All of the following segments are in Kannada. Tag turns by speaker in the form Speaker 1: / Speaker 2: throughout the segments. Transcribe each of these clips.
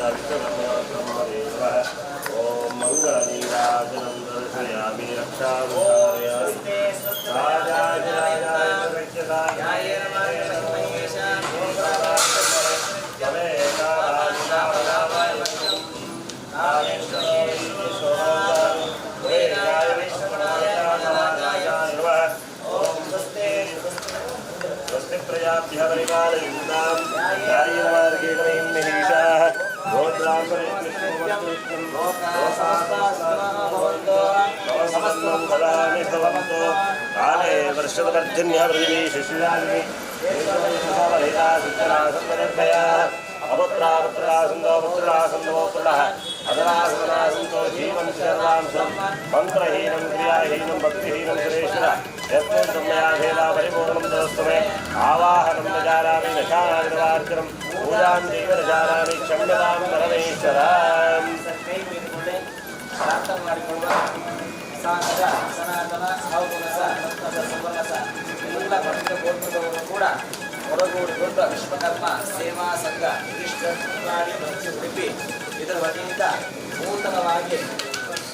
Speaker 1: ओम मंगलनीराजनं दर्शयामि रक्षामि प्रजाभ्यः परिपालयन्तां कार्यमार्गेण महिषाः काले वर्षवर्धन्या पृथिवी अपुत्रापुत्रासन्दोपुत्रासन्दोपुत्रः अदरासदरासन्तो जीवं सर्वांशं मन्त्रहीनं क्रियाहीनं भक्तिहीनं सुरेश्वर यत्नमया परिपूर्णं तदस्तमे आवाहनं न जानामि न शानादिवार्चनं पूजां देव न जानामि क्षम्यतां परमेश्वरम्
Speaker 2: ಸನಾತನ ಹೌಗುಣಸ ಸುವರ್ಣಸ ಎಲ್ಲ ಭಕ್ತ ಗೋತ್ರದವರು ಕೂಡ ಹೊರಗೂಡಿಕೊಂಡು ವಿಶ್ವಕರ್ಮ ಸೇವಾ ಸಂಘ ಇದಿಷ್ಟು ಮಂಚು ಉಡುಪಿ ಇದರ ವತಿಯಿಂದ ನೂತನವಾಗಿ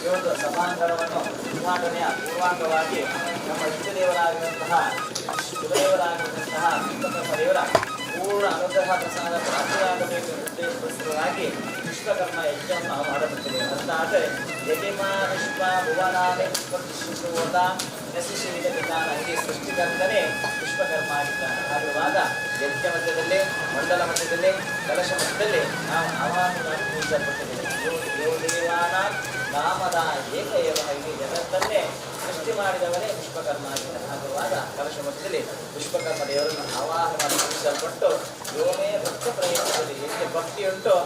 Speaker 2: ಈ ಒಂದು ಸಭಾಂಗಣವನ್ನು ಉದ್ಘಾಟನೆಯ ಪೂರ್ವಾಂಗವಾಗಿ ನಮ್ಮ ಇಷ್ಟದೇವರಾಗಿರುವಂತಹ ಶಿವದೇವರಾಗಿರುವಂತಹ ವಿಶ್ವಕರ್ಮ ದೇವರ ಪೂರ್ಣ ಅನುಗ್ರಹ ಪ್ರಸಾದ ಪ್ರಾಪ್ತಿಯಾಗಬೇಕು ಉದ್ದೇಶಪೂರ್ವಕವಾಗಿ ವಿಶ್ವಕರ್ಮ ಯಜ್ಞವನ್ನು ನಾವು ಮಾಡಬೇಕಿದೆ ಅರ್ಥಾತ್ ಯತಿಮ ವಿಶ್ವ ಭುವನಾನೆ ಶಿಶುವತ ನಶಿಶಿವಿದ ವಿಧಾನ ಹೀಗೆ ಸೃಷ್ಟಿಕರ್ತನೇ ವಿಶ್ವಕರ್ಮ ಆಗಿದ್ದಾನೆ. ಆಗಿರುವಾಗ ಯಜ್ಞ ಮಧ್ಯದಲ್ಲಿ ಮಂಡಲ ಮಧ್ಯದಲ್ಲಿ ಕಲಶ ಮಧ್ಯದಲ್ಲಿ ನಾವು ಆವಾಹನವಾಗಿ ಪೂಜಿಸಲ್ಪಟ್ಟಿದ್ದೇವೆ. ದೇವಾನ ನಾಮದ ಏಕ ಏವ ಈ ಜಗತ್ತನ್ನೇ ಸೃಷ್ಟಿ ಮಾಡಿದವನೇ ವಿಶ್ವಕರ್ಮ ಆಗಿದ್ದಾನೆ. ಆಗಿರುವಾಗ ಕಲಶ ಮಧ್ಯದಲ್ಲಿ ವಿಶ್ವಕರ್ಮ ದೇವರನ್ನು ಆವಾಹನವಾಗಿ ಪೂಜಿಸಲ್ಪಟ್ಟು ಯೋಮೇ ಭಕ್ತ ಪ್ರಯತ್ನದಲ್ಲಿ ಎಲ್ಲಿ ಭಕ್ತಿ ಉಂಟು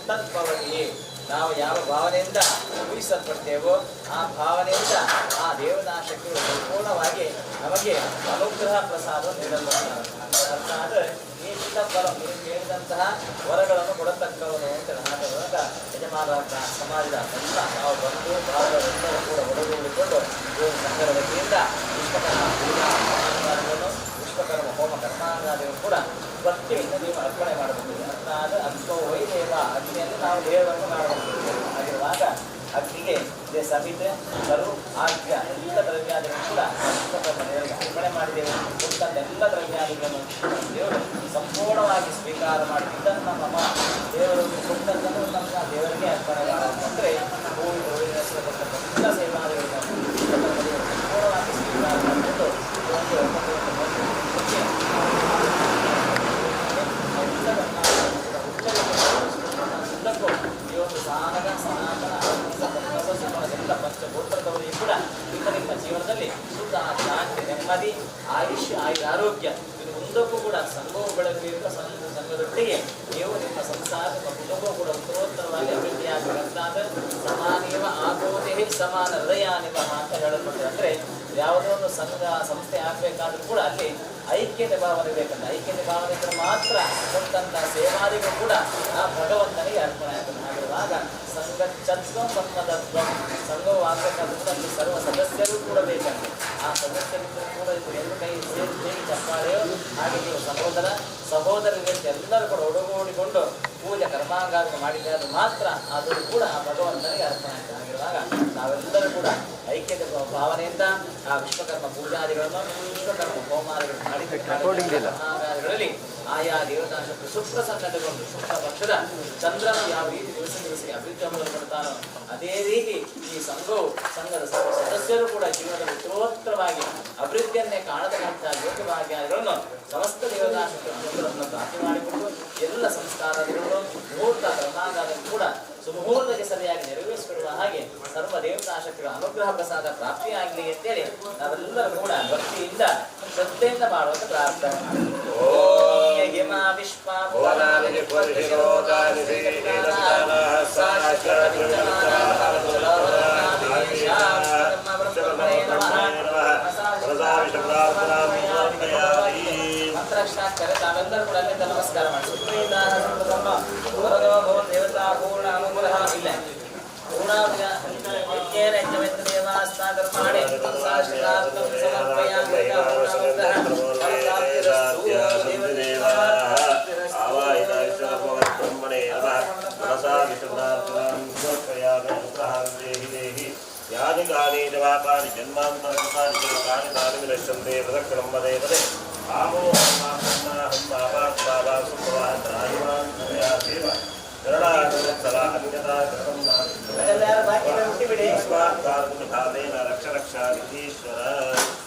Speaker 2: ತದ್ಭವತಿ ನಾವು ಯಾವ ಭಾವನೆಯಿಂದ ಊಹಿಸಲ್ಪಡ್ತೇವೋ ಆ ಭಾವನೆಯಿಂದ ಆ ದೇವದಾಶಕ್ಕೆ ಸಂಪೂರ್ಣವಾಗಿ ನಮಗೆ ಅನುಗ್ರಹ ಪ್ರಸಾದ ನೀಡಲ್ಪಡ್ತಾರೆ. ಅರ್ಥಾತ್ ಈ ಫಲ ನೀವು ಕೇಳಿದಂತಹ ವರಗಳನ್ನು ಕೊಡತಕ್ಕವನು ಅಂತ ಹಾಡುವಾಗ ಯಜಮಾನ ಸಮಾಜದ ಎಲ್ಲ ನಾವು ಬಂದು ಭಾಗವೆಲ್ಲವೂ ಕೂಡ ಒಳಗೂಡಿಕೊಂಡು ಸಂಘದ ವತಿಯಿಂದ ವಿಶ್ವಕರ್ಮ ಪೂಜಾ ವಿಶ್ವಕರ್ಮ ಹೋಮ ಕರ್ಮಾಂಗಾದಿಗಳು ಕೂಡ ಭಕ್ತಿಯಿಂದ ನೀವು ಅರ್ಪಣೆ ಮಾಡಬಹುದು. ಅರ್ಥಾತ್ ಅಗ್ನೋ ವೈದೇವ ಅಗ್ನಿಯಲ್ಲಿ ನಾವು ದೇವರನ್ನು ಮಾಡಬಹುದು. ಆಗಿರುವಾಗ ಅಗ್ನಿಗೆ ಸಮಿತೆ ಕರು ಆಜ್ಞ ಎಲ್ಲ ದ್ರವ್ಯಾದಿಗಳು ಕೂಡ ವಿಶ್ವಕರ್ಮ ದೇವರಿಗೆ ಅರ್ಪಣೆ ಮಾಡಿದ್ದೇವೆ. ಕೊಟ್ಟಂತ ಎಲ್ಲ ದ್ರವ್ಯಾದಿಗಳನ್ನು ದೇವರು ಸಂಪೂರ್ಣವಾಗಿ ಸ್ವೀಕಾರ ಮಾಡಿ ಇದನ್ನು ನಮ್ಮ ದೇವರು ಕೊಟ್ಟಂತಂದ್ರೆ ನಮ್ಮ ದೇವರಿಗೆ ಅರ್ಪಣೆ ಮಾಡಬೇಕಂದ್ರೆ ಹೂವಿನ ಎಲ್ಲ ಸೇವಾದಿಗಳನ್ನು ಸಂಪೂರ್ಣವಾಗಿ ಸ್ವೀಕಾರ ಮಾಡಿಕೊಂಡು ಈ ಒಂದು ಸಾಧನ ಸನಾತನ ಎಲ್ಲ ಪಂಚಗೋತ್ರದವರಿಗೆ ಕೂಡ ನಿಮ್ಮ ಜೀವನದಲ್ಲಿ ಸುಖ ಶಾಂತಿ ನೆಮ್ಮದಿ ಆಯುಷ್ಯ ಆರೋಗ್ಯ ಇದು ಮುಂದಕ್ಕೂ ಕೂಡ ಸಂಘವು ಬೆಳಗಲಿರುವ ಸಂಘದೊಟ್ಟಿಗೆ ನೀವು ನಿಮ್ಮ ಸಂಸಾರ ನಿಮ್ಮ ಕುಟುಂಬ ಕೂಡ ಉತ್ತರೋತ್ತರವಾಗಿ ಅಭಿವೃದ್ಧಿಯಾಗಬೇಕಾದ ಸಮಾನೀವ ಆಗೋದೇ ಸಮಾನ ಹೃದಯಾನಿವ ಅಂತ ಹೇಳಲ್ಪಟ್ಟಿದೆ. ಅಂದರೆ ಯಾವುದೋ ಒಂದು ಸಂಘ ಸಂಸ್ಥೆ ಆಗಬೇಕಾದ್ರೂ ಕೂಡ ಅಲ್ಲಿ ಐಕ್ಯತೆ ಭಾವನೆ ಬೇಕಂತ. ಐಕ್ಯತೆ ಭಾವನೆ ಇದ್ದರೆ ಮಾತ್ರ ಕೊಟ್ಟಂತ ಸೇವಾದಿಗಳು ಕೂಡ ಆ ಭಗವಂತನಿಗೆ ಅರ್ಪಣೆ ಆಗ್ತದೆ. ಆಗಿರುವಾಗ ಸಂಘ ಚತ್ವ ಸಂಪದತ್ವ ಸಂಘವು ಆಗಬೇಕಾದ್ರೂ ಕೂಡ ಅಲ್ಲಿ ಸರ್ವ ಸದಸ್ಯರು ಕೂಡ ಬೇಕಂತೆ. ಆ ಸದಸ್ಯರಿಗೂ ಕೂಡ ಇದು ಎರಡು ಕೈ ಸೇರಿ ಚಪ್ಪಾಳೆಯೋ ಹಾಗೆ ನೀವು ಸಹೋದರರಿಗೆ ಎಲ್ಲರೂ ಕೂಡ ಒಡಗೂಡಿಕೊಂಡು ಪೂಜೆ ಕರ್ಮಾಂಗಾರ ಮಾಡಿದರೆ ಅದು ಮಾತ್ರ ಅದು ಕೂಡ ಆ ಭಗವಂತನಿಗೆ ಅರ್ಪಣೆ ಆಗ್ತದೆ. ಆಗಿರುವಾಗ ನಾವೆಲ್ಲರೂ ಕೂಡ ಐಕ್ಯತೆ ಭಾವನೆಯಿಂದ ಆ ವಿಶ್ವಕರ್ಮ ಪೂಜಾದಿಗಳನ್ನು ವಿಶ್ವಕರ್ಮ ಹೋಮಾದಿಗಳನ್ನು ಮಾಡಿಗಳಲ್ಲಿ ಆಯಾ ದೇವತಾಶಕ್ತಿ ಸುಪ್ರಸನ್ನತೆಗೊಂಡು ಶುಕ್ಲ ಪಕ್ಷದ ಚಂದ್ರನು ಯಾವ ರೀತಿ ದಿವಸಕ್ಕೆ ಅಭಿವೃದ್ಧಿ ಪಡ್ತಾನೋ ಅದೇ ರೀತಿ ಈ ಸಂಘವು ಸಂಘದ ಸದಸ್ಯರು ಕೂಡ ಜೀವನದಲ್ಲಿ ಉತ್ತರೋತ್ತರವಾಗಿ ಅಭಿವೃದ್ಧಿಯನ್ನೇ ಕಾಣತಕ್ಕಂತಹ ಯೋಗ್ಯಭಾಗ್ಯಗಳನ್ನು ಸಮಸ್ತ ದೇವತಾಶಕ್ತಿ ಅನುಗ್ರಹವನ್ನು ಪ್ರಾಪ್ತಿ ಮಾಡಿಕೊಂಡು ಎಲ್ಲ ಸಂಸ್ಕಾರಗಳು ಮುಹೂರ್ತ ಕರ್ಮಾಂಗಗಳನ್ನು ಕೂಡ ಸುಮುಹೂರ್ತಕ್ಕೆ ಸರಿಯಾಗಿ ನೆರವೇರಿಸಿಕೊಡುವ ಹಾಗೆ ಸರ್ವ ದೇವತಾಶಕ್ತಿಗಳ ಅನುಗ್ರಹ ಪ್ರಸಾದ ಪ್ರಾಪ್ತಿಯಾಗಲಿ ಅಂತೇಳಿ ನಾವೆಲ್ಲರೂ ಕೂಡ ಭಕ್ತಿಯಿಂದ ಶ್ರದ್ಧೆಯಿಂದ ಮಾಡುವಂತ ಪ್ರಾರ್ಥನೆ. ಮಂತ್ರಾಕ್ಷರ ತಾವೆಲ್ಲರೂ ಕೂಡ ಅಲ್ಲಿಂದ ನಮಸ್ಕಾರ ಮಾಡಿ ದೇವತಾ ಪೂರ್ಣ ಅನುಗ್ರಹ ಇಲ್ಲ ಪೂರ್ಣಾಭ್ಯ ದೇವಾಸ್ತಾಕರ್ಮಾಣಿ ಸಮರ್ಪಯಾಮಿ
Speaker 1: पापानि जन्मान्तरकृतानि च तानि तानि विनश्यन्ते प्रदक्षिणं वदे वदे आमो हं पापात्मा सुप्रभात्रायिमान् तया देव शरणागतवत्सला अन्यथा कृतं नास्ति तस्मात् कारुण्यभावेन रक्ष रक्षामीश्वर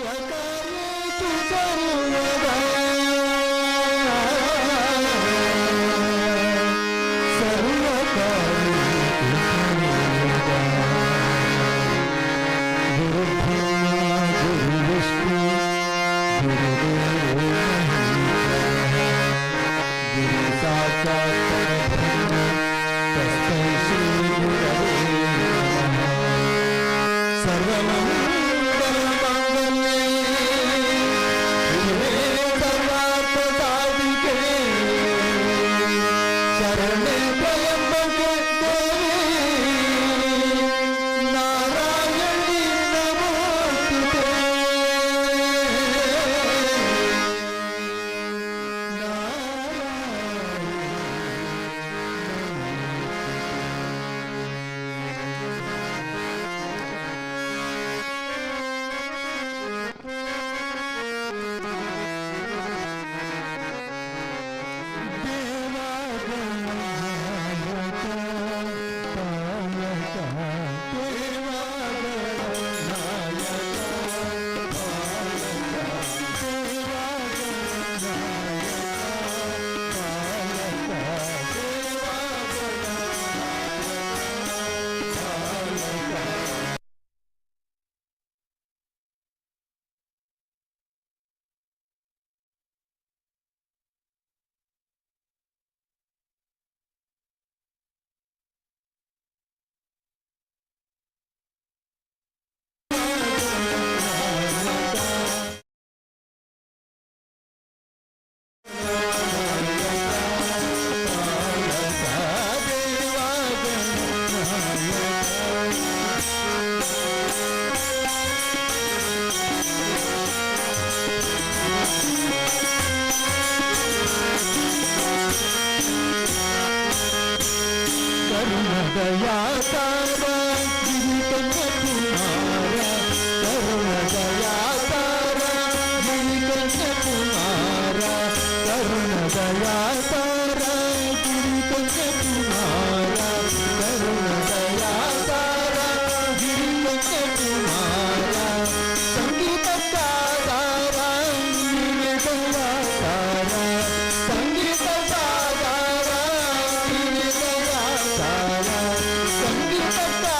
Speaker 3: ಸರ್ವಕಾರ್ಯೇಷು ಸರ್ವದಾ ಸಂಗೀತ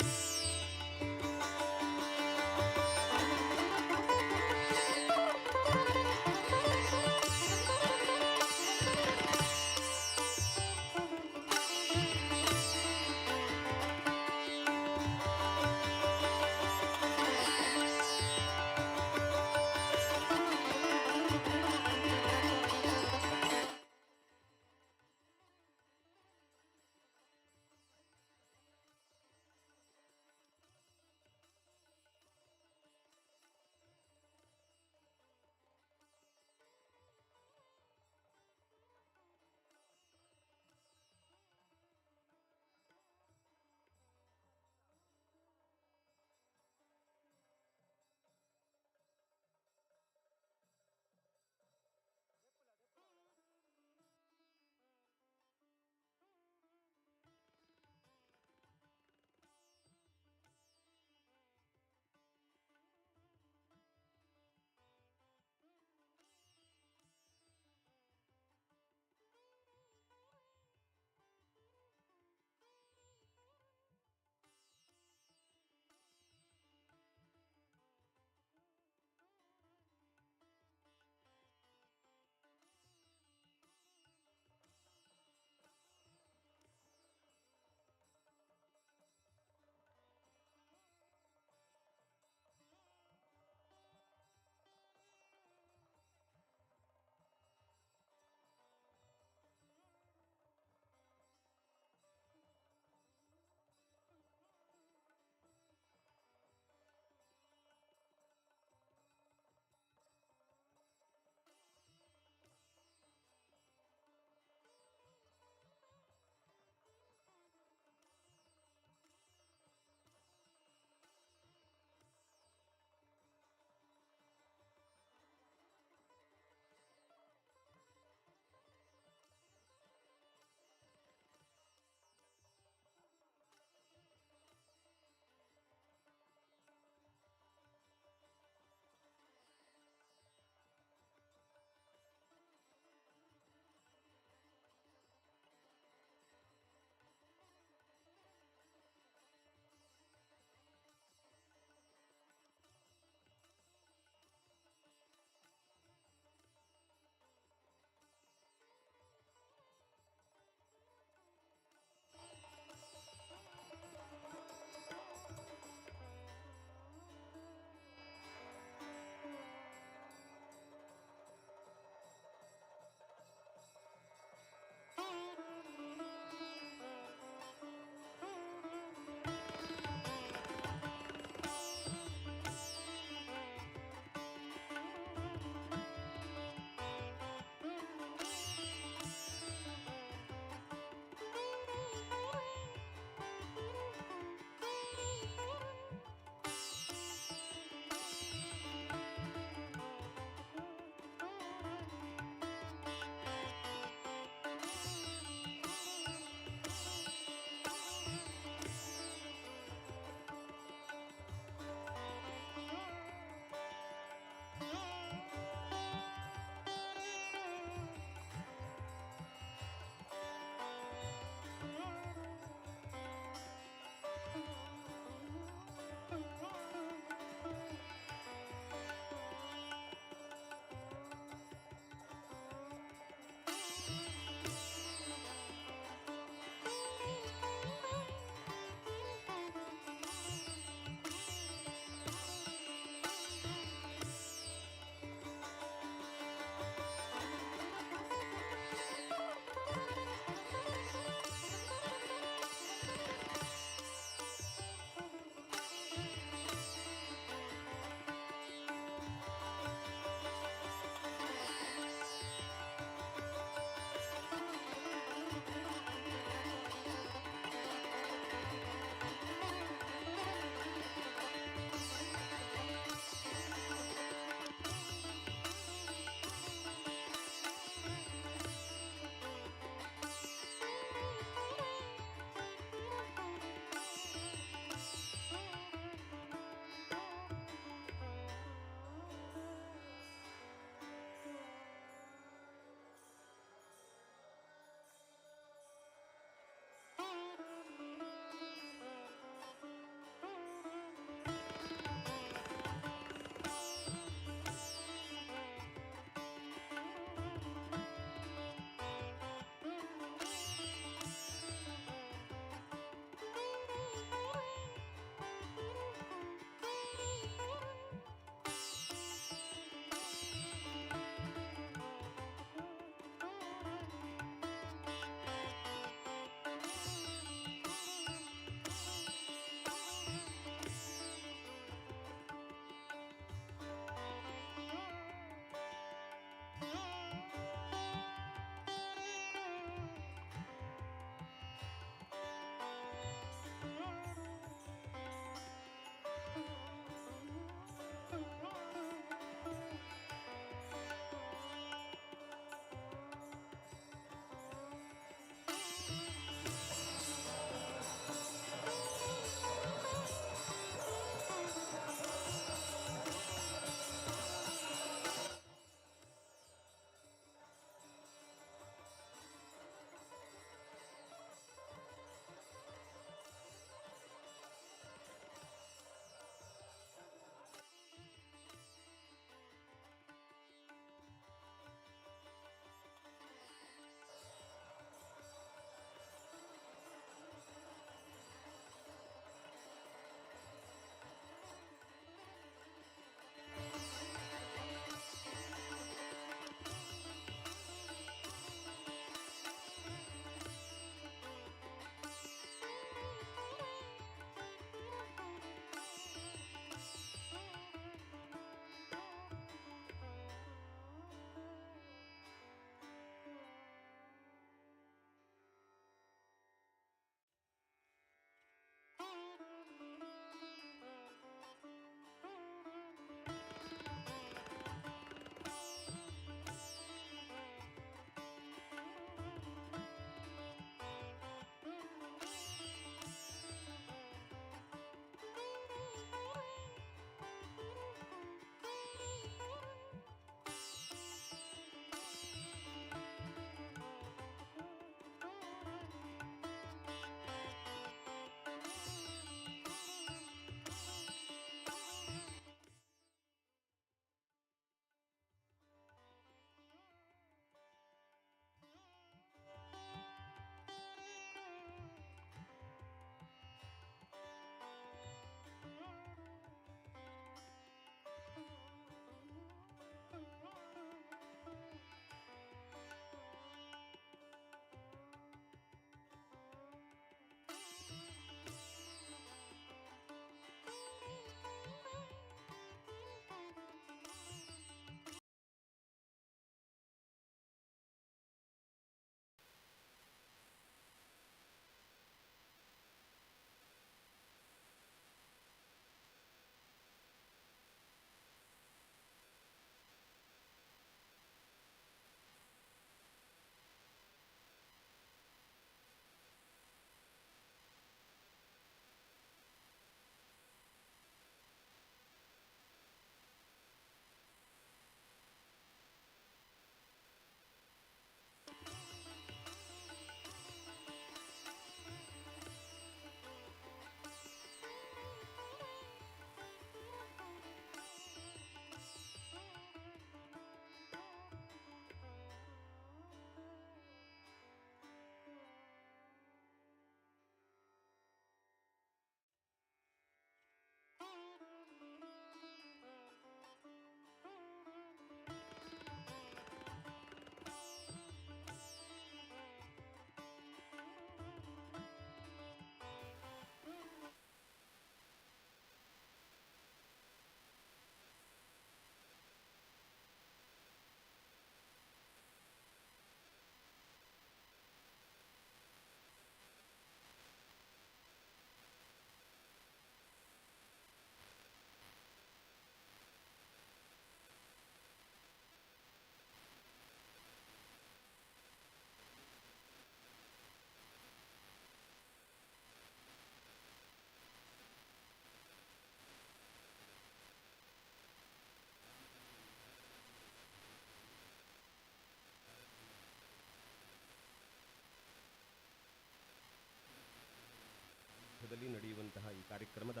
Speaker 4: ಮಧ್ಯದಲ್ಲಿ ನಡೆಯುವಂತಹ ಈ ಕಾರ್ಯಕ್ರಮದ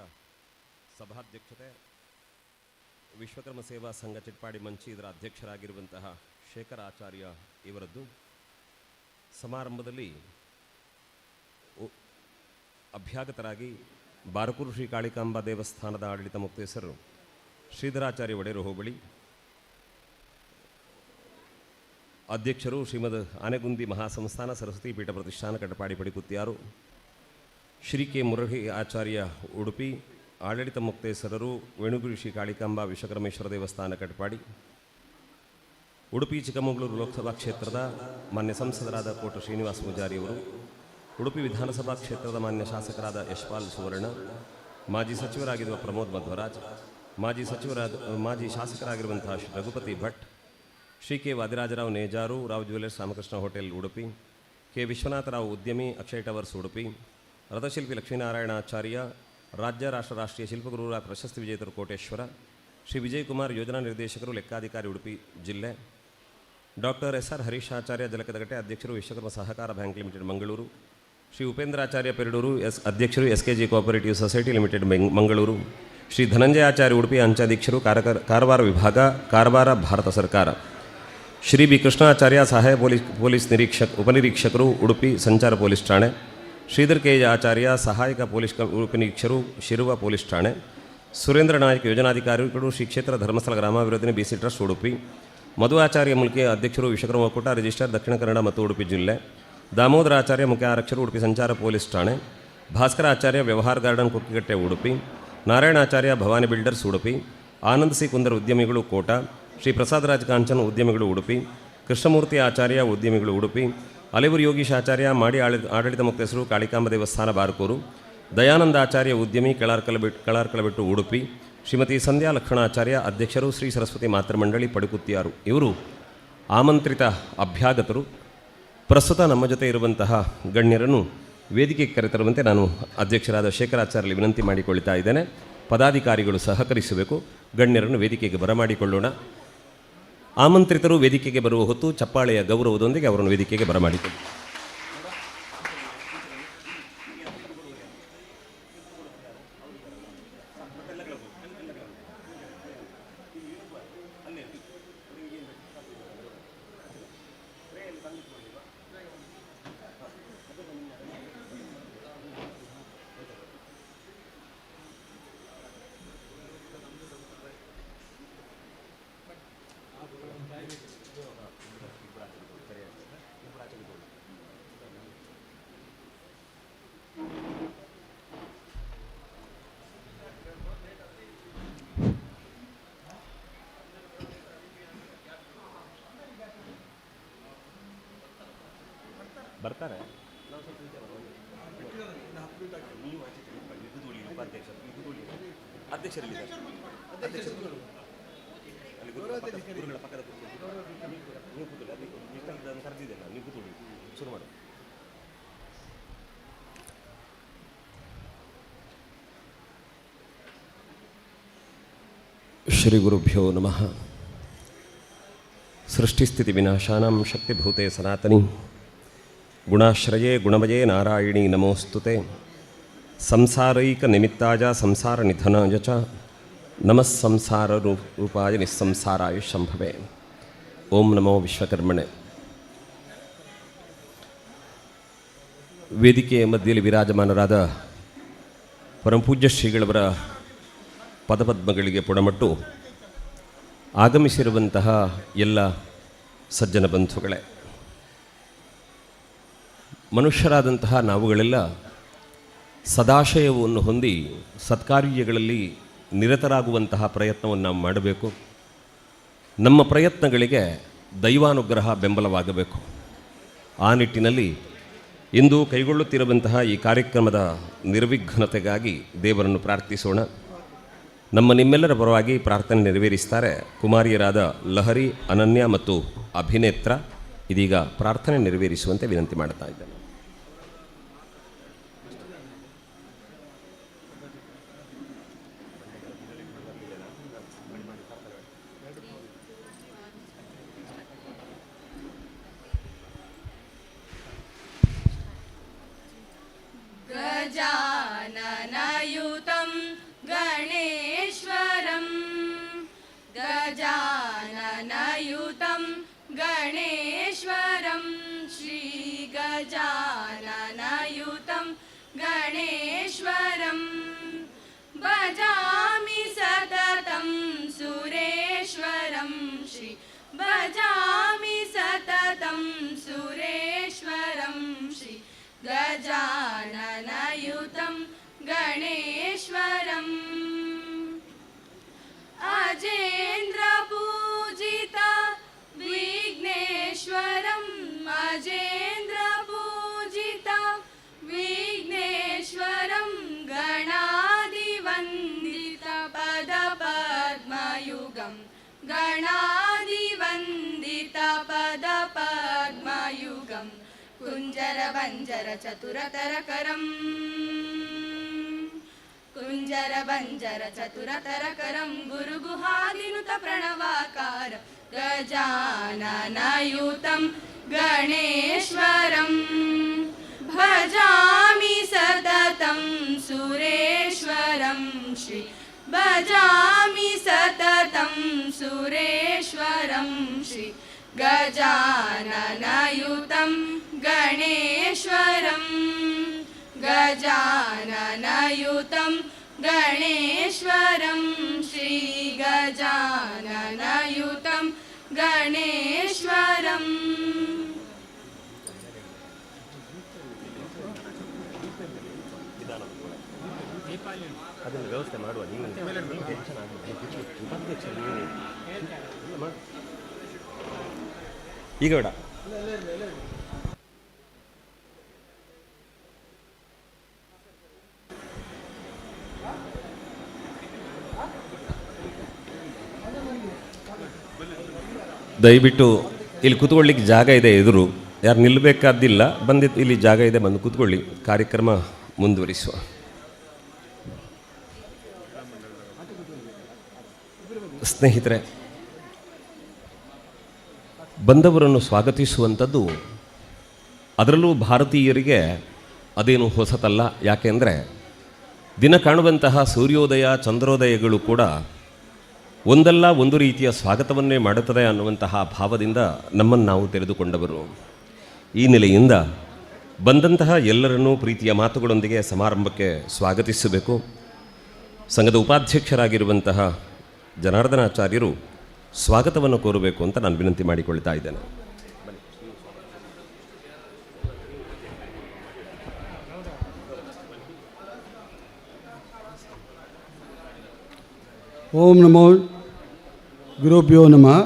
Speaker 4: ಸಭಾಧ್ಯಕ್ಷತೆ ವಿಶ್ವಕರ್ಮ ಸೇವಾ ಸಂಘ ಚಿಟ್ಪಾಡಿ ಮಂಚಿ ಇದರ ಅಧ್ಯಕ್ಷರಾಗಿರುವಂತಹ ಶೇಖರ ಆಚಾರ್ಯ ಇವರದ್ದು. ಸಮಾರಂಭದಲ್ಲಿ ಅಭ್ಯಾಗತರಾಗಿ ಬಾರಕೂರು ಶ್ರೀ ಕಾಳಿಕಾಂಬಾ ದೇವಸ್ಥಾನದ ಆಡಳಿತ ಮುಕ್ತೇಸರು ಶ್ರೀಧರಾಚಾರ್ಯ ಒಡೆಯರು ಹೋಬಳಿ, ಅಧ್ಯಕ್ಷರು ಶ್ರೀಮದ್ ಆನೆಗುಂದಿ ಮಹಾಸಂಸ್ಥಾನ ಸರಸ್ವತಿ ಪೀಠ ಪ್ರತಿಷ್ಠಾನ ಕಟಪಾಡಿ ಪಡಿಕುತ್ಯಾರು, ಶ್ರೀ ಕೆ ಮುರಳಿ ಆಚಾರ್ಯ ಉಡುಪಿ, ಆಡಳಿತ ಮುಕ್ತೇಸರರು ವೇಣುಗುರಿ ಶ್ರೀ ಕಾಳಿಕಾಂಬಾ ವಿಶ್ವಕರ್ಮೇಶ್ವರ ದೇವಸ್ಥಾನ ಕಟಪಾಡಿ, ಉಡುಪಿ ಚಿಕ್ಕಮಗಳೂರು ಲೋಕಸಭಾ ಕ್ಷೇತ್ರದ ಮಾನ್ಯ ಸಂಸದರಾದ ಕೋಟ ಶ್ರೀನಿವಾಸ ಪೂಜಾರಿಯವರು, ಉಡುಪಿ ವಿಧಾನಸಭಾ ಕ್ಷೇತ್ರದ ಮಾನ್ಯ ಶಾಸಕರಾದ ಯಶ್ಪಾಲ್ ಸುವರ್ಣ, ಮಾಜಿ ಸಚಿವರಾಗಿರುವ ಪ್ರಮೋದ್ ಮಧ್ವರಾಜ್, ಮಾಜಿ ಶಾಸಕರಾಗಿರುವಂತಹ Shri Raghupati Bhat, Shri K Vadirajarao Nejar, Rao jewellers Ramakrishna hotel Udupi, K Vishwanatharao ಉದ್ಯಮಿ, ಅಕ್ಷಯ್ ಟವರ್ಸ್ ಉಡುಪಿ, ರಥಶಿಲ್ಪಿ ಲಕ್ಷ್ಮೀನಾರಾಯಣಾಚಾರ್ಯ, ರಾಜ್ಯ ರಾಷ್ಟ್ರೀಯ ಶಿಲ್ಪಗುರುರ ಪ್ರಶಸ್ತಿ ವಿಜೇತರು ಕೋಟೇಶ್ವರ, ಶ್ರೀ ವಿಜಯಕುಮಾರ್ ಯೋಜನಾ ನಿರ್ದೇಶಕರು ಲೆಕ್ಕಾಧಿಕಾರಿ ಉಡುಪಿ ಜಿಲ್ಲೆ, ಡಾಕ್ಟರ್ ಎಸ್.ಆರ್. ಹರೀಶಾಚಾರ್ಯ ಜಲಕದಗಟ್ಟೆ ಅಧ್ಯಕ್ಷರು ವಿಶ್ವಕರ್ಮ ಸಹಕಾರ ಬ್ಯಾಂಕ್ ಲಿಮಿಟೆಡ್ ಮಂಗಳೂರು, ಶ್ರೀ ಉಪೇಂದ್ರಾಚಾರ್ಯ ಪೆರಡೂರು ಅಧ್ಯಕ್ಷರು SKG cooperative society limited Mangaluru, Shri Dhananjayacharya Udupi ಅಂಚಾಧೀಕ್ಷರು ಕಾರವಾರ ವಿಭಾಗ ಕಾರವಾರ ಭಾರತ ಸರ್ಕಾರ, ಶ್ರೀ ಬಿ ಕೃಷ್ಣಾಚಾರ್ಯ ಸಹಾಯ ಪೊಲೀಸ್ ಉಪನಿರೀಕ್ಷಕರು ಉಡುಪಿ ಸಂಚಾರ ಪೊಲೀಸ್ ಠಾಣೆ, ಶ್ರೀಧರ್ ಕೆ ಆಚಾರ್ಯ ಸಹಾಯಕ ಪೊಲೀಸ್ ಉಪನಿರೀಕ್ಷರು ಶಿರುವ ಪೊಲೀಸ್ ಠಾಣೆ, ಸುರೇಂದ್ರ ನಾಯಕ್ ಯೋಜನಾಧಿಕಾರಿಗಳು ಶ್ರೀ ಕ್ಷೇತ್ರ ಧರ್ಮಸ್ಥಳ ಗ್ರಾಮಾಭಿವೃದ್ಧಿ BC ಟ್ರಸ್ಟ್ ಉಡುಪಿ, ಮಧುಆಚಾರ್ಯ ಮುಲ್ಕೆ ಅಧ್ಯಕ್ಷರು ವಿಶ್ವಕರ್ಮ ಒಕ್ಕೂಟ ರಿಜಿಸ್ಟರ್ ದಕ್ಷಿಣ ಕನ್ನಡ ಮತ್ತು ಉಡುಪಿ ಜಿಲ್ಲೆ, ದಾಮೋದರ ಆಚಾರ್ಯ ಮುಖ್ಯ ಆರಕ್ಷಕರು ಉಡುಪಿ ಸಂಚಾರ ಪೊಲೀಸ್ ಠಾಣೆ, ಭಾಸ್ಕರ ಆಚಾರ್ಯ ವ್ಯವಹಾರ garden Kukkigatte Udupi, Narayanacharya Bhavani builders Udupi, Anand C Kundar ಉದ್ಯಮಿಗಳು ಕೋಟ, ಶ್ರೀ ಪ್ರಸಾದ್ ರಾಜ್ ಕಾಂಚನ್ ಉದ್ಯಮಿಗಳು ಉಡುಪಿ, ಕೃಷ್ಣಮೂರ್ತಿ ಆಚಾರ್ಯ ಉದ್ಯಮಿಗಳು ಉಡುಪಿ, ಅಲೆವೂರು ಯೋಗೀಶ್ ಆಚಾರ್ಯ ಮಾಡಿ ಆಡಳಿತ ಮುಕ್ತೇಸರು ಕಾಳಿಕಾಂಬ ದೇವಸ್ಥಾನ ಬಾರ್ಕೂರು, ದಯಾನಂದ ಆಚಾರ್ಯ ಉದ್ಯಮಿ ಕೆಳಾರ್ಕಲಬೆಟ್ಟು ಉಡುಪಿ, ಶ್ರೀಮತಿ ಸಂಧ್ಯಾ ಲಕ್ಷ್ಮಣಾಚಾರ್ಯ ಅಧ್ಯಕ್ಷರು ಶ್ರೀ ಸರಸ್ವತಿ ಮಾತೃಮಂಡಳಿ ಪಡುಕುತ್ತಿಯಾರು. ಇವರು ಆಮಂತ್ರಿತ ಅಭ್ಯಾಗತರು. ಪ್ರಸ್ತುತ ನಮ್ಮ ಜೊತೆ ಇರುವಂತಹ ಗಣ್ಯರನ್ನು ವೇದಿಕೆಗೆ ಕರೆತರುವಂತೆ ನಾನು ಅಧ್ಯಕ್ಷರಾದ ಶೇಖರಾಚಾರ್ಯ ವಿನಂತಿ ಮಾಡಿಕೊಳ್ತಾ ಇದ್ದೇನೆ. ಪದಾಧಿಕಾರಿಗಳು ಸಹಕರಿಸಬೇಕು. ಗಣ್ಯರನ್ನು ವೇದಿಕೆಗೆ ಬರಮಾಡಿಕೊಳ್ಳೋಣ. ಆಮಂತ್ರಿತರು ವೇದಿಕೆಗೆ ಬರುವ ಹೊತ್ತು ಚಪ್ಪಾಳೆಯ ಗೌರವದೊಂದಿಗೆ ಅವರನ್ನು ವೇದಿಕೆಗೆ ಬರಮಾಡಿಕೊಳ್ಳಿ. ಬರ್ತಾರೆ. ಅಧ್ಯಕ್ಷರಿದ್ದಾರೆ. ಗುರುಗಳ ಪಕ್ಕದ ನೀವು ಕೂತುಳಿ, ಅದನ್ನು ಕರೆದಿದ್ದೆ ನಾನು, ನೀವು ಕೂತುಳಿ, ಶುರು ಮಾಡಿ. ಶ್ರೀ ಗುರುಭ್ಯೋ ನಮಃ. ಸೃಷ್ಟಿಸ್ಥಿತಿ ವಿನಾಶಾನಾಂ ಶಕ್ತಿಭೂತೆ ಸನಾತನಿ ಗುಣಾಶ್ರಯೇ ಗುಣಮಯೇ ನಾರಾಯಣಿ ನಮೋಸ್ತುತೆ. ಸಂಸಾರೈಕ ನಿಮಿತ್ತಾಯ ಸಂಸಾರ ನಿಧನಾಯ ಚ ನಮಃ ಸಂಸಾರ ರೂಪಾಯ ನಿಸ್ಸಂಸಾರಾಯ ಶಂಭವೇ. ಓಂ ನಮೋ ವಿಶ್ವಕರ್ಮಣೆ. ವೇದಿಕೆಯ ಮಧ್ಯದಲ್ಲಿ ವಿರಾಜಮಾನರಾದ ಪರಮಪೂಜ್ಯ ಶ್ರೀಗಳವರ ಪದಪದ್ಮಗಳಿಗೆ ಪುಡಮಟ್ಟು ಆಗಮಿಸಿರುವಂತಹ ಎಲ್ಲ ಸಜ್ಜನ ಬಂಧುಗಳೇ, ಮನುಷ್ಯರಾದಂತಹ ನಾವುಗಳೆಲ್ಲ ಸದಾಶಯವನ್ನು ಹೊಂದಿ ಸತ್ಕಾರ್ಯಗಳಲ್ಲಿ ನಿರತರಾಗುವಂತಹ ಪ್ರಯತ್ನವನ್ನು ನಾವು ಮಾಡಬೇಕು. ನಮ್ಮ ಪ್ರಯತ್ನಗಳಿಗೆ ದೈವಾನುಗ್ರಹ ಬೆಂಬಲವಾಗಬೇಕು. ಆ ನಿಟ್ಟಿನಲ್ಲಿ ಇಂದು ಕೈಗೊಳ್ಳುತ್ತಿರುವಂತಹ ಈ ಕಾರ್ಯಕ್ರಮದ ನಿರ್ವಿಘ್ನತೆಗಾಗಿ ದೇವರನ್ನು ಪ್ರಾರ್ಥಿಸೋಣ. ನಿಮ್ಮೆಲ್ಲರ ಪರವಾಗಿ ಪ್ರಾರ್ಥನೆ ನೆರವೇರಿಸ್ತಾರೆ ಕುಮಾರಿಯರಾದ ಲಹರಿ, ಅನನ್ಯ ಮತ್ತು ಅಭಿನೇತ್ರ. ಇದೀಗ ಪ್ರಾರ್ಥನೆ ನೆರವೇರಿಸುವಂತೆ ವಿನಂತಿ ಮಾಡ್ತಾ ಇದ್ದೇನೆ.
Speaker 5: ಗಜಾನನ सुरेश्वरं भजामि सततं सुरेश्वरं श्री भजामि सततं सुरेश्वरं श्री गजाननयुतं गणेश्वरम् अजेन्द्रपूजिता विघ्नेश्वरम् अजेन्द्रपूजिता विघ्नेश्वरं गणादिवन्दितपदपद्मयुगं गणादिवन्दितपदपद्मयुगं कुञ्जरभञ्जरचतुरतरकरम् कुञ्जरभञ्जरचतुरतरकरं गुरुगुहादिनुतप्रणवाकार गजाननयुतं गणेश्वरम् भजामि सततं सुरेश्वरं श्री भजामि सततं सुरेश्वरं श्री गजाननयुतं गणेश्वरं गजाननयुतं गणेश्वरं श्री गजाननयुतं गणेश्वरम्
Speaker 1: ಅದನ್ನು ವ್ಯವಸ್ಥೆ ಮಾಡುವ ನೀವು ಟೆನ್ಷನ್ ಆಗಬೇಕು ಉಪಾಧ್ಯಕ್ಷರು ನೀವೇ ಈಗ ಬೇಡ
Speaker 4: ದಯವಿಟ್ಟು ಇಲ್ಲಿ ಕೂತ್ಕೊಳ್ಳಿಕ್ಕೆ ಜಾಗ ಇದೆ ಎದುರು, ಯಾರು ನಿಲ್ಲಬೇಕಾದ್ದಿಲ್ಲ, ಬಂದಿದ್ದು ಇಲ್ಲಿ ಜಾಗ ಇದೆ, ಬಂದು ಕೂತ್ಕೊಳ್ಳಿ, ಕಾರ್ಯಕ್ರಮ ಮುಂದುವರಿಸುವ. ಸ್ನೇಹಿತರೆ, ಬಂದವರನ್ನು ಸ್ವಾಗತಿಸುವಂಥದ್ದು ಅದರಲ್ಲೂ ಭಾರತೀಯರಿಗೆ ಅದೇನು ಹೊಸತಲ್ಲ. ಯಾಕೆಂದರೆ ದಿನ ಕಾಣುವಂತಹ ಸೂರ್ಯೋದಯ ಚಂದ್ರೋದಯಗಳು ಕೂಡ ಒಂದಲ್ಲ ಒಂದು ರೀತಿಯ ಸ್ವಾಗತವನ್ನೇ ಮಾಡುತ್ತದೆ ಅನ್ನುವಂತಹ ಭಾವದಿಂದ ನಮ್ಮನ್ನು ನಾವು ತೆರೆದುಕೊಂಡವರು. ಈ ನೆಲೆಯಿಂದ ಬಂದಂತಹ ಎಲ್ಲರನ್ನೂ ಪ್ರೀತಿಯ ಮಾತುಗಳೊಂದಿಗೆ ಸಮಾರಂಭಕ್ಕೆ ಸ್ವಾಗತಿಸಬೇಕು. ಸಂಘದ ಉಪಾಧ್ಯಕ್ಷರಾಗಿರುವಂತಹ ಜನಾರ್ದನಾಚಾರ್ಯರು ಸ್ವಾಗತವನ್ನು ಕೋರಬೇಕು ಅಂತ ನಾನು ವಿನಂತಿ ಮಾಡಿಕೊಳ್ತಾ ಇದ್ದೇನೆ.
Speaker 6: ಓಂ ನಮೋ ಗುರುಭ್ಯೋ ನಮಃ.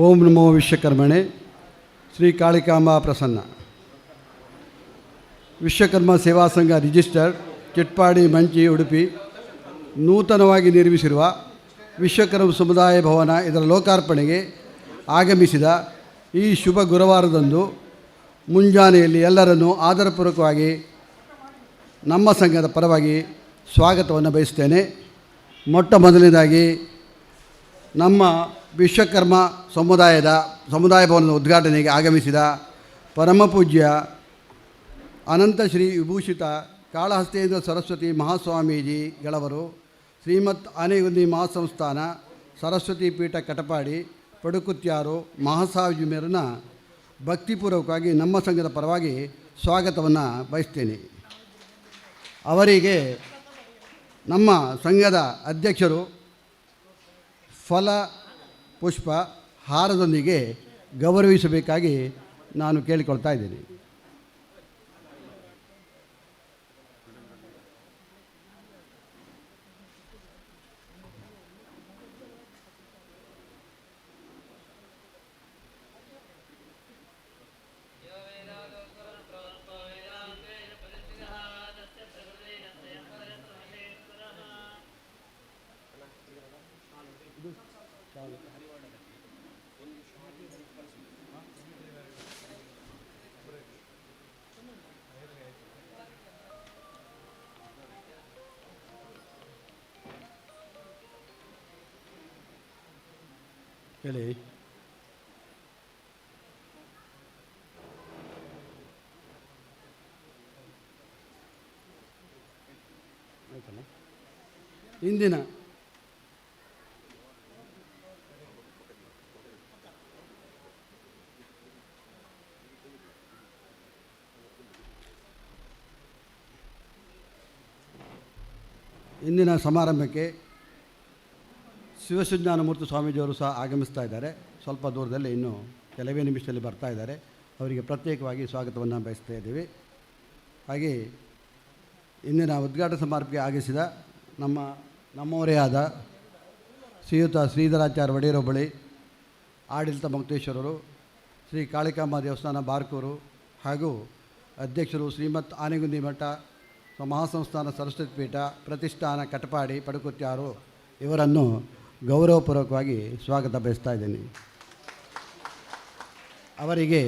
Speaker 6: ಓಂ ನಮೋ ವಿಶ್ವಕರ್ಮಣೆ. ಶ್ರೀ ಕಾಳಿಕಾಂಬಾ ಪ್ರಸನ್ನ. ವಿಶ್ವಕರ್ಮ ಸೇವಾ ಸಂಘ ರಿಜಿಸ್ಟರ್ಡ್ ಚಿಟ್ಪಾಡಿ ಮಂಚಿ ಉಡುಪಿ ನೂತನವಾಗಿ ನಿರ್ಮಿಸಿರುವ ವಿಶ್ವಕರ್ಮ ಸಮುದಾಯ ಭವನ ಇದರ ಲೋಕಾರ್ಪಣೆಗೆ ಆಗಮಿಸಿದ ಈ ಶುಭ ಗುರುವಾರದಂದು ಮುಂಜಾನೆಯಲ್ಲಿ ಎಲ್ಲರನ್ನೂ ಆದರಪೂರ್ವಕವಾಗಿ ನಮ್ಮ ಸಂಘದ ಪರವಾಗಿ ಸ್ವಾಗತವನ್ನು ಬಯಸ್ತೇನೆ. ಮೊಟ್ಟ ಮೊದಲನೇದಾಗಿ ನಮ್ಮ ವಿಶ್ವಕರ್ಮ ಸಮುದಾಯ ಭವನದ ಉದ್ಘಾಟನೆಗೆ ಆಗಮಿಸಿದ ಪರಮಪೂಜ್ಯ ಅನಂತ ಶ್ರೀ ವಿಭೂಷಿತ ಕಾಳಹಸ್ತೇಂದ್ರ ಸರಸ್ವತಿ ಮಹಾಸ್ವಾಮೀಜಿಗಳವರು ಶ್ರೀಮತ್ ಆನೆಗುಂದಿ ಮಹಾಸಂಸ್ಥಾನ ಸರಸ್ವತಿ ಪೀಠ ಕಟಪಾಡಿ ಪಡುಕುತ್ಯಾರು ಮಹಾಸ್ವಾಮೀಜಿಯರನ್ನು ಭಕ್ತಿಪೂರ್ವಕವಾಗಿ ನಮ್ಮ ಸಂಘದ ಪರವಾಗಿ ಸ್ವಾಗತವನ್ನು ಬಯಸ್ತೇನೆ. ಅವರಿಗೆ ನಮ್ಮ ಸಂಘದ ಅಧ್ಯಕ್ಷರು ಫಲ ಪುಷ್ಪ ಹಾರದೊಂದಿಗೆ ಗೌರವಿಸಬೇಕಾಗಿ ನಾನು ಕೇಳಿಕೊಳ್ತಾ ಇದ್ದೇನೆ. ಹೇಳಿ. ಇಂದಿನ ಇಂದಿನ ಸಮಾರಂಭಕ್ಕೆ ಶಿವಸುಜ್ಞಾನಮೂರ್ತಿ ಸ್ವಾಮೀಜಿಯವರು ಸಹ ಆಗಮಿಸ್ತಾ ಇದ್ದಾರೆ. ಸ್ವಲ್ಪ ದೂರದಲ್ಲಿ ಇನ್ನೂ ಕೆಲವೇ ನಿಮಿಷದಲ್ಲಿ ಬರ್ತಾ ಇದ್ದಾರೆ. ಅವರಿಗೆ ಪ್ರತ್ಯೇಕವಾಗಿ ಸ್ವಾಗತವನ್ನು ಬಯಸ್ತಾ ಇದ್ದೀವಿ. ಹಾಗೆ ಇಂದಿನ ಉದ್ಘಾಟನಾ ಸಮಾರಂಭಕ್ಕೆ ಆಗಮಿಸಿದ ನಮ್ಮವರೇ ಆದ ಶ್ರೀಯುತ ಶ್ರೀಧರಾಚಾರ್ಯ ಒಡೆಯರ್ ಬಳಿ, ಆಡಳಿತ ಮೊಕ್ತೇಶ್ವರರು, ಶ್ರೀ ಕಾಳಿಕಾಂಬ ದೇವಸ್ಥಾನ ಬಾರ್ಕೂರು ಹಾಗೂ ಅಧ್ಯಕ್ಷರು ಶ್ರೀಮತ್ ಆನೆಗುಂದಿ ಮಠ ಮಹಾಸಂಸ್ಥಾನ ಸರಸ್ವತಿ ಪೀಠ ಪ್ರತಿಷ್ಠಾನ ಕಟಪಾಡಿ ಪಡುಕುತ್ಯಾರು ಇವರನ್ನು ಗೌರವಪೂರ್ವಕವಾಗಿ ಸ್ವಾಗತ ಬಯಸ್ತಾ ಇದ್ದೀನಿ. ಅವರಿಗೆ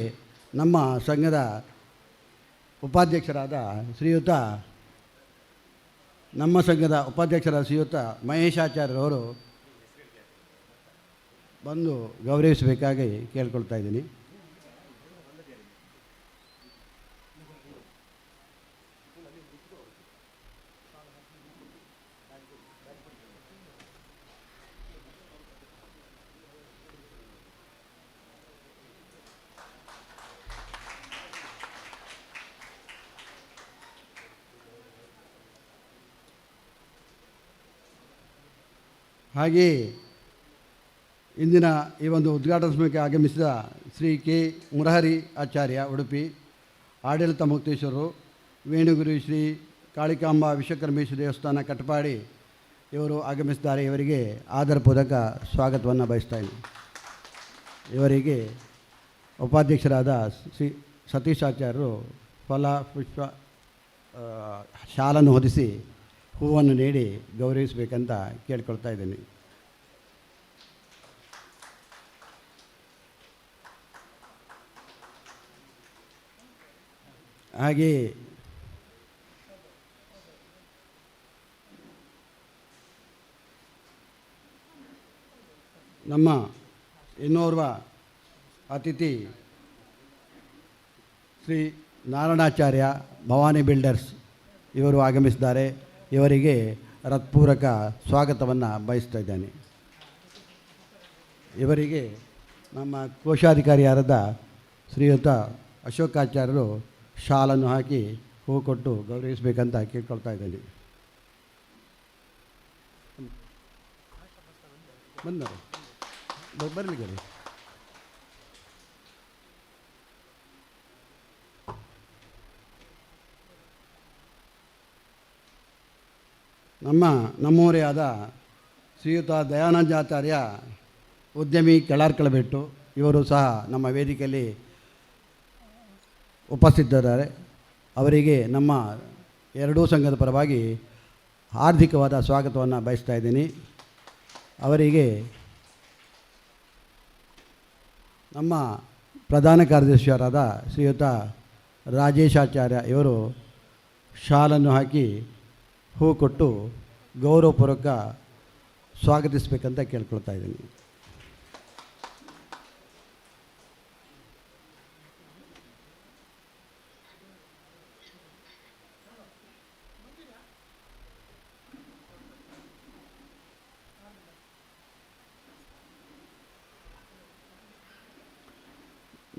Speaker 6: ನಮ್ಮ ಸಂಘದ ಉಪಾಧ್ಯಕ್ಷರಾದ ಶ್ರೀಯುತ ಮಹೇಶಾಚಾರ್ಯರವರು ಬಂದು ಗೌರವಿಸಬೇಕಾಗಿ ಕೇಳ್ಕೊಳ್ತಾ ಇದ್ದೀನಿ. ಹಾಗೆಯೇ ಇಂದಿನ ಈ ಒಂದು ಉದ್ಘಾಟನಾ ಸಭೆಗೆ ಆಗಮಿಸಿದ ಶ್ರೀ ಕೆ ಮುರಹರಿ ಆಚಾರ್ಯ ಉಡುಪಿ, ಆಡಳಿತ ಮೊಕ್ತೇಶ್ವರರು, ವೇಣುಗುರು ಶ್ರೀ ಕಾಳಿಕಾಂಬ ವಿಶ್ವಕರ್ಮೇಶ್ವರ ದೇವಸ್ಥಾನ ಕಟಪಾಡಿ ಇವರು ಆಗಮಿಸಿದ್ದಾರೆ. ಇವರಿಗೆ ಆದರಪೂರ್ವಕ ಸ್ವಾಗತವನ್ನು ಬಯಸ್ತಾ ಇದ್ದೀನಿ. ಇವರಿಗೆ ಉಪಾಧ್ಯಕ್ಷರಾದ ಶ್ರೀ ಸತೀಶಾಚಾರ್ಯರು ಫಲ ಪುಷ್ಪ ಶಾಲನ್ನು ಹೊದಿಸಿ ಹೂವನ್ನು ನೀಡಿ ಗೌರವಿಸಬೇಕಂತ ಕೇಳ್ಕೊಳ್ತಾ ಇದ್ದೀನಿ. ಹಾಗೆಯೇ ನಮ್ಮ ಇನ್ನೋರ್ವ ಅತಿಥಿ ಶ್ರೀ ನಾರಾಯಣಾಚಾರ್ಯ ಭವಾನಿ ಬಿಲ್ಡರ್ಸ್ ಇವರು ಆಗಮಿಸಿದ್ದಾರೆ. ಇವರಿಗೆ ಹೃತ್ಪೂರ್ವಕ ಸ್ವಾಗತವನ್ನು ಬಯಸ್ತಾ ಇದ್ದೇನೆ. ಇವರಿಗೆ ನಮ್ಮ ಕೋಶಾಧಿಕಾರಿಯಾದ ಶ್ರೀಯುತ ಅಶೋಕಾಚಾರ್ಯರು ಶಾಲನ್ನು ಹಾಕಿ ಹೂ ಕೊಟ್ಟು ಗೌರವಿಸಬೇಕಂತ ಕೇಳ್ಕೊಳ್ತಾ ಇದ್ದೀನಿ. ಬಂದರು ಬರಲಿಕ್ಕೆ ರೀ. ನಮ್ಮವರೇ ಆದ ಶ್ರೀಯುತ ದಯಾನಂದಾಚಾರ್ಯ ಉದ್ಯಮಿ ಕೆಳಾರ್ಕಳಬೆಟ್ಟು ಇವರು ಸಹ ನಮ್ಮ ವೇದಿಕೆಯಲ್ಲಿ ಉಪಸ್ಥಿತರಿದ್ದಾರೆ. ಅವರಿಗೆ ನಮ್ಮ ಎರಡೂ ಸಂಘದ ಪರವಾಗಿ ಹಾರ್ದಿಕವಾದ ಸ್ವಾಗತವನ್ನು ಬಯಸ್ತಾ ಇದ್ದೀನಿ. ಅವರಿಗೆ ನಮ್ಮ ಪ್ರಧಾನ ಕಾರ್ಯದರ್ಶಿಯವರಾದ ಶ್ರೀಯುತ ರಾಜೇಶಾಚಾರ್ಯ ಇವರು ಶಾಲನ್ನು ಹಾಕಿ ಹೂ ಕೊಟ್ಟು ಗೌರವಪೂರ್ವಕ ಸ್ವಾಗತಿಸಬೇಕಂತ ಕೇಳ್ಕೊಳ್ತಾ ಇದ್ದೀನಿ.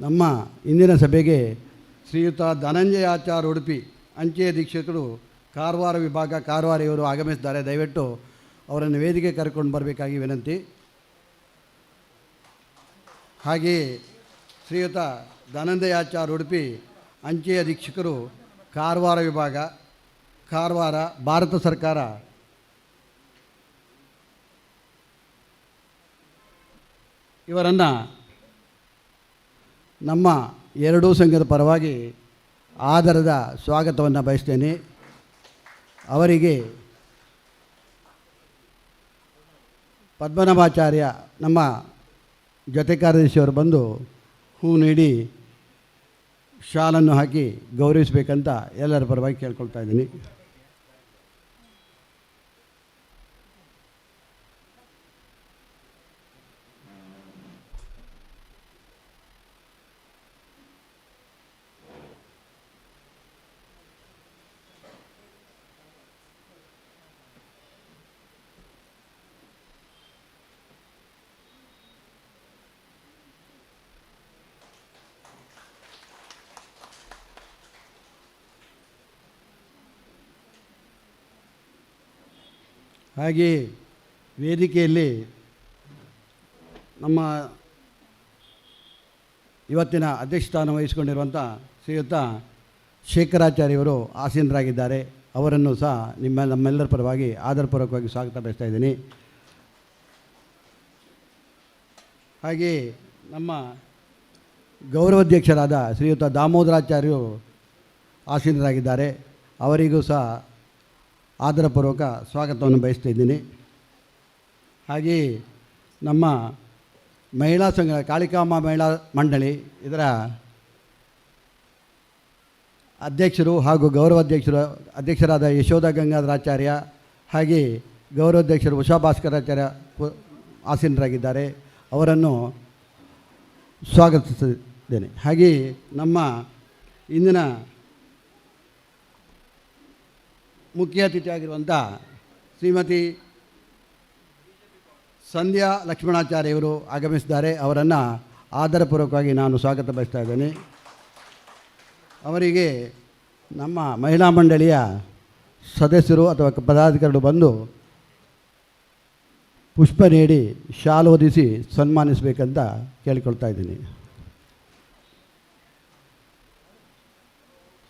Speaker 6: ನಮ್ಮ ಇಂದಿನ ಸಭೆಗೆ ಶ್ರೀಯುತ ಧನಂಜಯಾಚಾರ್ಯ ಉಡುಪಿ ಅಂಚೆ ಅಧೀಕ್ಷಕರು ಕಾರವಾರ ವಿಭಾಗ ಕಾರವಾರ ಇವರು ಆಗಮಿಸಿದ್ದಾರೆ. ದಯವಿಟ್ಟು ಅವರನ್ನು ವೇದಿಕೆ ಕರ್ಕೊಂಡು ಬರಬೇಕಾಗಿ ವಿನಂತಿ. ಹಾಗೆಯೇ ಶ್ರೀಯುತ ಧನಂಜಯಾಚಾರ್ಯ ಉಡುಪಿ ಅಂಚೆ ಅಧೀಕ್ಷಕರು ಕಾರವಾರ ವಿಭಾಗ ಕಾರವಾರ ಭಾರತ ಸರ್ಕಾರ ಇವರನ್ನು ನಮ್ಮ ಎರಡೂ ಸಂಘದ ಪರವಾಗಿ ಆದರದ ಸ್ವಾಗತವನ್ನು ಬಯಸ್ತೇನೆ. ಅವರಿಗೆ ಪದ್ಮನಾಭಾಚಾರ್ಯ ನಮ್ಮ ಜೊತೆ ಕಾರ್ಯದರ್ಶಿಯವರು ಬಂದು ಹೂ ನೀಡಿ ಶಾಲನ್ನು ಹಾಕಿ ಗೌರವಿಸಬೇಕಂತ ಎಲ್ಲರ ಪರವಾಗಿ ಕೇಳ್ಕೊಳ್ತಾ ಇದ್ದೀನಿ. ಹಾಗೆಯೇ ವೇದಿಕೆಯಲ್ಲಿ ನಮ್ಮ ಇವತ್ತಿನ ಅಧ್ಯಕ್ಷಸ್ಥಾನ ವಹಿಸಿಕೊಂಡಿರುವಂಥ ಶ್ರೀಯುತ ಶೇಖರಾಚಾರ್ಯವರು ಆಸೀನರಾಗಿದ್ದಾರೆ. ಅವರನ್ನು ಸಹ ನಮ್ಮೆಲ್ಲರ ಪರವಾಗಿ ಆದರಪೂರ್ವಕವಾಗಿ ಸ್ವಾಗತ ಬಯಸ್ತಾ ಇದ್ದೀನಿ. ಹಾಗೆಯೇ ನಮ್ಮ ಗೌರವಾಧ್ಯಕ್ಷರಾದ ಶ್ರೀಯುತ ದಾಮೋದರಾಚಾರ್ಯರು ಆಸೀನರಾಗಿದ್ದಾರೆ. ಅವರಿಗೂ ಸಹ ಆದರಪೂರ್ವಕ ಸ್ವಾಗತವನ್ನು ಬಯಸ್ತಾ ಇದ್ದೀನಿ. ಹಾಗೆಯೇ ನಮ್ಮ ಮಹಿಳಾ ಸಂಘ ಕಾಳಿಕಾಂಬ ಮಹಿಳಾ ಮಂಡಳಿ ಇದರ ಅಧ್ಯಕ್ಷರು ಹಾಗೂ ಅಧ್ಯಕ್ಷರಾದ ಯಶೋಧ ಗಂಗಾಧರಾಚಾರ್ಯ ಹಾಗೆ ಗೌರವಾಧ್ಯಕ್ಷರು ಉಷಾ ಭಾಸ್ಕರಾಚಾರ್ಯ ಆಸೀನರಾಗಿದ್ದಾರೆ. ಅವರನ್ನು ಸ್ವಾಗತಿಸಿದ್ದೇನೆ. ಹಾಗೆಯೇ ನಮ್ಮ ಇಂದಿನ ಮುಖ್ಯ ಅತಿಥಿಯಾಗಿರುವಂಥ ಶ್ರೀಮತಿ ಸಂಧ್ಯಾ ಲಕ್ಷ್ಮಣಾಚಾರ್ಯವರು ಆಗಮಿಸಿದ್ದಾರೆ. ಅವರನ್ನು ಆದರಪೂರ್ವಕವಾಗಿ ನಾನು ಸ್ವಾಗತ ಬಯಸ್ತಾ ಇದ್ದೇನೆ. ಅವರಿಗೆ ನಮ್ಮ ಮಹಿಳಾ ಮಂಡಳಿಯ ಸದಸ್ಯರು ಅಥವಾ ಪದಾಧಿಕಾರಿಗಳು ಬಂದು ಪುಷ್ಪ ನೀಡಿ ಶಾಲು ಹೊದಿಸಿ ಸನ್ಮಾನಿಸಬೇಕಂತ ಕೇಳಿಕೊಳ್ತಾ ಇದ್ದೀನಿ.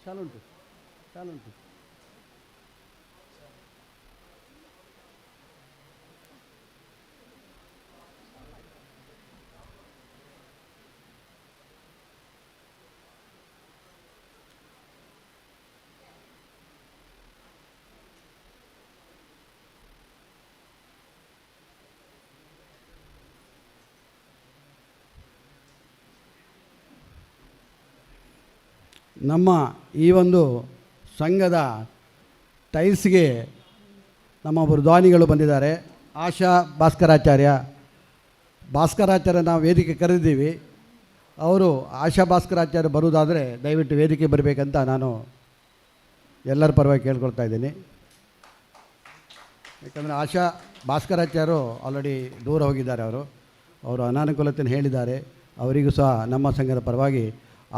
Speaker 6: ಶಾಲುಂಟು. ನಮ್ಮ ಈ ಒಂದು ಸಂಘದ ಟೈಲ್ಸ್ಗೆ ನಮ್ಮ ಒಬ್ಬರು ದಾನಿಗಳು ಬಂದಿದ್ದಾರೆ. ಆಶಾ ಭಾಸ್ಕರಾಚಾರ್ಯ ನಾವು ವೇದಿಕೆ ಕರೆದಿದ್ದೀವಿ. ಅವರು ಆಶಾ ಭಾಸ್ಕರಾಚಾರ್ಯ ಬರುವುದಾದರೆ ದಯವಿಟ್ಟು ವೇದಿಕೆ ಬರಬೇಕಂತ ನಾನು ಎಲ್ಲರ ಪರವಾಗಿ ಕೇಳ್ಕೊಳ್ತಾ ಇದ್ದೀನಿ. ಯಾಕಂದರೆ ಆಶಾ ಭಾಸ್ಕರಾಚಾರ್ಯರು ಆಲ್ರೆಡಿ ದೂರ ಹೋಗಿದ್ದಾರೆ. ಅವರು ಅನಾನುಕೂಲತೆಯನ್ನು ಹೇಳಿದ್ದಾರೆ. ಅವರಿಗೂ ಸಹ ನಮ್ಮ ಸಂಘದ ಪರವಾಗಿ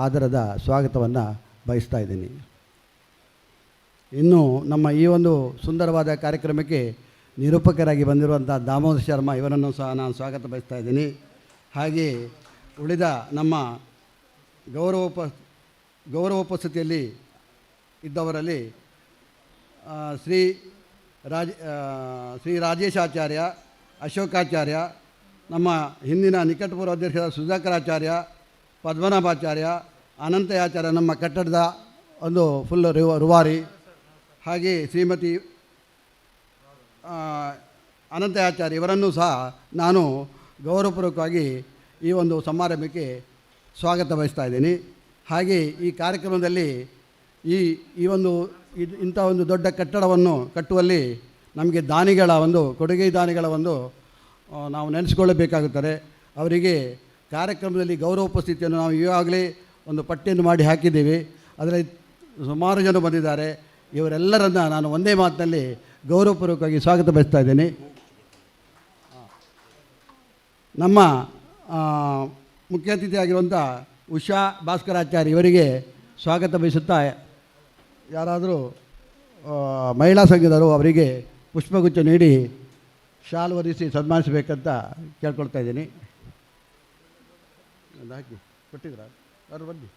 Speaker 6: ಆದರದ ಸ್ವಾಗತವನ್ನು ಬಯಸ್ತಾ ಇದ್ದೀನಿ. ಇನ್ನು ನಮ್ಮ ಈ ಒಂದು ಸುಂದರವಾದ ಕಾರ್ಯಕ್ರಮಕ್ಕೆ ನಿರೂಪಕರಾಗಿ ಬಂದಿರುವಂಥ ದಾಮೋದರ ಶರ್ಮಾ ಇವರನ್ನು ಸಹ ನಾನು ಸ್ವಾಗತ ಬಯಸ್ತಾ ಇದ್ದೀನಿ. ಹಾಗೆಯೇ ಉಳಿದ ನಮ್ಮ ಗೌರವೋಪಸ್ಥಿತಿಯಲ್ಲಿ ಇದ್ದವರಲ್ಲಿ ಶ್ರೀ ರಾಜೇಶಾಚಾರ್ಯ, ಅಶೋಕಾಚಾರ್ಯ, ನಮ್ಮ ಹಿಂದಿನ ನಿಕಟಪೂರ್ವ ಅಧ್ಯಕ್ಷರಾದ ಸುಧಾಕರಾಚಾರ್ಯ, ಪದ್ಮನಾಭಾಚಾರ್ಯ, ಅನಂತಯಾಚಾರ್ಯ, ನಮ್ಮ ಕಟ್ಟಡದ ಒಂದು ಫುಲ್ ರೂವಾರಿ, ಹಾಗೆ ಶ್ರೀಮತಿ ಅನಂತಯಾಚಾರ್ಯ ಇವರನ್ನು ಸಹ ನಾನು ಗೌರವಪೂರ್ವಕವಾಗಿ ಈ ಒಂದು ಸಮಾರಂಭಕ್ಕೆ ಸ್ವಾಗತ ಬಯಸ್ತಾ ಇದ್ದೀನಿ. ಹಾಗೆ ಈ ಕಾರ್ಯಕ್ರಮದಲ್ಲಿ ಇಂಥ ಒಂದು ದೊಡ್ಡ ಕಟ್ಟಡವನ್ನು ಕಟ್ಟುವಲ್ಲಿ ನಮಗೆ ಕೊಡುಗೆ ದಾನಿಗಳ ಒಂದು ನಾವು ನೆನೆಸ್ಕೊಳ್ಳಬೇಕಾಗುತ್ತದೆ. ಅವರಿಗೆ ಕಾರ್ಯಕ್ರಮದಲ್ಲಿ ಗೌರವೋಪಸ್ಥಿತಿಯನ್ನು ನಾವು ಈಗಾಗಲೇ ಒಂದು ಪಟ್ಟಿಯನ್ನು ಮಾಡಿ ಹಾಕಿದ್ದೀವಿ. ಅದರಲ್ಲಿ ಸುಮಾರು ಜನ ಬಂದಿದ್ದಾರೆ. ಇವರೆಲ್ಲರನ್ನು ನಾನು ಒಂದೇ ಮಾತಿನಲ್ಲಿ ಗೌರವಪೂರ್ವಕವಾಗಿ ಸ್ವಾಗತ ಬಯಸ್ತಾ ಇದ್ದೇನೆ. ನಮ್ಮ ಮುಖ್ಯ ಅತಿಥಿಯಾಗಿರುವಂಥ ಉಷಾ ಭಾಸ್ಕರಾಚಾರ್ಯ ಇವರಿಗೆ ಸ್ವಾಗತ ಬಯಸುತ್ತಾ ಯಾರಾದರೂ ಮಹಿಳಾ ಸಂಘದವರು ಅವರಿಗೆ ಪುಷ್ಪಗುಚ್ಛ ನೀಡಿ ಶಾಲು ಹೊದಿಸಿ ಸನ್ಮಾನಿಸಬೇಕಂತ ಕೇಳ್ಕೊಳ್ತಾ ಇದ್ದೀನಿ. ಹಾಕಿ ಕೊಟ್ಟಿದ್ರ ಅವರು ಬನ್ನಿ.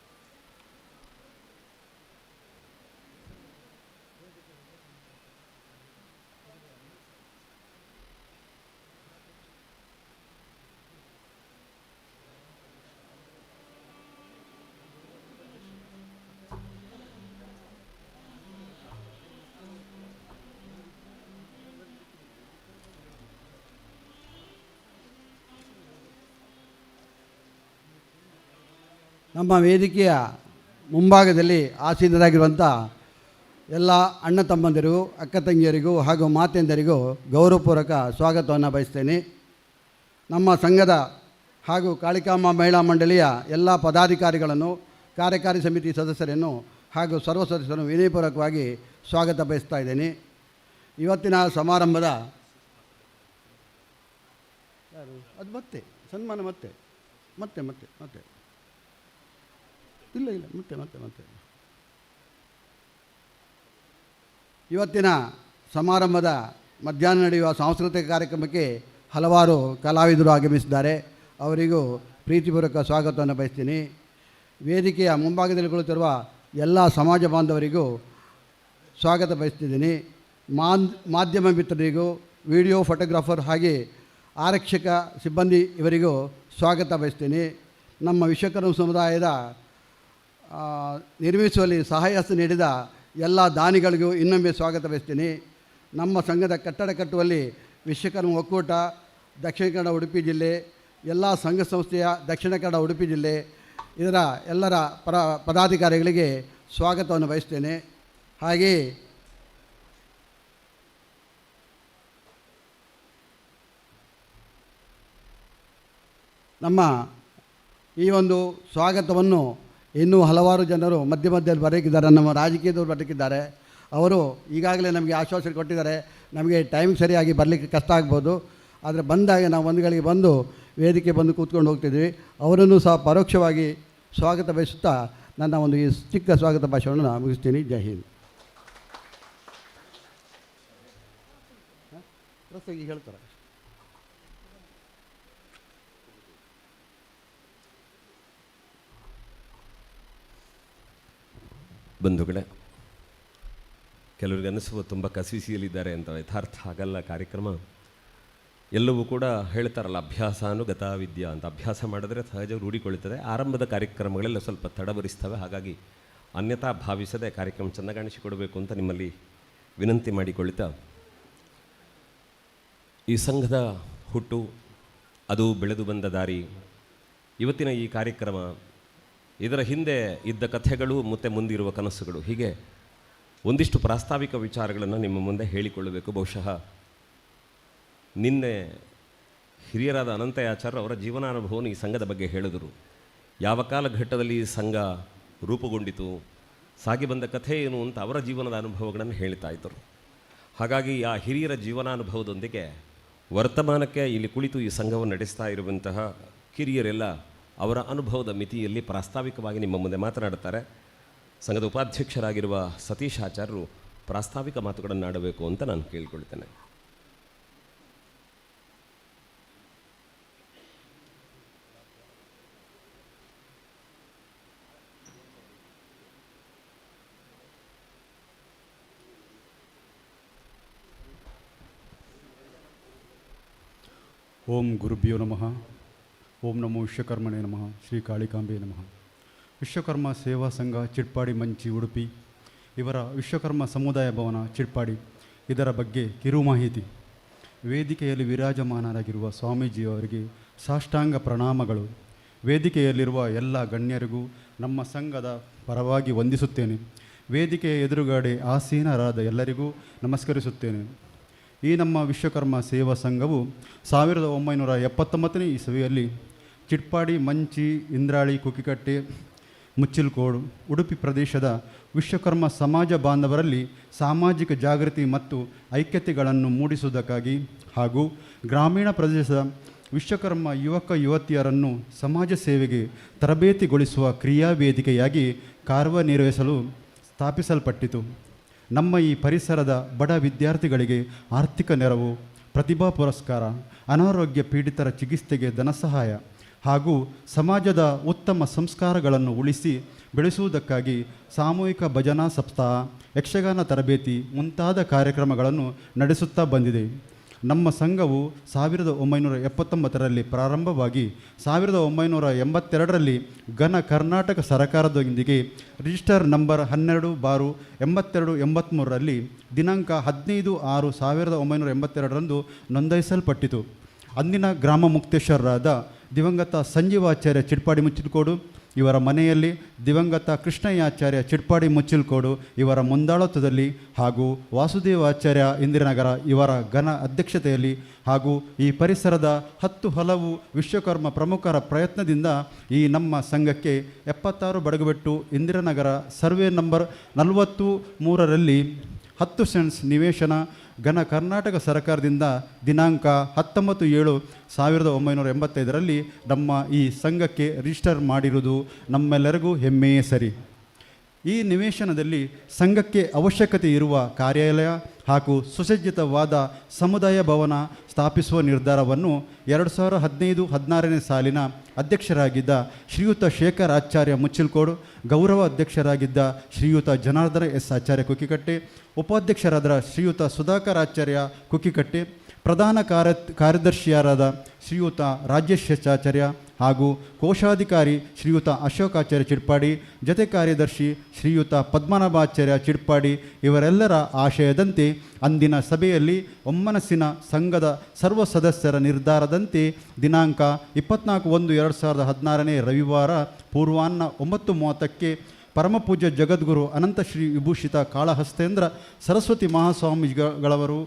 Speaker 6: ನಮ್ಮ ವೇದಿಕೆಯ ಮುಂಭಾಗದಲ್ಲಿ ಆಸೀನರಾಗಿರುವಂಥ ಎಲ್ಲ ಅಣ್ಣ ತಮ್ಮಂದಿರಿಗೂ, ಅಕ್ಕ ತಂಗಿಯರಿಗೂ ಹಾಗೂ ಮಾತೆಯಂದರಿಗೂ ಗೌರವಪೂರ್ವಕ ಸ್ವಾಗತವನ್ನು ಬಯಸ್ತೇನೆ. ನಮ್ಮ ಸಂಘದ ಹಾಗೂ ಕಾಳಿಕಾಂಬ ಮಹಿಳಾ ಮಂಡಳಿಯ ಎಲ್ಲ ಪದಾಧಿಕಾರಿಗಳನ್ನು, ಕಾರ್ಯಕಾರಿ ಸಮಿತಿ ಸದಸ್ಯರನ್ನು ಹಾಗೂ ಸರ್ವ ಸದಸ್ಯರನ್ನು ವಿನಯಪೂರ್ವಕವಾಗಿ ಸ್ವಾಗತ ಬಯಸ್ತಾ ಇದ್ದೇನೆ. ಇವತ್ತಿನ ಸಮಾರಂಭದ ಅದು ಮತ್ತೆ ಸನ್ಮಾನ ಮತ್ತೆ ಮತ್ತೆ ಮತ್ತೆ ಮತ್ತೆ ಇಲ್ಲ ಮತ್ತೆ ಮತ್ತೆ ಮತ್ತೆ ಇವತ್ತಿನ ಸಮಾರಂಭದ ಮಧ್ಯಾಹ್ನ ನಡೆಯುವ ಸಾಂಸ್ಕೃತಿಕ ಕಾರ್ಯಕ್ರಮಕ್ಕೆ ಹಲವಾರು ಕಲಾವಿದರು ಆಗಮಿಸಿದ್ದಾರೆ. ಅವರಿಗೂ ಪ್ರೀತಿಪೂರ್ವಕ ಸ್ವಾಗತವನ್ನು ಬಯಸ್ತೀನಿ. ವೇದಿಕೆಯ ಮುಂಭಾಗದಲ್ಲಿ ಕುಳಿತಿರುವ ಎಲ್ಲ ಸಮಾಜ ಬಾಂಧವರಿಗೂ ಸ್ವಾಗತ ಬಯಸ್ತಿದ್ದೀನಿ. ಮಾಧ್ಯಮ ಮಿತ್ರರಿಗೂ, ವಿಡಿಯೋ ಫೋಟೋಗ್ರಾಫರ್ ಹಾಗೆ ಆರಕ್ಷಕ ಸಿಬ್ಬಂದಿ ಇವರಿಗೂ ಸ್ವಾಗತ ಬಯಸ್ತೀನಿ. ನಮ್ಮ ವಿಶ್ವಕರ್ಮ ಸಮುದಾಯದ ನಿರ್ಮಿಸುವಲ್ಲಿ ಸಹಾಯಹಸ್ತ ನೀಡಿದ ಎಲ್ಲ ದಾನಿಗಳಿಗೂ ಇನ್ನೊಮ್ಮೆ ಸ್ವಾಗತ ಬಯಸ್ತೀನಿ. ನಮ್ಮ ಸಂಘದ ಕಟ್ಟಡ ಕಟ್ಟುವಲ್ಲಿ ವಿಶ್ವಕರ್ಮ ಒಕ್ಕೂಟ, ದಕ್ಷಿಣ ಕನ್ನಡ ಉಡುಪಿ ಜಿಲ್ಲೆ, ಎಲ್ಲ ಸಂಘ ಸಂಸ್ಥೆಯ ದಕ್ಷಿಣ ಕನ್ನಡ ಉಡುಪಿ ಜಿಲ್ಲೆ ಇದರ ಎಲ್ಲರ ಪದಾಧಿಕಾರಿಗಳಿಗೆ ಸ್ವಾಗತವನ್ನು ಬಯಸ್ತೇನೆ. ಹಾಗೆಯೇ ನಮ್ಮ ಈ ಒಂದು ಸ್ವಾಗತವನ್ನು ಇನ್ನೂ ಹಲವಾರು ಜನರು ಮಧ್ಯದಲ್ಲಿ ಬರಕಿದ್ದಾರೆ. ನಮ್ಮ ರಾಜಕೀಯದವರು ಬರಲಿಕ್ಕಿದ್ದಾರೆ. ಅವರು ಈಗಾಗಲೇ ನಮಗೆ ಆಶ್ವಾಸನೆ ಕೊಟ್ಟಿದ್ದಾರೆ. ನಮಗೆ ಟೈಮ್ ಸರಿಯಾಗಿ ಬರಲಿಕ್ಕೆ ಕಷ್ಟ ಆಗ್ಬೋದು, ಆದರೆ ಬಂದಾಗ ನಾವು ಒಂದು ಗಳಿಗೆ ಬಂದು ವೇದಿಕೆ ಬಂದು ಕೂತ್ಕೊಂಡು ಹೋಗ್ತಿದ್ವಿ. ಅವರನ್ನು ಸಹ ಪರೋಕ್ಷವಾಗಿ ಸ್ವಾಗತ ಬಯಸುತ್ತಾ ನನ್ನ ಒಂದು ಈ ಚಿಕ್ಕ ಸ್ವಾಗತ ಭಾಷಣವನ್ನು ಮುಗಿಸ್ತೀನಿ. ಜೈ ಹಿಂದ್. ಹೇಳ್ತಾರೆ
Speaker 4: ಬಂಧುಗಳೇ, ಕೆಲವರಿಗೆ ಅನ್ನಿಸುವ ತುಂಬ ಕಸಿಸಿಯಲ್ಲಿದ್ದಾರೆ ಅಂತ. ಯಥಾರ್ಥ ಆಗಲ್ಲ. ಕಾರ್ಯಕ್ರಮ ಎಲ್ಲವೂ ಕೂಡ ಹೇಳ್ತಾರಲ್ಲ, ಅಭ್ಯಾಸಾನುಗತ ವಿದ್ಯಾ ಅಂತ. ಅಭ್ಯಾಸ ಮಾಡಿದ್ರೆ ಸಹಜ ರೂಢಿಕೊಳ್ಳುತ್ತದೆ. ಆರಂಭದ ಕಾರ್ಯಕ್ರಮಗಳೆಲ್ಲ ಸ್ವಲ್ಪ ತಡಬರಿಸ್ತವೆ. ಹಾಗಾಗಿ ಅನ್ಯತಾ ಭಾವಿಸದೆ ಕಾರ್ಯಕ್ರಮ ಚೆನ್ನಾಗಿ ಕಾಣಿಸಿಕೊಡಬೇಕು ಅಂತ ನಿಮ್ಮಲ್ಲಿ ವಿನಂತಿ ಮಾಡಿಕೊಳ್ಳುತ್ತಾ, ಈ ಸಂಘದ ಹುಟ್ಟು, ಅದು ಬೆಳೆದು ಬಂದ ದಾರಿ, ಇವತ್ತಿನ ಈ ಕಾರ್ಯಕ್ರಮ, ಇದರ ಹಿಂದೆ ಇದ್ದ ಕಥೆಗಳು ಮತ್ತು ಮುಂದಿರುವ ಕನಸುಗಳು, ಹೀಗೆ ಒಂದಿಷ್ಟು ಪ್ರಾಸ್ತಾವಿಕ ವಿಚಾರಗಳನ್ನು ನಿಮ್ಮ ಮುಂದೆ ಹೇಳಿಕೊಳ್ಳಬೇಕು. ಬಹುಶಃ ನಿನ್ನೆ ಹಿರಿಯರಾದ ಅನಂತಯಾಚಾರ್ಯ ಅವರ ಜೀವನಾನುಭವವನ್ನು ಈ ಸಂಘದ ಬಗ್ಗೆ ಹೇಳಿದರು. ಯಾವ ಕಾಲಘಟ್ಟದಲ್ಲಿ ಈ ಸಂಘ ರೂಪುಗೊಂಡಿತು, ಸಾಗಿ ಬಂದ ಕಥೆ ಏನು ಅಂತ ಅವರ ಜೀವನದ ಅನುಭವಗಳನ್ನು ಹೇಳ್ತಾ ಇದ್ದರು. ಹಾಗಾಗಿ ಆ ಹಿರಿಯರ ಜೀವನಾನುಭವದೊಂದಿಗೆ ವರ್ತಮಾನಕ್ಕೆ ಇಲ್ಲಿ ಕುಳಿತು ಈ ಸಂಘವನ್ನು ನಡೆಸ್ತಾ ಇರುವಂತಹ ಕಿರಿಯರೆಲ್ಲ ಅವರ ಅನುಭವದ ಮಿತಿಯಲ್ಲಿ ಪ್ರಾಸ್ತಾವಿಕವಾಗಿ ನಿಮ್ಮ ಮುಂದೆ ಮಾತನಾಡುತ್ತಾರೆ. ಸಂಘದ ಉಪಾಧ್ಯಕ್ಷರಾಗಿರುವ ಸತೀಶ್ ಆಚಾರ್ಯರು ಪ್ರಾಸ್ತಾವಿಕ ಮಾತುಗಳನ್ನು ಆಡಬೇಕು ಅಂತ ನಾನು ಕೇಳಿಕೊಳ್ತೇನೆ.
Speaker 7: ಓಂ ಗುರುಭ್ಯೋ ನಮಃ. ಓಂ ನಮೋ ವಿಶ್ವಕರ್ಮಣೇ ನಮಃ. ಶ್ರೀ ಕಾಳಿಕಾಂಬೆ ನಮಃ. ವಿಶ್ವಕರ್ಮ ಸೇವಾ ಸಂಘ ಚಿಟ್ಪಾಡಿ ಮಂಚಿ ಉಡುಪಿ ಇವರ ವಿಶ್ವಕರ್ಮ ಸಮುದಾಯ ಭವನ ಚಿಟ್ಪಾಡಿ, ಇದರ ಬಗ್ಗೆ ಕಿರು ಮಾಹಿತಿ. ವೇದಿಕೆಯಲ್ಲಿ ವಿರಾಜಮಾನರಾಗಿರುವ ಸ್ವಾಮೀಜಿಯವರಿಗೆ ಸಾಷ್ಟಾಂಗ ಪ್ರಣಾಮಗಳು. ವೇದಿಕೆಯಲ್ಲಿರುವ ಎಲ್ಲ ಗಣ್ಯರಿಗೂ ನಮ್ಮ ಸಂಘದ ಪರವಾಗಿ ವಂದಿಸುತ್ತೇನೆ. ವೇದಿಕೆಯ ಎದುರುಗಡೆ ಆಸೀನರಾದ ಎಲ್ಲರಿಗೂ ನಮಸ್ಕರಿಸುತ್ತೇನೆ. ಈ ನಮ್ಮ ವಿಶ್ವಕರ್ಮ ಸೇವಾ ಸಂಘವು 1979ನೇ ಇಸವಿಯಲ್ಲಿ ಚಿಟ್ಪಾಡಿ, ಮಂಚಿ, ಇಂದ್ರಾಳಿ, ಕುಕ್ಕಿಕಟ್ಟೆ, ಮುಚ್ಚಿಲ್ಕೋಡು, ಉಡುಪಿ ಪ್ರದೇಶದ ವಿಶ್ವಕರ್ಮ ಸಮಾಜ ಬಾಂಧವರಲ್ಲಿ ಸಾಮಾಜಿಕ ಜಾಗೃತಿ ಮತ್ತು ಐಕ್ಯತೆಗಳನ್ನು ಮೂಡಿಸುವುದಕ್ಕಾಗಿ ಹಾಗೂ ಗ್ರಾಮೀಣ ಪ್ರದೇಶದ ವಿಶ್ವಕರ್ಮ ಯುವಕ ಯುವತಿಯರನ್ನು ಸಮಾಜ ಸೇವೆಗೆ ತರಬೇತಿಗೊಳಿಸುವ ಕ್ರಿಯಾ ವೇದಿಕೆಯಾಗಿ ಕಾರ್ಯನಿರ್ವಹಿಸಲು ಸ್ಥಾಪಿಸಲ್ಪಟ್ಟಿತು. ನಮ್ಮ ಈ ಪರಿಸರದ ಬಡ ವಿದ್ಯಾರ್ಥಿಗಳಿಗೆ ಆರ್ಥಿಕ ನೆರವು, ಪ್ರತಿಭಾ ಪುರಸ್ಕಾರ, ಅನಾರೋಗ್ಯ ಪೀಡಿತರ ಚಿಕಿತ್ಸೆಗೆ ಧನಸಹಾಯ ಹಾಗೂ ಸಮಾಜದ ಉತ್ತಮ ಸಂಸ್ಕಾರಗಳನ್ನು ಉಳಿಸಿ ಬೆಳೆಸುವುದಕ್ಕಾಗಿ ಸಾಮೂಹಿಕ ಭಜನಾ ಸಪ್ತಾಹ, ಯಕ್ಷಗಾನ ತರಬೇತಿ ಮುಂತಾದ ಕಾರ್ಯಕ್ರಮಗಳನ್ನು ನಡೆಸುತ್ತಾ ಬಂದಿದೆ. ನಮ್ಮ ಸಂಘವು 1979ರಲ್ಲಿ ಪ್ರಾರಂಭವಾಗಿ 1982ರಲ್ಲಿ ಘನ ಕರ್ನಾಟಕ ಸರ್ಕಾರದೊಂದಿಗೆ ರಿಜಿಸ್ಟರ್ ನಂಬರ್ 12/82/83ರಲ್ಲಿ ದಿನಾಂಕ 15/6/1982ರಂದು ನೋಂದಾಯಿಸಲ್ಪಟ್ಟಿತು. ಅಂದಿನ ಗ್ರಾಮ ಮುಕ್ತೇಶ್ವರರಾದ ದಿವಂಗತ ಸಂಜೀವಾಚಾರ್ಯ ಚಿಟ್ಪಾಡಿ ಮುಚ್ಚಿಲ್ಕೋಡು ಇವರ ಮನೆಯಲ್ಲಿ, ದಿವಂಗತ ಕೃಷ್ಣಯ್ಯಾಚಾರ್ಯ ಚಿಟ್ಪಾಡಿ ಮುಚ್ಚಿಲ್ಕೋಡು ಇವರ ಮುಂದಾಳತ್ವದಲ್ಲಿ ಹಾಗೂ ವಾಸುದೇವಾಚಾರ್ಯ ಇಂದಿರಾನಗರ ಇವರ ಘನ ಅಧ್ಯಕ್ಷತೆಯಲ್ಲಿ ಹಾಗೂ ಈ ಪರಿಸರದ 10 ಹಲವು ವಿಶ್ವಕರ್ಮ ಪ್ರಮುಖರ ಪ್ರಯತ್ನದಿಂದ ಈ ನಮ್ಮ ಸಂಘಕ್ಕೆ 76 ಬಡಗುಬೆಟ್ಟು ಇಂದಿರಾನಗರ ಸರ್ವೆ ನಂಬರ್ 43ರಲ್ಲಿ 10 ಸೆಂಟ್ಸ್ ನಿವೇಶನ ಘನ ಕರ್ನಾಟಕ ಸರ್ಕಾರದಿಂದ ದಿನಾಂಕ 19/7/1985ರಲ್ಲಿ ನಮ್ಮ ಈ ಸಂಘಕ್ಕೆ ರಿಜಿಸ್ಟರ್ ಮಾಡಿರುವುದು ನಮ್ಮೆಲ್ಲರಿಗೂ ಹೆಮ್ಮೆಯೇ ಸರಿ. ಈ ನಿವೇಶನದಲ್ಲಿ ಸಂಘಕ್ಕೆ ಅವಶ್ಯಕತೆ ಇರುವ ಕಾರ್ಯಾಲಯ ಹಾಗೂ ಸುಸಜ್ಜಿತವಾದ ಸಮುದಾಯ ಭವನ ಸ್ಥಾಪಿಸುವ ನಿರ್ಧಾರವನ್ನು 2015-16ನೇ ಸಾಲಿನ ಅಧ್ಯಕ್ಷರಾಗಿದ್ದ ಶ್ರೀಯುತ ಶೇಖರ್ ಆಚಾರ್ಯ ಮುಚ್ಚಿಲ್ಕೋಡು, ಗೌರವ ಅಧ್ಯಕ್ಷರಾಗಿದ್ದ ಶ್ರೀಯುತ ಜನಾರ್ದನ ಎಸ್ ಆಚಾರ್ಯ ಕುಕ್ಕಿಕಟ್ಟೆ, ಉಪಾಧ್ಯಕ್ಷರಾದ ಶ್ರೀಯುತ ಸುಧಾಕರ್ ಆಚಾರ್ಯ ಕುಕ್ಕಿಕಟ್ಟೆ, ಪ್ರಧಾನ ಕಾರ್ಯದರ್ಶಿಯಾದ ಶ್ರೀಯುತ ರಾಜೇಶ್ ಆಚಾರ್ಯ ಹಾಗೂ ಕೋಶಾಧಿಕಾರಿ ಶ್ರೀಯುತ ಅಶೋಕಾಚಾರ್ಯ ಚಿಡ್ಪಾಡಿ, ಜತೆ ಕಾರ್ಯದರ್ಶಿ ಶ್ರೀಯುತ ಪದ್ಮನಾಭಾಚಾರ್ಯ ಚಿಡ್ಪಾಡಿ ಇವರೆಲ್ಲರ ಆಶಯದಂತೆ ಅಂದಿನ ಸಭೆಯಲ್ಲಿ ಒಮ್ಮನಸ್ಸಿನ ಸಂಘದ ಸರ್ವ ಸದಸ್ಯರ ನಿರ್ಧಾರದಂತೆ ದಿನಾಂಕ 24/1/2016 ರವಿವಾರ ಪೂರ್ವಾಹ್ನ 9:30ಕ್ಕೆ ಪರಮಪೂಜ್ಯ ಜಗದ್ಗುರು ಅನಂತ ಶ್ರೀ ವಿಭೂಷಿತ ಕಾಳಹಸ್ತೇಂದ್ರ ಸರಸ್ವತಿ ಮಹಾಸ್ವಾಮಿಗಳವರು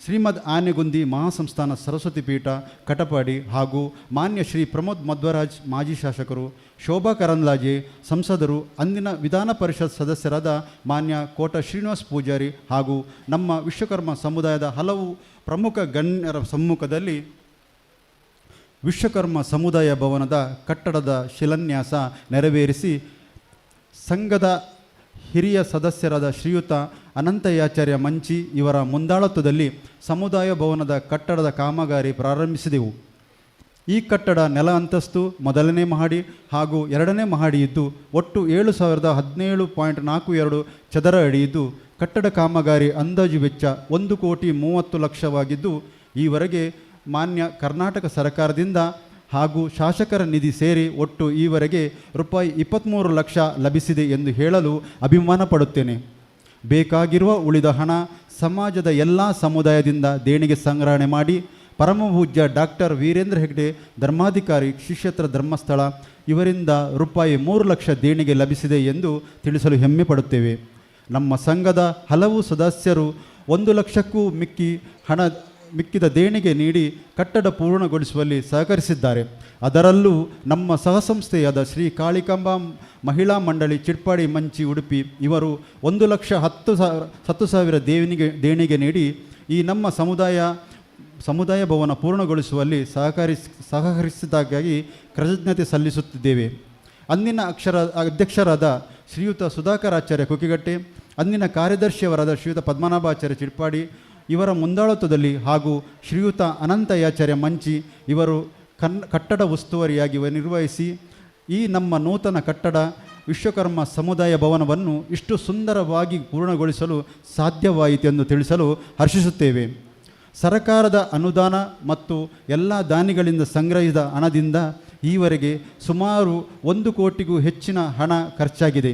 Speaker 7: ಶ್ರೀಮದ್ ಆನೆಗುಂದಿ ಮಹಾಸಂಸ್ಥಾನ ಸರಸ್ವತಿ ಪೀಠ ಕಟಪಾಡಿ ಹಾಗೂ ಮಾನ್ಯ ಶ್ರೀ ಪ್ರಮೋದ್ ಮಧ್ವರಾಜ್ ಮಾಜಿ ಶಾಸಕರು, ಶೋಭಾ ಕರಂದ್ಲಾಜೆ ಸಂಸದರು, ಅಂದಿನ ವಿಧಾನ ಪರಿಷತ್ ಸದಸ್ಯರಾದ ಮಾನ್ಯ ಕೋಟ ಶ್ರೀನಿವಾಸ್ ಪೂಜಾರಿ ಹಾಗೂ ನಮ್ಮ ವಿಶ್ವಕರ್ಮ ಸಮುದಾಯದ ಹಲವು ಪ್ರಮುಖ ಗಣ್ಯರ ಸಮ್ಮುಖದಲ್ಲಿ ವಿಶ್ವಕರ್ಮ ಸಮುದಾಯ ಭವನದ ಕಟ್ಟಡದ ಶಿಲಾನ್ಯಾಸ ನೆರವೇರಿಸಿ ಸಂಘದ ಹಿರಿಯ ಸದಸ್ಯರಾದ ಶ್ರೀಯುತ ಅನಂತಯಾಚಾರ್ಯ ಮಂಚಿ ಇವರ ಮುಂದಾಳತ್ವದಲ್ಲಿ ಸಮುದಾಯ ಭವನದ ಕಟ್ಟಡದ ಕಾಮಗಾರಿ ಪ್ರಾರಂಭಿಸಿದೆವು. ಈ ಕಟ್ಟಡ ನೆಲ ಅಂತಸ್ತು, ಮೊದಲನೇ ಮಹಡಿ ಹಾಗೂ ಎರಡನೇ ಮಹಡಿ ಇದ್ದು ಒಟ್ಟು 7,017.42 ಚದರ ಅಡಿ ಇದ್ದು, ಕಟ್ಟಡ ಕಾಮಗಾರಿ ಅಂದಾಜು ವೆಚ್ಚ 1,30,30,00,000ವಾಗಿದ್ದು, ಈವರೆಗೆ ಮಾನ್ಯ ಕರ್ನಾಟಕ ಸರ್ಕಾರದಿಂದ ಹಾಗೂ ಶಾಸಕರ ನಿಧಿ ಸೇರಿ ಒಟ್ಟು ಈವರೆಗೆ ರೂಪಾಯಿ 23 ಲಕ್ಷ ಲಭಿಸಿದೆ ಎಂದು ಹೇಳಲು ಅಭಿಮಾನ ಪಡುತ್ತೇನೆ. ಬೇಕಾಗಿರುವ ಉಳಿದ ಹಣ ಸಮಾಜದ ಎಲ್ಲ ಸಮುದಾಯದಿಂದ ದೇಣಿಗೆ ಸಂಗ್ರಹಣೆ ಮಾಡಿ ಪರಮಪೂಜ್ಯ ಡಾಕ್ಟರ್ ವೀರೇಂದ್ರ ಹೆಗ್ಡೆ ಧರ್ಮಾಧಿಕಾರಿ ಶ್ರೀಕ್ಷೇತ್ರ ಧರ್ಮಸ್ಥಳ ಇವರಿಂದ ರೂಪಾಯಿ 3 ಲಕ್ಷ ದೇಣಿಗೆ ಲಭಿಸಿದೆ ಎಂದು ತಿಳಿಸಲು ಹೆಮ್ಮೆ ಪಡುತ್ತೇವೆ. ನಮ್ಮ ಸಂಘದ ಹಲವು ಸದಸ್ಯರು 1 ಲಕ್ಷಕ್ಕೂ ಮಿಕ್ಕಿದ ದೇಣಿಗೆ ನೀಡಿ ಕಟ್ಟಡ ಪೂರ್ಣಗೊಳಿಸುವಲ್ಲಿ ಸಹಕರಿಸಿದ್ದಾರೆ. ಅದರಲ್ಲೂ ನಮ್ಮ ಸಹಸಂಸ್ಥೆಯಾದ ಶ್ರೀ ಕಾಳಿಕಾಂಬಾ ಮಹಿಳಾ ಮಂಡಳಿ ಚಿಡ್ಪಾಡಿ ಮಂಚಿ ಉಡುಪಿ ಇವರು 1,10,000 ದೇಣಿಗೆ ನೀಡಿ ಈ ನಮ್ಮ ಸಮುದಾಯ ಭವನ ಪೂರ್ಣಗೊಳಿಸುವಲ್ಲಿ ಸಹಕರಿಸಿದ್ದಕ್ಕಾಗಿ ಕೃತಜ್ಞತೆ ಸಲ್ಲಿಸುತ್ತಿದ್ದೇವೆ. ಅಂದಿನ ಅಧ್ಯಕ್ಷರಾದ ಶ್ರೀಯುತ ಸುಧಾಕರ್ ಆಚಾರ್ಯ ಕುಕ್ಕಿಗಟ್ಟೆ, ಅಂದಿನ ಕಾರ್ಯದರ್ಶಿಯವರಾದ ಶ್ರೀಯುತ ಪದ್ಮನಾಭಾಚಾರ್ಯ ಚಿಡ್ಪಾಡಿ ಇವರ ಮುಂದಾಳತ್ವದಲ್ಲಿ ಹಾಗೂ ಶ್ರೀಯುತ ಅನಂತಯಾಚಾರ್ಯ ಮಂಚಿ ಇವರು ಕಟ್ಟಡ ಉಸ್ತುವಾರಿಯಾಗಿ ನಿರ್ವಹಿಸಿ ಈ ನಮ್ಮ ನೂತನ ಕಟ್ಟಡ ವಿಶ್ವಕರ್ಮ ಸಮುದಾಯ ಭವನವನ್ನು ಇಷ್ಟು ಸುಂದರವಾಗಿ ಪೂರ್ಣಗೊಳಿಸಲು ಸಾಧ್ಯವಾಯಿತೆಂದು ತಿಳಿಸಲು ಹರ್ಷಿಸುತ್ತೇವೆ. ಸರಕಾರದ ಅನುದಾನ ಮತ್ತು ಎಲ್ಲ ದಾನಿಗಳಿಂದ ಸಂಗ್ರಹಿಸಿದ ಹಣದಿಂದ ಈವರೆಗೆ ಸುಮಾರು 1 ಕೋಟಿಗೂ ಹೆಚ್ಚಿನ ಹಣ ಖರ್ಚಾಗಿದೆ.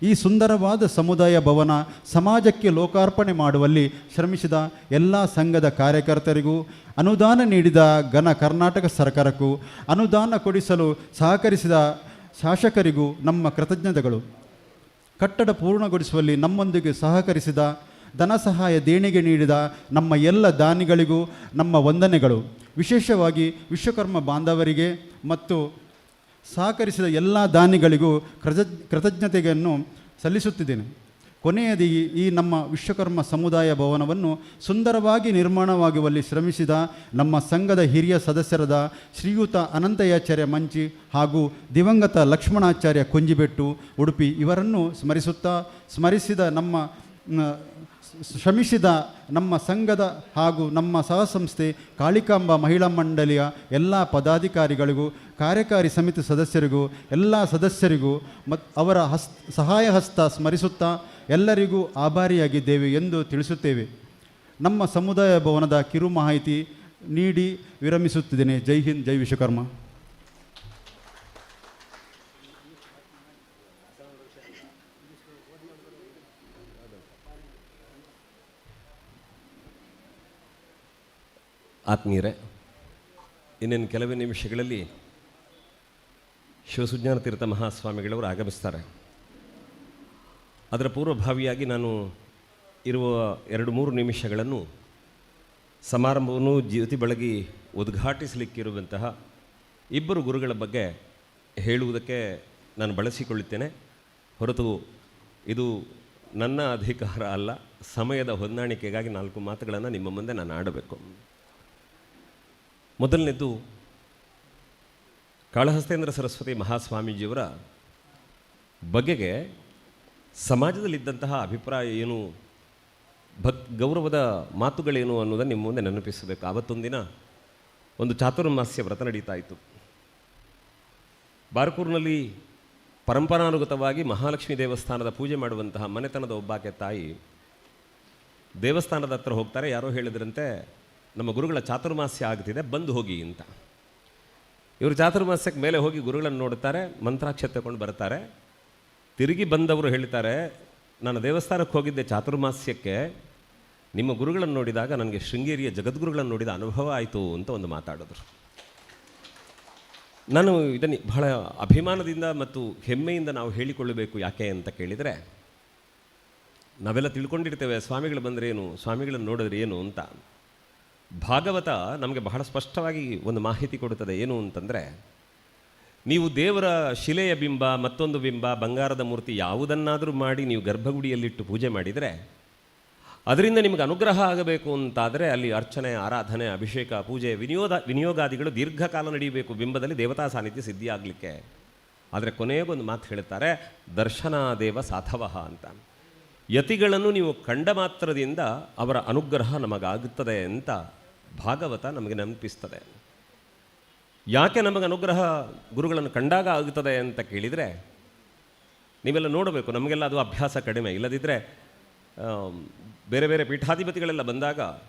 Speaker 7: ಈ ಸುಂದರವಾದ ಸಮುದಾಯ ಭವನ ಸಮಾಜಕ್ಕೆ ಲೋಕಾರ್ಪಣೆ ಮಾಡುವಲ್ಲಿ ಶ್ರಮಿಸಿದ ಎಲ್ಲ ಸಂಘದ ಕಾರ್ಯಕರ್ತರಿಗೂ, ಅನುದಾನ ನೀಡಿದ ಕರ್ನಾಟಕ ಸರ್ಕಾರಕ್ಕೂ, ಅನುದಾನ ಕೊಡಿಸಲು ಸಹಕರಿಸಿದ ಶಾಸಕರಿಗೂ ನಮ್ಮ ಕೃತಜ್ಞತೆಗಳು. ಕಟ್ಟಡ ಪೂರ್ಣಗೊಳಿಸುವಲ್ಲಿ ನಮ್ಮೊಂದಿಗೆ ಸಹಕರಿಸಿದ ಧನ ಸಹಾಯ ದೇಣಿಗೆ ನೀಡಿದ ನಮ್ಮ ಎಲ್ಲ ದಾನಿಗಳಿಗೂ ನಮ್ಮ ವಂದನೆಗಳು. ವಿಶೇಷವಾಗಿ ವಿಶ್ವಕರ್ಮ ಬಾಂಧವರಿಗೆ ಮತ್ತು ಸಹಕರಿಸಿದ ಎಲ್ಲ ದಾನಿಗಳಿಗೂ ಕೃತಜ್ಞತೆಯನ್ನು ಸಲ್ಲಿಸುತ್ತಿದ್ದೇನೆ. ಕೊನೆಯದಾಗಿ ಈ ನಮ್ಮ ವಿಶ್ವಕರ್ಮ ಸಮುದಾಯ ಭವನವನ್ನು ಸುಂದರವಾಗಿ ನಿರ್ಮಾಣವಾಗುವಲ್ಲಿ ಶ್ರಮಿಸಿದ ನಮ್ಮ ಸಂಘದ ಹಿರಿಯ ಸದಸ್ಯರಾದ ಶ್ರೀಯುತ ಅನಂತಯಾಚಾರ್ಯ ಮಂಚಿ ಹಾಗೂ ದಿವಂಗತ ಲಕ್ಷ್ಮಣಾಚಾರ್ಯ ಕೊಂಜಿಬೆಟ್ಟು ಉಡುಪಿ ಇವರನ್ನು ಶ್ರಮಿಸಿದ ನಮ್ಮ ಸಂಘದ ಹಾಗೂ ನಮ್ಮ ಸಹಸಂಸ್ಥೆ ಕಾಳಿಕಾಂಬಾ ಮಹಿಳಾ ಮಂಡಳಿಯ ಎಲ್ಲ ಪದಾಧಿಕಾರಿಗಳಿಗೂ, ಕಾರ್ಯಕಾರಿ ಸಮಿತಿ ಸದಸ್ಯರಿಗೂ, ಎಲ್ಲ ಸದಸ್ಯರಿಗೂ ಅವರ ಸಹಾಯ ಹಸ್ತ ಸ್ಮರಿಸುತ್ತಾ ಎಲ್ಲರಿಗೂ ಆಭಾರಿಯಾಗಿದ್ದೇವೆ ಎಂದು ತಿಳಿಸುತ್ತೇವೆ. ನಮ್ಮ ಸಮುದಾಯ ಭವನದ ಕಿರು ಮಾಹಿತಿ ನೀಡಿ ವಿರಮಿಸುತ್ತಿದ್ದೇನೆ. ಜೈ ಹಿಂದ್, ಜೈ ವಿಶ್ವಕರ್ಮ.
Speaker 4: ಆತ್ಮೀಯರೇ, ಇನ್ನೇನು ಕೆಲವೇ ನಿಮಿಷಗಳಲ್ಲಿ ಶಿವಸುಜ್ಞಾನ ತೀರ್ಥ ಮಹಾಸ್ವಾಮಿಗಳವರು ಆಗಮಿಸ್ತಾರೆ. ಅದರ ಪೂರ್ವಭಾವಿಯಾಗಿ ನಾನು ಇರುವ 2-3 ನಿಮಿಷಗಳನ್ನು ಸಮಾರಂಭವನ್ನು ಜ್ಯೋತಿ ಬೆಳಗಿ ಉದ್ಘಾಟಿಸಲಿಕ್ಕಿರುವಂತಹ ಇಬ್ಬರು ಗುರುಗಳ ಬಗ್ಗೆ ಹೇಳುವುದಕ್ಕೆ ನಾನು ಬಳಸಿಕೊಳ್ಳುತ್ತೇನೆ. ಹೊರತು ಇದು ನನ್ನ ಅಧಿಕಾರ ಅಲ್ಲ. ಸಮಯದ ಹೊಂದಾಣಿಕೆಗಾಗಿ 4 ಮಾತುಗಳನ್ನು ನಿಮ್ಮ ಮುಂದೆ ನಾನು ಆಡಬೇಕು. ಮೊದಲನೇದು ಕಾಳಹಸ್ತೇಂದ್ರ ಸರಸ್ವತಿ ಮಹಾಸ್ವಾಮೀಜಿಯವರ ಬಗೆಗೆ ಸಮಾಜದಲ್ಲಿದ್ದಂತಹ ಅಭಿಪ್ರಾಯ ಏನು ಗೌರವದ ಮಾತುಗಳೇನು ಅನ್ನೋದನ್ನು ನಿಮ್ಮ ಮುಂದೆ ನೆನಪಿಸಬೇಕು. ಆವತ್ತೊಂದಿನ ಒಂದು ಚಾತುರ್ಮಾಸ್ಯ ವ್ರತ ನಡೀತಾ ಇತ್ತು. ಬಾರ್ಕೂರಿನಲ್ಲಿ ಪರಂಪರಾನುಗತವಾಗಿ ಮಹಾಲಕ್ಷ್ಮಿ ದೇವಸ್ಥಾನದ ಪೂಜೆ ಮಾಡುವಂತಹ ಮನೆತನದ ಒಬ್ಬಾಕೆ ತಾಯಿ ದೇವಸ್ಥಾನದ ಹತ್ರ ಹೋಗ್ತಾರೆ. ಯಾರೋ ಹೇಳಿದ್ರಂತೆ, ನಮ್ಮ ಗುರುಗಳ ಚಾತುರ್ಮಾಸ್ಯ ಆಗ್ತಿದೆ, ಬಂದು ಹೋಗಿ ಅಂತ. ಇವರು ಚಾತುರ್ಮಾಸ್ಯಕ್ಕೆ ಮೇಲೆ ಹೋಗಿ ಗುರುಗಳನ್ನು ನೋಡುತ್ತಾರೆ, ಮಂತ್ರಾಕ್ಷತೆ ತಗೊಂಡು ಬರ್ತಾರೆ. ತಿರುಗಿ ಬಂದವರು ಹೇಳ್ತಾರೆ, ನಾನು ದೇವಸ್ಥಾನಕ್ಕೆ ಹೋಗಿದ್ದೆ ಚಾತುರ್ಮಾಸ್ಯಕ್ಕೆ, ನಿಮ್ಮ ಗುರುಗಳನ್ನು ನೋಡಿದಾಗ ನನಗೆ ಶೃಂಗೇರಿಯ ಜಗದ್ಗುರುಗಳನ್ನು ನೋಡಿದ ಅನುಭವ ಆಯಿತು ಅಂತ ಒಂದು ಮಾತಾಡಿದ್ರು. ನಾನು ಇದನ್ನು ಬಹಳ ಅಭಿಮಾನದಿಂದ ಮತ್ತು ಹೆಮ್ಮೆಯಿಂದ ನಾವು ಹೇಳಿಕೊಳ್ಳಬೇಕು. ಯಾಕೆ ಅಂತ ಕೇಳಿದರೆ, ನಾವೆಲ್ಲ ತಿಳ್ಕೊಂಡಿರ್ತೇವೆ ಸ್ವಾಮಿಗಳು ಬಂದರೆ ಏನು, ಸ್ವಾಮಿಗಳನ್ನು ನೋಡಿದ್ರೆ ಏನು ಅಂತ. ಭಾಗವತ ನಮಗೆ ಬಹಳ ಸ್ಪಷ್ಟವಾಗಿ ಒಂದು ಮಾಹಿತಿ ಕೊಡುತ್ತದೆ. ಏನು ಅಂತಂದರೆ, ನೀವು ದೇವರ ಶಿಲೆಯ ಬಿಂಬ, ಮತ್ತೊಂದು ಬಿಂಬ, ಬಂಗಾರದ ಮೂರ್ತಿ ಯಾವುದನ್ನಾದರೂ ಮಾಡಿ ನೀವು ಗರ್ಭಗುಡಿಯಲ್ಲಿಟ್ಟು ಪೂಜೆ ಮಾಡಿದರೆ ಅದರಿಂದ ನಿಮಗೆ ಅನುಗ್ರಹ ಆಗಬೇಕು ಅಂತಾದರೆ ಅಲ್ಲಿ ಅರ್ಚನೆ, ಆರಾಧನೆ, ಅಭಿಷೇಕ, ಪೂಜೆ, ವಿನಿಯೋಗಾದಿಗಳು ದೀರ್ಘಕಾಲ ನಡೆಯಬೇಕು ಬಿಂಬದಲ್ಲಿ ದೇವತಾ ಸಾನ್ನಿಧ್ಯ ಸಿದ್ಧಿಯಾಗಲಿಕ್ಕೆ. ಆದರೆ ಕೊನೆಗೊಂದು ಮಾತು ಹೇಳುತ್ತಾರೆ, ದರ್ಶನಾದೇವ ಸಾಧವಃ ಅಂತ. ಯತಿಗಳನ್ನು ನೀವು ಕಂಡ ಮಾತ್ರದಿಂದ ಅವರ ಅನುಗ್ರಹ ನಮಗಾಗುತ್ತದೆ ಅಂತ ಭಾಗವತ ನಮಗೆ ನೆನಪಿಸ್ತದೆ. ಯಾಕೆ ನಮಗೆ ಅನುಗ್ರಹ ಗುರುಗಳನ್ನು ಕಂಡಾಗ ಆಗುತ್ತದೆ ಅಂತ ಕೇಳಿದರೆ, ನೀವೆಲ್ಲ ನೋಡಬೇಕು, ನಮಗೆಲ್ಲ ಅದು ಅಭ್ಯಾಸ ಕಡಿಮೆ. ಇಲ್ಲದಿದ್ದರೆ ಬೇರೆ ಬೇರೆ ಪೀಠಾಧಿಪತಿಗಳೆಲ್ಲ ಬಂದಾಗ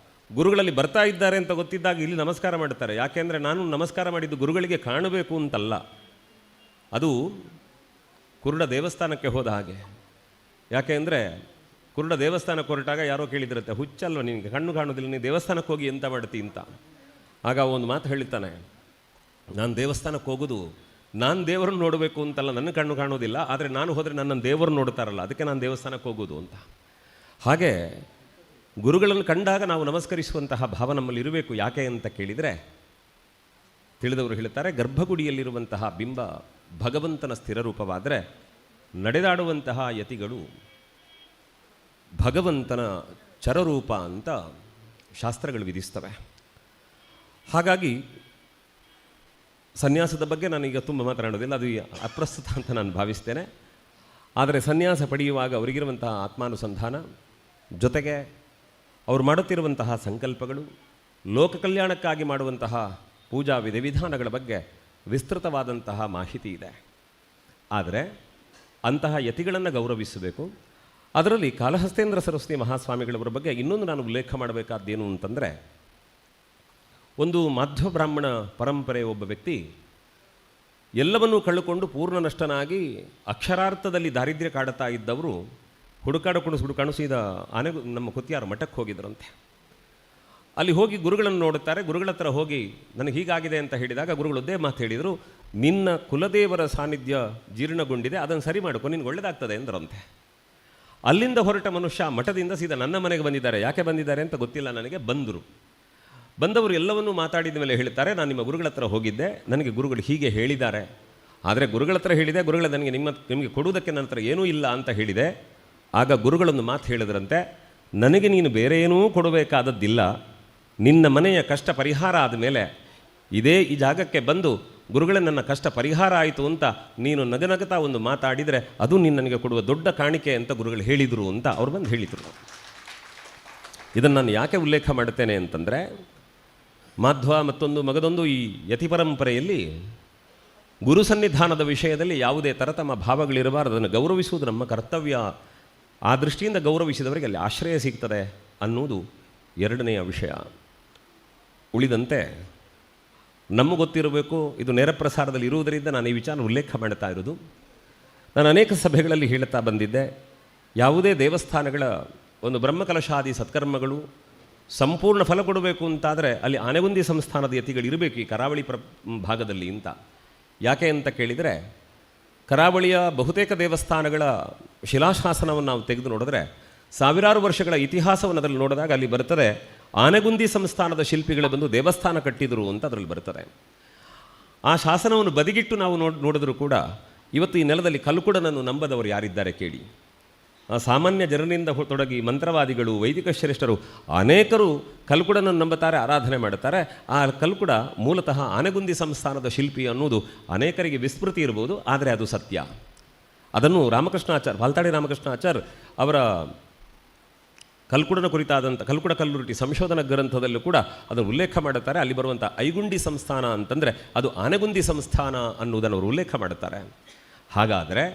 Speaker 4: ಗುರುಗಳಲ್ಲಿ ಬರ್ತಾ ಇದ್ದಾರೆ ಅಂತ ಗೊತ್ತಿದ್ದಾಗ ಇಲ್ಲಿ ನಮಸ್ಕಾರ ಮಾಡುತ್ತಾರೆ. ಯಾಕೆಂದರೆ ನಾನು ನಮಸ್ಕಾರ ಮಾಡಿದ್ದು ಗುರುಗಳಿಗೆ ಕಾಣಬೇಕು ಅಂತಲ್ಲ, ಅದು ಕುರುಡ ದೇವಸ್ಥಾನಕ್ಕೆ ಹೋದ ಹಾಗೆ. ಯಾಕೆ ಅಂದರೆ ಕುರುಡ ದೇವಸ್ಥಾನಕ್ಕೆ ಹೊರಟಾಗ ಯಾರೋ ಕೇಳಿದಿರುತ್ತೆ, ಹುಚ್ಚಲ್ವ ನಿನಗೆ, ಕಣ್ಣು ಕಾಣೋದಿಲ್ಲ, ನೀನು ದೇವಸ್ಥಾನಕ್ಕೆ ಹೋಗಿ ಎಂತ ಮಾಡ್ತಿ ಅಂತ. ಆಗ ಒಂದು ಮಾತು ಹೇಳ್ತಾನೆ, ನಾನು ದೇವಸ್ಥಾನಕ್ಕೆ ಹೋಗೋದು ನಾನು ದೇವರನ್ನು ನೋಡಬೇಕು ಅಂತಲ್ಲ, ನನ್ನ ಕಣ್ಣು ಕಾಣೋದಿಲ್ಲ, ಆದರೆ ನಾನು ಹೋದರೆ ನನ್ನನ್ನು ದೇವರು ನೋಡ್ತಾರಲ್ಲ, ಅದಕ್ಕೆ ನಾನು ದೇವಸ್ಥಾನಕ್ಕೆ ಹೋಗೋದು ಅಂತ. ಹಾಗೆ ಗುರುಗಳನ್ನು ಕಂಡಾಗ ನಾವು ನಮಸ್ಕರಿಸುವಂತಹ ಭಾವ ನಮ್ಮಲ್ಲಿ ಇರಬೇಕು. ಯಾಕೆ ಅಂತ ಕೇಳಿದರೆ, ತಿಳಿದವರು ಹೇಳುತ್ತಾರೆ, ಗರ್ಭಗುಡಿಯಲ್ಲಿರುವಂತಹ ಬಿಂಬ ಭಗವಂತನ ಸ್ಥಿರ ರೂಪವಾದರೆ ನಡೆದಾಡುವಂತಹ ಯತಿಗಳು ಭಗವಂತನ ಚರರೂಪ ಅಂತ ಶಾಸ್ತ್ರಗಳು ವಿಧಿಸ್ತವೆ. ಹಾಗಾಗಿ ಸನ್ಯಾಸದ ಬಗ್ಗೆ ನಾನೀಗ ತುಂಬ ಮಾತನಾಡೋದಿಲ್ಲ, ಅದು ಅಪ್ರಸ್ತುತ ಅಂತ ನಾನು ಭಾವಿಸ್ತೇನೆ. ಆದರೆ ಸನ್ಯಾಸ ಪಡೆಯುವಾಗ ಅವರಿಗಿರುವಂತಹ ಆತ್ಮಾನುಸಂಧಾನ, ಜೊತೆಗೆ ಅವರು ಮಾಡುತ್ತಿರುವಂತಹ ಸಂಕಲ್ಪಗಳು, ಲೋಕ ಕಲ್ಯಾಣಕ್ಕಾಗಿ ಮಾಡುವಂತಹ ಪೂಜಾ ವಿಧಿವಿಧಾನಗಳ ಬಗ್ಗೆ ವಿಸ್ತೃತವಾದಂತಹ ಮಾಹಿತಿ ಇದೆ. ಆದರೆ ಅಂತಹ ಯತಿಗಳನ್ನು ಗೌರವಿಸಬೇಕು. ಅದರಲ್ಲಿ ಕಾಲಹಸ್ತೇಂದ್ರ ಸರಸ್ವತಿ ಮಹಾಸ್ವಾಮಿಗಳವರ ಬಗ್ಗೆ ಇನ್ನೊಂದು ನಾನು ಉಲ್ಲೇಖ ಮಾಡಬೇಕಾದ್ದೇನು ಅಂತಂದರೆ, ಒಂದು ಮಾಧ್ವ ಬ್ರಾಹ್ಮಣ ಪರಂಪರೆ ಒಬ್ಬ ವ್ಯಕ್ತಿ ಎಲ್ಲವನ್ನೂ ಕಳ್ಕೊಂಡು ಪೂರ್ಣನಷ್ಟನಾಗಿ ಅಕ್ಷರಾರ್ಥದಲ್ಲಿ ದಾರಿದ್ರ್ಯ ಕಾಡುತ್ತಾ ಇದ್ದವರು ಹುಡುಕಾಡು ಸೀದ ನಮ್ಮ ಕುತ್ತಿಯಾರ ಮಠಕ್ಕೆ ಹೋಗಿದ್ರಂತೆ. ಅಲ್ಲಿ ಹೋಗಿ ಗುರುಗಳನ್ನು ನೋಡುತ್ತಾರೆ. ಗುರುಗಳ ಹತ್ರ ಹೋಗಿ ನನಗೆ ಹೀಗಾಗಿದೆ ಅಂತ ಹೇಳಿದಾಗ ಗುರುಗಳು ಒಂದೇ ಮಾತು ಹೇಳಿದರು, ನಿನ್ನ ಕುಲದೇವರ ಸಾನ್ನಿಧ್ಯ ಜೀರ್ಣಗೊಂಡಿದೆ, ಅದನ್ನು ಸರಿ ಮಾಡ್ಕೊ, ನಿನ್ಗೆ ಒಳ್ಳೆಯದಾಗ್ತದೆ ಎಂದರಂತೆ. ಅಲ್ಲಿಂದ ಹೊರಟ ಮನುಷ್ಯ ಮಠದಿಂದ ಸೀದಾ ನನ್ನ ಮನೆಗೆ ಬಂದಿದ್ದಾರೆ. ಯಾಕೆ ಬಂದಿದ್ದಾರೆ ಅಂತ ಗೊತ್ತಿಲ್ಲ ನನಗೆ. ಬಂದವರು ಎಲ್ಲವನ್ನೂ ಮಾತಾಡಿದ ಮೇಲೆ ಹೇಳ್ತಾರೆ, ನಾನು ನಿಮ್ಮ ಗುರುಗಳ ಹತ್ರ ಹೋಗಿದ್ದೆ, ನನಗೆ ಗುರುಗಳು ಹೀಗೆ ಹೇಳಿದ್ದಾರೆ, ಆದರೆ ಗುರುಗಳ ಹತ್ರ ಹೇಳಿದೆ, ಗುರುಗಳ ನನಗೆ ನಿಮಗೆ ಕೊಡುವುದಕ್ಕೆ ನನ್ನ ಹತ್ರ ಏನೂ ಇಲ್ಲ ಅಂತ ಹೇಳಿದೆ. ಆಗ ಗುರುಗಳೊಂದು ಮಾತು ಹೇಳಿದ್ರಂತೆ, ನನಗೆ ನೀನು ಬೇರೆ ಏನೂ ಕೊಡಬೇಕಾದದ್ದಿಲ್ಲ, ನಿನ್ನ ಮನೆಯ ಕಷ್ಟ ಪರಿಹಾರ ಆದಮೇಲೆ ಈ ಜಾಗಕ್ಕೆ ಬಂದು ಗುರುಗಳೇ ನನ್ನ ಕಷ್ಟ ಪರಿಹಾರ ಆಯಿತು ಅಂತ ನೀನು ನಗನಗತಾ ಒಂದು ಮಾತಾಡಿದರೆ ಅದು ನೀನು ನನಗೆ ಕೊಡುವ ದೊಡ್ಡ ಕಾಣಿಕೆ ಅಂತ ಗುರುಗಳು ಹೇಳಿದರು ಅಂತ ಅವ್ರು ಬಂದು ಹೇಳಿದರು. ಇದನ್ನು ನಾನು ಯಾಕೆ ಉಲ್ಲೇಖ ಮಾಡುತ್ತೇನೆ ಅಂತಂದರೆ, ಮಾಧ್ವ ಮಗದೊಂದು ಈ ಯತಿ ಪರಂಪರೆಯಲ್ಲಿ ಗುರು ಸನ್ನಿಧಾನದ ವಿಷಯದಲ್ಲಿ ಯಾವುದೇ ತರತಮ ಭಾವಗಳಿರಬಾರದು, ಅದನ್ನು ಗೌರವಿಸುವುದು ನಮ್ಮ ಕರ್ತವ್ಯ. ಆ ದೃಷ್ಟಿಯಿಂದ ಗೌರವಿಸಿದವರಿಗೆ ಅಲ್ಲಿ ಆಶ್ರಯ ಸಿಗ್ತದೆ ಅನ್ನುವುದು ಎರಡನೆಯ ವಿಷಯ. ಉಳಿದಂತೆ ನಮಗೆ ಗೊತ್ತಿರಬೇಕು, ಇದು ನೇರ ಪ್ರಸಾರದಲ್ಲಿ ಇರುವುದರಿಂದ ನಾನು ಈ ವಿಚಾರ ಉಲ್ಲೇಖ ಮಾಡ್ತಾ ಇರೋದು. ನಾನು ಅನೇಕ ಸಭೆಗಳಲ್ಲಿ ಹೇಳುತ್ತಾ ಬಂದಿದ್ದೆ, ಯಾವುದೇ ದೇವಸ್ಥಾನಗಳ ಒಂದು ಬ್ರಹ್ಮಕಲಶಾದಿ ಸತ್ಕರ್ಮಗಳು ಸಂಪೂರ್ಣ ಫಲ ಕೊಡಬೇಕು ಅಂತಾದರೆ ಅಲ್ಲಿ ಆನೆಗುಂದಿ ಸಂಸ್ಥಾನದ ಯತಿಗಳು ಇರಬೇಕು ಈ ಕರಾವಳಿ ಭಾಗದಲ್ಲಿ ಅಂತ. ಯಾಕೆ ಅಂತ ಕೇಳಿದರೆ, ಕರಾವಳಿಯ ಬಹುತೇಕ ದೇವಸ್ಥಾನಗಳ ಶಿಲಾಶಾಸನವನ್ನು ನಾವು ತೆಗೆದು ನೋಡಿದ್ರೆ, ಸಾವಿರಾರು ವರ್ಷಗಳ ಇತಿಹಾಸವನ್ನು ಅದರಲ್ಲಿ ನೋಡಿದಾಗ ಅಲ್ಲಿ ಬರ್ತದೆ, ಆನೆಗುಂದಿ ಸಂಸ್ಥಾನದ ಶಿಲ್ಪಿಗಳು ಬಂದು ದೇವಸ್ಥಾನ ಕಟ್ಟಿದರು ಅಂತ ಅದರಲ್ಲಿ ಬರ್ತದೆ. ಆ ಶಾಸನವನ್ನು ಬದಿಗಿಟ್ಟು ನಾವು ನೋಡಿದ್ರೂ ಕೂಡ ಇವತ್ತು ಈ ನೆಲದಲ್ಲಿ ಕಲ್ಕುಡನನ್ನು ನಂಬದವರು ಯಾರಿದ್ದಾರೆ ಕೇಳಿ. ಸಾಮಾನ್ಯ ಜನರಿಂದ ತೊಡಗಿ ಮಂತ್ರವಾದಿಗಳು, ವೈದಿಕ ಶ್ರೇಷ್ಠರು ಅನೇಕರು ಕಲ್ಕುಡನನ್ನು ನಂಬುತ್ತಾರೆ, ಆರಾಧನೆ ಮಾಡುತ್ತಾರೆ. ಆ ಕಲ್ಕುಡ ಮೂಲತಃ ಆನೆಗುಂದಿ ಸಂಸ್ಥಾನದ ಶಿಲ್ಪಿ ಅನ್ನೋದು ಅನೇಕರಿಗೆ ವಿಸ್ಮೃತಿ ಇರ್ಬೋದು, ಆದರೆ ಅದು ಸತ್ಯ. ಅದನ್ನು ರಾಮಕೃಷ್ಣಾಚಾರ್, ಬಾಲ್ತಾಡಿ ರಾಮಕೃಷ್ಣಾಚಾರ್ ಅವರ ಕಲ್ಕುಡನ ಕುರಿತಾದಂಥ ಕಲ್ಕುಡ ಕಲ್ಲುರುಟಿ ಸಂಶೋಧನಾ ಗ್ರಂಥದಲ್ಲೂ ಕೂಡ ಅದನ್ನು ಉಲ್ಲೇಖ ಮಾಡುತ್ತಾರೆ. ಅಲ್ಲಿ ಬರುವಂಥ ಐಗುಂಡಿ ಸಂಸ್ಥಾನ ಅಂತಂದರೆ ಅದು ಆನೆಗುಂದಿ ಸಂಸ್ಥಾನ ಅನ್ನುವುದನ್ನು ಅವರು ಉಲ್ಲೇಖ ಮಾಡುತ್ತಾರೆ. ಹಾಗಾದರೆ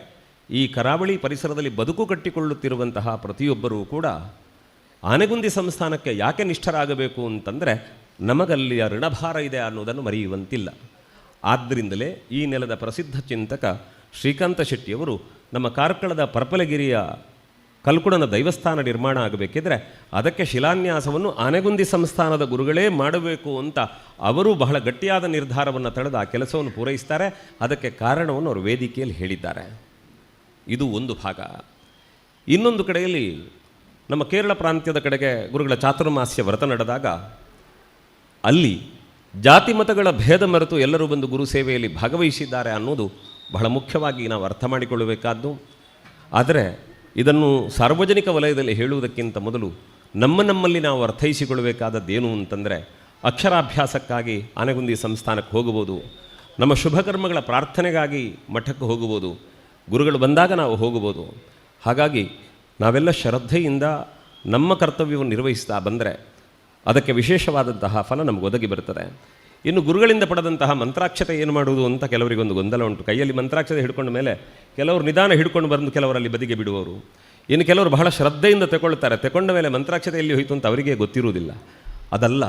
Speaker 4: ಈ ಕರಾವಳಿ ಪರಿಸರದಲ್ಲಿ ಬದುಕು ಕಟ್ಟಿಕೊಳ್ಳುತ್ತಿರುವಂತಹ ಪ್ರತಿಯೊಬ್ಬರೂ ಕೂಡ ಆನೆಗುಂದಿ ಸಂಸ್ಥಾನಕ್ಕೆ ಯಾಕೆ ನಿಷ್ಠರಾಗಬೇಕು ಅಂತಂದರೆ ನಮಗಲ್ಲಿಯ ಋಣಭಾರ ಇದೆ ಅನ್ನೋದನ್ನು ಮರೆಯುವಂತಿಲ್ಲ. ಆದ್ದರಿಂದಲೇ ಈ ನೆಲದ ಪ್ರಸಿದ್ಧ ಚಿಂತಕ ಶ್ರೀಕಾಂತ ಶೆಟ್ಟಿಯವರು ನಮ್ಮ ಕಾರ್ಕಳದ ಪರಪಲಗಿರಿಯ ಕಲ್ಕುಡನ ದೈವಸ್ಥಾನ ನಿರ್ಮಾಣ ಆಗಬೇಕಿದ್ರೆ ಅದಕ್ಕೆ ಶಿಲಾನ್ಯಾಸವನ್ನು ಆನೆಗುಂದಿ ಸಂಸ್ಥಾನದ ಗುರುಗಳೇ ಮಾಡಬೇಕು ಅಂತ ಅವರು ಬಹಳ ಗಟ್ಟಿಯಾದ ನಿರ್ಧಾರವನ್ನು ತಳೆದು ಆ ಕೆಲಸವನ್ನು ಪೂರೈಸ್ತಾರೆ. ಅದಕ್ಕೆ ಕಾರಣವನ್ನು ಅವರು ವೇದಿಕೆಯಲ್ಲಿ ಹೇಳಿದ್ದಾರೆ. ಇದು ಒಂದು ಭಾಗ. ಇನ್ನೊಂದು ಕಡೆಯಲ್ಲಿ ನಮ್ಮ ಕೇರಳ ಪ್ರಾಂತ್ಯದ ಕಡೆಗೆ ಗುರುಗಳ ಚಾತುರ್ಮಾಸ್ಯ ವ್ರತ ನಡೆದಾಗ ಅಲ್ಲಿ ಜಾತಿ ಮತಗಳ ಭೇದ ಮರೆತು ಎಲ್ಲರೂ ಬಂದು ಗುರು ಸೇವೆಯಲ್ಲಿ ಭಾಗವಹಿಸಿದ್ದಾರೆ ಅನ್ನೋದು ಬಹಳ ಮುಖ್ಯವಾಗಿ ನಾವು ಅರ್ಥ ಮಾಡಿಕೊಳ್ಳಬೇಕಾದ್ದು. ಆದರೆ ಇದನ್ನು ಸಾರ್ವಜನಿಕ ವಲಯದಲ್ಲಿ ಹೇಳುವುದಕ್ಕಿಂತ ಮೊದಲು ನಮ್ಮಲ್ಲಿ ನಾವು ಅರ್ಥೈಸಿಕೊಳ್ಳಬೇಕಾದದ್ದೇನು ಅಂತಂದರೆ ಅಕ್ಷರಾಭ್ಯಾಸಕ್ಕಾಗಿ ಆನೆಗುಂದಿ ಸಂಸ್ಥಾನಕ್ಕೆ ಹೋಗಬಹುದು, ನಮ್ಮ ಶುಭ ಕರ್ಮಗಳ ಪ್ರಾರ್ಥನೆಗಾಗಿ ಮಠಕ್ಕೆ ಹೋಗಬಹುದು, ಗುರುಗಳು ಬಂದಾಗ ನಾವು ಹೋಗಬಹುದು. ಹಾಗಾಗಿ ನಾವೆಲ್ಲ ಶ್ರದ್ಧೆಯಿಂದ ನಮ್ಮ ಕರ್ತವ್ಯವನ್ನು ನಿರ್ವಹಿಸ್ತಾ ಬಂದರೆ ಅದಕ್ಕೆ ವಿಶೇಷವಾದಂತಹ ಫಲ ನಮಗೆ ಒದಗಿ ಬರ್ತದೆ. ಇನ್ನು ಗುರುಗಳಿಂದ ಪಡೆದಂತಹ ಮಂತ್ರಾಕ್ಷತೆ ಏನು ಮಾಡುವುದು ಅಂತ ಕೆಲವರಿಗೊಂದು ಗೊಂದಲ ಉಂಟು. ಕೈಯಲ್ಲಿ ಮಂತ್ರಾಕ್ಷತೆ ಹಿಡ್ಕೊಂಡ ಮೇಲೆ ಕೆಲವರು ನಿಧಾನ ಹಿಡ್ಕೊಂಡು ಬಂದು ಕೆಲವರಲ್ಲಿ ಬದಿಗೆ ಬಿಡುವವರು, ಇನ್ನು ಕೆಲವರು ಬಹಳ ಶ್ರದ್ಧೆಯಿಂದ ತಗೊಳ್ತಾರೆ. ತಗೊಂಡ ಮೇಲೆ ಮಂತ್ರಾಕ್ಷತೆ ಎಲ್ಲಿ ಹೋಯಿತು ಅಂತ ಅವರಿಗೆ ಗೊತ್ತಿರುವುದಿಲ್ಲ. ಅದಲ್ಲ,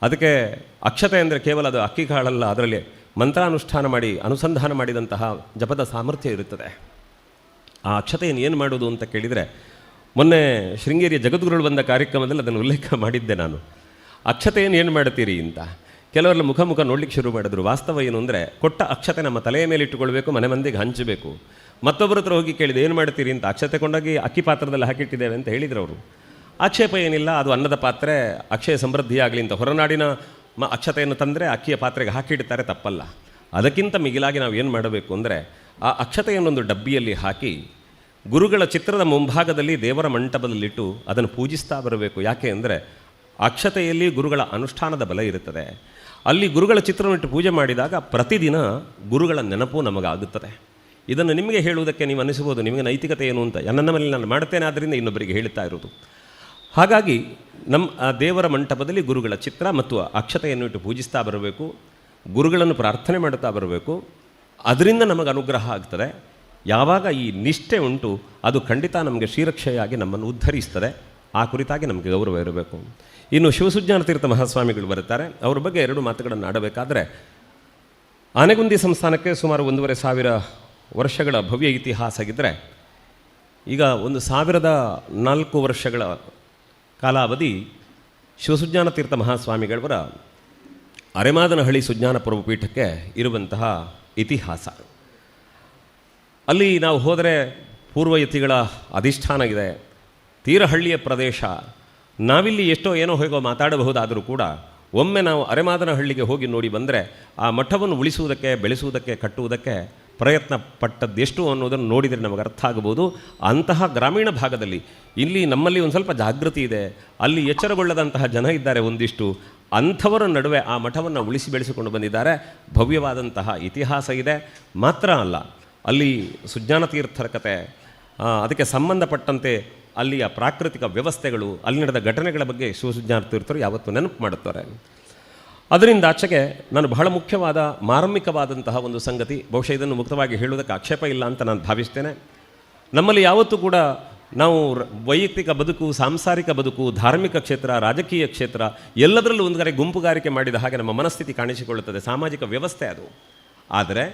Speaker 4: ಅದಕ್ಕೆ ಅಕ್ಷತೆ ಅಂದರೆ ಕೇವಲ ಅದು ಅಕ್ಕಿ ಕಾಳಲ್ಲ, ಅದರಲ್ಲಿ ಮಂತ್ರಾನುಷ್ಠಾನ ಮಾಡಿ ಅನುಸಂಧಾನ ಮಾಡಿದಂತಹ ಜಪದ ಸಾಮರ್ಥ್ಯ ಇರುತ್ತದೆ. ಆ ಅಕ್ಷತೆಯನ್ನು ಏನು ಮಾಡೋದು ಅಂತ ಕೇಳಿದರೆ ಮೊನ್ನೆ ಶೃಂಗೇರಿಯ ಜಗದ್ಗುರುಗಳು ಬಂದ ಕಾರ್ಯಕ್ರಮದಲ್ಲಿ ಅದನ್ನು ಉಲ್ಲೇಖ ಮಾಡಿದ್ದೆ ನಾನು. ಅಕ್ಷತೆಯನ್ನು ಏನು ಮಾಡ್ತೀರಿ ಅಂತ ಕೆಲವರೆಲ್ಲ ಮುಖ ನೋಡಲಿಕ್ಕೆ ಶುರು ಮಾಡಿದ್ರು. ವಾಸ್ತವ ಏನು ಅಂದರೆ ಕೊಟ್ಟ ಅಕ್ಷತೆ ನಮ್ಮ ತಲೆಯ ಮೇಲೆ ಇಟ್ಟುಕೊಳ್ಬೇಕು, ಮನೆ ಮಂದಿಗೆ ಹಂಚಬೇಕು. ಮತ್ತೊಬ್ಬರ ಹತ್ರ ಹೋಗಿ ಕೇಳಿದೆ ಏನು ಮಾಡ್ತೀರಿ ಅಂತ. ಅಕ್ಷತೆ ಕೊಂಡೋಗಿ ಅಕ್ಕಿ ಪಾತ್ರದಲ್ಲಿ ಹಾಕಿಟ್ಟಿದ್ದೇವೆ ಅಂತ ಹೇಳಿದ್ರು ಅವರು. ಆಕ್ಷೇಪ ಏನಿಲ್ಲ, ಅದು ಅನ್ನದ ಪಾತ್ರೆ, ಅಕ್ಷಯ ಸಮೃದ್ಧಿಯಾಗಲಿ ಅಂತ ಹೊರನಾಡಿನ ಅಕ್ಷತೆಯನ್ನು ತಂದರೆ ಅಕ್ಕಿಯ ಪಾತ್ರೆಗೆ ಹಾಕಿಡ್ತಾರೆ, ತಪ್ಪಲ್ಲ. ಅದಕ್ಕಿಂತ ಮಿಗಿಲಾಗಿ ನಾವು ಏನು ಮಾಡಬೇಕು ಅಂದರೆ ಆ ಅಕ್ಷತೆಯನ್ನೊಂದು ಡಬ್ಬಿಯಲ್ಲಿ ಹಾಕಿ ಗುರುಗಳ ಚಿತ್ರದ ಮುಂಭಾಗದಲ್ಲಿ ದೇವರ ಮಂಟಪದಲ್ಲಿಟ್ಟು ಅದನ್ನು ಪೂಜಿಸ್ತಾ ಬರಬೇಕು. ಯಾಕೆ ಅಂದರೆ ಅಕ್ಷತೆಯಲ್ಲಿ ಗುರುಗಳ ಅನುಷ್ಠಾನದ ಬಲ ಇರುತ್ತದೆ. ಅಲ್ಲಿ ಗುರುಗಳ ಚಿತ್ರವನ್ನಿಟ್ಟು ಪೂಜೆ ಮಾಡಿದಾಗ ಪ್ರತಿದಿನ ಗುರುಗಳ ನೆನಪು ನಮಗಾಗುತ್ತದೆ. ಇದನ್ನು ನಿಮಗೆ ಹೇಳುವುದಕ್ಕೆ ನೀವು ಅನಿಸಬಹುದು ನಿಮಗೆ ನೈತಿಕತೆ ಏನು ಅಂತ. ನನ್ನ ಮೇಲೆ ನಾನು ಮಾಡ್ತೇನೆ, ಆದ್ದರಿಂದ ಇನ್ನೊಬ್ಬರಿಗೆ ಹೇಳ್ತಾ ಇರೋದು. ಹಾಗಾಗಿ ನಮ್ಮ ದೇವರ ಮಂಟಪದಲ್ಲಿ ಗುರುಗಳ ಚಿತ್ರ ಮತ್ತು ಅಕ್ಷತೆಯನ್ನು ಇಟ್ಟು ಪೂಜಿಸ್ತಾ ಬರಬೇಕು, ಗುರುಗಳನ್ನು ಪ್ರಾರ್ಥನೆ ಮಾಡುತ್ತಾ ಬರಬೇಕು. ಅದರಿಂದ ನಮಗೆ ಅನುಗ್ರಹ ಆಗ್ತದೆ. ಯಾವಾಗ ಈ ನಿಷ್ಠೆ ಉಂಟು ಅದು ಖಂಡಿತ ನಮಗೆ ಶ್ರೀರಕ್ಷೆಯಾಗಿ ನಮ್ಮನ್ನು ಉದ್ಧರಿಸ್ತದೆ. ಆ ಕುರಿತಾಗಿ ನಮಗೆ ಗೌರವ ಇರಬೇಕು. ಇನ್ನು ಶಿವಸುಜ್ಞಾನ ತೀರ್ಥ ಮಹಾಸ್ವಾಮಿಗಳು ಬರುತ್ತಾರೆ. ಅವರ ಬಗ್ಗೆ ಎರಡು ಮಾತುಗಳನ್ನು ಆಡಬೇಕಾದ್ರೆ, ಆನೆಗುಂದಿ ಸಂಸ್ಥಾನಕ್ಕೆ ಸುಮಾರು 1,500 ವರ್ಷಗಳ ಭವ್ಯ ಇತಿಹಾಸ ಆಗಿದ್ದರೆ ಈಗ 1,004 ವರ್ಷಗಳ ಕಾಲಾವಧಿ ಶಿವಸುಜ್ಞಾನ ತೀರ್ಥ ಮಹಾಸ್ವಾಮಿಗಳವರ ಅರೆಮಾದನಹಳ್ಳಿ ಸುಜ್ಞಾನ ಪ್ರಭುಪೀಠಕ್ಕೆ ಇರುವಂತಹ ಇತಿಹಾಸ. ಅಲ್ಲಿ ನಾವು ಹೋದರೆ ಪೂರ್ವಯತಿಗಳ ಅಧಿಷ್ಠಾನ ಇದೆ, ತೀರಹಳ್ಳಿಯ ಪ್ರದೇಶ. ನಾವಿಲ್ಲಿ ಎಷ್ಟೋ ಏನೋ ಹೇಗೋ ಮಾತಾಡಬಹುದಾದರೂ ಕೂಡ ಒಮ್ಮೆ ನಾವು ಅರೆಮಾದನಹಳ್ಳಿಗೆ ಹೋಗಿ ನೋಡಿ ಬಂದರೆ ಆ ಮಠವನ್ನು ಉಳಿಸುವುದಕ್ಕೆ, ಬೆಳೆಸುವುದಕ್ಕೆ, ಕಟ್ಟುವುದಕ್ಕೆ ಪ್ರಯತ್ನ ಪಟ್ಟದ್ದೆಷ್ಟು ಅನ್ನೋದನ್ನು ನೋಡಿದರೆ ನಮಗೆ ಅರ್ಥ ಆಗಬಹುದು. ಅಂತಹ ಗ್ರಾಮೀಣ ಭಾಗದಲ್ಲಿ ಇಲ್ಲಿ ನಮ್ಮಲ್ಲಿ ಒಂದು ಸ್ವಲ್ಪ ಜಾಗೃತಿ ಇದೆ, ಅಲ್ಲಿ ಎಚ್ಚರಗೊಳ್ಳದಂತಹ ಜನ ಇದ್ದಾರೆ ಒಂದಿಷ್ಟು. ಅಂಥವರ ನಡುವೆ ಆ ಮಠವನ್ನು ಉಳಿಸಿ ಬೆಳೆಸಿಕೊಂಡು ಬಂದಿದ್ದಾರೆ. ಭವ್ಯವಾದಂತಹ ಇತಿಹಾಸ ಇದೆ. ಮಾತ್ರ ಅಲ್ಲ, ಅಲ್ಲಿ ಸುಜ್ಞಾನ ತೀರ್ಥರ ಕತೆ, ಅದಕ್ಕೆ ಸಂಬಂಧಪಟ್ಟಂತೆ ಅಲ್ಲಿಯ ಪ್ರಾಕೃತಿಕ ವ್ಯವಸ್ಥೆಗಳು, ಅಲ್ಲಿ ನಡೆದ ಘಟನೆಗಳ ಬಗ್ಗೆ ಶಿವಸುಜ್ಞಾನ ತೀರ್ಥರು ಯಾವತ್ತೂ ನೆನಪು ಮಾಡುತ್ತಾರೆ. ಅದರಿಂದ ಆಚೆಗೆ ನಾನು ಬಹಳ ಮುಖ್ಯವಾದ ಮಾರ್ಮಿಕವಾದಂತಹ ಒಂದು ಸಂಗತಿ, ಬಹುಶಃ ಇದನ್ನು ಮುಕ್ತವಾಗಿ ಹೇಳುವುದಕ್ಕೆ ಆಕ್ಷೇಪ ಇಲ್ಲ ಅಂತ ನಾನು ಭಾವಿಸ್ತೇನೆ. ನಮ್ಮಲ್ಲಿ ಯಾವತ್ತೂ ಕೂಡ ನಾವು ವೈಯಕ್ತಿಕ ಬದುಕು, ಸಾಂಸಾರಿಕ ಬದುಕು, ಧಾರ್ಮಿಕ ಕ್ಷೇತ್ರ, ರಾಜಕೀಯ ಕ್ಷೇತ್ರ ಎಲ್ಲದರಲ್ಲೂ ಒಂದು ಕಡೆ ಗುಂಪುಗಾರಿಕೆ ಮಾಡಿದ ಹಾಗೆ ನಮ್ಮ ಮನಸ್ಥಿತಿ ಕಾಣಿಸಿಕೊಳ್ಳುತ್ತದೆ. ಸಾಮಾಜಿಕ ವ್ಯವಸ್ಥೆ ಅದು. ಆದರೆ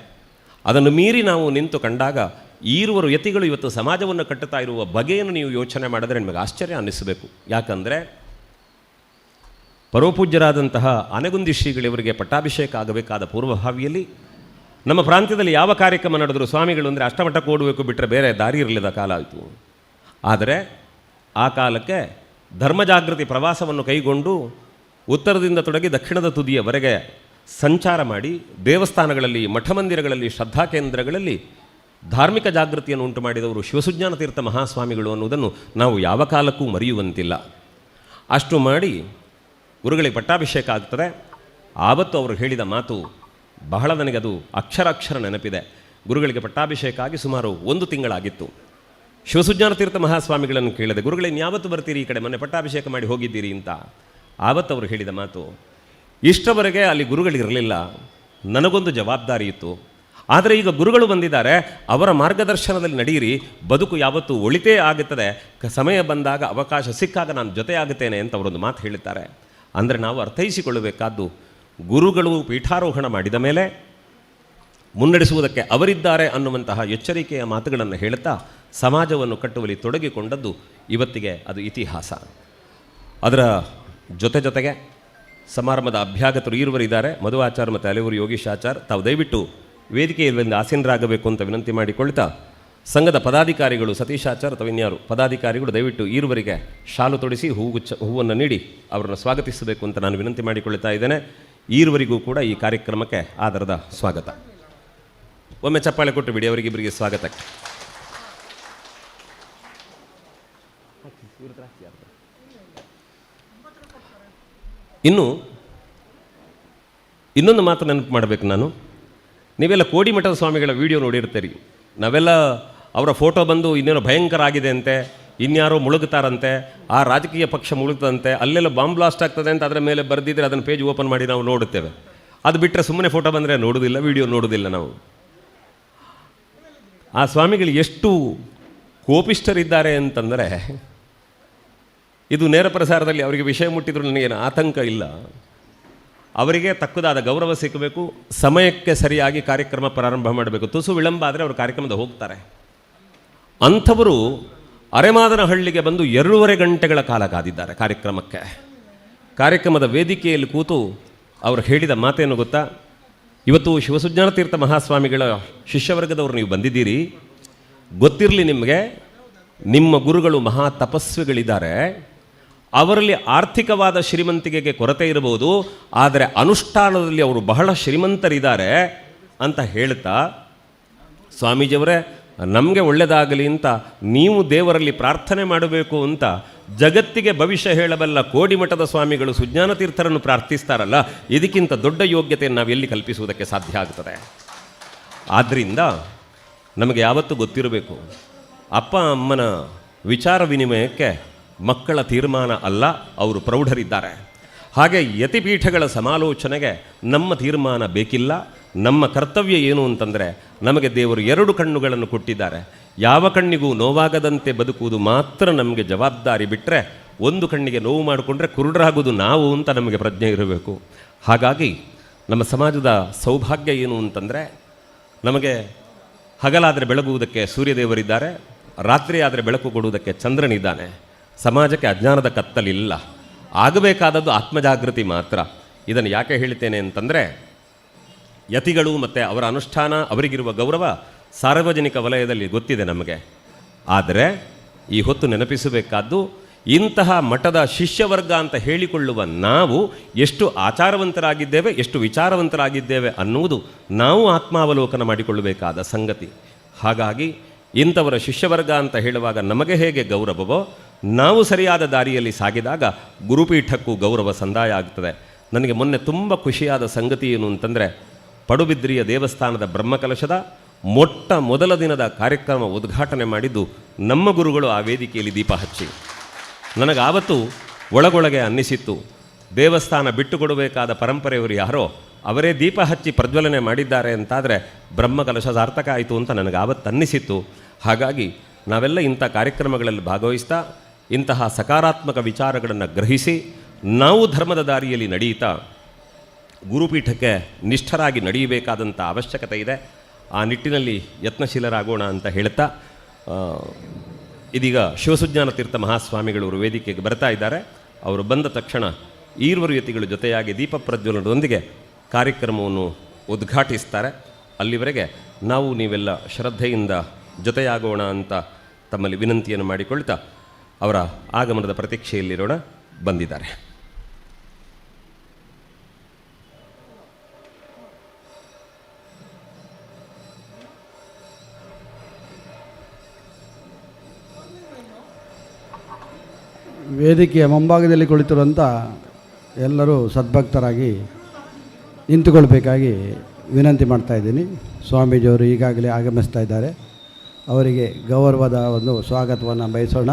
Speaker 4: ಅದನ್ನು ಮೀರಿ ನಾವು ನಿಂತು ಕಂಡಾಗ ಈರುವರು ಯತಿಗಳು ಇವತ್ತು ಸಮಾಜವನ್ನು ಕಟ್ಟುತ್ತಾ ಇರುವ ಬಗೆಯನ್ನು ನೀವು ಯೋಚನೆ ಮಾಡಿದ್ರೆ ನಿಮಗೆ ಆಶ್ಚರ್ಯ ಅನ್ನಿಸಬೇಕು. ಯಾಕಂದರೆ ಪರಮಪೂಜ್ಯರಾದಂತಹ ಆನೆಗುಂದಿ ಶ್ರೀಗಳಿವರಿಗೆ ಪಟ್ಟಾಭಿಷೇಕ ಆಗಬೇಕಾದ ಪೂರ್ವಭಾವಿಯಲ್ಲಿ ನಮ್ಮ ಪ್ರಾಂತ್ಯದಲ್ಲಿ ಯಾವ ಕಾರ್ಯಕ್ರಮ ನಡೆದರೂ ಸ್ವಾಮಿಗಳು ಅಂದರೆ ಅಷ್ಟಮಠಕ್ಕೆ ಓಡಬೇಕು, ಬಿಟ್ಟರೆ ಬೇರೆ ದಾರಿ ಇರಲಿಲ್ಲ ಕಾಲ ಆಯಿತು. ಆದರೆ ಆ ಕಾಲಕ್ಕೆ ಧರ್ಮಜಾಗೃತಿ ಪ್ರವಾಸವನ್ನು ಕೈಗೊಂಡು ಉತ್ತರದಿಂದ ತೊಡಗಿ ದಕ್ಷಿಣದ ತುದಿಯವರೆಗೆ ಸಂಚಾರ ಮಾಡಿ ದೇವಸ್ಥಾನಗಳಲ್ಲಿ, ಮಠಮಂದಿರಗಳಲ್ಲಿ, ಶ್ರದ್ಧಾ ಕೇಂದ್ರಗಳಲ್ಲಿ ಧಾರ್ಮಿಕ ಜಾಗೃತಿಯನ್ನು ಉಂಟು ಮಾಡಿದವರು ಶಿವಸುಜ್ಞಾನ ತೀರ್ಥ ಮಹಾಸ್ವಾಮಿಗಳು ಅನ್ನೋದನ್ನು ನಾವು ಯಾವ ಕಾಲಕ್ಕೂ ಮರೆಯುವಂತಿಲ್ಲ. ಅಷ್ಟು ಮಾಡಿ ಗುರುಗಳಿಗೆ ಪಟ್ಟಾಭಿಷೇಕ ಆಗ್ತದೆ. ಆವತ್ತು ಅವರು ಹೇಳಿದ ಮಾತು ಬಹಳ ನನಗದು ಅಕ್ಷರ ನೆನಪಿದೆ. ಗುರುಗಳಿಗೆ ಪಟ್ಟಾಭಿಷೇಕ ಆಗಿ ಸುಮಾರು 1 ತಿಂಗಳಾಗಿತ್ತು. ಶಿವಸುಜ್ಞಾನ ತೀರ್ಥ ಮಹಾಸ್ವಾಮಿಗಳನ್ನು ಕೇಳಿದೆ, ಗುರುಗಳೇ ಇನ್ಯಾವತ್ತು ಬರ್ತೀರಿ ಈ ಕಡೆ, ಮೊನ್ನೆ ಪಟ್ಟಾಭಿಷೇಕ ಮಾಡಿ ಹೋಗಿದ್ದೀರಿ ಅಂತ. ಆವತ್ತು ಅವರು ಹೇಳಿದ ಮಾತು, ಇಷ್ಟವರೆಗೆ ಅಲ್ಲಿ ಗುರುಗಳಿರಲಿಲ್ಲ, ನನಗೊಂದು ಜವಾಬ್ದಾರಿ ಇತ್ತು. ಆದರೆ ಈಗ ಗುರುಗಳು ಬಂದಿದ್ದಾರೆ, ಅವರ ಮಾರ್ಗದರ್ಶನದಲ್ಲಿ ನಡೆಯಿರಿ, ಬದುಕು ಯಾವತ್ತೂ ಒಳಿತೇ ಆಗುತ್ತದೆ, ಸಮಯ ಬಂದಾಗ ಅವಕಾಶ ಸಿಕ್ಕಾಗ ನಾನು ಜೊತೆ ಆಗುತ್ತೇನೆ ಅಂತ ಅವರೊಂದು ಮಾತು ಹೇಳಿದ್ದಾರೆ. ಅಂದರೆ ನಾವು ಅರ್ಥೈಸಿಕೊಳ್ಳಬೇಕಾದ್ದು, ಗುರುಗಳು ಪೀಠಾರೋಹಣ ಮಾಡಿದ ಮೇಲೆ ಮುನ್ನಡೆಸುವುದಕ್ಕೆ ಅವರಿದ್ದಾರೆ ಅನ್ನುವಂತಹ ಎಚ್ಚರಿಕೆಯ ಮಾತುಗಳನ್ನು ಹೇಳುತ್ತಾ ಸಮಾಜವನ್ನು ಕಟ್ಟುವಲ್ಲಿ ತೊಡಗಿಕೊಂಡದ್ದು ಇವತ್ತಿಗೆ ಅದು ಇತಿಹಾಸ. ಅದರ ಜೊತೆಗೆ ಸಮಾರಂಭದ ಅಭ್ಯಾಗತರು ಈರುವರಿದ್ದಾರೆ, ಮಧುವಾಚಾರ್ ಮತ್ತು ಅಲೆಯೂರು ಯೋಗೀಶಾಚಾರ್. ತಾವು ದಯವಿಟ್ಟು ವೇದಿಕೆಯಲ್ಲಿ ಒಂದು ಆಸೀನರಾಗಬೇಕು ಅಂತ ವಿನಂತಿ ಮಾಡಿಕೊಳ್ತಾ, ಸಂಘದ ಪದಾಧಿಕಾರಿಗಳು ಸತೀಶಾಚಾರ್ ಅಥವಾ ಇನ್ಯಾರು ಪದಾಧಿಕಾರಿಗಳು ದಯವಿಟ್ಟು ಈರುವರಿಗೆ ಶಾಲು ತೊಡಿಸಿ ಹೂವನ್ನು ನೀಡಿ ಅವರನ್ನು ಸ್ವಾಗತಿಸಬೇಕು ಅಂತ ನಾನು ವಿನಂತಿ ಮಾಡಿಕೊಳ್ತಾ ಇದ್ದೇನೆ. ಈರುವರಿಗೂ ಕೂಡ ಈ ಕಾರ್ಯಕ್ರಮಕ್ಕೆ ಆದರದ ಸ್ವಾಗತ. ಒಮ್ಮೆ ಚಪ್ಪಾಳೆ ಕೊಟ್ಟು ಬಿಡಿ ಅವರಿಗಿಬ್ಬರಿಗೆ ಸ್ವಾಗತಕ್ಕೆ. ಇನ್ನೊಂದು ಮಾತು ನೆನಪು ಮಾಡಬೇಕು ನಾನು. ನೀವೆಲ್ಲ ಕೋಡಿಮಠದ ಸ್ವಾಮಿಗಳ ವಿಡಿಯೋ ನೋಡಿರ್ತೀರಿ. ನಾವೆಲ್ಲ ಅವರ ಫೋಟೋ ಬಂದು ಇನ್ನೇನೋ ಭಯಂಕರ ಆಗಿದೆ ಅಂತೆ, ಇನ್ಯಾರೋ ಮುಳುಗುತ್ತಾರಂತೆ, ಆ ರಾಜಕೀಯ ಪಕ್ಷ ಮುಳುಗ್ತದಂತೆ, ಅಲ್ಲೆಲ್ಲ ಬಾಂಬ್ ಬ್ಲಾಸ್ಟ್ ಆಗ್ತದೆ ಅಂತ ಅದರ ಮೇಲೆ ಬರೆದಿದ್ರೆ ಅದನ್ನು ಪೇಜ್ ಓಪನ್ ಮಾಡಿ ನಾವು ನೋಡುತ್ತೇವೆ. ಅದು ಬಿಟ್ಟರೆ ಸುಮ್ಮನೆ ಫೋಟೋ ಬಂದರೆ ನೋಡೋದಿಲ್ಲ, ವಿಡಿಯೋ ನೋಡೋದಿಲ್ಲ ನಾವು. ಆ ಸ್ವಾಮಿಗಳು ಎಷ್ಟು ಕೋಪಿಷ್ಠರಿದ್ದಾರೆ ಅಂತಂದರೆ, ಇದು ನೇರ ಪ್ರಸಾರದಲ್ಲಿ ಅವರಿಗೆ ವಿಷಯ ಮುಟ್ಟಿದ್ರು ನನಗೇನು ಆತಂಕ ಇಲ್ಲ. ಅವರಿಗೆ ತಕ್ಕದಾದ ಗೌರವ ಸಿಕ್ಕಬೇಕು, ಸಮಯಕ್ಕೆ ಸರಿಯಾಗಿ ಕಾರ್ಯಕ್ರಮ ಪ್ರಾರಂಭ ಮಾಡಬೇಕು. ತುಸು ವಿಳಂಬ ಆದರೆ ಅವರು ಕಾರ್ಯಕ್ರಮದ ಹೋಗ್ತಾರೆ. ಅಂಥವರು ಅರೆಮಾದನಹಳ್ಳಿಗೆ ಬಂದು 2.5 ಗಂಟೆಗಳ ಕಾಲ ಕಾದಿದ್ದಾರೆ ಕಾರ್ಯಕ್ರಮಕ್ಕೆ. ಕಾರ್ಯಕ್ರಮದ ವೇದಿಕೆಯಲ್ಲಿ ಕೂತು ಅವರು ಹೇಳಿದ ಮಾತೇನು ಗೊತ್ತಾ? ಇವತ್ತು ಶಿವಸುಜ್ಞಾನ ತೀರ್ಥ ಮಹಾಸ್ವಾಮಿಗಳ ಶಿಷ್ಯವರ್ಗದವರು ನೀವು ಬಂದಿದ್ದೀರಿ, ಗೊತ್ತಿರಲಿ ನಿಮಗೆ, ನಿಮ್ಮ ಗುರುಗಳು ಮಹಾ ತಪಸ್ವಿಗಳಿದ್ದಾರೆ, ಅವರಲ್ಲಿ ಆರ್ಥಿಕವಾದ ಶ್ರೀಮಂತಿಕೆಗೆ ಕೊರತೆ ಇರಬಹುದು, ಆದರೆ ಅನುಷ್ಠಾನದಲ್ಲಿ ಅವರು ಬಹಳ ಶ್ರೀಮಂತರಿದ್ದಾರೆ ಅಂತ ಹೇಳ್ತಾ, ಸ್ವಾಮೀಜಿಯವರೇ ನಮಗೆ ಒಳ್ಳೆಯದಾಗಲಿ ಅಂತ ನೀವು ದೇವರಲ್ಲಿ ಪ್ರಾರ್ಥನೆ ಮಾಡಬೇಕು ಅಂತ ಜಗತ್ತಿಗೆ ಭವಿಷ್ಯ ಹೇಳಬಲ್ಲ ಕೋಡಿಮಠದ ಸ್ವಾಮಿಗಳು ಸುಜ್ಞಾನ ತೀರ್ಥರನ್ನು ಪ್ರಾರ್ಥಿಸ್ತಾರಲ್ಲ, ಇದಕ್ಕಿಂತ ದೊಡ್ಡ ಯೋಗ್ಯತೆಯನ್ನು ನಾವೆಲ್ಲಿ ಕಲ್ಪಿಸುವುದಕ್ಕೆ ಸಾಧ್ಯ ಆಗ್ತದೆ? ಆದ್ದರಿಂದ ನಮಗೆ ಯಾವತ್ತೂ ಗೊತ್ತಿರಬೇಕು, ಅಪ್ಪ ಅಮ್ಮನ ವಿಚಾರ ವಿನಿಮಯಕ್ಕೆ ಮಕ್ಕಳ ತೀರ್ಮಾನ ಅಲ್ಲ, ಅವರು ಪ್ರೌಢರಿದ್ದಾರೆ. ಹಾಗೆ ಯತಿಪೀಠಗಳ ಸಮಾಲೋಚನೆಗೆ ನಮ್ಮ ತೀರ್ಮಾನ ಬೇಕಿಲ್ಲ. ನಮ್ಮ ಕರ್ತವ್ಯ ಏನು ಅಂತಂದರೆ, ನಮಗೆ ದೇವರು 2 ಕಣ್ಣುಗಳನ್ನು ಕೊಟ್ಟಿದ್ದಾರೆ, ಯಾವ ಕಣ್ಣಿಗೂ ನೋವಾಗದಂತೆ ಬದುಕುವುದು ಮಾತ್ರ ನಮಗೆ ಜವಾಬ್ದಾರಿ. ಬಿಟ್ಟರೆ ಒಂದು ಕಣ್ಣಿಗೆ ನೋವು ಮಾಡಿಕೊಂಡ್ರೆ ಕುರುಡರಾಗುವುದು ನಾವು ಅಂತ ನಮಗೆ ಪ್ರಜ್ಞೆ ಇರಬೇಕು. ಹಾಗಾಗಿ ನಮ್ಮ ಸಮಾಜದ ಸೌಭಾಗ್ಯ ಏನು ಅಂತಂದರೆ, ನಮಗೆ ಹಗಲಾದರೆ ಬೆಳಗುವುದಕ್ಕೆ ಸೂರ್ಯದೇವರಿದ್ದಾರೆ, ರಾತ್ರಿ ಆದರೆ ಬೆಳಕು ಕೊಡುವುದಕ್ಕೆ ಚಂದ್ರನಿದ್ದಾನೆ. ಸಮಾಜಕ್ಕೆ ಅಜ್ಞಾನದ ಕತ್ತಲಿಲ್ಲ. ಆಗಬೇಕಾದದ್ದು ಆತ್ಮಜಾಗೃತಿ ಮಾತ್ರ. ಇದನ್ನು ಯಾಕೆ ಹೇಳ್ತೇನೆ ಅಂತಂದರೆ, ಯತಿಗಳು ಮತ್ತು ಅವರ ಅನುಷ್ಠಾನ, ಅವರಿಗಿರುವ ಗೌರವ ಸಾರ್ವಜನಿಕ ವಲಯದಲ್ಲಿ ಗೊತ್ತಿದೆ ನಮಗೆ. ಆದರೆ ಈ ಹೊತ್ತು ನೆನಪಿಸಬೇಕಾದ್ದು, ಇಂತಹ ಮಠದ ಶಿಷ್ಯವರ್ಗ ಅಂತ ಹೇಳಿಕೊಳ್ಳುವ ನಾವು ಎಷ್ಟು ಆಚಾರವಂತರಾಗಿದ್ದೇವೆ, ಎಷ್ಟು ವಿಚಾರವಂತರಾಗಿದ್ದೇವೆ ಅನ್ನುವುದು ನಾವು ಆತ್ಮಾವಲೋಕನ ಮಾಡಿಕೊಳ್ಳಬೇಕಾದ ಸಂಗತಿ. ಹಾಗಾಗಿ ಇಂಥವರ ಶಿಷ್ಯವರ್ಗ ಅಂತ ಹೇಳುವಾಗ ನಮಗೆ ಹೇಗೆ ಗೌರವವೋ, ನಾವು ಸರಿಯಾದ ದಾರಿಯಲ್ಲಿ ಸಾಗಿದಾಗ ಗುರುಪೀಠಕ್ಕೂ ಗೌರವ ಸಂದಾಯ ಆಗ್ತದೆ. ನನಗೆ ಮೊನ್ನೆ ತುಂಬ ಖುಷಿಯಾದ ಸಂಗತಿ ಏನು ಅಂತಂದರೆ, ಪಡುಬಿದ್ರಿಯ ದೇವಸ್ಥಾನದ ಬ್ರಹ್ಮಕಲಶದ ಮೊದಲ ದಿನದ ಕಾರ್ಯಕ್ರಮ ಉದ್ಘಾಟನೆ ಮಾಡಿದ್ದು ನಮ್ಮ ಗುರುಗಳು ಆ ವೇದಿಕೆಯಲ್ಲಿ ದೀಪ ಹಚ್ಚಿ. ನನಗಾವತ್ತು ಒಳಗೊಳಗೆ ಅನ್ನಿಸಿತ್ತು, ದೇವಸ್ಥಾನ ಬಿಟ್ಟುಕೊಡಬೇಕಾದ ಪರಂಪರೆಯವರು ಯಾರೋ ಅವರೇ ದೀಪ ಹಚ್ಚಿ ಪ್ರಜ್ವಲನೆ ಮಾಡಿದ್ದಾರೆ ಅಂತಾದರೆ ಬ್ರಹ್ಮಕಲಶ ಸಾರ್ಥಕ ಆಯಿತು ಅಂತ ನನಗಾವತ್ತು ಅನ್ನಿಸಿತ್ತು. ಹಾಗಾಗಿ ನಾವೆಲ್ಲ ಇಂಥ ಕಾರ್ಯಕ್ರಮಗಳಲ್ಲಿ ಭಾಗವಹಿಸ್ತಾ, ಇಂತಹ ಸಕಾರಾತ್ಮಕ ವಿಚಾರಗಳನ್ನು ಗ್ರಹಿಸಿ ನಾವು ಧರ್ಮದ ದಾರಿಯಲ್ಲಿ ನಡೆಯುತ್ತಾ ಗುರುಪೀಠಕ್ಕೆ ನಿಷ್ಠರಾಗಿ ನಡೆಯಬೇಕಾದಂಥ ಅವಶ್ಯಕತೆ ಇದೆ. ಆ ನಿಟ್ಟಿನಲ್ಲಿ ಯತ್ನಶೀಲರಾಗೋಣ ಅಂತ ಹೇಳ್ತಾ, ಇದೀಗ ಶಿವಸುಜ್ಞಾನ ತೀರ್ಥ ಮಹಾಸ್ವಾಮಿಗಳು ವೇದಿಕೆಗೆ ಬರ್ತಾ ಇದ್ದಾರೆ. ಅವರು ಬಂದ ತಕ್ಷಣ ಈರುವರು ಯತಿಗಳ ಜೊತೆಯಾಗಿ ದೀಪ ಪ್ರಜ್ವಲನದೊಂದಿಗೆ ಕಾರ್ಯಕ್ರಮವನ್ನು ಉದ್ಘಾಟಿಸ್ತಾರೆ. ಅಲ್ಲಿವರೆಗೆ ನಾವು ನೀವೆಲ್ಲ ಶ್ರದ್ಧೆಯಿಂದ ಜೊತೆಯಾಗೋಣ ಅಂತ ತಮ್ಮಲ್ಲಿ ವಿನಂತಿಯನ್ನು ಮಾಡಿಕೊಳ್ತಾ ಅವರ ಆಗಮನದ ಪ್ರತೀಕ್ಷೆಯಲ್ಲಿರೋಣ. ಬಂದಿದ್ದಾರೆ.
Speaker 6: ವೇದಿಕೆಯ ಮುಂಭಾಗದಲ್ಲಿ ಕುಳಿತಿರುವಂಥ ಎಲ್ಲರೂ ಸದ್ಭಕ್ತರಾಗಿ ನಿಂತುಕೊಳ್ಬೇಕಾಗಿ ವಿನಂತಿ ಮಾಡ್ತಾಯಿದ್ದೀನಿ. ಸ್ವಾಮೀಜಿಯವರು ಈಗಾಗಲೇ ಆಗಮಿಸ್ತಾ ಇದ್ದಾರೆ. ಅವರಿಗೆ ಗೌರವದ ಒಂದು ಸ್ವಾಗತವನ್ನು ಬಯಸೋಣ.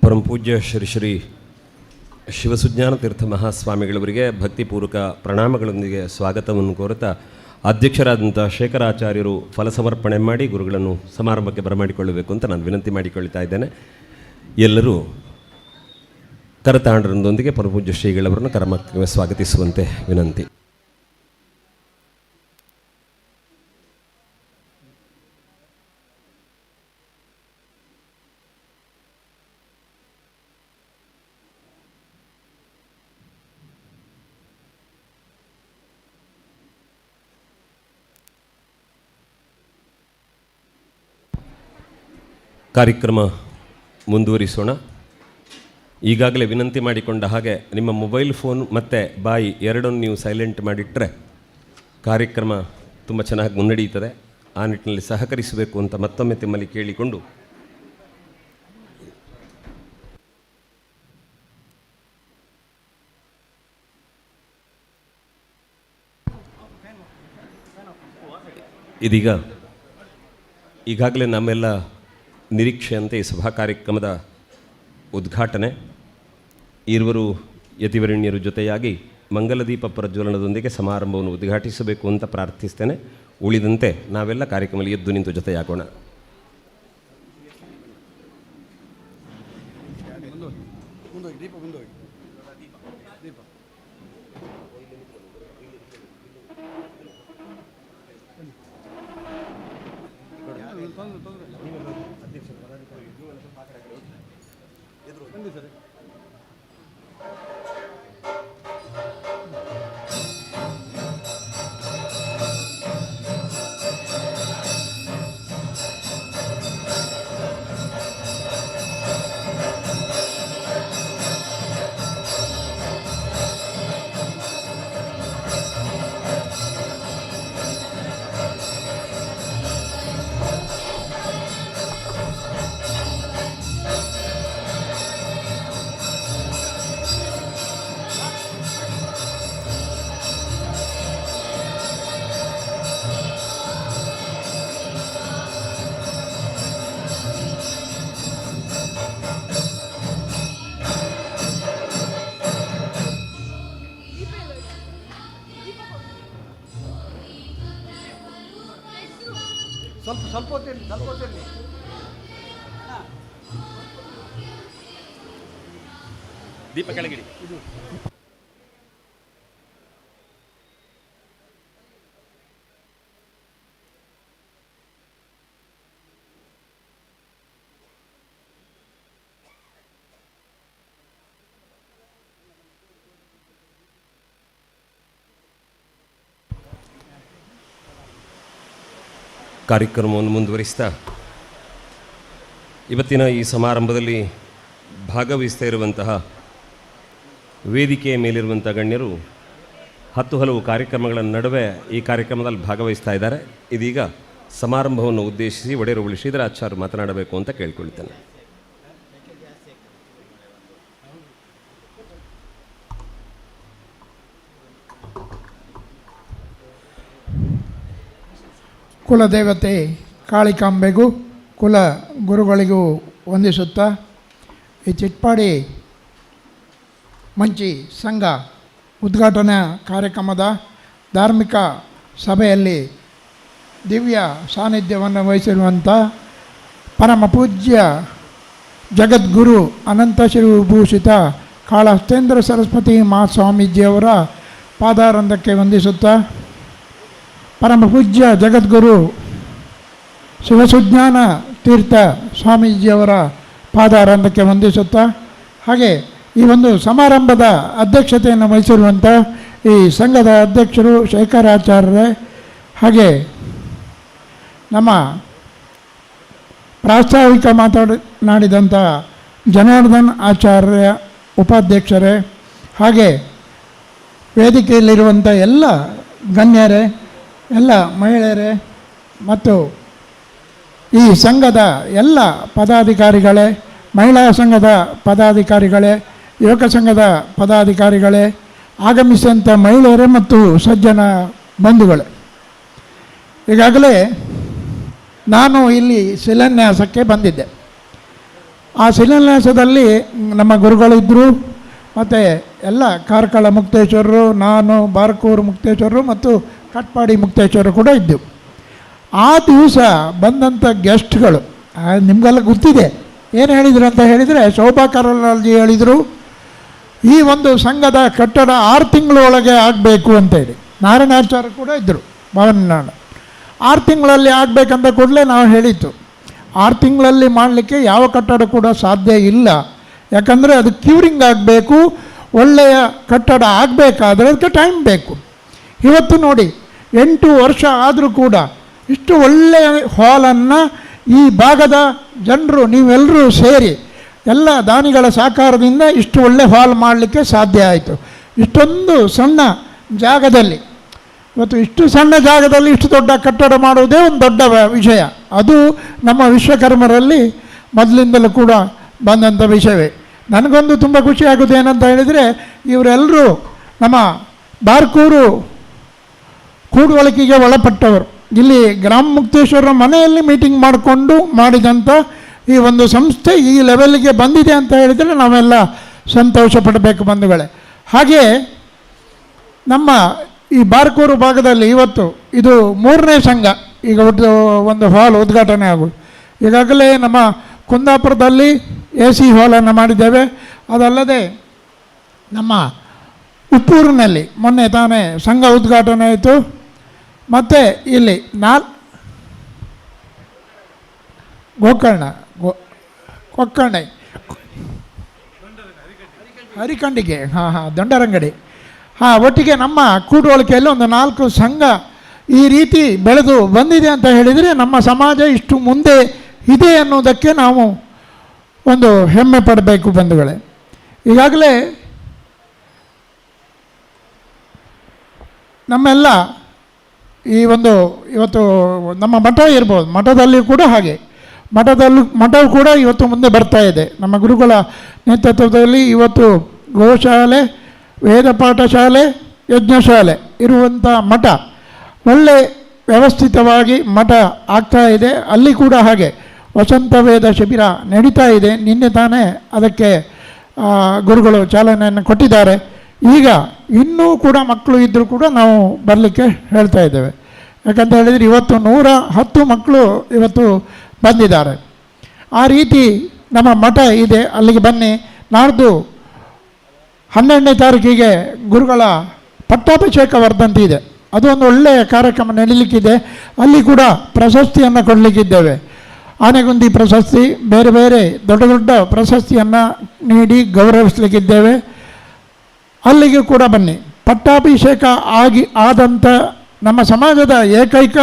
Speaker 4: ಪರಮ ಪೂಜ್ಯ ಶ್ರೀ ಶ್ರೀ ಶಿವಸುಜ್ಞಾನ ತೀರ್ಥ ಮಹಾಸ್ವಾಮಿಗಳವರಿಗೆ ಭಕ್ತಿಪೂರ್ವಕ ಪ್ರಣಾಮಗಳೊಂದಿಗೆ ಸ್ವಾಗತವನ್ನು ಕೋರುತ್ತಾ ಅಧ್ಯಕ್ಷರಾದಂಥ ಶೇಖರಾಚಾರ್ಯರು ಫಲಸಮರ್ಪಣೆ ಮಾಡಿ ಗುರುಗಳನ್ನು ಸಮಾರಂಭಕ್ಕೆ ಬರಮಾಡಿಕೊಳ್ಳಬೇಕು ಅಂತ ನಾನು ವಿನಂತಿ ಮಾಡಿಕೊಳ್ತಾ ಇದ್ದೇನೆ. ಎಲ್ಲರೂ ಕರತಾಂಡರೊಂದಿಗೆ ಪರಮಪೂಜ್ಯ ಶ್ರೀಗಳವರನ್ನು ಕರ್ಮಕ್ಕೆ ಸ್ವಾಗತಿಸುವಂತೆ ವಿನಂತಿ. ಕಾರ್ಯಕ್ರಮ ಮುಂದುವರಿಸೋಣ. ಈಗಾಗಲೇ ವಿನಂತಿ ಮಾಡಿಕೊಂಡ ಹಾಗೆ ನಿಮ್ಮ ಮೊಬೈಲ್ ಫೋನ್ ಮತ್ತು ಬಾಯಿ ಎರಡನ್ನು ನೀವು ಸೈಲೆಂಟ್ ಮಾಡಿಟ್ಟರೆ ಕಾರ್ಯಕ್ರಮ ತುಂಬ ಚೆನ್ನಾಗಿ ಮುನ್ನಡೆಯುತ್ತದೆ. ಆ ನಿಟ್ಟಿನಲ್ಲಿ ಸಹಕರಿಸಬೇಕು ಅಂತ ಮತ್ತೊಮ್ಮೆ ತಿಮ್ಮಲ್ಲಿ ಕೇಳಿಕೊಂಡು ಇದೀಗ ಈಗಾಗಲೇ ನಮ್ಮೆಲ್ಲ ನಿರೀಕ್ಷೆಯಂತೆ ಈ ಸಭಾ ಕಾರ್ಯಕ್ರಮದ ಉದ್ಘಾಟನೆ ಇರುವರು ಯತಿವರಣ್ಯರ ಜೊತೆಯಾಗಿ ಮಂಗಲದೀಪ ಪ್ರಜ್ವಲನದೊಂದಿಗೆ ಸಮಾರಂಭವನ್ನು ಉದ್ಘಾಟಿಸಬೇಕು ಅಂತ ಪ್ರಾರ್ಥಿಸ್ತೇನೆ. ಉಳಿದಂತೆ ನಾವೆಲ್ಲ ಕಾರ್ಯಕ್ರಮದಲ್ಲಿ ಎದ್ದು ನಿಂತು ಜೊತೆಯಾಗೋಣ.
Speaker 6: ಸ್ವಲ್ಪ ಹೊತ್ತಿರಲಿ.
Speaker 1: ದೀಪ ಕೆಳಗಿಡಿ.
Speaker 4: ಕಾರ್ಯಕ್ರಮವನ್ನು ಮುಂದುವರಿಸ್ತಾ ಇವತ್ತಿನ ಈ ಸಮಾರಂಭದಲ್ಲಿ ಭಾಗವಹಿಸ್ತಾ ಇರುವಂತಹ ವೇದಿಕೆಯ ಮೇಲಿರುವಂಥ ಗಣ್ಯರು 10 ಹಲವು ಕಾರ್ಯಕ್ರಮಗಳ ನಡುವೆ ಈ ಕಾರ್ಯಕ್ರಮದಲ್ಲಿ ಭಾಗವಹಿಸ್ತಾ ಇದ್ದಾರೆ. ಇದೀಗ ಸಮಾರಂಭವನ್ನು ಉದ್ದೇಶಿಸಿ ಒಡೆರಹುಳಿ ಶ್ರೀಧರಾಚಾರ್ಯರು ಮಾತನಾಡಬೇಕು ಅಂತ ಕೇಳ್ಕೊಳ್ತೇನೆ.
Speaker 8: ಕುಲದೇವತೆ ಕಾಳಿಕಾಂಬೆಗೂ ಕುಲ ಗುರುಗಳಿಗೂ ವಂದಿಸುತ್ತಾ ಈ ಚಿಟ್ಪಾಡಿ ಮಂಚಿ ಸಂಘ ಉದ್ಘಾಟನಾ ಕಾರ್ಯಕ್ರಮದ ಧಾರ್ಮಿಕ ಸಭೆಯಲ್ಲಿ ದಿವ್ಯ ಸಾನ್ನಿಧ್ಯವನ್ನು ವಹಿಸಿರುವಂಥ ಪರಮ ಪೂಜ್ಯ ಜಗದ್ಗುರು ಅನಂತ ಶ್ರೀ ವಿಭೂಷಿತ ಕಾಳಹಸ್ತೇಂದ್ರ ಸರಸ್ವತಿ ಮಹಾಸ್ವಾಮೀಜಿಯವರ ಪಾದಾರಂಧಕ್ಕೆ ವಂದಿಸುತ್ತಾ ಪರಮ ಪೂಜ್ಯ ಜಗದ್ಗುರು ಶಿವಸುಜ್ಞಾನ ತೀರ್ಥ ಸ್ವಾಮೀಜಿಯವರ ಪಾದಾರಂಧಕ್ಕೆ ವಂದಿಸುತ್ತಾ ಹಾಗೆ ಈ ಒಂದು ಸಮಾರಂಭದ ಅಧ್ಯಕ್ಷತೆಯನ್ನು ವಹಿಸಿರುವಂಥ ಈ ಸಂಘದ ಅಧ್ಯಕ್ಷರು ಶೇಖರಾಚಾರ್ಯರೇ ಹಾಗೆ ನಮ್ಮ ಪ್ರಾಸ್ತಾವಿಕ ಮಾತನಾಡಿದಂಥ ಜನಾರ್ದನ್ ಆಚಾರ್ಯ ಉಪಾಧ್ಯಕ್ಷರೇ ಹಾಗೆ ವೇದಿಕೆಯಲ್ಲಿರುವಂಥ ಎಲ್ಲ ಗಣ್ಯರೇ ಎಲ್ಲ ಮಹಿಳೆಯರೇ ಮತ್ತು ಈ ಸಂಘದ ಎಲ್ಲ ಪದಾಧಿಕಾರಿಗಳೇ, ಮಹಿಳಾ ಸಂಘದ ಪದಾಧಿಕಾರಿಗಳೇ, ಯುವಕ ಸಂಘದ ಪದಾಧಿಕಾರಿಗಳೇ, ಆಗಮಿಸಿದಂಥ ಮಹಿಳೆಯರೇ ಮತ್ತು ಸಜ್ಜನ ಬಂಧುಗಳೇ, ಈಗಾಗಲೇ ನಾನು ಇಲ್ಲಿ ಶಿಲಾನ್ಯಾಸಕ್ಕೆ ಬಂದಿದ್ದೆ. ಆ ಶಿಲಾನ್ಯಾಸದಲ್ಲಿ ನಮ್ಮ ಗುರುಗಳಿದ್ದರು ಮತ್ತು ಎಲ್ಲ ಕಾರ್ಕಳ ಮುಕ್ತೇಶ್ವರರು, ನಾನು ಬಾರ್ಕೂರು ಮುಕ್ತೇಶ್ವರರು ಮತ್ತು ಕಟ್ಪಾಡಿ ಮುಕ್ತೇಶ್ವರರು ಕೂಡ ಇದ್ದೆವು. ಆ ದಿವಸ ಬಂದಂಥ ಗೆಸ್ಟ್ಗಳು ನಿಮಗೆಲ್ಲ ಗೊತ್ತಿದೆ ಏನು ಹೇಳಿದರು ಅಂತ ಹೇಳಿದರೆ, ಶೋಭಾ ಕರಂದ್ಲಾಜೆ ಹೇಳಿದರು ಈ ಒಂದು ಸಂಘದ ಕಟ್ಟಡ 6 ತಿಂಗಳ ಒಳಗೆ ಆಗಬೇಕು ಅಂತೇಳಿ. ನಾರಾಯಣಾಚಾರ್ಯ ಕೂಡ ಇದ್ದರು ಭವನ. 6 ತಿಂಗಳಲ್ಲಿ ಆಗಬೇಕಂತ ಕೂಡಲೇ ನಾವು ಹೇಳಿತ್ತು 6 ತಿಂಗಳಲ್ಲಿ ಮಾಡಲಿಕ್ಕೆ ಯಾವ ಕಟ್ಟಡ ಕೂಡ ಸಾಧ್ಯ ಇಲ್ಲ, ಯಾಕಂದರೆ ಅದು ಕ್ಯೂರಿಂಗ್ ಆಗಬೇಕು, ಒಳ್ಳೆಯ ಕಟ್ಟಡ ಆಗಬೇಕಾದ್ರೆ ಅದಕ್ಕೆ ಟೈಮ್ ಬೇಕು. ಇವತ್ತು ನೋಡಿ 8 ವರ್ಷ ಆದರೂ ಕೂಡ ಇಷ್ಟು ಒಳ್ಳೆಯ ಹಾಲನ್ನು ಈ ಭಾಗದ ಜನರು ನೀವೆಲ್ಲರೂ ಸೇರಿ ಎಲ್ಲ ದಾನಿಗಳ ಸಹಕಾರದಿಂದ ಇಷ್ಟು ಒಳ್ಳೆ ಹಾಲ್ ಮಾಡಲಿಕ್ಕೆ ಸಾಧ್ಯ ಆಯಿತು. ಇಷ್ಟೊಂದು ಸಣ್ಣ ಜಾಗದಲ್ಲಿ, ಇವತ್ತು ಇಷ್ಟು ಸಣ್ಣ ಜಾಗದಲ್ಲಿ ಇಷ್ಟು ದೊಡ್ಡ ಕಟ್ಟಡ ಮಾಡುವುದೇ ಒಂದು ದೊಡ್ಡ ವಿಷಯ. ಅದು ನಮ್ಮ ವಿಶ್ವಕರ್ಮರಲ್ಲಿ ಮೊದಲಿಂದಲೂ ಕೂಡ ಬಂದಂಥ ವಿಷಯವೇ. ನನಗೊಂದು ತುಂಬ ಖುಷಿಯಾಗೋದು ಏನಂತ ಹೇಳಿದರೆ, ಇವರೆಲ್ಲರೂ ನಮ್ಮ ಬಾರ್ಕೂರು ಕೂಡುವಳಿಕೆಗೆ ಒಳಪಟ್ಟವರು. ಇಲ್ಲಿ ಗ್ರಾಮ ಮುಕ್ತೇಶ್ವರ ಮನೆಯಲ್ಲಿ ಮೀಟಿಂಗ್ ಮಾಡಿಕೊಂಡು ಮಾಡಿದಂಥ ಈ ಒಂದು ಸಂಸ್ಥೆ ಈ ಲೆವೆಲ್ಗೆ ಬಂದಿದೆ ಅಂತ ಹೇಳಿದರೆ ನಾವೆಲ್ಲ ಸಂತೋಷ ಪಡಬೇಕು ಬಂಧುಗಳೇ. ಹಾಗೆ ನಮ್ಮ ಈ ಬಾರ್ಕೂರು ಭಾಗದಲ್ಲಿ ಇವತ್ತು ಇದು 3ನೇ ಸಂಘ ಈಗ ಒಂದು ಹಾಲ್ ಉದ್ಘಾಟನೆ ಆಗೋದು. ಈಗಾಗಲೇ ನಮ್ಮ ಕುಂದಾಪುರದಲ್ಲಿ AC ಹಾಲನ್ನು ಮಾಡಿದ್ದೇವೆ. ಅದಲ್ಲದೆ ನಮ್ಮ ಉಪ್ಪೂರಿನಲ್ಲಿ ಮೊನ್ನೆ ತಾನೇ ಸಂಘ ಉದ್ಘಾಟನೆ ಆಯಿತು. ಮತ್ತು ಇಲ್ಲಿ ಕೊಕ್ಕರ್ಣೆ ಹರಿಕಂಡಿಗೆ ದೊಂಡರಂಗಡಿ ಒಟ್ಟಿಗೆ ನಮ್ಮ ಕೂಡುವಳಿಕೆಯಲ್ಲಿ ಒಂದು 4 ಸಂಘ ಈ ರೀತಿ ಬೆಳೆದು ಬಂದಿದೆ ಅಂತ ಹೇಳಿದರೆ ನಮ್ಮ ಸಮಾಜ ಇಷ್ಟು ಮುಂದೆ ಇದೆ ಅನ್ನೋದಕ್ಕೆ ನಾವು ಒಂದು ಹೆಮ್ಮೆ ಪಡಬೇಕು ಬಂಧುಗಳೇ. ಈಗಾಗಲೇ ನಮ್ಮೆಲ್ಲ ಈ ಒಂದು ಇವತ್ತು ನಮ್ಮ ಮಠ ಇರ್ಬೋದು, ಮಠದಲ್ಲಿ ಕೂಡ ಹಾಗೆ ಮಠವು ಕೂಡ ಇವತ್ತು ಮುಂದೆ ಬರ್ತಾ ಇದೆ. ನಮ್ಮ ಗುರುಗಳ ನೇತೃತ್ವದಲ್ಲಿ ಇವತ್ತು ಗೋಶಾಲೆ, ವೇದ ಪಾಠಶಾಲೆ, ಯಜ್ಞಶಾಲೆ ಇರುವಂಥ ಮಠ ಒಳ್ಳೆ ವ್ಯವಸ್ಥಿತವಾಗಿ ಮಠ ಆಗ್ತಾ ಇದೆ. ಅಲ್ಲಿ ಕೂಡ ಹಾಗೆ ವಸಂತ ವೇದ ಶಿಬಿರ ನಡೀತಾ ಇದೆ. ನಿನ್ನೆ ತಾನೇ ಅದಕ್ಕೆ ಗುರುಗಳು ಚಾಲನೆಯನ್ನು ಕೊಟ್ಟಿದ್ದಾರೆ. ಈಗ ಇನ್ನೂ ಕೂಡ ಮಕ್ಕಳು ಇದ್ದರೂ ಕೂಡ ನಾವು ಬರಲಿಕ್ಕೆ ಹೇಳ್ತಾ ಇದ್ದೇವೆ. ಯಾಕಂತ ಹೇಳಿದರೆ ಇವತ್ತು 110 ಮಕ್ಕಳು ಇವತ್ತು ಬಂದಿದ್ದಾರೆ. ಆ ರೀತಿ ನಮ್ಮ ಮಠ ಇದೆ, ಅಲ್ಲಿಗೆ ಬನ್ನಿ. ನಾಡ್ದು 12ನೇ ತಾರೀಕಿಗೆ ಗುರುಗಳ ಪಟ್ಟಾಭಿಷೇಕ ವರ್ಧಂತಿ ಇದೆ. ಅದು ಒಂದು ಒಳ್ಳೆಯ ಕಾರ್ಯಕ್ರಮ ನಡೀಲಿಕ್ಕಿದೆ. ಅಲ್ಲಿ ಕೂಡ ಪ್ರಶಸ್ತಿಯನ್ನು ಕೊಡಲಿಕ್ಕಿದ್ದೇವೆ. ಆನೆಗುಂದಿ ಪ್ರಶಸ್ತಿ, ಬೇರೆ ಬೇರೆ ದೊಡ್ಡ ದೊಡ್ಡ ಪ್ರಶಸ್ತಿಯನ್ನು ನೀಡಿ ಗೌರವಿಸಲಿಕ್ಕಿದ್ದೇವೆ. ಅಲ್ಲಿಗೆ ಕೂಡ ಬನ್ನಿ. ಪಟ್ಟಾಭಿಷೇಕ ಆದಂಥ ನಮ್ಮ ಸಮಾಜದ ಏಕೈಕ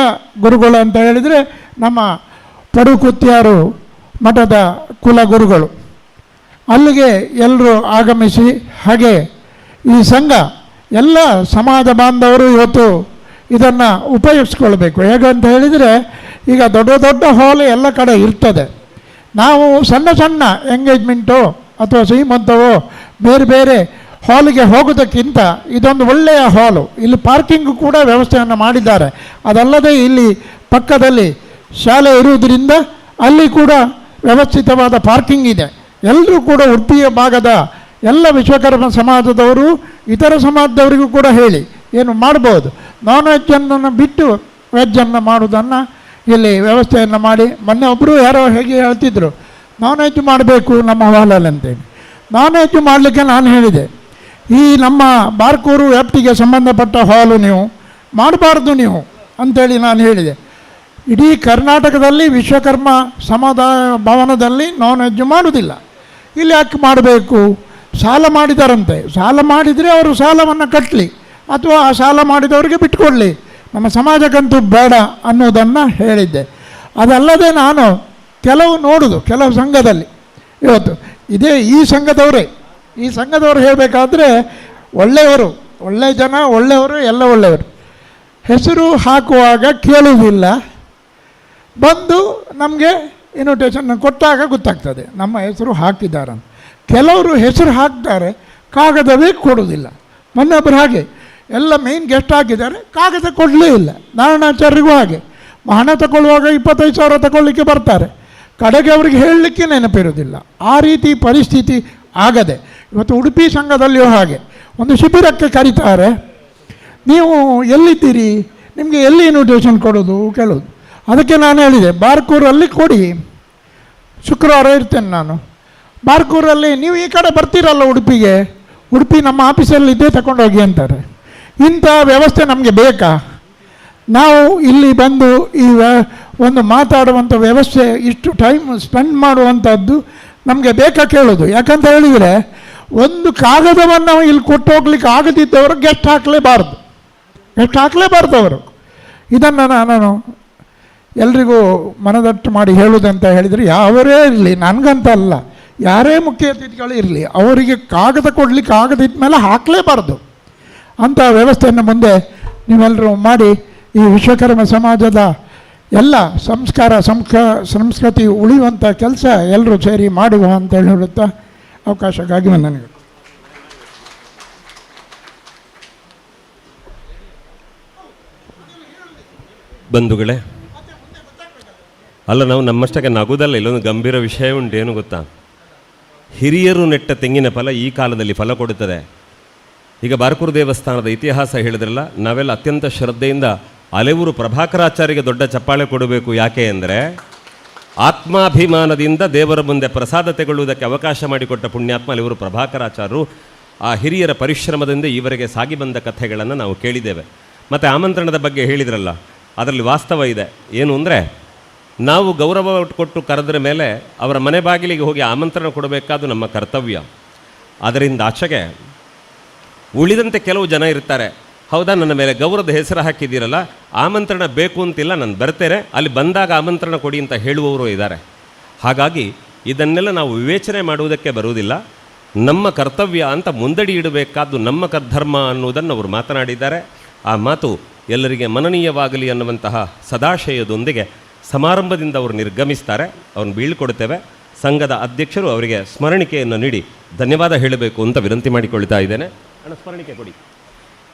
Speaker 8: ಗುರುಗಳು ಅಂತ ಹೇಳಿದರೆ ನಮ್ಮ ಪಡುಕುತ್ಯಾರು ಮಠದ ಕುಲಗುರುಗಳು. ಅಲ್ಲಿಗೆ ಎಲ್ಲರೂ ಆಗಮಿಸಿ, ಹಾಗೆ ಈ ಸಂಘ ಎಲ್ಲ ಸಮಾಜ ಬಾಂಧವರು ಇವತ್ತು ಇದನ್ನು ಉಪಯೋಗಿಸ್ಕೊಳ್ಬೇಕು. ಹೇಗಂತ ಹೇಳಿದರೆ ಈಗ ದೊಡ್ಡ ದೊಡ್ಡ ಹಾಲ್ ಎಲ್ಲ ಕಡೆ ಇರ್ತದೆ. ನಾವು ಸಣ್ಣ ಸಣ್ಣ ಎಂಗೇಜ್ಮೆಂಟು ಅಥವಾ ಶ್ರೀಮಂತವೋ ಬೇರೆ ಬೇರೆ ಹಾಲಿಗೆ ಹೋಗೋದಕ್ಕಿಂತ ಇದೊಂದು ಒಳ್ಳೆಯ ಹಾಲು. ಇಲ್ಲಿ ಪಾರ್ಕಿಂಗ್ ಕೂಡ ವ್ಯವಸ್ಥೆಯನ್ನು ಮಾಡಿದ್ದಾರೆ. ಅದಲ್ಲದೆ ಇಲ್ಲಿ ಪಕ್ಕದಲ್ಲಿ ಶಾಲೆ ಇರುವುದರಿಂದ ಅಲ್ಲಿ ಕೂಡ ವ್ಯವಸ್ಥಿತವಾದ ಪಾರ್ಕಿಂಗ್ ಇದೆ. ಎಲ್ಲರೂ ಕೂಡ ಉಡುಪಿಯ ಭಾಗದ ಎಲ್ಲ ವಿಶ್ವಕರ್ಮ ಸಮಾಜದವರು ಇತರ ಸಮಾಜದವರಿಗೂ ಕೂಡ ಹೇಳಿ ಏನು ಮಾಡ್ಬೋದು, ನಾನ್ ವೆಜ್ಜನ್ನು ಬಿಟ್ಟು ವೆಜ್ಜನ್ನು ಮಾಡೋದನ್ನು ಇಲ್ಲಿ ವ್ಯವಸ್ಥೆಯನ್ನು ಮಾಡಿ. ಮೊನ್ನೆ ಒಬ್ಬರು ಯಾರೋ ಹೇಗೆ ಹೇಳ್ತಿದ್ರು, ನಾನ್ ವೆಜ್ ಮಾಡಬೇಕು ನಮ್ಮ ಹಾಲಲ್ಲಿ ಅಂತೇಳಿ. ನಾನ್ ವೆಜ್ ಮಾಡಲಿಕ್ಕೆ ನಾನು ಹೇಳಿದೆ, ಈ ನಮ್ಮ ಬಾರ್ಕೂರು ವ್ಯಾಪ್ತಿಗೆ ಸಂಬಂಧಪಟ್ಟ ಹಾಲು ನೀವು ಮಾಡಬಾರ್ದು ನೀವು ಅಂಥೇಳಿ ನಾನು ಹೇಳಿದೆ. ಇಡೀ ಕರ್ನಾಟಕದಲ್ಲಿ ವಿಶ್ವಕರ್ಮ ಸಮುದಾಯ ಭವನದಲ್ಲಿ ನಾನ್ ವೆಜ್ ಮಾಡೋದಿಲ್ಲ. ಇಲ್ಲಿ ಯಾಕೆ ಮಾಡಬೇಕು? ಸಾಲ ಮಾಡಿದಾರಂತೆ. ಸಾಲ ಮಾಡಿದರೆ ಅವರು ಸಾಲವನ್ನು ಕಟ್ಟಲಿ, ಅಥವಾ ಆ ಸಾಲ ಮಾಡಿದವರಿಗೆ ಬಿಟ್ಟುಕೊಡಲಿ, ನಮ್ಮ ಸಮಾಜಕ್ಕಂತೂ ಬೇಡ ಅನ್ನೋದನ್ನು ಹೇಳಿದ್ದೆ. ಅದಲ್ಲದೆ ನಾನು ಕೆಲವು ಸಂಘದಲ್ಲಿ ಇವತ್ತು ಈ ಸಂಘದವರು ಹೇಳಬೇಕಾದ್ರೆ ಒಳ್ಳೆಯವರು, ಒಳ್ಳೆಯ ಜನ, ಒಳ್ಳೆಯವರು, ಎಲ್ಲ ಒಳ್ಳೆಯವರು. ಹೆಸರು ಹಾಕುವಾಗ ಕೇಳುವುದಿಲ್ಲ, ಬಂದು ನಮಗೆ ಇನ್ವಿಟೇಷನ್ ಕೊಟ್ಟಾಗ ಗೊತ್ತಾಗ್ತದೆ ನಮ್ಮ ಹೆಸರು ಹಾಕಿದ್ದಾರೆ. ಕೆಲವರು ಹೆಸರು ಹಾಕ್ತಾರೆ, ಕಾಗದವೇ ಕೊಡೋದಿಲ್ಲ. ಮೊನ್ನೊಬ್ಬರು ಹಾಗೆ ಎಲ್ಲ ಮೇಯ್ನ್ ಗೆಸ್ಟ್ ಹಾಕಿದ್ದಾರೆ, ಕಾಗದ ಕೊಡಲೇ ಇಲ್ಲ. ನಾರಾಯಣಾಚಾರ್ಯರಿಗೂ ಹಾಗೆ ಹಣ ತಗೊಳ್ಳುವಾಗ 25,000 ತಗೊಳ್ಳಿಕ್ಕೆ ಬರ್ತಾರೆ, ಕಡೆಗೆ ಅವರಿಗೆ ಹೇಳಲಿಕ್ಕೆ ನೆನಪಿರೋದಿಲ್ಲ. ಆ ರೀತಿ ಪರಿಸ್ಥಿತಿ ಆಗದೆ ಇವತ್ತು ಉಡುಪಿ ಸಂಘದಲ್ಲಿಯೂ ಹಾಗೆ ಒಂದು ಶಿಬಿರಕ್ಕೆ ಕರೀತಾರೆ, ನೀವು ಎಲ್ಲಿದ್ದೀರಿ, ನಿಮಗೆ ಎಲ್ಲಿ ಇನ್ವಿಟೇಷನ್ ಕೊಡೋದು ಕೇಳೋದು. ಅದಕ್ಕೆ ನಾನು ಹೇಳಿದೆ, ಬಾರ್ಕೂರಲ್ಲಿ ಕೊಡಿ, ಶುಕ್ರವಾರ ಇರ್ತೇನೆ ನಾನು ಬಾರ್ಕೂರಲ್ಲಿ. ನೀವು ಈ ಕಡೆ ಬರ್ತೀರಲ್ಲ ಉಡುಪಿ ನಮ್ಮ ಆಫೀಸಲ್ಲಿದ್ದೇ ತಗೊಂಡೋಗಿ ಅಂತಾರೆ. ಇಂಥ ವ್ಯವಸ್ಥೆ ನಮಗೆ ಬೇಕಾ? ನಾವು ಇಲ್ಲಿ ಬಂದು ಈ ಒಂದು ಮಾತಾಡುವಂಥ ವ್ಯವಸ್ಥೆ, ಇಷ್ಟು ಟೈಮ್ ಸ್ಪೆಂಡ್ ಮಾಡುವಂಥದ್ದು ನಮಗೆ ಬೇಕಾ ಕೇಳೋದು. ಯಾಕಂತ ಹೇಳಿದರೆ ಒಂದು ಕಾಗದವನ್ನು ಇಲ್ಲಿ ಕೊಟ್ಟು ಹೋಗ್ಲಿಕ್ಕೆ ಆಗದಿದ್ದವರು ಗೆಸ್ಟ್ ಹಾಕಲೇಬಾರ್ದು ಅವರು. ಇದನ್ನು ನಾನು ಎಲ್ರಿಗೂ ಮನದಟ್ಟು ಮಾಡಿ ಹೇಳುವುದಂತ ಹೇಳಿದರೆ, ಯಾವರೇ ಇರಲಿ, ನನಗಂತ ಅಲ್ಲ, ಯಾರೇ ಮುಖ್ಯ ಅತಿಥಿಗಳು ಇರಲಿ, ಅವರಿಗೆ ಕಾಗದ ಕೊಡಲಿಕ್ಕೆ ಕಾಗದ ಇದ್ಮೇಲೆ ಹಾಕಲೇಬಾರ್ದು ಅಂಥ ವ್ಯವಸ್ಥೆಯನ್ನು ಮುಂದೆ ನೀವೆಲ್ಲರೂ ಮಾಡಿ ಈ ವಿಶ್ವಕರ್ಮ ಸಮಾಜದ ಎಲ್ಲ ಸಂಸ್ಕೃತಿ ಉಳಿಯುವಂಥ ಕೆಲಸ ಎಲ್ಲರೂ ಸೇರಿ ಮಾಡುವ ಅಂತೇಳಿ ಹೇಳುತ್ತಾ ಅವಕಾಶಕ್ಕಾಗಿ ನನಗೆ
Speaker 4: ಬಂಧುಗಳೇ, ಅಲ್ಲ, ನಾವು ನಮ್ಮಷ್ಟಕ್ಕೆ ನಗುದಲ್ಲ, ಇಲ್ಲೊಂದು ಗಂಭೀರ ವಿಷಯ ಉಂಟು. ಏನು ಗೊತ್ತಾ, ಹಿರಿಯರು ನೆಟ್ಟ ತೆಂಗಿನ ಫಲ ಈ ಕಾಲದಲ್ಲಿ ಫಲ ಕೊಡುತ್ತದೆ. ಈಗ ಬಾರ್ಕೂರು ದೇವಸ್ಥಾನದ ಇತಿಹಾಸ ಹೇಳಿದ್ರಲ್ಲ, ನಾವೆಲ್ಲ ಅತ್ಯಂತ ಶ್ರದ್ಧೆಯಿಂದ ಅಲೆಯೂರು ಪ್ರಭಾಕರಾಚಾರ್ಯಗೆ ದೊಡ್ಡ ಚಪ್ಪಾಳೆ ಕೊಡಬೇಕು. ಯಾಕೆ ಅಂದರೆ ಆತ್ಮಾಭಿಮಾನದಿಂದ ದೇವರ ಮುಂದೆ ಪ್ರಸಾದ ತೆಗೊಳ್ಳುವುದಕ್ಕೆ ಅವಕಾಶ ಮಾಡಿಕೊಟ್ಟ ಪುಣ್ಯಾತ್ಮ ಅಲೆಯೂರು ಪ್ರಭಾಕರಾಚಾರ್ಯರು. ಆ ಹಿರಿಯರ ಪರಿಶ್ರಮದಿಂದ ಈವರೆಗೆ ಸಾಗಿ ಬಂದ ಕಥೆಗಳನ್ನು ನಾವು ಕೇಳಿದ್ದೇವೆ. ಮತ್ತು ಆಮಂತ್ರಣದ ಬಗ್ಗೆ ಹೇಳಿದ್ರಲ್ಲ, ಅದರಲ್ಲಿ ವಾಸ್ತವ ಇದೆ. ಏನು ಅಂದರೆ, ನಾವು ಗೌರವ ಕೊಟ್ಟು ಕರೆದ್ರ ಮೇಲೆ ಅವರ ಮನೆ ಬಾಗಿಲಿಗೆ ಹೋಗಿ ಆಮಂತ್ರಣ ಕೊಡಬೇಕಾದ್ದು ನಮ್ಮ ಕರ್ತವ್ಯ. ಅದರಿಂದ ಆಚೆಗೆ ಉಳಿದಂತೆ ಕೆಲವು ಜನ ಇರ್ತಾರೆ, ಹೌದಾ, ನನ್ನ ಮೇಲೆ ಗೌರವದ ಹೆಸರು ಹಾಕಿದ್ದೀರಲ್ಲ, ಆಮಂತ್ರಣ ಬೇಕು ಅಂತಿಲ್ಲ, ನಾನು ಬರ್ತೇನೆ, ಅಲ್ಲಿ ಬಂದಾಗ ಆಮಂತ್ರಣ ಕೊಡಿ ಅಂತ ಹೇಳುವವರು ಇದ್ದಾರೆ. ಹಾಗಾಗಿ ಇದನ್ನೆಲ್ಲ ನಾವು ವಿವೇಚನೆ ಮಾಡುವುದಕ್ಕೆ ಬರುವುದಿಲ್ಲ. ನಮ್ಮ ಕರ್ತವ್ಯ ಅಂತ ಮುಂದಡಿ ಇಡಬೇಕಾದ್ದು ನಮ್ಮ ಧರ್ಮ ಅನ್ನುವುದನ್ನು ಅವರು ಮಾತನಾಡಿದ್ದಾರೆ. ಆ ಮಾತು ಎಲ್ಲರಿಗೆ ಮನನೀಯವಾಗಲಿ ಅನ್ನುವಂತಹ ಸದಾಶಯದೊಂದಿಗೆ ಸಮಾರಂಭದಿಂದ ಅವರು ನಿರ್ಗಮಿಸ್ತಾರೆ. ಅವ್ರನ್ನ ಬೀಳ್ಕೊಡ್ತೇವೆ. ಸಂಘದ ಅಧ್ಯಕ್ಷರು ಅವರಿಗೆ ಸ್ಮರಣಿಕೆಯನ್ನು ನೀಡಿ ಧನ್ಯವಾದ ಹೇಳಬೇಕು ಅಂತ ವಿನಂತಿ ಮಾಡಿಕೊಳ್ತಾ ಇದ್ದೇನೆ. ಅಣ್ಣ, ಸ್ಮರಣಿಕೆ ಕೊಡಿ.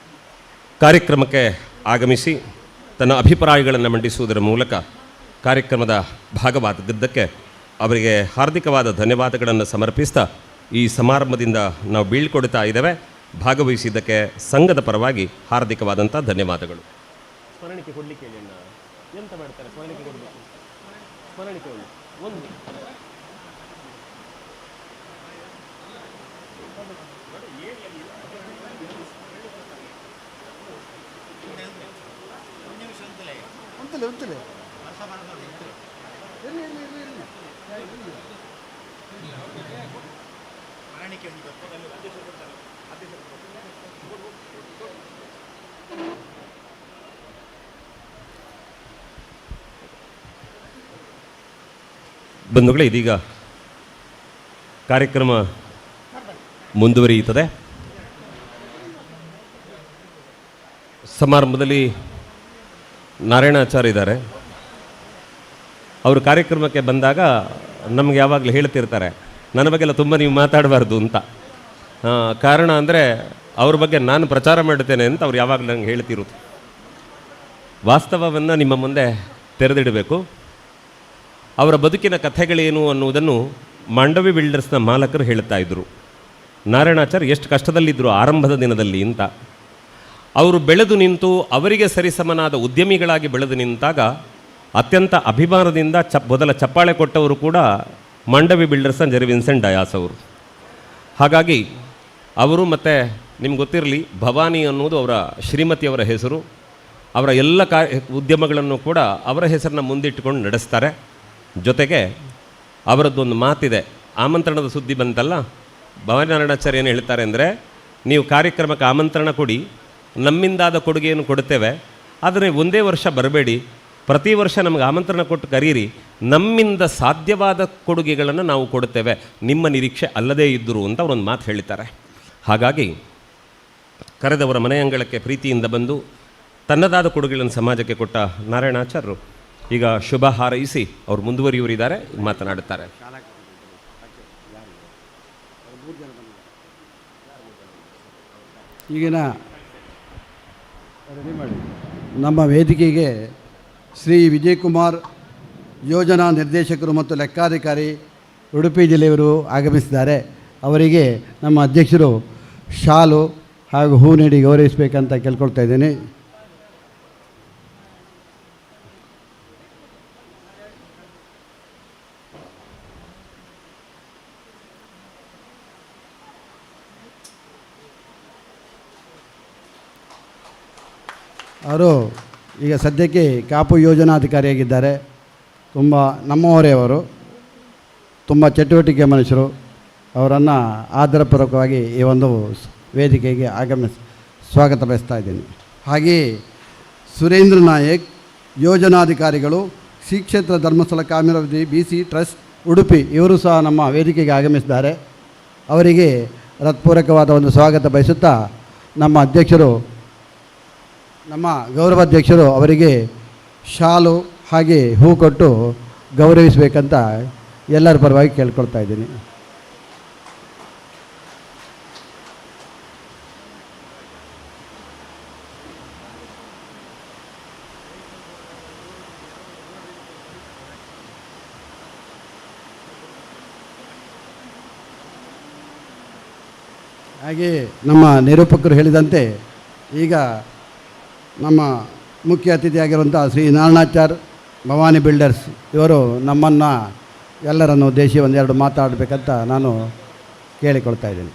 Speaker 4: ಕಾರ್ಯಕ್ರಮಕ್ಕೆ ಆಗಮಿಸಿ ತನ್ನ ಅಭಿಪ್ರಾಯಗಳನ್ನು ಮಂಡಿಸುವುದರ ಮೂಲಕ ಕಾರ್ಯಕ್ರಮದ ಭಾಗವಾದದ್ದಕ್ಕೆ ಅವರಿಗೆ ಹಾರ್ದಿಕವಾದ ಧನ್ಯವಾದಗಳನ್ನು ಸಮರ್ಪಿಸ್ತಾ ಈ ಸಮಾರಂಭದಿಂದ ನಾವು ಬೀಳ್ಕೊಡ್ತಾ ಇದ್ದೇವೆ. ಭಾಗವಹಿಸಿದ್ದಕ್ಕೆ ಸಂಘದ ಪರವಾಗಿ ಹಾರ್ದಿಕವಾದಂಥ ಧನ್ಯವಾದಗಳು. ಸ್ಮರಣಿಕೆ ಕೊಡಲಿಕ್ಕೆ ಹೇಳಿ ಅಣ್ಣ, ಎಂತ ಮಾಡ್ತಾರೆ, ಸ್ಮರಣಿಕೆ ಕೊಡಬೇಕು. ಸ್ಮರಣಿಕೆ ಒಂದು ಬಂಧುಗಳೇ, ಇದೀಗ ಕಾರ್ಯಕ್ರಮ ಮುಂದುವರಿಯುತ್ತದೆ. ಸಮಾರಂಭದಲ್ಲಿ ನಾರಾಯಣಾಚಾರ್ಯ ಇದ್ದಾರೆ. ಅವರು ಕಾರ್ಯಕ್ರಮಕ್ಕೆ ಬಂದಾಗ ನಮಗೆ ಯಾವಾಗಲೂ ಹೇಳ್ತಿರ್ತಾರೆ, ನನ್ನ ಬಗ್ಗೆಲ್ಲ ತುಂಬ ನೀವು ಮಾತಾಡಬಾರ್ದು ಅಂತ. ಕಾರಣ ಅಂದರೆ ಅವ್ರ ಬಗ್ಗೆ ನಾನು ಪ್ರಚಾರ ಮಾಡುತ್ತೇನೆ ಅಂತ ಅವ್ರು ಯಾವಾಗಲೂ ನಂಗೆ ಹೇಳ್ತಿರೋದು. ವಾಸ್ತವವನ್ನು ನಿಮ್ಮ ಮುಂದೆ ತೆರೆದಿಡಬೇಕು. ಅವರ ಬದುಕಿನ ಕಥೆಗಳೇನು ಅನ್ನುವುದನ್ನು ಮಾಂಡವಿ ಬಿಲ್ಡರ್ಸ್ನ ಮಾಲಕರು ಹೇಳ್ತಾ ಇದ್ದರು. ನಾರಾಯಣಾಚಾರ್ಯ ಎಷ್ಟು ಕಷ್ಟದಲ್ಲಿದ್ದರು ಆರಂಭದ ದಿನದಲ್ಲಿ ಅಂತ. ಅವರು ಬೆಳೆದು ನಿಂತು ಅವರಿಗೆ ಸರಿಸಮನಾದ ಉದ್ಯಮಿಗಳಾಗಿ ಬೆಳೆದು ನಿಂತಾಗ ಅತ್ಯಂತ ಅಭಿಮಾನದಿಂದ ಮೊದಲ ಚಪ್ಪಾಳೆ ಕೊಟ್ಟವರು ಕೂಡ ಮಾಂಡವಿ ಬಿಲ್ಡರ್ಸ್ನ ಜೆರಿ ವಿನ್ಸೆಂಟ್ ಡಯಾಸ್ ಅವರು. ಹಾಗಾಗಿ ಅವರು, ಮತ್ತು ನಿಮ್ಗೆ ಗೊತ್ತಿರಲಿ, ಭವಾನಿ ಅನ್ನೋದು ಅವರ ಶ್ರೀಮತಿಯವರ ಹೆಸರು. ಅವರ ಎಲ್ಲ ಉದ್ಯಮಗಳನ್ನು ಕೂಡ ಅವರ ಹೆಸರನ್ನ ಮುಂದಿಟ್ಟುಕೊಂಡು ನಡೆಸ್ತಾರೆ. ಜೊತೆಗೆ ಅವರದ್ದೊಂದು ಮಾತಿದೆ, ಆಮಂತ್ರಣದ ಸುದ್ದಿ ಬಂತಲ್ಲ, ಭವಾನಿ ನಾರಾಯಣಾಚಾರ್ಯ ಏನು ಹೇಳ್ತಾರೆ ಅಂದರೆ, ನೀವು ಕಾರ್ಯಕ್ರಮಕ್ಕೆ ಆಮಂತ್ರಣ ಕೊಡಿ, ನಮ್ಮಿಂದಾದ ಕೊಡುಗೆಯನ್ನು ಕೊಡ್ತೇವೆ, ಆದರೆ ಒಂದೇ ವರ್ಷ ಬರಬೇಡಿ, ಪ್ರತಿ ವರ್ಷ ನಮಗೆ ಆಮಂತ್ರಣ ಕೊಟ್ಟು ಕರೀರಿ, ನಮ್ಮಿಂದ ಸಾಧ್ಯವಾದ ಕೊಡುಗೆಗಳನ್ನು ನಾವು ಕೊಡುತ್ತೇವೆ, ನಿಮ್ಮ ನಿರೀಕ್ಷೆ ಅಲ್ಲದೇ ಇದ್ದರು ಅಂತ ಅವರೊಂದು ಮಾತು ಹೇಳಿದ್ದಾರೆ. ಹಾಗಾಗಿ ಕರೆದವರ ಮನೆ ಅಂಗಳಕ್ಕೆ ಪ್ರೀತಿಯಿಂದ ಬಂದು ತನ್ನದಾದ ಕೊಡುಗೆಗಳನ್ನು ಸಮಾಜಕ್ಕೆ ಕೊಟ್ಟ ನಾರಾಯಣಾಚಾರ್ಯರು ಈಗ ಶುಭ ಹಾರೈಸಿ ಅವರು ಮುಂದುವರಿಯುವರಿದ್ದಾರೆ, ಮಾತನಾಡುತ್ತಾರೆ.
Speaker 6: ಈಗಿನ ನಮ್ಮ ವೇದಿಕೆಗೆ ಶ್ರೀ ವಿಜಯಕುಮಾರ್ ಯೋಜನಾ ನಿರ್ದೇಶಕರು ಮತ್ತು ಲೆಕ್ಕಾಧಿಕಾರಿ ಉಡುಪಿ ಜಿಲ್ಲೆಯವರು ಆಗಮಿಸಿದ್ದಾರೆ. ಅವರಿಗೆ ನಮ್ಮ ಅಧ್ಯಕ್ಷರು ಶಾಲು ಹಾಗೂ ಹೂ ನೀಡಿ ಗೌರವಿಸಬೇಕಂತ ಕೇಳ್ಕೊಳ್ತಾ ಇದ್ದೇನೆ. ಅವರು ಈಗ ಸದ್ಯಕ್ಕೆ ಕಾಪು ಯೋಜನಾಧಿಕಾರಿಯಾಗಿದ್ದಾರೆ. ತುಂಬ ನಮ್ಮವರೇ ಅವರು, ತುಂಬ ಚಟುವಟಿಕೆ ಮನುಷ್ಯರು. ಅವರನ್ನು ಆದರಪೂರ್ವಕವಾಗಿ ಈ ಒಂದು ವೇದಿಕೆಗೆ ಸ್ವಾಗತ ಬಯಸ್ತಾ ಇದ್ದೀನಿ. ಹಾಗೆಯೇ ಸುರೇಂದ್ರ ನಾಯಕ್ ಯೋಜನಾಧಿಕಾರಿಗಳು ಶ್ರೀ ಕ್ಷೇತ್ರ ಧರ್ಮಸ್ಥಳ ಕಾಮಿರಾವತಿ BC ಟ್ರಸ್ಟ್ ಉಡುಪಿ ಇವರು ಸಹ ನಮ್ಮ ವೇದಿಕೆಗೆ ಆಗಮಿಸಿದ್ದಾರೆ. ಅವರಿಗೆ ಹೃತ್ಪೂರ್ವಕವಾದ ಒಂದು ಸ್ವಾಗತ ಬಯಸುತ್ತಾ ನಮ್ಮ ಗೌರವಾಧ್ಯಕ್ಷರು ಅವರಿಗೆ ಶಾಲು ಹಾಗೆ ಹೂ ಕೊಟ್ಟು ಗೌರವಿಸಬೇಕಂತ ಎಲ್ಲರ ಪರವಾಗಿ ಕೇಳ್ಕೊಳ್ತಾ ಇದ್ದೀನಿ. ಹಾಗೆಯೇ ನಮ್ಮ ನಿರೂಪಕರು ಹೇಳಿದಂತೆ ಈಗ ನಮ್ಮ ಮುಖ್ಯ ಅತಿಥಿಯಾಗಿರುವಂಥ ಶ್ರೀ ನಾರಾಯಣಾಚಾರ್ ಭವಾನಿ ಬಿಲ್ಡರ್ಸ್ ಇವರು ನಮ್ಮನ್ನು ಎಲ್ಲರನ್ನು ಉದ್ದೇಶಿ ಒಂದೆರಡು ಮಾತಾಡಬೇಕಂತ ನಾನು ಕೇಳಿಕೊಳ್ತಾ ಇದ್ದೀನಿ.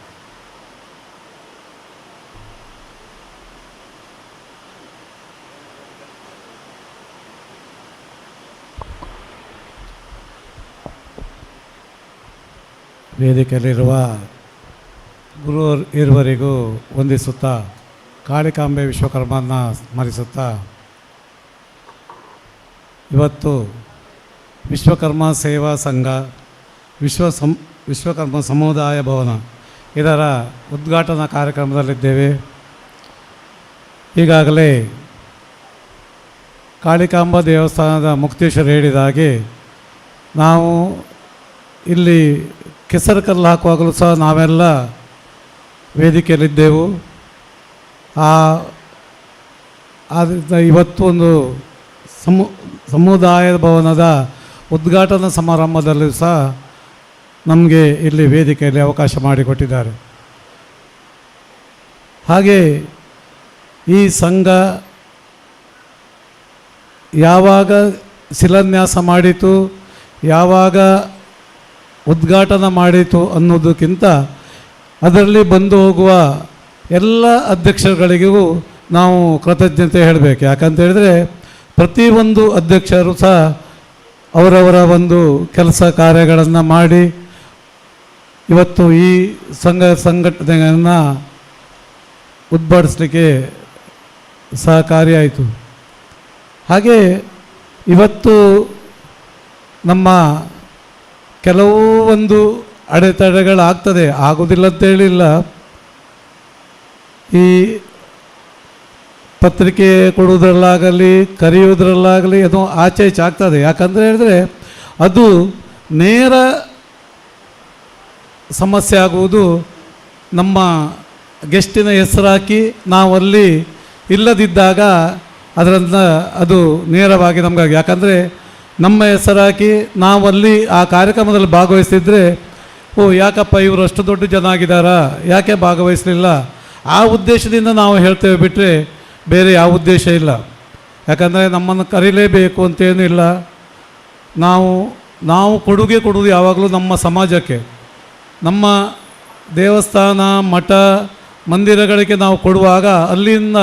Speaker 9: ವೇದಿಕೆಯಲ್ಲಿರುವ ಗುರು ಇರುವರಿಗೂ ವಂದಿಸುತ್ತಾ ಕಾಳಿಕಾಂಬೆ ವಿಶ್ವಕರ್ಮನ ಸ್ಮರಿಸುತ್ತಾ ಇವತ್ತು ವಿಶ್ವಕರ್ಮ ಸೇವಾ ಸಂಘ ವಿಶ್ವಕರ್ಮ ಸಮುದಾಯ ಭವನ ಇದರ ಉದ್ಘಾಟನಾ ಕಾರ್ಯಕ್ರಮದಲ್ಲಿದ್ದೇವೆ. ಈಗಾಗಲೇ ಕಾಳಿಕಾಂಬ ದೇವಸ್ಥಾನದ ಮುಕ್ತೇಶ್ವರ ಹೇಳಿದ ಹಾಗೆ ನಾವು ಇಲ್ಲಿ ಕೆಸರು ಕಲ್ಲು ಹಾಕುವಾಗಲೂ ಸಹ ನಾವೆಲ್ಲ ವೇದಿಕೆಯಲ್ಲಿದ್ದೆವು. ಇವತ್ತು ಒಂದು ಸಮುದಾಯ ಭವನದ ಉದ್ಘಾಟನಾ ಸಮಾರಂಭದಲ್ಲೂ ಸಹ ನಮಗೆ ಇಲ್ಲಿ ವೇದಿಕೆಯಲ್ಲಿ ಅವಕಾಶ ಮಾಡಿಕೊಟ್ಟಿದ್ದಾರೆ. ಹಾಗೆ ಈ ಸಂಘ ಯಾವಾಗ ಶಿಲಾನ್ಯಾಸ ಮಾಡಿತು, ಯಾವಾಗ ಉದ್ಘಾಟನೆ ಮಾಡಿತು ಅನ್ನೋದಕ್ಕಿಂತ ಅದರಲ್ಲಿ ಬಂದು ಹೋಗುವ ಎಲ್ಲ ಅಧ್ಯಕ್ಷರುಗಳಿಗೂ ನಾವು ಕೃತಜ್ಞತೆ ಹೇಳಬೇಕು. ಯಾಕಂತ ಹೇಳಿದರೆ ಪ್ರತಿಯೊಂದು ಅಧ್ಯಕ್ಷರು ಸಹ ಅವರವರ ಒಂದು ಕೆಲಸ ಕಾರ್ಯಗಳನ್ನು ಮಾಡಿ ಇವತ್ತು ಈ ಸಂಘಟನೆಯನ್ನು ಉದ್ಘಾಟಿಸಲಿಕ್ಕೆ ಸಹಕಾರಿಯಾಯಿತು. ಹಾಗೆ ಇವತ್ತು ನಮ್ಮ ಕೆಲವು ಒಂದು ಅಡೆತಡೆಗಳಾಗ್ತದೆ, ಆಗೋದಿಲ್ಲ ಅಂತೇಳಿಲ್ಲ. ಈ ಪತ್ರಿಕೆ ಕೊಡುವುದರಲ್ಲಾಗಲಿ ಕರೆಯುವುದರಲ್ಲಾಗಲಿ ಅದು ಆಚೆ ಈಚೆ ಆಗ್ತದೆ. ಯಾಕಂದರೆ ಹೇಳಿದ್ರೆ ಅದು ನೇರ ಸಮಸ್ಯೆ ಆಗುವುದು ನಮ್ಮ ಗೆಸ್ಟಿನ ಹೆಸರು ಹಾಕಿ ನಾವಲ್ಲಿ ಇಲ್ಲದಿದ್ದಾಗ ಅದರಿಂದ ಅದು ನೇರವಾಗಿ ನಮಗಾಗಿ, ಯಾಕಂದರೆ ನಮ್ಮ ಹೆಸರು ಹಾಕಿ ನಾವಲ್ಲಿ ಆ ಕಾರ್ಯಕ್ರಮದಲ್ಲಿ ಭಾಗವಹಿಸ್ತಿದ್ರೆ ಯಾಕಪ್ಪ ಇವರು ಅಷ್ಟು ದೊಡ್ಡ ಜನ ಆಗಿದ್ದಾರಾ, ಯಾಕೆ ಭಾಗವಹಿಸಲಿಲ್ಲ, ಆ ಉದ್ದೇಶದಿಂದ ನಾವು ಹೇಳ್ತೇವೆ ಬಿಟ್ಟರೆ ಬೇರೆ ಯಾವ ಉದ್ದೇಶ ಇಲ್ಲ. ಯಾಕಂದರೆ ನಮ್ಮನ್ನು ಕರೀಲೇಬೇಕು ಅಂತೇನೂ ಇಲ್ಲ. ನಾವು ಕೊಡುಗೆ ಕೊಡುವುದು ಯಾವಾಗಲೂ ನಮ್ಮ ಸಮಾಜಕ್ಕೆ, ನಮ್ಮ ದೇವಸ್ಥಾನ ಮಠ ಮಂದಿರಗಳಿಗೆ ನಾವು ಕೊಡುವಾಗ ಅಲ್ಲಿಂದ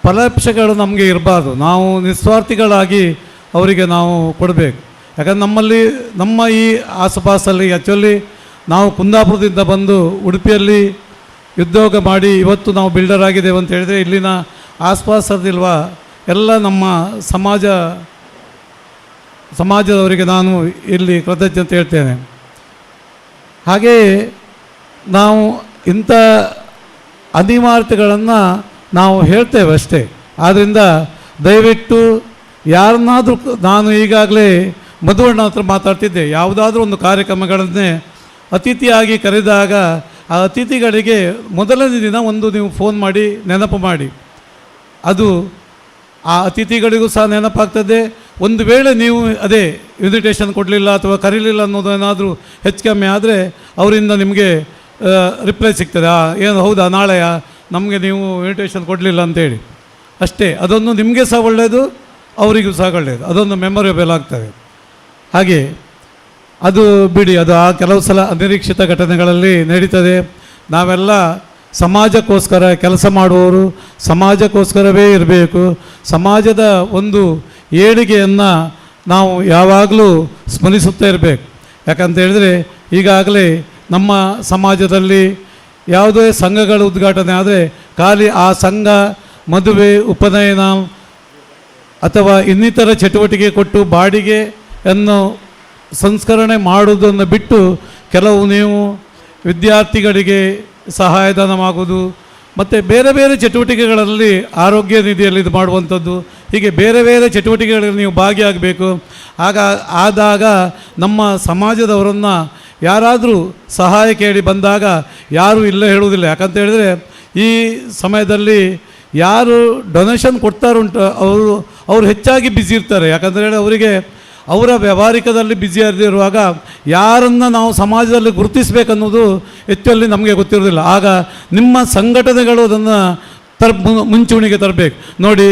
Speaker 9: ಫಲಾಪೇಕ್ಷೆಗಳು ನಮಗೆ ಇರಬಾರ್ದು. ನಾವು ನಿಸ್ವಾರ್ಥಿಗಳಾಗಿ ಅವರಿಗೆ ನಾವು ಕೊಡಬೇಕು. ಯಾಕಂದ್ರೆ ನಮ್ಮ ಈ ಆಸುಪಾಸಲ್ಲಿ ಆ್ಯಕ್ಚುಲಿ ನಾವು ಕುಂದಾಪುರದಿಂದ ಬಂದು ಉಡುಪಿಯಲ್ಲಿ ಉದ್ಯೋಗ ಮಾಡಿ ಇವತ್ತು ನಾವು ಬಿಲ್ಡರ್ ಆಗಿದ್ದೇವೆ ಅಂತ ಹೇಳಿದರೆ ಇಲ್ಲಿನ ಆಸ್ಪಾಸದಿಲ್ವ ಎಲ್ಲ ನಮ್ಮ ಸಮಾಜದವರಿಗೆ ನಾನು ಇಲ್ಲಿ ಕೃತಜ್ಞತೆ ಹೇಳ್ತೇನೆ. ಹಾಗೆಯೇ ನಾವು ಇಂಥ ಅನಿವಾರ್ಯತೆಗಳನ್ನು ನಾವು ಹೇಳ್ತೇವೆ ಅಷ್ಟೇ. ಆದ್ದರಿಂದ ದಯವಿಟ್ಟು ಯಾರನ್ನಾದರೂ, ನಾನು ಈಗಾಗಲೇ ಮಧುವಣ್ಣ ಹತ್ರ ಮಾತಾಡ್ತಿದ್ದೆ, ಯಾವುದಾದ್ರೂ ಒಂದು ಕಾರ್ಯಕ್ರಮಗಳನ್ನೇ ಅತಿಥಿಯಾಗಿ ಕರೆದಾಗ ಆ ಅತಿಥಿಗಳಿಗೆ ಮೊದಲನೇ ದಿನ ಒಂದು ನೀವು ಫೋನ್ ಮಾಡಿ ನೆನಪು ಮಾಡಿ, ಅದು ಆ ಅತಿಥಿಗಳಿಗೂ ಸಹ ನೆನಪಾಗ್ತದೆ. ಒಂದು ವೇಳೆ ನೀವು ಅದೇ ಇನ್ವಿಟೇಷನ್ ಕೊಡಲಿಲ್ಲ ಅಥವಾ ಕರೀಲಿಲ್ಲ ಅನ್ನೋದೇನಾದರೂ ಹೆಚ್ಚು ಕಮ್ಮಿ ಆದರೆ ಅವರಿಂದ ನಿಮಗೆ ರಿಪ್ಲೈ ಸಿಗ್ತದೆ, ಏನು ಹೌದಾ ನಾಳೆಯ ನಮಗೆ ನೀವು ಇನ್ವಿಟೇಷನ್ ಕೊಡಲಿಲ್ಲ ಅಂತೇಳಿ. ಅಷ್ಟೇ, ಅದೊಂದು ನಿಮಗೆ ಸಹ ಒಳ್ಳೆಯದು, ಅವರಿಗೂ ಸಹ ಒಳ್ಳೆಯದು, ಅದೊಂದು ಮೆಮೊರೇಬಲ್ ಆಗ್ತದೆ. ಹಾಗೆ ಅದು ಬಿಡಿ, ಅದು ಆ ಕೆಲವು ಸಲ ಅನಿರೀಕ್ಷಿತ ಘಟನೆಗಳಲ್ಲಿ ನಡೀತದೆ. ನಾವೆಲ್ಲ ಸಮಾಜಕ್ಕೋಸ್ಕರ ಕೆಲಸ ಮಾಡುವವರು ಸಮಾಜಕ್ಕೋಸ್ಕರವೇ ಇರಬೇಕು. ಸಮಾಜದ ಒಂದು ಏಳಿಗೆಯನ್ನು ನಾವು ಯಾವಾಗಲೂ ಸ್ಮರಿಸುತ್ತಾ ಇರಬೇಕು. ಯಾಕಂತ ಹೇಳಿದರೆ ಈಗಾಗಲೇ ನಮ್ಮ ಸಮಾಜದಲ್ಲಿ ಯಾವುದೇ ಸಂಘಗಳ ಉದ್ಘಾಟನೆ ಆದರೆ ಖಾಲಿ ಆ ಸಂಘ ಮದುವೆ ಉಪನಯನ ಅಥವಾ ಇನ್ನಿತರ ಚಟುವಟಿಕೆ ಕೊಟ್ಟು ಬಾಡಿಗೆಯನ್ನು ಸಂಸ್ಕರಣೆ ಮಾಡುವುದನ್ನು ಬಿಟ್ಟು ಕೆಲವು ನೀವು ವಿದ್ಯಾರ್ಥಿಗಳಿಗೆ ಸಹಾಯಧನವಾಗುವುದು ಮತ್ತು ಬೇರೆ ಬೇರೆ ಚಟುವಟಿಕೆಗಳಲ್ಲಿ ಆರೋಗ್ಯ ನಿಧಿಯಲ್ಲಿ ಇದು ಮಾಡುವಂಥದ್ದು, ಹೀಗೆ ಬೇರೆ ಬೇರೆ ಚಟುವಟಿಕೆಗಳಲ್ಲಿ ನೀವು ಭಾಗಿಯಾಗಬೇಕು. ಆದಾಗ ನಮ್ಮ ಸಮಾಜದವರನ್ನು ಯಾರಾದರೂ ಸಹಾಯ ಕೇಳಿ ಬಂದಾಗ ಯಾರೂ ಇಲ್ಲ ಹೇಳುವುದಿಲ್ಲ. ಯಾಕಂತ ಹೇಳಿದರೆ ಈ ಸಮಯದಲ್ಲಿ ಯಾರು ಡೊನೇಷನ್ ಕೊಡ್ತಾರುಂಟು ಅವರು ಹೆಚ್ಚಾಗಿ ಬ್ಯುಸಿ ಇರ್ತಾರೆ. ಯಾಕಂತ ಹೇಳಿ ಅವರಿಗೆ ಅವರ ವ್ಯಾವಹಾರಿಕದಲ್ಲಿ ಬ್ಯುಸಿಯಾಗಿರುವಾಗ ಯಾರನ್ನು ನಾವು ಸಮಾಜದಲ್ಲಿ ಗುರುತಿಸಬೇಕನ್ನೋದು ಹೆಚ್ಚಲ್ಲಿ ನಮಗೆ ಗೊತ್ತಿರೋದಿಲ್ಲ. ಆಗ ನಿಮ್ಮ ಸಂಘಟನೆಗಳು ಅದನ್ನು ಮುಂಚೂಣಿಗೆ ತರಬೇಕು. ನೋಡಿ,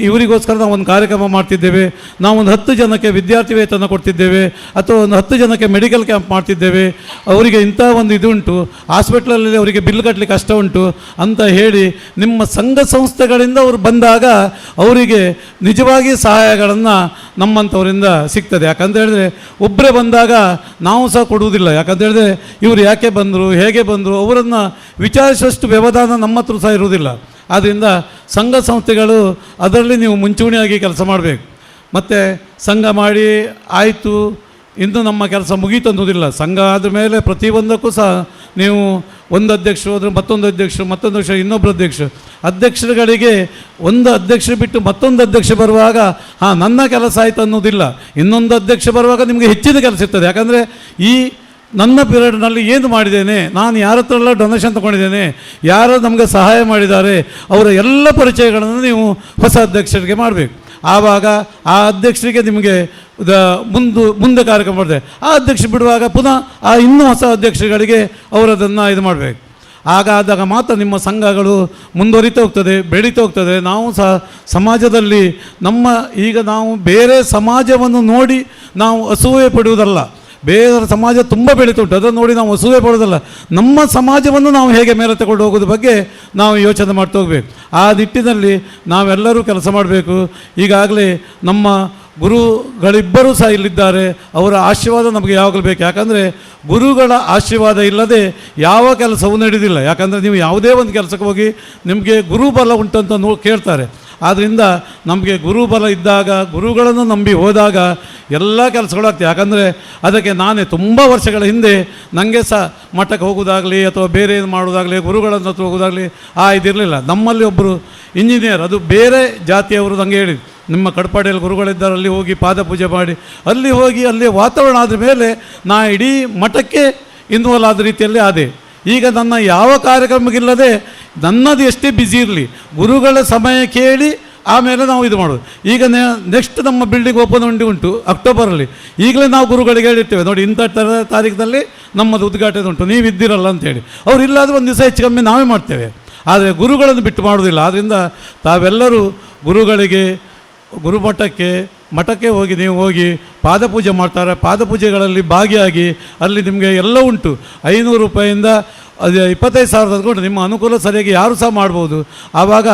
Speaker 9: ಇವರಿಗೋಸ್ಕರ ನಾವು ಒಂದು ಕಾರ್ಯಕ್ರಮ ಮಾಡ್ತಿದ್ದೇವೆ, ನಾವು ಒಂದು 10 ಜನಕ್ಕೆ ವಿದ್ಯಾರ್ಥಿ ವೇತನ ಕೊಡ್ತಿದ್ದೇವೆ, ಅಥವಾ ಒಂದು 10 ಜನಕ್ಕೆ ಮೆಡಿಕಲ್ ಕ್ಯಾಂಪ್ ಮಾಡ್ತಿದ್ದೇವೆ, ಅವರಿಗೆ ಇಂಥ ಒಂದು ಇದು ಉಂಟು, ಹಾಸ್ಪಿಟ್ಲಲ್ಲಿ ಅವರಿಗೆ ಬಿಲ್ ಕಟ್ಟಲಿಕ್ಕೆ ಕಷ್ಟ ಉಂಟು ಅಂತ ಹೇಳಿ ನಿಮ್ಮ ಸಂಘ ಸಂಸ್ಥೆಗಳಿಂದ ಅವರು ಬಂದಾಗ ಅವರಿಗೆ ನಿಜವಾಗಿ ಸಹಾಯಗಳನ್ನು ನಮ್ಮಂಥವರಿಂದ ಸಿಗ್ತದೆ. ಯಾಕಂತ ಹೇಳಿದ್ರೆ ಒಬ್ಬರೇ ಬಂದಾಗ ನಾವು ಸಹ ಕೊಡುವುದಿಲ್ಲ. ಯಾಕಂತ ಹೇಳಿದ್ರೆ ಇವರು ಯಾಕೆ ಬಂದರು, ಹೇಗೆ ಬಂದರು, ಅವರನ್ನು ವಿಚಾರಿಸುವಷ್ಟು ವ್ಯವಧಾನ ನಮ್ಮ ಹತ್ರ ಸಹ ಇರುವುದಿಲ್ಲ. ಆದ್ದರಿಂದ ಸಂಘ ಸಂಸ್ಥೆಗಳು ಅದರಲ್ಲಿ ನೀವು ಮುಂಚೂಣಿಯಾಗಿ ಕೆಲಸ ಮಾಡಬೇಕು. ಮತ್ತು ಸಂಘ ಮಾಡಿ ಆಯಿತು ಇಂದು ನಮ್ಮ ಕೆಲಸ ಮುಗೀತು ಅನ್ನೋದಿಲ್ಲ. ಸಂಘ ಆದ ಮೇಲೆ ಪ್ರತಿಯೊಂದಕ್ಕೂ ಸಹ ನೀವು ಒಂದು ಅಧ್ಯಕ್ಷರು ಹೋದರೆ ಮತ್ತೊಂದು ಅಧ್ಯಕ್ಷರು, ಮತ್ತೊಂದು ಅಧ್ಯಕ್ಷ, ಇನ್ನೊಬ್ಬರು ಅಧ್ಯಕ್ಷರುಗಳಿಗೆ ಒಂದು ಅಧ್ಯಕ್ಷರು ಬಿಟ್ಟು ಮತ್ತೊಂದು ಅಧ್ಯಕ್ಷ ಬರುವಾಗ ನನ್ನ ಕೆಲಸ ಆಯಿತು ಅನ್ನೋದಿಲ್ಲ. ಇನ್ನೊಂದು ಅಧ್ಯಕ್ಷ ಬರುವಾಗ ನಿಮಗೆ ಹೆಚ್ಚಿನ ಕೆಲಸ ಇರ್ತದೆ. ಯಾಕಂದರೆ ಈ ನನ್ನ ಪೀರಿಯಡ್ನಲ್ಲಿ ಏನು ಮಾಡಿದ್ದೇನೆ, ನಾನು ಯಾರ ಹತ್ರ ಎಲ್ಲ ಡೊನೇಷನ್ ತೊಗೊಂಡಿದ್ದೇನೆ, ಯಾರು ನಮಗೆ ಸಹಾಯ ಮಾಡಿದ್ದಾರೆ, ಅವರ ಎಲ್ಲ ಪರಿಚಯಗಳನ್ನು ನೀವು ಹೊಸ ಅಧ್ಯಕ್ಷರಿಗೆ ಮಾಡಬೇಕು. ಆವಾಗ ಆ ಅಧ್ಯಕ್ಷರಿಗೆ ನಿಮಗೆ ಮುಂದೆ ಕಾರ್ಯಕ್ರಮ ಮಾಡಿದೆ, ಆ ಅಧ್ಯಕ್ಷ ಬಿಡುವಾಗ ಪುನಃ ಆ ಇನ್ನೂ ಹೊಸ ಅಧ್ಯಕ್ಷರುಗಳಿಗೆ ಅವರದನ್ನು ಇದು ಮಾಡಬೇಕು. ಆದಾಗ ಮಾತ್ರ ನಿಮ್ಮ ಸಂಘಗಳು ಮುಂದುವರಿತಾ ಹೋಗ್ತದೆ, ಬೆಳೀತಾ ಹೋಗ್ತದೆ. ನಾವು ಸಹ ಸಮಾಜದಲ್ಲಿ ಈಗ ನಾವು ಬೇರೆ ಸಮಾಜವನ್ನು ನೋಡಿ ನಾವು ಅಸೂಯೆ ಪಡುವುದಲ್ಲ, ಬೇರೆ ಸಮಾಜ ತುಂಬ ಬೆಳೀತುಂಟು, ಅದನ್ನು ನೋಡಿ ನಾವು ಅಸೂಯೆ ಪಡೋದಲ್ಲ, ನಮ್ಮ ಸಮಾಜವನ್ನು ನಾವು ಹೇಗೆ ಮೇಲೆ ತಗೊಂಡು ಹೋಗೋದ್ರ ಬಗ್ಗೆ ನಾವು ಯೋಚನೆ ಮಾಡ್ತಾ ಹೋಗಬೇಕು. ಆ ನಿಟ್ಟಿನಲ್ಲಿ ನಾವೆಲ್ಲರೂ ಕೆಲಸ ಮಾಡಬೇಕು. ಈಗಾಗಲೇ ನಮ್ಮ ಗುರುಗಳಿಬ್ಬರೂ ಸಹ ಇಲ್ಲಿದ್ದಾರೆ, ಅವರ ಆಶೀರ್ವಾದ ನಮಗೆ ಯಾವಾಗಲೂ ಬೇಕು. ಯಾಕಂದರೆ ಗುರುಗಳ ಆಶೀರ್ವಾದ ಇಲ್ಲದೆ ಯಾವ ಕೆಲಸವೂ ನಡೆಯೋದಿಲ್ಲ. ಯಾಕಂದರೆ ನೀವು ಯಾವುದೇ ಒಂದು ಕೆಲಸಕ್ಕೆ ಹೋಗಿ ನಿಮಗೆ ಗುರುಬಲ ಉಂಟಂತ ಕೇಳ್ತಾರೆ. ಆದ್ದರಿಂದ ನಮಗೆ ಗುರುಬಲ ಇದ್ದಾಗ, ಗುರುಗಳನ್ನು ನಂಬಿ ಹೋದಾಗ ಎಲ್ಲ ಕೆಲಸಗಳಾಗ್ತವೆ. ಯಾಕಂದರೆ ಅದಕ್ಕೆ ನಾನೇ ತುಂಬ ವರ್ಷಗಳ ಹಿಂದೆ ನನಗೆ ಸಹ ಮಠಕ್ಕೆ ಹೋಗೋದಾಗಲಿ ಅಥವಾ ಬೇರೆ ಏನು ಮಾಡೋದಾಗಲಿ, ಗುರುಗಳನ್ನು ಹತ್ರ ಹೋಗೋದಾಗಲಿ ಇದಿರಲಿಲ್ಲ. ನಮ್ಮಲ್ಲಿ ಒಬ್ಬರು ಇಂಜಿನಿಯರ್, ಅದು ಬೇರೆ ಜಾತಿಯವರು ನನಗೆ ಹೇಳಿದ್ರು, ನಿಮ್ಮ ಕಡಪಾಡಿಯಲ್ಲಿ ಗುರುಗಳಿದ್ದಾರೆ, ಅಲ್ಲಿ ಹೋಗಿ ಪಾದ ಪೂಜೆ ಮಾಡಿ ಅಲ್ಲಿ ಹೋಗಿ ಅಲ್ಲಿ ವಾತಾವರಣ ಆದ ಮೇಲೆ ನಾ ಇಡೀ ಮಠಕ್ಕೆ ಇನ್ವಾಲ್ವ್ ಆದ ರೀತಿಯಲ್ಲಿ ಆದೆ. ಈಗ ನನ್ನ ಯಾವ ಕಾರ್ಯಕ್ರಮಕ್ಕಿಲ್ಲದೆ ನನ್ನದು ಎಷ್ಟೇ ಬ್ಯುಸಿ ಇರಲಿ, ಗುರುಗಳ ಸಮಯ ಕೇಳಿ ಆಮೇಲೆ ನಾವು ಇದು ಮಾಡೋದು. ಈಗ ನೆಕ್ಸ್ಟ್ ನಮ್ಮ ಬಿಲ್ಡಿಂಗ್ ಓಪನ್ ಉಂಟು ಅಕ್ಟೋಬರಲ್ಲಿ. ಈಗಲೇ ನಾವು ಗುರುಗಳಿಗೆ ಹೇಳಿರ್ತೇವೆ, ನೋಡಿ ಇಂಥ ತಾರೀಕಿನಲ್ಲಿ ನಮ್ಮದು ಉದ್ಘಾಟನೆ ಉಂಟು, ನೀವು ಇದ್ದಿರಲ್ಲ ಅಂತೇಳಿ. ಅವ್ರು ಇಲ್ಲಾದರೂ ಒಂದು ದಿವಸ ಹೆಚ್ಚು ಕಮ್ಮಿ ನಾವೇ ಮಾಡ್ತೇವೆ, ಆದರೆ ಗುರುಗಳನ್ನು ಬಿಟ್ಟು ಮಾಡೋದಿಲ್ಲ. ಆದ್ದರಿಂದ ತಾವೆಲ್ಲರೂ ಗುರುಗಳಿಗೆ, ಮಠಕ್ಕೆ ಹೋಗಿ ನೀವು ಹೋಗಿ ಪಾದಪೂಜೆ ಮಾಡ್ತಾರೆ, ಪಾದಪೂಜೆಗಳಲ್ಲಿ ಭಾಗಿಯಾಗಿ ಅಲ್ಲಿ ನಿಮಗೆ ಎಲ್ಲ ಉಂಟು. 500 ರೂಪಾಯಿಯಿಂದ 25,000 ತಗೊಂಡು ನಿಮ್ಮ ಅನುಕೂಲ ಸರಿಯಾಗಿ ಯಾರು ಸಹ ಮಾಡ್ಬೋದು. ಆವಾಗ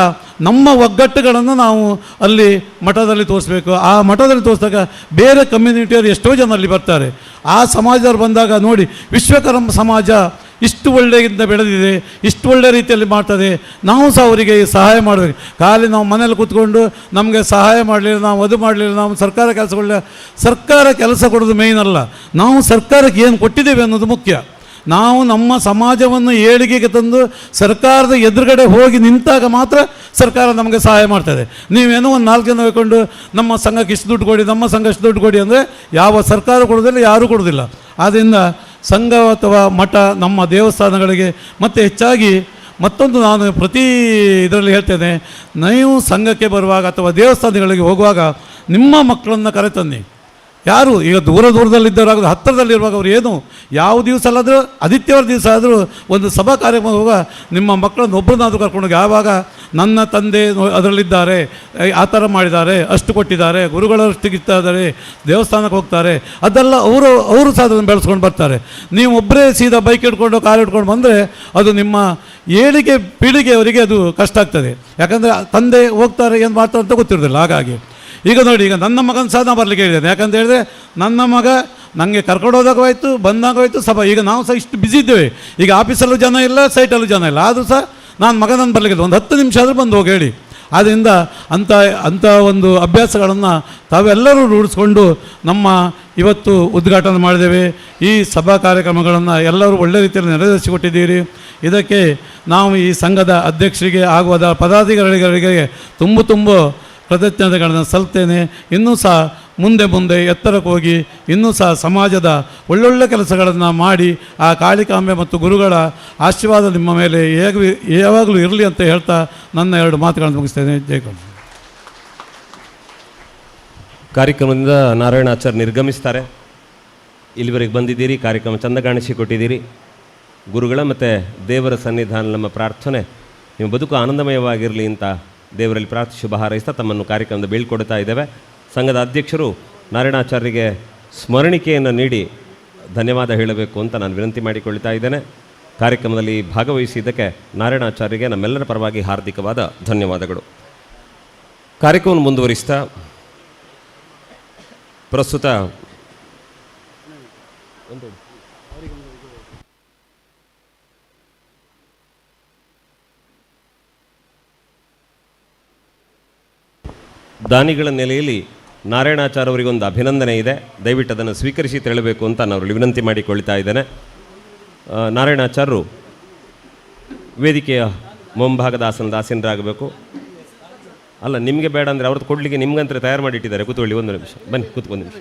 Speaker 9: ನಮ್ಮ ಒಗ್ಗಟ್ಟುಗಳನ್ನು ನಾವು ಅಲ್ಲಿ ಮಠದಲ್ಲಿ ತೋರಿಸ್ಬೇಕು. ಆ ಮಠದಲ್ಲಿ ತೋರಿಸಿದಾಗ ಬೇರೆ ಕಮ್ಯುನಿಟಿಯವರು ಎಷ್ಟೋ ಜನ ಅಲ್ಲಿ ಬರ್ತಾರೆ. ಆ ಸಮಾಜದವ್ರು ಬಂದಾಗ ನೋಡಿ, ವಿಶ್ವಕರ್ಮ ಸಮಾಜ ಇಷ್ಟು ಒಳ್ಳೆಯಿಂದ ಬೆಳೆದಿದೆ, ಇಷ್ಟು ಒಳ್ಳೆ ರೀತಿಯಲ್ಲಿ ಮಾಡ್ತದೆ, ನಾವು ಸಹ ಅವರಿಗೆ ಸಹಾಯ ಮಾಡಬೇಕು. ಖಾಲಿ ನಾವು ಮನೇಲಿ ಕೂತ್ಕೊಂಡು ನಮಗೆ ಸಹಾಯ ಮಾಡಲಿಲ್ಲ, ನಾವು ಅದು ಮಾಡಲಿಲ್ಲ, ನಾವು ಸರ್ಕಾರ ಕೆಲಸ ಕೊಡೋದು ಮೇಯ್ನ್ ಅಲ್ಲ, ನಾವು ಸರ್ಕಾರಕ್ಕೆ ಏನು ಕೊಟ್ಟಿದ್ದೇವೆ ಅನ್ನೋದು ಮುಖ್ಯ. ನಾವು ನಮ್ಮ ಸಮಾಜವನ್ನು ಏಳಿಗೆಗೆ ತಂದು ಸರ್ಕಾರದ ಎದುರುಗಡೆ ಹೋಗಿ ನಿಂತಾಗ ಮಾತ್ರ ಸರ್ಕಾರ ನಮಗೆ ಸಹಾಯ ಮಾಡ್ತದೆ. ನೀವೇನೋ ಒಂದು 4 ಜನ ಹೋಗ್ಕೊಂಡು ನಮ್ಮ ಸಂಘಕ್ಕೆ ಇಷ್ಟು ದುಡ್ಡು ಕೊಡಿ, ನಮ್ಮ ಸಂಘ ಇಷ್ಟು ದುಡ್ಡು ಕೊಡಿ ಅಂದರೆ ಯಾವ ಸರ್ಕಾರ ಕೊಡೋದಿಲ್ಲ, ಯಾರೂ ಕೊಡೋದಿಲ್ಲ. ಆದ್ದರಿಂದ ಸಂಘ ಅಥವಾ ಮಠ ನಮ್ಮ ದೇವಸ್ಥಾನಗಳಿಗೆ, ಮತ್ತು ಹೆಚ್ಚಾಗಿ ಮತ್ತೊಂದು ನಾನು ಪ್ರತಿ ಇದರಲ್ಲಿ ಹೇಳ್ತೇನೆ, ನೀವು ಸಂಘಕ್ಕೆ ಬರುವಾಗ ಅಥವಾ ದೇವಸ್ಥಾನಗಳಿಗೆ ಹೋಗುವಾಗ ನಿಮ್ಮ ಮಕ್ಕಳನ್ನು ಕರೆತನ್ನಿ. ಯಾರು ಈಗ ದೂರದಲ್ಲಿದ್ದವರಾಗ ಹತ್ತಿರದಲ್ಲಿರುವಾಗ ಅವರು ಏನು ಯಾವ ದಿವಸ ಅಲ್ಲಾದರೂ ಆದಿತ್ಯವಾರ ದಿವಸ ಆದರೂ ಒಂದು ಸಭಾ ಕಾರ್ಯಕ್ರಮ ಹೋಗುವಾಗ ನಿಮ್ಮ ಮಕ್ಕಳನ್ನು ಒಬ್ಬರನ್ನಾದರೂ ಕರ್ಕೊಂಡೋಗಿ. ಆವಾಗ ನನ್ನ ತಂದೆ ಅದರಲ್ಲಿದ್ದಾರೆ, ಆ ಥರ ಮಾಡಿದ್ದಾರೆ, ಅಷ್ಟು ಕೊಟ್ಟಿದ್ದಾರೆ, ಗುರುಗಳಷ್ಟಿಗಿದ್ದಾರೆ, ದೇವಸ್ಥಾನಕ್ಕೆ ಹೋಗ್ತಾರೆ, ಅದೆಲ್ಲ ಅವರು ಸಹ ಅದನ್ನು ಬೆಳೆಸ್ಕೊಂಡು ಬರ್ತಾರೆ. ನೀವು ಒಬ್ಬರೇ ಸೀದಾ ಬೈಕ್ ಹಿಡ್ಕೊಂಡು ಕಾರ್ ಹಿಡ್ಕೊಂಡು ಬಂದರೆ ಅದು ನಿಮ್ಮ ಪೀಳಿಗೆಯವರಿಗೆ ಅದು ಕಷ್ಟ ಆಗ್ತದೆ. ಯಾಕಂದರೆ ತಂದೆ ಹೋಗ್ತಾರೆ, ಏನು ಮಾಡ್ತಾರೆ ಅಂತ ಗೊತ್ತಿರೋದಿಲ್ಲ. ಹಾಗಾಗಿ ಈಗ ನೋಡಿ, ಈಗ ನನ್ನ ಮಗನ ಸಹ ನಾನು ಬರಲಿಕ್ಕೆ ಹೇಳಿದ್ದೇನೆ. ಯಾಕಂತ ಹೇಳಿದ್ರೆ ನನ್ನ ಮಗ ನನಗೆ ಕರ್ಕೊಂಡು ಹೋದಾಗೋಯ್ತು, ಬಂದಾಗೋಯ್ತು ಸಭಾ. ಈಗ ನಾವು ಸಹ ಇಷ್ಟು ಬ್ಯುಸಿ ಇದ್ದೇವೆ, ಈಗ ಆಫೀಸಲ್ಲೂ ಜನ ಇಲ್ಲ, ಸೈಟಲ್ಲೂ ಜನ ಇಲ್ಲ, ಆದರೂ ಸಹ ನಾನು ಮಗನನ್ನು ಬರಲಿಕ್ಕೆ ಒಂದು 10 ನಿಮಿಷ ಆದರೂ ಬಂದು ಹೋಗಿ ಹೇಳಿ. ಆದ್ದರಿಂದ ಅಂಥ ಒಂದು ಅಭ್ಯಾಸಗಳನ್ನು ತಾವೆಲ್ಲರೂ ರೂಢಿಸ್ಕೊಂಡು ನಮ್ಮ ಇವತ್ತು ಉದ್ಘಾಟನೆ ಮಾಡಿದ್ದೇವೆ. ಈ ಸಭಾ ಕಾರ್ಯಕ್ರಮಗಳನ್ನು ಎಲ್ಲರೂ ಒಳ್ಳೆ ರೀತಿಯಲ್ಲಿ ನೆರವೇರಿಸಿಕೊಟ್ಟಿದ್ದೀರಿ. ಇದಕ್ಕೆ ನಾವು ಈ ಸಂಘದ ಅಧ್ಯಕ್ಷರಿಗೆ ಹಾಗೂ ಪದಾಧಿಕಾರಿಗಳಿಗೆ ತುಂಬ ಕೃತಜ್ಞತೆಗಳನ್ನು ಸಲ್ತೇನೆ. ಇನ್ನೂ ಸಹ ಮುಂದೆ ಎತ್ತರಕ್ಕೆ ಹೋಗಿ ಇನ್ನೂ ಸಹ ಸಮಾಜದ ಒಳ್ಳೊಳ್ಳೆ ಕೆಲಸಗಳನ್ನು ಮಾಡಿ ಆ ಕಾಳಿಕಾಂಬೆ ಮತ್ತು ಗುರುಗಳ ಆಶೀರ್ವಾದ ನಿಮ್ಮ ಮೇಲೆ ಯಾವಾಗಲೂ ಇರಲಿ ಅಂತ ಹೇಳ್ತಾ ನನ್ನ 2 ಮಾತುಗಳನ್ನು ಮುಗಿಸ್ತೇನೆ. ಜಯಕೊಂಡ.
Speaker 4: ಕಾರ್ಯಕ್ರಮದಿಂದ ನಾರಾಯಣಾಚಾರ್ಯ ನಿರ್ಗಮಿಸ್ತಾರೆ. ಇಲ್ಲಿವರೆಗೆ ಬಂದಿದ್ದೀರಿ, ಕಾರ್ಯಕ್ರಮ ಚಂದ ಕಾಣಿಸಿಕೊಟ್ಟಿದ್ದೀರಿ. ಗುರುಗಳ ಮತ್ತು ದೇವರ ಸನ್ನಿಧಾನ ನಮ್ಮ ಪ್ರಾರ್ಥನೆ ನಿಮ್ಮ ಬದುಕು ಆನಂದಮಯವಾಗಿರಲಿ ಅಂತ ದೇವರಲ್ಲಿ ಪ್ರಾರ್ಥನೆ ಶುಭ ಹಾರೈಸ್ತಾ ತಮ್ಮನ್ನು ಕಾರ್ಯಕ್ರಮದ ಬೀಳ್ಕೊಡ್ತಾ ಇದ್ದೇವೆ. ಸಂಘದ ಅಧ್ಯಕ್ಷರು ನಾರಾಯಣಾಚಾರ್ಯರಿಗೆ ಸ್ಮರಣಿಕೆಯನ್ನು ನೀಡಿ ಧನ್ಯವಾದ ಹೇಳಬೇಕು ಅಂತ ನಾನು ವಿನಂತಿ ಮಾಡಿಕೊಳ್ತಾ ಇದ್ದೇನೆ. ಕಾರ್ಯಕ್ರಮದಲ್ಲಿ ಭಾಗವಹಿಸಿದ್ದಕ್ಕೆ ನಾರಾಯಣಾಚಾರ್ಯರಿಗೆ ನಮ್ಮೆಲ್ಲರ ಪರವಾಗಿ ಹಾರ್ದಿಕವಾದ ಧನ್ಯವಾದಗಳು. ಕಾರ್ಯಕ್ರಮವನ್ನು ಮುಂದುವರಿಸ್ತಾ ಪ್ರಸ್ತುತ ದಾನಿಗಳ ನೆಲೆಯಲ್ಲಿ ನಾರಾಯಣಾಚಾರ್ಯ ಅವರಿಗೊಂದು ಅಭಿನಂದನೆ ಇದೆ. ದಯವಿಟ್ಟು ಅದನ್ನು ಸ್ವೀಕರಿಸಿ ತೆರಳಬೇಕು ಅಂತ ನಾನು ವಿನಂತಿ ಮಾಡಿಕೊಳ್ತಾ ಇದ್ದೇನೆ. ನಾರಾಯಣಾಚಾರ್ಯರು ವೇದಿಕೆಯ ಮುಂಭಾಗದ ಆಸನರಾಗಬೇಕು. ಅಲ್ಲ, ನಿಮಗೆ ಬೇಡ ಅಂದರೆ ಅವ್ರದ್ದು ಕೊಡಲಿಕ್ಕೆ ನಿಮ್ಗಂತ ತಯಾರು ಮಾಡಿಟ್ಟಿದ್ದಾರೆ. ಕೂತ್ಕೊಳ್ಳಿ, 1 ನಿಮಿಷ ಬನ್ನಿ, ಕೂತ್ಕೊಂಡು ನಿಮಿಷ.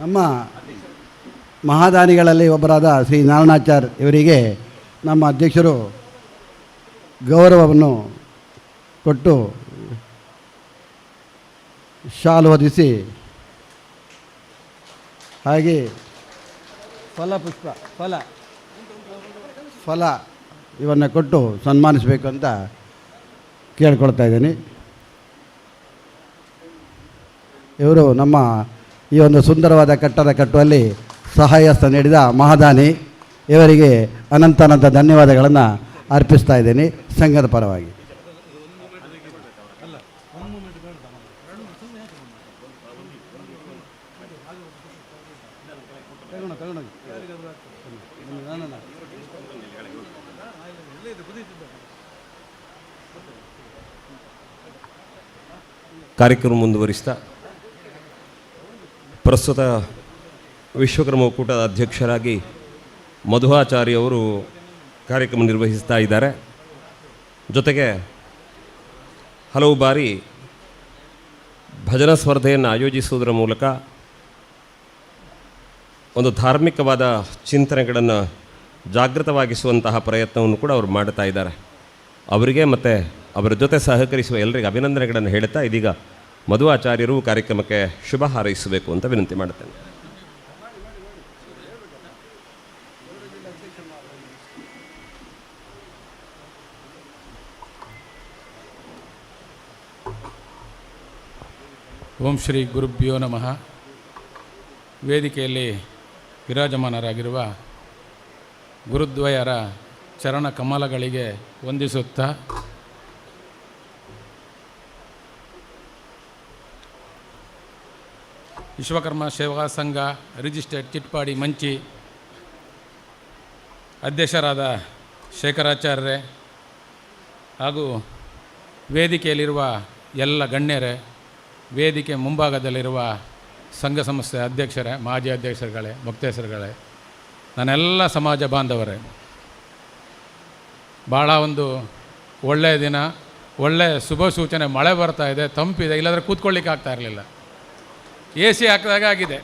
Speaker 6: ನಮ್ಮ ಮಹಾದಾನಿಗಳಲ್ಲಿ ಒಬ್ಬರಾದ ಶ್ರೀ ನಾರಾಯಣಾಚಾರ್ಯ ಇವರಿಗೆ ನಮ್ಮ ಅಧ್ಯಕ್ಷರು ಗೌರವವನ್ನು ಕೊಟ್ಟು ಶಾಲು ಹೊದಿಸಿ ಹಾಗೆ ಫಲ ಇವನ್ನು ಕೊಟ್ಟು ಸನ್ಮಾನಿಸಬೇಕು ಅಂತ ಕೇಳ್ಕೊಳ್ತಾ ಇದ್ದೀನಿ. ಇವರು ನಮ್ಮ ಈ ಒಂದು ಸುಂದರವಾದ ಕಟ್ಟಡ ಕಟ್ಟುವಲ್ಲಿ ಸಹಾಯಸ್ತ ನೀಡಿದ ಮಹಾದಾನಿ ಇವರಿಗೆ ಅನಂತ ಧನ್ಯವಾದಗಳನ್ನು ಅರ್ಪಿಸ್ತಾ ಇದ್ದೀನಿ ಸಂಘದ ಪರವಾಗಿ.
Speaker 4: ಕಾರ್ಯಕ್ರಮ ಮುಂದುವರಿಸ್ತಾ ಪ್ರಸ್ತುತ ವಿಶ್ವಕರ್ಮ ಒಕ್ಕೂಟದ ಅಧ್ಯಕ್ಷರಾಗಿ ಮಧುವಾಚಾರ್ಯ ಅವರು ಕಾರ್ಯಕ್ರಮ ನಿರ್ವಹಿಸ್ತಾ ಇದ್ದಾರೆ. ಜೊತೆಗೆ ಹಲವು ಬಾರಿ ಭಜನಾ ಸ್ಪರ್ಧೆಯನ್ನು ಆಯೋಜಿಸುವುದರ ಮೂಲಕ ಒಂದು ಧಾರ್ಮಿಕವಾದ ಚಿಂತನೆಗಳನ್ನು ಜಾಗೃತವಾಗಿಸುವಂತಹ ಪ್ರಯತ್ನವನ್ನು ಕೂಡ ಅವರು ಮಾಡ್ತಾ ಇದ್ದಾರೆ. ಅವರಿಗೆ ಮತ್ತು ಅವರ ಜೊತೆ ಸಹಕರಿಸುವ ಎಲ್ಲರಿಗೆ ಅಭಿನಂದನೆಗಳನ್ನು ಹೇಳುತ್ತಾ ಇದೀಗ ಮಧುವಾಚಾರ್ಯರು ಕಾರ್ಯಕ್ರಮಕ್ಕೆ ಶುಭ ಹಾರೈಸಬೇಕು ಅಂತ ವಿನಂತಿ ಮಾಡುತ್ತೇನೆ.
Speaker 10: ಓಂ ಶ್ರೀ ಗುರುಭ್ಯೋ ನಮಃ. ವೇದಿಕೆಯಲ್ಲಿ ವಿರಾಜಮಾನರಾಗಿರುವ ಗುರುದ್ವಯರ ಚರಣ ಕಮಲಗಳಿಗೆ ವಂದಿಸುತ್ತಾ ವಿಶ್ವಕರ್ಮ ಸೇವಾ ಸಂಘ ರಿಜಿಸ್ಟರ್ಡ್ ಚಿಟ್ಪಾಡಿ ಮಂಚಿ ಅಧ್ಯಕ್ಷರಾದ ಶೇಖರಾಚಾರ್ಯರೇ ಹಾಗೂ ವೇದಿಕೆಯಲ್ಲಿರುವ ಎಲ್ಲ ಗಣ್ಯರೇ, ವೇದಿಕೆ ಮುಂಭಾಗದಲ್ಲಿರುವ ಸಂಘ ಸಂಸ್ಥೆ ಅಧ್ಯಕ್ಷರೇ, ಮಾಜಿ ಅಧ್ಯಕ್ಷರುಗಳೇ, ಮುಕ್ತೇಶ್ವರಗಳೇ, ನನ್ನೆಲ್ಲ ಸಮಾಜ ಬಾಂಧವರೇ, ಭಾಳ ಒಂದು ಒಳ್ಳೆಯ ದಿನ, ಒಳ್ಳೆಯ ಶುಭ ಸೂಚನೆ. ಮಳೆ ಬರ್ತಾ ಇದೆ, ತಂಪಿದೆ, ಇಲ್ಲಾಂದರೆ ಕೂತ್ಕೊಳ್ಳಿಕ್ಕೆ ಆಗ್ತಾ ಇರಲಿಲ್ಲ. ಎ ಸಿ ಹಾಕಿದಾಗ ಆಗಿದೆ.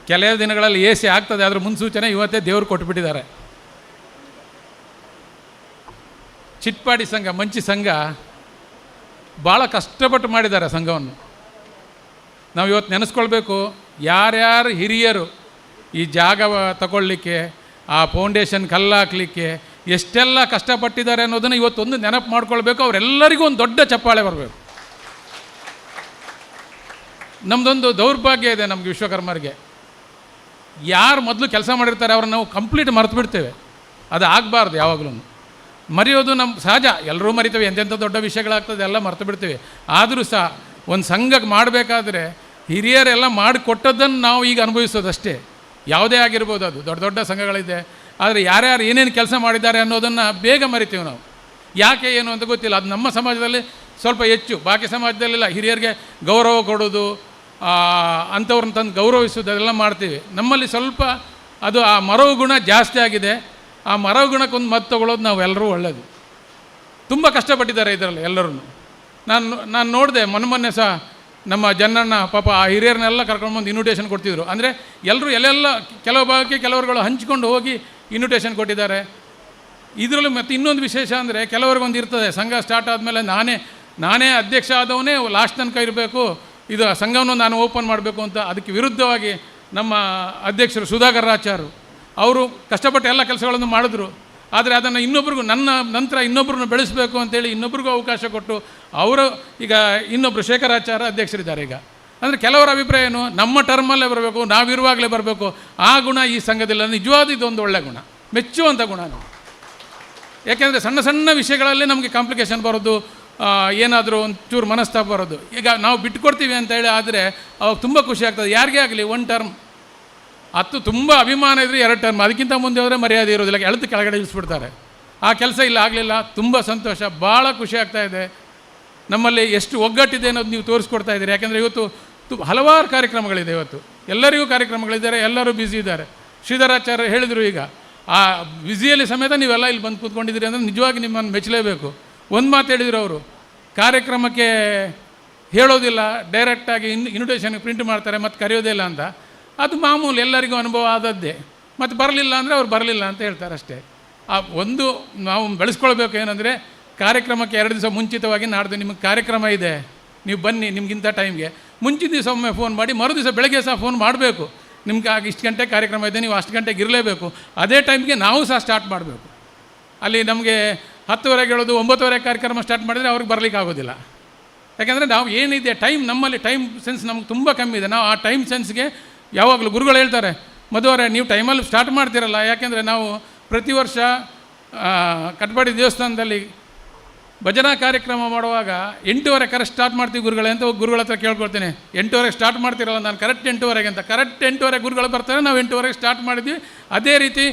Speaker 10: ಕೆಲವು ದಿನಗಳಲ್ಲಿ ಎ ಸಿ ಆಗ್ತದೆ, ಅದರ ಮುನ್ಸೂಚನೆ ಇವತ್ತೇ ದೇವರು ಕೊಟ್ಟುಬಿಟ್ಟಿದ್ದಾರೆ. ಚಿಟ್ಪಾಡಿ ಸಂಘ, ಮಂಚಿ ಸಂಘ ಭಾಳ ಕಷ್ಟಪಟ್ಟು ಮಾಡಿದ್ದಾರೆ ಸಂಘವನ್ನು. ನಾವು ಇವತ್ತು ನೆನೆಸ್ಕೊಳ್ಬೇಕು, ಯಾರ್ಯಾರು ಹಿರಿಯರು ಈ ಜಾಗ ತಗೊಳ್ಳಿಕ್ಕೆ, ಆ ಫೌಂಡೇಶನ್ ಕಲ್ಲಾಕಲಿಕ್ಕೆ ಎಷ್ಟೆಲ್ಲ ಕಷ್ಟಪಟ್ಟಿದ್ದಾರೆ ಅನ್ನೋದನ್ನು ಇವತ್ತೊಂದು ನೆನಪು ಮಾಡ್ಕೊಳ್ಬೇಕು. ಅವರೆಲ್ಲರಿಗೂ ಒಂದು ದೊಡ್ಡ ಚಪ್ಪಾಳೆ ಬರಬೇಕು. ನಮ್ಮದೊಂದು ದೌರ್ಭಾಗ್ಯ ಇದೆ ನಮಗೆ ವಿಶ್ವಕರ್ಮರಿಗೆ. ಯಾರು ಮೊದಲು ಕೆಲಸ ಮಾಡಿರ್ತಾರೆ ಅವ್ರನ್ನ ನಾವು ಕಂಪ್ಲೀಟ್ ಮರೆತು ಬಿಡ್ತೇವೆ. ಅದು ಆಗಬಾರ್ದು. ಯಾವಾಗಲೂ ಮರೆಯೋದು ನಮ್ಮ ಸಹಜ, ಎಲ್ಲರೂ ಮರಿತೇವೆ. ಎಂತೆಂಥ ದೊಡ್ಡ ವಿಷಯಗಳಾಗ್ತದೆ ಎಲ್ಲ ಮರೆತು ಬಿಡ್ತೇವೆ. ಆದರೂ ಸಹ ಒಂದು ಸಂಘಕ್ಕೆ ಮಾಡಬೇಕಾದ್ರೆ ಹಿರಿಯರೆಲ್ಲ ಮಾಡಿಕೊಟ್ಟದ್ದನ್ನು ನಾವು ಈಗ ಅನುಭವಿಸೋದಷ್ಟೇ. ಯಾವುದೇ ಆಗಿರ್ಬೋದು, ಅದು ದೊಡ್ಡ ದೊಡ್ಡ ಸಂಘಗಳಿದೆ. ಆದರೆ ಯಾರ್ಯಾರು ಏನೇನು ಕೆಲಸ ಮಾಡಿದ್ದಾರೆ ಅನ್ನೋದನ್ನು ಬೇಗ ಮರಿತೀವಿ ನಾವು. ಯಾಕೆ ಏನು ಅಂತ ಗೊತ್ತಿಲ್ಲ. ಅದು ನಮ್ಮ ಸಮಾಜದಲ್ಲಿ ಸ್ವಲ್ಪ ಹೆಚ್ಚು, ಬಾಕಿ ಸಮಾಜದಲ್ಲೆಲ್ಲ ಹಿರಿಯರಿಗೆ ಗೌರವ ಕೊಡೋದು, ಅಂಥವ್ರನ್ನ ತಂದು ಗೌರವಿಸೋದು ಅದೆಲ್ಲ ಮಾಡ್ತೀವಿ. ನಮ್ಮಲ್ಲಿ ಸ್ವಲ್ಪ ಅದು ಆ ಮರವು ಗುಣ ಜಾಸ್ತಿ ಆಗಿದೆ. ಆ ಮರವು ಗುಣಕ್ಕೊಂದು ಮದ್ದು ತಗೊಳ್ಳೋದು ನಾವು ಎಲ್ಲರೂ ಒಳ್ಳೆಯದು. ತುಂಬ ಕಷ್ಟಪಟ್ಟಿದ್ದಾರೆ ಇದರಲ್ಲಿ ಎಲ್ಲರೂ. ನಾನು ನೋಡಿದೆ ಮೊನ್ನೆ ಸಹ ನಮ್ಮ ಜನ್ನಣ್ಣ ಪಾಪ ಆ ಹಿರಿಯರನ್ನೆಲ್ಲ ಕರ್ಕೊಂಡ್ಬಂದು ಇನ್ವಿಟೇಷನ್ ಕೊಡ್ತಿದ್ರು. ಅಂದರೆ ಎಲ್ಲರೂ ಎಲ್ಲೆಲ್ಲ ಕೆಲವು ಭಾಗಕ್ಕೆ ಕೆಲವರುಗಳು ಹಂಚ್ಕೊಂಡು ಹೋಗಿ ಇನ್ವಿಟೇಷನ್ ಕೊಟ್ಟಿದ್ದಾರೆ. ಇದರಲ್ಲಿ ಮತ್ತು ಇನ್ನೊಂದು ವಿಶೇಷ ಅಂದರೆ ಕೆಲವರಿಗೊಂದು ಇರ್ತದೆ, ಸಂಘ ಸ್ಟಾರ್ಟ್ ಆದಮೇಲೆ ನಾನೇ ಅಧ್ಯಕ್ಷ ಆದವನೇ ಲಾಸ್ಟ್ ತನಕ ಇರಬೇಕು, ಇದು ಸಂಘವನ್ನು ನಾನು ಓಪನ್ ಮಾಡಬೇಕು ಅಂತ. ಅದಕ್ಕೆ ವಿರುದ್ಧವಾಗಿ ನಮ್ಮ ಅಧ್ಯಕ್ಷರು ಸುಧಾಕರ್ ಆಚಾರ್ಯರು ಅವರು ಕಷ್ಟಪಟ್ಟು ಎಲ್ಲ ಕೆಲಸಗಳನ್ನು ಮಾಡಿದ್ರು. ಆದರೆ ಅದನ್ನು ಇನ್ನೊಬ್ರಿಗೂ ನನ್ನ ನಂತರ ಇನ್ನೊಬ್ಬರನ್ನು ಬೆಳೆಸಬೇಕು ಅಂತೇಳಿ ಇನ್ನೊಬ್ರಿಗೂ ಅವಕಾಶ ಕೊಟ್ಟು ಅವರು ಈಗ ಇನ್ನೊಬ್ಬರು ಶೇಖರಾಚಾರ್ಯ ಅಧ್ಯಕ್ಷರಿದ್ದಾರೆ ಈಗ. ಅಂದರೆ ಕೆಲವರ ಅಭಿಪ್ರಾಯ ಏನು, ನಮ್ಮ ಟರ್ಮಲ್ಲೇ ಬರಬೇಕು, ನಾವಿರುವಾಗಲೇ ಬರಬೇಕು. ಆ ಗುಣ ಈ ಸಂಘದಿಲ್ಲ. ನಿಜವಾದ ಇದೊಂದು ಒಳ್ಳೆಯ ಗುಣ, ಮೆಚ್ಚುವಂಥ ಗುಣ. ನಾವು ಯಾಕೆಂದರೆ ಸಣ್ಣ ಸಣ್ಣ ವಿಷಯಗಳಲ್ಲೇ ನಮಗೆ ಕಾಂಪ್ಲಿಕೇಶನ್ ಬರೋದು, ಏನಾದರೂ ಒಂಚೂರು ಮನಸ್ತಾಪ ಬರೋದು. ಈಗ ನಾವು ಬಿಟ್ಕೊಡ್ತೀವಿ ಅಂತೇಳಿ ಆದರೆ ಅವಾಗ ತುಂಬ ಖುಷಿ ಆಗ್ತದೆ. ಯಾರಿಗೇ ಆಗಲಿ 1 ಟರ್ಮ್ ಹತ್ತು ತುಂಬ ಅಭಿಮಾನ ಇದ್ದರೆ 2 ಟರ್ಮ್, ಅದಕ್ಕಿಂತ ಮುಂದೆ ಹೋದರೆ ಮರ್ಯಾದೆ ಇರೋದಿಲ್ಲ, ಎಳೆದು ಕೆಳಗಡೆ ಇಳಿಸ್ಬಿಡ್ತಾರೆ. ಆ ಕೆಲಸ ಇಲ್ಲ ಆಗಲಿಲ್ಲ. ತುಂಬ ಸಂತೋಷ, ಭಾಳ ಖುಷಿ ಆಗ್ತಾಯಿದೆ. ನಮ್ಮಲ್ಲಿ ಎಷ್ಟು ಒಗ್ಗಟ್ಟಿದೆ ಅನ್ನೋದು ನೀವು ತೋರಿಸ್ಕೊಡ್ತಾ ಇದ್ದೀರಿ. ಯಾಕೆಂದರೆ ಇವತ್ತು ಹಲವಾರು ಕಾರ್ಯಕ್ರಮಗಳಿದೆ. ಇವತ್ತು ಎಲ್ಲರಿಗೂ ಕಾರ್ಯಕ್ರಮಗಳಿದ್ದಾರೆ, ಎಲ್ಲರೂ ಬ್ಯುಸಿ ಇದ್ದಾರೆ. ಶ್ರೀಧರಾಚಾರ್ಯ ಹೇಳಿದರು, ಈಗ ಆ ಬ್ಯುಸಿಯಲ್ಲಿ ಸಮೇತ ನೀವೆಲ್ಲ ಇಲ್ಲಿ ಬಂದು ಕೂತ್ಕೊಂಡಿದ್ದೀರಿ ಅಂದರೆ ನಿಜವಾಗಿ ನಿಮ್ಮನ್ನು ಮೆಚ್ಚಲೇಬೇಕು. ಒಂದು ಮಾತು ಹೇಳಿದರು ಅವರು, ಕಾರ್ಯಕ್ರಮಕ್ಕೆ ಹೇಳೋದಿಲ್ಲ, ಡೈರೆಕ್ಟಾಗಿ ಇನ್ವಿಟೇಷನ್ಗೆ ಪ್ರಿಂಟ್ ಮಾಡ್ತಾರೆ ಮತ್ತು ಕರೆಯೋದೇ ಇಲ್ಲ ಅಂತ. ಅದು ಮಾಮೂಲು, ಎಲ್ಲರಿಗೂ ಅನುಭವ ಆದದ್ದೇ. ಮತ್ತು ಬರಲಿಲ್ಲ ಅಂದರೆ ಅವ್ರು ಬರಲಿಲ್ಲ ಅಂತ ಹೇಳ್ತಾರೆ ಅಷ್ಟೇ. ಆ ಒಂದು ನಾವು ಬೆಳೆಸ್ಕೊಳ್ಬೇಕು ಏನಂದರೆ, ಕಾರ್ಯಕ್ರಮಕ್ಕೆ 2 ದಿವಸ ಮುಂಚಿತವಾಗಿ ನಾಡ್ದು ನಿಮಗೆ ಕಾರ್ಯಕ್ರಮ ಇದೆ, ನೀವು ಬನ್ನಿ, ನಿಮಗಿಂತ ಟೈಮ್ಗೆ ಮುಂಚಿನ ದಿವಸ ಒಮ್ಮೆ ಫೋನ್ ಮಾಡಿ, ಮರು ದಿವಸ ಬೆಳಗ್ಗೆ ಸಹ ಫೋನ್ ಮಾಡಬೇಕು, ನಿಮ್ಗೆ ಆಗ ಇಷ್ಟು ಗಂಟೆ ಕಾರ್ಯಕ್ರಮ ಇದೆ, ನೀವು ಅಷ್ಟು ಗಂಟೆಗೆ ಇರಲೇಬೇಕು. ಅದೇ ಟೈಮ್ಗೆ ನಾವು ಸಹ ಸ್ಟಾರ್ಟ್ ಮಾಡಬೇಕು. ಅಲ್ಲಿ ನಮಗೆ 10:30 ಹೇಳೋದು 9:30 ಕಾರ್ಯಕ್ರಮ ಸ್ಟಾರ್ಟ್ ಮಾಡಿದರೆ ಅವ್ರಿಗೆ ಬರಲಿಕ್ಕೆ ಆಗೋದಿಲ್ಲ. ಯಾಕೆಂದರೆ ನಾವು ಏನಿದೆ ಟೈಮ್, ನಮ್ಮಲ್ಲಿ ಟೈಮ್ ಸೆನ್ಸ್ ನಮ್ಗೆ ತುಂಬ ಕಮ್ಮಿ ಇದೆ. ನಾವು ಆ ಟೈಮ್ ಸೆನ್ಸ್ಗೆ ಯಾವಾಗಲೂ ಗುರುಗಳು ಹೇಳ್ತಾರೆ, ಮದುವರೆ ನೀವು ಟೈಮಲ್ಲಿ ಸ್ಟಾರ್ಟ್ ಮಾಡ್ತಿರಲ್ಲ. ಯಾಕೆಂದರೆ ನಾವು ಪ್ರತಿ ವರ್ಷ ಕಟ್ಪಾಡಿ ದೇವಸ್ಥಾನದಲ್ಲಿ ಭಜನಾ ಕಾರ್ಯಕ್ರಮ ಮಾಡುವಾಗ 8:30 ಕರೆಕ್ಟ್ ಸ್ಟಾರ್ಟ್ ಮಾಡ್ತೀವಿ ಗುರುಗಳೇ ಅಂತ ಗುರುಗಳ ಹತ್ರ ಕೇಳ್ಕೊಳ್ತೇನೆ. 8:30 ಸ್ಟಾರ್ಟ್ ಮಾಡ್ತಿರಲ್ಲ, ನಾನು ಕರೆಕ್ಟ್ 8:30 ಅಂತ. ಕರೆಕ್ಟ್ 8:30 ಗುರುಗಳು ಬರ್ತಾರೆ, ನಾವು 8:30 ಸ್ಟಾರ್ಟ್ ಮಾಡಿದ್ವಿ. ಅದೇ ರೀತಿ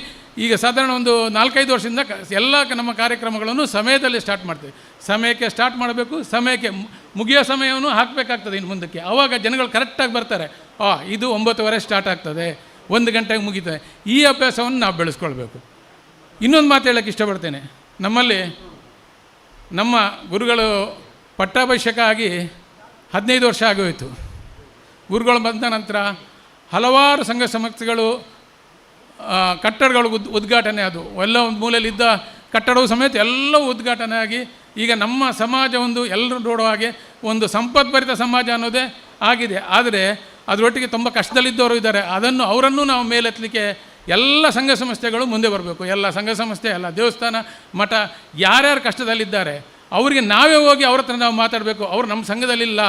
Speaker 10: ಈಗ ಸಾಧಾರಣ ಒಂದು 4-5 ವರ್ಷದಿಂದ ಎಲ್ಲ ನಮ್ಮ ಕಾರ್ಯಕ್ರಮಗಳನ್ನು ಸಮಯದಲ್ಲಿ ಸ್ಟಾರ್ಟ್ ಮಾಡ್ತೀವಿ. ಸಮಯಕ್ಕೆ ಸ್ಟಾರ್ಟ್ ಮಾಡಬೇಕು, ಸಮಯಕ್ಕೆ ಮುಗಿಯೋ ಸಮಯವನ್ನು ಹಾಕಬೇಕಾಗ್ತದೆ ಇನ್ನು ಮುಂದಕ್ಕೆ. ಆವಾಗ ಜನಗಳು ಕರೆಕ್ಟಾಗಿ ಬರ್ತಾರೆ. ಇದು 9:30 ಸ್ಟಾರ್ಟ್ ಆಗ್ತದೆ, 1 ಗಂಟೆಗೆ ಮುಗಿತದೆ. ಈ ಅಭ್ಯಾಸವನ್ನು ನಾವು ಬೆಳೆಸ್ಕೊಳ್ಬೇಕು. ಇನ್ನೊಂದು ಮಾತು ಹೇಳೋಕ್ಕೆ ಇಷ್ಟಪಡ್ತೇನೆ. ನಮ್ಮಲ್ಲಿ ನಮ್ಮ ಗುರುಗಳು ಪಟ್ಟಾಭಿಷೇಕ ಆಗಿ 15 ವರ್ಷ ಆಗೋಯಿತು. ಗುರುಗಳು ಬಂದ ನಂತರ ಹಲವಾರು ಸಂಘ ಸಂಸ್ಥೆಗಳು ಕಟ್ಟಡಗಳು ಉದ್ಘಾಟನೆ, ಅದು ಎಲ್ಲ ಒಂದು ಮೂಲೆಯಲ್ಲಿದ್ದ ಕಟ್ಟಡವು ಸಮೇತ ಎಲ್ಲವೂ ಉದ್ಘಾಟನೆ ಆಗಿ ಈಗ ನಮ್ಮ ಸಮಾಜ ಒಂದು ಎಲ್ಲರೂ ನೋಡುವ ಹಾಗೆ ಒಂದು ಸಂಪದ್ಭರಿತ ಸಮಾಜ ಅನ್ನೋದೇ ಆಗಿದೆ. ಆದರೆ ಅದರೊಟ್ಟಿಗೆ ತುಂಬ ಕಷ್ಟದಲ್ಲಿದ್ದವರು ಇದ್ದಾರೆ. ಅವರನ್ನು ನಾವು ಮೇಲೆತ್ತಲಿಕ್ಕೆ ಎಲ್ಲ ಸಂಘ ಸಂಸ್ಥೆಗಳು ಮುಂದೆ ಬರಬೇಕು. ಎಲ್ಲ ಸಂಘ ಸಂಸ್ಥೆ, ಎಲ್ಲ ದೇವಸ್ಥಾನ, ಮಠ, ಯಾರ್ಯಾರು ಕಷ್ಟದಲ್ಲಿದ್ದಾರೆ ಅವರಿಗೆ ನಾವೇ ಹೋಗಿ ಅವ್ರ ಹತ್ರ ನಾವು ಮಾತಾಡಬೇಕು. ಅವರು ನಮ್ಮ ಸಂಘದಲ್ಲಿಲ್ಲ,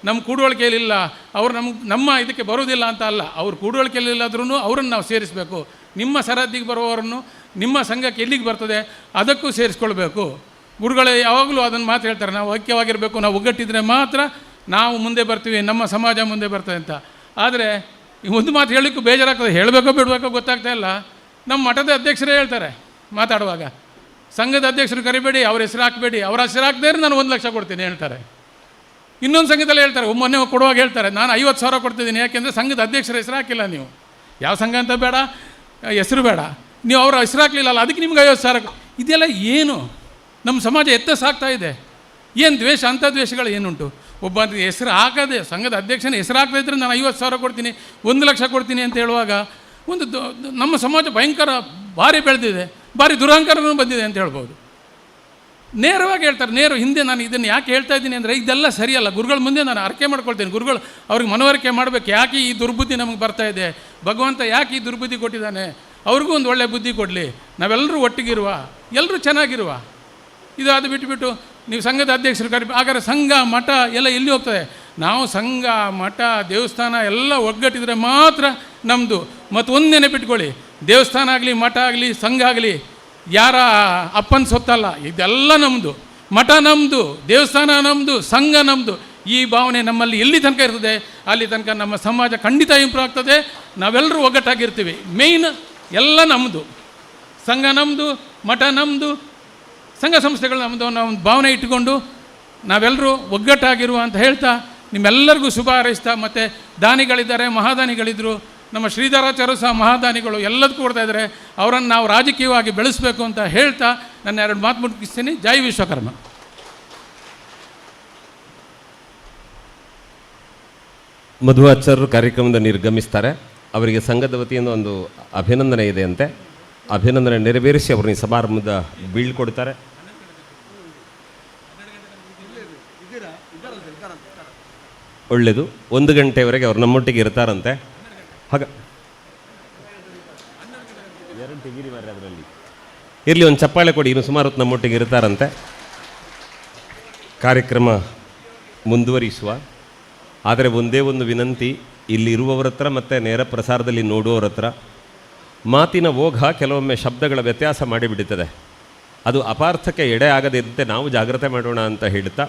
Speaker 10: ನಮ್ಮ ಕೂಡುವಳಿಕೆಯಲ್ಲಿಲ್ಲ, ಅವರು ನಮ್ಮ ಇದಕ್ಕೆ ಬರೋದಿಲ್ಲ ಅಂತ ಅಲ್ಲ. ಅವ್ರು ಕೂಡುವಳಿಕೆಯಲ್ಲಿಲ್ಲಾದ್ರೂ ಅವರನ್ನು ನಾವು ಸೇರಿಸಬೇಕು. ನಿಮ್ಮ ಸರಹದ್ದಿಗೆ ಬರುವವರನ್ನು ನಿಮ್ಮ ಸಂಘಕ್ಕೆ ಎಲ್ಲಿಗೆ ಬರ್ತದೆ ಅದಕ್ಕೂ ಸೇರಿಸ್ಕೊಳ್ಬೇಕು. ಗುರುಗಳೇ ಯಾವಾಗಲೂ ಅದನ್ನು ಮಾತು ಹೇಳ್ತಾರೆ, ನಾವು ಐಕ್ಯವಾಗಿರಬೇಕು, ನಾವು ಒಗ್ಗಟ್ಟಿದ್ರೆ ಮಾತ್ರ ನಾವು ಮುಂದೆ ಬರ್ತೀವಿ, ನಮ್ಮ ಸಮಾಜ ಮುಂದೆ ಬರ್ತದೆ ಅಂತ. ಆದರೆ ಒಂದು ಮಾತು ಹೇಳಲಿಕ್ಕೂ ಬೇಜಾರಾಗ್ತದೆ, ಹೇಳಬೇಕೋ ಬಿಡಬೇಕೋ ಗೊತ್ತಾಗ್ತಾ ಇಲ್ಲ. ನಮ್ಮ ಮಠದ ಅಧ್ಯಕ್ಷರೇ ಹೇಳ್ತಾರೆ ಮಾತಾಡುವಾಗ, ಸಂಘದ ಅಧ್ಯಕ್ಷರು ಕರಿಬೇಡಿ, ಅವ್ರ ಹೆಸರು ಹಾಕಬೇಡಿ, ಅವ್ರ ಹೆಸರು ಹಾಕದೇ ನಾನು 1 ಲಕ್ಷ ಕೊಡ್ತೀನಿ ಹೇಳ್ತಾರೆ. ಇನ್ನೊಂದು ಸಂಘದಲ್ಲಿ ಹೇಳ್ತಾರೆ, ಮೊನ್ನೆ ಕೊಡುವಾಗ ಹೇಳ್ತಾರೆ ನಾನು 50,000 ಕೊಡ್ತಿದ್ದೀನಿ, ಯಾಕೆಂದರೆ ಸಂಘದ ಅಧ್ಯಕ್ಷರ ಹೆಸರು ಹಾಕಿಲ್ಲ ನೀವು. ಯಾವ ಸಂಘ ಅಂತ ಬೇಡ, ಹೆಸರು ಬೇಡ, ನೀವು ಅವರ ಹೆಸರು ಹಾಕಲಿಲ್ಲಲ್ಲ, ಅದಕ್ಕೆ ನಿಮ್ಗೆ 50,000. ಇದೆಲ್ಲ ಏನು? ನಮ್ಮ ಸಮಾಜ ಎತ್ತ ಸಾಕ್ತಾ ಇದೆ. ಏನು ದ್ವೇಷ, ಅಂಥ ದ್ವೇಷಗಳು ಏನುಂಟು? ಒಬ್ಬ ಹೆಸರು ಹಾಕದೆ, ಸಂಘದ ಅಧ್ಯಕ್ಷನ ಹೆಸರು ಹಾಕದೇ ಇದ್ದರೆ ನಾನು 50,000 ಕೊಡ್ತೀನಿ, 1 ಲಕ್ಷ ಕೊಡ್ತೀನಿ ಅಂತ ಹೇಳುವಾಗ ಒಂದು ನಮ್ಮ ಸಮಾಜ ಭಯಂಕರ ಭಾರಿ ಬೆಳೆದಿದೆ, ಭಾರಿ ದುರಹಂಕಾರನೂ ಬಂದಿದೆ ಅಂತ ಹೇಳ್ಬೋದು. ನೇರವಾಗಿ ಹೇಳ್ತಾರೆ, ಹಿಂದೆ ನಾನು ಇದನ್ನು ಯಾಕೆ ಹೇಳ್ತಾ ಇದ್ದೀನಿ ಅಂದರೆ ಇದೆಲ್ಲ ಸರಿಯಲ್ಲ. ಗುರುಗಳ ಮುಂದೆ ನಾನು ಅರ್ಕೆ ಮಾಡ್ಕೊಳ್ತೇನೆ, ಗುರುಗಳು ಅವ್ರಿಗೆ ಮನವರಿಕೆ ಮಾಡಬೇಕು. ಯಾಕೆ ಈ ದುರ್ಬುದ್ಧಿ ನಮಗೆ ಬರ್ತಾ ಇದೆ, ಭಗವಂತ ಯಾಕೆ ಈ ದುರ್ಬುದ್ಧಿ ಕೊಟ್ಟಿದ್ದಾನೆ, ಅವ್ರಿಗೂ ಒಂದು ಒಳ್ಳೆಯ ಬುದ್ಧಿ ಕೊಡಲಿ, ನಾವೆಲ್ಲರೂ ಒಟ್ಟಿಗಿರುವ, ಎಲ್ಲರೂ ಚೆನ್ನಾಗಿರುವ. ಇದು ಅದು ಬಿಟ್ಟುಬಿಟ್ಟು ನೀವು ಸಂಘದ ಅಧ್ಯಕ್ಷರು ಹಾಗಾದ್ರೆ ಸಂಘ ಮಠ ಎಲ್ಲ ಎಲ್ಲಿ ಹೋಗ್ತದೆ? ನಾವು ಸಂಘ ಮಠ ದೇವಸ್ಥಾನ ಎಲ್ಲ ಒಗ್ಗಟ್ಟಿದ್ರೆ ಮಾತ್ರ ನಮ್ಮದು. ಮತ್ತು ಒಂದು ನೆನಪಿಟ್ಕೊಳ್ಳಿ, ದೇವಸ್ಥಾನ ಆಗಲಿ ಮಠ ಆಗಲಿ ಸಂಘ ಆಗಲಿ ಯಾರ ಅಪ್ಪನ ಸೊತ್ತಲ್ಲ, ಇದೆಲ್ಲ ನಮ್ಮದು. ಮಠ ನಮ್ಮದು, ದೇವಸ್ಥಾನ ನಮ್ಮದು, ಸಂಘ ನಮ್ಮದು. ಈ ಭಾವನೆ ನಮ್ಮಲ್ಲಿ ಎಲ್ಲಿ ತನಕ ಇರ್ತದೆ ಅಲ್ಲಿ ತನಕ ನಮ್ಮ ಸಮಾಜ ಖಂಡಿತ ಇಂಪ್ರೂವ್ ಆಗ್ತದೆ. ನಾವೆಲ್ಲರೂ ಒಗ್ಗಟ್ಟಾಗಿರ್ತೀವಿ. ಮೇಯ್ನ್ ಎಲ್ಲ ನಮ್ಮದು, ಸಂಘ ನಮ್ಮದು, ಮಠ ನಮ್ಮದು, ಸಂಘ ಸಂಸ್ಥೆಗಳು ನಮ್ಮದು ಅನ್ನೋ ಒಂದು ಭಾವನೆ ಇಟ್ಟುಕೊಂಡು ನಾವೆಲ್ಲರೂ ಒಗ್ಗಟ್ಟಾಗಿರುವ ಅಂತ ಹೇಳ್ತಾ ನಿಮ್ಮೆಲ್ಲರಿಗೂ ಶುಭ ಹಾರೈಸ್ತಾ, ಮತ್ತು ದಾನಿಗಳಿದ್ದಾರೆ, ಮಹಾದಾನಿಗಳಿದ್ದರು, ನಮ್ಮ ಶ್ರೀಧರಾಚಾರ್ಯ ಸಹ ಮಹಾದಾನಿಗಳು ಎಲ್ಲದಕ್ಕೂ ಕೊಡ್ತಾ ಇದ್ದಾರೆ. ಅವರನ್ನು ನಾವು ರಾಜಕೀಯವಾಗಿ ಬೆಳೆಸಬೇಕು ಅಂತ ಹೇಳ್ತಾ ನನ್ನ 2 ಮಾತು ಮುಗಿಸ್ತೀನಿ. ಜೈ ವಿಶ್ವಕರ್ಮ.
Speaker 4: ಮಧುವಾಚಾರ್ಯರು ಕಾರ್ಯಕ್ರಮದ ನಿರ್ಗಮಿಸ್ತಾರೆ. ಅವರಿಗೆ ಸಂಘದ ವತಿಯಿಂದ ಒಂದು ಅಭಿನಂದನೆ ಇದೆ ಅಂತೆ. ಅಭಿನಂದನೆ ನೆರವೇರಿಸಿ ಅವ್ರನ್ನ ಈ ಸಮಾರಂಭದ ಬೀಳ್ಕೊಡ್ತಾರೆ. ಒಳ್ಳೆಯದು. 1 ಗಂಟೆವರೆಗೆ ಅವ್ರು ನಮ್ಮೊಟ್ಟಿಗೆ ಇರ್ತಾರಂತೆ. ಹಾಗ ಅದರಲ್ಲಿ ಇರಲಿ, ಒಂದು ಚಪ್ಪಾಳೆ ಕೊಡಿ. ಇನ್ನು ಸುಮಾರು ಹೊತ್ತು ನಮ್ಮೊಟ್ಟಿಗೆ ಇರ್ತಾರಂತೆ. ಕಾರ್ಯಕ್ರಮ ಮುಂದುವರಿಸುವ. ಆದರೆ ಒಂದೇ ಒಂದು ವಿನಂತಿ, ಇಲ್ಲಿ ಇರುವವರ ಹತ್ರ ಮತ್ತು ನೇರ ಪ್ರಸಾರದಲ್ಲಿ ನೋಡುವವರ ಹತ್ರ ಮಾತಿನ ಓಘ ಕೆಲವೊಮ್ಮೆ ಶಬ್ದಗಳ ವ್ಯತ್ಯಾಸ ಮಾಡಿಬಿಡುತ್ತದೆ. ಅದು ಅಪಾರ್ಥಕ್ಕೆ ಎಡೆ ಆಗದಿದ್ದಂತೆ ನಾವು ಜಾಗ್ರತೆ ಮಾಡೋಣ ಅಂತ ಹೇಳ್ತಾ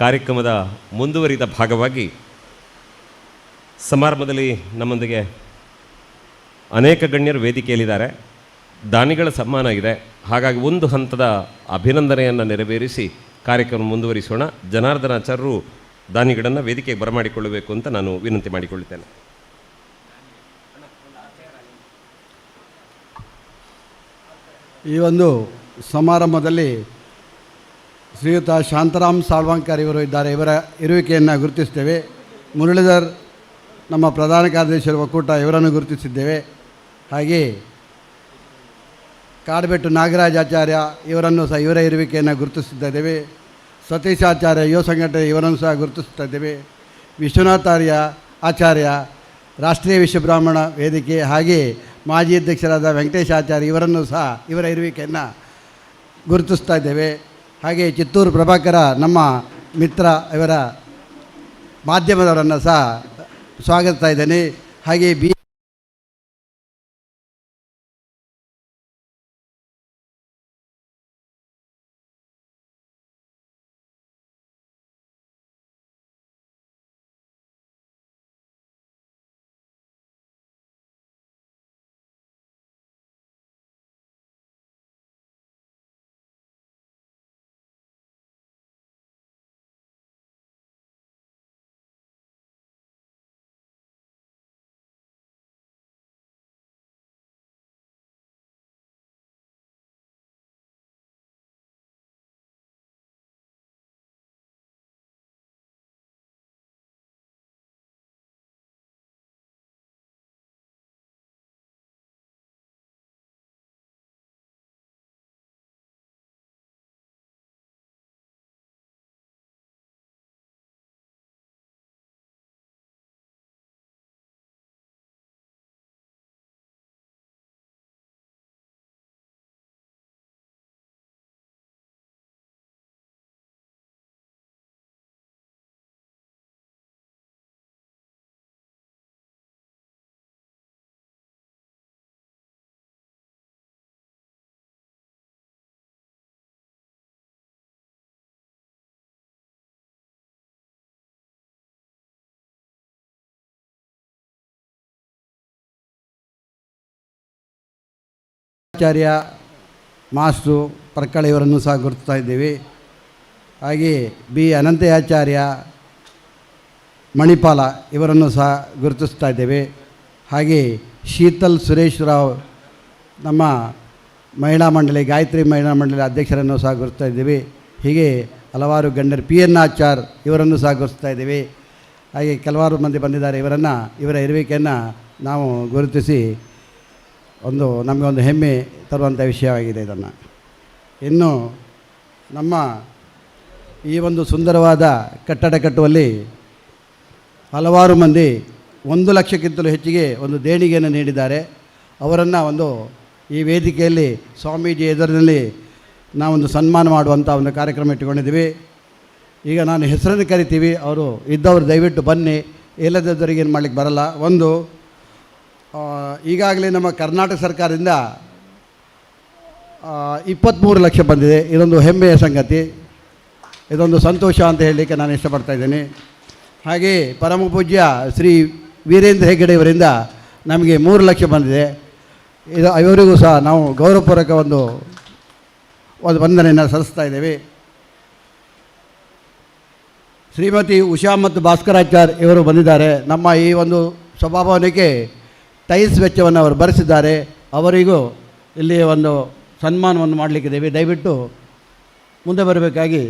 Speaker 4: ಕಾರ್ಯಕ್ರಮದ ಮುಂದುವರಿದ ಭಾಗವಾಗಿ ಸಮಾರಂಭದಲ್ಲಿ ನಮ್ಮೊಂದಿಗೆ ಅನೇಕ ಗಣ್ಯರು ವೇದಿಕೆಯಲ್ಲಿದ್ದಾರೆ. ದಾನಿಗಳ ಸನ್ಮಾನ ಇದೆ. ಹಾಗಾಗಿ ಒಂದು ಹಂತದ ಅಭಿನಂದನೆಯನ್ನು ನೆರವೇರಿಸಿ ಕಾರ್ಯಕ್ರಮ ಮುಂದುವರಿಸೋಣ. ಜನಾರ್ದನಾಚಾರ್ಯರು ದಾನಿಗಳನ್ನು ವೇದಿಕೆಗೆ ಬರಮಾಡಿಕೊಳ್ಳಬೇಕು ಅಂತ ನಾನು ವಿನಂತಿ ಮಾಡಿಕೊಳ್ಳುತ್ತೇನೆ.
Speaker 6: ಈ ಒಂದು ಸಮಾರಂಭದಲ್ಲಿ ಶ್ರೀಯುತ ಶಾಂತರಾಮ್ ಸಾಳ್ವಾಂಕರ್ ಇವರು ಇದ್ದಾರೆ. ಇವರ ಇರುವಿಕೆಯನ್ನು ಗುರುತಿಸ್ತೇವೆ. ಮುರಳೀಧರ್ ನಮ್ಮ ಪ್ರಧಾನ ಕಾರ್ಯದರ್ಶಿ ಒಕ್ಕೂಟ ಇವರನ್ನು ಗುರುತಿಸಿದ್ದೇವೆ. ಹಾಗೆ ಕಾಡಬೆಟ್ಟು ನಾಗರಾಜಾಚಾರ್ಯ ಇವರನ್ನು ಸಹ ಇವರ ಇರುವಿಕೆಯನ್ನು ಗುರುತಿಸುತ್ತಿದ್ದೇವೆ. ಸತೀಶಾಚಾರ್ಯ ಯುವ ಸಂಘಟನೆ ಇವರನ್ನು ಸಹ ಗುರುತಿಸ್ತಾ ಇದ್ದೇವೆ. ವಿಶ್ವನಾಥಾರ್ಯ ಆಚಾರ್ಯ ರಾಷ್ಟ್ರೀಯ ವಿಶ್ವಬ್ರಾಹ್ಮಣ ವೇದಿಕೆ, ಹಾಗೆ ಮಾಜಿ ಅಧ್ಯಕ್ಷರಾದ ವೆಂಕಟೇಶಾಚಾರ್ಯ ಇವರನ್ನು ಸಹ ಇವರ ಇರುವಿಕೆಯನ್ನು ಗುರುತಿಸ್ತಾ ಇದ್ದೇವೆ. ಹಾಗೆ ಚಿತ್ತೂರು ಪ್ರಭಾಕರ ನಮ್ಮ ಮಿತ್ರ ಇವರ ಮಾಧ್ಯಮದವರನ್ನು ಸಹ ಸ್ವಾಗತಿಸ್ತಾ ಇದ್ದೇನೆ. ಹಾಗೆ ಆಚಾರ್ಯ ಮಾಸ್ಟ್ರು ಪರ್ಕಳ ಇವರನ್ನು ಸಹ ಗುರುತಿಸ್ತಾ ಇದ್ದೀವಿ. ಹಾಗೆ ಬಿ ಅನಂತಯಾಚಾರ್ಯ ಮಣಿಪಾಲ ಇವರನ್ನು ಸಹ ಗುರುತಿಸ್ತಾ ಇದ್ದೇವೆ. ಹಾಗೆ ಶೀತಲ್ ಸುರೇಶ್ ರಾವ್ ನಮ್ಮ ಮಹಿಳಾ ಮಂಡಳಿ ಗಾಯತ್ರಿ ಮಹಿಳಾ ಮಂಡಳಿ ಅಧ್ಯಕ್ಷರನ್ನು ಸಹ ಗುರುತಿಸ್ತಾ ಇದ್ದೀವಿ. ಹೀಗೆ ಹಲವಾರು ಗಣ್ಯರು ಪಿ ಎನ್ ಆಚಾರ್ ಇವರನ್ನು ಸಹ ಗುರುತಿಸ್ತಾ ಇದ್ದೀವಿ. ಹಾಗೆ ಕೆಲವಾರು ಮಂದಿ ಬಂದಿದ್ದಾರೆ. ಇವರ ಇರುವಿಕೆಯನ್ನು ನಾವು ಗುರುತಿಸಿ ನಮಗೊಂದು ಹೆಮ್ಮೆ ತರುವಂಥ ವಿಷಯವಾಗಿದೆ. ಇದನ್ನು ಇನ್ನು ನಮ್ಮ ಈ ಒಂದು ಸುಂದರವಾದ ಕಟ್ಟಡ ಕಟ್ಟುವಲ್ಲಿ ಹಲವಾರು ಮಂದಿ 1 ಲಕ್ಷಕ್ಕಿಂತಲೂ ಹೆಚ್ಚಿಗೆ ಒಂದು ದೇಣಿಗೆಯನ್ನು ನೀಡಿದ್ದಾರೆ. ಅವರನ್ನು ಈ ವೇದಿಕೆಯಲ್ಲಿ ಸ್ವಾಮೀಜಿ ಎದುರಿನಲ್ಲಿ ನಾವೊಂದು ಸನ್ಮಾನ ಮಾಡುವಂಥ ಒಂದು ಕಾರ್ಯಕ್ರಮ ಇಟ್ಟುಕೊಂಡಿದ್ದೀವಿ. ಈಗ ನಾನು ಹೆಸರನ್ನು ಕರಿತೀವಿ, ಅವರು ಇದ್ದವರು ದಯವಿಟ್ಟು ಬನ್ನಿ, ಇಲ್ಲದವರಿಗೆ ಏನು ಮಾಡಲಿಕ್ಕೆ ಬರಲ್ಲ. ಈಗಾಗಲೇ ನಮ್ಮ ಕರ್ನಾಟಕ ಸರ್ಕಾರದಿಂದ 23 ಲಕ್ಷ ಬಂದಿದೆ. ಇದೊಂದು ಹೆಮ್ಮೆಯ ಸಂಗತಿ. ಇದೊಂದು ಸಂತೋಷ ಅಂತ ಹೇಳಲಿಕ್ಕೆ ನಾನು ಇಷ್ಟಪಡ್ತಾ ಇದ್ದೀನಿ. ಹಾಗೆ ಪರಮ ಪೂಜ್ಯ ಶ್ರೀ ವೀರೇಂದ್ರ ಹೆಗ್ಗಡೆ ಇವರಿಂದ ನಮಗೆ 3 ಲಕ್ಷ ಬಂದಿದೆ. ಇವರಿಗೂ ಸಹ ನಾವು ಗೌರವಪೂರ್ವಕ ಒಂದು ವಂದನೆಯನ್ನು ಸಲ್ಲಿಸ್ತಾ ಇದ್ದೇವೆ. ಶ್ರೀಮತಿ ಉಷಾ ಮತ್ತು ಭಾಸ್ಕರಾಚಾರ್ಯ ಇವರು ಬಂದಿದ್ದಾರೆ. ನಮ್ಮ ಈ ಒಂದು ಸಭಾಭವನಕ್ಕೆ ಟೈಲ್ಸ್ ವೆಚ್ಚವನ್ನು ಅವರು ಭರಿಸಿದ್ದಾರೆ. ಅವರಿಗೂ ಇಲ್ಲಿ ಒಂದು ಸನ್ಮಾನವನ್ನು ಮಾಡಲಿಕ್ಕಿದ್ದೇವೆ. ದಯವಿಟ್ಟು ಮುಂದೆ ಬರಬೇಕಾಗಿ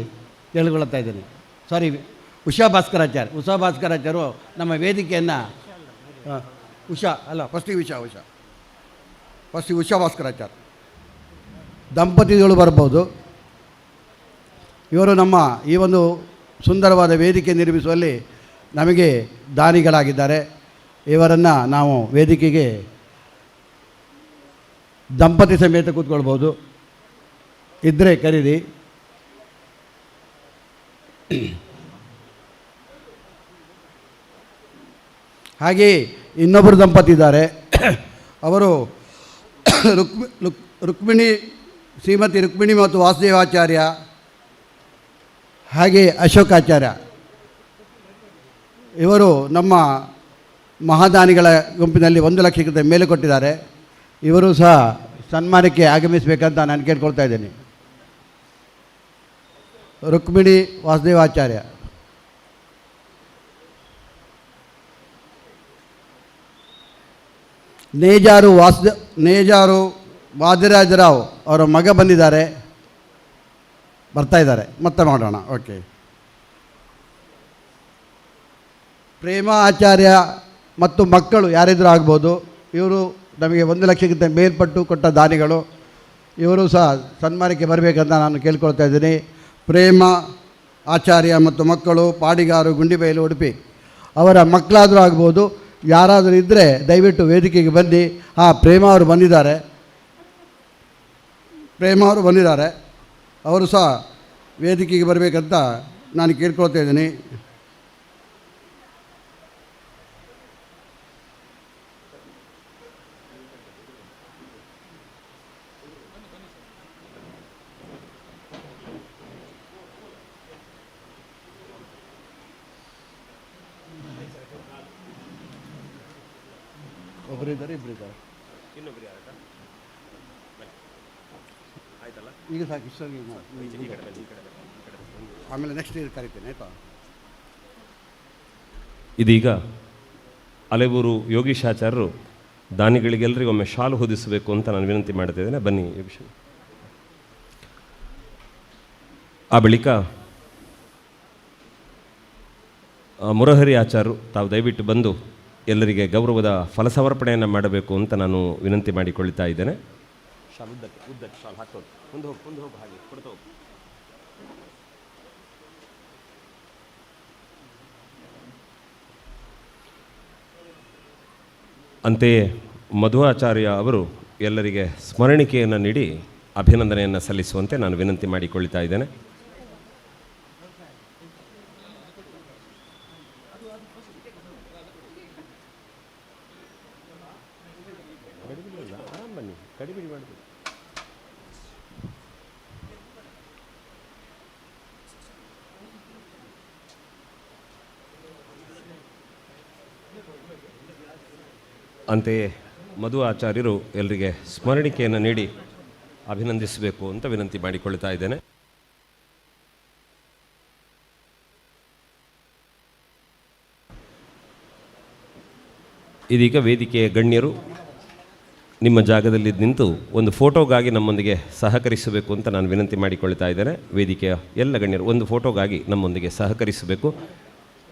Speaker 6: ಕೇಳಿಕೊಳ್ಳುತ್ತಾ ಇದ್ದೇನೆ. ಸಾರಿ, ಉಷಾ ಭಾಸ್ಕರಾಚಾರ್ಯರು ನಮ್ಮ ವೇದಿಕೆಯನ್ನು ಉಷಾ ಭಾಸ್ಕರಾಚಾರ್ಯ ದಂಪತಿಗಳು ಬರ್ಬೋದು. ಇವರು ನಮ್ಮ ಈ ಒಂದು ಸುಂದರವಾದ ವೇದಿಕೆ ನಿರ್ಮಿಸುವಲ್ಲಿ ನಮಗೆ ದಾನಿಗಳಾಗಿದ್ದಾರೆ. ಇವರನ್ನು ನಾವು ವೇದಿಕೆಗೆ ದಂಪತಿ ಸಮೇತ ಕೂತ್ಕೊಳ್ಬೋದು, ಇದ್ದರೆ ಕರೀರಿ. ಹಾಗೆಯೇ ಇನ್ನೊಬ್ಬರು ದಂಪತಿ ಇದ್ದಾರೆ. ಅವರು ಶ್ರೀಮತಿ ರುಕ್ಮಿಣಿ ಮತ್ತು ವಾಸುದೇವಾಚಾರ್ಯ, ಹಾಗೆ ಅಶೋಕಾಚಾರ್ಯ. ಇವರು ನಮ್ಮ ಮಹಾದಾನಿಗಳ ಗುಂಪಿನಲ್ಲಿ 1 ಲಕ್ಷಕ್ಕಿಂತ ಮೇಲೆ ಕೊಟ್ಟಿದ್ದಾರೆ. ಇವರು ಸಹ ಸನ್ಮಾನಕ್ಕೆ ಆಗಮಿಸಬೇಕಂತ ನಾನು ಕೇಳ್ಕೊಳ್ತಾ ಇದ್ದೇನೆ. ರುಕ್ಮಿಣಿ ವಾಸುದೇವಾಚಾರ್ಯ, ನೇಜಾರು ವಾದಿರಾಜರಾವ್ ಅವರ ಮಗ ಬಂದಿದ್ದಾರೆ, ಬರ್ತಾ ಇದ್ದಾರೆ. ಮತ್ತೆ ಮಾಡೋಣ. ಓಕೆ. ಪ್ರೇಮ ಆಚಾರ್ಯ ಮತ್ತು ಮಕ್ಕಳು ಯಾರಿದ್ರೂ ಆಗ್ಬೋದು. ಇವರು ನಮಗೆ 1 ಲಕ್ಷಕ್ಕಿಂತ ಮೇಲ್ಪಟ್ಟು ಕೊಟ್ಟ ದಾನಿಗಳು. ಇವರು ಸಹ ಸನ್ಮಾನಕ್ಕೆ ಬರಬೇಕಂತ ನಾನು ಕೇಳ್ಕೊಳ್ತಾ ಇದ್ದೀನಿ. ಪ್ರೇಮ ಆಚಾರ್ಯ ಮತ್ತು ಮಕ್ಕಳು, ಪಾಡಿಗಾರು, ಗುಂಡಿಬೈಲು, ಉಡುಪಿ. ಅವರ ಮಕ್ಕಳಾದರೂ ಆಗ್ಬೋದು. ಯಾರಾದರೂ ಇದ್ದರೆ ದಯವಿಟ್ಟು ವೇದಿಕೆಗೆ ಬನ್ನಿ. ಪ್ರೇಮ ಅವರು ಬಂದಿದ್ದಾರೆ. ಅವರು ಸಹ ವೇದಿಕೆಗೆ ಬರಬೇಕಂತ ನಾನು ಕೇಳ್ಕೊಳ್ತಾ ಇದ್ದೀನಿ. ಒಬ್ಬರಿದ್ದಾರೆ, ಇಬ್ಬರಿದ್ದಾರೆ,
Speaker 1: ಇನ್ನೊಬ್ಬರು ಯಾರಕ್ಕ ಆಯ್ತಲ್ಲ,
Speaker 6: ಈಗ ಸಾಕು. ಇಷ್ಟೊಂದು ಆಮೇಲೆ ನೆಕ್ಸ್ಟ್ ಇದು ಕರಿತೇನೆ, ಆಯಿತಾ?
Speaker 4: ಇದೀಗ ಅಲೆಬೂರು ಯೋಗೀಶಾಚಾರ್ಯರು ದಾನಿಗಳಿಗೆಲ್ಲರಿಗೊಮ್ಮೆ ಶಾಲು ಹೊದಿಸಬೇಕು ಅಂತ ನಾನು ವಿನಂತಿ ಮಾಡ್ತಿದ್ದೇನೆ. ಬನ್ನಿ ಯೋಗೀಶ. ಆ ಬಳಿಕ ಮುರಹರಿ ಆಚಾರ್ಯರು ತಾವು ದಯವಿಟ್ಟು ಬಂದು ಎಲ್ಲರಿಗೆ ಗೌರವದ ಫಲಸಮರ್ಪಣೆಯನ್ನು ಮಾಡಬೇಕು ಅಂತ ನಾನು ವಿನಂತಿ ಮಾಡಿಕೊಳ್ತಾ ಇದ್ದೇನೆ.
Speaker 1: ಶಾಲ್ ಉದ್ದಕ್ಕೆ ಶಾಲ್ ಹಾಕೋದು. ಮುಂದೆ ಹೋಗಿ ಹಾಗೆ ಕೊಡ್ತಾ ಹೋಗಿ.
Speaker 4: ಅಂತೆಯೇ ಮಧ್ವಾಚಾರ್ಯ ಅವರು ಎಲ್ಲರಿಗೆ ಸ್ಮರಣಿಕೆಯನ್ನು ನೀಡಿ ಅಭಿನಂದನೆಯನ್ನು ಸಲ್ಲಿಸುವಂತೆ ನಾನು ವಿನಂತಿ ಮಾಡಿಕೊಳ್ತಾ ಇದ್ದೇನೆ.
Speaker 1: ಕಡಿಬಿಡಿ ಮಾಡಿದೆ.
Speaker 4: ಅಂತೆಯೇ ಮಧು ಆಚಾರ್ಯರು ಎಲ್ಲರಿಗೆ ಸ್ಮರಣಿಕೆಯನ್ನು ನೀಡಿ ಅಭಿನಂದಿಸಬೇಕು ಅಂತ ವಿನಂತಿ ಮಾಡಿಕೊಳ್ತಾ ಇದ್ದೇನೆ. ಇದೀಗ ವೇದಿಕೆಯ ಗಣ್ಯರು ನಿಮ್ಮ ಜಾಗದಲ್ಲಿ ನಿಂತು ಒಂದು ಫೋಟೋಗಾಗಿ ನಮ್ಮೊಂದಿಗೆ ಸಹಕರಿಸಬೇಕು ಅಂತ ನಾನು ವಿನಂತಿ ಮಾಡಿಕೊಳ್ತಾ ಇದ್ದೇನೆ. ವೇದಿಕೆಯ ಎಲ್ಲ ಗಣ್ಯರು ಒಂದು ಫೋಟೋಗಾಗಿ ನಮ್ಮೊಂದಿಗೆ ಸಹಕರಿಸಬೇಕು.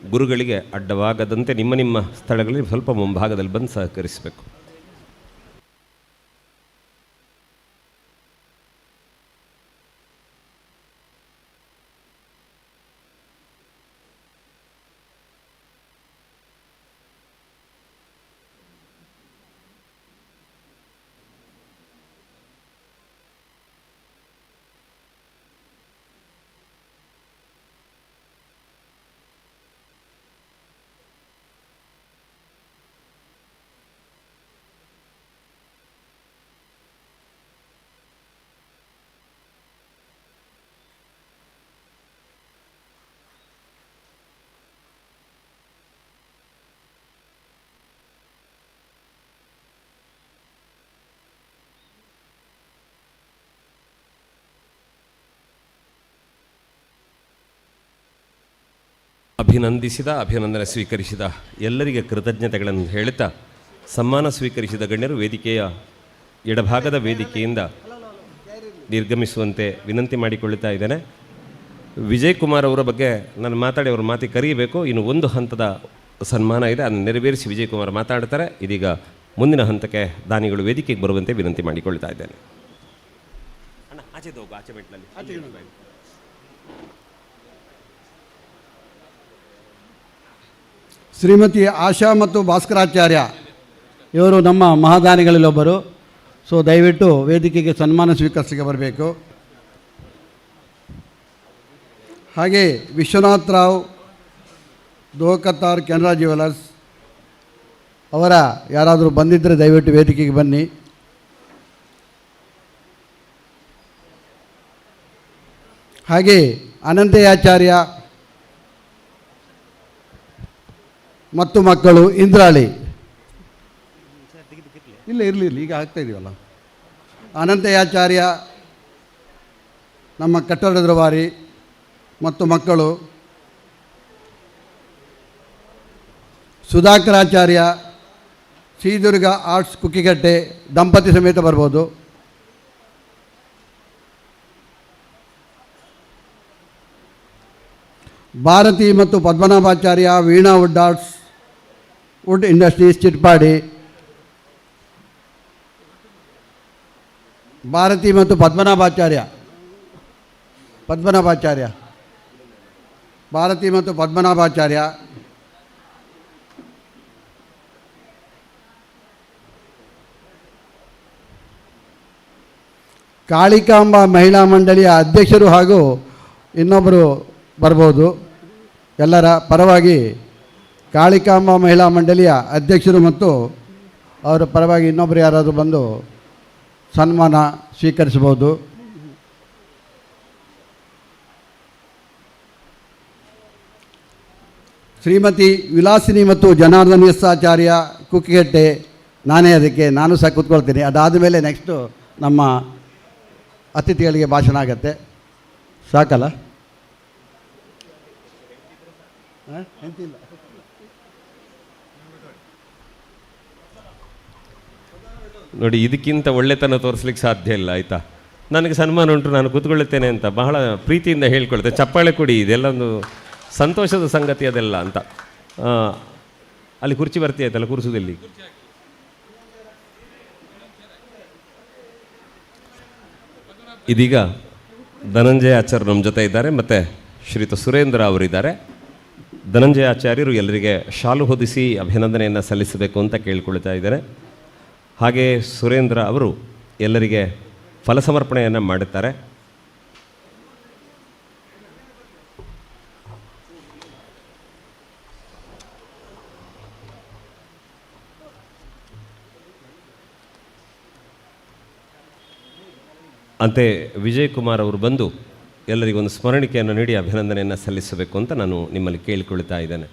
Speaker 4: ಗುರುಗಳಿಗೆ ಅಡ್ಡವಾಗದಂತೆ ನಿಮ್ಮ ನಿಮ್ಮ ಸ್ಥಳಗಳಲ್ಲಿ ಸ್ವಲ್ಪ ಮುಂಭಾಗದಲ್ಲಿ ಬಂದು ಸಹಕರಿಸಬೇಕು. ಅಭಿನಂದನೆ ಸ್ವೀಕರಿಸಿದ ಎಲ್ಲರಿಗೆ ಕೃತಜ್ಞತೆಗಳನ್ನು ಹೇಳುತ್ತಾ ಸನ್ಮಾನ ಸ್ವೀಕರಿಸಿದ ಗಣ್ಯರು ವೇದಿಕೆಯ ಎಡಭಾಗದ ವೇದಿಕೆಯಿಂದ ನಿರ್ಗಮಿಸುವಂತೆ ವಿನಂತಿ ಮಾಡಿಕೊಳ್ಳುತ್ತಾ ಇದ್ದೇನೆ. ವಿಜಯ್ ಕುಮಾರ್ ಅವರ ಬಗ್ಗೆ ನಾನು ಮಾತಾಡಿ ಅವ್ರ ಮಾತಿಗೆ ಕರೀಬೇಕು. ಇನ್ನು ಒಂದು ಹಂತದ ಸನ್ಮಾನ ಇದೆ, ಅದನ್ನು ನೆರವೇರಿಸಿ ವಿಜಯ್ ಕುಮಾರ್ ಮಾತಾಡ್ತಾರೆ. ಇದೀಗ ಮುಂದಿನ ಹಂತಕ್ಕೆ ದಾನಿಗಳು ವೇದಿಕೆಗೆ ಬರುವಂತೆ ವಿನಂತಿ ಮಾಡಿಕೊಳ್ತಾ ಇದ್ದೇನೆ.
Speaker 6: ಶ್ರೀಮತಿ ಆಶಾ ಮತ್ತು ಭಾಸ್ಕರಾಚಾರ್ಯ ಇವರು ನಮ್ಮ ಮಹಾದಾನಿಗಳಲ್ಲೊಬ್ಬರು. ಸೊ ದಯವಿಟ್ಟು ವೇದಿಕೆಗೆ ಸನ್ಮಾನ ಸ್ವೀಕರಿಸಲಿಕ್ಕೆ ಬರಬೇಕು. ಹಾಗೆ ವಿಶ್ವನಾಥ್ ರಾವ್ ದೋಕತ್ತಾರ್ ಕೆನರಾ ಜ್ಯುವೆಲರ್ಸ್ ಅವರ ಯಾರಾದರೂ ಬಂದಿದ್ದರೆ ದಯವಿಟ್ಟು ವೇದಿಕೆಗೆ ಬನ್ನಿ. ಹಾಗೆ ಅನಂತಯಾಚಾರ್ಯ ಮತ್ತು ಮಕ್ಕಳು ಇಂದ್ರಾಳಿ ಇರಲಿ ಈಗ ಆಗ್ತಾ ಇದೀವಲ್ಲ. ಅನಂತಯಾಚಾರ್ಯ ನಮ್ಮ ಕಟ್ಟಡದ ವಾರಿ ಮತ್ತು ಮಕ್ಕಳು, ಸುಧಾಕರಾಚಾರ್ಯ ಶ್ರೀದುರ್ಗ ಆರ್ಟ್ಸ್ ಕುಕ್ಕಿಗಟ್ಟೆ ದಂಪತಿ ಸಮೇತ ಬರ್ಬೋದು. ಭಾರತಿ ಮತ್ತು ಪದ್ಮನಾಭಾಚಾರ್ಯ ವೀಣಾ ವುಡ್ ಇಂಡಸ್ಟ್ರೀಸ್ ಚಿಟ್ಪಾಡಿ. ಭಾರತಿ ಮತ್ತು ಪದ್ಮನಾಭಾಚಾರ್ಯ ಭಾರತಿ ಮತ್ತು ಪದ್ಮನಾಭಾಚಾರ್ಯ. ಕಾಳಿಕಾಂಬ ಮಹಿಳಾ ಮಂಡಳಿಯ ಅಧ್ಯಕ್ಷರು ಹಾಗೂ ಇನ್ನೊಬ್ಬರು ಬರ್ಬೋದು. ಎಲ್ಲರ ಪರವಾಗಿ ಕಾಳಿಕಾಂಬ ಮಹಿಳಾ ಮಂಡಳಿಯ ಅಧ್ಯಕ್ಷರು ಮತ್ತು ಅವರ ಪರವಾಗಿ ಇನ್ನೊಬ್ಬರು ಯಾರಾದರೂ ಬಂದು ಸನ್ಮಾನ ಸ್ವೀಕರಿಸಬಹುದು. ಶ್ರೀಮತಿ ವಿಲಾಸಿನಿ ಮತ್ತು ಜನಾರ್ದನ್ ಎಸ್ ಆಚಾರ್ಯ ಕುಕ್ಕಿಗಟ್ಟೆ, ನಾನು ಸಹ ಕೂತ್ಕೊಳ್ತೀನಿ. ಅದಾದ ಮೇಲೆ ನೆಕ್ಸ್ಟು ನಮ್ಮ ಅತಿಥಿಗಳಿಗೆ ಭಾಷಣ ಆಗತ್ತೆ. ಸಾಕಲ್ಲ?
Speaker 4: ನೋಡಿ, ಇದಕ್ಕಿಂತ ಒಳ್ಳೆತನ ತೋರಿಸ್ಲಿಕ್ಕೆ ಸಾಧ್ಯ ಇಲ್ಲ. ಆಯಿತಾ, ನನಗೆ ಸನ್ಮಾನ ಉಂಟು, ನಾನು ಕೂತ್ಕೊಳ್ಳುತ್ತೇನೆ ಅಂತ ಬಹಳ ಪ್ರೀತಿಯಿಂದ ಹೇಳ್ಕೊಳ್ತೇನೆ. ಚಪ್ಪಾಳೆ ಕೊಡಿ, ಇದೆಲ್ಲ ಒಂದು ಸಂತೋಷದ ಸಂಗತಿ ಅದೆಲ್ಲ ಅಂತ. ಅಲ್ಲಿ ಕುರ್ಚಿ ಬರ್ತೀಯತ್ತಲ್ಲ, ಕೂರಿಸೋದಿಲ್ಲಿ. ಇದೀಗ ಧನಂಜಯ ಆಚಾರ್ಯ ನಮ್ಮ ಜೊತೆ ಇದ್ದಾರೆ, ಮತ್ತು ಶ್ರೀಯುತ ಸುರೇಂದ್ರ ಅವರಿದ್ದಾರೆ. ಧನಂಜಯ ಆಚಾರ್ಯರು ಎಲ್ಲರಿಗೆ ಶಾಲು ಹೊದಿಸಿ ಅಭಿನಂದನೆಯನ್ನು ಸಲ್ಲಿಸಬೇಕು ಅಂತ ಕೇಳಿಕೊಳ್ತಾ ಇದ್ದಾರೆ. ಹಾಗೆ ಸುರೇಂದ್ರ ಅವರು ಎಲ್ಲರಿಗೆ ಫಲಸಮರ್ಪಣೆಯನ್ನು ಮಾಡುತ್ತಾರೆ. ಅಂತೆ ವಿಜಯ್ ಕುಮಾರ್ ಅವರು ಬಂದು ಎಲ್ಲರಿಗೊಂದು ಸ್ಮರಣಿಕೆಯನ್ನು ನೀಡಿ ಅಭಿನಂದನೆಯನ್ನು ಸಲ್ಲಿಸಬೇಕು ಅಂತ ನಾನು ನಿಮ್ಮಲ್ಲಿ ಕೇಳಿಕೊಳ್ತಾ ಇದ್ದೇನೆ.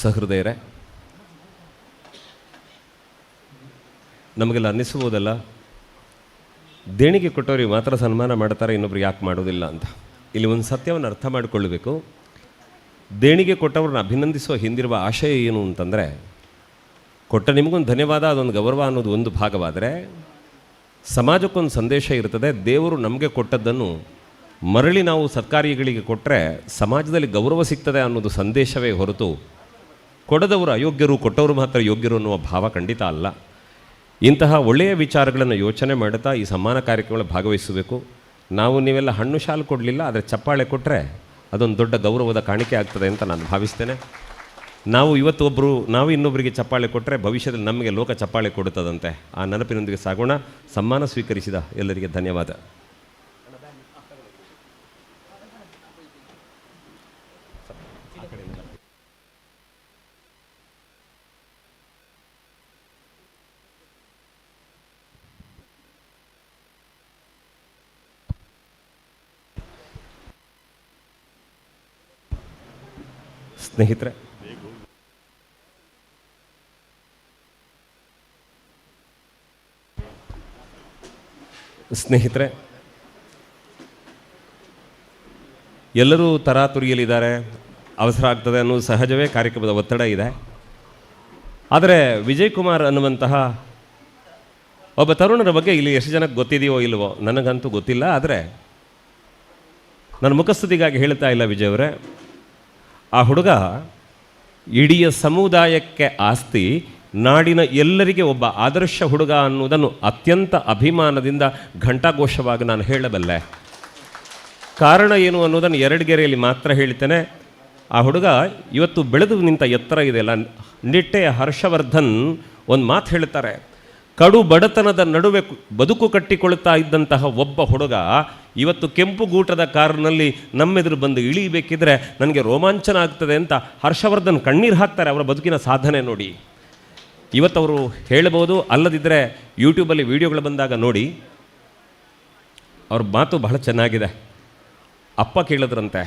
Speaker 4: ಸಹೃದಯರೇ, ನಮಗೆಲ್ಲ ಅನ್ನಿಸ್ಬೋದಲ್ಲ, ದೇಣಿಗೆ ಕೊಟ್ಟವ್ರಿಗೆ ಮಾತ್ರ ಸನ್ಮಾನ ಮಾಡ್ತಾರೆ, ಇನ್ನೊಬ್ರು ಯಾಕೆ ಮಾಡೋದಿಲ್ಲ ಅಂತ. ಇಲ್ಲಿ ಒಂದು ಸತ್ಯವನ್ನು ಅರ್ಥ ಮಾಡಿಕೊಳ್ಳಬೇಕು. ದೇಣಿಗೆ ಕೊಟ್ಟವ್ರನ್ನ ಅಭಿನಂದಿಸುವ ಹಿಂದಿರುವ ಆಶಯ ಏನು ಅಂತಂದರೆ, ಕೊಟ್ಟ ನಿಮಗೊಂದು ಧನ್ಯವಾದ, ಅದೊಂದು ಗೌರವ ಅನ್ನೋದು ಒಂದು ಭಾಗವಾದರೆ, ಸಮಾಜಕ್ಕೊಂದು ಸಂದೇಶ ಇರ್ತದೆ. ದೇವರು ನಮಗೆ ಕೊಟ್ಟದ್ದನ್ನು ಮರಳಿ ನಾವು ಸರ್ಕಾರಿಗಳಿಗೆ ಕೊಟ್ಟರೆ ಸಮಾಜದಲ್ಲಿ ಗೌರವ ಸಿಗ್ತದೆ ಅನ್ನೋದು ಸಂದೇಶವೇ ಹೊರತು ಕೊಡದವರು ಅಯೋಗ್ಯರು, ಕೊಟ್ಟವರು ಮಾತ್ರ ಯೋಗ್ಯರು ಅನ್ನುವ ಭಾವ ಖಂಡಿತ ಅಲ್ಲ. ಇಂತಹ ಒಳ್ಳೆಯ ವಿಚಾರಗಳನ್ನು ಯೋಚನೆ ಮಾಡುತ್ತಾ ಈ ಸಮ್ಮಾನ ಕಾರ್ಯಕ್ರಮಗಳಲ್ಲಿ ಭಾಗವಹಿಸಬೇಕು. ನಾವು ನೀವೆಲ್ಲ ಹಣ್ಣು ಶಾಲು ಕೊಡಲಿಲ್ಲ, ಆದರೆ ಚಪ್ಪಾಳೆ ಕೊಟ್ಟರೆ ಅದೊಂದು ದೊಡ್ಡ ಗೌರವದ ಕಾಣಿಕೆ ಆಗ್ತದೆ ಅಂತ ನಾನು ಭಾವಿಸ್ತೇನೆ. ನಾವು ಇನ್ನೊಬ್ಬರಿಗೆ ಚಪ್ಪಾಳೆ ಕೊಟ್ಟರೆ ಭವಿಷ್ಯದಲ್ಲಿ ನಮಗೆ ಲೋಕ ಚಪ್ಪಾಳೆ ಕೊಡುತ್ತದಂತೆ. ಆ ನೆನಪಿನೊಂದಿಗೆ ಸಾಗೋಣ. ಸಮ್ಮಾನ ಸ್ವೀಕರಿಸಿದ ಎಲ್ಲರಿಗೆ ಧನ್ಯವಾದ. ಸ್ನೇಹಿತರೆ, ಎಲ್ಲರೂ ತರಾತುರಿಯಲ್ಲಿದ್ದಾರೆ, ಅವಸರ ಆಗ್ತದೆ ಅನ್ನೋದು ಸಹಜವೇ, ಕಾರ್ಯಕ್ರಮದ ಒತ್ತಡ ಇದೆ. ಆದರೆ ವಿಜಯ್ ಕುಮಾರ್ ಅನ್ನುವಂತಹ ಒಬ್ಬ ತರುಣರ ಬಗ್ಗೆ ಇಲ್ಲಿ ಎಷ್ಟು ಜನಕ್ಕೆ ಗೊತ್ತಿದೆಯೋ ಇಲ್ವೋ ನನಗಂತೂ ಗೊತ್ತಿಲ್ಲ. ಆದರೆ ನನ್ನ ಮುಖಸ್ತುತಿಗಾಗಿ ಹೇಳ್ತಾ ಇಲ್ಲ ವಿಜಯ್ ಅವರೇ, ಆ ಹುಡುಗ ಇಡೀ ಸಮುದಾಯಕ್ಕೆ ಆಸ್ತಿ, ನಾಡಿನ ಎಲ್ಲರಿಗೆ ಒಬ್ಬ ಆದರ್ಶ ಹುಡುಗ ಅನ್ನುವುದನ್ನು ಅತ್ಯಂತ ಅಭಿಮಾನದಿಂದ ಘಂಟಾಘೋಷವಾಗಿ ನಾನು ಹೇಳಬಲ್ಲೆ. ಕಾರಣ ಏನು ಅನ್ನೋದನ್ನು ಎರಡು ಗೆರೆಯಲ್ಲಿ ಮಾತ್ರ ಹೇಳ್ತೇನೆ. ಆ ಹುಡುಗ ಇವತ್ತು ಬೆಳೆದು ನಿಂತ ಎತ್ತರ ಇದೆಯಲ್ಲ, ನಿಟ್ಟೆಯ ಹರ್ಷವರ್ಧನ್ ಒಂದು ಮಾತು ಹೇಳ್ತಾರೆ, ಕಡು ಬಡತನದ ನಡುವೆ ಬದುಕು ಕಟ್ಟಿಕೊಳ್ತಾ ಇದ್ದಂತಹ ಒಬ್ಬ ಹುಡುಗ ಇವತ್ತು ಕೆಂಪು ಗೂಟದ ಕಾರಿನಲ್ಲಿ ನಮ್ಮೆದುರು ಬಂದು ಇಳಿಬೇಕಿದ್ರೆ ನನಗೆ ರೋಮಾಂಚನ ಆಗ್ತದೆ ಅಂತ ಹರ್ಷವರ್ಧನ್ ಕಣ್ಣೀರು ಹಾಕ್ತಾರೆ ಅವರ ಬದುಕಿನ ಸಾಧನೆ ನೋಡಿ. ಇವತ್ತವರು ಹೇಳ್ಬೋದು, ಅಲ್ಲದಿದ್ದರೆ ಯೂಟ್ಯೂಬಲ್ಲಿ ವೀಡಿಯೋಗಳು ಬಂದಾಗ ನೋಡಿ. ಅವ್ರ ಮಾತು ಬಹಳ ಚೆನ್ನಾಗಿದೆ. ಅಪ್ಪ ಕೇಳಿದ್ರಂತೆ,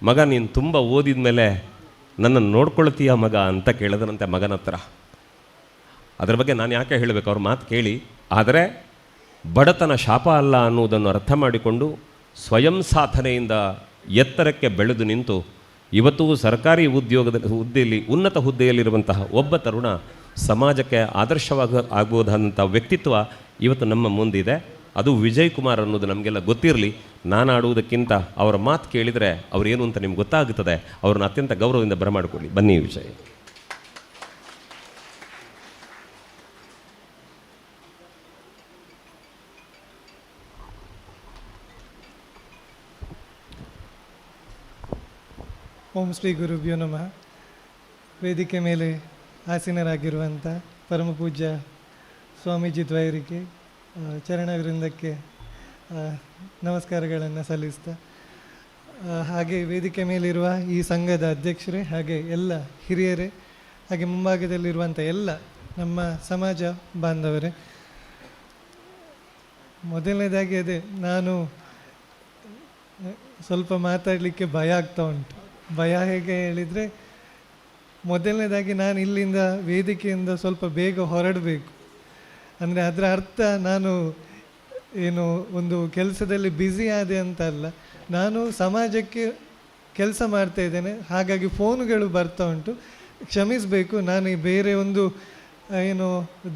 Speaker 4: ಮಗ ನೀನು ತುಂಬ ಓದಿದ ಮೇಲೆ ನನ್ನನ್ನು ನೋಡ್ಕೊಳ್ತೀಯ ಮಗ ಅಂತ ಕೇಳಿದ್ರಂತೆ ಮಗನ ಹತ್ರ. ಅದರ ಬಗ್ಗೆ ನಾನು ಯಾಕೆ ಹೇಳಬೇಕು, ಅವ್ರ ಮಾತು ಕೇಳಿ. ಆದರೆ ಬಡತನ ಶಾಪ ಅಲ್ಲ ಅನ್ನುವುದನ್ನು ಅರ್ಥ ಮಾಡಿಕೊಂಡು ಸ್ವಯಂ ಸಾಧನೆಯಿಂದ ಎತ್ತರಕ್ಕೆ ಬೆಳೆದು ನಿಂತು ಇವತ್ತು ಸರ್ಕಾರಿ ಹುದ್ದೆಯಲ್ಲಿ ಉನ್ನತ ಹುದ್ದೆಯಲ್ಲಿರುವಂತಹ ಒಬ್ಬ ತರುಣ ಸಮಾಜಕ್ಕೆ ಆಗುವುದಂಥ ವ್ಯಕ್ತಿತ್ವ ಇವತ್ತು ನಮ್ಮ ಮುಂದಿದೆ. ಅದು ವಿಜಯ್ ಕುಮಾರ್ ಅನ್ನೋದು ನಮಗೆಲ್ಲ ಗೊತ್ತಿರಲಿ. ನಾನು ಆಡುವುದಕ್ಕಿಂತ ಅವರ ಮಾತು ಕೇಳಿದರೆ ಅವರೇನು ಅಂತ ನಿಮ್ಗೆ ಗೊತ್ತಾಗುತ್ತದೆ. ಅವ್ರನ್ನ ಅತ್ಯಂತ ಗೌರವದಿಂದ ಬರಮಾಡಿಕೊಳ್ಳಿ. ಬನ್ನಿ ವಿಜಯ್.
Speaker 11: ಓಂ ಶ್ರೀ ಗುರುಭ್ಯೋ ನಮಃ. ವೇದಿಕೆ ಮೇಲೆ ಆಸೀನರಾಗಿರುವಂಥ ಪರಮ ಪೂಜ್ಯ ಸ್ವಾಮೀಜಿ ದ್ವಯರಿಗೆ, ಚರಣವೃಂದಕ್ಕೆ ನಮಸ್ಕಾರಗಳನ್ನು ಸಲ್ಲಿಸ್ತಾ, ಹಾಗೆ ವೇದಿಕೆ ಮೇಲಿರುವ ಈ ಸಂಘದ ಅಧ್ಯಕ್ಷರೇ, ಹಾಗೆ ಎಲ್ಲ ಹಿರಿಯರೇ, ಹಾಗೆ ಮುಂಭಾಗದಲ್ಲಿರುವಂಥ ಎಲ್ಲ ನಮ್ಮ ಸಮಾಜ ಬಾಂಧವರೇ, ಮೊದಲನೇದಾಗಿ ಅದೇ ನಾನು ಸ್ವಲ್ಪ ಮಾತಾಡಲಿಕ್ಕೆ ಭಯ ಆಗ್ತಾ ಉಂಟು. ಭಯ ಹೇಗೆ ಹೇಳಿದರೆ, ಮೊದಲನೇದಾಗಿ ನಾನು ಇಲ್ಲಿಂದ ವೇದಿಕೆಯಿಂದ ಸ್ವಲ್ಪ ಬೇಗ ಹೊರಡಬೇಕು. ಅಂದರೆ ಅದರ ಅರ್ಥ ನಾನು ಏನು ಒಂದು ಕೆಲಸದಲ್ಲಿ ಬ್ಯುಸಿ ಆದೆ ಅಂತ ಅಲ್ಲ, ನಾನು ಸಮಾಜಕ್ಕೆ ಕೆಲಸ ಮಾಡ್ತಾ ಇದ್ದೇನೆ. ಹಾಗಾಗಿ ಫೋನುಗಳು ಬರ್ತಾ ಉಂಟು, ಕ್ಷಮಿಸಬೇಕು. ನಾನು ಬೇರೆ ಒಂದು ಏನು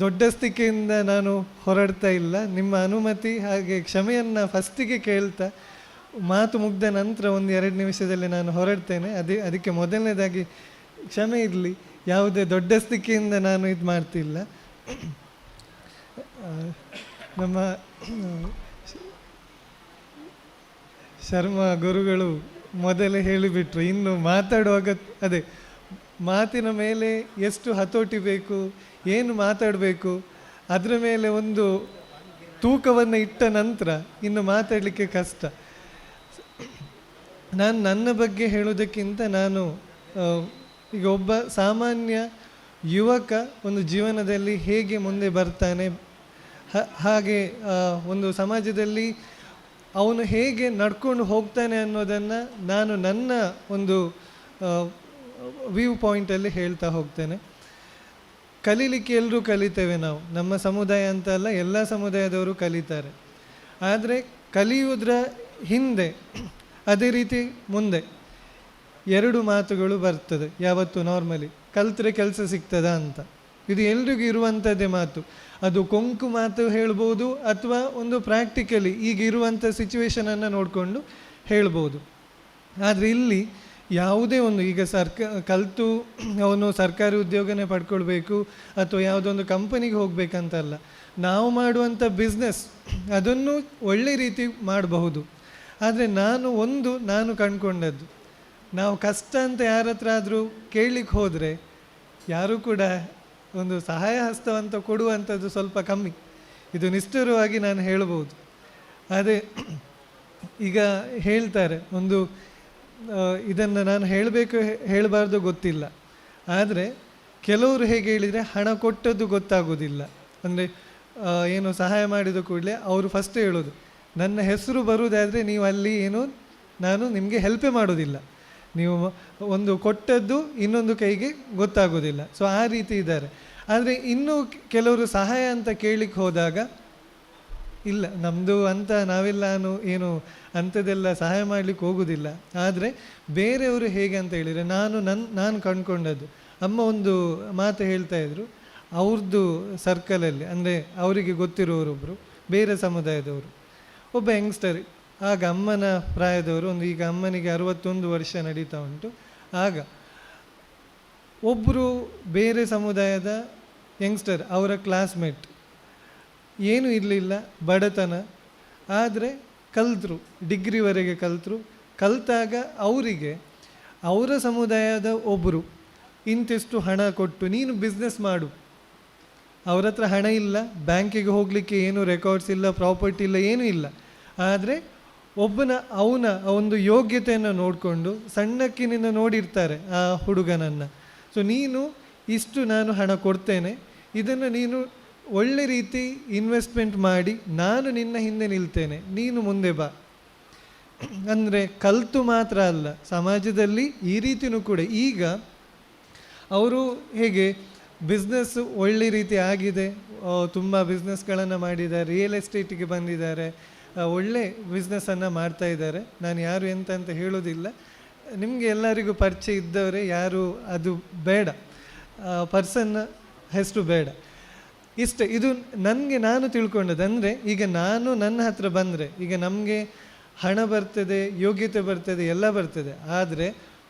Speaker 11: ದೊಡ್ಡಸ್ತಿಕೆಯಿಂದ ನಾನು ಹೊರಡ್ತಾ ಇಲ್ಲ. ನಿಮ್ಮ ಅನುಮತಿ ಹಾಗೆ ಕ್ಷಮೆಯನ್ನು ಫಸ್ಟಿಗೆ ಕೇಳ್ತಾ ಮಾತು ಮುಗ್ದ ನಂತರ ಒಂದು 2 ನಿಮಿಷದಲ್ಲಿ ನಾನು ಹೊರಡ್ತೇನೆ. ಅದಕ್ಕೆ ಮೊದಲನೇದಾಗಿ ಕ್ಷಮೆ ಇರಲಿ. ಯಾವುದೇ ದೊಡ್ಡಸ್ತಿಕೆಯಿಂದ ನಾನು ಇದು ಮಾಡ್ತಿಲ್ಲ. ನಮ್ಮ ಶರ್ಮಾ ಗುರುಗಳು ಮೊದಲೇ ಹೇಳಿಬಿಟ್ರು, ಇನ್ನು ಮಾತಾಡುವಾಗ ಅದೇ ಮಾತಿನ ಮೇಲೆ ಎಷ್ಟು ಹತೋಟಿ ಬೇಕು, ಏನು ಮಾತಾಡಬೇಕು ಅದರ ಮೇಲೆ ಒಂದು ತೂಕವನ್ನು ಇಟ್ಟ ನಂತರ ಇನ್ನು ಮಾತಾಡಲಿಕ್ಕೆ ಕಷ್ಟ. ನಾನು ನನ್ನ ಬಗ್ಗೆ ಹೇಳೋದಕ್ಕಿಂತ ನಾನು ಈಗ ಒಬ್ಬ ಸಾಮಾನ್ಯ ಯುವಕ ಒಂದು ಜೀವನದಲ್ಲಿ ಹೇಗೆ ಮುಂದೆ ಬರ್ತಾನೆ, ಹಾಗೆ ಒಂದು ಸಮಾಜದಲ್ಲಿ ಅವನು ಹೇಗೆ ನಡ್ಕೊಂಡು ಹೋಗ್ತಾನೆ ಅನ್ನೋದನ್ನು ನಾನು ನನ್ನ ಒಂದು ವ್ಯೂ ಪಾಯಿಂಟಲ್ಲಿ ಹೇಳ್ತಾ ಹೋಗ್ತೇನೆ. ಕಲೀಲಿಕ್ಕೆ ಎಲ್ಲರೂ ಕಲಿತೇವೆ ನಾವು, ನಮ್ಮ ಸಮುದಾಯ ಅಂತ ಅಲ್ಲ, ಎಲ್ಲ ಸಮುದಾಯದವರು ಕಲಿತಾರೆ. ಆದರೆ ಕಲಿಯುವುದರ ಹಿಂದೆ ಅದೇ ರೀತಿ ಮುಂದೆ 2 ಮಾತುಗಳು ಬರ್ತದೆ ಯಾವತ್ತು ನಾರ್ಮಲಿ, ಕಲ್ತ್ರೆ ಕೆಲಸ ಸಿಗ್ತದಾ ಅಂತ. ಇದು ಎಲ್ರಿಗೂ ಇರುವಂಥದ್ದೇ ಮಾತು. ಅದು ಕೊಂಕು ಮಾತು ಹೇಳ್ಬೋದು ಅಥವಾ ಒಂದು ಪ್ರಾಕ್ಟಿಕಲಿ ಈಗ ಇರುವಂಥ ಸಿಚುವೇಶನನ್ನು ನೋಡಿಕೊಂಡು ಹೇಳ್ಬೋದು. ಆದರೆ ಇಲ್ಲಿ ಯಾವುದೇ ಒಂದು ಈಗ ಕಲಿತು ಅವನು ಸರ್ಕಾರಿ ಉದ್ಯೋಗನೇ ಪಡ್ಕೊಳ್ಬೇಕು ಅಥವಾ ಯಾವುದೊಂದು ಕಂಪನಿಗೆ ಹೋಗಬೇಕಂತಲ್ಲ. ನಾವು ಮಾಡುವಂಥ ಬಿಸ್ನೆಸ್ ಅದನ್ನು ಒಳ್ಳೆ ರೀತಿ ಮಾಡಬಹುದು. ಆದರೆ ನಾನು ಕಂಡುಕೊಂಡದ್ದು, ನಾವು ಕಷ್ಟ ಅಂತ ಯಾರ ಹತ್ರ ಆದರೂ ಕೇಳಲಿಕ್ಕೆ ಹೋದರೆ ಯಾರೂ ಕೂಡ ಒಂದು ಸಹಾಯ ಹಸ್ತವಂತ ಕೊಡುವಂಥದ್ದು ಸ್ವಲ್ಪ ಕಮ್ಮಿ. ಇದು ನಿಷ್ಠುರವಾಗಿ ನಾನು ಹೇಳ್ಬೋದು. ಅದೇ ಈಗ ಹೇಳ್ತಾರೆ ಒಂದು, ಇದನ್ನು ನಾನು ಹೇಳಬೇಕು ಹೇಳಬಾರ್ದು ಗೊತ್ತಿಲ್ಲ, ಆದರೆ ಕೆಲವರು ಹೇಗೆ ಹೇಳಿದರೆ ಹಣ ಕೊಟ್ಟದ್ದು ಗೊತ್ತಾಗೋದಿಲ್ಲ. ಅಂದರೆ ಏನು ಸಹಾಯ ಮಾಡಿದ ಕೂಡಲೇ ಅವರು ಫಸ್ಟ್ ಹೇಳೋದು, ನನ್ನ ಹೆಸರು ಬರುವುದಾದರೆ ನೀವು ಅಲ್ಲಿ ನಾನು ನಿಮಗೆ ಹೆಲ್ಪೇ ಮಾಡೋದಿಲ್ಲ, ನೀವು ಒಂದು ಕೊಟ್ಟದ್ದು ಇನ್ನೊಂದು ಕೈಗೆ ಗೊತ್ತಾಗೋದಿಲ್ಲ. ಸೊ ಆ ರೀತಿ ಇದ್ದಾರೆ. ಆದರೆ ಇನ್ನೂ ಕೆಲವರು ಸಹಾಯ ಅಂತ ಕೇಳಲಿಕ್ಕೆ ಹೋದಾಗ ಇಲ್ಲ ನಮ್ಮದು ಅಂತ ನಾವೆಲ್ಲ ಅಂಥದ್ದೆಲ್ಲ ಸಹಾಯ ಮಾಡಲಿಕ್ಕೆ ಹೋಗೋದಿಲ್ಲ. ಆದರೆ ಬೇರೆಯವರು ಹೇಗೆ ಅಂತ ಹೇಳಿದರೆ ನಾನು ಕಂಡುಕೊಂಡದ್ದು, ಅಮ್ಮ ಒಂದು ಮಾತು ಹೇಳ್ತಾಯಿದ್ರು. ಅವ್ರದ್ದು ಸರ್ಕಲಲ್ಲಿ ಅಂದರೆ ಅವರಿಗೆ ಗೊತ್ತಿರೋರೊಬ್ಬರು ಬೇರೆ ಸಮುದಾಯದವರು, ಒಬ್ಬ ಯಂಗ್ಸ್ಟರ್, ಆಗ ಅಮ್ಮನ ಪ್ರಾಯದವರು, ಈಗ ಅಮ್ಮನಿಗೆ 61 ವರ್ಷ ನಡೀತಾ ಉಂಟು. ಆಗ ಒಬ್ಬರು ಬೇರೆ ಸಮುದಾಯದ ಯಂಗ್ಸ್ಟರ್, ಅವರ ಕ್ಲಾಸ್ಮೇಟ್, ಏನೂ ಇರಲಿಲ್ಲ, ಬಡತನ, ಆದರೆ ಕಲಿತರು, ಡಿಗ್ರಿವರೆಗೆ ಕಲಿತಾಗ ಅವರಿಗೆ ಅವರ ಸಮುದಾಯದ ಒಬ್ಬರು ಇಂತಿಷ್ಟು ಹಣ ಕೊಟ್ಟು ನೀನು ಬಿಸ್ನೆಸ್ ಮಾಡು. ಅವ್ರ ಹತ್ರ ಹಣ ಇಲ್ಲ, ಬ್ಯಾಂಕಿಗೆ ಹೋಗಲಿಕ್ಕೆ ಏನು ರೆಕಾರ್ಡ್ಸ್ ಇಲ್ಲ, ಪ್ರಾಪರ್ಟಿ ಇಲ್ಲ, ಏನೂ ಇಲ್ಲ. ಆದರೆ ಅವನ ಒಂದು ಯೋಗ್ಯತೆಯನ್ನು ನೋಡಿಕೊಂಡು ಸಣ್ಣಕ್ಕಿನಿಂದ ನೋಡಿರ್ತಾರೆ ಆ ಹುಡುಗನನ್ನು. ಸೊ ನೀನು ಇಷ್ಟು ನಾನು ಹಣ ಕೊಡ್ತೇನೆ, ಇದನ್ನು ನೀನು ಒಳ್ಳೆ ರೀತಿ ಇನ್ವೆಸ್ಟ್ಮೆಂಟ್ ಮಾಡಿ ನಾನು ನಿನ್ನ ಹಿಂದೆ ನಿಲ್ತೇನೆ, ನೀನು ಮುಂದೆ ಬಾ. ಅಂದರೆ ಕಲಿತು ಮಾತ್ರ ಅಲ್ಲ, ಸಮಾಜದಲ್ಲಿ ಈ ರೀತಿಯೂ ಕೂಡ ಈಗ ಅವರು ಹೇಗೆ ಬಿಸ್ನೆಸ್ ಒಳ್ಳೆ ರೀತಿ ಆಗಿದೆ, ತುಂಬ ಬಿಸ್ನೆಸ್ಗಳನ್ನು ಮಾಡಿದ್ದಾರೆ, ರಿಯಲ್ ಎಸ್ಟೇಟಿಗೆ ಬಂದಿದ್ದಾರೆ, ಒಳ್ಳೆ ಬಿಸ್ನೆಸ್ಸನ್ನು ಮಾಡ್ತಾ ಇದ್ದಾರೆ. ನಾನು ಯಾರು ಎಂತ ಅಂತ ಹೇಳೋದಿಲ್ಲ, ನಿಮಗೆ ಎಲ್ಲರಿಗೂ ಪರಿಚಯ ಇದ್ದವರೇ, ಯಾರು ಅದು ಬೇಡ, ಪರ್ಸನ್ನ ಹೆಸರು ಬೇಡ, ಇಷ್ಟೇ. ಇದು ನಾನು ತಿಳ್ಕೊಂಡದ್ದು. ಅಂದರೆ ಈಗ ನನ್ನ ಹತ್ರ ಬಂದರೆ ಈಗ ನಮಗೆ ಹಣ ಬರ್ತದೆ, ಯೋಗ್ಯತೆ ಬರ್ತದೆ, ಎಲ್ಲ ಬರ್ತದೆ, ಆದರೆ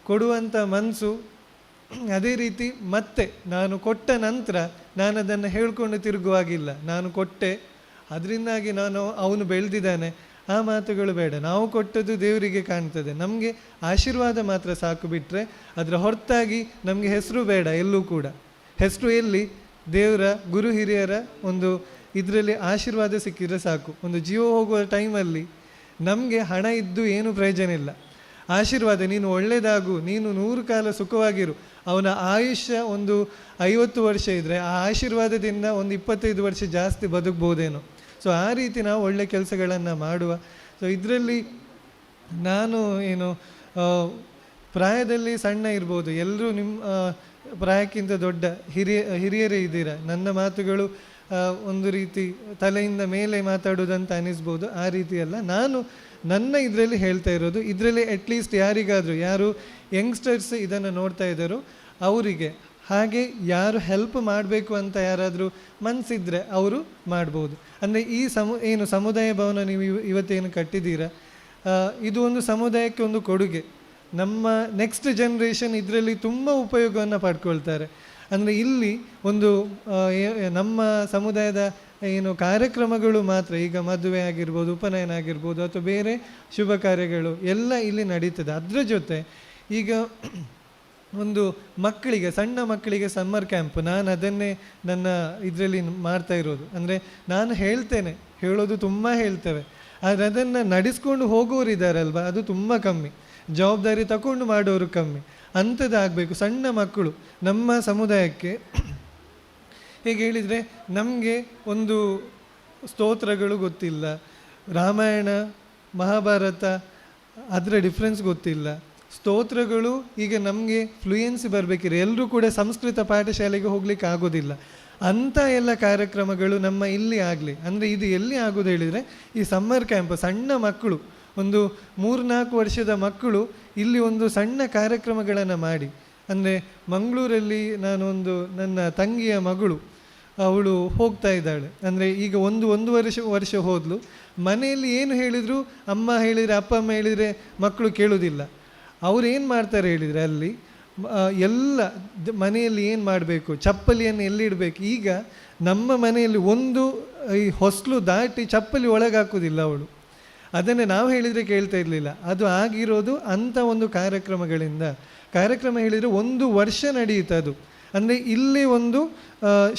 Speaker 11: ಕೊಡುವಂಥ ಮನಸ್ಸು ಅದೇ ರೀತಿ. ಮತ್ತೆ ನಾನು ಕೊಟ್ಟ ನಂತರ ನಾನು ಅದನ್ನು ಹೇಳ್ಕೊಂಡು ತಿರುಗುವಾಗಿಲ್ಲ, ನಾನು ಕೊಟ್ಟೆ ಅದರಿಂದಾಗಿ ಅವನು ಬೆಳೆದಿದ್ದಾನೆ, ಆ ಮಾತುಗಳು ಬೇಡ. ನಾವು ಕೊಟ್ಟದ್ದು ದೇವರಿಗೆ ಕಾಣ್ತದೆ, ನಮಗೆ ಆಶೀರ್ವಾದ ಮಾತ್ರ ಸಾಕು, ಬಿಟ್ಟರೆ ಅದರ ಹೊರತಾಗಿ ನಮಗೆ ಹೆಸರು ಬೇಡ. ಎಲ್ಲೂ ಕೂಡ ಹೆಸರು ಎಲ್ಲಿ, ದೇವರ ಗುರು ಹಿರಿಯರ ಒಂದು ಇದರಲ್ಲಿ ಆಶೀರ್ವಾದ ಸಿಕ್ಕಿದರೆ ಸಾಕು. ಒಂದು ಜೀವ ಹೋಗುವ ಟೈಮಲ್ಲಿ ನಮಗೆ ಹಣ ಇದ್ದು ಏನು ಪ್ರಯೋಜನ ಇಲ್ಲ. ಆಶೀರ್ವಾದ, ನೀನು ಒಳ್ಳೆಯದಾಗು, ನೀನು 100 ಕಾಲ ಸುಖವಾಗಿರು. ಅವನ ಆಯುಷ್ಯ ಒಂದು 50 ವರ್ಷ ಇದ್ದರೆ ಆ ಆಶೀರ್ವಾದದಿಂದ ಒಂದು 25 ವರ್ಷ ಜಾಸ್ತಿ ಬದುಕ್ಬೋದೇನೋ. ಸೊ ಆ ರೀತಿ ನಾವು ಒಳ್ಳೆ ಕೆಲಸಗಳನ್ನು ಮಾಡುವ. ಸೊ ಇದರಲ್ಲಿ ನಾನು ಪ್ರಾಯದಲ್ಲಿ ಸಣ್ಣ ಇರ್ಬೋದು, ಎಲ್ಲರೂ ನಿಮ್ಮ ಪ್ರಾಯಕ್ಕಿಂತ ದೊಡ್ಡ ಹಿರಿಯರೇ ಇದ್ದೀರಾ. ನನ್ನ ಮಾತುಗಳು ಒಂದು ರೀತಿ ತಲೆಯಿಂದ ಮೇಲೆ ಮಾತಾಡೋದಂತ ಅನಿಸ್ಬೋದು, ಆ ರೀತಿ ಅಲ್ಲ. ನನ್ನ ಇದರಲ್ಲಿ ಹೇಳ್ತಾ ಇರೋದು, ಇದರಲ್ಲಿ ಅಟ್ಲೀಸ್ಟ್ ಯಾರಿಗಾದರೂ, ಯಾರು ಯಂಗ್ಸ್ಟರ್ಸ್ ಇದನ್ನು ನೋಡ್ತಾ ಇದ್ದಾರೋ ಅವರಿಗೆ, ಹಾಗೆ ಯಾರು ಹೆಲ್ಪ್ ಮಾಡಬೇಕು ಅಂತ ಯಾರಾದರೂ ಮನಸ್ಸಿದ್ರೆ ಅವರು ಮಾಡ್ಬೋದು. ಅಂದರೆ ಈ ಸಮುದಾಯ ಭವನ ನೀವು ಇವತ್ತೇನು ಕಟ್ಟಿದ್ದೀರಾ, ಇದು ಒಂದು ಸಮುದಾಯಕ್ಕೆ ಒಂದು ಕೊಡುಗೆ. ನಮ್ಮ ನೆಕ್ಸ್ಟ್ ಜನ್ರೇಷನ್ ಇದರಲ್ಲಿ ತುಂಬ ಉಪಯೋಗವನ್ನು ಪಡ್ಕೊಳ್ತಾರೆ. ಅಂದರೆ ಇಲ್ಲಿ ಒಂದು ನಮ್ಮ ಸಮುದಾಯದ ಕಾರ್ಯಕ್ರಮಗಳು ಮಾತ್ರ, ಈಗ ಮದುವೆ ಆಗಿರ್ಬೋದು, ಉಪನಯನ ಆಗಿರ್ಬೋದು, ಅಥವಾ ಬೇರೆ ಶುಭ ಕಾರ್ಯಗಳು ಎಲ್ಲ ಇಲ್ಲಿ ನಡೀತದೆ. ಅದರ ಜೊತೆ ಈಗ ಒಂದು ಮಕ್ಕಳಿಗೆ, ಸಣ್ಣ ಮಕ್ಕಳಿಗೆ ಸಮ್ಮರ್ ಕ್ಯಾಂಪ್, ನಾನು ಅದನ್ನೇ ನನ್ನ ಇದರಲ್ಲಿ ಮಾಡ್ತಾ ಇರೋದು. ಅಂದರೆ ನಾನು ಹೇಳೋದು ತುಂಬ ಹೇಳ್ತೇವೆ, ಆದರೆ ಅದನ್ನು ನಡೆಸ್ಕೊಂಡು ಹೋಗೋರು ಇದ್ದಾರಲ್ವ, ಅದು ತುಂಬ ಕಮ್ಮಿ. ಜವಾಬ್ದಾರಿ ತಗೊಂಡು ಮಾಡೋರು ಕಮ್ಮಿ. ಅಂಥದ್ದಾಗಬೇಕು. ಸಣ್ಣ ಮಕ್ಕಳು ನಮ್ಮ ಸಮುದಾಯಕ್ಕೆ ಹೇಗೆ ಹೇಳಿದರೆ, ನಮಗೆ ಒಂದು ಸ್ತೋತ್ರಗಳು ಗೊತ್ತಿಲ್ಲ, ರಾಮಾಯಣ ಮಹಾಭಾರತ ಅದರ ಡಿಫ್ರೆನ್ಸ್ ಗೊತ್ತಿಲ್ಲ. ಸ್ತೋತ್ರಗಳು ಈಗ ನಮಗೆ ಫ್ಲೂಯೆನ್ಸಿ ಬರಬೇಕಿದ್ರೆ ಎಲ್ಲರೂ ಕೂಡ ಸಂಸ್ಕೃತ ಪಾಠಶಾಲೆಗೆ ಹೋಗ್ಲಿಕ್ಕೆ ಆಗೋದಿಲ್ಲ. ಅಂಥ ಎಲ್ಲ ಕಾರ್ಯಕ್ರಮಗಳು ನಮ್ಮ ಇಲ್ಲಿ ಆಗಲಿ. ಅಂದರೆ ಇದು ಎಲ್ಲಿ ಆಗೋದು ಹೇಳಿದರೆ, ಈ ಸಮ್ಮರ್ ಕ್ಯಾಂಪ್, ಸಣ್ಣ ಮಕ್ಕಳು, ಒಂದು 3-4 ವರ್ಷದ ಮಕ್ಕಳು ಇಲ್ಲಿ ಒಂದು ಸಣ್ಣ ಕಾರ್ಯಕ್ರಮಗಳನ್ನು ಮಾಡಿ, ಅಂದರೆ ಮಂಗಳೂರಲ್ಲಿ ನಾನೊಂದು ನನ್ನ ತಂಗಿಯ ಮಗಳು ಅವಳು ಹೋಗ್ತಾ ಇದ್ದಾಳೆ, ಅಂದರೆ ಈಗ ಒಂದೂವರೆ ವರ್ಷ ಹೋದ್ಲು. ಮನೆಯಲ್ಲಿ ಏನು ಹೇಳಿದರು, ಅಮ್ಮ ಹೇಳಿದರೆ ಅಪ್ಪ ಅಮ್ಮ ಹೇಳಿದರೆ ಮಕ್ಕಳು ಕೇಳೋದಿಲ್ಲ. ಅವ್ರು ಏನು ಮಾಡ್ತಾರೆ ಹೇಳಿದರೆ ಅಲ್ಲಿ ಎಲ್ಲ ಮನೆಯಲ್ಲಿ ಏನು ಮಾಡಬೇಕು, ಚಪ್ಪಲಿಯನ್ನು ಎಲ್ಲಿಡಬೇಕು. ಈಗ ನಮ್ಮ ಮನೆಯಲ್ಲಿ ಈ ಹೊಸಲು ದಾಟಿ ಚಪ್ಪಲಿ ಒಳಗೆ ಹಾಕೋದಿಲ್ಲ ಅವಳು. ಅದನ್ನೇ ನಾವು ಹೇಳಿದರೆ ಕೇಳ್ತಾ ಇರಲಿಲ್ಲ. ಅದು ಆಗಿರೋದು ಅಂಥ ಒಂದು ಕಾರ್ಯಕ್ರಮಗಳಿಂದ. ಕಾರ್ಯಕ್ರಮ ಹೇಳಿದರೆ 1 ವರ್ಷ ನಡೆಯುತ್ತೆ ಅದು. ಅಂದರೆ ಇಲ್ಲಿ ಒಂದು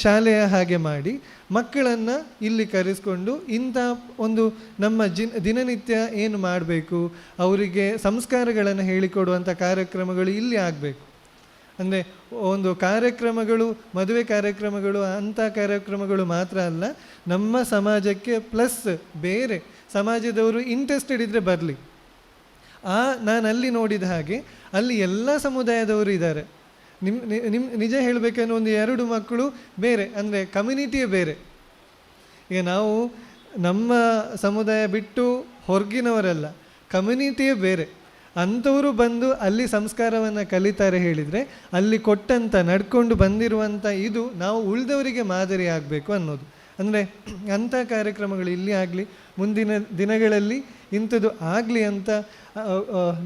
Speaker 11: ಶಾಲೆಯ ಹಾಗೆ ಮಾಡಿ ಮಕ್ಕಳನ್ನು ಇಲ್ಲಿ ಕರೆಸ್ಕೊಂಡು ಇಂಥ ಒಂದು ನಮ್ಮ ದಿನನಿತ್ಯ ಏನು ಮಾಡಬೇಕು, ಅವರಿಗೆ ಸಂಸ್ಕಾರಗಳನ್ನು ಹೇಳಿಕೊಡುವಂಥ ಕಾರ್ಯಕ್ರಮಗಳು ಇಲ್ಲಿ ಆಗಬೇಕು. ಅಂದರೆ ಒಂದು ಕಾರ್ಯಕ್ರಮಗಳು, ಮದುವೆ ಕಾರ್ಯಕ್ರಮಗಳು, ಅಂಥ ಕಾರ್ಯಕ್ರಮಗಳು ಮಾತ್ರ ಅಲ್ಲ, ನಮ್ಮ ಸಮಾಜಕ್ಕೆ ಪ್ಲಸ್ ಬೇರೆ ಸಮಾಜದವರು ಇಂಟ್ರೆಸ್ಟೆಡ್ ಇದ್ದರೆ ಬರಲಿ. ನಾನು ಅಲ್ಲಿ ನೋಡಿದ ಹಾಗೆ ಅಲ್ಲಿ ಎಲ್ಲ ಸಮುದಾಯದವರು ಇದ್ದಾರೆ. ನಿಜ ಹೇಳಬೇಕಂದ್ರೆ 1-2 ಮಕ್ಕಳು ಬೇರೆ, ಅಂದರೆ ಕಮ್ಯುನಿಟಿಯೇ ಬೇರೆ. ಈಗ ನಾವು ನಮ್ಮ ಸಮುದಾಯ ಬಿಟ್ಟು ಹೊರಗಿನವರಲ್ಲ, ಕಮ್ಯುನಿಟಿಯೇ ಬೇರೆ. ಅಂಥವರು ಬಂದು ಅಲ್ಲಿ ಸಂಸ್ಕಾರವನ್ನು ಕಲಿತಾರೆ ಹೇಳಿದರೆ ಅಲ್ಲಿ ಕೊಟ್ಟಂಥ ನಡ್ಕೊಂಡು ಬಂದಿರುವಂಥ ಇದು ನಾವು ಉಳಿದವರಿಗೆ ಮಾದರಿ ಆಗಬೇಕು ಅನ್ನೋದು. ಅಂದರೆ ಅಂಥ ಕಾರ್ಯಕ್ರಮಗಳು ಇಲ್ಲಿ ಆಗಲಿ, ಮುಂದಿನ ದಿನಗಳಲ್ಲಿ ಇಂಥದ್ದು ಆಗಲಿ ಅಂತ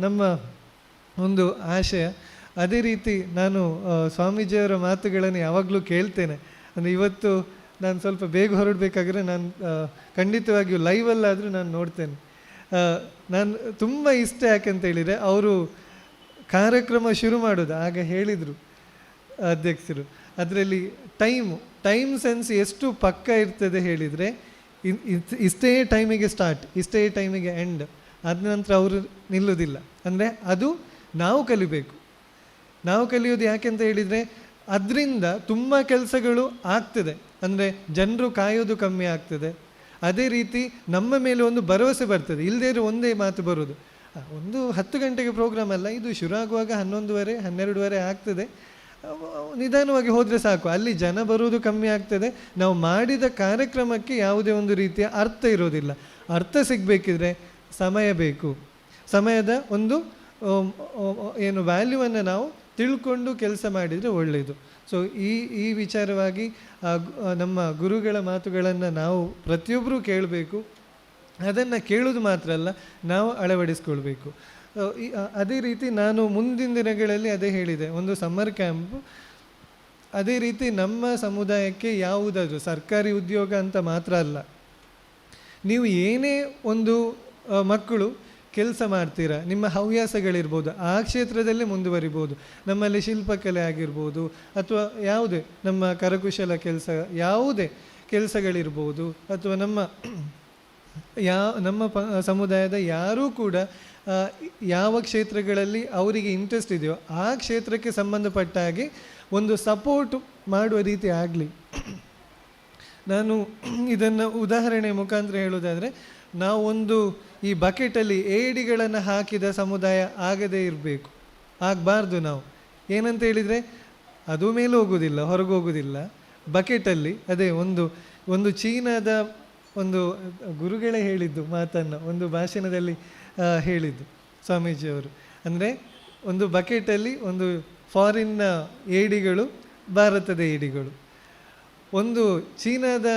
Speaker 11: ನಮ್ಮ ಒಂದು ಆಶಯ. ಅದೇ ರೀತಿ ನಾನು ಸ್ವಾಮೀಜಿಯವರ ಮಾತುಗಳನ್ನು ಯಾವಾಗಲೂ ಕೇಳ್ತೇನೆ. ಅಂದರೆ ಇವತ್ತು ನಾನು ಸ್ವಲ್ಪ ಬೇಗ ಹೊರಡಬೇಕಾದ್ರೆ ನಾನು ಖಂಡಿತವಾಗಿಯೂ ಲೈವಲ್ಲಾದರೂ ನಾನು ನೋಡ್ತೇನೆ. ನಾನು ತುಂಬ ಇಷ್ಟ ಯಾಕಂತ ಹೇಳಿದರೆ ಅವರು ಕಾರ್ಯಕ್ರಮ ಶುರು ಮಾಡೋದು ಆಗ ಹೇಳಿದರು ಅಧ್ಯಕ್ಷರು, ಅದರಲ್ಲಿ ಟೈಮ್ ಸೆನ್ಸ್ ಎಷ್ಟು ಪಕ್ಕ ಇರ್ತದೆ ಹೇಳಿದರೆ ಇಷ್ಟೇ ಟೈಮಿಗೆ ಸ್ಟಾರ್ಟ್, ಇಷ್ಟೇ ಟೈಮಿಗೆ ಎಂಡ್, ಅದ ನಂತರ ಅವರು ನಿಲ್ಲೋದಿಲ್ಲ. ಅಂದರೆ ಅದು ನಾವು ಕಲಿಬೇಕು. ನಾವು ಕಲಿಯೋದು ಯಾಕೆಂತ ಹೇಳಿದರೆ ಅದರಿಂದ ತುಂಬ ಕೆಲಸಗಳು ಆಗ್ತದೆ. ಅಂದರೆ ಜನರು ಕಾಯೋದು ಕಮ್ಮಿ ಆಗ್ತದೆ. ಅದೇ ರೀತಿ ನಮ್ಮ ಮೇಲೆ ಒಂದು ಭರವಸೆ ಬರ್ತದೆ. ಇಲ್ಲದೇ ಇರೋ ಒಂದೇ ಮಾತು ಬರೋದು, 10 ಗಂಟೆಗೆ ಪ್ರೋಗ್ರಾಮ್ ಅಲ್ಲ, ಇದು ಶುರು ಆಗುವಾಗ 11:30 12:30 ಆಗ್ತದೆ, ನಿಧಾನವಾಗಿ ಹೋದರೆ ಸಾಕು. ಅಲ್ಲಿ ಜನ ಬರುವುದು ಕಮ್ಮಿ ಆಗ್ತದೆ. ನಾವು ಮಾಡಿದ ಕಾರ್ಯಕ್ರಮಕ್ಕೆ ಯಾವುದೇ ಒಂದು ರೀತಿಯ ಅರ್ಥ ಇರೋದಿಲ್ಲ. ಅರ್ಥ ಸಿಗಬೇಕಿದ್ರೆ ಸಮಯ ಬೇಕು. ಸಮಯದ ಒಂದು ಏನು ವ್ಯಾಲ್ಯೂವನ್ನು ನಾವು ತಿಳ್ಕೊಂಡು ಕೆಲಸ ಮಾಡಿದರೆ ಒಳ್ಳೆಯದು. ಸೊ ಈ ವಿಚಾರವಾಗಿ ನಮ್ಮ ಗುರುಗಳ ಮಾತುಗಳನ್ನು ನಾವು ಪ್ರತಿಯೊಬ್ಬರೂ ಕೇಳಬೇಕು. ಅದನ್ನು ಕೇಳೋದು ಮಾತ್ರ ಅಲ್ಲ, ನಾವು ಅಳವಡಿಸ್ಕೊಳ್ಬೇಕು. ಅದೇ ರೀತಿ ನಾನು ಮುಂದಿನ ದಿನಗಳಲ್ಲಿ ಅದೇ ಹೇಳಿದೆ, ಒಂದು ಸಮ್ಮರ್ ಕ್ಯಾಂಪ್. ಅದೇ ರೀತಿ ನಮ್ಮ ಸಮುದಾಯಕ್ಕೆ ಯಾವುದಾದ್ರೂ ಸರ್ಕಾರಿ ಉದ್ಯೋಗ ಅಂತ ಮಾತ್ರ ಅಲ್ಲ, ನೀವು ಏನೇ ಒಂದು ಮಕ್ಕಳು ಕೆಲಸ ಮಾಡ್ತೀರಾ, ನಿಮ್ಮ ಹವ್ಯಾಸಗಳಿರ್ಬೋದು, ಆ ಕ್ಷೇತ್ರದಲ್ಲೇ ಮುಂದುವರಿಬೋದು. ನಮ್ಮಲ್ಲಿ ಶಿಲ್ಪಕಲೆ ಆಗಿರ್ಬೋದು, ಅಥವಾ ಯಾವುದೇ ನಮ್ಮ ಕರಕುಶಲ ಕೆಲಸ, ಯಾವುದೇ ಕೆಲಸಗಳಿರ್ಬೋದು, ಅಥವಾ ನಮ್ಮ ಸಮುದಾಯದ ಯಾರೂ ಕೂಡ ಯಾವ ಕ್ಷೇತ್ರಗಳಲ್ಲಿ ಅವರಿಗೆ ಇಂಟ್ರೆಸ್ಟ್ ಇದೆಯೋ ಆ ಕ್ಷೇತ್ರಕ್ಕೆ ಸಂಬಂಧಪಟ್ಟ ಹಾಗೆ ಒಂದು ಸಪೋರ್ಟ್ ಮಾಡುವ ರೀತಿ ಆಗಲಿ. ನಾನು ಇದನ್ನು ಉದಾಹರಣೆ ಮುಖಾಂತರ ಹೇಳೋದಾದರೆ, ನಾವೊಂದು ಈ ಬಕೆಟಲ್ಲಿ ಏಡಿಗಳನ್ನು ಹಾಕಿದ ಸಮುದಾಯ ಆಗದೇ ಇರಬೇಕು, ಆಗಬಾರ್ದು. ನಾವು ಏನಂತ ಹೇಳಿದರೆ ಅದು ಮೇಲೆ ಹೋಗೋದಿಲ್ಲ, ಹೊರಗೆ ಹೋಗೋದಿಲ್ಲ. ಬಕೆಟಲ್ಲಿ ಅದೇ ಒಂದು ಚೀನಾದ ಒಂದು ಗುರುಗಳೇ ಹೇಳಿದ್ದು ಮಾತನ್ನು ಒಂದು ಭಾಷಣದಲ್ಲಿ ಹೇಳಿದ್ದು ಸ್ವಾಮೀಜಿಯವರು. ಅಂದರೆ ಒಂದು ಬಕೆಟಲ್ಲಿ ಒಂದು ಫಾರಿನ್ನ ಏಡಿಗಳು, ಭಾರತದ ಏಡಿಗಳು, ಒಂದು ಚೀನಾದ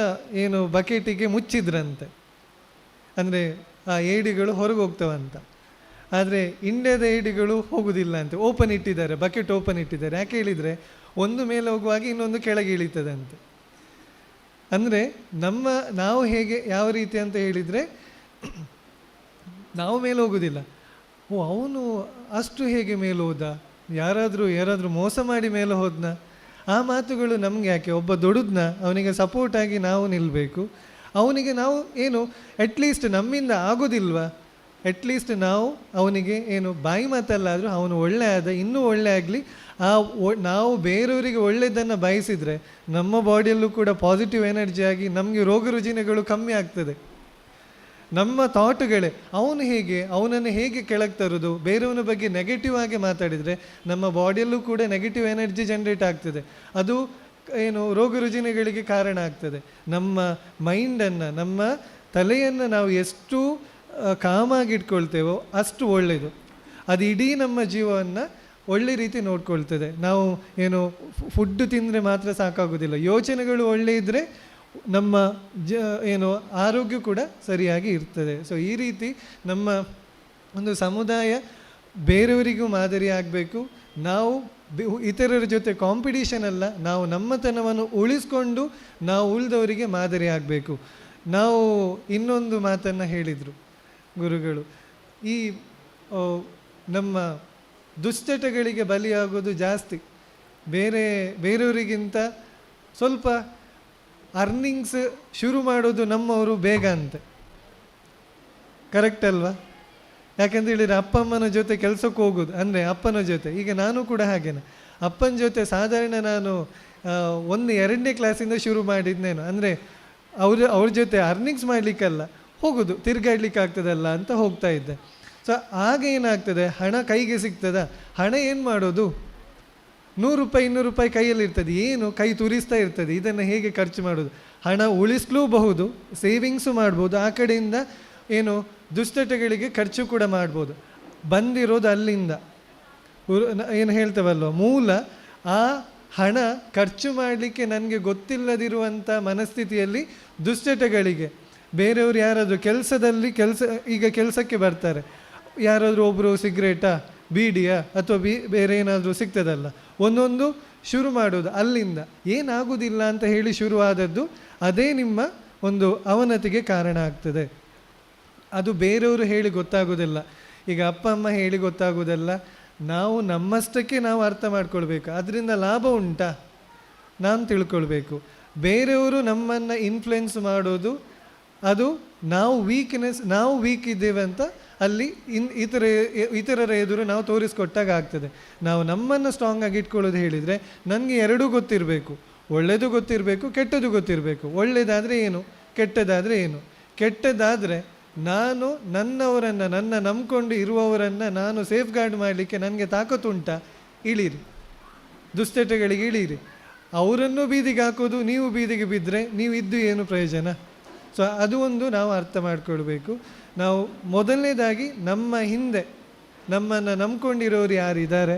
Speaker 11: ಏನು ಬಕೆಟಿಗೆ ಮುಚ್ಚಿದ್ರಂತೆ. ಅಂದರೆ ಆ ಏಡಿಗಳು ಹೊರಗೆ ಹೋಗ್ತವಂತ. ಆದರೆ ಇಂಡಿಯಾದ ಏಡಿಗಳು ಹೋಗೋದಿಲ್ಲ ಅಂತ, ಓಪನ್ ಇಟ್ಟಿದ್ದಾರೆ, ಬಕೆಟ್ ಓಪನ್ ಇಟ್ಟಿದ್ದಾರೆ. ಯಾಕೆ ಹೇಳಿದರೆ ಒಂದು ಮೇಲೆ ಹೋಗುವಾಗ ಇನ್ನೊಂದು ಕೆಳಗೆ ಇಳಿತದಂತೆ. ಅಂದರೆ ನಾವು ಹೇಗೆ ಯಾವ ರೀತಿ ಅಂತ ಹೇಳಿದರೆ, ನಾವು ಮೇಲೆ ಹೋಗೋದಿಲ್ಲ. ಅವನು ಅಷ್ಟು ಹೇಗೆ ಮೇಲೆ ಹೋದ, ಯಾರಾದರೂ ಮೋಸ ಮಾಡಿ ಮೇಲೆ ಹೋದ್ನ, ಆ ಮಾತುಗಳು ನಮ್ಗೆ ಯಾಕೆ? ಒಬ್ಬ ದೊಡ್ಡದನ್ನ ಅವನಿಗೆ ಸಪೋರ್ಟಾಗಿ ನಾವು ನಿಲ್ಲಬೇಕು. ಅವನಿಗೆ ನಾವು ಏನು ಅಟ್ಲೀಸ್ಟ್ ನಮ್ಮಿಂದ ಆಗೋದಿಲ್ವಾ, ಅಟ್ಲೀಸ್ಟ್ ನಾವು ಅವನಿಗೆ ಏನು ಬಾಯಿ ಮಾತಲ್ಲಾದರೂ ಅವನು ಒಳ್ಳೆ ಆದ, ಇನ್ನೂ ಒಳ್ಳೆ ಆಗಲಿ. ನಾವು ಬೇರೆಯವರಿಗೆ ಒಳ್ಳೆಯದನ್ನು ಬಯಸಿದರೆ ನಮ್ಮ ಬಾಡಿಯಲ್ಲೂ ಕೂಡ ಪಾಸಿಟಿವ್ ಎನರ್ಜಿ ಆಗಿ ನಮಗೆ ರೋಗ ರುಜಿನಗಳು ಕಮ್ಮಿ ಆಗ್ತದೆ. ನಮ್ಮ ಥಾಟ್ಗಳೇ ಅವನನ್ನು ಹೇಗೆ ಕೆಳಗೆ ತರೋದು, ಬೇರೆಯವನ ಬಗ್ಗೆ ನೆಗೆಟಿವ್ ಆಗಿ ಮಾತಾಡಿದರೆ ನಮ್ಮ ಬಾಡಿಯಲ್ಲೂ ಕೂಡ ನೆಗೆಟಿವ್ ಎನರ್ಜಿ ಜನ್ರೇಟ್ ಆಗ್ತದೆ. ಅದು ಏನು ರೋಗ ರುಜಿನಗಳಿಗೆ ಕಾರಣ ಆಗ್ತದೆ. ನಮ್ಮ ಮೈಂಡನ್ನು, ನಮ್ಮ ತಲೆಯನ್ನು ನಾವು ಎಷ್ಟು ಕಾಮಾಗಿಟ್ಕೊಳ್ತೇವೋ ಅಷ್ಟು ಒಳ್ಳೆಯದು. ಅದು ಇಡೀ ನಮ್ಮ ಜೀವವನ್ನು ಒಳ್ಳೆ ರೀತಿ ನೋಡ್ಕೊಳ್ತದೆ. ನಾವು ಏನು ಫುಡ್ಡು ತಿಂದರೆ ಮಾತ್ರ ಸಾಕಾಗೋದಿಲ್ಲ, ಯೋಚನೆಗಳು ಒಳ್ಳೆ ಇದ್ದರೆ ನಮ್ಮ ಏನು ಆರೋಗ್ಯ ಕೂಡ ಸರಿಯಾಗಿ ಇರ್ತದೆ. ಸೊ ಈ ರೀತಿ ನಮ್ಮ ಒಂದು ಸಮುದಾಯ ಬೇರೆಯವರಿಗೂ ಮಾದರಿ ಆಗಬೇಕು. ನಾವು ಇತರರ ಜೊತೆ ಕಾಂಪಿಟೀಷನ್ ಅಲ್ಲ, ನಾವು ನಮ್ಮತನವನ್ನು ಉಳಿಸ್ಕೊಂಡು ನಾವು ಉಳಿದವರಿಗೆ ಮಾದರಿ ಆಗಬೇಕು. ನಾವು ಇನ್ನೊಂದು ಮಾತನ್ನು ಹೇಳಿದರು ಗುರುಗಳು, ಈ ನಮ್ಮ ದುಶ್ಚಟಗಳಿಗೆ ಬಲಿಯಾಗೋದು ಜಾಸ್ತಿ, ಬೇರೆಯವರಿಗಿಂತ ಸ್ವಲ್ಪ ಅರ್ನಿಂಗ್ಸ್ ಶುರು ಮಾಡೋದು ನಮ್ಮವರು ಬೇಗ ಅಂತೆ. ಕರೆಕ್ಟ್ ಅಲ್ವಾ? ಯಾಕಂತ ಹೇಳಿದರೆ ಅಪ್ಪ ಅಮ್ಮನ ಜೊತೆ ಕೆಲಸಕ್ಕೆ ಹೋಗೋದು ಅಂದರೆ ಅಪ್ಪನ ಜೊತೆ, ಈಗ ನಾನು ಕೂಡ ಹಾಗೇನೆ ಅಪ್ಪನ ಜೊತೆ ಸಾಧಾರಣ ನಾನು 1-2ನೇ ಕ್ಲಾಸಿಂದ ಶುರು ಮಾಡಿದ್ನೇನು, ಅಂದರೆ ಅವ್ರ ಜೊತೆ ಅರ್ನಿಂಗ್ಸ್ ಮಾಡಲಿಕ್ಕಲ್ಲ, ಹೋಗೋದು ತಿರುಗಾಡ್ಲಿಕ್ಕೆ ಆಗ್ತದಲ್ಲ ಅಂತ ಹೋಗ್ತಾ ಇದ್ದೆ. ಸೊ ಆಗ ಏನಾಗ್ತದೆ, ಹಣ ಕೈಗೆ ಸಿಗ್ತದ, ಹಣ ಏನು ಮಾಡೋದು, 100 ರೂಪಾಯಿ 200 ರೂಪಾಯಿ ಕೈಯಲ್ಲಿ ಇರ್ತದೆ, ಏನು ಕೈ ತುರಿಸ್ತಾ ಇರ್ತದೆ, ಇದನ್ನು ಹೇಗೆ ಖರ್ಚು ಮಾಡೋದು, ಹಣ ಉಳಿಸ್ಲೂಬಹುದು, ಸೇವಿಂಗ್ಸು ಮಾಡ್ಬೋದು, ಆ ಕಡೆಯಿಂದ ಏನು ದುಶ್ಚಟಗಳಿಗೆ ಖರ್ಚು ಕೂಡ ಮಾಡ್ಬೋದು. ಬಂದಿರೋದು ಅಲ್ಲಿಂದ, ಏನು ಹೇಳ್ತೇವಲ್ವ, ಮೂಲ ಆ ಹಣ ಖರ್ಚು ಮಾಡಲಿಕ್ಕೆ ನನಗೆ ಗೊತ್ತಿಲ್ಲದಿರುವಂಥ ಮನಸ್ಥಿತಿಯಲ್ಲಿ ದುಶ್ಚಟಗಳಿಗೆ, ಬೇರೆಯವರು ಯಾರಾದರೂ ಈಗ ಕೆಲಸಕ್ಕೆ ಬರ್ತಾರೆ, ಯಾರಾದರೂ ಒಬ್ಬರು ಸಿಗರೇಟಾ ಬೀಡಿಯಾ ಅಥವಾ ಬೇರೆ ಏನಾದರೂ ಸಿಗ್ತದಲ್ಲ, ಒಂದೊಂದು ಶುರು ಮಾಡೋದು ಅಲ್ಲಿಂದ, ಏನಾಗುವುದಿಲ್ಲ ಅಂತ ಹೇಳಿ ಶುರುವಾದದ್ದು ಅದೇ ನಿಮ್ಮ ಒಂದು ಅವನತಿಗೆ ಕಾರಣ ಆಗ್ತದೆ. ಅದು ಬೇರೆಯವರು ಹೇಳಿ ಗೊತ್ತಾಗೋದಿಲ್ಲ, ಈಗ ಅಪ್ಪ ಅಮ್ಮ ಹೇಳಿ ಗೊತ್ತಾಗೋದಲ್ಲ, ನಾವು ನಮ್ಮಷ್ಟಕ್ಕೆ ನಾವು ಅರ್ಥ ಮಾಡ್ಕೊಳ್ಬೇಕು. ಅದರಿಂದ ಲಾಭ ಉಂಟಾ ನಾನು ತಿಳ್ಕೊಳ್ಬೇಕು. ಬೇರೆಯವರು ನಮ್ಮನ್ನು ಇನ್ಫ್ಲುಯೆನ್ಸ್ ಮಾಡೋದು ಅದು ನಾವು ವೀಕ್ ಇದ್ದೇವೆ ಅಂತ ಅಲ್ಲಿ ಇತರರ ಎದುರು ನಾವು ತೋರಿಸ್ಕೊಟ್ಟಾಗ ಆಗ್ತದೆ. ನಾವು ನಮ್ಮನ್ನು ಸ್ಟ್ರಾಂಗ್ ಆಗಿ ಇಟ್ಕೊಳ್ಳೋದು ಹೇಳಿದರೆ ನನಗೆ ಎರಡೂ ಗೊತ್ತಿರಬೇಕು, ಒಳ್ಳೆಯದು ಗೊತ್ತಿರಬೇಕು, ಕೆಟ್ಟದ್ದು ಗೊತ್ತಿರಬೇಕು. ಒಳ್ಳೆಯದಾದರೆ ಏನು, ಕೆಟ್ಟದಾದರೆ ಏನು. ಕೆಟ್ಟದಾದರೆ ನಾನು ನನ್ನ ನಂಬ್ಕೊಂಡು ಇರುವವರನ್ನು ನಾನು ಸೇಫ್ ಗಾರ್ಡ್ ಮಾಡಲಿಕ್ಕೆ ನನಗೆ ತಾಕತ್ತುಂಟಾ, ಇಳೀರಿ, ದುಶ್ಚಟಗಳಿಗೆ ಇಳೀರಿ. ಅವರನ್ನು ಬೀದಿಗೆ ಹಾಕೋದು, ನೀವು ಬೀದಿಗೆ ಬಿದ್ದರೆ ನೀವು ಇದ್ದು ಏನು ಪ್ರಯೋಜನ. ಸೊ ಅದು ಒಂದು ನಾವು ಅರ್ಥ ಮಾಡ್ಕೊಳ್ಬೇಕು. ನಾವು ಮೊದಲನೇದಾಗಿ ನಮ್ಮ ಹಿಂದೆ ನಮ್ಮನ್ನು ನಂಬ್ಕೊಂಡಿರೋರು ಯಾರಿದ್ದಾರೆ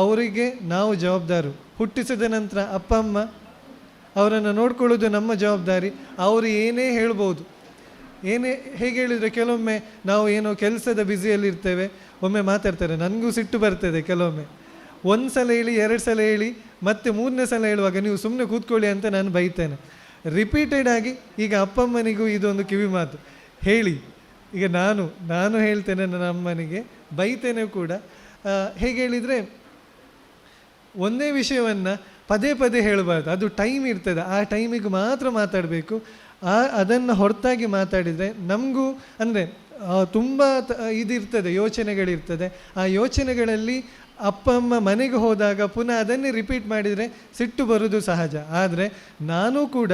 Speaker 11: ಅವರಿಗೆ ನಾವು ಜವಾಬ್ದಾರು. ಹುಟ್ಟಿಸಿದ ನಂತರ ಅಪ್ಪ ಅಮ್ಮ ಅವರನ್ನು ನೋಡ್ಕೊಳ್ಳೋದು ನಮ್ಮ ಜವಾಬ್ದಾರಿ. ಅವರು ಏನೇ ಹೇಳ್ಬೋದು, ಹೇಗೆ ಹೇಳಿದರೆ ಕೆಲವೊಮ್ಮೆ ನಾವು ಏನೋ ಕೆಲಸದ ಬ್ಯುಸಿಯಲ್ಲಿ ಇರ್ತೇವೆ, ಒಮ್ಮೆ ಮಾತಾಡ್ತಾರೆ, ನನಗೂ ಸಿಟ್ಟು ಬರ್ತದೆ ಕೆಲವೊಮ್ಮೆ. 1 ಸಲ ಹೇಳಿ 2 ಸಲ ಹೇಳಿ ಮತ್ತೆ 3ನೇ ಸಲ ಹೇಳುವಾಗ ನೀವು ಸುಮ್ಮನೆ ಕೂತ್ಕೊಳ್ಳಿ ಅಂತ ನಾನು ಬೈತೇನೆ. ರಿಪೀಟೆಡ್ ಆಗಿ ಈಗ ಅಪ್ಪ ಅಮ್ಮನಿಗೂ ಇದೊಂದು ಕಿವಿ ಮಾತು ಹೇಳಿ, ಈಗ ನಾನು ಹೇಳ್ತೇನೆ, ನನ್ನ ಅಮ್ಮನಿಗೆ ಬೈತೇನೆ ಕೂಡ. ಹೇಗೆ ಹೇಳಿದರೆ ಒಂದೇ ವಿಷಯವನ್ನು ಪದೇ ಪದೇ ಹೇಳಬಾರ್ದು, ಅದು ಟೈಮ್ ಇರ್ತದೆ, ಆ ಟೈಮಿಗೆ ಮಾತ್ರ ಮಾತಾಡಬೇಕು. ಅದನ್ನು ಹೊರತಾಗಿ ಮಾತಾಡಿದರೆ ನಮಗೂ ಅಂದರೆ ತುಂಬ ಇದಿರ್ತದೆ, ಯೋಚನೆಗಳಿರ್ತದೆ. ಆ ಯೋಚನೆಗಳಲ್ಲಿ ಅಪ್ಪ ಅಮ್ಮ ಮನೆಗೆ ಹೋದಾಗ ಪುನಃ ಅದನ್ನೇ ರಿಪೀಟ್ ಮಾಡಿದರೆ ಸಿಟ್ಟು ಬರೋದು ಸಹಜ. ಆದರೆ ನಾನು ಕೂಡ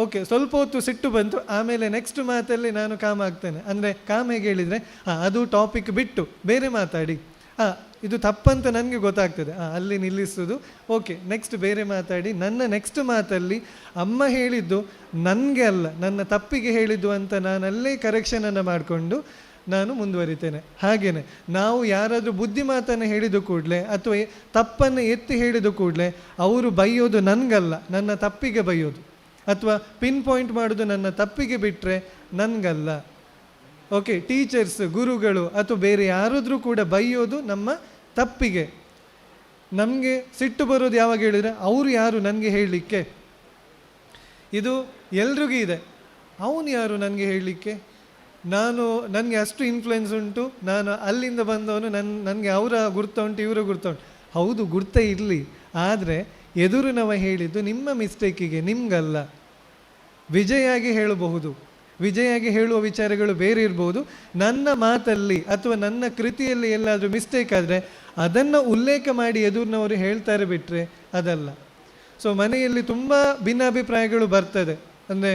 Speaker 11: ಓಕೆ ಸ್ವಲ್ಪ ಹೊತ್ತು ಸಿಟ್ಟು ಬಂತು, ಆಮೇಲೆ ನೆಕ್ಸ್ಟ್ ಮಾತಲ್ಲಿ ನಾನು ಕಾಮ್ ಆಗ್ತೇನೆ. ಅಂದರೆ ಕಾಮ್ ಹೇಗೆ ಹೇಳಿದರೆ ಅದು ಟಾಪಿಕ್ ಬಿಟ್ಟು ಬೇರೆ ಮಾತಾಡಿ, ಇದು ತಪ್ಪಂತ ನನಗೆ ಗೊತ್ತಾಗ್ತದೆ, ಅಲ್ಲಿ ನಿಲ್ಲಿಸೋದು, ಓಕೆ ನೆಕ್ಸ್ಟ್ ಬೇರೆ ಮಾತಾಡಿ. ನನ್ನ ನೆಕ್ಸ್ಟ್ ಮಾತಲ್ಲಿ ಅಮ್ಮ ಹೇಳಿದ್ದು ನನಗೆ ಅಲ್ಲ, ನನ್ನ ತಪ್ಪಿಗೆ ಹೇಳಿದ್ದು ಅಂತ ನಾನಲ್ಲೇ ಕರೆಕ್ಷನನ್ನು ಮಾಡಿಕೊಂಡು ನಾನು ಮುಂದುವರಿತೇನೆ. ಹಾಗೆಯೇ ನಾವು ಯಾರಾದರೂ ಬುದ್ಧಿ ಮಾತನ್ನು ಹೇಳಿದ ಕೂಡಲೇ ಅಥವಾ ತಪ್ಪನ್ನು ಎತ್ತಿ ಹೇಳಿದ ಕೂಡಲೇ ಅವರು ಬೈಯೋದು ನನಗಲ್ಲ, ನನ್ನ ತಪ್ಪಿಗೆ ಬೈಯೋದು, ಅಥವಾ ಪಿನ್ ಪಾಯಿಂಟ್ ಮಾಡೋದು ನನ್ನ ತಪ್ಪಿಗೆ ಬಿಟ್ಟರೆ ನನಗಲ್ಲ. ಓಕೆ, ಟೀಚರ್ಸ್, ಗುರುಗಳು ಅಥವಾ ಬೇರೆ ಯಾರಾದರೂ ಕೂಡ ಬೈಯೋದು ನಮ್ಮ ತಪ್ಪಿಗೆ. ನಮಗೆ ಸಿಟ್ಟು ಬರೋದು ಯಾವಾಗ ಹೇಳಿದರೆ ಅವರು ಯಾರು ನನಗೆ ಹೇಳಲಿಕ್ಕೆ, ಇದು ಎಲ್ರಿಗೂ ಇದೆ, ಅವನು ಯಾರು ನನಗೆ ಹೇಳಲಿಕ್ಕೆ, ನನಗೆ ಅಷ್ಟು ಇನ್ಫ್ಲುಯೆನ್ಸ್ ಉಂಟು, ನಾನು ಅಲ್ಲಿಂದ ಬಂದವನು, ನನಗೆ ಅವರ ಗುರ್ತ ಉಂಟು, ಇವರ ಗುರ್ತ ಉಂಟು. ಹೌದು, ಗುರ್ತ ಇರಲಿ, ಆದರೆ ಎದುರಿನವ ಹೇಳಿದ್ದು ನಿಮ್ಮ ಮಿಸ್ಟೇಕಿಗೆ, ನಿಮಗಲ್ಲ. ವಿಜಯಾಗಿ ಹೇಳಬಹುದು, ವಿಜಯಾಗಿ ಹೇಳುವ ವಿಚಾರಗಳು ಬೇರೆ ಇರ್ಬೋದು. ನನ್ನ ಮಾತಲ್ಲಿ ಅಥವಾ ನನ್ನ ಕೃತಿಯಲ್ಲಿ ಎಲ್ಲಾದರೂ ಮಿಸ್ಟೇಕ್ ಆದರೆ ಅದನ್ನು ಉಲ್ಲೇಖ ಮಾಡಿ ಎದುರಿನವರು ಹೇಳ್ತಾರೆ, ಬಿಟ್ಟರೆ ಅದಲ್ಲ. ಸೊ ಮನೆಯಲ್ಲಿ ತುಂಬ ಭಿನ್ನಾಭಿಪ್ರಾಯಗಳು ಬರ್ತದೆ, ಅಂದರೆ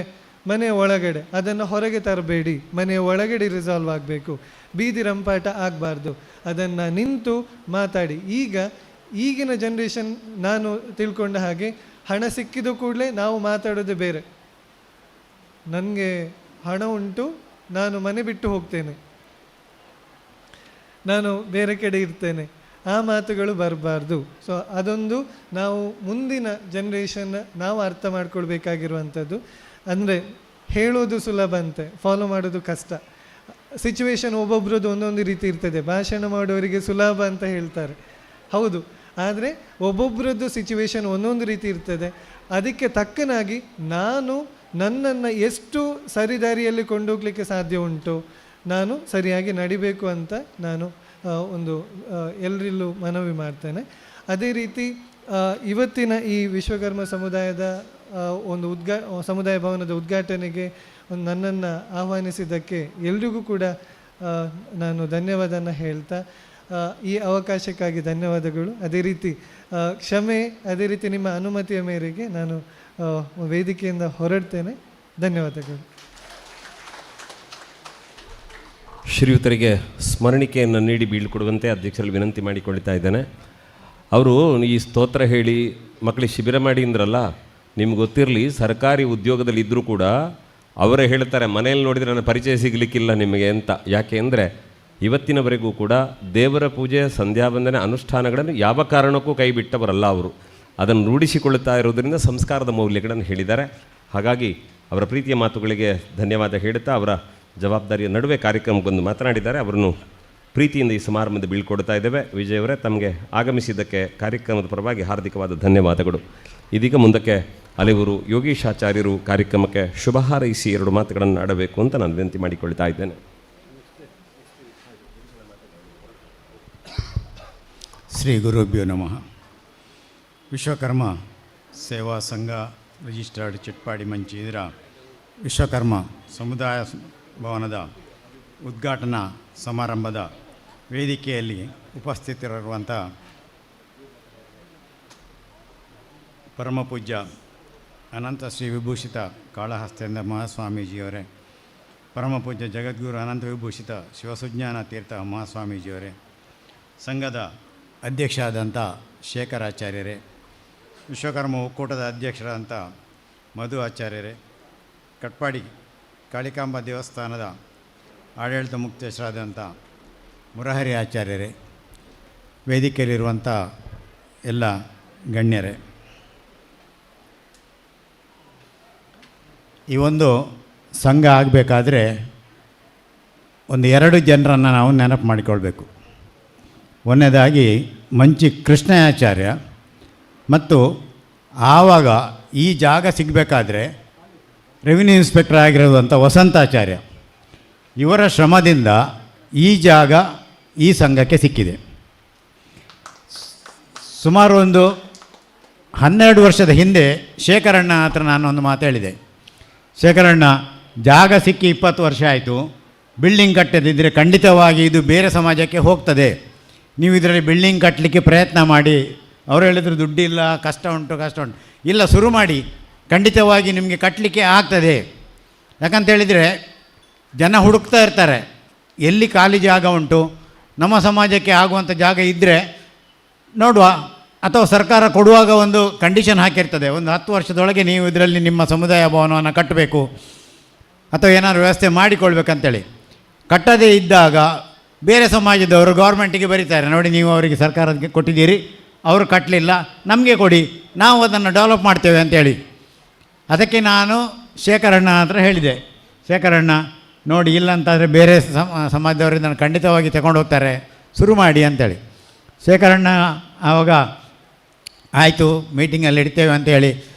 Speaker 11: ಮನೆಯ ಒಳಗಡೆ, ಅದನ್ನು ಹೊರಗೆ ತರಬೇಡಿ, ಮನೆಯ ಒಳಗಡೆ ರಿಸಾಲ್ವ್ ಆಗಬೇಕು, ಬೀದಿ ರಂಪಾಟ ಆಗಬಾರ್ದು, ಅದನ್ನು ನಿಂತು ಮಾತಾಡಿ. ಈಗಿನ ಜನ್ರೇಷನ್ ನಾನು ತಿಳ್ಕೊಂಡ ಹಾಗೆ ಹಣ ಸಿಕ್ಕಿದ ಕೂಡಲೇ ನಾವು ಮಾತಾಡೋದು ಬೇರೆ. ನನಗೆ ಹಣ ಉಂಟು, ನಾನು ಮನೆ ಬಿಟ್ಟು ಹೋಗ್ತೇನೆ, ನಾನು ಬೇರೆ ಕಡೆ ಇರ್ತೇನೆ, ಆ ಮಾತುಗಳು ಬರಬಾರ್ದು. ಸೊ ಅದೊಂದು ನಾವು ಮುಂದಿನ ಜನ್ರೇಷನ್ನ ನಾವು ಅರ್ಥ ಮಾಡ್ಕೊಳ್ಬೇಕಾಗಿರುವಂಥದ್ದು. ಅಂದರೆ ಹೇಳೋದು ಸುಲಭ ಅಂತೆ, ಫಾಲೋ ಮಾಡೋದು ಕಷ್ಟ. ಸಿಚುವೇಶನ್ ಒಬ್ಬೊಬ್ರದ್ದು ಒಂದೊಂದು ರೀತಿ ಇರ್ತದೆ. ಭಾಷಣ ಮಾಡೋರಿಗೆ ಸುಲಭ ಅಂತ ಹೇಳ್ತಾರೆ, ಹೌದು. ಆದರೆ ಒಬ್ಬೊಬ್ರದ್ದು ಸಿಚುವೇಶನ್ ಒಂದೊಂದು ರೀತಿ ಇರ್ತದೆ. ಅದಕ್ಕೆ ತಕ್ಕನಾಗಿ ನಾನು ನನ್ನನ್ನು ಎಷ್ಟು ಸರಿದಾರಿಯಲ್ಲಿ ಕೊಂಡೋಗ್ಲಿಕ್ಕೆ ಸಾಧ್ಯ ಉಂಟು, ನಾನು ಸರಿಯಾಗಿ ನಡಿಬೇಕು ಅಂತ ನಾನು ಒಂದು ಎಲ್ಲರಲ್ಲೂ ಮನವಿ ಮಾಡ್ತೇನೆ. ಅದೇ ರೀತಿ ಇವತ್ತಿನ ಈ ವಿಶ್ವಕರ್ಮ ಸಮುದಾಯದ ಒಂದು ಸಮುದಾಯ ಭವನದ ಉದ್ಘಾಟನೆಗೆ ನನ್ನನ್ನು ಆಹ್ವಾನಿಸಿದ್ದಕ್ಕೆ ಎಲ್ರಿಗೂ ಕೂಡ ನಾನು ಧನ್ಯವಾದನ ಹೇಳ್ತಾ, ಈ ಅವಕಾಶಕ್ಕಾಗಿ ಧನ್ಯವಾದಗಳು. ಅದೇ ರೀತಿ ಕ್ಷಮೆ, ಅದೇ ರೀತಿ ನಿಮ್ಮ ಅನುಮತಿಯ ಮೇರೆಗೆ ನಾನು ವೇದಿಕೆಯಿಂದ ಹೊರಡ್ತೇನೆ. ಧನ್ಯವಾದಗಳು.
Speaker 4: ಶ್ರೀಯುತರಿಗೆ ಸ್ಮರಣಿಕೆಯನ್ನು ನೀಡಿ ಬೀಳ್ಕೊಡುವಂತೆ ಅಧ್ಯಕ್ಷರಲ್ಲಿ ವಿನಂತಿ ಮಾಡಿಕೊಳ್ತಾ ಇದ್ದೇನೆ. ಅವರು ಈ ಸ್ತೋತ್ರ ಹೇಳಿ ಮಕ್ಕಳಿಗೆ ಶಿಬಿರ ಮಾಡಿ ಅಂದ್ರಲ್ಲ, ನಿಮ್ಗೆ ಗೊತ್ತಿರಲಿ, ಸರ್ಕಾರಿ ಉದ್ಯೋಗದಲ್ಲಿ ಇದ್ದರೂ ಕೂಡ ಅವರೇ ಹೇಳ್ತಾರೆ, ಮನೆಯಲ್ಲಿ ನೋಡಿದರೆ ನನ್ನ ಪರಿಚಯ ಸಿಗಲಿಕ್ಕಿಲ್ಲ ನಿಮಗೆ ಅಂತ. ಯಾಕೆ ಅಂದರೆ ಇವತ್ತಿನವರೆಗೂ ಕೂಡ ದೇವರ ಪೂಜೆ, ಸಂಧ್ಯಾವಂದನೆ, ಅನುಷ್ಠಾನಗಳನ್ನು ಯಾವ ಕಾರಣಕ್ಕೂ ಕೈ ಬಿಟ್ಟವರಲ್ಲ ಅವರು. ಅದನ್ನು ರೂಢಿಸಿಕೊಳ್ಳುತ್ತಾ ಇರೋದರಿಂದ ಸಂಸ್ಕಾರದ ಮೌಲ್ಯಗಳನ್ನು ಹೇಳಿದ್ದಾರೆ. ಹಾಗಾಗಿ ಅವರ ಪ್ರೀತಿಯ ಮಾತುಗಳಿಗೆ ಧನ್ಯವಾದ ಹೇಳುತ್ತಾ ಅವರ ಜವಾಬ್ದಾರಿಯ ನಡುವೆ ಕಾರ್ಯಕ್ರಮಕ್ಕೊಂದು ಮಾತನಾಡಿದ್ದಾರೆ. ಅವರನ್ನು ಪ್ರೀತಿಯಿಂದ ಈ ಸಮಾರಂಭದ ಬೀಳ್ಕೊಡ್ತಾ ಇದ್ದೇವೆ. ವಿಜಯ್ ಅವರೇ, ತಮಗೆ ಆಗಮಿಸಿದ್ದಕ್ಕೆ ಕಾರ್ಯಕ್ರಮದ ಪರವಾಗಿ ಹಾರ್ದಿಕವಾದ ಧನ್ಯವಾದಗಳು. ಇದೀಗ ಮುಂದಕ್ಕೆ ಅಲೆಯೂರು ಯೋಗೀಶಾಚಾರ್ಯರು ಕಾರ್ಯಕ್ರಮಕ್ಕೆ ಶುಭ ಹಾರೈಸಿ 2 ಮಾತುಗಳನ್ನು ಆಡಬೇಕು ಅಂತ ನಾನು ವಿನಂತಿ ಮಾಡಿಕೊಳ್ತಾ ಇದ್ದೇನೆ.
Speaker 12: ಶ್ರೀ ಗುರುಭ್ಯೋ ನಮಃ. ವಿಶ್ವಕರ್ಮ ಸೇವಾ ಸಂಘ ರಿಜಿಸ್ಟರ್ಡ್ ಚಿಟ್ಪಾಡಿ ಮಂಚಿ ಇದರ ವಿಶ್ವಕರ್ಮ ಸಮುದಾಯ ಭವನದ ಉದ್ಘಾಟನಾ ಸಮಾರಂಭದ ವೇದಿಕೆಯಲ್ಲಿ ಉಪಸ್ಥಿತರಿರುವಂಥ ಪರಮಪೂಜ್ಯ ಅನಂತ ಶ್ರೀ ವಿಭೂಷಿತ ಕಾಳಹಸ್ತೇಂದ್ರ ಮಹಾಸ್ವಾಮೀಜಿಯವರೇ, ಪರಮಪೂಜ್ಯ ಜಗದ್ಗುರು ಅನಂತ ವಿಭೂಷಿತ ಶಿವಸುಜ್ಞಾನ ತೀರ್ಥ ಮಹಾಸ್ವಾಮೀಜಿಯವರೇ, ಸಂಘದ ಅಧ್ಯಕ್ಷ ಆದಂಥ ಶೇಖರಾಚಾರ್ಯರೇ, ವಿಶ್ವಕರ್ಮ ಒಕ್ಕೂಟದ ಅಧ್ಯಕ್ಷರಾದಂಥ ಮಧು ಆಚಾರ್ಯರೇ, ಕಟ್ಪಾಡಿ ಕಾಳಿಕಾಂಬ ದೇವಸ್ಥಾನದ ಆಡಳಿತ ಮುಕ್ತೇಶರಾದಂಥ ಮುರಹರಿ ಆಚಾರ್ಯರೇ, ವೇದಿಕೆಯಲ್ಲಿರುವಂಥ ಎಲ್ಲ ಗಣ್ಯರೇ, ಈ ಒಂದು ಸಂಘ ಆಗಬೇಕಾದ್ರೆ ಒಂದು 2 ಜನರನ್ನು ನಾವು ನೆನಪು ಮಾಡಿಕೊಳ್ಬೇಕು. ಒಂದನೇದಾಗಿ ಮಂಚಿ ಕೃಷ್ಣಯಾಚಾರ್ಯ, ಮತ್ತು ಆವಾಗ ಈ ಜಾಗ ಸಿಗಬೇಕಾದ್ರೆ ರೆವಿನ್ಯೂ ಇನ್ಸ್ಪೆಕ್ಟರ್ ಆಗಿರೋದಂಥ ವಸಂತಾಚಾರ್ಯ, ಇವರ ಶ್ರಮದಿಂದ ಈ ಜಾಗ ಈ ಸಂಘಕ್ಕೆ ಸಿಕ್ಕಿದೆ. ಸುಮಾರು ಒಂದು 12 ವರ್ಷದ ಹಿಂದೆ ಶೇಖರಣ್ಣ ಹತ್ರ ನಾನು ಒಂದು ಮಾತು ಹೇಳಿದೆ. ಶೇಖರಣ್ಣ, ಜಾಗ ಸಿಕ್ಕಿ 20 ವರ್ಷ ಆಯಿತು, ಬಿಲ್ಡಿಂಗ್ ಕಟ್ಟದಿದ್ದರೆ ಖಂಡಿತವಾಗಿ ಇದು ಬೇರೆ ಸಮಾಜಕ್ಕೆ ಹೋಗ್ತದೆ, ನೀವು ಇದರಲ್ಲಿ ಬಿಲ್ಡಿಂಗ್ ಕಟ್ಟಲಿಕ್ಕೆ ಪ್ರಯತ್ನ ಮಾಡಿ. ಅವರು ಹೇಳಿದರು, ದುಡ್ಡಿಲ್ಲ, ಕಷ್ಟ ಉಂಟು. ಇಲ್ಲ, ಶುರು ಮಾಡಿ, ಖಂಡಿತವಾಗಿ ನಿಮಗೆ ಕಟ್ಟಲಿಕ್ಕೆ ಆಗ್ತದೆ. ಯಾಕಂತೇಳಿದರೆ ಜನ ಹುಡುಕ್ತಾ ಇರ್ತಾರೆ, ಎಲ್ಲಿ ಖಾಲಿ ಜಾಗ ಉಂಟು, ನಮ್ಮ ಸಮಾಜಕ್ಕೆ ಆಗುವಂಥ ಜಾಗ ಇದ್ದರೆ ನೋಡುವ. ಅಥವಾ ಸರ್ಕಾರ ಕೊಡುವಾಗ ಒಂದು ಕಂಡೀಷನ್ ಹಾಕಿರ್ತದೆ, ಒಂದು 10 ವರ್ಷದೊಳಗೆ ನೀವು ಇದರಲ್ಲಿ ನಿಮ್ಮ ಸಮುದಾಯ ಭವನವನ್ನು ಕಟ್ಟಬೇಕು ಅಥವಾ ಏನಾದರೂ ವ್ಯವಸ್ಥೆ ಮಾಡಿಕೊಳ್ಬೇಕಂತೇಳಿ. ಕಟ್ಟದೇ ಇದ್ದಾಗ ಬೇರೆ ಸಮಾಜದವರು ಗೌರ್ಮೆಂಟಿಗೆ ಬರೀತಾರೆ, ನೋಡಿ ನೀವು ಅವರಿಗೆ ಸರ್ಕಾರಕ್ಕೆ ಕೊಟ್ಟಿದ್ದೀರಿ, ಅವರು ಕಟ್ಟಲಿಲ್ಲ, ನಮಗೆ ಕೊಡಿ, ನಾವು ಅದನ್ನು ಡೆವಲಪ್ ಮಾಡ್ತೇವೆ ಅಂತೇಳಿ. ಅದಕ್ಕೆ ನಾನು ಶೇಖರಣ್ಣ ಹತ್ರ ಹೇಳಿದೆ, ಶೇಖರಣ್ಣ ನೋಡಿ, ಇಲ್ಲಂತಾದರೆ ಬೇರೆ ಸಮಾಜದವರು ಇದನ್ನು ಖಂಡಿತವಾಗಿ ತಗೊಂಡು ಹೋಗ್ತಾರೆ, ಶುರು ಮಾಡಿ ಅಂತೇಳಿ. ಶೇಖರಣ್ಣ ಆವಾಗ ಆಯಿತು, ಮೀಟಿಂಗಲ್ಲಿ ಇಡ್ತೇವೆ ಅಂತೇಳಿ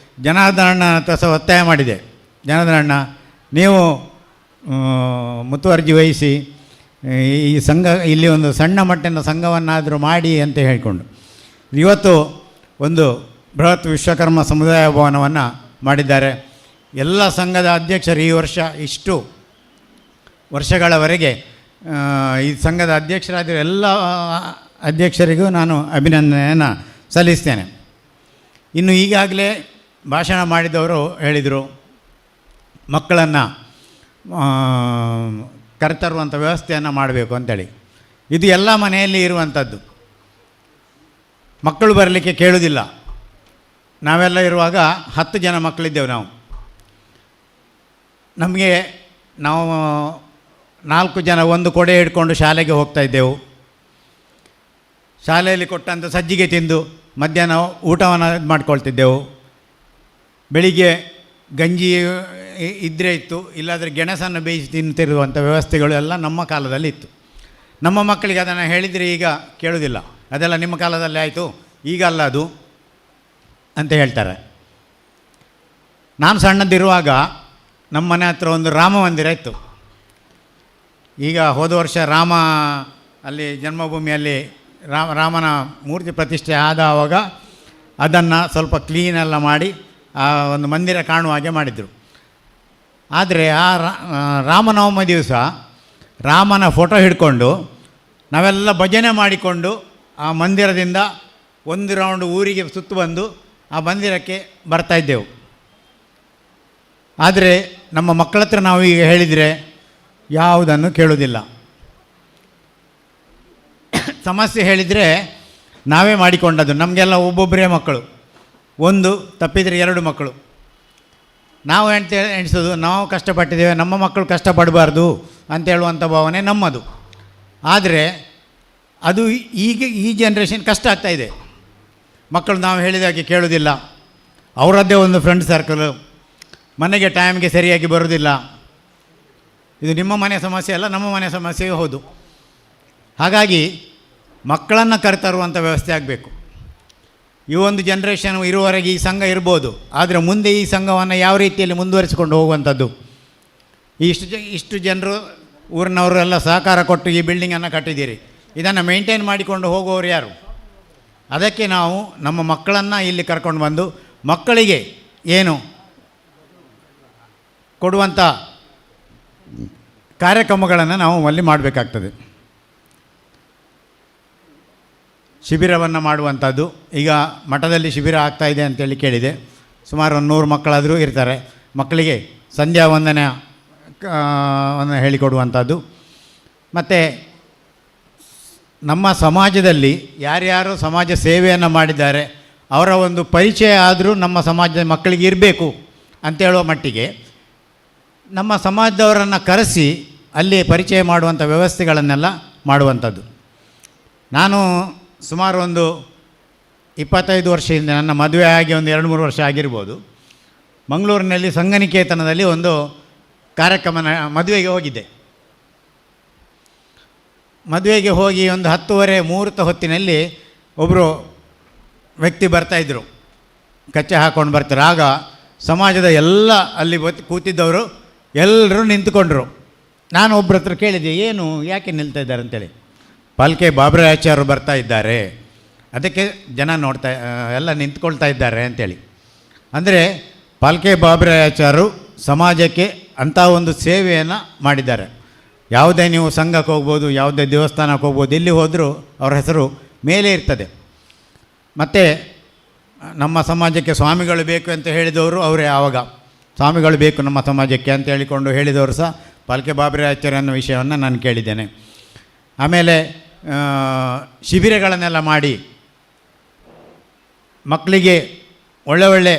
Speaker 12: ಜನಾರ್ದನಣ್ಣ ಹತ್ರ ಸಹ ಒತ್ತಾಯ ಮಾಡಿದೆ. ಜನಾರ್ದನಣ್ಣ, ನೀವು ಮುತುವರ್ಜಿ ವಹಿಸಿ ಈ ಸಂಘ, ಇಲ್ಲಿ ಒಂದು ಸಣ್ಣ ಮಟ್ಟಿನ ಸಂಘವನ್ನಾದರೂ ಮಾಡಿ ಅಂತ ಹೇಳಿಕೊಂಡು ಇವತ್ತು ಒಂದು ಬೃಹತ್ ವಿಶ್ವಕರ್ಮ ಸಮುದಾಯ ಭವನವನ್ನು ಮಾಡಿದ್ದಾರೆ. ಎಲ್ಲ ಸಂಘದ ಅಧ್ಯಕ್ಷರು ಈ ವರ್ಷ ಇಷ್ಟು ವರ್ಷಗಳವರೆಗೆ ಈ ಸಂಘದ ಅಧ್ಯಕ್ಷರಾದ ಎಲ್ಲ ಅಧ್ಯಕ್ಷರಿಗೂ ನಾನು ಅಭಿನಂದನೆಯನ್ನು ಸಲ್ಲಿಸ್ತೇನೆ. ಇನ್ನು ಈಗಾಗಲೇ ಭಾಷಣ ಮಾಡಿದವರು ಹೇಳಿದರು, ಮಕ್ಕಳನ್ನು ಕರೆತರುವಂಥ ವ್ಯವಸ್ಥೆಯನ್ನು ಮಾಡಬೇಕು ಅಂತೇಳಿ. ಇದು ಎಲ್ಲ ಮನೆಯಲ್ಲಿ ಇರುವಂಥದ್ದು. ಮಕ್ಕಳು ಬರಲಿಕ್ಕೆ ಕೇಳುವುದಿಲ್ಲ. ನಾವೆಲ್ಲ ಇರುವಾಗ 10 ಜನ ಮಕ್ಕಳಿದ್ದೆವು. ನಾವು 4 ಜನ ಒಂದು ಕೊಡೆ ಹಿಡ್ಕೊಂಡು ಶಾಲೆಗೆ ಹೋಗ್ತಾಯಿದ್ದೆವು. ಶಾಲೆಯಲ್ಲಿ ಕೊಟ್ಟಂಥ ಸಜ್ಜಿಗೆ ತಿಂದು ಮಧ್ಯಾಹ್ನ ಊಟವನ್ನು ಇದು ಮಾಡ್ಕೊಳ್ತಿದ್ದೆವು. ಬೆಳಿಗ್ಗೆ ಗಂಜಿ ಇದ್ದರೆ ಇತ್ತು, ಇಲ್ಲಾಂದರೆ ಗೆಣಸನ್ನು ಬೇಯಿಸಿ ತಿಂತಿರುವಂಥ ವ್ಯವಸ್ಥೆಗಳು ಎಲ್ಲ ನಮ್ಮ ಕಾಲದಲ್ಲಿ ಇತ್ತು. ನಮ್ಮ ಮಕ್ಕಳಿಗೆ ಅದನ್ನು ಹೇಳಿದರೆ ಈಗ ಕೇಳೋದಿಲ್ಲ. ಅದೆಲ್ಲ ನಿಮ್ಮ ಕಾಲದಲ್ಲಿ ಆಯಿತು, ಈಗ ಅಲ್ಲ ಅದು ಅಂತ ಹೇಳ್ತಾರೆ. ನಾನು ಸಣ್ಣದಿರುವಾಗ ನಮ್ಮ ಮನೆ ಹತ್ರ ಒಂದು ರಾಮ ಮಂದಿರ ಇತ್ತು. ಈಗ ಹೋದ ವರ್ಷ ರಾಮ ಅಲ್ಲಿ ಜನ್ಮಭೂಮಿಯಲ್ಲಿ ರಾಮನ ಮೂರ್ತಿ ಪ್ರತಿಷ್ಠೆ ಆದಾಗ ಅದನ್ನು ಸ್ವಲ್ಪ ಕ್ಲೀನೆಲ್ಲ ಮಾಡಿ ಆ ಒಂದು ಮಂದಿರ ಕಾಣುವ ಹಾಗೆ ಮಾಡಿದರು. ಆದರೆ ಆ ರಾಮನವಮಿ ದಿವಸ ರಾಮನ ಫೋಟೋ ಹಿಡ್ಕೊಂಡು ನಾವೆಲ್ಲ ಭಜನೆ ಮಾಡಿಕೊಂಡು ಆ ಮಂದಿರದಿಂದ ಒಂದು ರೌಂಡ್ ಊರಿಗೆ ಸುತ್ತು ಬಂದು ಆ ಮಂದಿರಕ್ಕೆ ಬರ್ತಾಯಿದ್ದೆವು. ಆದರೆ ನಮ್ಮ ಮಕ್ಕಳ ಹತ್ರ ನಾವು ಈಗ ಹೇಳಿದರೆ ಯಾವುದನ್ನು ಕೇಳೋದಿಲ್ಲ. ಸಮಸ್ಯೆ ಹೇಳಿದರೆ ನಾವೇ ಮಾಡಿಕೊಂಡದ್ದು. ನಮಗೆಲ್ಲ ಒಬ್ಬೊಬ್ಬರೇ ಮಕ್ಕಳು, ಒಂದು ತಪ್ಪಿದರೆ 2 ಮಕ್ಕಳು. ನಾವು ಎಣಿಸೋದು ನಾವು ಕಷ್ಟಪಟ್ಟಿದ್ದೇವೆ, ನಮ್ಮ ಮಕ್ಕಳು ಕಷ್ಟಪಡಬಾರ್ದು ಅಂತ ಹೇಳುವಂಥ ಭಾವನೆ ನಮ್ಮದು. ಆದರೆ ಅದು ಈಗ ಈ ಜನ್ರೇಷನ್ ಕಷ್ಟ ಆಗ್ತಾಯಿದೆ. ಮಕ್ಕಳು ನಾವು ಹೇಳಿದಾಗೆ ಕೇಳೋದಿಲ್ಲ. ಅವರದ್ದೇ ಒಂದು ಫ್ರೆಂಡ್ ಸರ್ಕಲು, ಮನೆಗೆ ಟೈಮ್ಗೆ ಸರಿಯಾಗಿ ಬರೋದಿಲ್ಲ. ಇದು ನಿಮ್ಮ ಮನೆ ಸಮಸ್ಯೆ ಅಲ್ಲ, ನಮ್ಮ ಮನೆ ಸಮಸ್ಯೆಯೂ ಹೌದು. ಹಾಗಾಗಿ ಮಕ್ಕಳನ್ನು ಕರೆತರುವಂಥ ವ್ಯವಸ್ಥೆ ಆಗಬೇಕು. ಈ ಒಂದು ಜನ್ರೇಷನ್ ಇರುವವರೆಗೆ ಈ ಸಂಘ ಇರ್ಬೋದು, ಆದರೆ ಮುಂದೆ ಈ ಸಂಘವನ್ನು ಯಾವ ರೀತಿಯಲ್ಲಿ ಮುಂದುವರಿಸಿಕೊಂಡು ಹೋಗುವಂಥದ್ದು. ಇಷ್ಟು ಜನರು ಊರಿನವರು ಎಲ್ಲ ಸಹಕಾರ ಕೊಟ್ಟು ಈ ಬಿಲ್ಡಿಂಗನ್ನು ಕಟ್ಟಿದ್ದೀರಿ, ಇದನ್ನು ಮೇಂಟೈನ್ ಮಾಡಿಕೊಂಡು ಹೋಗುವವರು ಯಾರು? ಅದಕ್ಕೆ ನಾವು ನಮ್ಮ ಮಕ್ಕಳನ್ನು ಇಲ್ಲಿ ಕರ್ಕೊಂಡು ಬಂದು ಮಕ್ಕಳಿಗೆ ಏನು ಕೊಡುವಂಥ ಕಾರ್ಯಕ್ರಮಗಳನ್ನು ನಾವು ಅಲ್ಲಿ ಮಾಡಬೇಕಾಗ್ತದೆ. ಶಿಬಿರವನ್ನು ಮಾಡುವಂಥದ್ದು. ಈಗ ಮಠದಲ್ಲಿ ಶಿಬಿರ ಆಗ್ತಾಯಿದೆ ಅಂತೇಳಿ ಕೇಳಿದೆ. ಸುಮಾರು 100 ಮಕ್ಕಳಾದರೂ ಇರ್ತಾರೆ. ಮಕ್ಕಳಿಗೆ ಸಂಧ್ಯಾ ವಂದನೆಯನ್ನು ಹೇಳಿಕೊಡುವಂಥದ್ದು. ಮತ್ತು ನಮ್ಮ ಸಮಾಜದಲ್ಲಿ ಯಾರ್ಯಾರು ಸಮಾಜ ಸೇವೆಯನ್ನು ಮಾಡಿದ್ದಾರೆ ಅವರ ಒಂದು ಪರಿಚಯ ಆದರೂ ನಮ್ಮ ಸಮಾಜದ ಮಕ್ಕಳಿಗೆ ಇರಬೇಕು ಅಂತೇಳುವ ಮಟ್ಟಿಗೆ ನಮ್ಮ ಸಮಾಜದವರನ್ನು ಕರೆಸಿ ಅಲ್ಲಿ ಪರಿಚಯ ಮಾಡುವಂಥ ವ್ಯವಸ್ಥೆಗಳನ್ನೆಲ್ಲ ಮಾಡುವಂಥದ್ದು. ನಾನು ಸುಮಾರು ಒಂದು 25 ವರ್ಷದಿಂದ, ನನ್ನ ಮದುವೆ ಆಗಿ ಒಂದು 2-3 ವರ್ಷ ಆಗಿರ್ಬೋದು, ಮಂಗಳೂರಿನಲ್ಲಿ ಸಂಘನಿಕೇತನದಲ್ಲಿ ಒಂದು ಕಾರ್ಯಕ್ರಮ ಮದುವೆಗೆ ಹೋಗಿದ್ದೆ. ಮದುವೆಗೆ ಹೋಗಿ ಒಂದು 10:30 ಮುಹೂರ್ತ ಹೊತ್ತಿನಲ್ಲಿ ಒಬ್ಬರು ವ್ಯಕ್ತಿ ಬರ್ತಾಯಿದ್ರು, ಕಚ್ಚೆ ಹಾಕ್ಕೊಂಡು ಬರ್ತಾರೆ. ಆಗ ಸಮಾಜದ ಎಲ್ಲ ಅಲ್ಲಿ ಕೂತಿದ್ದವರು ಎಲ್ಲರೂ ನಿಂತುಕೊಂಡ್ರು. ನಾನು ಒಬ್ಬರ ಹತ್ರ ಕೇಳಿದೆ, ಏನು ಯಾಕೆ ನಿಲ್ತಾ ಇದ್ದಾರೆ ಅಂತೇಳಿ. ಪಾಲ್ಕೆ ಬಾಬರಾಚಾರ್ಯರು ಬರ್ತಾ ಇದ್ದಾರೆ, ಅದಕ್ಕೆ ಜನ ಎಲ್ಲ ನಿಂತ್ಕೊಳ್ತಾ ಇದ್ದಾರೆ ಅಂತೇಳಿ. ಅಂದರೆ ಪಾಲ್ಕೆ ಬಾಬರಾಚಾರ್ಯರು ಸಮಾಜಕ್ಕೆ ಅಂಥ ಒಂದು ಸೇವೆಯನ್ನು ಮಾಡಿದ್ದಾರೆ. ಯಾವುದೇ ನೀವು ಸಂಘಕ್ಕೆ ಹೋಗ್ಬೋದು, ಯಾವುದೇ ದೇವಸ್ಥಾನಕ್ಕೆ ಹೋಗ್ಬೋದು, ಎಲ್ಲಿ ಹೋದರೂ ಅವರ ಹೆಸರು ಮೇಲೆ ಇರ್ತದೆ. ಮತ್ತು ನಮ್ಮ ಸಮಾಜಕ್ಕೆ ಸ್ವಾಮಿಗಳು ಬೇಕು ಅಂತ ಹೇಳಿದವರು ಅವರೇ. ಆವಾಗ ಸ್ವಾಮಿಗಳು ಬೇಕು ನಮ್ಮ ಸಮಾಜಕ್ಕೆ ಅಂತ ಹೇಳಿಕೊಂಡು ಹೇಳಿದವರು ಸಹ ಪಾಲ್ಕೆ ಬಾಬರಾಚಾರ್ಯ ಅನ್ನೋ ವಿಷಯವನ್ನು ನಾನು ಕೇಳಿದ್ದೇನೆ. ಆಮೇಲೆ ಶಿಬಿರಗಳನ್ನೆಲ್ಲ ಮಾಡಿ ಮಕ್ಕಳಿಗೆ ಒಳ್ಳೆ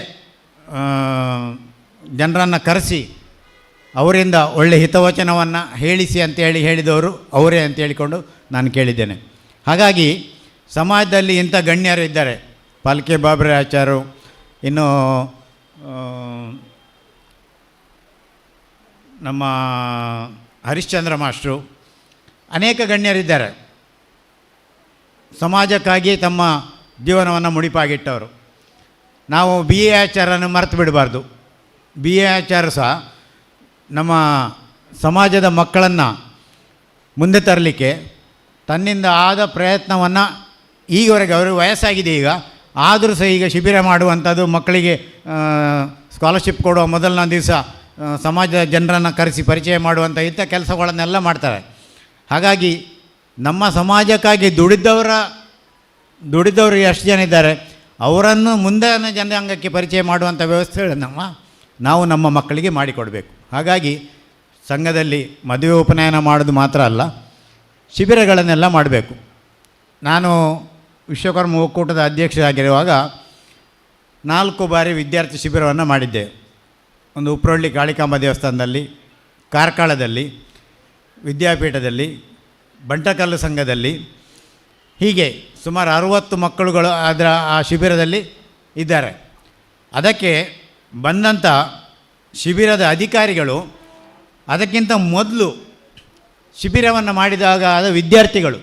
Speaker 12: ಜನರನ್ನು ಕರೆಸಿ ಅವರಿಂದ ಒಳ್ಳೆ ಹಿತವಚನವನ್ನು ಹೇಳಿಸಿ ಅಂತೇಳಿ ಹೇಳಿದವರು ಅವರೇ ಅಂತ ಹೇಳಿಕೊಂಡು ನಾನು ಕೇಳಿದ್ದೇನೆ. ಹಾಗಾಗಿ ಸಮಾಜದಲ್ಲಿ ಇಂಥ ಗಣ್ಯರು ಇದ್ದಾರೆ. ಪಾಲ್ಕೆ ಬಾಬರಾಚಾರ್ಯರು, ಇನ್ನು ನಮ್ಮ ಹರಿಶ್ಚಂದ್ರ ಮಾಸ್ಟ್ರು, ಅನೇಕ ಗಣ್ಯರಿದ್ದಾರೆ. ಸಮಾಜಕ್ಕಾಗಿ ತಮ್ಮ ಜೀವನವನ್ನು ಮುಡಿಪಾಗಿಟ್ಟವರು. ನಾವು ಬಿ ಎ ಆಚಾರ್ಯರನ್ನು ಮರೆತು ಬಿಡಬಾರ್ದು. ಬಿ ಎ ಆಚಾರ್ಯ ಸಹ ನಮ್ಮ ಸಮಾಜದ ಮಕ್ಕಳನ್ನು ಮುಂದೆ ತರಲಿಕ್ಕೆ ತನ್ನಿಂದ ಆದ ಪ್ರಯತ್ನವನ್ನು ಈವರೆಗೆ ಅವರು ವಯಸ್ಸಾಗಿದೆ ಈಗ, ಆದರೂ ಸಹ ಈಗ ಶಿಬಿರ ಮಾಡುವಂಥದ್ದು, ಮಕ್ಕಳಿಗೆ ಸ್ಕಾಲರ್ಶಿಪ್ ಕೊಡುವ ಮೊದಲನೇ ದಿವಸ ಸಮಾಜದ ಜನರನ್ನು ಕರೆಸಿ ಪರಿಚಯ ಮಾಡುವಂಥ ಇಂಥ ಕೆಲಸಗಳನ್ನೆಲ್ಲ ಮಾಡ್ತಾರೆ. ಹಾಗಾಗಿ ನಮ್ಮ ಸಮಾಜಕ್ಕಾಗಿ ದುಡಿದವರು ಎಷ್ಟು ಜನ ಇದ್ದಾರೆ ಅವರನ್ನು ಮುಂದಿನ ಜನಾಂಗಕ್ಕೆ ಪರಿಚಯ ಮಾಡುವಂಥ ವ್ಯವಸ್ಥೆಗಳನ್ನು ನಾವು ನಮ್ಮ ಮಕ್ಕಳಿಗೆ ಮಾಡಿಕೊಡಬೇಕು. ಹಾಗಾಗಿ ಸಂಘದಲ್ಲಿ ಮದುವೆ ಉಪನಯನ ಮಾಡೋದು ಮಾತ್ರ ಅಲ್ಲ, ಶಿಬಿರಗಳನ್ನೆಲ್ಲ ಮಾಡಬೇಕು. ನಾನು ವಿಶ್ವಕರ್ಮ ಒಕ್ಕೂಟದ ಅಧ್ಯಕ್ಷರಾಗಿರುವಾಗ 4 ಬಾರಿ ವಿದ್ಯಾರ್ಥಿ ಶಿಬಿರವನ್ನು ಮಾಡಿದ್ದೆ. ಒಂದು ಉಪ್ರಳ್ಳಿ ಕಾಳಿಕಾಂಬ ದೇವಸ್ಥಾನದಲ್ಲಿ, ಕಾರ್ಕಳದಲ್ಲಿ, ವಿದ್ಯಾಪೀಠದಲ್ಲಿ, ಬಂಟಕಲ್ಲು ಸಂಘದಲ್ಲಿ, ಹೀಗೆ ಸುಮಾರು 60 ಮಕ್ಕಳುಗಳು ಅದರ ಆ ಶಿಬಿರದಲ್ಲಿ ಇದ್ದಾರೆ. ಅದಕ್ಕೆ ಬಂದಂಥ ಶಿಬಿರದ ಅಧಿಕಾರಿಗಳು ಅದಕ್ಕಿಂತ ಮೊದಲು ಶಿಬಿರವನ್ನು ಮಾಡಿದಾಗ ಆದ ವಿದ್ಯಾರ್ಥಿಗಳು,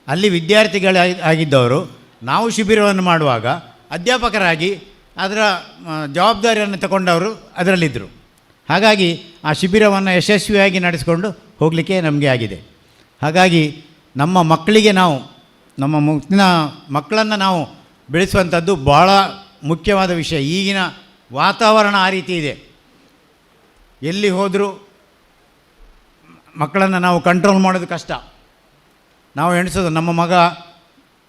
Speaker 12: ಅಲ್ಲಿ ವಿದ್ಯಾರ್ಥಿಗಳಾಗಿದ್ದವರು ನಾವು ಶಿಬಿರವನ್ನು ಮಾಡುವಾಗ ಅಧ್ಯಾಪಕರಾಗಿ ಅದರ ಜವಾಬ್ದಾರಿಯನ್ನು ತಗೊಂಡವರು ಅದರಲ್ಲಿದ್ದರು. ಹಾಗಾಗಿ ಆ ಶಿಬಿರವನ್ನು ಯಶಸ್ವಿಯಾಗಿ ನಡೆಸಿಕೊಂಡು ಹೋಗಲಿಕ್ಕೆ ನಮಗೆ ಆಗಿದೆ. ಹಾಗಾಗಿ ನಮ್ಮ ಮಕ್ಕಳಿಗೆ ನಾವು ನಮ್ಮ ಮುಂದಿನ ಮಕ್ಕಳನ್ನು ನಾವು ಬೆಳೆಸುವಂಥದ್ದು ಭಾಳ ಮುಖ್ಯವಾದ ವಿಷಯ. ಈಗಿನ ವಾತಾವರಣ ಆ ರೀತಿ ಇದೆ. ಎಲ್ಲಿ ಹೋದರೂ ಮಕ್ಕಳನ್ನು ನಾವು ಕಂಟ್ರೋಲ್ ಮಾಡೋದು ಕಷ್ಟ. ನಾವು ಎಣಿಸೋದು ನಮ್ಮ ಮಗ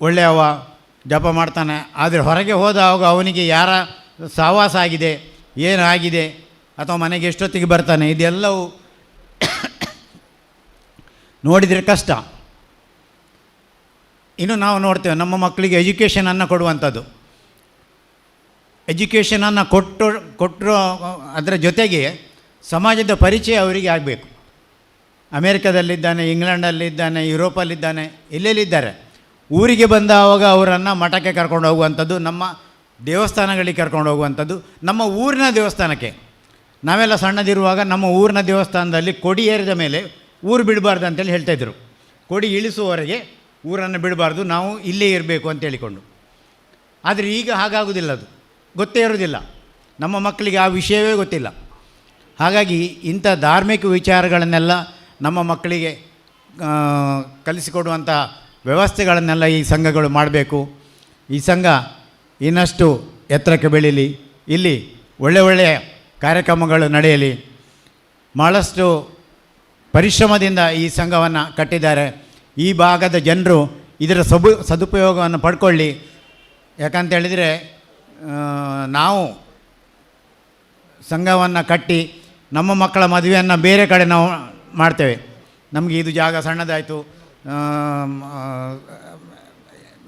Speaker 12: ಒಳ್ಳೆಯವ, ಜಪ ಮಾಡ್ತಾನೆ, ಆದರೆ ಹೊರಗೆ ಹೋದಾಗ ಅವನಿಗೆ ಯಾರ ಸಹವಾಸ ಆಗಿದೆ, ಏನಾಗಿದೆ, ಅಥವಾ ಮನೆಗೆ ಎಷ್ಟೊತ್ತಿಗೆ ಬರ್ತಾನೆ, ಇದೆಲ್ಲವೂ ನೋಡಿದರೆ ಕಷ್ಟ. ಇನ್ನು ನಾವು ನೋಡ್ತೇವೆ ನಮ್ಮ ಮಕ್ಕಳಿಗೆ ಎಜುಕೇಷನನ್ನು ಕೊಡುವಂಥದ್ದು. ಎಜುಕೇಷನನ್ನು ಕೊಟ್ಟರು ಅದರ ಜೊತೆಗೆ ಸಮಾಜದ ಪರಿಚಯ ಅವರಿಗೆ ಆಗಬೇಕು. ಅಮೇರಿಕಾದಲ್ಲಿದ್ದಾನೆ, ಇಂಗ್ಲೆಂಡಲ್ಲಿದ್ದಾನೆ, ಯುರೋಪಲ್ಲಿದ್ದಾನೆ, ಎಲ್ಲೆಲ್ಲಿದ್ದಾರೆ. ಊರಿಗೆ ಬಂದಾಗ ಅವರನ್ನು ಮಠಕ್ಕೆ ಕರ್ಕೊಂಡು ಹೋಗುವಂಥದ್ದು, ನಮ್ಮ ದೇವಸ್ಥಾನಗಳಿಗೆ ಕರ್ಕೊಂಡು ಹೋಗುವಂಥದ್ದು. ನಮ್ಮ ಊರಿನ ದೇವಸ್ಥಾನಕ್ಕೆ ನಾವೆಲ್ಲ ಸಣ್ಣದಿರುವಾಗ ನಮ್ಮ ಊರಿನ ದೇವಸ್ಥಾನದಲ್ಲಿ ಕೊಡಿ ಏರಿದ ಮೇಲೆ ಊರು ಬಿಡಬಾರ್ದು ಅಂತೇಳಿ ಹೇಳ್ತಾಯಿದ್ರು. ಕೊಡಿ ಇಳಿಸುವವರೆಗೆ ಊರನ್ನು ಬಿಡಬಾರ್ದು, ನಾವು ಇಲ್ಲೇ ಇರಬೇಕು ಅಂತ ಹೇಳಿಕೊಂಡು. ಆದರೆ ಈಗ ಹಾಗಾಗುವುದಿಲ್ಲ, ಅದು ಗೊತ್ತೇ ಇರೋದಿಲ್ಲ. ನಮ್ಮ ಮಕ್ಕಳಿಗೆ ಆ ವಿಷಯವೇ ಗೊತ್ತಿಲ್ಲ. ಹಾಗಾಗಿ ಇಂಥ ಧಾರ್ಮಿಕ ವಿಚಾರಗಳನ್ನೆಲ್ಲ ನಮ್ಮ ಮಕ್ಕಳಿಗೆ ಕಲಿಸಿಕೊಡುವಂಥ ವ್ಯವಸ್ಥೆಗಳನ್ನೆಲ್ಲ ಈ ಸಂಘಗಳು ಮಾಡಬೇಕು. ಈ ಸಂಘ ಇನ್ನಷ್ಟು ಎತ್ತರಕ್ಕೆ ಬೆಳೀಲಿ, ಇಲ್ಲಿ ಒಳ್ಳೆಯ ಕಾರ್ಯಕ್ರಮಗಳು ನಡೆಯಲಿ. ಭಾಳಷ್ಟು ಪರಿಶ್ರಮದಿಂದ ಈ ಸಂಘವನ್ನು ಕಟ್ಟಿದ್ದಾರೆ. ಈ ಭಾಗದ ಜನರು ಇದರ ಸದುಪಯೋಗವನ್ನು ಪಡ್ಕೊಳ್ಳಿ. ಯಾಕಂತೇಳಿದರೆ ನಾವು ಸಂಘವನ್ನು ಕಟ್ಟಿ ನಮ್ಮ ಮಕ್ಕಳ ಮದುವೆಯನ್ನು ಬೇರೆ ಕಡೆ ನಾವು ಮಾಡ್ತೇವೆ. ನಮಗೆ ಇದು ಜಾಗ ಸಣ್ಣದಾಯಿತು,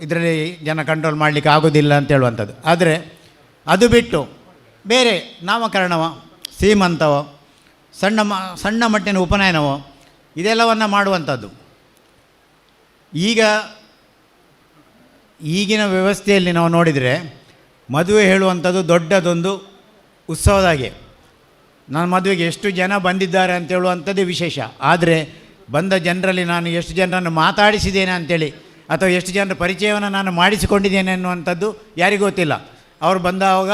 Speaker 12: ಇದರಲ್ಲಿ ಜನ ಕಂಟ್ರೋಲ್ ಮಾಡಲಿಕ್ಕೆ ಆಗೋದಿಲ್ಲ ಅಂತ ಹೇಳುವಂಥದ್ದು. ಆದರೆ ಅದು ಬಿಟ್ಟು ಬೇರೆ ನಾಮಕರಣವೋ, ಸೀಮಂತವೋ, ಸಣ್ಣ ಮಟ್ಟಿನ ಉಪನಯನವೋ ಇದೆಲ್ಲವನ್ನು ಮಾಡುವಂಥದ್ದು. ಈಗಿನ ವ್ಯವಸ್ಥೆಯಲ್ಲಿ ನಾವು ನೋಡಿದರೆ ಮದುವೆ ಹೇಳುವಂಥದ್ದು ದೊಡ್ಡದೊಂದು ಉತ್ಸವದಾಗೆ. ನನ್ನ ಮದುವೆಗೆ ಎಷ್ಟು ಜನ ಬಂದಿದ್ದಾರೆ ಅಂತ ಹೇಳುವಂಥದ್ದೇ ವಿಶೇಷ. ಆದರೆ ಬಂದ ಜನರಲ್ಲಿ ನಾನು ಎಷ್ಟು ಜನರನ್ನು ಮಾತಾಡಿಸಿದ್ದೇನೆ ಅಂಥೇಳಿ, ಅಥವಾ ಎಷ್ಟು ಜನರ ಪರಿಚಯವನ್ನು ನಾನು ಮಾಡಿಸಿಕೊಂಡಿದ್ದೇನೆ ಅನ್ನುವಂಥದ್ದು ಯಾರಿಗೂ ಗೊತ್ತಿಲ್ಲ. ಅವರು ಬಂದಾಗ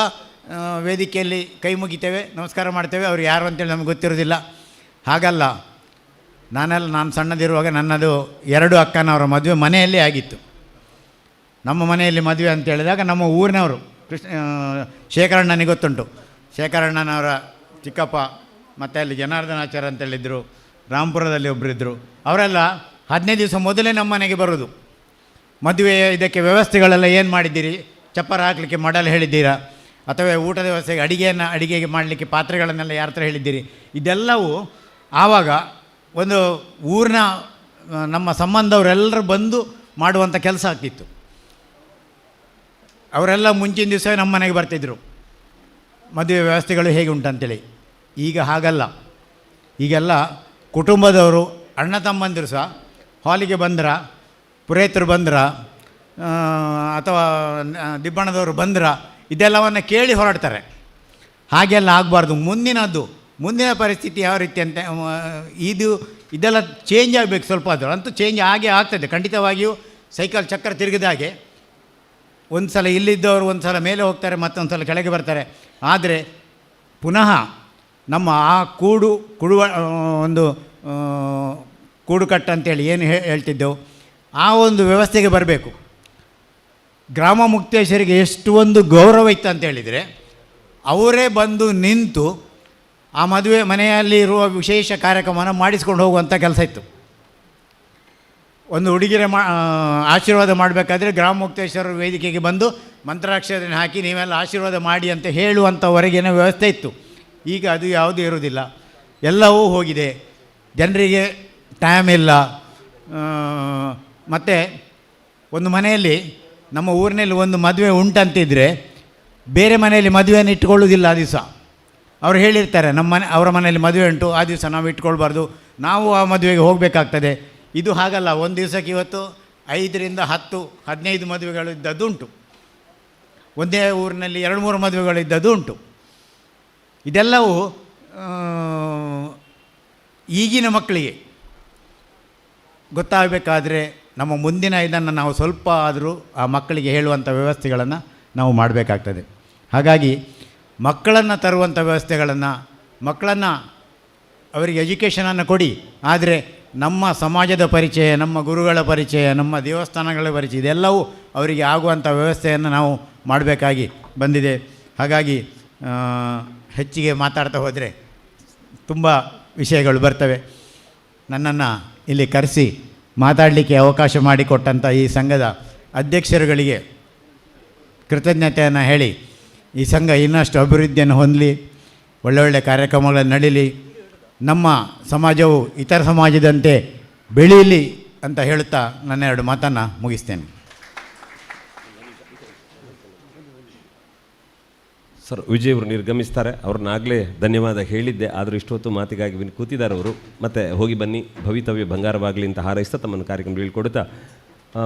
Speaker 12: ವೇದಿಕೆಯಲ್ಲಿ ಕೈ ಮುಗಿತೇವೆ, ನಮಸ್ಕಾರ ಮಾಡ್ತೇವೆ, ಅವರು ಯಾರು ಅಂತೇಳಿ ನಮಗೆ ಗೊತ್ತಿರೋದಿಲ್ಲ. ಹಾಗಲ್ಲ. ನಾನು ಸಣ್ಣದಿರುವಾಗ ನನ್ನದು 2 ಅಕ್ಕನವರ ಮದುವೆ ಮನೆಯಲ್ಲೇ ಆಗಿತ್ತು. ನಮ್ಮ ಮನೆಯಲ್ಲಿ ಮದುವೆ ಅಂತ ಹೇಳಿದಾಗ ನಮ್ಮ ಊರಿನವರು ಶೇಖರಣ್ಣನಿಗೆ ಗೊತ್ತುಂಟು. ಶೇಖರಣ್ಣನವರ ಚಿಕ್ಕಪ್ಪ ಮತ್ತು ಅಲ್ಲಿ ಜನಾರ್ದನಾಚಾರ್ಯ ಅಂತೇಳಿದ್ರು, ರಾಂಪುರದಲ್ಲಿ ಒಬ್ಬರಿದ್ದರು. ಅವರೆಲ್ಲ 15 ದಿವಸ ಮೊದಲೇ ನಮ್ಮ ಮನೆಗೆ ಬರೋದು. ಮದುವೆ ಇದಕ್ಕೆ ವ್ಯವಸ್ಥೆಗಳೆಲ್ಲ ಏನು ಮಾಡಿದ್ದೀರಿ, ಚಪ್ಪರ ಹಾಕಲಿಕ್ಕೆ ಮಾಡಲು ಹೇಳಿದ್ದೀರಾ, ಅಥವಾ ಊಟದ ವ್ಯವಸ್ಥೆಗೆ ಅಡಿಗೆಗೆ ಮಾಡಲಿಕ್ಕೆ ಪಾತ್ರೆಗಳನ್ನೆಲ್ಲ ಯಾರ ಹತ್ರ ಹೇಳಿದ್ದೀರಿ, ಇದೆಲ್ಲವೂ ಆವಾಗ ಒಂದು ಊರಿನ ನಮ್ಮ ಸಂಬಂಧವರೆಲ್ಲರೂ ಬಂದು ಮಾಡುವಂಥ ಕೆಲಸ ಆಗ್ತಿತ್ತು. ಅವರೆಲ್ಲ ಮುಂಚಿನ ದಿವಸ ನಮ್ಮ ಮನೆಗೆ ಬರ್ತಿದ್ದರು, ಮದುವೆ ವ್ಯವಸ್ಥೆಗಳು ಹೇಗೆ ಉಂಟಂತೇಳಿ. ಈಗ ಹಾಗಲ್ಲ. ಈಗೆಲ್ಲ ಕುಟುಂಬದವರು ಅಣ್ಣ ತಮ್ಮಂದಿರು ಸಹ ಹಾಲಿಗೆ ಬಂದ್ರ, ಪುರೋಹಿತರು ಬಂದ್ರ, ಅಥವಾ ದಿಬ್ಬಣದವರು ಬಂದ್ರ, ಇದೆಲ್ಲವನ್ನು ಕೇಳಿ ಹೊರಡ್ತಾರೆ. ಹಾಗೆಲ್ಲ ಆಗಬಾರ್ದು. ಮುಂದಿನ ಪರಿಸ್ಥಿತಿ ಯಾವ ರೀತಿ ಅಂತ ಇದೆಲ್ಲ ಚೇಂಜ್ ಆಗಬೇಕು. ಸ್ವಲ್ಪ ಆದರೂ ಅಂತೂ ಚೇಂಜ್ ಆಗೇ ಆಗ್ತದೆ ಖಂಡಿತವಾಗಿಯೂ. ಸೈಕಲ್ ಚಕ್ರ ತಿರುಗಿದ ಹಾಗೆ ಒಂದು ಸಲ ಇಲ್ಲಿದ್ದವರು ಒಂದು ಸಲ ಮೇಲೆ ಹೋಗ್ತಾರೆ, ಮತ್ತೊಂದು ಸಲ ಕೆಳಗೆ ಬರ್ತಾರೆ. ಆದರೆ ಪುನಃ ನಮ್ಮ ಆ ಒಂದು ಕೂಡುಕಟ್ಟು ಅಂತೇಳಿ ಏನು ಹೇಳ್ತಿದ್ದೆವು, ಆ ಒಂದು ವ್ಯವಸ್ಥೆಗೆ ಬರಬೇಕು. ಗ್ರಾಮ ಮುಕ್ತೇಶ್ವರಿಗೆ ಎಷ್ಟು ಒಂದು ಗೌರವ ಇತ್ತು ಅಂತೇಳಿದರೆ, ಅವರೇ ಬಂದು ನಿಂತು ಆ ಮದುವೆ ಮನೆಯಲ್ಲಿ ಇರುವ ವಿಶೇಷ ಕಾರ್ಯಕ್ರಮವನ್ನು ಮಾಡಿಸ್ಕೊಂಡು ಹೋಗುವಂಥ ಕೆಲಸ ಇತ್ತು. ಒಂದು ಹುಡುಗಿರೆ ಆಶೀರ್ವಾದ ಮಾಡಬೇಕಾದ್ರೆ ಗ್ರಾಮ ಮುಕ್ತೇಶ್ವರ ವೇದಿಕೆಗೆ ಬಂದು ಮಂತ್ರಾಕ್ಷರ ಹಾಕಿ ನೀವೆಲ್ಲ ಆಶೀರ್ವಾದ ಮಾಡಿ ಅಂತ ಹೇಳುವಂಥವರೆಗಿನ ವ್ಯವಸ್ಥೆ ಇತ್ತು. ಈಗ ಅದು ಯಾವುದೂ ಇರುವುದಿಲ್ಲ, ಎಲ್ಲವೂ ಹೋಗಿದೆ. ಜನರಿಗೆ ಟೈಮ್ ಇಲ್ಲ. ಮತ್ತು ಒಂದು ಮನೆಯಲ್ಲಿ ನಮ್ಮ ಊರಿನಲ್ಲಿ ಒಂದು ಮದುವೆ ಉಂಟಂತಿದ್ದರೆ ಬೇರೆ ಮನೆಯಲ್ಲಿ ಮದುವೆಯನ್ನು ಇಟ್ಕೊಳ್ಳೋದಿಲ್ಲ. ಆ ದಿವಸ ಅವ್ರು ಹೇಳಿರ್ತಾರೆ, ಅವರ ಮನೆಯಲ್ಲಿ ಮದುವೆ ಉಂಟು, ಆ ದಿವಸ ನಾವು ಇಟ್ಕೊಳ್ಬಾರ್ದು, ನಾವು ಆ ಮದುವೆಗೆ ಹೋಗಬೇಕಾಗ್ತದೆ. ಇದು ಹಾಗಲ್ಲ. ಒಂದು ದಿವಸಕ್ಕೆ ಇವತ್ತು 5ರಿಂದ 10, 15 ಮದುವೆಗಳು ಇದ್ದದ್ದುಂಟು. ಒಂದೇ ಊರಿನಲ್ಲಿ 2-3 ಮದುವೆಗಳು ಇದ್ದದ್ದು ಉಂಟು. ಇದೆಲ್ಲವೂ ಈಗಿನ ಮಕ್ಕಳಿಗೆ ಗೊತ್ತಾಗಬೇಕಾದ್ರೆ ನಮ್ಮ ಮುಂದಿನ ಇದನ್ನು ನಾವು ಸ್ವಲ್ಪ ಆದರೂ ಆ ಮಕ್ಕಳಿಗೆ ಹೇಳುವಂಥ ವ್ಯವಸ್ಥೆಗಳನ್ನು ನಾವು ಮಾಡಬೇಕಾಗ್ತದೆ. ಹಾಗಾಗಿ ಮಕ್ಕಳನ್ನು ತರುವಂಥ ವ್ಯವಸ್ಥೆಗಳನ್ನು, ಮಕ್ಕಳನ್ನು ಅವರಿಗೆ ಎಜುಕೇಷನನ್ನು ಕೊಡಿ. ಆದರೆ ನಮ್ಮ ಸಮಾಜದ ಪರಿಚಯ, ನಮ್ಮ ಗುರುಗಳ ಪರಿಚಯ, ನಮ್ಮ ದೇವಸ್ಥಾನಗಳ ಪರಿಚಯ ಇದೆಲ್ಲವೂ ಅವರಿಗೆ ಆಗುವಂಥ ವ್ಯವಸ್ಥೆಯನ್ನು ನಾವು ಮಾಡಬೇಕಾಗಿ ಬಂದಿದೆ. ಹಾಗಾಗಿ ಹೆಚ್ಚಿಗೆ ಮಾತಾಡ್ತಾ ಹೋದರೆ ತುಂಬ ವಿಷಯಗಳು ಬರ್ತವೆ. ನನ್ನನ್ನು ಇಲ್ಲಿ ಕರೆಸಿ ಮಾತಾಡಲಿಕ್ಕೆ ಅವಕಾಶ ಮಾಡಿಕೊಟ್ಟಂಥ ಈ ಸಂಘದ ಅಧ್ಯಕ್ಷರುಗಳಿಗೆ ಕೃತಜ್ಞತೆಯನ್ನು ಹೇಳಿ, ಈ ಸಂಘ ಇನ್ನಷ್ಟು ಅಭಿವೃದ್ಧಿಯನ್ನು ಹೊಂದಲಿ, ಒಳ್ಳೊಳ್ಳೆ ಕಾರ್ಯಕ್ರಮಗಳನ್ನು ನಡೀಲಿ, ನಮ್ಮ ಸಮಾಜವು ಇತರ ಸಮಾಜದಂತೆ ಬೆಳೀಲಿ ಅಂತ ಹೇಳುತ್ತಾ ನನ್ನ 2 ಮಾತನ್ನು ಮುಗಿಸ್ತೇನೆ.
Speaker 4: ಸರ್, ವಿಜಯ್ ಅವರು ನಿರ್ಗಮಿಸ್ತಾರೆ. ಅವ್ರನ್ನಾಗಲೇ ಧನ್ಯವಾದ ಹೇಳಿದ್ದೆ, ಆದರೂ ಇಷ್ಟೊತ್ತು ಮಾತಿಗಾಗಿ ಕೂತಿದ್ದಾರೆ ಅವರು. ಮತ್ತು ಹೋಗಿ ಬನ್ನಿ, ಭವಿತವ್ಯ ಬಂಗಾರವಾಗಲಿ ಅಂತ ಹಾರೈಸ್ತಾ ತಮ್ಮನ್ನು ಕಾರ್ಯಕ್ರಮ ಹೇಳ್ಕೊಡುತ್ತಾ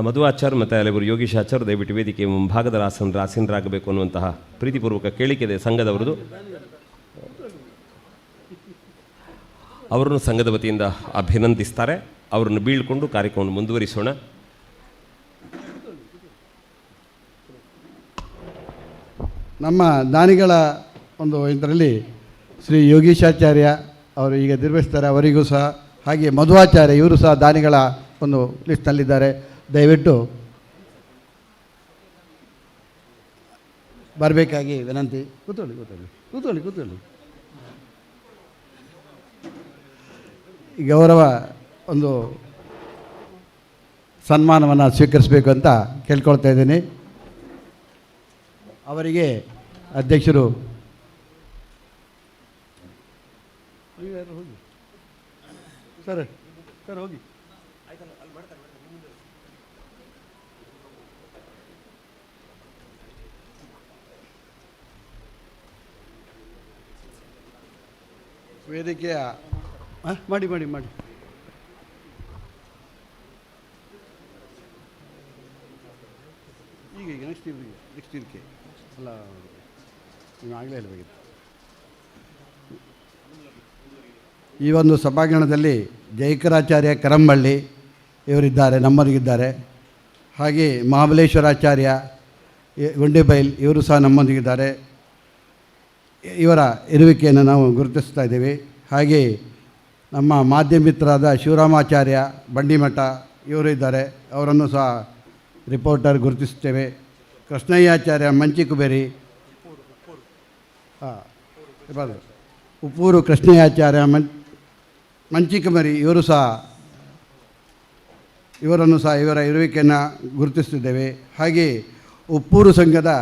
Speaker 4: ಮಧು ಆಚಾರ್ಯ ಮತ್ತು ಅಲೆವರು ಯೋಗೀಶ್ ಆಚಾರ್ಯ ದಯವಿಟ್ಟು ವೇದಿಕೆ ಮುಂಭಾಗದ ಆಸೀನರಾಗಬೇಕು ಅನ್ನುವಂತಹ ಪ್ರೀತಿಪೂರ್ವಕ ಕೇಳಿಕೆ ಇದೆ ಸಂಘದವರದು. ಅವರನ್ನು ಸಂಘದ ವತಿಯಿಂದ ಅಭಿನಂದಿಸ್ತಾರೆ. ಅವರನ್ನು ಬೀಳ್ಕೊಂಡು ಕಾರ್ಯಕ್ರಮವನ್ನು ಮುಂದುವರಿಸೋಣ.
Speaker 6: ನಮ್ಮ ದಾನಿಗಳ ಒಂದು ಇದರಲ್ಲಿ ಶ್ರೀ ಯೋಗೀಶಾಚಾರ್ಯ ಅವರು ಈಗ ನಿರ್ವಹಿಸ್ತಾರೆ, ಅವರಿಗೂ ಸಹ, ಹಾಗೆ ಮಧ್ವಾಚಾರ್ಯ ಇವರು ಸಹ ದಾನಿಗಳ ಒಂದು ಲಿಸ್ಟ್ನಲ್ಲಿದ್ದಾರೆ. ದಯವಿಟ್ಟು ಬರಬೇಕಾಗಿ ವಿನಂತಿ. ಕೂತ್ಕೊಳ್ಳಿ. ಈ ಗೌರವ ಒಂದು ಸನ್ಮಾನವನ್ನು ಸ್ವೀಕರಿಸಬೇಕು ಅಂತ ಕೇಳ್ಕೊಳ್ತಾ ಇದ್ದೀನಿ. ಅವರಿಗೆ ಅಧ್ಯಕ್ಷರು ಸರ್ ಹೋಗಿ ವೇದಿಕೆಯ ಮಾಡಿ ಈಗ ನೆಕ್ಸ್ಟ್ ಇದಕ್ಕೆ ಅಲ್ಲ, ನೀವು ಆಗಲೇ ಹೇಳಬೇಕಿತ್ತು. ಈ ಒಂದು ಸಭಾಂಗಣದಲ್ಲಿ ಜಯಕರಾಚಾರ್ಯ ಕರಂಬಳ್ಳಿ ಇವರಿದ್ದಾರೆ, ನಮ್ಮೊಂದಿಗಿದ್ದಾರೆ. ಹಾಗೆ ಮಹಾಬಲೇಶ್ವರಾಚಾರ್ಯ ಗುಂಡೆಬೈಲ್ ಇವರು ಸಹ ನಮ್ಮೊಂದಿಗಿದ್ದಾರೆ. ಇವರ ಇರುವಿಕೆಯನ್ನು ನಾವು ಗುರುತಿಸ್ತಾ ಇದ್ದೀವಿ. ಹಾಗೆ ನಮ್ಮ ಮಾಧ್ಯಮಿತ್ರರಾದ ಶಿವರಾಮಾಚಾರ್ಯ ಬಂಡಿಮಠ ಇವರು ಇದ್ದಾರೆ, ಅವರನ್ನು ಸಹ ರಿಪೋರ್ಟರ್ ಗುರುತಿಸ್ತೇವೆ. ಕೃಷ್ಣಯ್ಯಾಚಾರ್ಯ ಮಂಚಿಕುಬೇರಿ, ಉಪ್ಪೂರು ಕೃಷ್ಣಯ್ಯಾಚಾರ್ಯ ಮಂಚಿಕುಬೇರಿ ಇವರನ್ನು ಸಹ ಇವರ ಇರುವಿಕೆಯನ್ನು ಗುರುತಿಸ್ತಿದ್ದೇವೆ. ಹಾಗೆ ಉಪ್ಪೂರು ಸಂಘದ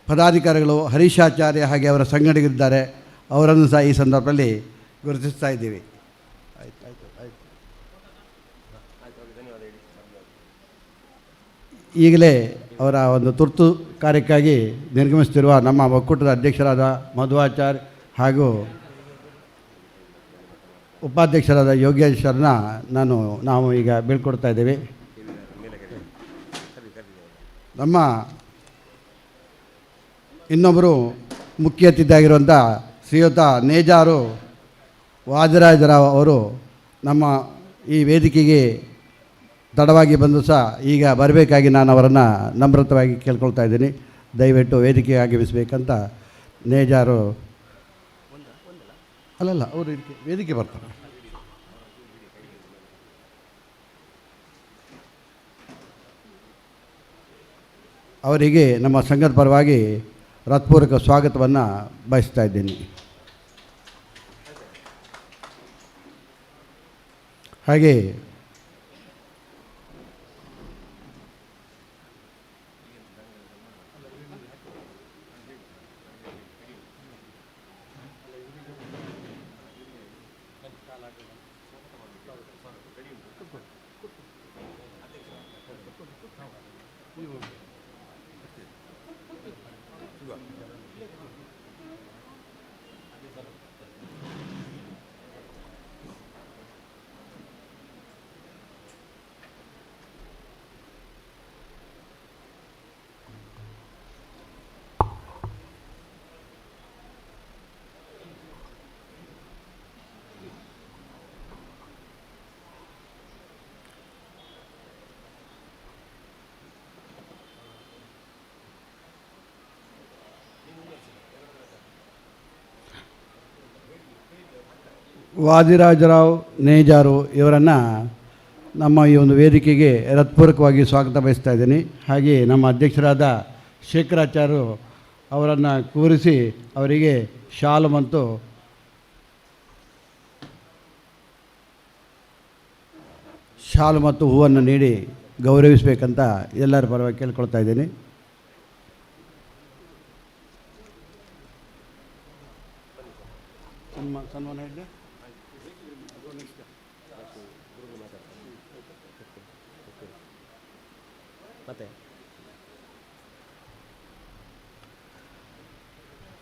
Speaker 6: ಪದಾಧಿಕಾರಿಗಳು ಹರೀಶಾಚಾರ್ಯ ಹಾಗೆ ಅವರ ಸಂಘಟಕರಿದ್ದಾರೆ, ಅವರನ್ನು ಸಹ ಈ ಸಂದರ್ಭದಲ್ಲಿ ಗುರುತಿಸ್ತಾ ಇದ್ದೀವಿ. ಈಗಲೇ ಅವರ ಒಂದು ತುರ್ತು ಕಾರ್ಯಕ್ಕಾಗಿ ನಿರ್ಗಮಿಸುತ್ತಿರುವ ನಮ್ಮ ಒಕ್ಕೂಟದ ಅಧ್ಯಕ್ಷರಾದ ಮಧ್ವಾಚಾರ್ಯ ಹಾಗೂ ಉಪಾಧ್ಯಕ್ಷರಾದ ಯೋಗೇಶ್ವರನ್ನ ನಾವು ಈಗ ಬೀಳ್ಕೊಡ್ತಾ ಇದ್ದೀವಿ. ನಮ್ಮ ಇನ್ನೊಬ್ಬರು ಮುಖ್ಯ ಅತಿಥಿಯಾಗಿರುವಂಥ ಶ್ರೀಯುತ ನೇಜಾರು ವಾದಿರಾಜರಾವ್ ಅವರು ನಮ್ಮ ಈ ವೇದಿಕೆಗೆ ತಡವಾಗಿ ಬಂದು ಸಹ ಈಗ ಬರಬೇಕಾಗಿ ನಾನು ಅವರನ್ನು ನಮ್ರತವಾಗಿ ಕೇಳ್ಕೊಳ್ತಾ ಇದ್ದೀನಿ. ದಯವಿಟ್ಟು ವೇದಿಕೆಗೆ ಆಗಮಿಸಬೇಕಂತ ನೇಜಾರು ಅಲ್ಲಲ್ಲ ಅವರು ವೇದಿಕೆ ಬರ್ತಾರೆ. ಅವರಿಗೆ ನಮ್ಮ ಸಂಘದ ಪರವಾಗಿ ಹೃತ್ಪೂರ್ವಕ ಸ್ವಾಗತವನ್ನು ಬಯಸ್ತಾ ಇದ್ದೀನಿ. ಹಾಗೆ ವಾದಿರಾಜರಾವ್ ನೇಜಾರು ಇವರನ್ನು ನಮ್ಮ ಈ ಒಂದು ವೇದಿಕೆಗೆ ಹೃತ್ಪೂರ್ವಕವಾಗಿ ಸ್ವಾಗತ ಬಯಸ್ತಾ ಇದ್ದೀನಿ. ಹಾಗೆಯೇ ನಮ್ಮ ಅಧ್ಯಕ್ಷರಾದ ಶೇಖರಾಚಾರ್ಯರು ಅವರನ್ನು ಕೂರಿಸಿ ಅವರಿಗೆ ಶಾಲು ಮತ್ತು ಹೂವನ್ನು ನೀಡಿ ಗೌರವಿಸಬೇಕಂತ ಎಲ್ಲರ ಪರವಾಗಿ ಕೇಳ್ಕೊಳ್ತಾ ಇದ್ದೀನಿ.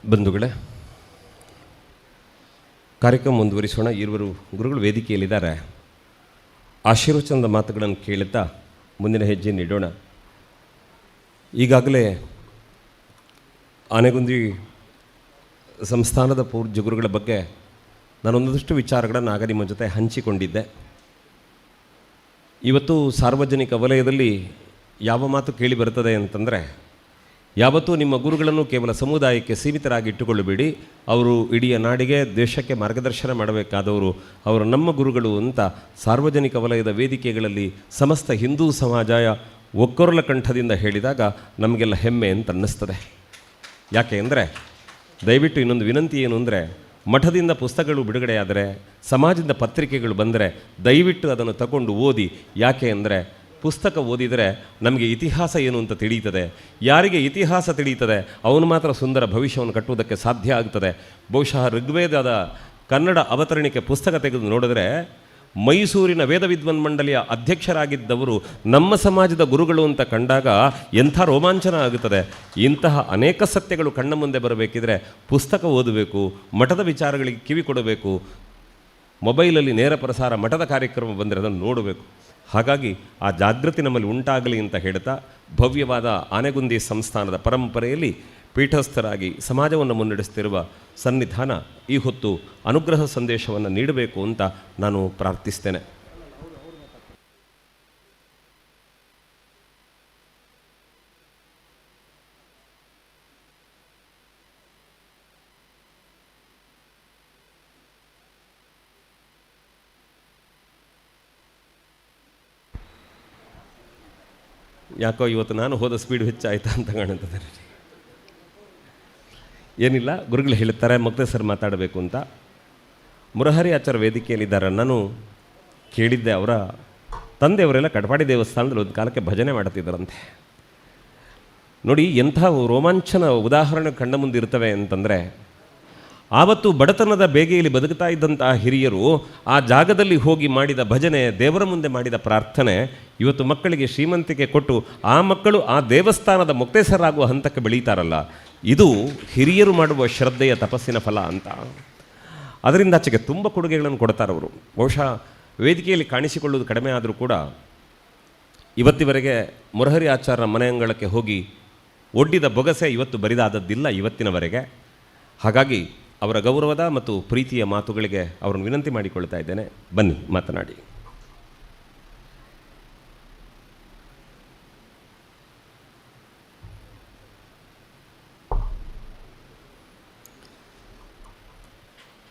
Speaker 4: ಬಂಧುಗಳೇ, ಕಾರ್ಯಕ್ರಮ ಮುಂದುವರಿಸೋಣ. ಇರುವರು ಗುರುಗಳು ವೇದಿಕೆಯಲ್ಲಿದ್ದಾರೆ. ಆಶೀರ್ವಚನದ ಮಾತುಗಳನ್ನು ಕೇಳುತ್ತಾ ಮುಂದಿನ ಹೆಜ್ಜೆ ನೀಡೋಣ. ಈಗಾಗಲೇ ಆನೆಗುಂದಿ ಸಂಸ್ಥಾನದ ಪೂಜ್ಯ ಗುರುಗಳ ಬಗ್ಗೆ ನಾನೊಂದಷ್ಟು ವಿಚಾರಗಳನ್ನು ಆಗ ನಿಮ್ಮ ಜೊತೆ ಹಂಚಿಕೊಂಡಿದ್ದೆ. ಇವತ್ತು ಸಾರ್ವಜನಿಕ ವಲಯದಲ್ಲಿ ಯಾವ ಮಾತು ಕೇಳಿ ಬರ್ತದೆ ಅಂತಂದರೆ, ಯಾವತ್ತೂ ನಿಮ್ಮ ಗುರುಗಳನ್ನು ಕೇವಲ ಸಮುದಾಯಕ್ಕೆ ಸೀಮಿತರಾಗಿ ಇಟ್ಟುಕೊಳ್ಳಬೇಡಿ, ಅವರು ಇಡೀ ನಾಡಿಗೆ ದೇಶಕ್ಕೆ ಮಾರ್ಗದರ್ಶನ ಮಾಡಬೇಕಾದವರು, ಅವರು ನಮ್ಮ ಗುರುಗಳು ಅಂತ ಸಾರ್ವಜನಿಕ ವಲಯದ ವೇದಿಕೆಗಳಲ್ಲಿ ಸಮಸ್ತ ಹಿಂದೂ ಸಮಾಜ ಒಕ್ಕೊರಲ ಕಂಠದಿಂದ ಹೇಳಿದಾಗ ನಮಗೆಲ್ಲ ಹೆಮ್ಮೆ ಅಂತ ಅನ್ನಿಸ್ತದೆ. ಯಾಕೆ ಅಂದರೆ, ದಯವಿಟ್ಟು ಇನ್ನೊಂದು ವಿನಂತಿ ಏನು ಅಂದರೆ, ಮಠದಿಂದ ಪುಸ್ತಕಗಳು ಬಿಡುಗಡೆಯಾದರೆ, ಸಮಾಜದಿಂದ ಪತ್ರಿಕೆಗಳು ಬಂದರೆ ದಯವಿಟ್ಟು ಅದನ್ನು ತಗೊಂಡು ಓದಿ. ಯಾಕೆ ಅಂದರೆ, ಪುಸ್ತಕ ಓದಿದರೆ ನಮಗೆ ಇತಿಹಾಸ ಏನು ಅಂತ ತಿಳಿಯುತ್ತದೆ. ಯಾರಿಗೆ ಇತಿಹಾಸ ತಿಳಿಯುತ್ತದೆ ಅವನು ಮಾತ್ರ ಸುಂದರ ಭವಿಷ್ಯವನ್ನು ಕಟ್ಟುವುದಕ್ಕೆ ಸಾಧ್ಯ ಆಗ್ತದೆ. ಬಹುಶಃ ಋಗ್ವೇದದ ಕನ್ನಡ ಅವತರಣಿಕೆ ಪುಸ್ತಕ ತೆಗೆದು ನೋಡಿದ್ರೆ, ಮೈಸೂರಿನ ವೇದ ವಿದ್ವಾನ್ ಮಂಡಳಿಯ ಅಧ್ಯಕ್ಷರಾಗಿದ್ದವರು ನಮ್ಮ ಸಮಾಜದ ಗುರುಗಳು ಅಂತ ಕಂಡಾಗ ಎಂಥ ರೋಮಾಂಚನ ಆಗುತ್ತದೆ. ಇಂತಹ ಅನೇಕ ಸತ್ಯಗಳು ಕಣ್ಣ ಮುಂದೆ ಬರಬೇಕಿದ್ರೆ ಪುಸ್ತಕ ಓದಬೇಕು, ಮಠದ ವಿಚಾರಗಳಿಗೆ ಕಿವಿ ಕೊಡಬೇಕು. ಮೊಬೈಲಲ್ಲಿ ನೇರ ಪ್ರಸಾರ ಮಠದ ಕಾರ್ಯಕ್ರಮ ಬಂದರೆ ಅದನ್ನು ನೋಡಬೇಕು. ಹಾಗಾಗಿ ಆ ಜಾಗೃತಿ ನಮ್ಮಲ್ಲಿ ಉಂಟಾಗಲಿ ಅಂತ ಹೇಳ್ತಾ, ಭವ್ಯವಾದ ಆನೆಗುಂದಿ ಸಂಸ್ಥಾನದ ಪರಂಪರೆಯಲ್ಲಿ ಪೀಠಸ್ಥರಾಗಿ ಸಮಾಜವನ್ನು ಮುನ್ನಡೆಸುತ್ತಿರುವ ಸನ್ನಿಧಾನ ಈ ಹೊತ್ತು ಅನುಗ್ರಹ ಸಂದೇಶವನ್ನು ನೀಡಬೇಕು ಅಂತ ನಾನು ಪ್ರಾರ್ಥಿಸ್ತೇನೆ. ಯಾಕೋ ಇವತ್ತು ನಾನು ಹೋದ ಸ್ಪೀಡ್ ಹೆಚ್ಚಾಯ್ತಾ ಅಂತ ಕಾಣುತ್ತದೆ. ಏನಿಲ್ಲ, ಗುರುಗಳು ಹೇಳುತ್ತಾರೆ ಮುಕ್ತ ಸರ್ ಮಾತಾಡಬೇಕು ಅಂತ. ಮುರಹರಿ ಆಚಾರ್ಯ ವೇದಿಕೆಯಲ್ಲಿದ್ದಾರೆ. ನಾನು ಕೇಳಿದ್ದೆ, ಅವರ ತಂದೆಯವರೆಲ್ಲ ಕಡಪಾಡಿ ದೇವಸ್ಥಾನದಲ್ಲಿ ಒಂದು ಕಾಲಕ್ಕೆ ಭಜನೆ ಮಾಡುತ್ತಿದ್ದರಂತೆ. ನೋಡಿ ಎಂಥ ರೋಮಾಂಚನ ಉದಾಹರಣೆ ಕಣ್ಣ ಮುಂದೆ ಇರ್ತವೆ ಅಂತಂದರೆ, ಆವತ್ತು ಬಡತನದ ಬೇಗೆಯಲ್ಲಿ ಬದುಕ್ತಾ ಇದ್ದಂತಹ ಹಿರಿಯರು ಆ ಜಾಗದಲ್ಲಿ ಹೋಗಿ ಮಾಡಿದ ಭಜನೆ, ದೇವರ ಮುಂದೆ ಮಾಡಿದ ಪ್ರಾರ್ಥನೆ ಇವತ್ತು ಮಕ್ಕಳಿಗೆ ಶ್ರೀಮಂತಿಕೆ ಕೊಟ್ಟು ಆ ಮಕ್ಕಳು ಆ ದೇವಸ್ಥಾನದ ಮೊಕ್ತೇಸರಾಗುವ ಹಂತಕ್ಕೆ ಬೆಳೀತಾರಲ್ಲ, ಇದು ಹಿರಿಯರು ಮಾಡುವ ಶ್ರದ್ಧೆಯ ತಪಸ್ಸಿನ ಫಲ ಅಂತ. ಅದರಿಂದ ಆಚೆಗೆ ತುಂಬ ಕೊಡುಗೆಗಳನ್ನು ಕೊಡ್ತಾರವರು. ಬಹುಶಃ ವೇದಿಕೆಯಲ್ಲಿ ಕಾಣಿಸಿಕೊಳ್ಳುವುದು ಕಡಿಮೆ ಆದರೂ ಕೂಡ ಇವತ್ತಿವರೆಗೆ ಮುರಹರಿ ಆಚಾರ್ಯರ ಮನೆ ಅಂಗಳಕ್ಕೆ ಹೋಗಿ ಒಡ್ಡಿದ ಬೊಗಸೆ ಇವತ್ತು ಬರಿದಾದದ್ದಿಲ್ಲ ಇವತ್ತಿನವರೆಗೆ. ಹಾಗಾಗಿ ಅವರ ಗೌರವದ ಮತ್ತು ಪ್ರೀತಿಯ ಮಾತುಗಳಿಗೆ ಅವರನ್ನು ವಿನಂತಿ ಮಾಡಿಕೊಳ್ತಾ ಇದ್ದೇನೆ. ಬನ್ನಿ ಮಾತನಾಡಿ.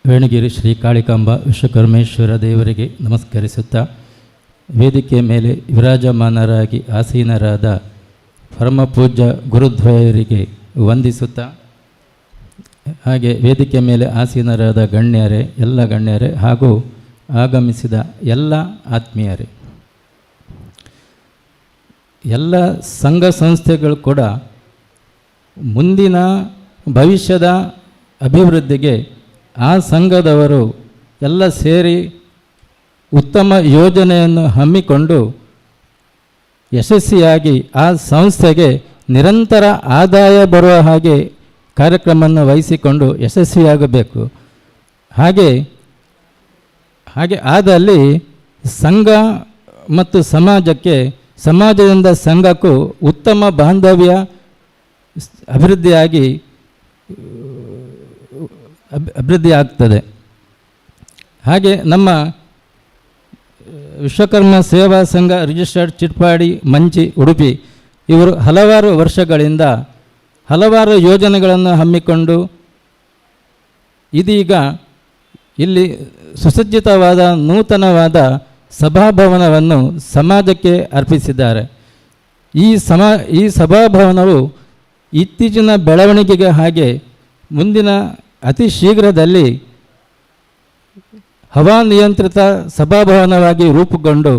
Speaker 13: ವೇಣುಗಿರಿ ಶ್ರೀ ಕಾಳಿಕಾಂಬ ವಿಶ್ವಕರ್ಮೇಶ್ವರ ದೇವರಿಗೆ ನಮಸ್ಕರಿಸುತ್ತಾ, ವೇದಿಕೆ ಮೇಲೆ ವಿರಾಜಮಾನರಾಗಿ ಆಸೀನರಾದ ಪರಮಪೂಜ್ಯ ಗುರುದ್ವಯರಿಗೆ ವಂದಿಸುತ್ತಾ, ಹಾಗೆ ವೇದಿಕೆ ಮೇಲೆ ಆಸೀನರಾದ ಗಣ್ಯರೇ, ಎಲ್ಲ ಗಣ್ಯರೇ ಹಾಗೂ ಆಗಮಿಸಿದ ಎಲ್ಲ ಆತ್ಮೀಯರೇ, ಎಲ್ಲ ಸಂಘ ಸಂಸ್ಥೆಗಳು ಕೂಡ ಮುಂದಿನ ಭವಿಷ್ಯದ ಅಭಿವೃದ್ಧಿಗೆ ಆ ಸಂಘದವರು ಎಲ್ಲ ಸೇರಿ ಉತ್ತಮ ಯೋಜನೆಯನ್ನು ಹಮ್ಮಿಕೊಂಡು ಯಶಸ್ವಿಯಾಗಿ ಆ ಸಂಸ್ಥೆಗೆ ನಿರಂತರ ಆದಾಯ ಬರುವ ಹಾಗೆ ಕಾರ್ಯಕ್ರಮವನ್ನು ವಹಿಸಿಕೊಂಡು ಯಶಸ್ವಿಯಾಗಬೇಕು. ಹಾಗೆ ಆದಲ್ಲಿ ಸಂಘ ಮತ್ತು ಸಮಾಜಕ್ಕೆ, ಸಮಾಜದಿಂದ ಸಂಘಕ್ಕೂ ಉತ್ತಮ ಬಾಂಧವ್ಯ ಅಭಿವೃದ್ಧಿ ಆಗ್ತದೆ. ಹಾಗೆ ನಮ್ಮ ವಿಶ್ವಕರ್ಮ ಸೇವಾ ಸಂಘ ರಿಜಿಸ್ಟರ್ಡ್ ಚಿಟ್ಪಾಡಿ ಮಂಚಿ ಉಡುಪಿ ಇವರು ಹಲವಾರು ವರ್ಷಗಳಿಂದ ಹಲವಾರು ಯೋಜನೆಗಳನ್ನು ಹಮ್ಮಿಕೊಂಡು ಇದೀಗ ಇಲ್ಲಿ ಸುಸಜ್ಜಿತವಾದ ನೂತನವಾದ ಸಭಾಭವನವನ್ನು ಸಮಾಜಕ್ಕೆ ಅರ್ಪಿಸಿದ್ದಾರೆ. ಈ ಸಭಾಭವನವು ಇತ್ತೀಚಿನ ಬೆಳವಣಿಗೆಗೆ ಹಾಗೆ ಮುಂದಿನ ಅತಿ ಶೀಘ್ರದಲ್ಲಿ ಹವಾನಿಯಂತ್ರಿತ ಸಭಾಭವನವಾಗಿ ರೂಪುಗೊಂಡು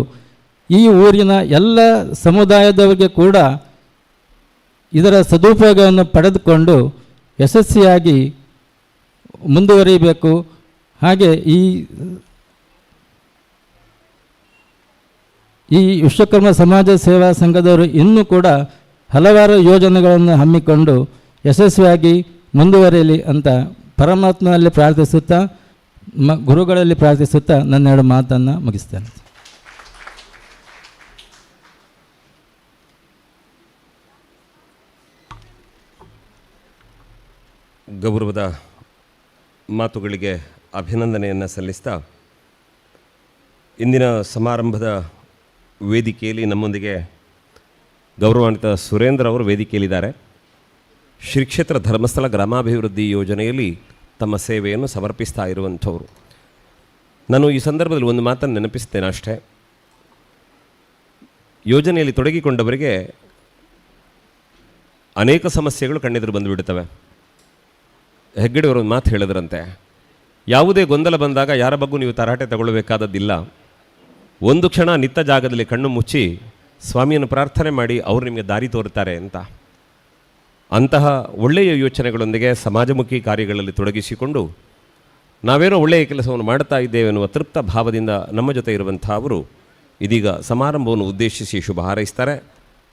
Speaker 13: ಈ ಊರಿನ ಎಲ್ಲ ಸಮುದಾಯದವರಿಗೆ ಕೂಡ ಇದರ ಸದುಪಯೋಗವನ್ನು ಪಡೆದುಕೊಂಡು ಯಶಸ್ವಿಯಾಗಿ ಮುಂದುವರಿಯಬೇಕು. ಹಾಗೆ ಈ ವಿಶ್ವಕರ್ಮ ಸಮಾಜ ಸೇವಾ ಸಂಘದವರು ಇನ್ನೂ ಕೂಡ ಹಲವಾರು ಯೋಜನೆಗಳನ್ನು ಹಮ್ಮಿಕೊಂಡು ಯಶಸ್ವಿಯಾಗಿ ಮುಂದುವರಿಯಲಿ ಅಂತ ಪರಮಾತ್ಮನಲ್ಲಿ ಪ್ರಾರ್ಥಿಸುತ್ತಾ ಗುರುಗಳಲ್ಲಿ ಪ್ರಾರ್ಥಿಸುತ್ತಾ ನನ್ನ 2 ಮಾತನ್ನು ಮುಗಿಸ್ತೇನೆ.
Speaker 4: ಗೌರವದ ಮಾತುಗಳಿಗೆ ಅಭಿನಂದನೆಯನ್ನು ಸಲ್ಲಿಸ್ತಾ ಇಂದಿನ ಸಮಾರಂಭದ ವೇದಿಕೆಯಲ್ಲಿ ನಮ್ಮೊಂದಿಗೆ ಗೌರವಾನ್ವಿತ ಸುರೇಂದ್ರ ಅವರು ವೇದಿಕೆಯಲ್ಲಿದ್ದಾರೆ. ಶ್ರೀ ಕ್ಷೇತ್ರ ಧರ್ಮಸ್ಥಳ ಗ್ರಾಮಾಭಿವೃದ್ಧಿ ಯೋಜನೆಯಲ್ಲಿ ತಮ್ಮ ಸೇವೆಯನ್ನು ಸಮರ್ಪಿಸ್ತಾ ಇರುವಂಥವರು. ನಾನು ಈ ಸಂದರ್ಭದಲ್ಲಿ ಒಂದು ಮಾತನ್ನು ನೆನಪಿಸ್ತೇನೆ ಅಷ್ಟೇ. ಯೋಜನೆಯಲ್ಲಿ ತೊಡಗಿಕೊಂಡವರಿಗೆ ಅನೇಕ ಸಮಸ್ಯೆಗಳು ಕಣ್ಣೆದುರು ಬಂದುಬಿಡುತ್ತವೆ. ಹೆಗ್ಗಡೆಯವರು ಒಂದು ಮಾತು ಹೇಳಿದ್ರಂತೆ, ಯಾವುದೇ ಗೊಂದಲ ಬಂದಾಗ ಯಾರ ಬಗ್ಗೂ ನೀವು ತರಾಟೆ ತಗೊಳ್ಬೇಕಾದದ್ದಿಲ್ಲ. ಒಂದು ಕ್ಷಣ ನಿತ್ತ ಜಾಗದಲ್ಲಿ ಕಣ್ಣು ಮುಚ್ಚಿ ಸ್ವಾಮಿಯನ್ನು ಪ್ರಾರ್ಥನೆ ಮಾಡಿ ಅವರು ನಿಮಗೆ ದಾರಿ ತೋರುತ್ತಾರೆ ಅಂತ. ಅಂತಹ ಒಳ್ಳೆಯ ಯೋಚನೆಗಳೊಂದಿಗೆ ಸಮಾಜಮುಖಿ ಕಾರ್ಯಗಳಲ್ಲಿ ತೊಡಗಿಸಿಕೊಂಡು ನಾವೇನೋ ಒಳ್ಳೆಯ ಕೆಲಸವನ್ನು ಮಾಡ್ತಾ ಇದ್ದೇವೆ ಎನ್ನುವ ತೃಪ್ತ ಭಾವದಿಂದ ನಮ್ಮ ಜೊತೆ ಇರುವಂಥ ಅವರು ಇದೀಗ ಸಮಾರಂಭವನ್ನು ಉದ್ದೇಶಿಸಿ ಶುಭ ಹಾರೈಸ್ತಾರೆ.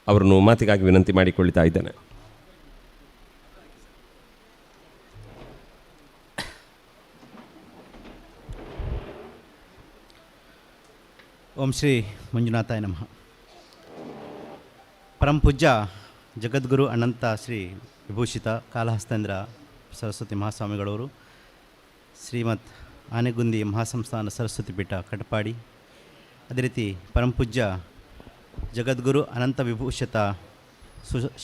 Speaker 4: ಅವರನ್ನು ಮಾತಿಗಾಗಿ ವಿನಂತಿ ಮಾಡಿಕೊಳ್ತಾ ಇದ್ದೇನೆ.
Speaker 14: ಓಂ ಶ್ರೀ ಮಂಜುನಾಥಾಯ ನಮಃ. ಪರಮಪೂಜ್ಯ ಜಗದ್ಗುರು ಅನಂತ ಶ್ರೀ ವಿಭೂಷಿತ ಕಾಲಹಸ್ತೇಂದ್ರ ಸರಸ್ವತಿ ಮಹಾಸ್ವಾಮಿಗಳವರು, ಶ್ರೀಮತ್ ಆನೆಗುಂದಿ ಮಹಾಸಂಸ್ಥಾನ ಸರಸ್ವತಿ ಪೀಠ ಕಟಪಾಡಿ, ಅದೇ ರೀತಿ ಪರಮಪೂಜ್ಯ ಜಗದ್ಗುರು ಅನಂತ ವಿಭೂಷಿತ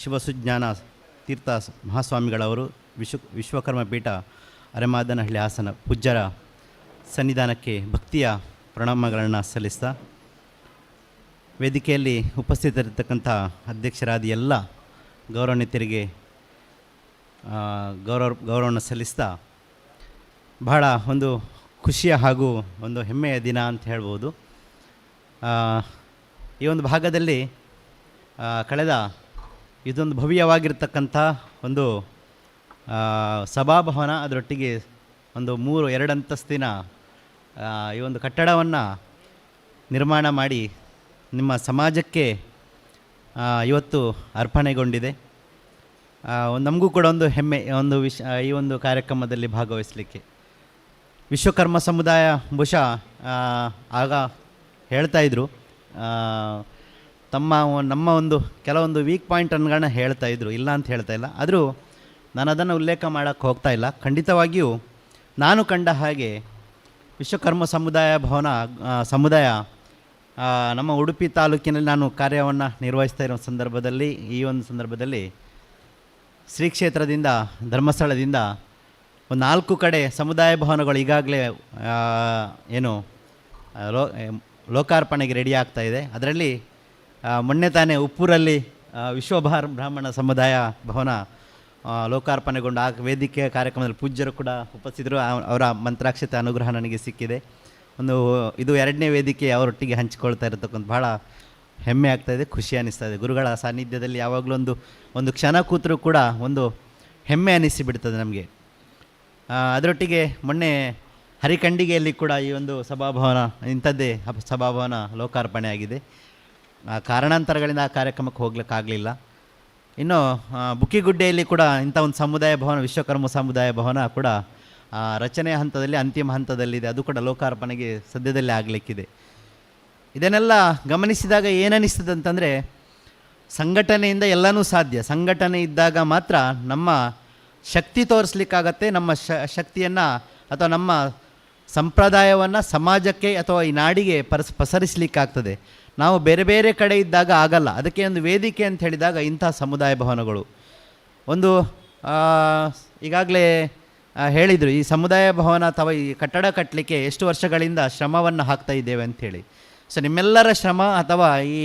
Speaker 14: ಶಿವಸುಜ್ಞಾನ ತೀರ್ಥ ಮಹಾಸ್ವಾಮಿಗಳವರು ವಿಶ್ವಕರ್ಮ ಪೀಠ ಅರೆಮಾದನಹಳ್ಳಿ ಹಾಸನ ಪೂಜ್ಯರ ಸನ್ನಿಧಾನಕ್ಕೆ ಭಕ್ತಿಯ ಪ್ರಣಾಮಗಳನ್ನು ಸಲ್ಲಿಸ್ತಾ, ವೇದಿಕೆಯಲ್ಲಿ ಉಪಸ್ಥಿತರಿರ್ತಕ್ಕಂಥ ಅಧ್ಯಕ್ಷರಾದ ಎಲ್ಲ ಗೌರವಾನ್ವಿತರಿಗೆ ಗೌರವವನ್ನು ಸಲ್ಲಿಸ್ತಾ, ಬಹಳ ಒಂದು ಖುಷಿಯ ಹಾಗೂ ಒಂದು ಹೆಮ್ಮೆಯ ದಿನ ಅಂತ ಹೇಳ್ಬೋದು. ಈ ಒಂದು ಭಾಗದಲ್ಲಿ ಕಳೆದ ಇದೊಂದು ಭವ್ಯವಾಗಿರ್ತಕ್ಕಂಥ ಒಂದು ಸಭಾಭವನ, ಅದರೊಟ್ಟಿಗೆ ಒಂದು 2 ಅಂತಸ್ತಿನ ಈ ಒಂದು ಕಟ್ಟಡವನ್ನು ನಿರ್ಮಾಣ ಮಾಡಿ ನಿಮ್ಮ ಸಮಾಜಕ್ಕೆ ಇವತ್ತು ಅರ್ಪಣೆಗೊಂಡಿದೆ. ನಮಗೂ ಕೂಡ ಒಂದು ಹೆಮ್ಮೆ ಈ ಒಂದು ಕಾರ್ಯಕ್ರಮದಲ್ಲಿ ಭಾಗವಹಿಸಲಿಕ್ಕೆ. ವಿಶ್ವಕರ್ಮ ಸಮುದಾಯ ಬಹುಶಃ ಆಗ ಹೇಳ್ತಾಯಿದ್ರು, ನಮ್ಮ ಒಂದು ಕೆಲವೊಂದು ವೀಕ್ ಪಾಯಿಂಟನ್ನು ಹೇಳ್ತಾಯಿದ್ರು, ಇಲ್ಲ ಅಂತ ಹೇಳ್ತಾ ಇಲ್ಲ. ಆದರೂ ನಾನು ಅದನ್ನು ಉಲ್ಲೇಖ ಮಾಡೋಕ್ಕೆ ಹೋಗ್ತಾ ಇಲ್ಲ. ಖಂಡಿತವಾಗಿಯೂ ನಾನು ಕಂಡ ಹಾಗೆ ವಿಶ್ವಕರ್ಮ ಸಮುದಾಯ ನಮ್ಮ ಉಡುಪಿ ತಾಲೂಕಿನಲ್ಲಿ ನಾನು ಕಾರ್ಯವನ್ನು ನಿರ್ವಹಿಸ್ತಾ ಇರೋ ಸಂದರ್ಭದಲ್ಲಿ, ಈ ಒಂದು ಸಂದರ್ಭದಲ್ಲಿ ಶ್ರೀ ಕ್ಷೇತ್ರದಿಂದ ಧರ್ಮಸ್ಥಳದಿಂದ ಒಂದು 4 ಕಡೆ ಸಮುದಾಯ ಭವನಗಳು ಈಗಾಗಲೇ ಲೋಕಾರ್ಪಣೆಗೆ ರೆಡಿ ಆಗ್ತಾ ಇದೆ. ಅದರಲ್ಲಿ ಮೊನ್ನೆ ತಾನೇ ಉಪ್ಪೂರಲ್ಲಿ ಬ್ರಾಹ್ಮಣ ಸಮುದಾಯ ಭವನ ಲೋಕಾರ್ಪಣೆಗೊಂಡು ಆ ವೇದಿಕೆ ಕಾರ್ಯಕ್ರಮದಲ್ಲಿ ಪೂಜ್ಯರು ಕೂಡ ಉಪಸ್ಥಿತರು. ಅವರ ಮಂತ್ರಾಕ್ಷತೆ ಅನುಗ್ರಹ ನನಗೆ ಸಿಕ್ಕಿದೆ. ಇದು 2ನೇ ವೇದಿಕೆ ಅವರೊಟ್ಟಿಗೆ ಹಂಚಿಕೊಳ್ತಾ ಇರತಕ್ಕಂಥ ಭಾಳ ಹೆಮ್ಮೆ ಆಗ್ತಾಯಿದೆ, ಖುಷಿ ಅನ್ನಿಸ್ತಾ ಇದೆ. ಗುರುಗಳ ಸಾನ್ನಿಧ್ಯದಲ್ಲಿ ಯಾವಾಗಲೂ ಒಂದು ಕ್ಷಣ ಕೂತರೂ ಕೂಡ ಒಂದು ಹೆಮ್ಮೆ ಅನ್ನಿಸಿಬಿಡ್ತದೆ ನಮಗೆ. ಅದರೊಟ್ಟಿಗೆ ಮೊನ್ನೆ ಹರಿಕಂಡಿಗೆಯಲ್ಲಿ ಕೂಡ ಈ ಒಂದು ಇಂಥದ್ದೇ ಸಭಾಭವನ ಲೋಕಾರ್ಪಣೆ ಆಗಿದೆ. ಕಾರಣಾಂತರಗಳಿಂದ ಆ ಕಾರ್ಯಕ್ರಮಕ್ಕೆ ಹೋಗ್ಲಿಕ್ಕಾಗಲಿಲ್ಲ. ಇನ್ನು ಬುಕ್ಕಿಗುಡ್ಡೆಯಲ್ಲಿ ಕೂಡ ಇಂಥ ಒಂದು ಸಮುದಾಯ ಭವನ, ವಿಶ್ವಕರ್ಮ ಸಮುದಾಯ ಭವನ ಕೂಡ ರಚನೆಯ ಹಂತದಲ್ಲಿ, ಅಂತಿಮ ಹಂತದಲ್ಲಿದೆ. ಅದು ಕೂಡ ಲೋಕಾರ್ಪಣೆಗೆ ಸದ್ಯದಲ್ಲೇ ಆಗಲಿಕ್ಕಿದೆ. ಇದನ್ನೆಲ್ಲ ಗಮನಿಸಿದಾಗ ಏನನ್ನಿಸ್ತದೆ ಅಂತಂದರೆ, ಸಂಘಟನೆಯಿಂದ ಎಲ್ಲನೂ ಸಾಧ್ಯ. ಸಂಘಟನೆ ಇದ್ದಾಗ ಮಾತ್ರ ನಮ್ಮ ಶಕ್ತಿ ತೋರಿಸ್ಲಿಕ್ಕಾಗತ್ತೆ. ನಮ್ಮ ಶಕ್ತಿಯನ್ನು ಅಥವಾ ನಮ್ಮ ಸಂಪ್ರದಾಯವನ್ನು ಸಮಾಜಕ್ಕೆ ಅಥವಾ ಈ ನಾಡಿಗೆ ಪಸರಿಸಲಿಕ್ಕಾಗ್ತದೆ. ನಾವು ಬೇರೆ ಬೇರೆ ಕಡೆ ಇದ್ದಾಗ ಆಗಲ್ಲ. ಅದಕ್ಕೆ ಒಂದು ವೇದಿಕೆ ಅಂತ ಹೇಳಿದಾಗ ಇಂಥ ಸಮುದಾಯ ಭವನಗಳು ಈಗಾಗಲೇ ಹೇಳಿದರು, ಈ ಸಮುದಾಯ ಭವನ ಅಥವಾ ಈ ಕಟ್ಟಡ ಕಟ್ಟಲಿಕ್ಕೆ ಎಷ್ಟು ವರ್ಷಗಳಿಂದ ಶ್ರಮವನ್ನು ಹಾಕ್ತಾ ಇದ್ದೇವೆ ಅಂಥೇಳಿ. ಸೊ ನಿಮ್ಮೆಲ್ಲರ ಶ್ರಮ ಅಥವಾ ಈ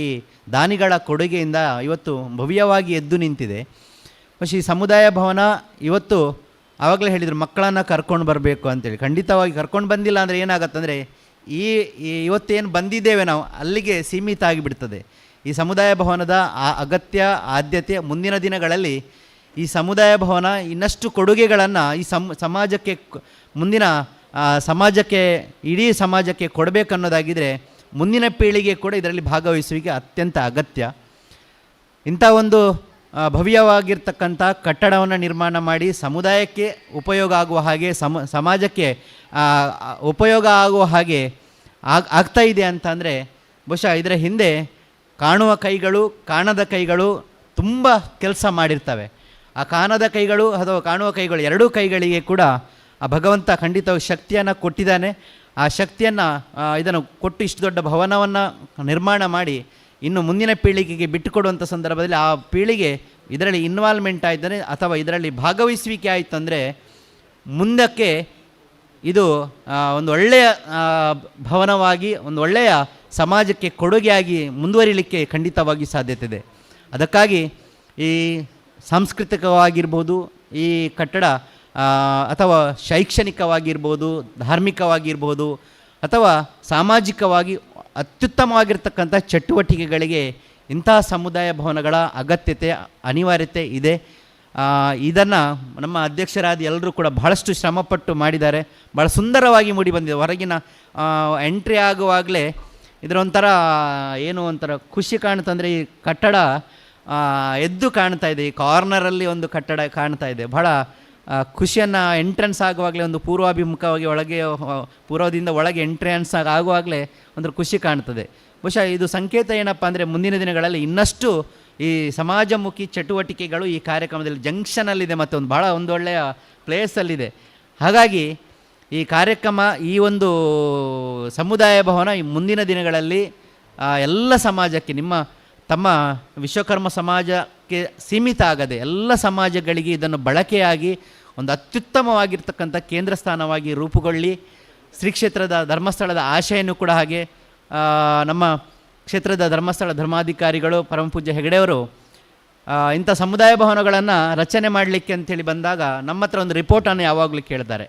Speaker 14: ದಾನಿಗಳ ಕೊಡುಗೆಯಿಂದ ಇವತ್ತು ಭವ್ಯವಾಗಿ ಎದ್ದು ನಿಂತಿದೆ. പക്ഷേ ಈ ಸಮುದಾಯ ಭವನ ಇವತ್ತು ಆವಾಗಲೇ ಹೇಳಿದರು ಮಕ್ಕಳನ್ನು ಕರ್ಕೊಂಡು ಬರಬೇಕು ಅಂತೇಳಿ. ಖಂಡಿತವಾಗಿ ಕರ್ಕೊಂಡು ಬಂದಿಲ್ಲ ಅಂದರೆ ಏನಾಗತ್ತಂದರೆ ಇವತ್ತೇನು ಬಂದಿದ್ದೇವೆ ನಾವು ಅಲ್ಲಿಗೆ ಸೀಮಿತ ಆಗಿಬಿಡ್ತದೆ. ಈ ಸಮುದಾಯ ಭವನದ ಅಗತ್ಯ ಆದ್ಯತೆ ಮುಂದಿನ ದಿನಗಳಲ್ಲಿ ಈ ಸಮುದಾಯ ಭವನ ಇನ್ನಷ್ಟು ಕೊಡುಗೆಗಳನ್ನು ಈ ಸಮಾಜಕ್ಕೆ ಮುಂದಿನ ಸಮಾಜಕ್ಕೆ ಇಡೀ ಸಮಾಜಕ್ಕೆ ಕೊಡಬೇಕನ್ನೋದಾಗಿದ್ದರೆ ಮುಂದಿನ ಪೀಳಿಗೆ ಕೂಡ ಇದರಲ್ಲಿ ಭಾಗವಹಿಸುವಿಕೆ ಅತ್ಯಂತ ಅಗತ್ಯ. ಇಂಥ ಒಂದು ಭವ್ಯವಾಗಿರ್ತಕ್ಕಂಥ ಕಟ್ಟಡವನ್ನು ನಿರ್ಮಾಣ ಮಾಡಿ ಸಮುದಾಯಕ್ಕೆ ಉಪಯೋಗ ಆಗುವ ಹಾಗೆ ಸಮಾಜಕ್ಕೆ ಉಪಯೋಗ ಆಗುವ ಹಾಗೆ ಆಗ್ತಾ ಇದೆ ಅಂತಂದರೆ ಬಹುಶಃ ಇದರ ಹಿಂದೆ ಕಾಣುವ ಕೈಗಳು ಕಾಣದ ಕೈಗಳು ತುಂಬ ಕೆಲಸ ಮಾಡಿರ್ತವೆ. ಆ ಕಾಣದ ಕೈಗಳು ಅಥವಾ ಕಾಣುವ ಕೈಗಳು ಎರಡೂ ಕೈಗಳಿಗೆ ಕೂಡ ಆ ಭಗವಂತ ಖಂಡಿತವಾಗಿ ಶಕ್ತಿಯನ್ನು ಕೊಟ್ಟಿದ್ದಾನೆ. ಆ ಶಕ್ತಿಯನ್ನು ಇದನ್ನು ಕೊಟ್ಟು ಇಷ್ಟು ದೊಡ್ಡ ಭವನವನ್ನು ನಿರ್ಮಾಣ ಮಾಡಿ ಇನ್ನು ಮುಂದಿನ ಪೀಳಿಗೆಗೆ ಬಿಟ್ಟುಕೊಡುವಂಥ ಸಂದರ್ಭದಲ್ಲಿ ಆ ಪೀಳಿಗೆ ಇದರಲ್ಲಿ ಇನ್ವಾಲ್ವ್ಮೆಂಟ್ ಆಯಿತಾನೆ ಅಥವಾ ಇದರಲ್ಲಿ ಭಾಗವಹಿಸುವಿಕೆ ಆಯಿತು ಅಂದರೆ ಮುಂದಕ್ಕೆ ಇದು ಒಂದು ಒಳ್ಳೆಯ ಭವನವಾಗಿ ಒಂದು ಒಳ್ಳೆಯ ಸಮಾಜಕ್ಕೆ ಕೊಡುಗೆಯಾಗಿ ಮುಂದುವರಿಲಿಕ್ಕೆ ಖಂಡಿತವಾಗಿ ಸಾಧ್ಯತೆ ಇದೆ. ಅದಕ್ಕಾಗಿ ಈ ಸಾಂಸ್ಕೃತಿಕವಾಗಿರ್ಬೋದು, ಈ ಕಟ್ಟಡ ಅಥವಾ ಶೈಕ್ಷಣಿಕವಾಗಿರ್ಬೋದು, ಧಾರ್ಮಿಕವಾಗಿರ್ಬೋದು ಅಥವಾ ಸಾಮಾಜಿಕವಾಗಿ ಅತ್ಯುತ್ತಮವಾಗಿರ್ತಕ್ಕಂಥ ಚಟುವಟಿಕೆಗಳಿಗೆ ಇಂತಹ ಸಮುದಾಯ ಭವನಗಳ ಅಗತ್ಯತೆ ಅನಿವಾರ್ಯತೆ ಇದೆ. ಇದನ್ನು ನಮ್ಮ ಅಧ್ಯಕ್ಷರಾದ ಎಲ್ಲರೂ ಕೂಡ ಬಹಳಷ್ಟು ಶ್ರಮಪಟ್ಟು ಮಾಡಿದ್ದಾರೆ. ಭಾಳ ಸುಂದರವಾಗಿ ಮೂಡಿ ಬಂದಿದೆ. ಹೊರಗಿನ ಎಂಟ್ರಿ ಆಗುವಾಗಲೇ ಇದರ ಒಂಥರ ಏನು ಒಂಥರ ಖುಷಿ ಕಾಣ್ತಂದರೆ ಈ ಕಟ್ಟಡ ಎದ್ದು ಕಾಣ್ತಾ ಇದೆ. ಈ ಕಾರ್ನರಲ್ಲಿ ಒಂದು ಕಟ್ಟಡ ಕಾಣ್ತಾ ಇದೆ. ಬಹಳ ಖುಷಿಯನ್ನು ಎಂಟ್ರೆನ್ಸ್ ಆಗುವಾಗಲೇ ಒಂದು ಪೂರ್ವಾಭಿಮುಖವಾಗಿ ಒಳಗೆ ಪೂರ್ವದಿಂದ ಒಳಗೆ ಎಂಟ್ರೆನ್ಸ್ ಆಗುವಾಗಲೇ ಒಂದು ಖುಷಿ ಕಾಣ್ತದೆ. ಬಹುಶಃ ಇದು ಸಂಕೇತ ಏನಪ್ಪ ಅಂದರೆ ಮುಂದಿನ ದಿನಗಳಲ್ಲಿ ಇನ್ನಷ್ಟು ಈ ಸಮಾಜಮುಖಿ ಚಟುವಟಿಕೆಗಳು ಈ ಕಾರ್ಯಕ್ರಮದಲ್ಲಿ ಜಂಕ್ಷನಲ್ಲಿದೆ ಮತ್ತು ಒಂದು ಒಳ್ಳೆಯ ಪ್ಲೇಸಲ್ಲಿದೆ. ಹಾಗಾಗಿ ಈ ಕಾರ್ಯಕ್ರಮ ಈ ಒಂದು ಸಮುದಾಯ ಭವನ ಈ ಮುಂದಿನ ದಿನಗಳಲ್ಲಿ ಎಲ್ಲ ಸಮಾಜಕ್ಕೆ ತಮ್ಮ ವಿಶ್ವಕರ್ಮ ಸಮಾಜಕ್ಕೆ ಸೀಮಿತ ಆಗದೆ ಎಲ್ಲ ಸಮಾಜಗಳಿಗೆ ಇದನ್ನು ಬಳಕೆಯಾಗಿ ಒಂದು ಅತ್ಯುತ್ತಮವಾಗಿರ್ತಕ್ಕಂಥ ಕೇಂದ್ರ ಸ್ಥಾನವಾಗಿ ರೂಪುಗೊಳ್ಳಿ ಶ್ರೀ ಕ್ಷೇತ್ರದ ಧರ್ಮಸ್ಥಳದ ಆಶಯನ್ನು ಕೂಡ ಹಾಗೆ ನಮ್ಮ ಕ್ಷೇತ್ರದ ಧರ್ಮಸ್ಥಳ ಧರ್ಮಾಧಿಕಾರಿಗಳು ಪರಮಪೂಜ್ಯ ಹೆಗಡೆಯವರು ಇಂಥ ಸಮುದಾಯ ಭವನಗಳನ್ನು ರಚನೆ ಮಾಡಲಿಕ್ಕೆ ಅಂಥೇಳಿ ಬಂದಾಗ ನಮ್ಮ ಹತ್ರ ಒಂದು ರಿಪೋರ್ಟನ್ನು ಯಾವಾಗಲೂ ಕೇಳ್ತಾರೆ.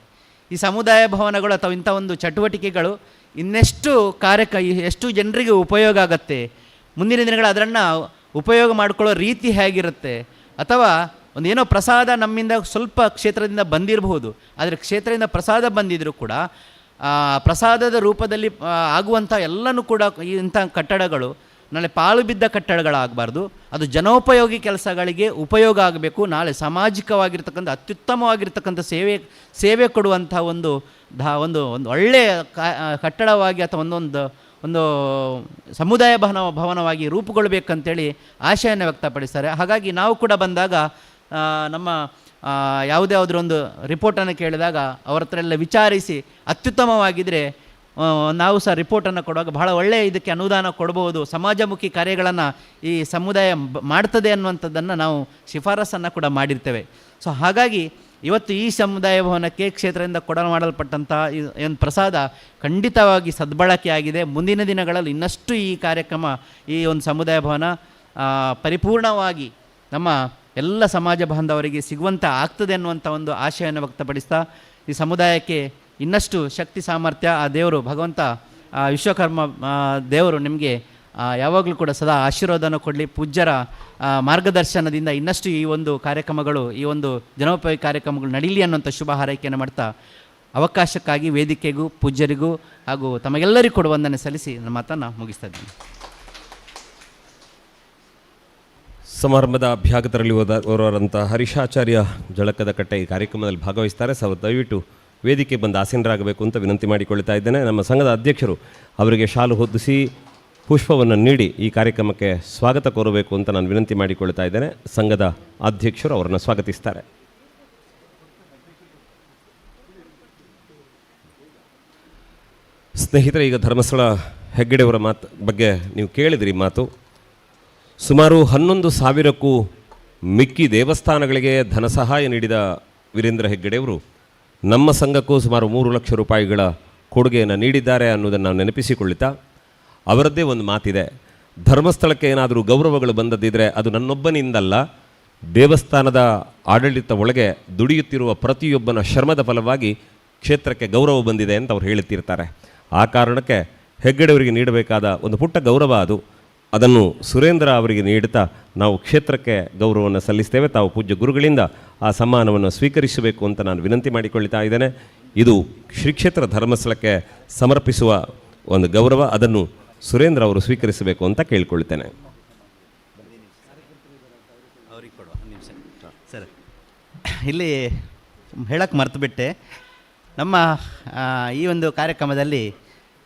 Speaker 14: ಈ ಸಮುದಾಯ ಭವನಗಳು ಅಥವಾ ಇಂಥ ಒಂದು ಚಟುವಟಿಕೆಗಳು ಇನ್ನೆಷ್ಟು ಎಷ್ಟು ಜನರಿಗೆ ಉಪಯೋಗ ಆಗುತ್ತೆ, ಮುಂದಿನ ದಿನಗಳು ಅದನ್ನು ಉಪಯೋಗ ಮಾಡಿಕೊಳ್ಳೋ ರೀತಿ ಹೇಗಿರುತ್ತೆ, ಅಥವಾ ಒಂದೇನೋ ಪ್ರಸಾದ ನಮ್ಮಿಂದ ಸ್ವಲ್ಪ ಕ್ಷೇತ್ರದಿಂದ ಬಂದಿರಬಹುದು, ಆದರೆ ಕ್ಷೇತ್ರದಿಂದ ಪ್ರಸಾದ ಬಂದಿದ್ದರೂ ಕೂಡ ಪ್ರಸಾದದ ರೂಪದಲ್ಲಿ ಆಗುವಂಥ ಎಲ್ಲನೂ ಕೂಡ ಇಂಥ ಕಟ್ಟಡಗಳು ನಾಳೆ ಪಾಳು ಬಿದ್ದ ಕಟ್ಟಡಗಳಾಗಬಾರ್ದು. ಅದು ಜನೋಪಯೋಗಿ ಕೆಲಸಗಳಿಗೆ ಉಪಯೋಗ ಆಗಬೇಕು. ನಾಳೆ ಸಾಮಾಜಿಕವಾಗಿರ್ತಕ್ಕಂಥ ಅತ್ಯುತ್ತಮವಾಗಿರ್ತಕ್ಕಂಥ ಸೇವೆ ಕೊಡುವಂಥ ಒಂದು ಒಳ್ಳೆಯ ಕಟ್ಟಡವಾಗಿ ಅಥವಾ ಒಂದು ಸಮುದಾಯ ಭವನವಾಗಿ ರೂಪುಗೊಳ್ಳಬೇಕಂತೇಳಿ ಆಶೆಯನ್ನು ವ್ಯಕ್ತಪಡಿಸ್ತಾರೆ. ಹಾಗಾಗಿ ನಾವು ಕೂಡ ಬಂದಾಗ ನಮ್ಮ ಯಾವುದಾದ್ರೂ ಒಂದು ರಿಪೋರ್ಟನ್ನು ಕೇಳಿದಾಗ ಅವರ ಹತ್ರ ಎಲ್ಲ ವಿಚಾರಿಸಿ ಅತ್ಯುತ್ತಮವಾಗಿದ್ದರೆ ನಾವು ಸಹ ರಿಪೋರ್ಟನ್ನು ಕೊಡುವಾಗ ಬಹಳ ಒಳ್ಳೆಯ ಇದಕ್ಕೆ ಅನುದಾನ ಕೊಡ್ಬೋದು, ಸಮಾಜಮುಖಿ ಕಾರ್ಯಗಳನ್ನು ಈ ಸಮುದಾಯ ಮಾಡ್ತದೆ ಅನ್ನುವಂಥದ್ದನ್ನು ನಾವು ಶಿಫಾರಸನ್ನು ಕೂಡ ಮಾಡಿರ್ತೇವೆ. ಸೊ ಹಾಗಾಗಿ ಇವತ್ತು ಈ ಸಮುದಾಯ ಭವನಕ್ಕೆ ಕ್ಷೇತ್ರದಿಂದ ಮಾಡಲ್ಪಟ್ಟಂಥ ಒಂದು ಪ್ರಸಾದ ಖಂಡಿತವಾಗಿ ಸದ್ಬಳಕೆಯಾಗಿದೆ. ಮುಂದಿನ ದಿನಗಳಲ್ಲಿ ಇನ್ನಷ್ಟು ಈ ಕಾರ್ಯಕ್ರಮ ಈ ಒಂದು ಸಮುದಾಯ ಭವನ ಪರಿಪೂರ್ಣವಾಗಿ ನಮ್ಮ ಎಲ್ಲ ಸಮಾಜ ಬಾಂಧವರಿಗೆ ಸಿಗುವಂಥ ಆಗ್ತದೆ ಅನ್ನುವಂಥ ಒಂದು ಆಶಯವನ್ನು ವ್ಯಕ್ತಪಡಿಸ್ತಾ ಈ ಸಮುದಾಯಕ್ಕೆ ಇನ್ನಷ್ಟು ಶಕ್ತಿ ಸಾಮರ್ಥ್ಯ ಆ ದೇವರು ಭಗವಂತ ವಿಶ್ವಕರ್ಮ ದೇವರು ನಿಮಗೆ ಯಾವಾಗಲೂ ಕೂಡ ಸದಾ ಆಶೀರ್ವಾದನ ಕೊಡಲಿ. ಪೂಜ್ಯರ ಮಾರ್ಗದರ್ಶನದಿಂದ ಇನ್ನಷ್ಟು ಈ ಒಂದು ಕಾರ್ಯಕ್ರಮಗಳು ಈ ಒಂದು ಜನೋಪಯೋಗಿ ಕಾರ್ಯಕ್ರಮಗಳು ನಡೀಲಿ ಅನ್ನುವಂಥ ಶುಭ ಹಾರೈಕೆಯನ್ನು ಮಾಡ್ತಾ ಅವಕಾಶಕ್ಕಾಗಿ ವೇದಿಕೆಗೂ ಪೂಜ್ಯರಿಗೂ ಹಾಗೂ ತಮಗೆಲ್ಲರಿಗೂ ಕೂಡ ವಂದನೆ ಸಲ್ಲಿಸಿ ನನ್ನ ಮಾತನ್ನು ಮುಗಿಸ್ತಾ ಇದ್ದೀನಿ.
Speaker 4: ಸಮಾರಂಭದ ಅಭ್ಯಾಗತರಲ್ಲಿ ಓರ್ವರಂಥ ಹರೀಶಾಚಾರ್ಯ ಜಳಕದ ಕಟ್ಟೆ ಈ ಕಾರ್ಯಕ್ರಮದಲ್ಲಿ ಭಾಗವಹಿಸ್ತಾರೆ. ದಯವಿಟ್ಟು ವೇದಿಕೆ ಬಂದು ಆಸೀನರಾಗಬೇಕು ಅಂತ ವಿನಂತಿ ಮಾಡಿಕೊಳ್ತಾ ಇದ್ದೇನೆ. ನಮ್ಮ ಸಂಘದ ಅಧ್ಯಕ್ಷರು ಅವರಿಗೆ ಶಾಲು ಹೊದಿಸಿ ಪುಷ್ಪವನ್ನು ನೀಡಿ ಈ ಕಾರ್ಯಕ್ರಮಕ್ಕೆ ಸ್ವಾಗತ ಕೋರಬೇಕು ಅಂತ ನಾನು ವಿನಂತಿ ಮಾಡಿಕೊಳ್ತಾ ಇದ್ದೇನೆ. ಸಂಘದ ಅಧ್ಯಕ್ಷರು ಅವರನ್ನು ಸ್ವಾಗತಿಸ್ತಾರೆ. ಸ್ನೇಹಿತರೆ, ಈಗ ಧರ್ಮಸ್ಥಳ ಹೆಗ್ಗಡೆಯವರ ಬಗ್ಗೆ ನೀವು ಕೇಳಿದಿರಿ ಮಾತು. ಸುಮಾರು 11,000ಕ್ಕೂ ಮಿಕ್ಕಿ ದೇವಸ್ಥಾನಗಳಿಗೆ ಧನ ಸಹಾಯ ನೀಡಿದ ವೀರೇಂದ್ರ ಹೆಗ್ಗಡೆಯವರು ನಮ್ಮ ಸಂಘಕ್ಕೂ ಸುಮಾರು 3 ಲಕ್ಷ ರೂಪಾಯಿಗಳ ಕೊಡುಗೆಯನ್ನು ನೀಡಿದ್ದಾರೆ ಅನ್ನೋದನ್ನು ನಾವು ನೆನಪಿಸಿಕೊಳ್ಳುತ್ತಾ, ಅವರದ್ದೇ ಒಂದು ಮಾತಿದೆ, ಧರ್ಮಸ್ಥಳಕ್ಕೆ ಏನಾದರೂ ಗೌರವಗಳು ಬಂದದ್ದಿದ್ದರೆ ಅದು ನನ್ನೊಬ್ಬನಿಂದಲ್ಲ, ದೇವಸ್ಥಾನದ ಆಡಳಿತ ಒಳಗೆ ದುಡಿಯುತ್ತಿರುವ ಪ್ರತಿಯೊಬ್ಬನ ಶ್ರಮದ ಫಲವಾಗಿ ಕ್ಷೇತ್ರಕ್ಕೆ ಗೌರವ ಬಂದಿದೆ ಅಂತ ಅವ್ರು ಹೇಳುತ್ತಿರ್ತಾರೆ. ಆ ಕಾರಣಕ್ಕೆ ಹೆಗ್ಗಡೆಯವರಿಗೆ ನೀಡಬೇಕಾದ ಒಂದು ಪುಟ್ಟ ಗೌರವ ಅದು. ಅದನ್ನು ಸುರೇಂದ್ರ ಅವರಿಗೆ ನೀಡುತ್ತಾ ನಾವು ಕ್ಷೇತ್ರಕ್ಕೆ ಗೌರವವನ್ನು ಸಲ್ಲಿಸ್ತೇವೆ. ತಾವು ಪೂಜ್ಯ ಗುರುಗಳಿಂದ ಆ ಸಮ್ಮಾನವನ್ನು ಸ್ವೀಕರಿಸಬೇಕು ಅಂತ ನಾನು ವಿನಂತಿ ಮಾಡಿಕೊಳ್ತಾ ಇದ್ದೇನೆ. ಇದು ಶ್ರೀ ಕ್ಷೇತ್ರ ಧರ್ಮಸ್ಥಳಕ್ಕೆ ಸಮರ್ಪಿಸುವ ಒಂದು ಗೌರವ, ಅದನ್ನು ಸುರೇಂದ್ರ ಅವರು ಸ್ವೀಕರಿಸಬೇಕು ಅಂತ ಕೇಳಿಕೊಳ್ತೇನೆ.
Speaker 14: ಸರ್, ಇಲ್ಲಿ ಹೇಳಕ್ಕೆ ಮರ್ತುಬಿಟ್ಟೆ, ನಮ್ಮ ಈ ಒಂದು ಕಾರ್ಯಕ್ರಮದಲ್ಲಿ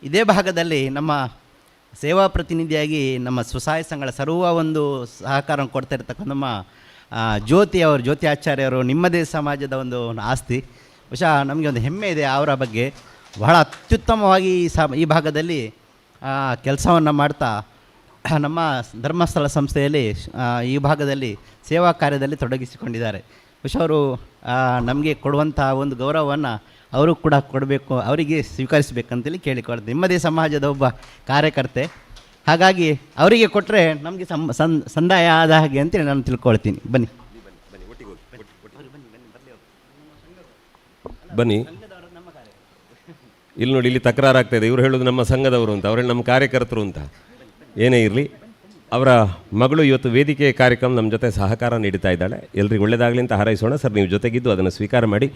Speaker 14: ಇದೇ ಭಾಗದಲ್ಲಿ ನಮ್ಮ ಸೇವಾ ಪ್ರತಿನಿಧಿಯಾಗಿ ನಮ್ಮ ಸ್ವಸಹಾಯ ಸಂಘಗಳ ಸರ್ವ ಒಂದು ಸಹಕಾರ ಕೊಡ್ತಾ ಇರ್ತಕ್ಕಂಥ ನಮ್ಮ ಜ್ಯೋತಿ ಆಚಾರ್ಯರು ನಿಮ್ಮದೇ ಸಮಾಜದ ಒಂದು ಆಸ್ತಿ. ಬಹುಶಃ ನಮಗೆ ಒಂದು ಹೆಮ್ಮೆ ಇದೆ ಅವರ ಬಗ್ಗೆ. ಬಹಳ ಅತ್ಯುತ್ತಮವಾಗಿ ಈ ಭಾಗದಲ್ಲಿ ಕೆಲಸವನ್ನು ಮಾಡ್ತಾ ನಮ್ಮ ಧರ್ಮಸ್ಥಳ ಸಂಸ್ಥೆಯಲ್ಲಿ ಈ ಭಾಗದಲ್ಲಿ ಸೇವಾ ಕಾರ್ಯದಲ್ಲಿ ತೊಡಗಿಸಿಕೊಂಡಿದ್ದಾರೆ. ಬಹುಶಃ ಅವರು ನಮಗೆ ಕೊಡುವಂಥ ಒಂದು ಗೌರವವನ್ನು ಅವರು ಕೂಡ ಕೊಡಬೇಕು, ಅವರಿಗೆ ಸ್ವೀಕರಿಸಬೇಕಂತೇಳಿ ಕೇಳಿಕೊಳ್ತೀನಿ. ನಿಮ್ಮದೇ ಸಮಾಜದ ಒಬ್ಬ ಕಾರ್ಯಕರ್ತೆ, ಹಾಗಾಗಿ ಅವರಿಗೆ ಕೊಟ್ಟರೆ ನಮಗೆ ಸಂದಾಯ ಆದ ಹಾಗೆ ಅಂತೇಳಿ ನಾನು ತಿಳ್ಕೊಳ್ತೀನಿ. ಬನ್ನಿ
Speaker 4: ಬನ್ನಿ. ಇಲ್ಲಿ ನೋಡಿ, ಇಲ್ಲಿ ತಕರಾರಾಗ್ತಾಯಿದೆ. ಇವರು ಹೇಳೋದು ನಮ್ಮ ಸಂಘದವರು ಅಂತ, ಅವ್ರು ನಮ್ಮ ಕಾರ್ಯಕರ್ತರು ಅಂತ. ಏನೇ ಇರಲಿ, ಅವರ ಮಗಳು ಇವತ್ತು ವೇದಿಕೆ ಕಾರ್ಯಕ್ರಮ ನಮ್ಮ ಜೊತೆ ಸಹಕಾರ ನೀಡ್ತಾ ಇದ್ದಾಳೆ. ಎಲ್ರಿಗೂ ಒಳ್ಳೆಯದಾಗಲಿ ಅಂತ ಹಾರೈಸೋಣ. ಸರ್, ನೀವು ಜೊತೆಗಿದ್ದು ಅದನ್ನು ಸ್ವೀಕಾರ ಮಾಡಿ.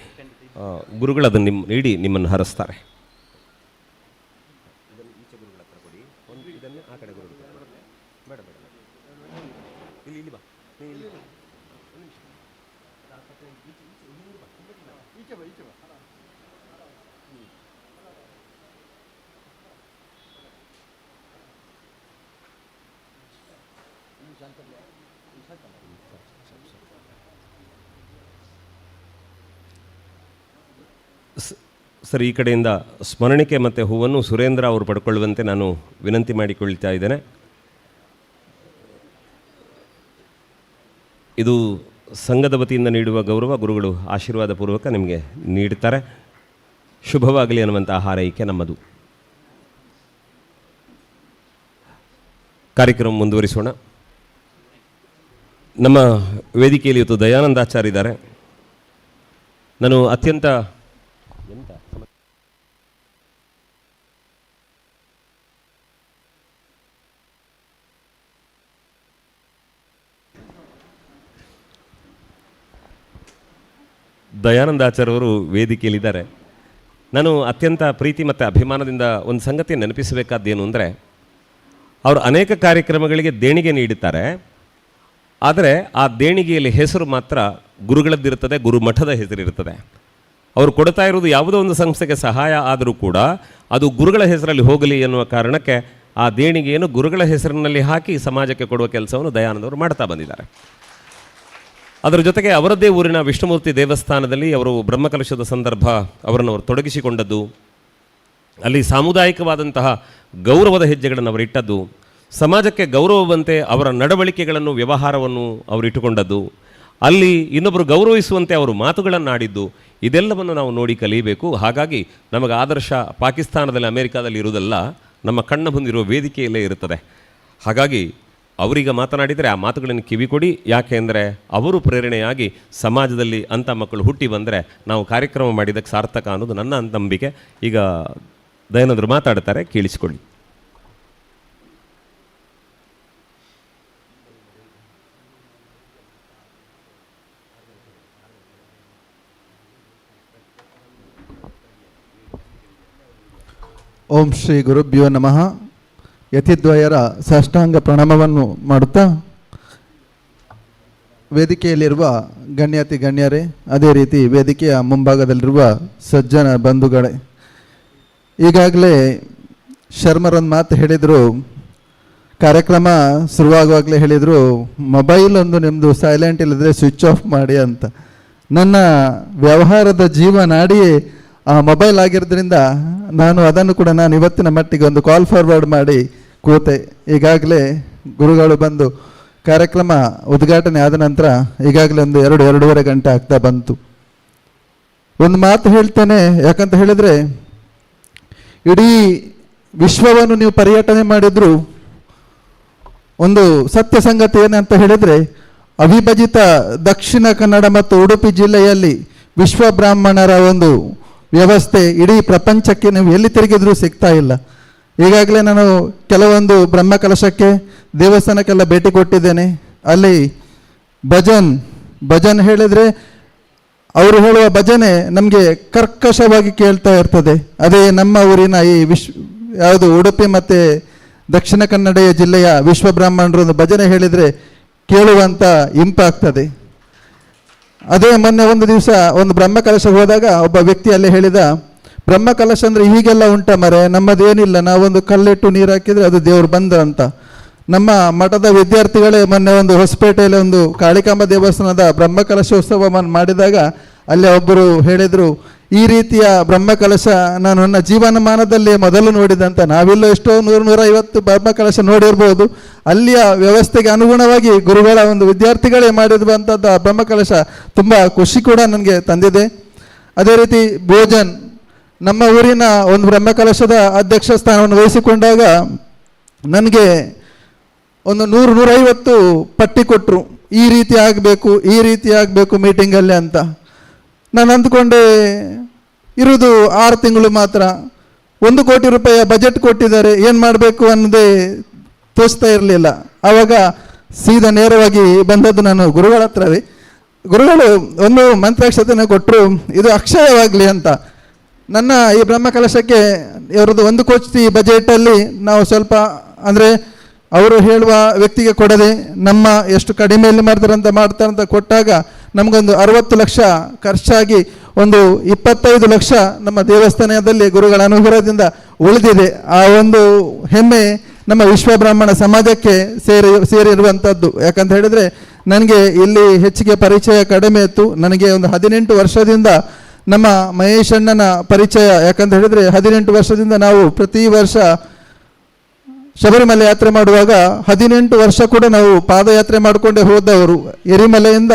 Speaker 4: ಗುರುಗಳು ಅದನ್ನು ನೀಡಿ ನಿಮ್ಮನ್ನು ಹರಿಸ್ತಾರೆ. ಸರ್, ಈ ಕಡೆಯಿಂದ ಸ್ಮರಣಿಕೆ ಮತ್ತು ಹೂವನ್ನು ಸುರೇಂದ್ರ ಅವರು ಪಡ್ಕೊಳ್ಳುವಂತೆ ನಾನು ವಿನಂತಿ ಮಾಡಿಕೊಳ್ತಾ ಇದ್ದೇನೆ. ಇದು ಸಂಘದ ವತಿಯಿಂದ ನೀಡುವ ಗೌರವ. ಗುರುಗಳು ಆಶೀರ್ವಾದ ಪೂರ್ವಕ ನಿಮಗೆ ನೀಡುತ್ತಾರೆ. ಶುಭವಾಗಲಿ ಅನ್ನುವಂಥ ಹಾರೈಕೆ ನಮ್ಮದು. ಕಾರ್ಯಕ್ರಮ ಮುಂದುವರಿಸೋಣ. ನಮ್ಮ ವೇದಿಕೆಯಲ್ಲಿ ಇವತ್ತು ದಯಾನಂದಾಚಾರ್ಯ ಇದ್ದಾರೆ. ನಾನು ಅತ್ಯಂತ ದಯಾನಂದಾಚಾರ್ಯವರು ವೇದಿಕೆಯಲ್ಲಿದ್ದಾರೆ. ನಾನು ಅತ್ಯಂತ ಪ್ರೀತಿ ಮತ್ತು ಅಭಿಮಾನದಿಂದ ಒಂದು ಸಂಗತಿ ನೆನಪಿಸಬೇಕಾದ್ದೇನು ಅಂದರೆ, ಅವರು ಅನೇಕ ಕಾರ್ಯಕ್ರಮಗಳಿಗೆ ದೇಣಿಗೆ ನೀಡುತ್ತಾರೆ. ಆದರೆ ಆ ದೇಣಿಗೆಯಲ್ಲಿ ಹೆಸರು ಮಾತ್ರ ಗುರುಗಳದ್ದಿರುತ್ತದೆ, ಗುರುಮಠದ ಹೆಸರಿರುತ್ತದೆ. ಅವರು ಕೊಡ್ತಾ ಇರೋದು ಯಾವುದೋ ಒಂದು ಸಂಸ್ಥೆಗೆ ಸಹಾಯ ಆದರೂ ಕೂಡ ಅದು ಗುರುಗಳ ಹೆಸರಲ್ಲಿ ಹೋಗಲಿ ಎನ್ನುವ ಕಾರಣಕ್ಕೆ ಆ ದೇಣಿಗೆಯನ್ನು ಗುರುಗಳ ಹೆಸರಿನಲ್ಲಿ ಹಾಕಿ ಸಮಾಜಕ್ಕೆ ಕೊಡುವ ಕೆಲಸವನ್ನು ದಯಾನಂದವರು ಮಾಡ್ತಾ ಬಂದಿದ್ದಾರೆ. ಅದರ ಜೊತೆಗೆ ಅವರದ್ದೇ ಊರಿನ ವಿಷ್ಣುಮೂರ್ತಿ ದೇವಸ್ಥಾನದಲ್ಲಿ ಅವರು ಬ್ರಹ್ಮಕಲಶದ ಸಂದರ್ಭ ಅವರನ್ನು ತೊಡಗಿಸಿಕೊಂಡದ್ದು, ಅಲ್ಲಿ ಸಾಮುದಾಯಿಕವಾದಂತಹ ಗೌರವದ ಹೆಜ್ಜೆಗಳನ್ನು ಅವರು ಇಟ್ಟದ್ದು, ಸಮಾಜಕ್ಕೆ ಗೌರವವಂತೆ ಅವರ ನಡವಳಿಕೆಗಳನ್ನು ವ್ಯವಹಾರವನ್ನು ಅವರು ಇಟ್ಟುಕೊಂಡದ್ದು, ಅಲ್ಲಿ ಇನ್ನೊಬ್ಬರು ಗೌರವಿಸುವಂತೆ ಅವರು ಮಾತುಗಳನ್ನಾಡಿದ್ದು, ಇದೆಲ್ಲವನ್ನು ನಾವು ನೋಡಿ ಕಲಿಯಬೇಕು. ಹಾಗಾಗಿ ನಮಗೆ ಆದರ್ಶ ಪಾಕಿಸ್ತಾನದಲ್ಲಿ, ಅಮೇರಿಕಾದಲ್ಲಿ ಇರುವುದಲ್ಲ, ನಮ್ಮ ಕಣ್ಣ ಮುಂದಿರುವ ವೇದಿಕೆಯಲ್ಲೇ ಇರುತ್ತದೆ. ಹಾಗಾಗಿ ಅವರೀಗ ಮಾತನಾಡಿದರೆ ಆ ಮಾತುಗಳನ್ನು ಕಿವಿಕೊಡಿ. ಯಾಕೆ ಅಂದರೆ ಅವರು ಪ್ರೇರಣೆಯಾಗಿ ಸಮಾಜದಲ್ಲಿ ಅಂಥ ಮಕ್ಕಳು ಹುಟ್ಟಿ ಬಂದರೆ ನಾವು ಕಾರ್ಯಕ್ರಮ ಮಾಡಿದ್ದಕ್ಕೆ ಸಾರ್ಥಕ ಅನ್ನೋದು ನನ್ನ ನಂಬಿಕೆ. ಈಗ ದಯಾನಂದರು ಮಾತಾಡ್ತಾರೆ, ಕೇಳಿಸಿಕೊಳ್ಳಿ.
Speaker 15: ಓಂ ಶ್ರೀ ಗುರುಭ್ಯೋ ನಮಃ. ಯತಿದ್ವಯರ ಸಾಷ್ಟಾಂಗ ಪ್ರಣಾಮವನ್ನು ಮಾಡುತ್ತಾ, ವೇದಿಕೆಯಲ್ಲಿರುವ ಗಣ್ಯಾತಿ ಗಣ್ಯರೇ, ಅದೇ ರೀತಿ ವೇದಿಕೆಯ ಮುಂಭಾಗದಲ್ಲಿರುವ ಸಜ್ಜನ ಬಂಧುಗಳೇ, ಈಗಾಗಲೇ ಶರ್ಮರೊಂದು ಮಾತು ಹೇಳಿದರು, ಕಾರ್ಯಕ್ರಮ ಶುರುವಾಗುವಾಗಲೇ ಹೇಳಿದರು, ಮೊಬೈಲ್ ಒಂದು ನಿಮ್ಮದು ಸೈಲೆಂಟ್ ಇಲ್ಲದ್ರೆ ಸ್ವಿಚ್ ಆಫ್ ಮಾಡಿ ಅಂತ. ನನ್ನ ವ್ಯವಹಾರದ ಜೀವನಾಡಿಯೇ ಆ ಮೊಬೈಲ್ ಆಗಿರೋದ್ರಿಂದ ನಾನು ಅದನ್ನು ಕೂಡ ನಾನು ಇವತ್ತಿನ ಮಟ್ಟಿಗೆ ಒಂದು ಕಾಲ್ ಫಾರ್ವರ್ಡ್ ಮಾಡಿ ಕೂತೆ. ಈಗಾಗಲೇ ಗುರುಗಳು ಬಂದು ಕಾರ್ಯಕ್ರಮ ಉದ್ಘಾಟನೆ ಆದ ನಂತರ ಈಗಾಗಲೇ ಒಂದು 2-2.5 ಗಂಟೆ ಆಗ್ತಾ ಬಂತು. ಒಂದು ಮಾತು ಹೇಳ್ತೇನೆ, ಯಾಕಂತ ಹೇಳಿದರೆ ಇಡೀ ವಿಶ್ವವನ್ನು ನೀವು ಪರ್ಯಟನೆ ಮಾಡಿದ್ರು ಒಂದು ಸತ್ಯ ಸಂಗತಿ ಏನಂತ ಹೇಳಿದರೆ, ಅವಿಭಜಿತ ದಕ್ಷಿಣ ಕನ್ನಡ ಮತ್ತು ಉಡುಪಿ ಜಿಲ್ಲೆಯಲ್ಲಿ ವಿಶ್ವ ಬ್ರಾಹ್ಮಣರ ಒಂದು ವ್ಯವಸ್ಥೆ ಇಡೀ ಪ್ರಪಂಚಕ್ಕೆ ನೀವು ಎಲ್ಲಿ ತಿರುಗಿದ್ರೂ ಸಿಗ್ತಾ ಇಲ್ಲ. ಈಗಾಗಲೇ ನಾನು ಕೆಲವೊಂದು ಬ್ರಹ್ಮಕಲಶಕ್ಕೆ ದೇವಸ್ಥಾನಕ್ಕೆಲ್ಲ ಭೇಟಿ ಕೊಟ್ಟಿದ್ದೇನೆ. ಅಲ್ಲಿ ಭಜನ್ ಹೇಳಿದರೆ ಅವರು ಹೇಳುವ ಭಜನೆ ನಮಗೆ ಕರ್ಕಶವಾಗಿ ಕೇಳ್ತಾ ಇರ್ತದೆ. ಅದೇ ನಮ್ಮ ಊರಿನ ಈ ಯಾವುದು ಉಡುಪಿ ಮತ್ತು ದಕ್ಷಿಣ ಕನ್ನಡ ಜಿಲ್ಲೆಯ ವಿಶ್ವ ಬ್ರಾಹ್ಮಣರೊಂದು ಭಜನೆ ಹೇಳಿದರೆ ಕೇಳುವಂಥ ಇಂಪಾಗ್ತದೆ. ಅದೇ ಮೊನ್ನೆ ಒಂದು ದಿವಸ ಒಂದು ಬ್ರಹ್ಮಕಲಶ ಹೋದಾಗ ಒಬ್ಬ ವ್ಯಕ್ತಿ ಅಲ್ಲಿ ಹೇಳಿದ, ಬ್ರಹ್ಮಕಲಶ ಅಂದರೆ ಹೀಗೆಲ್ಲ ಉಂಟ ಮರೆ, ನಮ್ಮದೇನಿಲ್ಲ, ನಾವೊಂದು ಕಲ್ಲಿಟ್ಟು ನೀರು ಹಾಕಿದರೆ ಅದು ದೇವ್ರು ಬಂದ ಅಂತ. ನಮ್ಮ ಮಠದ ವಿದ್ಯಾರ್ಥಿಗಳೇ ಮೊನ್ನೆ ಒಂದು ಹೊಸಪೇಟೆಯಲ್ಲಿ ಒಂದು ಕಾಳಿಕಾಂಬ ದೇವಸ್ಥಾನದ ಬ್ರಹ್ಮಕಲಶೋತ್ಸವ ಮಾಡಿದಾಗ ಅಲ್ಲಿ ಒಬ್ಬರು ಹೇಳಿದರು, ಈ ರೀತಿಯ ಬ್ರಹ್ಮಕಲಶ ನಾನು ನನ್ನ ಜೀವನಮಾನದಲ್ಲಿ ಮೊದಲು ನೋಡಿದಂತ. ನಾವಿಲ್ಲೋ ಎಷ್ಟೋ 100-150 ಬ್ರಹ್ಮಕಲಶ ನೋಡಿರ್ಬೋದು. ಅಲ್ಲಿಯ ವ್ಯವಸ್ಥೆಗೆ ಅನುಗುಣವಾಗಿ ಗುರುಗಳ ಒಂದು ವಿದ್ಯಾರ್ಥಿಗಳೇ ಮಾಡಿರುವಂಥದ್ದು ಆ ಬ್ರಹ್ಮಕಲಶ ತುಂಬ ಖುಷಿ ಕೂಡ ನನಗೆ ತಂದಿದೆ. ಅದೇ ರೀತಿ ನಮ್ಮ ಊರಿನ ಒಂದು ಬ್ರಹ್ಮಕಲಶದ ಅಧ್ಯಕ್ಷ ಸ್ಥಾನವನ್ನು ವಹಿಸಿಕೊಂಡಾಗ ನನಗೆ ಒಂದು 100-150 ಪಟ್ಟಿ ಕೊಟ್ಟರು, ಈ ರೀತಿ ಆಗಬೇಕು ಮೀಟಿಂಗಲ್ಲಿ ಅಂತ. ನಾನು ಅಂದ್ಕೊಂಡೆ ಇರುವುದು 6 ತಿಂಗಳು ಮಾತ್ರ, 1 ಕೋಟಿ ರೂಪಾಯಿಯ ಬಜೆಟ್ ಕೊಟ್ಟಿದ್ದಾರೆ, ಏನು ಮಾಡಬೇಕು ಅನ್ನೋದೇ ತೋಚ್ತಾ ಇರಲಿಲ್ಲ. ಆವಾಗ ಸೀದಾ ನೇರವಾಗಿ ಬಂದದ್ದು ನಾನು ಗುರುಗಳ ಹತ್ರವೇ. ಗುರುಗಳು ಒಂದು ಮಂತ್ರಾಕ್ಷತೆಯನ್ನು ಕೊಟ್ಟರು, ಇದು ಅಕ್ಷಯವಾಗಲಿ ಅಂತ. ನನ್ನ ಈ ಬ್ರಹ್ಮಕಲಶಕ್ಕೆ ಇವರದ್ದು 1 ಕೋಟಿ ಬಜೆಟಲ್ಲಿ ನಾವು ಸ್ವಲ್ಪ ಅಂದರೆ ಅವರು ಹೇಳುವ ವ್ಯಕ್ತಿಗೆ ಕೊಡದೆ ನಮ್ಮ ಎಷ್ಟು ಕಡಿಮೆಯಲ್ಲಿ ಮಾಡ್ತಾರಂತ ಕೊಟ್ಟಾಗ ನಮಗೊಂದು 60 ಲಕ್ಷ ಖರ್ಚಾಗಿ ಒಂದು 25 ಲಕ್ಷ ನಮ್ಮ ದೇವಸ್ಥಾನದಲ್ಲಿ ಗುರುಗಳ ಅನುಗ್ರಹದಿಂದ ಉಳಿದಿದೆ. ಆ ಒಂದು ಹೆಮ್ಮೆ ನಮ್ಮ ವಿಶ್ವ ಬ್ರಾಹ್ಮಣ ಸಮಾಜಕ್ಕೆ ಸೇರಿರುವಂಥದ್ದು. ಯಾಕಂತ ಹೇಳಿದರೆ ನನಗೆ ಇಲ್ಲಿ ಹೆಚ್ಚಿಗೆ ಪರಿಚಯ ಕಡಿಮೆ ಇತ್ತು. ನನಗೆ ಒಂದು 18 ವರ್ಷದಿಂದ ನಮ್ಮ ಮಹೇಶ್ ಅಣ್ಣನ ಪರಿಚಯ. ಯಾಕಂತ ಹೇಳಿದರೆ 18 ವರ್ಷದಿಂದ ನಾವು ಪ್ರತಿ ವರ್ಷ ಶಬರಿಮಲೆ ಯಾತ್ರೆ ಮಾಡುವಾಗ 18 ವರ್ಷ ಕೂಡ ನಾವು ಪಾದಯಾತ್ರೆ ಮಾಡಿಕೊಂಡೇ ಹೋದವರು ಎರಿಮಲೆಯಿಂದ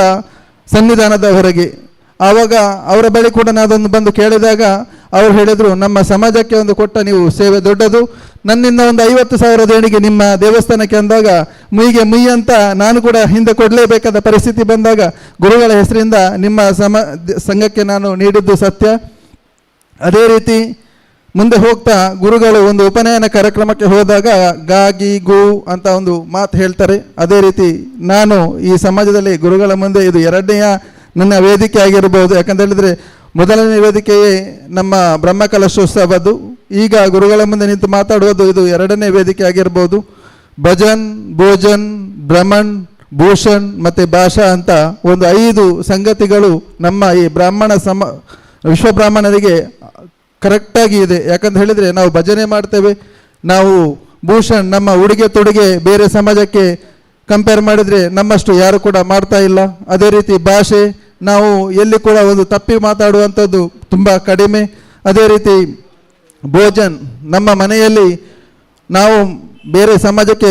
Speaker 15: ಸನ್ನಿಧಾನದವರೆಗೆ. ಆವಾಗ ಅವರ ಬಳಿ ಕೂಡ ನಾನೊಂದು ಬಂದು ಕೇಳಿದಾಗ ಅವರು ಹೇಳಿದರು, ನಮ್ಮ ಸಮಾಜಕ್ಕೆ ಒಂದು ಕೊಟ್ಟ ನೀವು ಸೇವೆ ದೊಡ್ಡದು, ನನ್ನಿಂದ ಒಂದು 50,000 ದೇಣಿಗೆ ನಿಮ್ಮ ದೇವಸ್ಥಾನಕ್ಕೆ ಅಂದಾಗ ಮುಯ್ಯಿ ಅಂತ ನಾನು ಕೂಡ ಹಿಂದೆ ಕೊಡಲೇಬೇಕಾದ ಪರಿಸ್ಥಿತಿ ಬಂದಾಗ ಗುರುಗಳ ಹೆಸರಿಂದ ನಿಮ್ಮ ಸಂಘಕ್ಕೆ ನಾನು ನೀಡಿದ್ದು ಸತ್ಯ. ಅದೇ ರೀತಿ ಮುಂದೆ ಹೋಗ್ತಾ ಗುರುಗಳು ಒಂದು ಉಪನಯನ ಕಾರ್ಯಕ್ರಮಕ್ಕೆ ಹೋದಾಗ ಗಾಗಿ ಗು ಅಂತ ಒಂದು ಮಾತು ಹೇಳ್ತಾರೆ. ಅದೇ ರೀತಿ ನಾನು ಈ ಸಮಾಜದಲ್ಲಿ ಗುರುಗಳ ಮುಂದೆ ಇದು 2ನೇ ನನ್ನ ವೇದಿಕೆ ಆಗಿರ್ಬೋದು. ಯಾಕಂತ ಹೇಳಿದರೆ ಮೊದಲನೇ ವೇದಿಕೆಯೇ ನಮ್ಮ ಬ್ರಹ್ಮಕಲಶೋತ್ಸವದ್ದು. ಈಗ ಗುರುಗಳ ಮುಂದೆ ನಿಂತು ಮಾತಾಡುವುದು ಇದು 2ನೇ ವೇದಿಕೆ ಆಗಿರ್ಬೋದು. ಭೋಜನ್ ಬ್ರಹ್ಮಣ್ ಭೂಷಣ್ ಮತ್ತು ಭಾಷಾ ಅಂತ ಒಂದು 5 ಸಂಗತಿಗಳು ನಮ್ಮ ಈ ವಿಶ್ವ ಬ್ರಾಹ್ಮಣರಿಗೆ ಕರೆಕ್ಟಾಗಿ ಇದೆ. ಯಾಕಂತ ಹೇಳಿದರೆ ನಾವು ಭಜನೆ ಮಾಡ್ತೇವೆ, ನಾವು ಭೂಷಣ್ ನಮ್ಮ ಉಡುಗೆ ತೊಡುಗೆ ಬೇರೆ ಸಮಾಜಕ್ಕೆ ಕಂಪೇರ್ ಮಾಡಿದರೆ ನಮ್ಮಷ್ಟು ಯಾರು ಕೂಡ ಮಾಡ್ತಾ ಇಲ್ಲ. ಅದೇ ರೀತಿ ಭಾಷೆ ನಾವು ಎಲ್ಲಿ ಕೂಡ ಒಂದು ತಪ್ಪಿ ಮಾತಾಡುವಂಥದ್ದು ತುಂಬ ಕಡಿಮೆ. ಅದೇ ರೀತಿ ಭೋಜನ್ ನಮ್ಮ ಮನೆಯಲ್ಲಿ ನಾವು ಬೇರೆ ಸಮಾಜಕ್ಕೆ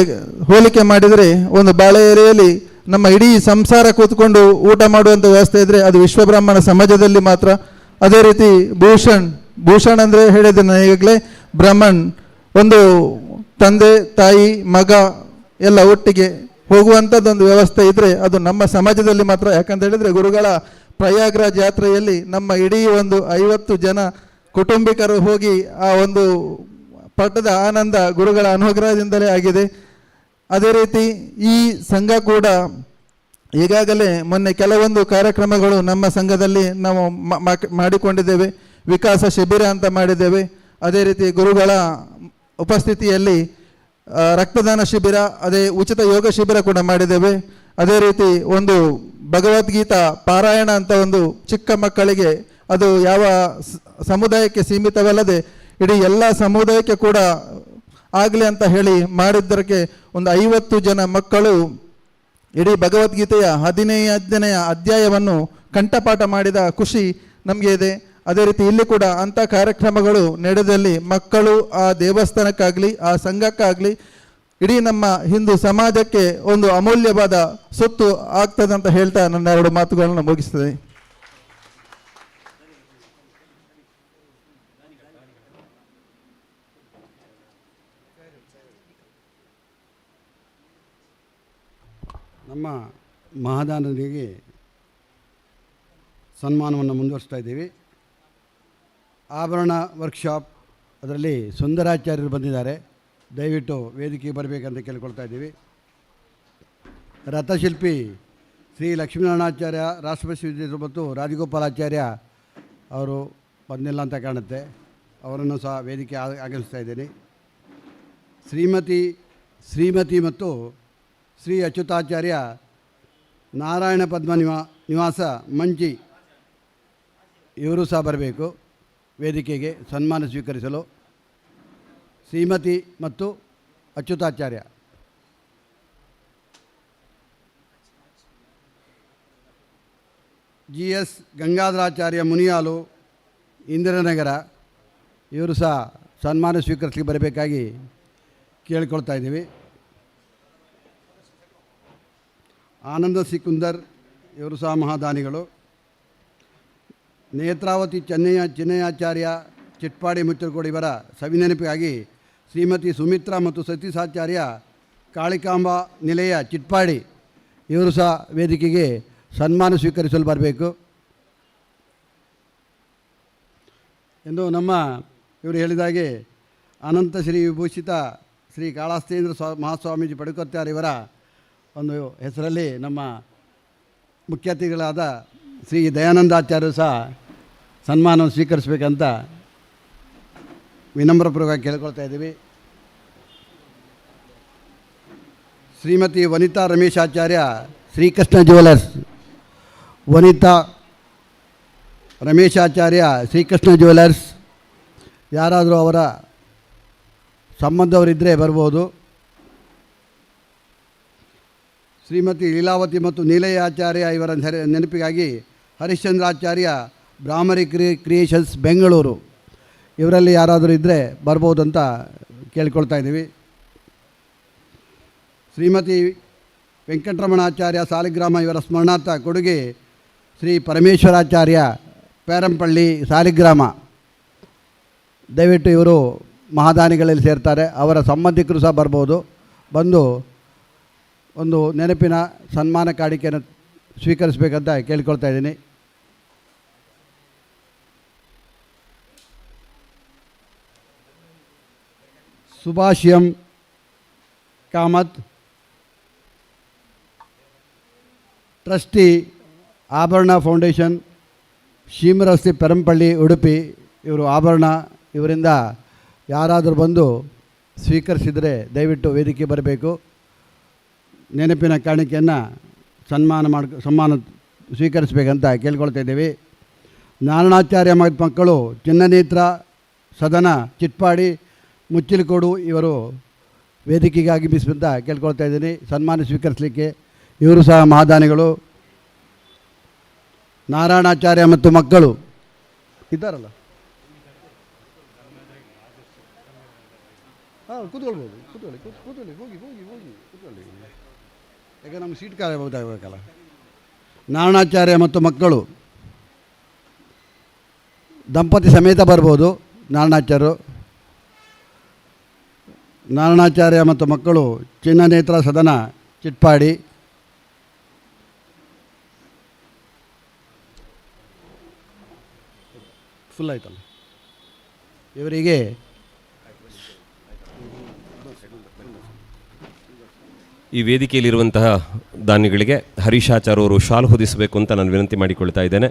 Speaker 15: ಹೋಲಿಕೆ ಮಾಡಿದರೆ ಒಂದು ಬಾಳೆ ಎಲೆಯಲ್ಲಿ ನಮ್ಮ ಇಡೀ ಸಂಸಾರ ಕೂತ್ಕೊಂಡು ಊಟ ಮಾಡುವಂಥ ವ್ಯವಸ್ಥೆ ಇದ್ದರೆ ಅದು ವಿಶ್ವ ಬ್ರಾಹ್ಮಣ ಸಮಾಜದಲ್ಲಿ ಮಾತ್ರ. ಅದೇ ರೀತಿ ಭೂಷಣ್ ಅಂದರೆ ಹೇಳಿದೆ ನಾನು ಈಗಾಗಲೇ, ಬ್ರಾಹ್ಮಣ್ ಒಂದು ತಂದೆ ತಾಯಿ ಮಗ ಎಲ್ಲ ಒಟ್ಟಿಗೆ ಹೋಗುವಂಥದ್ದೊಂದು ವ್ಯವಸ್ಥೆ ಇದ್ದರೆ ಅದು ನಮ್ಮ ಸಮಾಜದಲ್ಲಿ ಮಾತ್ರ. ಯಾಕಂತ ಹೇಳಿದರೆ ಗುರುಗಳ ಪ್ರಯಾಗ್ರಾಜ್ ಯಾತ್ರೆಯಲ್ಲಿ ನಮ್ಮ ಇಡೀ ಒಂದು 50 ಜನ ಕುಟುಂಬಿಕರು ಹೋಗಿ ಆ ಒಂದು ಪಟ್ಟದ ಆನಂದ ಗುರುಗಳ ಅನುಗ್ರಹದಿಂದಲೇ ಆಗಿದೆ. ಅದೇ ರೀತಿ ಈ ಸಂಘ ಕೂಡ ಈಗಾಗಲೇ ಮೊನ್ನೆ ಕೆಲವೊಂದು ಕಾರ್ಯಕ್ರಮಗಳು ನಮ್ಮ ಸಂಘದಲ್ಲಿ ನಾವು ಮಾಡಿಕೊಂಡಿದ್ದೇವೆ. ವಿಕಾಸ ಶಿಬಿರ ಅಂತ ಮಾಡಿದ್ದೇವೆ. ಅದೇ ರೀತಿ ಗುರುಗಳ ಉಪಸ್ಥಿತಿಯಲ್ಲಿ ರಕ್ತದಾನ ಶಿಬಿರ, ಅದೇ ಉಚಿತ ಯೋಗ ಶಿಬಿರ ಕೂಡ ಮಾಡಿದ್ದೇವೆ. ಅದೇ ರೀತಿ ಒಂದು ಭಗವದ್ಗೀತಾ ಪಾರಾಯಣ ಅಂತ ಒಂದು ಚಿಕ್ಕ ಮಕ್ಕಳಿಗೆ, ಅದು ಯಾವ ಸಮುದಾಯಕ್ಕೆ ಸೀಮಿತವಲ್ಲದೆ ಇಡೀ ಎಲ್ಲ ಸಮುದಾಯಕ್ಕೆ ಕೂಡ ಆಗಲಿ ಅಂತ ಹೇಳಿ ಮಾಡಿದ್ದಕ್ಕೆ ಒಂದು 50 ಜನ ಮಕ್ಕಳು ಇಡೀ ಭಗವದ್ಗೀತೆಯ 15ನೇ ಅಧ್ಯಾಯವನ್ನು ಕಂಠಪಾಠ ಮಾಡಿದ ಖುಷಿ ನಮಗೆ ಇದೆ. ಅದೇ ರೀತಿ ಇಲ್ಲಿ ಕೂಡ ಅಂಥ ಕಾರ್ಯಕ್ರಮಗಳು ನಡೆದಲ್ಲಿ ಮಕ್ಕಳು ಆ ದೇವಸ್ಥಾನಕ್ಕಾಗಲಿ ಆ ಸಂಘಕ್ಕಾಗಲಿ ಇಡೀ ನಮ್ಮ ಹಿಂದೂ ಸಮಾಜಕ್ಕೆ ಒಂದು ಅಮೂಲ್ಯವಾದ ಸೊತ್ತು ಆಗ್ತದೆ ಅಂತ ಹೇಳ್ತಾ ನನ್ನ 2 ಮಾತುಗಳನ್ನು ಮುಗಿಸ್ತದೆ.
Speaker 6: ನಮ್ಮ ಮಹಾದಾನನಿಗೆ ಸನ್ಮಾನವನ್ನು ಮುಂದುವರಿಸ್ತಾ ಇದ್ದೀವಿ. ಆಭರಣ ವರ್ಕ್ಶಾಪ್ ಅದರಲ್ಲಿ ಸುಂದರಾಚಾರ್ಯರು ಬಂದಿದ್ದಾರೆ, ದಯವಿಟ್ಟು ವೇದಿಕೆಗೆ ಬರಬೇಕಂತ ಕೇಳ್ಕೊಳ್ತಾ ಇದ್ದೀವಿ. ರಥಶಿಲ್ಪಿ ಶ್ರೀ ಲಕ್ಷ್ಮೀನಾರಾಯಣಾಚಾರ್ಯ ರಾಷ್ಟ್ರಪತಿ ವಿದ್ಯಾರ್ಥಿ ಮತ್ತು ರಾಜಗೋಪಾಲಾಚಾರ್ಯ ಅವರು ಬಂದಿಲ್ಲ ಅಂತ ಕಾಣುತ್ತೆ, ಅವರನ್ನು ಸಹ ವೇದಿಕೆ ಆಗಮಿಸ್ತಾ ಇದ್ದೀನಿ. ಶ್ರೀಮತಿ ಮತ್ತು ಶ್ರೀ ಅಚ್ಯುತಾಚಾರ್ಯ ನಾರಾಯಣ ಪದ್ಮ ನಿವಾಸ ಮಂಚಿ ಇವರು ಸಹ ಬರಬೇಕು ವೇದಿಕೆಗೆ ಸನ್ಮಾನ ಸ್ವೀಕರಿಸಲು. ಶ್ರೀಮತಿ ಮತ್ತು ಅಚ್ಯುತಾಚಾರ್ಯ. GS ಗಂಗಾಧರಾಚಾರ್ಯ ಮುನಿಯಾಲು ಇಂದಿರಾನಗರ ಇವರು ಸಹ ಸನ್ಮಾನ ಸ್ವೀಕರಿಸಲಿಕ್ಕೆ ಬರಬೇಕಾಗಿ ಕೇಳಿಕೊಳ್ತಾ ಇದ್ದೀವಿ. ಆನಂದ ಸಿಕುಂದರ್ ಇವರು ಸಹ ಮಹಾದಾನಿಗಳು. ನೇತ್ರಾವತಿ ಚೆನ್ನಯ್ಯಾಚಾರ್ಯ ಚಿಟ್ಪಾಡಿ ಮುಚ್ಚಲಕೋಡು ಇವರ ಸವಿನೆನಪಿಗಾಗಿ ಶ್ರೀಮತಿ ಸುಮಿತ್ರಾ ಮತ್ತು ಸತೀಶಾಚಾರ್ಯ ಕಾಳಿಕಾಂಬಾ ನಿಲಯ ಚಿಟ್ಪಾಡಿ ಇವರು ಸಹ ವೇದಿಕೆಗೆ ಸನ್ಮಾನ ಸ್ವೀಕರಿಸಲು ಬರಬೇಕು ಎಂದು ನಮ್ಮ ಇವರು ಹೇಳಿದಾಗೆ ಅನಂತ ಶ್ರೀ ವಿಭೂಷಿತ ಶ್ರೀ ಕಾಳಾಸ್ತೇಂದ್ರ ಮಹಾಸ್ವಾಮೀಜಿ ಪಡುಕೊತ್ಯಾರ ಇವರ ಒಂದು ಹೆಸರಲ್ಲಿ ನಮ್ಮ ಮುಖ್ಯ ಅತಿಥಿಗಳಾದ ಶ್ರೀ ದಯಾನಂದಾಚಾರ್ಯರು ಸಹ ಸನ್ಮಾನವನ್ನು ಸ್ವೀಕರಿಸಬೇಕಂತ ವಿನಮ್ರಪೂರ್ವಕವಾಗಿ ಕೇಳ್ಕೊಳ್ತಾ ಇದ್ದೀವಿ. ಶ್ರೀಮತಿ ವನಿತಾ ರಮೇಶಾಚಾರ್ಯ ಶ್ರೀಕೃಷ್ಣ ಜ್ಯುವೆಲರ್ಸ್, ವನಿತಾ ರಮೇಶಾಚಾರ್ಯ ಶ್ರೀಕೃಷ್ಣ ಜ್ಯುವೆಲರ್ಸ್, ಯಾರಾದರೂ ಅವರ ಸಂಬಂಧವರಿದ್ದರೆ ಬರ್ಬೋದು. ಶ್ರೀಮತಿ ಲೀಲಾವತಿ ಮತ್ತು ನೀಲಯ್ಯಾಚಾರ್ಯ ಇವರ ನೆನಪಿಗಾಗಿ ಹರಿಶ್ಚಂದ್ರಾಚಾರ್ಯ ಬ್ರಾಹ್ಮರಿ ಕ್ರಿಯೇಷನ್ಸ್ ಬೆಂಗಳೂರು ಇವರಲ್ಲಿ ಯಾರಾದರೂ ಇದ್ದರೆ ಬರ್ಬೋದು ಅಂತ ಕೇಳ್ಕೊಳ್ತಾ ಇದ್ದೀವಿ. ಶ್ರೀಮತಿ ವೆಂಕಟರಮಣಾಚಾರ್ಯ ಸಾಲಿಗ್ರಾಮ ಇವರ ಸ್ಮರಣಾರ್ಥ ಕೊಡುಗೆ ಶ್ರೀ ಪರಮೇಶ್ವರಾಚಾರ್ಯ ಪೇರಂಪಳ್ಳಿ ಸಾಲಿಗ್ರಾಮ, ದಯವಿಟ್ಟು ಇವರು ಮಹಾದಾನಿಗಳಲ್ಲಿ ಸೇರ್ತಾರೆ, ಅವರ ಸಂಬಂಧಿಕರು ಸಹ ಬರ್ಬೋದು, ಬಂದು ಒಂದು ನೆನಪಿನ ಸನ್ಮಾನ ಕಾಣಿಕೆಯನ್ನು ಸ್ವೀಕರಿಸಬೇಕಂತ ಕೇಳ್ಕೊಳ್ತಾ ಇದ್ದೀನಿ. ಸುಭಾಷ್ ಕಾಮತ್, ಟ್ರಸ್ಟಿ ಆಭರಣ ಫೌಂಡೇಶನ್, ಶೀಮರಸ್ತಿ ಪೆರಂಪಳ್ಳಿ ಉಡುಪಿ ಇವರು ಆಭರಣ, ಇವರಿಂದ ಯಾರಾದರೂ ಬಂದು ಸ್ವೀಕರಿಸಿದರೆ ದಯವಿಟ್ಟು ವೇದಿಕೆ ಬರಬೇಕು. ನೆನಪಿನ ಕಾಣಿಕೆಯನ್ನು ಸನ್ಮಾನ ಸ್ವೀಕರಿಸಬೇಕಂತ ಕೇಳ್ಕೊಳ್ತಾ ಇದ್ದೀವಿ. ನಾರಾಯಣಾಚಾರ್ಯ ಮಕ್ಕಳು ಚಿನ್ನನೇತ್ರ ಸದನ ಚಿಟ್ಪಾಡಿ ಮುಚ್ಚಿಲಕೋಡು ಇವರು ವೇದಿಕೆಗೆ ಆಗಮಿಸುವಂತ ಕೇಳ್ಕೊಳ್ತಾ ಇದ್ದೀನಿ ಸನ್ಮಾನ ಸ್ವೀಕರಿಸಲಿಕ್ಕೆ. ಇವರು ಸಹ ಮಹಾದಾನಿಗಳು. ನಾರಾಯಣಾಚಾರ್ಯ ಮತ್ತು ಮಕ್ಕಳು ಇದ್ದಾರಲ್ಲ, ಕೂತ್ಕೊಳ್ಬೋದು, ಕೂತ್ಕೊಳ್ಳಿ ಹೋಗಿ ಕೂತ್ಕೊಳ್ಳಿ, ಈಗ ನಮ್ಗೆ ಸೀಟ್ ಕಾಯಬಹುದಾಗಬೇಕಲ್ಲ. ನಾರಾಯಣಾಚಾರ್ಯ ಮತ್ತು ಮಕ್ಕಳು ದಂಪತಿ ಸಮೇತ ಬರ್ಬೋದು. ನಾರಾಯಣಾಚಾರ್ಯ ಮತ್ತು ಮಕ್ಕಳು ಚಿನ್ನನೇತ್ರ ಸದನ ಚಿಟ್ಪಾಡಿ. ಫುಲ್ ಆಯ್ತಲ್ಲ. ಇವರಿಗೆ
Speaker 4: ಈ ವೇದಿಕೆಯಲ್ಲಿರುವಂತಹ ದಾನಿಗಳಿಗೆ ಹರೀಶಾಚಾರ್ಯ ಅವರು ಶಾಲು ಹೊದಿಸಬೇಕು ಅಂತ ನಾನು ವಿನಂತಿ ಮಾಡಿಕೊಳ್ತಾ ಇದ್ದೇನೆ.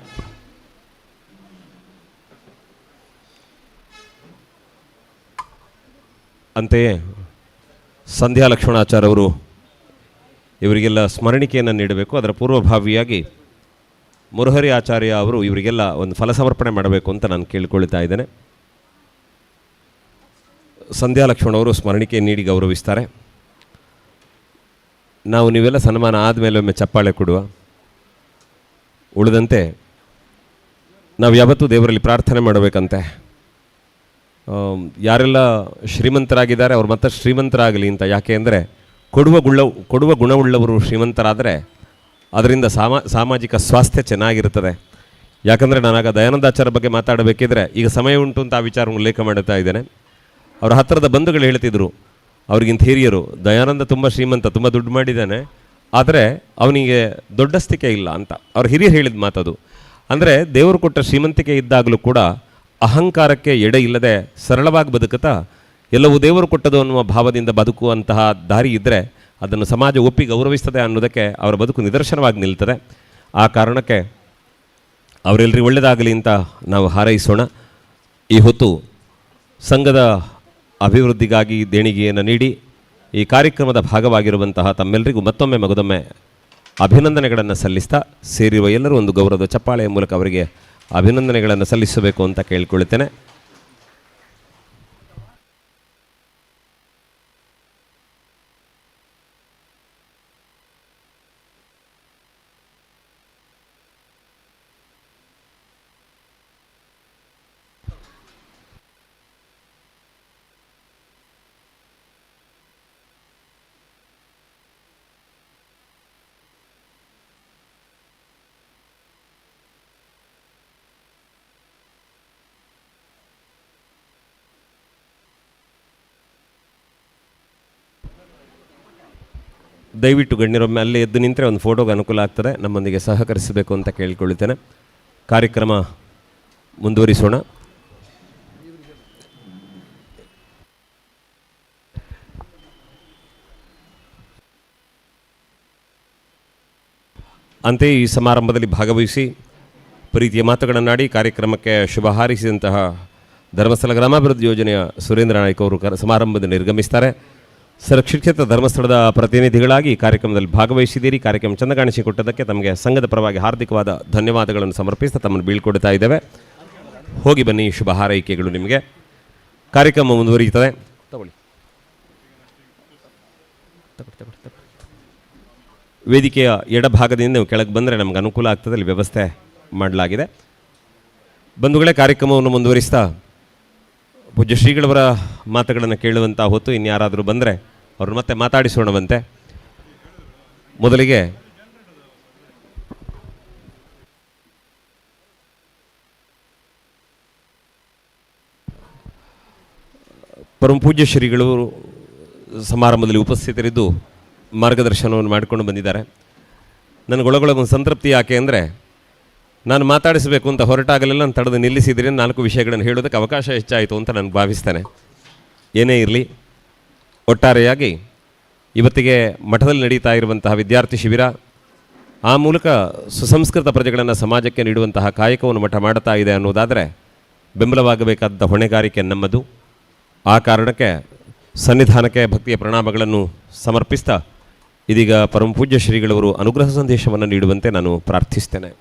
Speaker 4: ಅಂತೆಯೇ ಸಂಧ್ಯಾ ಲಕ್ಷ್ಮಣಾಚಾರ್ಯ ಅವರು ಇವರಿಗೆಲ್ಲ ಸ್ಮರಣಿಕೆಯನ್ನು ನೀಡಬೇಕು. ಅದರ ಪೂರ್ವಭಾವಿಯಾಗಿ ಮುರಹರಿ ಆಚಾರ್ಯ ಅವರು ಇವರಿಗೆಲ್ಲ ಒಂದು ಫಲಸಮರ್ಪಣೆ ಮಾಡಬೇಕು ಅಂತ ನಾನು ಕೇಳಿಕೊಳ್ತಾ ಇದ್ದೇನೆ. ಸಂಧ್ಯಾ ಲಕ್ಷ್ಮಣ ಅವರು ಸ್ಮರಣಿಕೆ ನೀಡಿ ಗೌರವಿಸ್ತಾರೆ. ನಾವು ನೀವೆಲ್ಲ ಸನ್ಮಾನ ಆದಮೇಲೆ ಒಮ್ಮೆ ಚಪ್ಪಾಳೆ ಕೊಡುವ. ಉಳಿದಂತೆ ನಾವು ಯಾವತ್ತೂ ದೇವರಲ್ಲಿ ಪ್ರಾರ್ಥನೆ ಮಾಡಬೇಕಂತೆ, ಯಾರೆಲ್ಲ ಶ್ರೀಮಂತರಾಗಿದ್ದಾರೆ ಅವ್ರು ಮತ್ತೆ ಶ್ರೀಮಂತರಾಗಲಿ ಅಂತ. ಯಾಕೆ ಅಂದರೆ ಕೊಡುವ ಗುಣವುಳ್ಳವರು ಶ್ರೀಮಂತರಾದರೆ ಅದರಿಂದ ಸಾಮಾಜಿಕ ಸ್ವಾಸ್ಥ್ಯ ಚೆನ್ನಾಗಿರ್ತದೆ. ಯಾಕಂದರೆ ನಾನಾಗ ದಯಾನಂದಾಚಾರ್ಯ ಬಗ್ಗೆ ಮಾತಾಡಬೇಕಿದ್ರೆ ಈಗ ಸಮಯ ಉಂಟು ಅಂತ ಆ ವಿಚಾರ ಉಲ್ಲೇಖ ಮಾಡುತ್ತಾ ಇದ್ದೇನೆ. ಅವರ ಹತ್ತಿರದ ಬಂಧುಗಳು ಹೇಳ್ತಿದ್ರು, ಅವ್ರಿಗಿಂತ ಹಿರಿಯರು. ದಯಾನಂದ ತುಂಬ ಶ್ರೀಮಂತ, ತುಂಬ ದುಡ್ಡು ಮಾಡಿದ್ದಾನೆ, ಆದರೆ ಅವನಿಗೆ ದೊಡ್ಡಸ್ತಿಕೆ ಇಲ್ಲ ಅಂತ ಅವ್ರ ಹಿರಿಯರು ಹೇಳಿದ ಮಾತದು. ಅಂದರೆ ದೇವರು ಕೊಟ್ಟ ಶ್ರೀಮಂತಿಕೆ ಇದ್ದಾಗಲೂ ಕೂಡ ಅಹಂಕಾರಕ್ಕೆ ಎಡೆ ಇಲ್ಲದೆ ಸರಳವಾಗಿ ಬದುಕುತ್ತಾ ಎಲ್ಲವೂ ದೇವರು ಕೊಟ್ಟದು ಅನ್ನುವ ಭಾವದಿಂದ ಬದುಕುವಂತಹ ದಾರಿ ಇದ್ದರೆ ಅದನ್ನು ಸಮಾಜ ಒಪ್ಪಿ ಗೌರವಿಸ್ತದೆ ಅನ್ನೋದಕ್ಕೆ ಅವರ ಬದುಕು ನಿದರ್ಶನವಾಗಿ ನಿಲ್ತದೆ. ಆ ಕಾರಣಕ್ಕೆ ಅವರೆಲ್ಲರಿಗೂ ಒಳ್ಳೆಯದಾಗಲಿ ಅಂತ ನಾವು ಹಾರೈಸೋಣ. ಈ ಹೊತ್ತು ಸಂಘದ ಅಭಿವೃದ್ಧಿಗಾಗಿ ದೇಣಿಗೆಯನ್ನು ನೀಡಿ ಈ ಕಾರ್ಯಕ್ರಮದ ಭಾಗವಾಗಿರುವಂತಹ ತಮ್ಮೆಲ್ಲರಿಗೂ ಮತ್ತೊಮ್ಮೆ ಮಗದೊಮ್ಮೆ ಅಭಿನಂದನೆಗಳನ್ನು ಸಲ್ಲಿಸ್ತಾ ಸೇರಿರುವ ಎಲ್ಲರೂ ಒಂದು ಗೌರವದ ಚಪ್ಪಾಳೆಯ ಮೂಲಕ ಅವರಿಗೆ ಅಭಿನಂದನೆಗಳನ್ನು ಸಲ್ಲಿಸಬೇಕು ಅಂತ ಕೇಳಿಕೊಳ್ಳುತ್ತೇನೆ. ದಯವಿಟ್ಟು ಗಣ್ಯರೊಮ್ಮೆ ಅಲ್ಲೇ ಎದ್ದು ನಿಂತರೆ ಒಂದು ಫೋಟೋಗೆ ಅನುಕೂಲ ಆಗ್ತದೆ. ನಮ್ಮೊಂದಿಗೆ ಸಹಕರಿಸಬೇಕು ಅಂತ ಕೇಳಿಕೊಳ್ಳುತ್ತೇನೆ. ಕಾರ್ಯಕ್ರಮ ಮುಂದುವರಿಸೋಣ. ಅಂತೆಯೇ ಈ ಸಮಾರಂಭದಲ್ಲಿ ಭಾಗವಹಿಸಿ ಪ್ರೀತಿಯ ಮಾತುಗಳನ್ನಾಡಿ ಕಾರ್ಯಕ್ರಮಕ್ಕೆ ಶುಭ ಹಾರೈಸಿದಂತಹ ಧರ್ಮಸ್ಥಳ ಗ್ರಾಮಾಭಿವೃದ್ಧಿ ಯೋಜನೆಯ ಸುರೇಂದ್ರ ನಾಯ್ಕ ಅವರು ಸಮಾರಂಭದಲ್ಲಿ ನಿರ್ಗಮಿಸ್ತಾರೆ. ಸುರಕ್ಷಿತ ಧರ್ಮಸ್ಥಳದ ಪ್ರತಿನಿಧಿಗಳಾಗಿ ಕಾರ್ಯಕ್ರಮದಲ್ಲಿ ಭಾಗವಹಿಸಿದ್ದೀರಿ. ಕಾರ್ಯಕ್ರಮ ಚೆಂದ ಕಾಣಿಸಿಕೊಟ್ಟದಕ್ಕೆ ತಮಗೆ ಸಂಘದ ಪರವಾಗಿ ಹಾರ್ದಿಕವಾದ ಧನ್ಯವಾದಗಳನ್ನು ಸಮರ್ಪಿಸ್ತಾ ತಮ್ಮನ್ನು ಬೀಳ್ಕೊಡ್ತಾ ಇದ್ದೇವೆ. ಹೋಗಿ ಬನ್ನಿ, ಶುಭ ಹಾರೈಕೆಗಳು ನಿಮಗೆ. ಕಾರ್ಯಕ್ರಮ ಮುಂದುವರಿಯುತ್ತದೆ. ತಗೊಳ್ಳಿ. ವೇದಿಕೆಯ ಎಡಭಾಗದಿಂದ ನೀವು ಕೆಳಗೆ ಬಂದರೆ ನಮ್ಗೆ ಅನುಕೂಲ ಆಗ್ತದೆ, ಅಲ್ಲಿ ವ್ಯವಸ್ಥೆ ಮಾಡಲಾಗಿದೆ. ಬಂಧುಗಳೇ, ಕಾರ್ಯಕ್ರಮವನ್ನು ಮುಂದುವರಿಸ್ತಾ ಪೂಜ್ಯ ಶ್ರೀಗಳವರ ಮಾತುಗಳನ್ನು ಕೇಳುವಂಥ ಹೊತ್ತು ಇನ್ಯಾರಾದರೂ ಬಂದರೆ ಅವ್ರನ್ನ ಮತ್ತೆ ಮಾತಾಡಿಸೋಣವಂತೆ. ಮೊದಲಿಗೆ ಪರಮ ಪೂಜ್ಯ ಶ್ರೀಗಳು ಸಮಾರಂಭದಲ್ಲಿ ಉಪಸ್ಥಿತರಿದ್ದು ಮಾರ್ಗದರ್ಶನವನ್ನು ಮಾಡಿಕೊಂಡು ಬಂದಿದ್ದಾರೆ. ನನಗೊಳಗೊಳಗೊಂದು ಸಂತೃಪ್ತಿ. ಯಾಕೆ ಅಂದರೆ ನಾನು ಮಾತಾಡಿಸಬೇಕು ಅಂತ ಹೊರಟಾಗಲೆಲ್ಲ ನಾನು ತಡೆದು ನಿಲ್ಲಿಸಿದರೆ 4 ವಿಷಯಗಳನ್ನು ಹೇಳೋದಕ್ಕೆ ಅವಕಾಶ ಹೆಚ್ಚಾಯಿತು ಅಂತ ನಾನು ಭಾವಿಸ್ತೇನೆ. ಏನೇ ಇರಲಿ, ಒಟ್ಟಾರೆಯಾಗಿ ಇವತ್ತಿಗೆ ಮಠದಲ್ಲಿ ನಡೀತಾ ಇರುವಂತಹ ವಿದ್ಯಾರ್ಥಿ ಶಿಬಿರ, ಆ ಮೂಲಕ ಸುಸಂಸ್ಕೃತ ಪ್ರಜೆಗಳನ್ನು ಸಮಾಜಕ್ಕೆ ನೀಡುವಂತಹ ಕಾಯಕವನ್ನು ಮಠ ಮಾಡ್ತಾ ಇದೆ ಅನ್ನೋದಾದರೆ ಬೆಂಬಲವಾಗಬೇಕಾದ ಹೊಣೆಗಾರಿಕೆ ನಮ್ಮದು. ಆ ಕಾರಣಕ್ಕೆ ಸನ್ನಿಧಾನಕ್ಕೆ ಭಕ್ತಿಯ ಪ್ರಣಾಮಗಳನ್ನು ಸಮರ್ಪಿಸ್ತಾ ಇದೀಗ ಪರಮ ಪೂಜ್ಯ ಶ್ರೀಗಳವರು ಅನುಗ್ರಹ ಸಂದೇಶವನ್ನು ನೀಡುವಂತೆ ನಾನು ಪ್ರಾರ್ಥಿಸ್ತೇನೆ.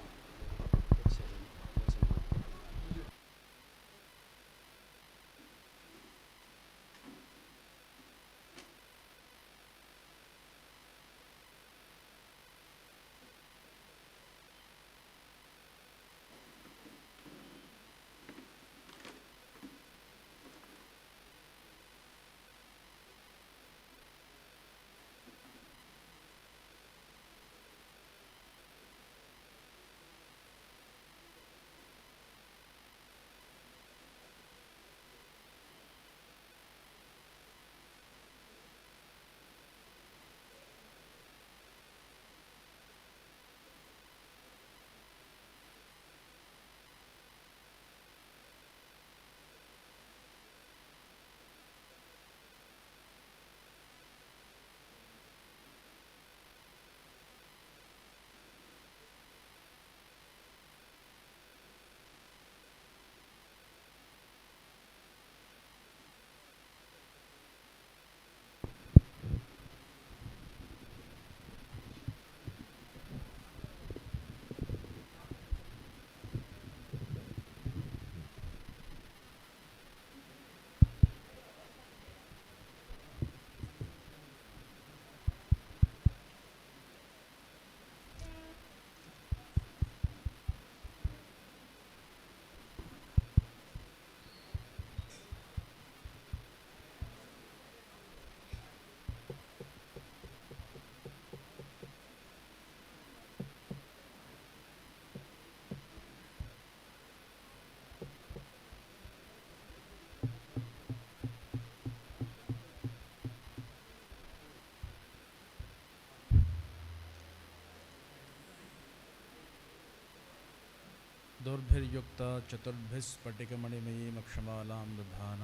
Speaker 16: दोर्भिर्युक्त चतुर्भिस्फटिकमणिमयीमक्षमालां दधान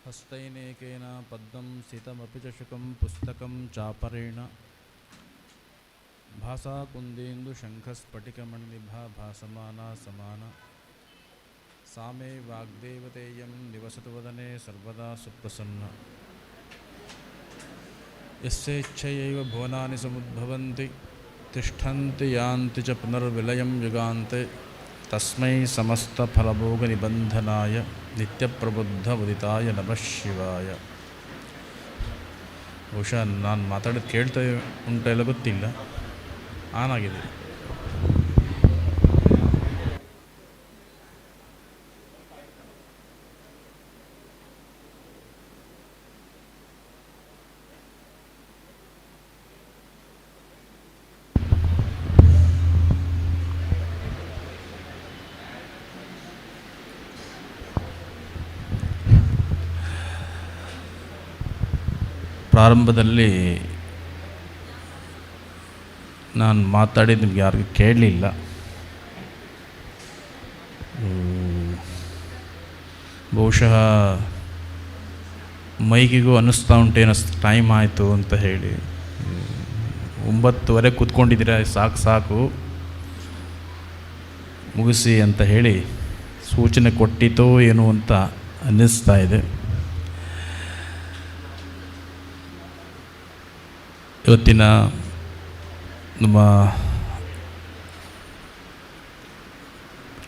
Speaker 16: हस्तैनेकेन पद्मं सितमपि च शुकं पुस्तकं चापरेण भासाकुन्देन्दुशङ्खस्फटिकमणिनिभा भासमाना समाना सा मे वाग्देवतेयं निवसतु वदने सर्वदा सुप्रसन्ना यस्येच्छयैव भुवनानि समुद्भवन्ति तिष्ठन्ति यान्ति च पुनर्विलयं युगान्ते तस्मै समस्तफलभोगनिबन्धनाय नित्यप्रबुद्धमुदिताय नमः ಶಿವಾಯ. ಬಹುಶಃ ನಾನು ಮಾತಾಡೋದು ಕೇಳ್ತಾ ಉಂಟೋ ಇಲ್ಲ ಗೊತ್ತಿಲ್ಲ, ಆನ್ ಆಗಿದೆ. ಪ್ರಾರಂಭದಲ್ಲಿ ನಾನು ಮಾತಾಡಿದ್ದು ನಿಮ್ಗೆ ಯಾರಿಗೂ ಕೇಳಲಿಲ್ಲ. ಬಹುಶಃ ಮೈಕಿಗೂ ಅನ್ನಿಸ್ತಾ ಉಂಟೇನೋ ಟೈಮ್ ಆಯಿತು ಅಂತ ಹೇಳಿ. 9:30 ಕೂತ್ಕೊಂಡಿದ್ದೀರ, ಸಾಕು ಮುಗಿಸಿ ಅಂತ ಹೇಳಿ ಸೂಚನೆ ಕೊಟ್ಟಿತೋ ಏನು ಅಂತ ಅನ್ನಿಸ್ತಾ ಇದೆ. ಇವತ್ತಿನ ನಮ್ಮ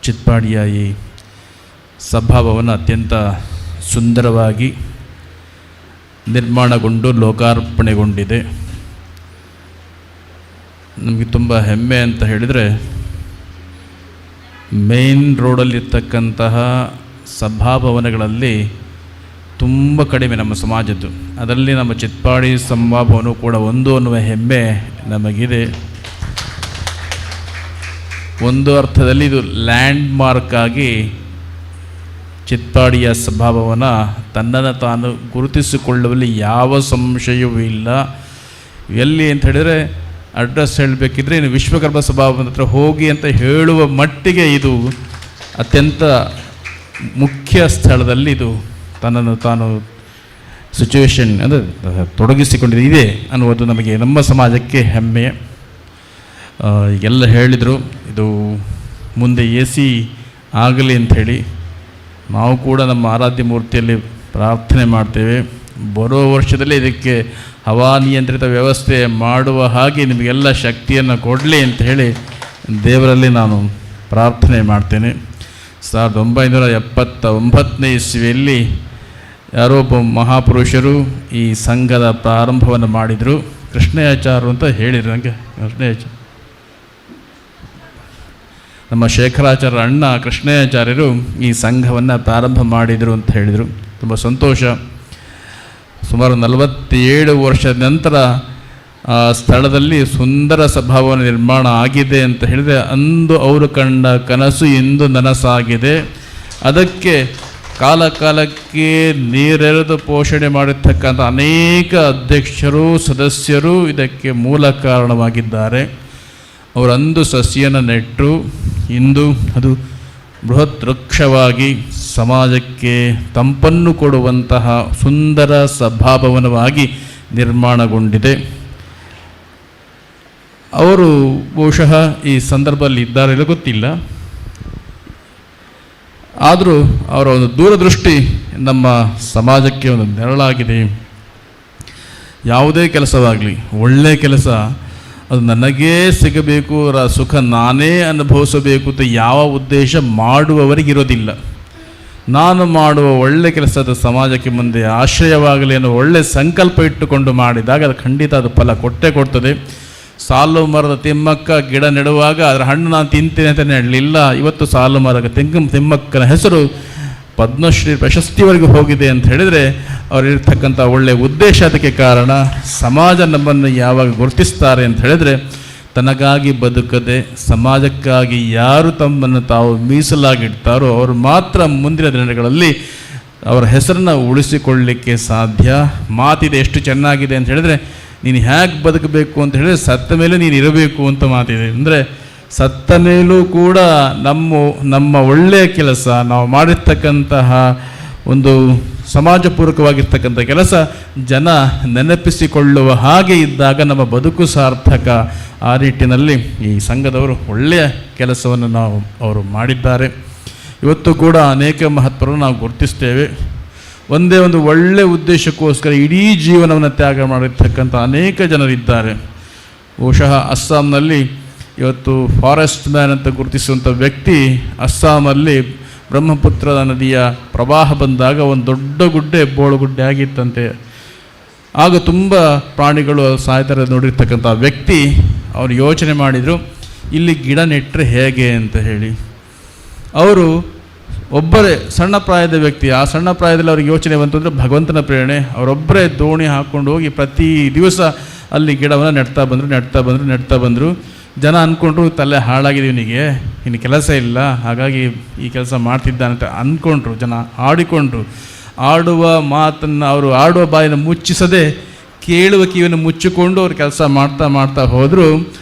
Speaker 16: ಚಿತ್ಪಾಡಿಯ ಈ ಸಭಾಭವನ ಅತ್ಯಂತ ಸುಂದರವಾಗಿ ನಿರ್ಮಾಣಗೊಂಡು ಲೋಕಾರ್ಪಣೆಗೊಂಡಿದೆ. ನಮಗೆ ತುಂಬ ಹೆಮ್ಮೆ ಅಂತ ಹೇಳಿದರೆ, ಮೇನ್ ರೋಡಲ್ಲಿರ್ತಕ್ಕಂತಹ ಸಭಾಭವನಗಳಲ್ಲಿ ತುಂಬ ಕಡಿಮೆ ನಮ್ಮ ಸಮಾಜದ್ದು. ಅದರಲ್ಲಿ ನಮ್ಮ ಚಿತ್ಪಾಡಿ ಸಭಾಭವನ ಕೂಡ ಒಂದು ಅನ್ನುವ ಹೆಮ್ಮೆ ನಮಗಿದೆ. ಒಂದು ಅರ್ಥದಲ್ಲಿ ಇದು ಲ್ಯಾಂಡ್ ಮಾರ್ಕ್ ಆಗಿ ಚಿತ್ಪಾಡಿಯ ಸಭಾಭವನ ತನ್ನನ್ನು ತಾನು ಗುರುತಿಸಿಕೊಳ್ಳುವಲ್ಲಿ ಯಾವ ಸಂಶಯವೂ ಇಲ್ಲ. ಎಲ್ಲಿ ಅಂತ ಹೇಳಿದರೆ, ಅಡ್ರೆಸ್ ಹೇಳಬೇಕಿದ್ರೆ ಇನ್ನು ವಿಶ್ವಕರ್ಮ ಸಭಾಭವನ ಹತ್ರ ಹೋಗಿ ಅಂತ ಹೇಳುವ ಮಟ್ಟಿಗೆ ಇದು ಅತ್ಯಂತ ಮುಖ್ಯ ಸ್ಥಳದಲ್ಲಿ ಇದು ತನ್ನನ್ನು ತಾನು ಸಿಚುವೇಶನ್ ಅಂದರೆ ತೊಡಗಿಸಿಕೊಂಡಿದೆ ಅನ್ನುವುದು ನಮಗೆ, ನಮ್ಮ ಸಮಾಜಕ್ಕೆ ಹೆಮ್ಮೆ. ಎಲ್ಲ ಹೇಳಿದರು, ಇದು ಮುಂದೆ AC ಆಗಲಿ ಅಂಥೇಳಿ ನಾವು ಕೂಡ ನಮ್ಮ ಆರಾಧ್ಯ ಮೂರ್ತಿಯಲ್ಲಿ ಪ್ರಾರ್ಥನೆ ಮಾಡ್ತೇವೆ. ಬರೋ ವರ್ಷದಲ್ಲಿ ಇದಕ್ಕೆ ಹವಾನಿಯಂತ್ರಿತ ವ್ಯವಸ್ಥೆ ಮಾಡುವ ಹಾಗೆ ನಿಮಗೆಲ್ಲ ಶಕ್ತಿಯನ್ನು ಕೊಡಲಿ ಅಂತ ಹೇಳಿ ದೇವರಲ್ಲಿ ನಾನು ಪ್ರಾರ್ಥನೆ ಮಾಡ್ತೇನೆ. 1979ನೇ ಇಸ್ವಿಯಲ್ಲಿ ಯಾರೋ ಒಬ್ಬ ಮಹಾಪುರುಷರು ಈ ಸಂಘದ ಪ್ರಾರಂಭವನ್ನು ಮಾಡಿದರು. ಕೃಷ್ಣಯಾಚಾರ್ಯರು ಅಂತ ಹೇಳಿದರು ನನಗೆ. ಕೃಷ್ಣಯಾಚಾರ್ಯ ನಮ್ಮ ಶೇಖರಾಚಾರ್ಯರ ಅಣ್ಣ ಕೃಷ್ಣಯಾಚಾರ್ಯರು ಈ ಸಂಘವನ್ನು ಪ್ರಾರಂಭ ಮಾಡಿದರು ಅಂತ ಹೇಳಿದರು. ತುಂಬ ಸಂತೋಷ. ಸುಮಾರು 47 ವರ್ಷದ ನಂತರ ಆ ಸ್ಥಳದಲ್ಲಿ ಸುಂದರ ಸಭಾಭವನ ನಿರ್ಮಾಣ ಆಗಿದೆ ಅಂತ ಹೇಳಿದರೆ, ಅಂದು ಅವರು ಕಂಡ ಕನಸು ಇಂದು ನನಸಾಗಿದೆ. ಅದಕ್ಕೆ ಕಾಲಕ್ಕೆ ನೀರೆರೆದು ಪೋಷಣೆ ಮಾಡಿರ್ತಕ್ಕಂಥ ಅನೇಕ ಅಧ್ಯಕ್ಷರು ಸದಸ್ಯರು ಇದಕ್ಕೆ ಮೂಲ ಕಾರಣವಾಗಿದ್ದಾರೆ. ಅವರಂದು ಸಸಿಯನ್ನು ನೆಟ್ಟರು, ಇಂದು ಅದು ಬೃಹತ್ ವೃಕ್ಷವಾಗಿ ಸಮಾಜಕ್ಕೆ ತಂಪನ್ನು ಕೊಡುವಂತಹ ಸುಂದರ ಸಭಾಭವನವಾಗಿ ನಿರ್ಮಾಣಗೊಂಡಿದೆ. ಅವರು ಬಹುಶಃ ಈ ಸಂದರ್ಭದಲ್ಲಿ ಇದ್ದಾರೆಲ್ಲ ಗೊತ್ತಿಲ್ಲ, ಆದರೂ ಅವರ ಒಂದು ದೂರದೃಷ್ಟಿ ನಮ್ಮ ಸಮಾಜಕ್ಕೆ ಒಂದು ನೆರಳಾಗಿದೆ. ಯಾವುದೇ ಕೆಲಸವಾಗಲಿ, ಒಳ್ಳೆಯ ಕೆಲಸ ಅದು ನನಗೇ ಸಿಗಬೇಕು, ಸುಖ ನಾನೇ ಅನುಭವಿಸಬೇಕು ಅಂತ ಯಾವ ಉದ್ದೇಶ ಮಾಡುವವರಿಗಿರೋದಿಲ್ಲ. ನಾನು ಮಾಡುವ ಒಳ್ಳೆಯ ಕೆಲಸದ ಸಮಾಜಕ್ಕೆ ಮುಂದೆ ಆಶ್ರಯವಾಗಲಿ ಅನ್ನೋ ಒಳ್ಳೆಯ ಸಂಕಲ್ಪ ಇಟ್ಟುಕೊಂಡು ಮಾಡಿದಾಗ ಅದು ಖಂಡಿತ ಅದು ಫಲ ಕೊಟ್ಟೇ ಕೊಡ್ತದೆ. ಸಾಲು ಮರದ ತಿಮ್ಮಕ್ಕ ಗಿಡ ನೆಡುವಾಗ ಅದರ ಹಣ್ಣು ನಾನು ತಿಂತೇನೆ ಅಂತ ನೆಡಲಿಲ್ಲ. ಇವತ್ತು ಸಾಲು ಮರದ ತಿಮ್ಮಕ್ಕನ ಹೆಸರು ಪದ್ಮಶ್ರೀ ಪ್ರಶಸ್ತಿವರೆಗೂ ಹೋಗಿದೆ ಅಂತ ಹೇಳಿದರೆ ಅವರಿರ್ತಕ್ಕಂಥ ಒಳ್ಳೆಯ ಉದ್ದೇಶ ಅದಕ್ಕೆ ಕಾರಣ. ಸಮಾಜ ನಮ್ಮನ್ನು ಯಾವಾಗ ಗುರುತಿಸ್ತಾರೆ ಅಂತ ಹೇಳಿದರೆ, ತನಗಾಗಿ ಬದುಕದೆ ಸಮಾಜಕ್ಕಾಗಿ ಯಾರು ತಮ್ಮನ್ನು ತಾವು ಮೀಸಲಾಗಿಡ್ತಾರೋ ಅವರು ಮಾತ್ರ ಮುಂದಿನ ದಿನಗಳಲ್ಲಿ ಅವರ ಹೆಸರನ್ನು ಉಳಿಸಿಕೊಳ್ಳಲಿಕ್ಕೆ ಸಾಧ್ಯ. ಮಾತಿದೆ ಎಷ್ಟು ಚೆನ್ನಾಗಿದೆ ಅಂತ ಹೇಳಿದರೆ, ನೀನು ಹೇಗೆ ಬದುಕಬೇಕು ಅಂತ ಹೇಳಿದ್ರೆ ಸತ್ತ ಮೇಲೆ ನೀನು ಇರಬೇಕು ಅಂತ ಮಾತಿದೆ. ಅಂದರೆ ಸತ್ತ ಮೇಲೂ ಕೂಡ ನಮ್ಮ ಒಳ್ಳೆಯ ಕೆಲಸ, ನಾವು ಮಾಡಿರ್ತಕ್ಕಂತಹ ಒಂದು ಸಮಾಜಪೂರ್ವಕವಾಗಿರ್ತಕ್ಕಂಥ ಕೆಲಸ ಜನ ನೆನಪಿಸಿಕೊಳ್ಳುವ ಹಾಗೆ ಇದ್ದಾಗ ನಮ್ಮ ಬದುಕು ಸಾರ್ಥಕ. ಆ ನಿಟ್ಟಿನಲ್ಲಿ ಈ ಸಂಘದವರು ಒಳ್ಳೆಯ ಕೆಲಸವನ್ನು ಅವರು ಮಾಡಿದ್ದಾರೆ. ಇವತ್ತು ಕೂಡ ಅನೇಕ ಮಹತ್ವವನ್ನು ನಾವು ಗುರುತಿಸ್ತೇವೆ. ಒಂದೇ ಒಂದು ಒಳ್ಳೆಯ ಉದ್ದೇಶಕ್ಕೋಸ್ಕರ ಇಡೀ ಜೀವನವನ್ನು ತ್ಯಾಗ ಮಾಡಿರ್ತಕ್ಕಂಥ ಅನೇಕ ಜನರಿದ್ದಾರೆ. ಬಹುಶಃ ಅಸ್ಸಾಂನಲ್ಲಿ ಇವತ್ತು ಫಾರೆಸ್ಟ್ ಮ್ಯಾನ್ ಅಂತ ಗುರುತಿಸುವಂಥ ವ್ಯಕ್ತಿ ಅಸ್ಸಾಮಲ್ಲಿ ಬ್ರಹ್ಮಪುತ್ರ ನದಿಯ ಪ್ರವಾಹ ಬಂದಾಗ ಒಂದು ದೊಡ್ಡ ಗುಡ್ಡೆ ಬೋಳುಗುಡ್ಡೆ ಆಗಿತ್ತಂತೆ. ಆಗ ತುಂಬ ಪ್ರಾಣಿಗಳು ಸಾಯ್ತಾರೆ ನೋಡಿರ್ತಕ್ಕಂಥ ವ್ಯಕ್ತಿ ಅವರು ಯೋಚನೆ ಮಾಡಿದರು, ಇಲ್ಲಿ ಗಿಡ ನೆಟ್ಟರೆ ಹೇಗೆ ಅಂತ ಹೇಳಿ. ಅವರು ಒಬ್ಬರೇ ಸಣ್ಣ ಪ್ರಾಯದ ವ್ಯಕ್ತಿ, ಆ ಸಣ್ಣ ಪ್ರಾಯದಲ್ಲಿ ಅವ್ರಿಗೆ ಯೋಚನೆ ಬಂತು ಅಂದರೆ ಭಗವಂತನ ಪ್ರೇರಣೆ. ಅವರೊಬ್ಬರೇ ದೋಣಿ ಹಾಕ್ಕೊಂಡು ಹೋಗಿ ಪ್ರತಿ ದಿವಸ ಅಲ್ಲಿ ಗಿಡವನ್ನು ನೆಡ್ತಾ ಬಂದರು. ಜನ ಅಂದ್ಕೊಂಡ್ರು ತಲೆ ಹಾಳಾಗಿದೆ ಇವನಿಗೆ, ಇನ್ನು ಕೆಲಸ ಇಲ್ಲ, ಹಾಗಾಗಿ ಈ ಕೆಲಸ ಮಾಡ್ತಿದ್ದಾನಂತ ಅಂದ್ಕೊಂಡ್ರು. ಜನ ಆಡಿಕೊಂಡ್ರು. ಆಡುವ ಮಾತನ್ನು ಅವರು ಆಡುವ ಬಾಯನ್ನು ಮುಚ್ಚಿಸದೆ ಕೇಳುವ ಕಿವಿಯನ್ನು ಮುಚ್ಚಿಕೊಂಡು ಅವ್ರು ಕೆಲಸ ಮಾಡ್ತಾ ಹೋದರು.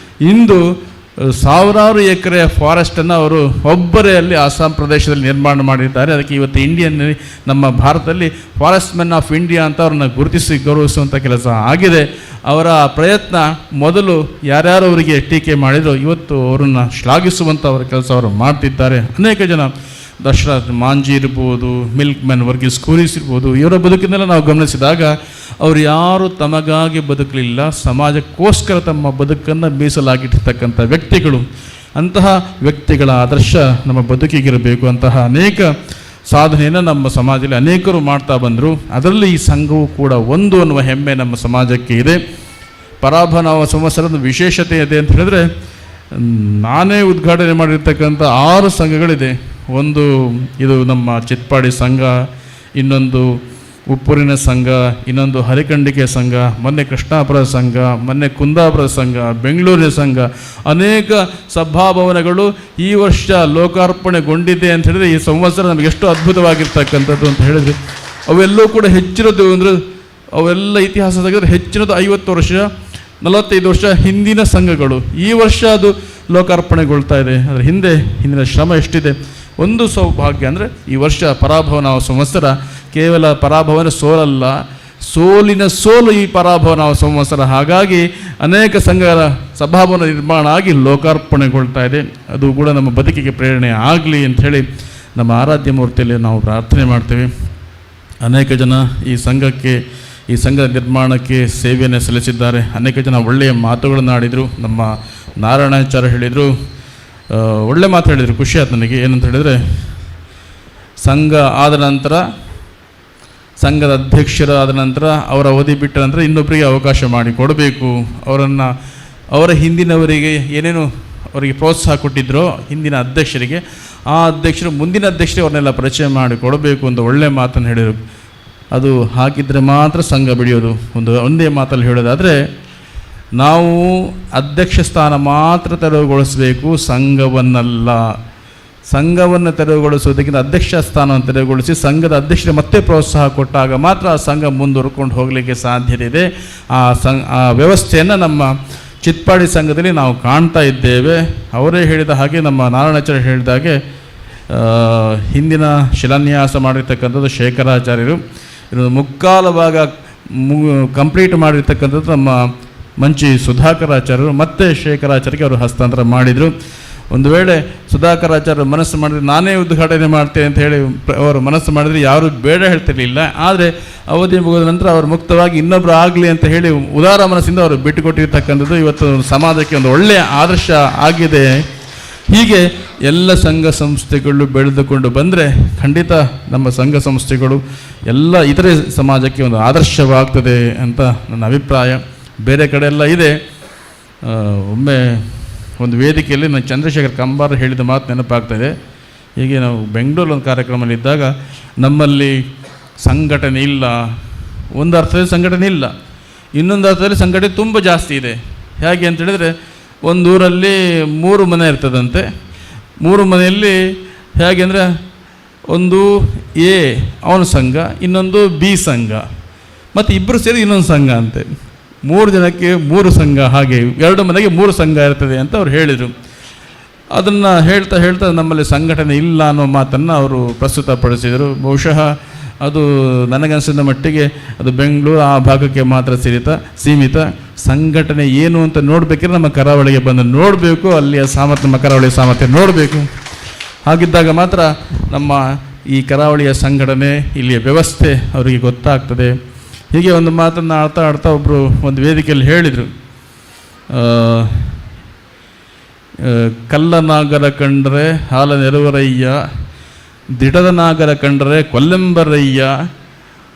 Speaker 16: ಇಂದು ಸಾವಿರಾರು ಎಕರೆ ಫಾರೆಸ್ಟನ್ನು ಅವರು ಒಬ್ಬರೇ ಅಲ್ಲಿ ಅಸ್ಸಾಂ ಪ್ರದೇಶದಲ್ಲಿ ನಿರ್ಮಾಣ ಮಾಡಿದ್ದಾರೆ. ಅದಕ್ಕೆ ಇವತ್ತು ನಮ್ಮ ಭಾರತದಲ್ಲಿ ಫಾರೆಸ್ಟ್ ಮೆನ್ ಆಫ್ ಇಂಡಿಯಾ ಅಂತ ಅವ್ರನ್ನ ಗುರುತಿಸಿ ಗೌರವಿಸುವಂಥ ಕೆಲಸ ಆಗಿದೆ. ಅವರ ಪ್ರಯತ್ನ ಮೊದಲು ಯಾರ್ಯಾರು ಅವರಿಗೆ ಟೀಕೆ ಮಾಡಿದ್ರು, ಇವತ್ತು ಅವರನ್ನು ಶ್ಲಾಘಿಸುವಂಥ ಅವರ ಕೆಲಸ ಅವರು ಮಾಡ್ತಿದ್ದಾರೆ. ಅನೇಕ ಜನ ದಶರಥ್ ಮಾಂಜಿ ಇರ್ಬೋದು, ಮಿಲ್ಕ್ ಮ್ಯಾನ್ ವರ್ಗೀಸ್ ಕೂರಿಸ್ ಇರ್ಬೋದು, ಇವರ ಬದುಕಿನೆಲ್ಲ ನಾವು ಗಮನಿಸಿದಾಗ ಅವರು ಯಾರು ತಮಗಾಗಿ ಬದುಕಲಿಲ್ಲ, ಸಮಾಜಕ್ಕೋಸ್ಕರ ತಮ್ಮ ಬದುಕನ್ನು ಮೀಸಲಾಗಿಟ್ಟಿರ್ತಕ್ಕಂಥ ವ್ಯಕ್ತಿಗಳು. ಅಂತಹ ವ್ಯಕ್ತಿಗಳ ಆದರ್ಶ ನಮ್ಮ ಬದುಕಿಗಿರಬೇಕು. ಅಂತಹ ಅನೇಕ ಸಾಧನೆಯನ್ನು ನಮ್ಮ ಸಮಾಜದಲ್ಲಿ ಅನೇಕರು ಮಾಡ್ತಾ ಬಂದರು. ಅದರಲ್ಲಿ ಈ ಸಂಘವು ಕೂಡ ಒಂದು ಅನ್ನುವ ಹೆಮ್ಮೆ ನಮ್ಮ ಸಮಾಜಕ್ಕೆ ಇದೆ. ಪರಾಭವ ಸಂವತ್ಸರದ ವಿಶೇಷತೆ ಇದೆ ಅಂತ ಹೇಳಿದ್ರೆ, ನಾನೇ ಉದ್ಘಾಟನೆ ಮಾಡಿರ್ತಕ್ಕಂಥ 6 ಸಂಘಗಳಿದೆ. ಒಂದು ಇದು ನಮ್ಮ ಚಿಟ್ಪಾಡಿ ಸಂಘ, ಇನ್ನೊಂದು ಉಪ್ಪೂರಿನ ಸಂಘ, ಇನ್ನೊಂದು ಹರಿಕಂಡಿಕೆ ಸಂಘ, ಮೊನ್ನೆ ಕೃಷ್ಣಾಪುರ ಸಂಘ, ಮೊನ್ನೆ ಕುಂದಾಪುರ ಸಂಘ, ಬೆಂಗಳೂರಿನ ಸಂಘ. ಅನೇಕ ಸಭಾಭವನಗಳು ಈ ವರ್ಷ ಲೋಕಾರ್ಪಣೆಗೊಂಡಿದೆ ಅಂತ ಹೇಳಿದ್ರೆ ಈ ಸಂವತ್ಸರ ನಮಗೆ ಎಷ್ಟು ಅದ್ಭುತವಾಗಿರ್ತಕ್ಕಂಥದ್ದು ಅಂತ ಹೇಳಿದ್ರೆ, ಅವೆಲ್ಲವೂ ಕೂಡ ಹೆಚ್ಚಿರೋದು ಅಂದರೆ ಅವೆಲ್ಲ ಇತಿಹಾಸ ತೆಗೆದ್ರೆ ಹೆಚ್ಚಿನದು 50 ವರ್ಷ 45 ವರ್ಷ ಹಿಂದಿನ ಸಂಘಗಳು. ಈ ವರ್ಷ ಅದು ಲೋಕಾರ್ಪಣೆಗೊಳ್ತಾ ಇದೆ. ಅದರ ಹಿಂದಿನ ಶ್ರಮ ಎಷ್ಟಿದೆ. ಒಂದು ಸೌಭಾಗ್ಯ ಅಂದರೆ ಈ ವರ್ಷ ಪರಾಭವನ ಸಂವತ್ಸರ ಕೇವಲ ಪರಾಭವನ ಸೋಲಲ್ಲ, ಸೋಲಿನ ಸೋಲು ಈ ಪರಾಭವನ ಸಂವತ್ಸರ. ಹಾಗಾಗಿ ಅನೇಕ ಸಂಘಗಳ ಸಭಾಭವನ ನಿರ್ಮಾಣ ಆಗಿ ಲೋಕಾರ್ಪಣೆಗೊಳ್ತಾ ಇದೆ. ಅದು ಕೂಡ ನಮ್ಮ ಬದುಕಿಗೆ ಪ್ರೇರಣೆ ಆಗಲಿ ಅಂಥೇಳಿ ನಮ್ಮ ಆರಾಧ್ಯ ಮೂರ್ತಿಯಲ್ಲಿ ನಾವು ಪ್ರಾರ್ಥನೆ ಮಾಡ್ತೇವೆ. ಅನೇಕ ಜನ ಈ ಸಂಘದ ನಿರ್ಮಾಣಕ್ಕೆ ಸೇವೆಯನ್ನು ಸಲ್ಲಿಸಿದ್ದಾರೆ. ಅನೇಕ ಜನ ಒಳ್ಳೆಯ ಮಾತುಗಳನ್ನು ಆಡಿದರು. ನಮ್ಮ ನಾರಾಯಣಾಚಾರ್ಯ ಹೇಳಿದರು, ಒಳ್ಳೆ ಮಾತು ಹೇಳಿದರು, ಖುಷಿ ಆಯ್ತು ನನಗೆ. ಏನಂತ ಹೇಳಿದರೆ, ಸಂಘ ಆದ ನಂತರ, ಸಂಘದ ಅಧ್ಯಕ್ಷರಾದ ನಂತರ, ಅವರ ಅವಧಿ ಬಿಟ್ಟ ನಂತರ ಇನ್ನೊಬ್ಬರಿಗೆ ಅವಕಾಶ ಮಾಡಿ ಕೊಡಬೇಕು. ಅವರ ಹಿಂದಿನವರಿಗೆ ಏನೇನು ಅವರಿಗೆ ಪ್ರೋತ್ಸಾಹ ಕೊಟ್ಟಿದ್ದರೋ ಹಿಂದಿನ ಅಧ್ಯಕ್ಷರಿಗೆ, ಆ ಅಧ್ಯಕ್ಷರು ಮುಂದಿನ ಅಧ್ಯಕ್ಷರಿಗೆ ಅವ್ರನ್ನೆಲ್ಲ ಪರಿಚಯ ಮಾಡಿ ಕೊಡಬೇಕು ಅಂತ ಒಳ್ಳೆಯ ಮಾತನ್ನು ಹೇಳಿದರು. ಅದು ಹಾಕಿದರೆ ಮಾತ್ರ ಸಂಘ ಬೆಳೆಯೋದು. ಒಂದೇ ಮಾತಲ್ಲಿ ಹೇಳೋದಾದರೆ, ನಾವು ಅಧ್ಯಕ್ಷ ಸ್ಥಾನ ಮಾತ್ರ ತೆರವುಗೊಳಿಸಬೇಕು, ಸಂಘವನ್ನಲ್ಲ. ಸಂಘವನ್ನು ತೆರವುಗೊಳಿಸೋದಕ್ಕಿಂತ ಅಧ್ಯಕ್ಷ ಸ್ಥಾನವನ್ನು ತೆರವುಗೊಳಿಸಿ ಸಂಘದ ಅಧ್ಯಕ್ಷರಿಗೆ ಮತ್ತೆ ಪ್ರೋತ್ಸಾಹ ಕೊಟ್ಟಾಗ ಮಾತ್ರ ಆ ಸಂಘ ಮುಂದುವರ್ಕೊಂಡು ಹೋಗಲಿಕ್ಕೆ ಸಾಧ್ಯತೆ ಇದೆ. ಆ ವ್ಯವಸ್ಥೆಯನ್ನು ನಮ್ಮ ಚಿಟ್ಪಾಡಿ ಸಂಘದಲ್ಲಿ ನಾವು ಕಾಣ್ತಾ ಇದ್ದೇವೆ. ಅವರೇ ಹೇಳಿದ ಹಾಗೆ, ನಮ್ಮ ನಾರಾಯಣಾಚಾರ್ಯ ಹೇಳಿದ ಹಾಗೆ, ಹಿಂದಿನ ಶಿಲಾನ್ಯಾಸ ಮಾಡಿರ್ತಕ್ಕಂಥದ್ದು ಶೇಖರಾಚಾರ್ಯರು. ಇದು ಮುಕ್ಕಾಲು ಭಾಗ ಕಂಪ್ಲೀಟ್ ಮಾಡಿರ್ತಕ್ಕಂಥದ್ದು ನಮ್ಮ ಮಂಚಿ ಸುಧಾಕರಾಚಾರ್ಯರು. ಮತ್ತೆ ಶೇಖರಾಚಾರ್ಯರಿಗೆ ಅವರು ಹಸ್ತಾಂತರ ಮಾಡಿದರು. ಒಂದು ವೇಳೆ ಸುಧಾಕರಾಚಾರ್ಯರು ಮನಸ್ಸು ಮಾಡಿದರೆ ನಾನೇ ಉದ್ಘಾಟನೆ ಮಾಡ್ತೇನೆ ಅಂತ ಹೇಳಿ ಅವರು ಮನಸ್ಸು ಮಾಡಿದರೆ ಯಾರೂ ಬೇಡ ಹೇಳ್ತಿರಲಿಲ್ಲ. ಆದರೆ ಅವಧಿ ಮುಗಿದ ನಂತರ ಅವರು ಮುಕ್ತವಾಗಿ ಇನ್ನೊಬ್ಬರು ಆಗಲಿ ಅಂತ ಹೇಳಿ ಉದಾರ ಮನಸ್ಸಿಂದ ಅವರು ಬಿಟ್ಟುಕೊಟ್ಟಿರ್ತಕ್ಕಂಥದ್ದು ಇವತ್ತು ಸಮಾಜಕ್ಕೆ ಒಂದು ಒಳ್ಳೆಯ ಆದರ್ಶ ಆಗಿದೆ. ಹೀಗೆ ಎಲ್ಲ ಸಂಘ ಸಂಸ್ಥೆಗಳು ಬೆಳೆದುಕೊಂಡು ಬಂದರೆ ಖಂಡಿತ ನಮ್ಮ ಸಂಘ ಸಂಸ್ಥೆಗಳು ಎಲ್ಲ ಇತರೆ ಸಮಾಜಕ್ಕೆ ಒಂದು ಆದರ್ಶವಾಗ್ತದೆ ಅಂತ ನನ್ನ ಅಭಿಪ್ರಾಯ. ಬೇರೆ ಕಡೆ ಎಲ್ಲ ಇದೆ. ಒಮ್ಮೆ ಒಂದು ವೇದಿಕೆಯಲ್ಲಿ ನಾನು ಚಂದ್ರಶೇಖರ್ ಕಂಬಾರ್ ಹೇಳಿದ ಮಾತು ನೆನಪಾಗ್ತಾಯಿದೆ. ಹೀಗೆ ನಾವು ಬೆಂಗಳೂರು ಒಂದು ಕಾರ್ಯಕ್ರಮದಲ್ಲಿದ್ದಾಗ, ನಮ್ಮಲ್ಲಿ ಸಂಘಟನೆ ಇಲ್ಲ, ಒಂದು ಅರ್ಥದಲ್ಲಿ ಸಂಘಟನೆ ಇಲ್ಲ, ಇನ್ನೊಂದು ಅರ್ಥದಲ್ಲಿ ಸಂಘಟನೆ ತುಂಬ ಜಾಸ್ತಿ ಇದೆ. ಹೇಗೆ ಅಂತ ಹೇಳಿದರೆ, ಒಂದು ಊರಲ್ಲಿ 3 ಮನೆ ಇರ್ತದಂತೆ. 3 ಮನೆಯಲ್ಲಿ ಹೇಗೆ ಅಂದರೆ, ಒಂದು ಎ ಅವನ ಸಂಘ, ಇನ್ನೊಂದು ಬಿ ಸಂಘ, ಮತ್ತು ಇಬ್ಬರು ಸೇರಿ ಇನ್ನೊಂದು ಸಂಘ ಅಂತೆ. 3 ಜನಕ್ಕೆ 3 ಸಂಘ, ಹಾಗೆ 2 ಮನೆಗೆ 3 ಸಂಘ ಇರ್ತದೆ ಅಂತ ಅವ್ರು ಹೇಳಿದರು. ಅದನ್ನು ಹೇಳ್ತಾ ಹೇಳ್ತಾ ನಮ್ಮಲ್ಲಿ ಸಂಘಟನೆ ಇಲ್ಲ ಅನ್ನೋ ಮಾತನ್ನು ಅವರು ಪ್ರಸ್ತುತಪಡಿಸಿದರು. ಬಹುಶಃ ಅದು ನನಗನ್ಸಿದ ಮಟ್ಟಿಗೆ ಅದು ಬೆಂಗಳೂರು ಆ ಭಾಗಕ್ಕೆ ಮಾತ್ರ ಸೀಮಿತ. ಸಂಘಟನೆ ಏನು ಅಂತ ನೋಡಬೇಕಿದ್ರೆ ನಮ್ಮ ಕರಾವಳಿಗೆ ಬಂದು ನೋಡಬೇಕು, ಅಲ್ಲಿಯ ಸಾಮರ್ಥ್ಯ, ನಮ್ಮ ಕರಾವಳಿಯ ಸಾಮರ್ಥ್ಯ ನೋಡಬೇಕು. ಹಾಗಿದ್ದಾಗ ಮಾತ್ರ ನಮ್ಮ ಈ ಕರಾವಳಿಯ ಸಂಘಟನೆ, ಇಲ್ಲಿಯ ವ್ಯವಸ್ಥೆ ಅವರಿಗೆ ಗೊತ್ತಾಗ್ತದೆ. ಹೀಗೆ ಒಂದು ಮಾತನ್ನು ಆಡ್ತಾ ಒಬ್ಬರು ಒಂದು ವೇದಿಕೆಯಲ್ಲಿ ಹೇಳಿದರು, ಕಲ್ಲ ನಾಗರ ಕಂಡರೆ ಹಾಲ ನೆರವರಯ್ಯ, ದಿಟದ ನಾಗರ ಕಂಡರೆ ಕೊಲ್ಲೆಂಬರಯ್ಯ,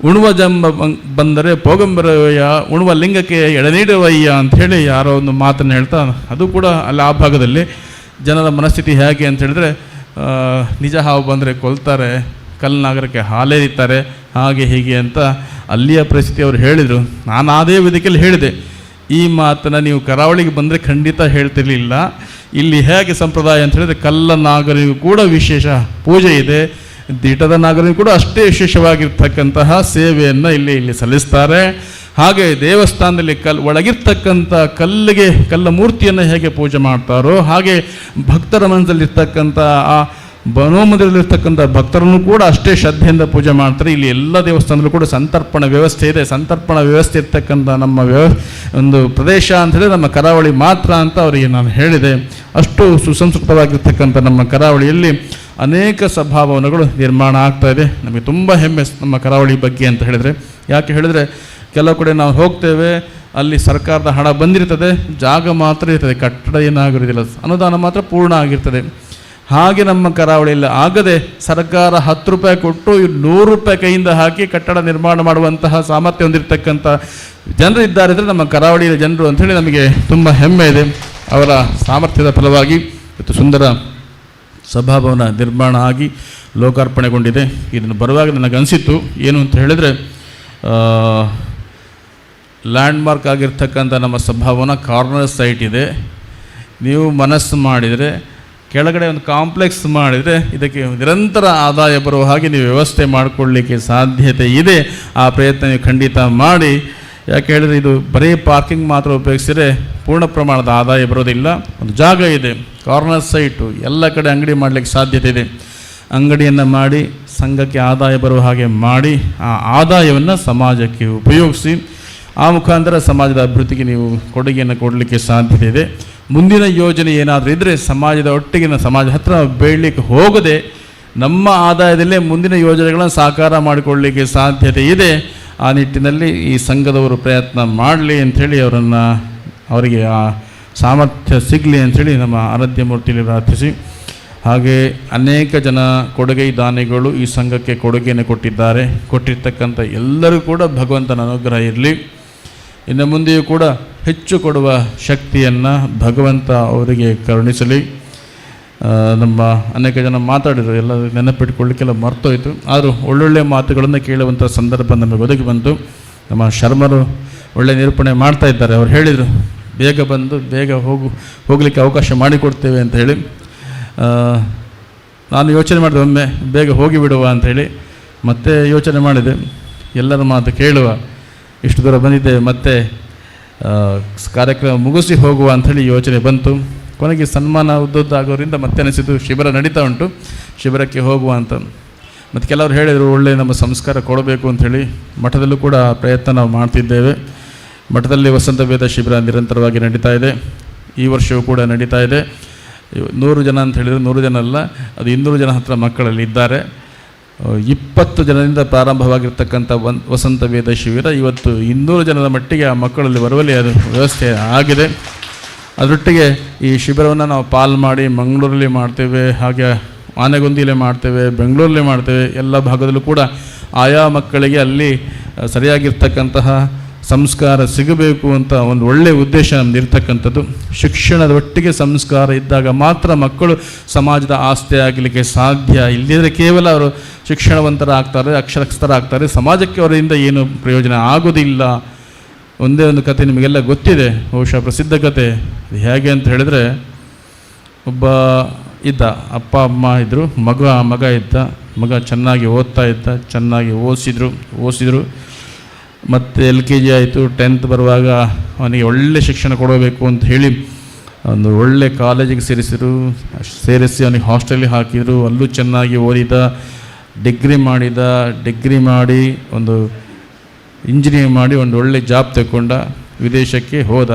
Speaker 16: ಉಣುವ ಜಂಬ ಬಂದರೆ ಪೋಗಂಬರಯ್ಯ, ಉಣುವ ಲಿಂಗಕ್ಕೆ ಎಡನೀಡುವಯ್ಯ ಅಂಥೇಳಿ ಯಾರೋ ಒಂದು ಮಾತನ್ನು ಹೇಳ್ತಾ, ಅದು ಕೂಡ ಅಲ್ಲಿ ಆ ಭಾಗದಲ್ಲಿ ಜನರ ಮನಸ್ಥಿತಿ ಹೇಗೆ ಅಂತ ಹೇಳಿದ್ರೆ, ನಿಜ ಹಾವು ಬಂದರೆ ಕೊಲ್ತಾರೆ, ಕಲ್ಲು ನಾಗರಕ್ಕೆ ಹಾಲೇರಿತಾರೆ, ಹಾಗೆ ಹೀಗೆ ಅಂತ ಅಲ್ಲಿಯ ಪರಿಸ್ಥಿತಿ ಅವರು ಹೇಳಿದರು. ನಾನು ಅದೇ ವೇದಿಕೆಯಲ್ಲಿ ಹೇಳಿದೆ, ಈ ಮಾತನ್ನು ನೀವು ಕರಾವಳಿಗೆ ಬಂದರೆ ಖಂಡಿತ ಹೇಳ್ತಿರಲಿಲ್ಲ. ಇಲ್ಲಿ ಹೇಗೆ ಸಂಪ್ರದಾಯ ಅಂತ ಹೇಳಿದ್ರೆ, ಕಲ್ಲ ನಾಗರಿಗೂ ಕೂಡ ವಿಶೇಷ ಪೂಜೆ ಇದೆ, ದಿಟದ ನಾಗರಿಗೂ ಕೂಡ ಅಷ್ಟೇ ವಿಶೇಷವಾಗಿರ್ತಕ್ಕಂತಹ ಸೇವೆಯನ್ನು ಇಲ್ಲಿ ಸಲ್ಲಿಸ್ತಾರೆ. ಹಾಗೆ ದೇವಸ್ಥಾನದಲ್ಲಿ ಒಳಗಿರ್ತಕ್ಕಂಥ ಕಲ್ಲ ಮೂರ್ತಿಯನ್ನು ಹೇಗೆ ಪೂಜೆ ಮಾಡ್ತಾರೋ, ಹಾಗೆ ಭಕ್ತರ ಮನಸ್ಸಲ್ಲಿರ್ತಕ್ಕಂಥ ಆ ಬನೋಮಂದಿರದಲ್ಲಿರ್ತಕ್ಕಂಥ ಭಕ್ತರನ್ನು ಕೂಡ ಅಷ್ಟೇ ಶ್ರದ್ಧೆಯಿಂದ ಪೂಜೆ ಮಾಡ್ತಾರೆ. ಇಲ್ಲಿ ಎಲ್ಲ ದೇವಸ್ಥಾನದಲ್ಲೂ ಕೂಡ ಸಂತರ್ಪಣ ವ್ಯವಸ್ಥೆ ಇದೆ. ಸಂತರ್ಪಣ ವ್ಯವಸ್ಥೆ ಇರ್ತಕ್ಕಂಥ ನಮ್ಮ ಒಂದು ಪ್ರದೇಶ ಅಂತ ಹೇಳಿದ್ರೆ ನಮ್ಮ ಕರಾವಳಿ ಮಾತ್ರ ಅಂತ ಅವರಿಗೆ ನಾನು ಹೇಳಿದೆ. ಅಷ್ಟು ಸುಸಂಸ್ಕೃತವಾಗಿರ್ತಕ್ಕಂಥ ನಮ್ಮ ಕರಾವಳಿಯಲ್ಲಿ ಅನೇಕ ಸಭಾಭವನಗಳು ನಿರ್ಮಾಣ ಆಗ್ತಾ ಇದೆ. ನಮಗೆ ತುಂಬ ಹೆಮ್ಮೆ ನಮ್ಮ ಕರಾವಳಿ ಬಗ್ಗೆ ಅಂತ ಹೇಳಿದರೆ. ಯಾಕೆ ಹೇಳಿದರೆ, ಕೆಲವು ಕಡೆ ನಾವು ಹೋಗ್ತೇವೆ, ಅಲ್ಲಿ ಸರ್ಕಾರದ ಹಣ ಬಂದಿರ್ತದೆ, ಜಾಗ ಮಾತ್ರ ಇರ್ತದೆ, ಕಟ್ಟಡ ಏನಾಗಿರೋದಿಲ್ಲ, ಅನುದಾನ ಮಾತ್ರ ಪೂರ್ಣ ಆಗಿರ್ತದೆ. ಹಾಗೆ ನಮ್ಮ ಕರಾವಳಿಯಲ್ಲಿ ಆಗದೆ ಸರ್ಕಾರ 10 ರೂಪಾಯಿ ಕೊಟ್ಟು 100 ರೂಪಾಯಿ ಕೈಯಿಂದ ಹಾಕಿ ಕಟ್ಟಡ ನಿರ್ಮಾಣ ಮಾಡುವಂತಹ ಸಾಮರ್ಥ್ಯ ಹೊಂದಿರತಕ್ಕಂಥ ಜನರು ಇದ್ದಾರೆ ಅಂದರೆ ನಮ್ಮ ಕರಾವಳಿಯ ಜನರು ಅಂಥೇಳಿ ನಮಗೆ ತುಂಬ ಹೆಮ್ಮೆ ಇದೆ. ಅವರ ಸಾಮರ್ಥ್ಯದ ಫಲವಾಗಿ ಇವತ್ತು ಸುಂದರ ಸಭಾಭವನ ನಿರ್ಮಾಣ ಆಗಿ ಲೋಕಾರ್ಪಣೆಗೊಂಡಿದೆ. ಇದನ್ನು ಬರುವಾಗ ನನಗನ್ಸಿತ್ತು ಏನು ಅಂತ ಹೇಳಿದರೆ, ಲ್ಯಾಂಡ್ಮಾರ್ಕ್ ಆಗಿರ್ತಕ್ಕಂಥ ನಮ್ಮ ಸಭಾಭವನ ಕಾರ್ನರ್ ಸೈಟ್ ಇದೆ. ನೀವು ಮನಸ್ಸು ಮಾಡಿದರೆ ಕೆಳಗಡೆ ಒಂದು ಕಾಂಪ್ಲೆಕ್ಸ್ ಮಾಡಿದರೆ ಇದಕ್ಕೆ ನಿರಂತರ ಆದಾಯ ಬರುವ ಹಾಗೆ ನೀವು ವ್ಯವಸ್ಥೆ ಮಾಡಿಕೊಳ್ಳಲಿಕ್ಕೆ ಸಾಧ್ಯತೆ ಇದೆ. ಆ ಪ್ರಯತ್ನ ನೀವು ಖಂಡಿತ ಮಾಡಿ. ಯಾಕೆ ಹೇಳಿದರೆ, ಇದು ಬರೀ ಪಾರ್ಕಿಂಗ್ ಮಾತ್ರ ಉಪಯೋಗಿಸಿದರೆ ಪೂರ್ಣ ಪ್ರಮಾಣದ ಆದಾಯ ಬರೋದಿಲ್ಲ. ಒಂದು ಜಾಗ ಇದೆ, ಕಾರ್ನರ್ ಸೈಟು, ಎಲ್ಲ ಕಡೆ ಅಂಗಡಿ ಮಾಡಲಿಕ್ಕೆ ಸಾಧ್ಯತೆ ಇದೆ. ಅಂಗಡಿಯನ್ನು ಮಾಡಿ ಸಂಘಕ್ಕೆ ಆದಾಯ ಬರುವ ಹಾಗೆ ಮಾಡಿ, ಆ ಆದಾಯವನ್ನು ಸಮಾಜಕ್ಕೆ ಉಪಯೋಗಿಸಿ, ಆ ಮುಖಾಂತರ ಸಮಾಜದ ಅಭಿವೃದ್ಧಿಗೆ ನೀವು ಕೊಡುಗೆಯನ್ನು ಕೊಡಲಿಕ್ಕೆ ಸಾಧ್ಯತೆ ಇದೆ. ಮುಂದಿನ ಯೋಜನೆ ಏನಾದರೂ ಇದ್ದರೆ ಸಮಾಜದ ಒಟ್ಟಿಗೆ ಸಮಾಜ ಹತ್ರ ಬೆಳಲಿಕ್ಕೆ ಹೋಗದೆ ನಮ್ಮ ಆದಾಯದಲ್ಲೇ ಮುಂದಿನ ಯೋಜನೆಗಳನ್ನು ಸಾಕಾರ ಮಾಡಿಕೊಳ್ಳಲಿಕ್ಕೆ ಸಾಧ್ಯತೆ ಇದೆ. ಆ ನಿಟ್ಟಿನಲ್ಲಿ ಈ ಸಂಘದವರು ಪ್ರಯತ್ನ ಮಾಡಲಿ ಅಂಥೇಳಿ ಅವರಿಗೆ ಆ ಸಾಮರ್ಥ್ಯ ಸಿಗಲಿ ಅಂಥೇಳಿ ನಮ್ಮ ಆರಾಧ್ಯ ಮೂರ್ತಿಯಲ್ಲಿ ಪ್ರಾರ್ಥಿಸಿ, ಹಾಗೆ ಅನೇಕ ಜನ ಕೊಡುಗೈ ದಾನಿಗಳು ಈ ಸಂಘಕ್ಕೆ ಕೊಡುಗೆಯನ್ನು ಕೊಟ್ಟಿರ್ತಕ್ಕಂಥ ಎಲ್ಲರೂ ಕೂಡ ಭಗವಂತನ ಅನುಗ್ರಹ ಇರಲಿ. ಇನ್ನು ಮುಂದೆಯೂ ಕೂಡ ಹೆಚ್ಚು ಕೊಡುವ ಶಕ್ತಿಯನ್ನು ಭಗವಂತ ಅವರಿಗೆ ಕರುಣಿಸಲಿ. ನಮ್ಮ ಅನೇಕ ಜನ ಮಾತಾಡಿದರು, ಎಲ್ಲ ನೆನಪಿಟ್ಕೊಳ್ಳಿಕ್ಕೆಲ್ಲ ಮರ್ತೋಯ್ತು. ಆದರೂ ಒಳ್ಳೊಳ್ಳೆಯ ಮಾತುಗಳನ್ನು ಕೇಳುವಂಥ ಸಂದರ್ಭ ನಮಗೆ ಒದಗಿ ಬಂತು. ನಮ್ಮ ಶರ್ಮರು ಒಳ್ಳೆಯ ನಿರೂಪಣೆ ಮಾಡ್ತಾ ಇದ್ದಾರೆ. ಅವ್ರು ಹೇಳಿದರು, ಬೇಗ ಬಂದು ಬೇಗ ಹೋಗಲಿಕ್ಕೆ ಅವಕಾಶ ಮಾಡಿಕೊಡ್ತೇವೆ ಅಂತ ಹೇಳಿ. ನಾನು ಯೋಚನೆ ಮಾಡಿದೆ, ಒಮ್ಮೆ ಬೇಗ ಹೋಗಿಬಿಡುವ ಅಂಥೇಳಿ. ಮತ್ತೆ ಯೋಚನೆ ಮಾಡಿದೆ, ಎಲ್ಲರ ಮಾತು ಕೇಳುವ, ಇಷ್ಟು ದೂರ ಬಂದಿದ್ದೇವೆ, ಮತ್ತೆ ಕಾರ್ಯಕ್ರಮ ಮುಗಿಸಿ ಹೋಗುವ ಅಂಥೇಳಿ ಯೋಚನೆ ಬಂತು. ಕೊನೆಗೆ ಸನ್ಮಾನ ಉದ್ದದ್ದಾಗೋದ್ರಿಂದ ಮತ್ತೆ ಅನಿಸಿತು ಶಿಬಿರ ನಡೀತಾ ಉಂಟು, ಶಿಬಿರಕ್ಕೆ ಹೋಗುವ ಅಂತ. ಮತ್ತು ಕೆಲವರು ಹೇಳಿದರು, ಒಳ್ಳೆಯ ನಮ್ಮ ಸಂಸ್ಕಾರ ಕೊಡಬೇಕು ಅಂಥೇಳಿ. ಮಠದಲ್ಲೂ ಕೂಡ ಪ್ರಯತ್ನ ನಾವು ಮಾಡ್ತಿದ್ದೇವೆ. ಮಠದಲ್ಲಿ ವಸಂತ ವೇದ ಶಿಬಿರ ನಿರಂತರವಾಗಿ ನಡೀತಾ ಇದೆ. ಈ ವರ್ಷವೂ ಕೂಡ ನಡೀತಾ ಇದೆ. 100 ಜನ ಅಂತ ಹೇಳಿದರೆ 100 ಜನ ಅಲ್ಲ, ಅದು 200 ಜನ ಹತ್ತಿರ ಮಕ್ಕಳಲ್ಲಿ ಇದ್ದಾರೆ. 20 ಜನರಿಂದ ಪ್ರಾರಂಭವಾಗಿರ್ತಕ್ಕಂಥ ವಸಂತ ವೇದ ಶಿಬಿರ ಇವತ್ತು 200 ಜನರ ಮಟ್ಟಿಗೆ ಆ ಮಕ್ಕಳಲ್ಲಿ ಬರುವಲ್ಲಿ ಅದು ವ್ಯವಸ್ಥೆ ಆಗಿದೆ. ಅದರೊಟ್ಟಿಗೆ ಈ ಶಿಬಿರವನ್ನು ನಾವು ಪಾಲ್ ಮಾಡಿ ಮಂಗಳೂರಲ್ಲಿ ಮಾಡ್ತೇವೆ, ಹಾಗೆ ಆನೆಗುಂದಿಲೇ ಮಾಡ್ತೇವೆ, ಬೆಂಗಳೂರಲ್ಲೇ ಮಾಡ್ತೇವೆ. ಎಲ್ಲ ಭಾಗದಲ್ಲೂ ಕೂಡ ಆಯಾ ಮಕ್ಕಳಿಗೆ ಅಲ್ಲಿ ಸರಿಯಾಗಿರ್ತಕ್ಕಂತಹ ಸಂಸ್ಕಾರ ಸಿಗಬೇಕು ಅಂತ ಒಂದು ಒಳ್ಳೆಯ ಉದ್ದೇಶ ನಮ್ದು ಇರ್ತಕ್ಕಂಥದ್ದು. ಶಿಕ್ಷಣದ ಒಟ್ಟಿಗೆ ಸಂಸ್ಕಾರ ಇದ್ದಾಗ ಮಾತ್ರ ಮಕ್ಕಳು ಸಮಾಜದ ಆಸ್ತಿ ಆಗಲಿಕ್ಕೆ ಸಾಧ್ಯ. ಇಲ್ಲದಿದ್ದರೆ ಕೇವಲ ಅವರು ಶಿಕ್ಷಣವಂತರಾಗ್ತಾರೆ, ಅಕ್ಷರಸ್ಥರಾಗ್ತಾರೆ, ಸಮಾಜಕ್ಕೆ ಅವರಿಂದ ಏನು ಪ್ರಯೋಜನ ಆಗೋದಿಲ್ಲ. ಒಂದೇ ಒಂದು ಕತೆ ನಿಮಗೆಲ್ಲ ಗೊತ್ತಿದೆ, ಬಹುಶಃ ಪ್ರಸಿದ್ಧ ಕತೆ. ಹೇಗೆ ಅಂತ ಹೇಳಿದರೆ, ಒಬ್ಬ ಇದ್ದ, ಅಪ್ಪ ಅಮ್ಮ ಇದ್ದರು, ಮಗ ಇದ್ದ. ಮಗ ಚೆನ್ನಾಗಿ ಓದ್ತಾ ಇದ್ದ, ಚೆನ್ನಾಗಿ ಓದಿಸಿದ್ರು. ಮತ್ತು LKG ಆಯಿತು, 10th ಬರುವಾಗ ಅವನಿಗೆ ಒಳ್ಳೆ ಶಿಕ್ಷಣ ಕೊಡಬೇಕು ಅಂತ ಹೇಳಿ ಒಂದು ಒಳ್ಳೆ ಕಾಲೇಜಿಗೆ ಸೇರಿಸಿ ಅವನಿಗೆ ಹಾಸ್ಟೆಲಿಗೆ ಹಾಕಿದರು. ಅಲ್ಲೂ ಚೆನ್ನಾಗಿ ಓದಿದ, ಡಿಗ್ರಿ ಮಾಡಿ ಒಂದು ಇಂಜಿನಿಯರ್ ಮಾಡಿ ಒಂದು ಒಳ್ಳೆ ಜಾಬ್ ತಗೊಂಡ, ವಿದೇಶಕ್ಕೆ ಹೋದ.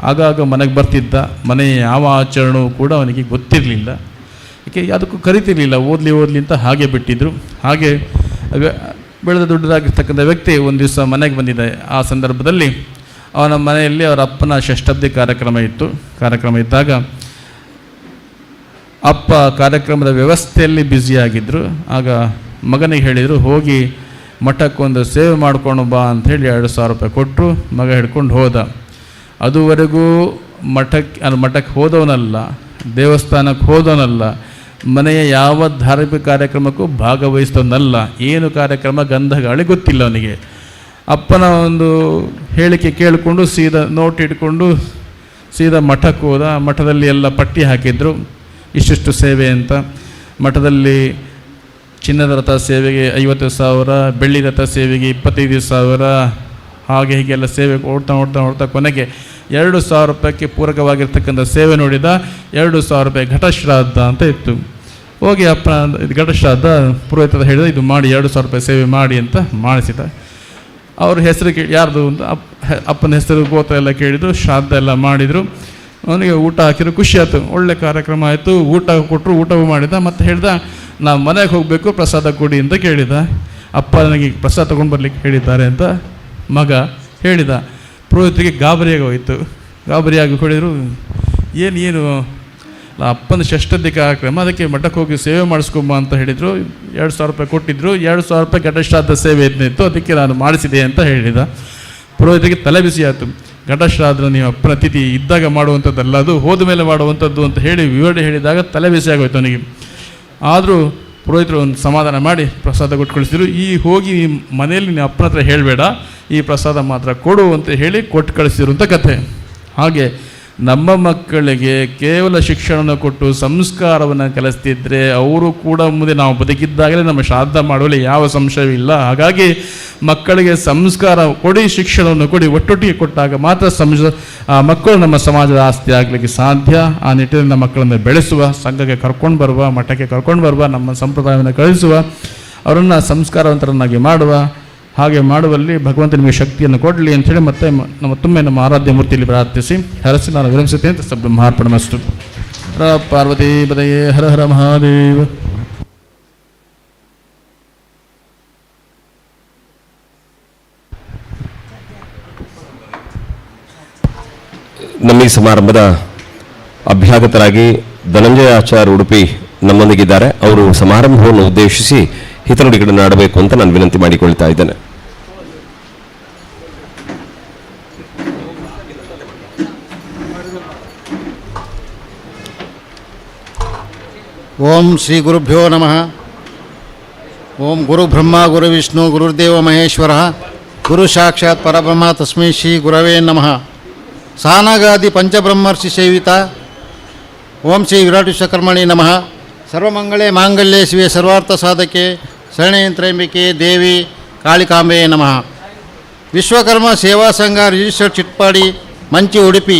Speaker 16: ಆಗಾಗ ಮನೆಗೆ ಬರ್ತಿದ್ದ. ಮನೆಯ ಯಾವ ಆಚರಣೆಯೂ ಕೂಡ ಅವನಿಗೆ ಗೊತ್ತಿರಲಿಲ್ಲ, ಏಕೆ ಅದಕ್ಕೂ ಕರಿತಿರಲಿಲ್ಲ. ಓದಲಿ ಅಂತ ಹಾಗೆ ಬಿಟ್ಟಿದ್ದರು. ಹಾಗೆ ಬೆಳೆದ ದೊಡ್ಡದಾಗಿರ್ತಕ್ಕಂಥ ವ್ಯಕ್ತಿ ಒಂದು ದಿವಸ ಮನೆಗೆ ಬಂದಿದ್ದ. ಆ ಸಂದರ್ಭದಲ್ಲಿ ಅವನ ಮನೆಯಲ್ಲಿ ಅವರ ಅಪ್ಪನ ಷಷ್ಠಬ್ದಿ ಕಾರ್ಯಕ್ರಮ ಇದ್ದಾಗ ಅಪ್ಪ ಕಾರ್ಯಕ್ರಮದ ವ್ಯವಸ್ಥೆಯಲ್ಲಿ ಬ್ಯುಸಿಯಾಗಿದ್ದರು. ಆಗ ಮಗನಿಗೆ ಹೇಳಿದರು, ಹೋಗಿ ಮಠಕ್ಕೊಂದು ಸೇವೆ ಮಾಡ್ಕೊಂಡು ಬಾ ಅಂಥೇಳಿ 2,000 ರೂಪಾಯಿ ಕೊಟ್ಟರು. ಮಗ ಹಿಡ್ಕೊಂಡು ಹೋದ. ಅದುವರೆಗೂ ಮಠಕ್ಕೆ ಹೋದವನಲ್ಲ, ದೇವಸ್ಥಾನಕ್ಕೆ ಹೋದವನಲ್ಲ, ಮನೆಯ ಯಾವ ಧಾರ್ಮಿಕ ಕಾರ್ಯಕ್ರಮಕ್ಕೂ ಭಾಗವಹಿಸಿದವನಲ್ಲ. ಏನು ಕಾರ್ಯಕ್ರಮ ಗಂಧ ಗಾಳಿ ಗೊತ್ತಿಲ್ಲ ಅವನಿಗೆ. ಅಪ್ಪನ ಒಂದು ಹೇಳಿಕೆ ಕೇಳಿಕೊಂಡು ಸೀದಾ ನೋಟ್ ಇಟ್ಕೊಂಡು ಸೀದಾ ಮಠಕ್ಕೆ ಹೋದ. ಮಠದಲ್ಲಿ ಎಲ್ಲ ಪಟ್ಟಿ ಹಾಕಿದ್ರು, ಇಷ್ಟಿಷ್ಟು ಸೇವೆ ಅಂತ. ಮಠದಲ್ಲಿ ಚಿನ್ನದ ರಥ ಸೇವೆಗೆ 50,000, ಬೆಳ್ಳಿ ರಥ ಸೇವೆಗೆ 25,000, ಹಾಗೆ ಹೀಗೆಲ್ಲ ಸೇವೆ ಓಡ್ತಾ ಕೊನೆಗೆ 2,000 ರೂಪಾಯಿಗೆ ಪೂರಕವಾಗಿರ್ತಕ್ಕಂಥ ಸೇವೆ ನೋಡಿದ. 2,000 ರೂಪಾಯಿ ಘಟಶ್ರಾದ್ದ ಅಂತ ಇತ್ತು. ಹೋಗಿ ಅಪ್ಪ ಇದು ಘಟಶ್ರಾದ್ದ ಪುರೋಹಿತ ಹೇಳಿದ, ಇದು ಮಾಡಿ 2,000 ರೂಪಾಯಿ ಸೇವೆ ಮಾಡಿ ಅಂತ ಮಾಡಿಸಿದ. ಅವ್ರ ಹೆಸರು ಯಾರ್ದು ಅಂತ ಅಪ್ಪನ ಹೆಸರು ಗೋತ್ರ ಎಲ್ಲ ಕೇಳಿದರು, ಶ್ರಾದ್ದ ಎಲ್ಲ ಮಾಡಿದರು. ಅವನಿಗೆ ಊಟ ಹಾಕಿದ್ರು, ಖುಷಿ ಆಯಿತು. ಒಳ್ಳೆ ಕಾರ್ಯಕ್ರಮ ಆಯಿತು. ಊಟ ಕೊಟ್ಟರು, ಊಟವೂ ಮಾಡಿದ. ಮತ್ತು ಹೇಳ್ದ, ನಾವು ಮನೆಗೆ ಹೋಗಬೇಕು, ಪ್ರಸಾದ ಕೊಡಿ ಅಂತ ಕೇಳಿದ. ಅಪ್ಪ ನನಗೆ ಪ್ರಸಾದ ತೊಗೊಂಡು ಬರ್ಲಿಕ್ಕೆ ಹೇಳಿದ್ದಾರೆ ಅಂತ ಮಗ ಹೇಳಿದ. ಪುರೋಹಿತರಿಗೆ ಗಾಬರಿಯಾಗಿ ಹೋಯಿತು. ಗಾಬರಿಯಾಗಿ ಹೇಳಿದರು, ಏನು ಅಪ್ಪನ ಷಷ್ಠಬ್ದಿ ಕಾರ್ಯಕ್ರಮ, ಅದಕ್ಕೆ ಮಠಕ್ಕೆ ಹೋಗಿ ಸೇವೆ ಮಾಡಿಸ್ಕೊಂಬ ಅಂತ ಹೇಳಿದರು. 2,000 ರೂಪಾಯಿ ಕೊಟ್ಟಿದ್ದರು. 2,000 ರೂಪಾಯಿ ಘಟಶ್ರಾದ್ದ ಸೇವೆ ಇತ್ತು, ಅದಕ್ಕೆ ನಾನು ಮಾಡಿಸಿದೆ ಅಂತ ಹೇಳಿದ. ಪುರೋಹಿತರಿಗೆ ತಲೆ ಬಿಸಿ ಆಯಿತು. ಘಟಶ್ರಾದ್ದ ನೀವು ಅಪ್ಪನ ತಿಥಿ ಇದ್ದಾಗ ಮಾಡುವಂಥದ್ದಲ್ಲ, ಅದು ಹೋದ ಮೇಲೆ ಮಾಡುವಂಥದ್ದು ಅಂತ ಹೇಳಿ ವಿವರಣೆ ಹೇಳಿದಾಗ ತಲೆ ಬಿಸಿ ಆಗೋಯ್ತು ಅವನಿಗೆ. ಆದರೂ ಪುರೋಹಿತರು ಒಂದು ಸಮಾಧಾನ ಮಾಡಿ ಪ್ರಸಾದ ಕೊಟ್ಟು ಕಳಿಸಿದ್ರು. ಹೋಗಿ ಮನೆಯಲ್ಲಿ ನೀವು ಅಪ್ಪನ ಹತ್ರ ಹೇಳಬೇಡ, ಈ ಪ್ರಸಾದ ಮಾತ್ರ ಕೊಡು ಅಂತ ಹೇಳಿ ಕೊಟ್ಟು ಕಳಿಸಿದ್ರು ಅಂತ ಕಥೆ. ಹಾಗೆ ನಮ್ಮ ಮಕ್ಕಳಿಗೆ ಕೇವಲ ಶಿಕ್ಷಣವನ್ನು ಕೊಟ್ಟು ಸಂಸ್ಕಾರವನ್ನು ಕಲಿಸ್ತಿದ್ರೆ ಅವರು ಕೂಡ ಮುಂದೆ ನಾವು ಬದುಕಿದ್ದಾಗಲೇ ನಮ್ಮ ಶ್ರಾದ್ದ ಮಾಡುವಲ್ಲಿ ಯಾವ ಸಂಶಯವಿಲ್ಲ. ಹಾಗಾಗಿ ಮಕ್ಕಳಿಗೆ ಸಂಸ್ಕಾರ ಕೊಡಿ, ಶಿಕ್ಷಣವನ್ನು ಕೊಡಿ, ಒಟ್ಟೊಟ್ಟಿಗೆ ಕೊಟ್ಟಾಗ ಮಾತ್ರ ಮಕ್ಕಳು ನಮ್ಮ ಸಮಾಜದ ಆಸ್ತಿ ಆಗಲಿಕ್ಕೆ ಸಾಧ್ಯ. ಆ ನಿಟ್ಟಿನಲ್ಲಿ ನಮ್ಮ ಮಕ್ಕಳನ್ನು ಬೆಳೆಸುವ, ಸಂಘಕ್ಕೆ ಕರ್ಕೊಂಡು ಬರುವ, ಮಠಕ್ಕೆ ಕರ್ಕೊಂಡು ಬರುವ, ನಮ್ಮ ಸಂಪ್ರದಾಯವನ್ನು ಕಳಿಸುವ, ಅವರನ್ನು ಸಂಸ್ಕಾರವಂತರನ್ನಾಗಿ ಮಾಡುವ. ಹಾಗೆ ಮಾಡುವಲ್ಲಿ ಭಗವಂತ ನಿಮಗೆ ಶಕ್ತಿಯನ್ನು ಕೊಡಲಿ ಅಂಥೇಳಿ ಮತ್ತೆ ಮತ್ತೊಮ್ಮೆ ನಮ್ಮ ಆರಾಧ್ಯ ಮೂರ್ತಿಯಲ್ಲಿ ಪ್ರಾರ್ಥಿಸಿ ಹರಸಿ ನಾನು ವಿರಮಿಸುತ್ತೇನೆ ಅಂತ ಬ್ರಹ್ಮಾರ್ಪಣಮಸ್ತು. ಪಾರ್ವತಿ ಪದಯೇ ಹರ ಹರ ಮಹಾದೇವ.
Speaker 4: ನಮ್ಮ ಈ ಸಮಾರಂಭದ ಅಭ್ಯಾಗತರಾಗಿ ಧನಂಜಯ ಆಚಾರ್ಯ ಉಡುಪಿ ನಮ್ಮೊಂದಿಗಿದ್ದಾರೆ. ಅವರು ಸಮಾರಂಭವನ್ನು ಉದ್ದೇಶಿಸಿ ಹಿತನುಡಿಗಳನ್ನು ಆಡಬೇಕು ಅಂತ ನಾನು ವಿನಂತಿ ಮಾಡಿಕೊಳ್ತಾ ಇದ್ದೇನೆ.
Speaker 17: ಓಂ ಶ್ರೀ ಗುರುಭ್ಯೋ ನಮಃ. ಓಂ ಗುರು ಬ್ರಹ್ಮ ಗುರು ವಿಷ್ಣು ಗುರುರ್ದೇವ ಮಹೇಶ್ವರ ಗುರು ಸಾಕ್ಷಾತ್ ಪರಬ್ರಹ್ಮ ತಸ್ಮೈ ಶ್ರೀ ಗುರವೇ ನಮಃ. ಸಾನಗಾದಿ ಪಂಚಬ್ರಹ್ಮರ್ಷಿ ಸೇವಿತ. ಓಂ ಶ್ರೀ ವಿರಾಟ್ ವಿಶ್ವಕರ್ಮಣಿ ನಮಃ. ಸರ್ವಮಂಗಳೇ ಮಾಂಗಲ್ಯೇ ಶಿವೆ ಸರ್ವಾರ್ಥ ಸಾಧಕೆ ಶರಣೆ ತ್ರಯಂಬಿಕೆ ದೇವಿ ಕಾಳಿಕಾಂಬೆ ನಮಃ. ವಿಶ್ವಕರ್ಮ ಸೇವಾ ಸಂಘ ರಿಜಿಸ್ಟರ್ಡ್ ಚಿಟ್ಪಾಡಿ ಮಂಚಿ ಉಡುಪಿ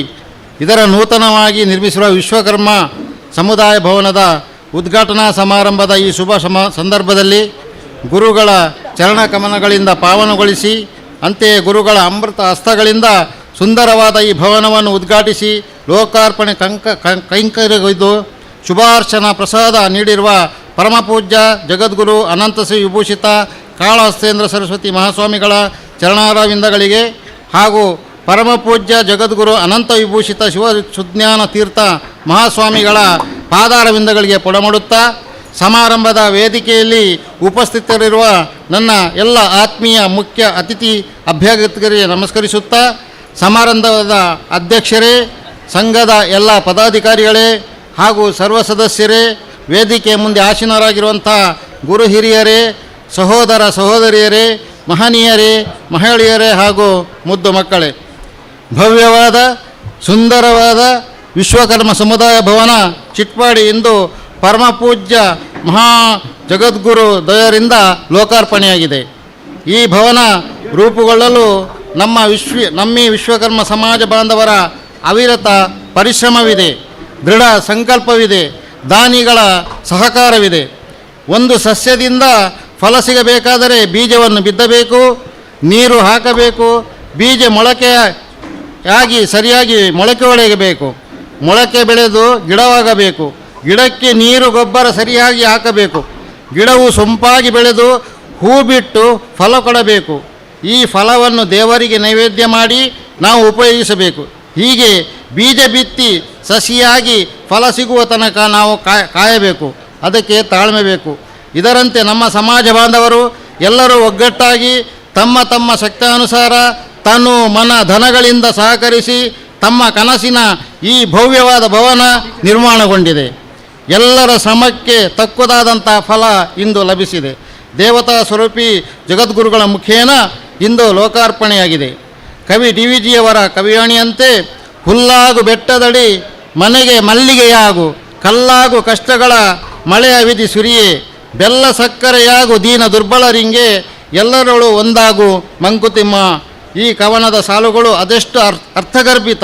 Speaker 17: ಇದರ ನೂತನವಾಗಿ ನಿರ್ಮಿಸಿರುವ ವಿಶ್ವಕರ್ಮ ಸಮುದಾಯ ಭವನದ ಉದ್ಘಾಟನಾ ಸಮಾರಂಭದ ಈ ಶುಭ ಸಂದರ್ಭದಲ್ಲಿ ಗುರುಗಳ ಚರಣಕಮಲಗಳಿಂದ ಪಾವನಗೊಳಿಸಿ, ಅಂತೆಯೇ ಗುರುಗಳ ಅಮೃತ ಹಸ್ತಗಳಿಂದ ಸುಂದರವಾದ ಈ ಭವನವನ್ನು ಉದ್ಘಾಟಿಸಿ ಲೋಕಾರ್ಪಣೆ ಕೈಂಕರ್ಯಗೊಯ್ದು ಶುಭಾರ್ಚನಾ ಪ್ರಸಾದ ನೀಡಿರುವ ಪರಮಪೂಜ್ಯ ಜಗದ್ಗುರು ಅನಂತಶ್ರೀ ವಿಭೂಷಿತ ಕಾಳಹಸ್ತೇಂದ್ರ ಸರಸ್ವತಿ ಮಹಾಸ್ವಾಮಿಗಳ ಚರಣಾರವಿಂದಗಳಿಗೆ ಹಾಗೂ ಪರಮಪೂಜ್ಯ ಜಗದ್ಗುರು ಅನಂತ ವಿಭೂಷಿತ ಶಿವ ಸುಜ್ಞಾನ ತೀರ್ಥ ಮಹಾಸ್ವಾಮಿಗಳ ಪಾದಾರವಿಂದಗಳಿಗೆ ಪೊಡಮಾಡುತ್ತಾ ಸಮಾರಂಭದ ವೇದಿಕೆಯಲ್ಲಿ ಉಪಸ್ಥಿತರಿರುವ ನನ್ನ ಎಲ್ಲ ಆತ್ಮೀಯ ಮುಖ್ಯ ಅತಿಥಿ ಅಭ್ಯಾಗತರಿಗೆ ನಮಸ್ಕರಿಸುತ್ತಾ, ಸಮಾರಂಭದ ಅಧ್ಯಕ್ಷರೇ, ಸಂಘದ ಎಲ್ಲ ಪದಾಧಿಕಾರಿಗಳೇ ಹಾಗೂ ಸರ್ವ ಸದಸ್ಯರೇ, ವೇದಿಕೆ ಮುಂದೆ ಆಸೀನರಾಗಿರುವಂಥ ಗುರು ಹಿರಿಯರೇ, ಸಹೋದರ ಸಹೋದರಿಯರೇ, ಮಹನೀಯರೇ, ಮಹಿಳೆಯರೇ ಹಾಗೂ ಮುದ್ದು ಮಕ್ಕಳೇ, ಭವ್ಯವಾದ ಸುಂದರವಾದ ವಿಶ್ವಕರ್ಮ ಸಮುದಾಯ ಭವನ ಚಿಟ್ಪಾಡಿ ಇಂದು ಪರಮಪೂಜ್ಯ ಮಹಾ ಜಗದ್ಗುರು ದಯರಿಂದ ಲೋಕಾರ್ಪಣೆಯಾಗಿದೆ. ಈ ಭವನ ರೂಪುಗೊಳ್ಳಲು ನಮ್ಮ ವಿಶ್ವಕರ್ಮ ಸಮಾಜ ಬಾಂಧವರ ಅವಿರತ ಪರಿಶ್ರಮವಿದೆ, ದೃಢ ಸಂಕಲ್ಪವಿದೆ, ದಾನಿಗಳ ಸಹಕಾರವಿದೆ. ಒಂದು ಸಸ್ಯದಿಂದ ಫಲ ಸಿಗಬೇಕಾದರೆ ಬೀಜವನ್ನು ಬಿತ್ತಬೇಕು, ನೀರು ಹಾಕಬೇಕು, ಬೀಜ ಮೊಳಕೆಯಾಗಿ ಸರಿಯಾಗಿ ಮೊಳಕೆ ಒಡೆಯಬೇಕು, ಮೊಳಕೆ ಬೆಳೆದು ಗಿಡವಾಗಬೇಕು, ಗಿಡಕ್ಕೆ ನೀರು ಗೊಬ್ಬರ ಸರಿಯಾಗಿ ಹಾಕಬೇಕು, ಗಿಡವು ಸೊಂಪಾಗಿ ಬೆಳೆದು ಹೂ ಬಿಟ್ಟು ಫಲ ಕೊಡಬೇಕು. ಈ ಫಲವನ್ನು ದೇವರಿಗೆ ನೈವೇದ್ಯ ಮಾಡಿ ನಾವು ಉಪಯೋಗಿಸಬೇಕು. ಹೀಗೆ ಬೀಜ ಬಿತ್ತಿ ಸಸಿಯಾಗಿ ಫಲ ಸಿಗುವ ತನಕ ನಾವು ಕಾಯಬೇಕು, ಅದಕ್ಕೆ ತಾಳ್ಮೆ ಬೇಕು. ಇದರಂತೆ ನಮ್ಮ ಸಮಾಜ ಬಾಂಧವರು ಎಲ್ಲರೂ ಒಗ್ಗಟ್ಟಾಗಿ ತಮ್ಮ ತಮ್ಮ ಶಕ್ತಾನುಸಾರ ತನು ಮನ ಧನಗಳಿಂದ ಸಹಕರಿಸಿ ತಮ್ಮ ಕನಸಿನ ಈ ಭವ್ಯವಾದ ಭವನ ನಿರ್ಮಾಣಗೊಂಡಿದೆ. ಎಲ್ಲರ ಶ್ರಮಕ್ಕೆ ತಕ್ಕುದಾದಂಥ ಫಲ ಇಂದು ಲಭಿಸಿದೆ. ದೇವತಾ ಸ್ವರೂಪಿ ಜಗದ್ಗುರುಗಳ ಮುಖೇನ ಇಂದು ಲೋಕಾರ್ಪಣೆಯಾಗಿದೆ. ಕವಿ ಡಿ ವಿ ಜಿಯವರ ಕವಿವಾಣಿಯಂತೆ ಹುಲ್ಲಾಗು ಬೆಟ್ಟದಡಿ ಮನೆಗೆ ಮಲ್ಲಿಗೆಯಾಗು, ಕಲ್ಲಾಗು ಕಷ್ಟಗಳ ಮಳೆಯ ವಿಧಿ ಸುರಿಯೇ, ಬೆಲ್ಲ ಸಕ್ಕರೆಯಾಗು ದೀನ ದುರ್ಬಲರಿಂಗೆ, ಎಲ್ಲರೊಳು ಒಂದಾಗು ಮಂಕುತಿಮ್ಮ. ಈ ಕವನದ ಸಾಲುಗಳು ಅದೆಷ್ಟು ಅರ್ಥಗರ್ಭಿತ.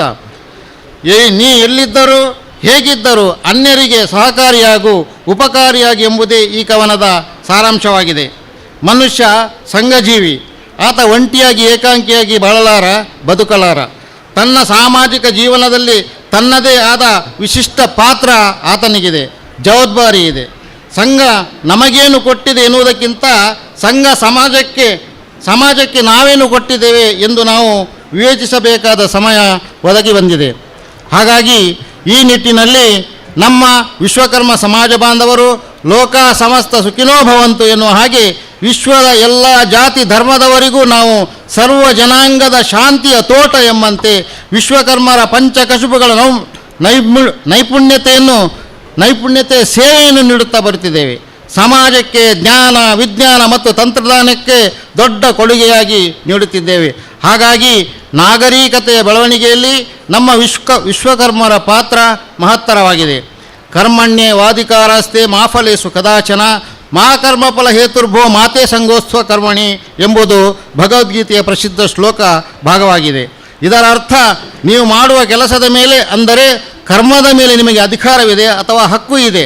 Speaker 17: ನೀ ಎಲ್ಲಿದ್ದರೂ ಹೇಗಿದ್ದರೂ ಅನ್ಯರಿಗೆ ಸಹಕಾರಿಯಾಗು, ಉಪಕಾರಿಯಾಗಿ ಎಂಬುದೇ ಈ ಕವನದ ಸಾರಾಂಶವಾಗಿದೆ. ಮನುಷ್ಯ ಸಂಘಜೀವಿ. ಆತ ಒಂಟಿಯಾಗಿ ಏಕಾಂಗಿಯಾಗಿ ಬಾಳಲಾರ, ಬದುಕಲಾರ. ತನ್ನ ಸಾಮಾಜಿಕ ಜೀವನದಲ್ಲಿ ತನ್ನದೇ ಆದ ವಿಶಿಷ್ಟ ಪಾತ್ರ ಆತನಿಗಿದೆ, ಜವಾಬ್ದಾರಿ ಇದೆ. ಸಂಘ ನಮಗೇನು ಕೊಟ್ಟಿದೆ ಎನ್ನುವುದಕ್ಕಿಂತ ಸಂಘ ಸಮಾಜಕ್ಕೆ ನಾವೇನು ಕೊಟ್ಟಿದ್ದೇವೆ ಎಂದು ನಾವು ವಿವೇಚಿಸಬೇಕಾದ ಸಮಯ ಒದಗಿ ಬಂದಿದೆ. ಹಾಗಾಗಿ ಈ ನಿಟ್ಟಿನಲ್ಲಿ ನಮ್ಮ ವಿಶ್ವಕರ್ಮ ಸಮಾಜ ಬಾಂಧವರು ಲೋಕ ಸಮಸ್ತ ಸುಖಿನೋ ಭವಂತು ಎನ್ನುವ ಹಾಗೆ ವಿಶ್ವದ ಎಲ್ಲ ಜಾತಿ ಧರ್ಮದವರಿಗೂ ನಾವು ಸರ್ವ ಜನಾಂಗದ ಶಾಂತಿಯ ತೋಟ ಎಂಬಂತೆ ವಿಶ್ವಕರ್ಮರ ಪಂಚಕಸುಬುಗಳ ನೈಪುಣ್ಯತೆ ಸೇವೆಯನ್ನು ನೀಡುತ್ತಾ ಬರುತ್ತಿದ್ದೇವೆ. ಸಮಾಜಕ್ಕೆ ಜ್ಞಾನ, ವಿಜ್ಞಾನ ಮತ್ತು ತಂತ್ರಜ್ಞಾನಕ್ಕೆ ದೊಡ್ಡ ಕೊಡುಗೆಯಾಗಿ ನೀಡುತ್ತಿದ್ದೇವೆ. ಹಾಗಾಗಿ ನಾಗರಿಕತೆಯ ಬೆಳವಣಿಗೆಯಲ್ಲಿ ನಮ್ಮ ವಿಶ್ವಕರ್ಮರ ಪಾತ್ರ ಮಹತ್ತರವಾಗಿದೆ. ಕರ್ಮಣ್ಯೇ ವಾಧಿಕಾರಾಸ್ತೆ ಮಾಫಲೇಸು ಕದಾಚನ ಮಾ ಕರ್ಮಫಲ ಹೇತುರ್ಭೋ ಮಾತೆ ಸಂಗೋತ್ಸ್ವ ಕರ್ಮಣಿ ಎಂಬುದು ಭಗವದ್ಗೀತೆಯ ಪ್ರಸಿದ್ಧ ಶ್ಲೋಕ ಭಾಗವಾಗಿದೆ. ಇದರ ಅರ್ಥ, ನೀವು ಮಾಡುವ ಕೆಲಸದ ಮೇಲೆ, ಅಂದರೆ ಕರ್ಮದ ಮೇಲೆ ನಿಮಗೆ ಅಧಿಕಾರವಿದೆ ಅಥವಾ ಹಕ್ಕು ಇದೆ,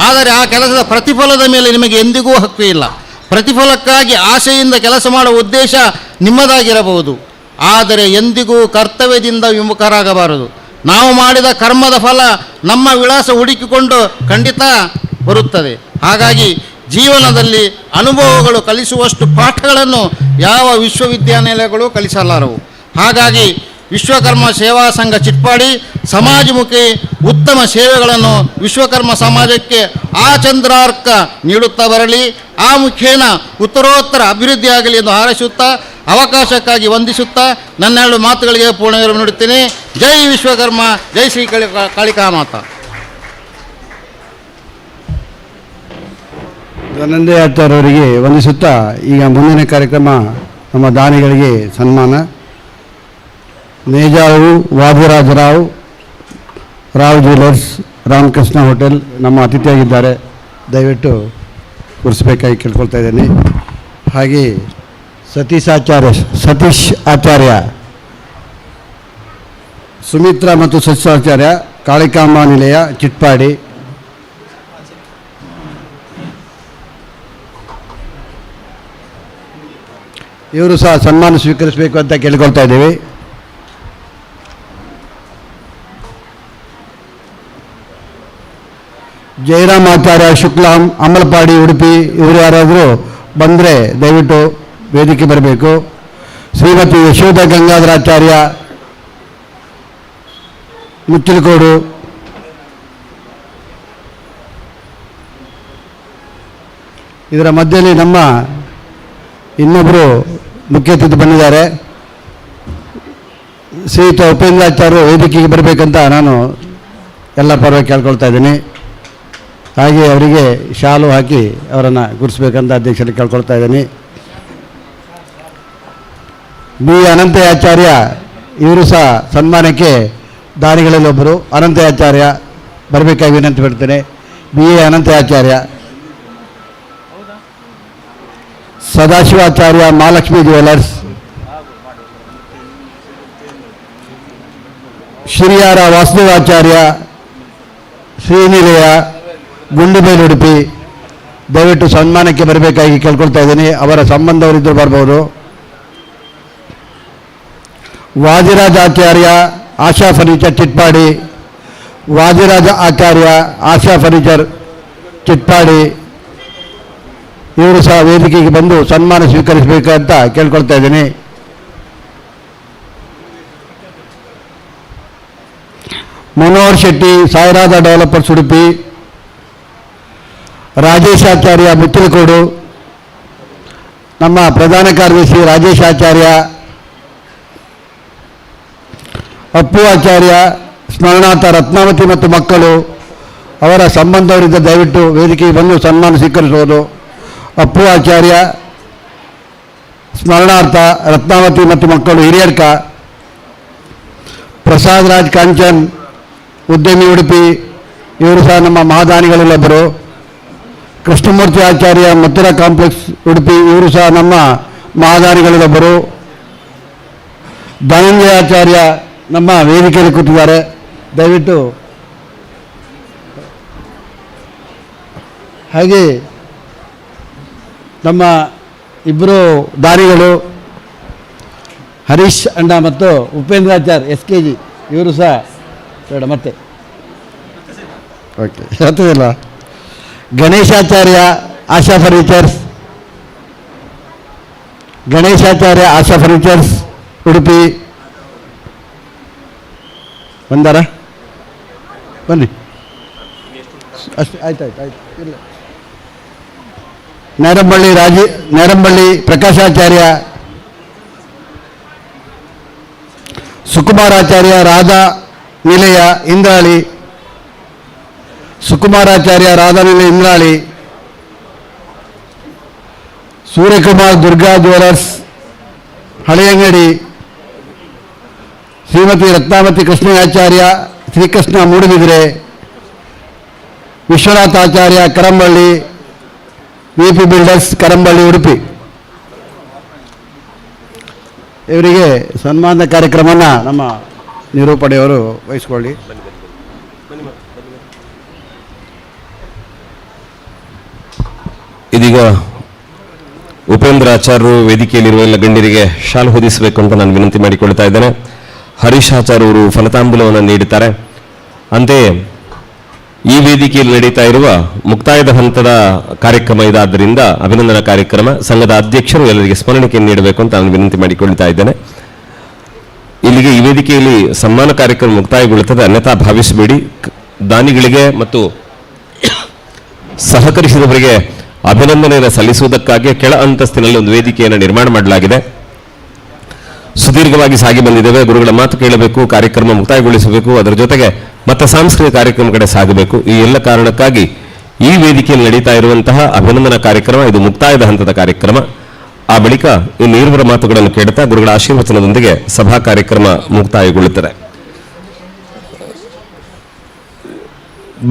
Speaker 17: ಆದರೆ ಆ ಕೆಲಸದ ಪ್ರತಿಫಲದ ಮೇಲೆ ನಿಮಗೆ ಎಂದಿಗೂ ಹಕ್ಕು ಇಲ್ಲ. ಪ್ರತಿಫಲಕ್ಕಾಗಿ ಆಶೆಯಿಂದ ಕೆಲಸ ಮಾಡುವ ಉದ್ದೇಶ ನಿಮ್ಮದಾಗಿರಬಹುದು, ಆದರೆ ಎಂದಿಗೂ ಕರ್ತವ್ಯದಿಂದ ವಿಮುಖರಾಗಬಾರದು. ನಾವು ಮಾಡಿದ ಕರ್ಮದ ಫಲ ನಮ್ಮ ವಿಳಾಸ ಹುಡುಕಿಕೊಂಡು ಖಂಡಿತ ಬರುತ್ತದೆ. ಹಾಗಾಗಿ ಜೀವನದಲ್ಲಿ ಅನುಭವಗಳು ಕಲಿಸುವಷ್ಟು ಪಾಠಗಳನ್ನು ಯಾವ ವಿಶ್ವವಿದ್ಯಾನಿಲಯಗಳು ಕಲಿಸಲಾರವು. ಹಾಗಾಗಿ ವಿಶ್ವಕರ್ಮ ಸೇವಾ ಸಂಘ ಚಿಟ್ಪಾಡಿ ಸಮಾಜಮುಖಿ ಉತ್ತಮ ಸೇವೆಗಳನ್ನು ವಿಶ್ವಕರ್ಮ ಸಮಾಜಕ್ಕೆ ಆಚಂದ್ರಾರ್ಕ ನೀಡುತ್ತಾ ಬರಲಿ. ಆ ಮುಖೇನ ಉತ್ತರೋತ್ತರ ಅಭಿವೃದ್ಧಿಯಾಗಲಿ ಎಂದು ಹಾರೈಸುತ್ತಾ ಅವಕಾಶಕ್ಕಾಗಿ ವಂದಿಸುತ್ತಾ ನನ್ನೆರಡು ಮಾತುಗಳಿಗೆ ಪೂರ್ಣವಿರಾಮ ನೀಡುತ್ತೇನೆ. ಜೈ ವಿಶ್ವಕರ್ಮ, ಜೈ ಶ್ರೀ ಕಾಳಿಕಾಮಾತಾ.
Speaker 6: ಧನಂಜಯಾಚಾರ್ಯವರಿಗೆ ವಂದಿಸುತ್ತಾ ಈಗ ಮುಂದಿನ ಕಾರ್ಯಕ್ರಮ ನಮ್ಮ ದಾನಿಗಳಿಗೆ ಸನ್ಮಾನ. ನೇಜಾವು ವಾದಿರಾಜರಾವ್, ರಾವ್ ಜ್ಯುವೆಲರ್ಸ್, ರಾಮಕೃಷ್ಣ ಹೋಟೆಲ್ ನಮ್ಮ ಅತಿಥಿಯಾಗಿದ್ದಾರೆ. ದಯವಿಟ್ಟು ಕೂರಿಸಬೇಕಾಗಿ ಕೇಳ್ಕೊಳ್ತಾ ಇದ್ದೇನೆ. ಹಾಗೆ ಸತೀಶ್ ಆಚಾರ್ಯ, ಸುಮಿತ್ರಾ ಮತ್ತು ಸತೀಶಾಚಾರ್ಯ, ಕಾಳಿಕಾಂಬ ನಿಲಯ ಚಿಟ್ಪಾಡಿ. ಇವರು ಸಹ ಸನ್ಮಾನ ಸ್ವೀಕರಿಸಬೇಕು ಅಂತ ಕೇಳಿಕೊಳ್ತಾ ಇದ್ದೀವಿ. ಜಯರಾಮಾಚಾರ್ಯ ಶುಕ್ಲಾಂ, ಅಮಲಪಾಡಿ, ಉಡುಪಿ. ಇವರು ಯಾರಾದರೂ ಬಂದರೆ ದಯವಿಟ್ಟು ವೇದಿಕೆ ಬರಬೇಕು. ಶ್ರೀಮತಿ ಯಶೋಧ ಗಂಗಾಧರಾಚಾರ್ಯ, ಮುಚ್ಚಿಲಕೋಡು. ಇದರ ಮಧ್ಯದಲ್ಲಿ ನಮ್ಮ ಇನ್ನೊಬ್ಬರು ಮುಖ್ಯ ಅತಿಥಿ ಬಂದಿದ್ದಾರೆ. ಶ್ರೀಯುತ ಉಪೇಂದ್ರಾಚಾರ್ಯರು ವೇದಿಕೆಗೆ ಬರಬೇಕಂತ ನಾನು ಎಲ್ಲ ಪರವಾಗಿ ಕೇಳ್ಕೊಳ್ತಾ ಇದ್ದೀನಿ. ಹಾಗೆ ಅವರಿಗೆ ಶಾಲು ಹಾಕಿ ಅವರನ್ನು ಗುರುಸ್ಬೇಕಂತ ಅಧ್ಯಕ್ಷರಿಗೆ ಕೇಳ್ಕೊಳ್ತಾ ಇದ್ದೀನಿ. ಬಿ ಅನಂತಯಾಚಾರ್ಯ, ಇವರು ಸಹ ಸನ್ಮಾನಕ್ಕೆ ದಾನಿಗಳಲ್ಲಿ ಒಬ್ಬರು. ಅನಂತಯಾಚಾರ್ಯ ಬರಬೇಕಾಗಿ ವಿನಂತಿ ಮಾಡ್ತೇನೆ. B A Anantayacharya. Sadashivacharya, Mahalakshmi jewellers. Shiriyara Vasudevacharya Srinilaya Gundibailu Udupi ದಯವಿಟ್ಟು ಸನ್ಮಾನಕ್ಕೆ ಬರಬೇಕಾಗಿ ಕೇಳ್ಕೊಳ್ತಾ ಇದ್ದೀನಿ. ಅವರ ಸಂಬಂಧವರಿದ್ದರೂ ಬರ್ಬೋದು. ವಾದಿರಾಜ ಆಚಾರ್ಯ ಆಶಾ ಫರ್ನಿಚರ್ ಚಿಟ್ಪಾಡಿ, ವಾದಿರಾಜ ಆಚಾರ್ಯ ಆಶಾ ಫರ್ನಿಚರ್ ಚಿಟ್ಪಾಡಿ ಇವರು ಸಹ ವೇದಿಕೆಗೆ ಬಂದು ಸನ್ಮಾನ ಸ್ವೀಕರಿಸಬೇಕಂತ ಕೇಳ್ಕೊಳ್ತಾ ಇದ್ದೀನಿ. ಮನೋಹರ್ ಶೆಟ್ಟಿ ಸಾಯಿರಾಧ ಡೆವಲಪರ್ಸ್ ಉಡುಪಿ, ರಾಜೇಶಾಚಾರ್ಯ ಮುಚ್ಚಲಕೋಡು, ನಮ್ಮ ಪ್ರಧಾನ ಕಾರ್ಯದರ್ಶಿ ರಾಜೇಶಾಚಾರ್ಯ, ಅಪ್ಪು ಆಚಾರ್ಯ ಸ್ಮರಣಾರ್ಥ ರತ್ನಾವತಿ ಮತ್ತು ಮಕ್ಕಳು ಅವರ ಸಂಬಂಧವರಿದ್ದ ದಯವಿಟ್ಟು ವೇದಿಕೆಗೆ ಬಂದು ಸನ್ಮಾನ ಸ್ವೀಕರಿಸುವುದು. ಅಪ್ಪು ಆಚಾರ್ಯ ಸ್ಮರಣಾರ್ಥ ರತ್ನಾವತಿ ಮತ್ತು ಮಕ್ಕಳು ಹಿರಿಯರ್ಕ, ಪ್ರಸಾದ್ ರಾಜ್ ಕಾಂಚನ್ ಉದ್ಯಮಿ ಉಡುಪಿ ಇವರು ಸಹ ನಮ್ಮ ಮಹಾದಾನಿಗಳಲ್ಲೊಬ್ಬರು. ಕೃಷ್ಣಮೂರ್ತಿ ಆಚಾರ್ಯ ಮಥುರಾ ಕಾಂಪ್ಲೆಕ್ಸ್ ಉಡುಪಿ ಇವರು ಸಹ ನಮ್ಮ ಮಹಾದಾನಿಗಳಲ್ಲೊಬ್ಬರು. ಧನಂಜಯ ಆಚಾರ್ಯ ನಮ್ಮ ವೇದಿಕೆಯಲ್ಲಿ ಕೂತಿದ್ದಾರೆ. ದಯವಿಟ್ಟು ಹಾಗೆ ನಮ್ಮ ಇಬ್ಬರು ದಾನಿಗಳು ಹರೀಶ್ ಅಣ್ಣ ಮತ್ತು ಉಪೇಂದ್ರಾಚಾರ್ಯ SKG ಇವರು ಸಹ ಬೇಡ ಮತ್ತೆ ಓಕೆ ಗೊತ್ತಿಲ್ಲ. ಗಣೇಶಾಚಾರ್ಯ ಆಶಾ ಫರ್ನಿಚರ್ಸ್, ಗಣೇಶಾಚಾರ್ಯ ಆಶಾ ಫರ್ನಿಚರ್ಸ್ ಉಡುಪಿ ಬಂದಾರ ಬನ್ನಿ ಅಷ್ಟೇ ಆಯ್ತಾಯ್ತು ಇಲ್ಲ. Nerambally ಪ್ರಕಾಶಾಚಾರ್ಯ, ಸುಕುಮಾರಾಚಾರ್ಯ Radha Nilaya Indrali, Sukumaracharya Radha Nilaya Indrali, Suryakumar Durga jewellers Haleyangadi, Shrimati Ratnavati Krishnayacharya Srikrishna Moodbidri, Vishwanathacharya Karamballi VP builders Karamballi Udupi ಇವರಿಗೆ ಸನ್ಮಾನ ಕಾರ್ಯಕ್ರಮವನ್ನು ನಮ್ಮ ನಿರೂಪಣೆಯವರು ವಹಿಸ್ಕೊಳ್ಳಿ.
Speaker 4: ಇದೀಗ ಉಪೇಂದ್ರ ಆಚಾರ್ಯರು ವೇದಿಕೆಯಲ್ಲಿರುವ ಎಲ್ಲ ಗಣ್ಯರಿಗೆ ಶಾಲು ಹೊದಿಸಬೇಕು ಅಂತ ನಾನು ವಿನಂತಿ ಮಾಡಿಕೊಳ್ತಾ ಇದ್ದೇನೆ. ಹರೀಶ್ ಆಚಾರ್ಯ ಅವರು ಫಲತಾಂಬೂಲವನ್ನು ನೀಡುತ್ತಾರೆ. ಅಂತೆಯೇ ಈ ವೇದಿಕೆಯಲ್ಲಿ ನಡೀತಾ ಇರುವ ಮುಕ್ತಾಯದ ಹಂತದ ಕಾರ್ಯಕ್ರಮ ಇದಾದ್ದರಿಂದ ಅಭಿನಂದನಾ ಕಾರ್ಯಕ್ರಮ ಸಂಘದ ಅಧ್ಯಕ್ಷರು ಎಲ್ಲರಿಗೆ ಸ್ಮರಣಿಕೆ ನೀಡಬೇಕು ಅಂತ ನಾನು ವಿನಂತಿ ಮಾಡಿಕೊಳ್ತಾ ಇದ್ದೇನೆ. ಇಲ್ಲಿಗೆ ಈ ವೇದಿಕೆಯಲ್ಲಿ ಸನ್ಮಾನ ಕಾರ್ಯಕ್ರಮ ಮುಕ್ತಾಯಗೊಳ್ಳುತ್ತದೆ, ಅನ್ಯಥಾ ಭಾವಿಸಬೇಡಿ. ದಾನಿಗಳಿಗೆ ಮತ್ತು ಸಹಕರಿಸಿದವರಿಗೆ ಅಭಿನಂದನೆಯನ್ನು ಸಲ್ಲಿಸುವುದಕ್ಕಾಗಿ ಕೆಳ ಅಂತಸ್ತಿನಲ್ಲಿ ಒಂದು ವೇದಿಕೆಯನ್ನು ನಿರ್ಮಾಣ ಮಾಡಲಾಗಿದೆ. ಸುದೀರ್ಘವಾಗಿ ಸಾಗಿ ಬಂದಿದ್ದೇವೆ. ಗುರುಗಳ ಮಾತು ಕೇಳಬೇಕು, ಕಾರ್ಯಕ್ರಮ ಮುಕ್ತಾಯಗೊಳಿಸಬೇಕು, ಅದರ ಜೊತೆಗೆ ಮತ್ತೆ ಸಾಂಸ್ಕೃತಿಕ ಕಾರ್ಯಕ್ರಮ ಕಡೆ ಸಾಗಬೇಕು. ಈ ಎಲ್ಲ ಕಾರಣಕ್ಕಾಗಿ ಈ ವೇದಿಕೆಯಲ್ಲಿ ನಡೀತಾ ಇರುವಂತಹ ಅಭಿನಂದನಾ ಕಾರ್ಯಕ್ರಮ ಇದು ಮುಕ್ತಾಯದ ಹಂತದ ಕಾರ್ಯಕ್ರಮ. ಆ ಬಳಿಕ ಇನ್ನು ಇರುವರ ಮಾತುಗಳನ್ನು ಕೇಳುತ್ತಾ ಗುರುಗಳ ಆಶೀರ್ವಚನದೊಂದಿಗೆ ಸಭಾ ಕಾರ್ಯಕ್ರಮ ಮುಕ್ತಾಯಗೊಳ್ಳುತ್ತದೆ.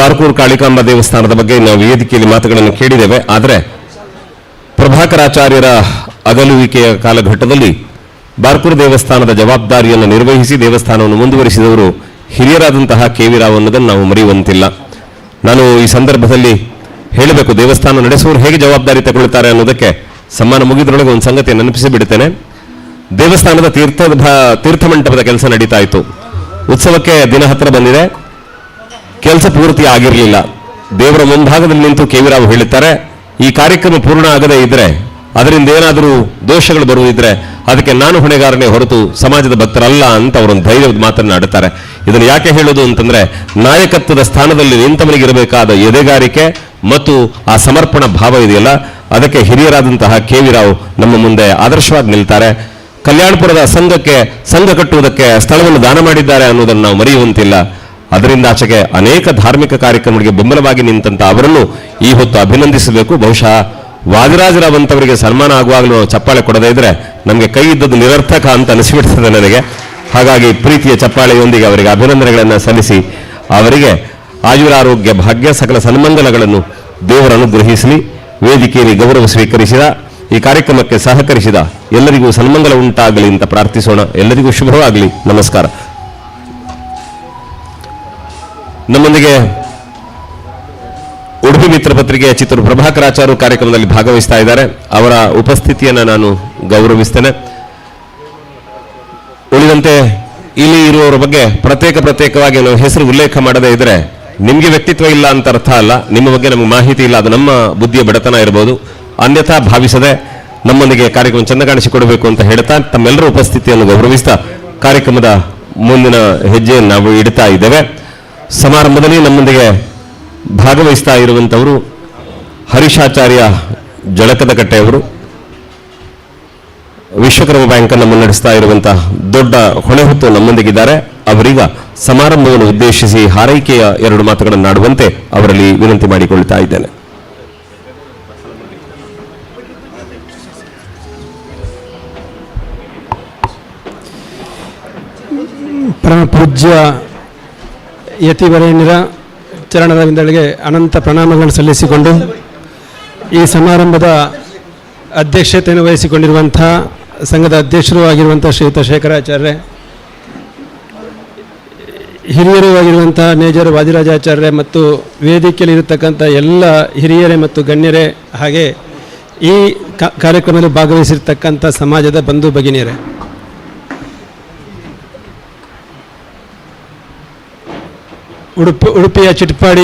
Speaker 4: ಬಾರ್ಕೂರು ಕಾಳಿಕಾಂಬ ದೇವಸ್ಥಾನದ ಬಗ್ಗೆ ನಾವು ವೇದಿಕೆಯಲ್ಲಿ ಮಾತುಗಳನ್ನು ಕೇಳಿದ್ದೇವೆ. ಆದರೆ ಪ್ರಭಾಕರಾಚಾರ್ಯರ ಅಗಲುವಿಕೆಯ ಕಾಲಘಟ್ಟದಲ್ಲಿ ಬಾರ್ಕೂರು ದೇವಸ್ಥಾನದ ಜವಾಬ್ದಾರಿಯನ್ನು ನಿರ್ವಹಿಸಿ ದೇವಸ್ಥಾನವನ್ನು ಮುಂದುವರಿಸಿದವರು ಹಿರಿಯರಾದಂತಹ KV ರಾವ್ ಅನ್ನೋದನ್ನು ನಾವು ಮರೆಯುವಂತಿಲ್ಲ. ನಾನು ಈ ಸಂದರ್ಭದಲ್ಲಿ ಹೇಳಬೇಕು, ದೇವಸ್ಥಾನ ನಡೆಸುವವರು ಹೇಗೆ ಜವಾಬ್ದಾರಿ ತಗೊಳ್ಳುತ್ತಾರೆ ಅನ್ನೋದಕ್ಕೆ ಸಮ್ಮಾನ ಮುಗಿದ್ರೊಳಗೆ ಒಂದು ಸಂಗತಿ ನೆನಪಿಸಿ ಬಿಡುತ್ತೇನೆ. ದೇವಸ್ಥಾನದ ತೀರ್ಥ ಮಂಟಪದ ಕೆಲಸ ನಡೀತಾ ಇತ್ತು. ಉತ್ಸವಕ್ಕೆ ದಿನ ಹತ್ತಿರ ಬಂದಿದೆ, ಕೆಲಸ ಪೂರ್ತಿ ಆಗಿರಲಿಲ್ಲ. ದೇವರ ಮುಂಭಾಗದಲ್ಲಿ ನಿಂತು KV ರಾವ್ ಹೇಳುತ್ತಾರೆ, ಈ ಕಾರ್ಯಕ್ರಮ ಪೂರ್ಣ ಆಗದೇ ಇದ್ರೆ ಅದರಿಂದ ಏನಾದರೂ ದೋಷಗಳು ಬರುವುದಿದ್ರೆ ಅದಕ್ಕೆ ನಾನು ಹೊಣೆಗಾರನೇ ಹೊರತು ಸಮಾಜದ ಭಕ್ತರಲ್ಲ ಅಂತ ಅವರೊಂದು ಧೈರ್ಯದ ಮಾತನ್ನು ಆಡುತ್ತಾರೆ. ಇದನ್ನು ಯಾಕೆ ಹೇಳೋದು ಅಂತಂದ್ರೆ, ನಾಯಕತ್ವದ ಸ್ಥಾನದಲ್ಲಿ ನಿಂತವನಿಗಿರಬೇಕಾದ ಎದೆಗಾರಿಕೆ ಮತ್ತು ಆ ಸಮರ್ಪಣಾ ಭಾವ ಇದೆಯಲ್ಲ, ಅದಕ್ಕೆ ಹಿರಿಯರಾದಂತಹ KV ರಾವ್ ನಮ್ಮ ಮುಂದೆ ಆದರ್ಶವಾಗಿ ನಿಲ್ತಾರೆ. ಕಲ್ಯಾಣಪುರದ ಸಂಘ ಕಟ್ಟುವುದಕ್ಕೆ ಸ್ಥಳವನ್ನು ದಾನ ಮಾಡಿದ್ದಾರೆ ಅನ್ನೋದನ್ನು ನಾವು ಮರೆಯುವಂತಿಲ್ಲ. ಅದರಿಂದ ಆಚೆಗೆ ಅನೇಕ ಧಾರ್ಮಿಕ ಕಾರ್ಯಕ್ರಮಗಳಿಗೆ ಬೆಂಬಲವಾಗಿ ನಿಂತ ಅವರನ್ನು ಈ ಹೊತ್ತು ಅಭಿನಂದಿಸಬೇಕು. ಬಹುಶಃ ವಾದಿರಾಜರಾವ್ ಅಂತವರಿಗೆ ಸನ್ಮಾನ ಆಗುವಾಗಲೂ ಚಪ್ಪಾಳೆ ಕೊಡದೇ ಇದ್ರೆ ನಮಗೆ ಕೈ ಇದ್ದದ್ದು ನಿರರ್ಥಕ ಅಂತ ಅನಿಸಿಬಿಡ್ತದೆ ನನಗೆ. ಹಾಗಾಗಿ ಪ್ರೀತಿಯ ಚಪ್ಪಾಳೆಯೊಂದಿಗೆ ಅವರಿಗೆ ಅಭಿನಂದನೆಗಳನ್ನು ಸಲ್ಲಿಸಿ ಅವರಿಗೆ ಆಯುರಾರೋಗ್ಯ ಭಾಗ್ಯ ಸಕಲ ಸನ್ಮಂಗಲಗಳನ್ನು ದೇವರು ಅನುಗ್ರಹಿಸಲಿ. ವೇದಿಕೆಯಲ್ಲಿ ಗೌರವ ಸ್ವೀಕರಿಸಿದ ಈ ಕಾರ್ಯಕ್ರಮಕ್ಕೆ ಸಹಕರಿಸಿದ ಎಲ್ಲರಿಗೂ ಸನ್ಮಂಗಲ ಉಂಟಾಗಲಿ ಅಂತ ಪ್ರಾರ್ಥಿಸೋಣ. ಎಲ್ಲರಿಗೂ ಶುಭವಾಗಲಿ. ನಮಸ್ಕಾರ. ನಮ್ಮೊಂದಿಗೆ ಉಡುಪಿ ಮಿತ್ರ ಪತ್ರಿಕೆಯ ಚಿತ್ತೂರು ಪ್ರಭಾಕರಾಚಾರ್ಯ ಕಾರ್ಯಕ್ರಮದಲ್ಲಿ ಭಾಗವಹಿಸ್ತಾ ಇದ್ದಾರೆ. ಅವರ ಉಪಸ್ಥಿತಿಯನ್ನು ನಾನು ಗೌರವಿಸ್ತೇನೆ. ಉಳಿದಂತೆ ಇಲ್ಲಿ ಇರುವವರ ಬಗ್ಗೆ ಪ್ರತ್ಯೇಕವಾಗಿ ನಾವು ಹೆಸರು ಉಲ್ಲೇಖ ಮಾಡದೇ ಇದ್ರೆ ನಿಮಗೆ ವ್ಯಕ್ತಿತ್ವ ಇಲ್ಲ ಅಂತ ಅರ್ಥ ಅಲ್ಲ, ನಿಮ್ಮ ಬಗ್ಗೆ ನಮಗೆ ಮಾಹಿತಿ ಇಲ್ಲ, ಅದು ನಮ್ಮ ಬುದ್ಧಿಯ ಬಡತನ ಇರಬಹುದು. ಅನ್ಯಥಾ ಭಾವಿಸದೆ ನಮ್ಮೊಂದಿಗೆ ಕಾರ್ಯಕ್ರಮ ಚೆಂದ ಕಾಣಿಸಿಕೊಡಬೇಕು ಅಂತ ಹೇಳ್ತಾ ತಮ್ಮೆಲ್ಲರ ಉಪಸ್ಥಿತಿಯನ್ನು ಗೌರವಿಸ್ತಾ ಕಾರ್ಯಕ್ರಮದ ಮುಂದಿನ ಹೆಜ್ಜೆಯನ್ನು ನಾವು ಇಡ್ತಾ ಇದ್ದೇವೆ. ಸಮಾರಂಭದಲ್ಲಿ ನಮ್ಮೊಂದಿಗೆ ಭಾಗವಹಿಸ್ತಾ ಇರುವಂಥವರು ಹರೀಶಾಚಾರ್ಯ ಜಳಕದಕಟ್ಟೆಯವರು, ವಿಶ್ವಕರ್ಮ ಬ್ಯಾಂಕ್ ಅನ್ನು ಮುನ್ನಡೆಸ್ತಾ ಇರುವಂತಹ ದೊಡ್ಡ ಹೊಣೆ ಹೊತ್ತು ನಮ್ಮೊಂದಿಗಿದ್ದಾರೆ. ಅವರೀಗ ಸಮಾರಂಭವನ್ನು ಉದ್ದೇಶಿಸಿ ಹಾರೈಕೆಯ 2 ಮಾತುಗಳನ್ನು ಆಡುವಂತೆ ಅವರಲ್ಲಿ ವಿನಂತಿ ಮಾಡಿಕೊಳ್ತಾ ಇದ್ದೇನೆ.
Speaker 18: ಪರಮ ಪೂಜ್ಯ ಯತಿವರೇಣ್ಯರ ಚರಣರವಿಂದಗಳಿಗೆ ಅನಂತ ಪ್ರಣಾಮಗಳನ್ನು ಸಲ್ಲಿಸಿಕೊಂಡು ಈ ಸಮಾರಂಭದ ಅಧ್ಯಕ್ಷತೆಯನ್ನು ವಹಿಸಿಕೊಂಡಿರುವಂಥ ಸಂಘದ ಅಧ್ಯಕ್ಷರೂ ಆಗಿರುವಂಥ ಶ್ರೀಯುತ ಶೇಖರಾಚಾರ್ಯ, ಹಿರಿಯರೂ ಆಗಿರುವಂಥ ನೇಜರು ವಾದಿರಾಜಾಚಾರ್ಯ ಮತ್ತು ವೇದಿಕೆಯಲ್ಲಿರತಕ್ಕಂಥ ಎಲ್ಲ ಹಿರಿಯರೇ ಮತ್ತು ಗಣ್ಯರೇ, ಹಾಗೆ ಈ ಕಾರ್ಯಕ್ರಮದಲ್ಲಿ ಭಾಗವಹಿಸಿರ್ತಕ್ಕಂಥ ಸಮಾಜದ ಬಂಧು ಭಗಿನಿಯರೇ, ಉಡುಪಿಯ ಚಿಟ್ಪಾಡಿ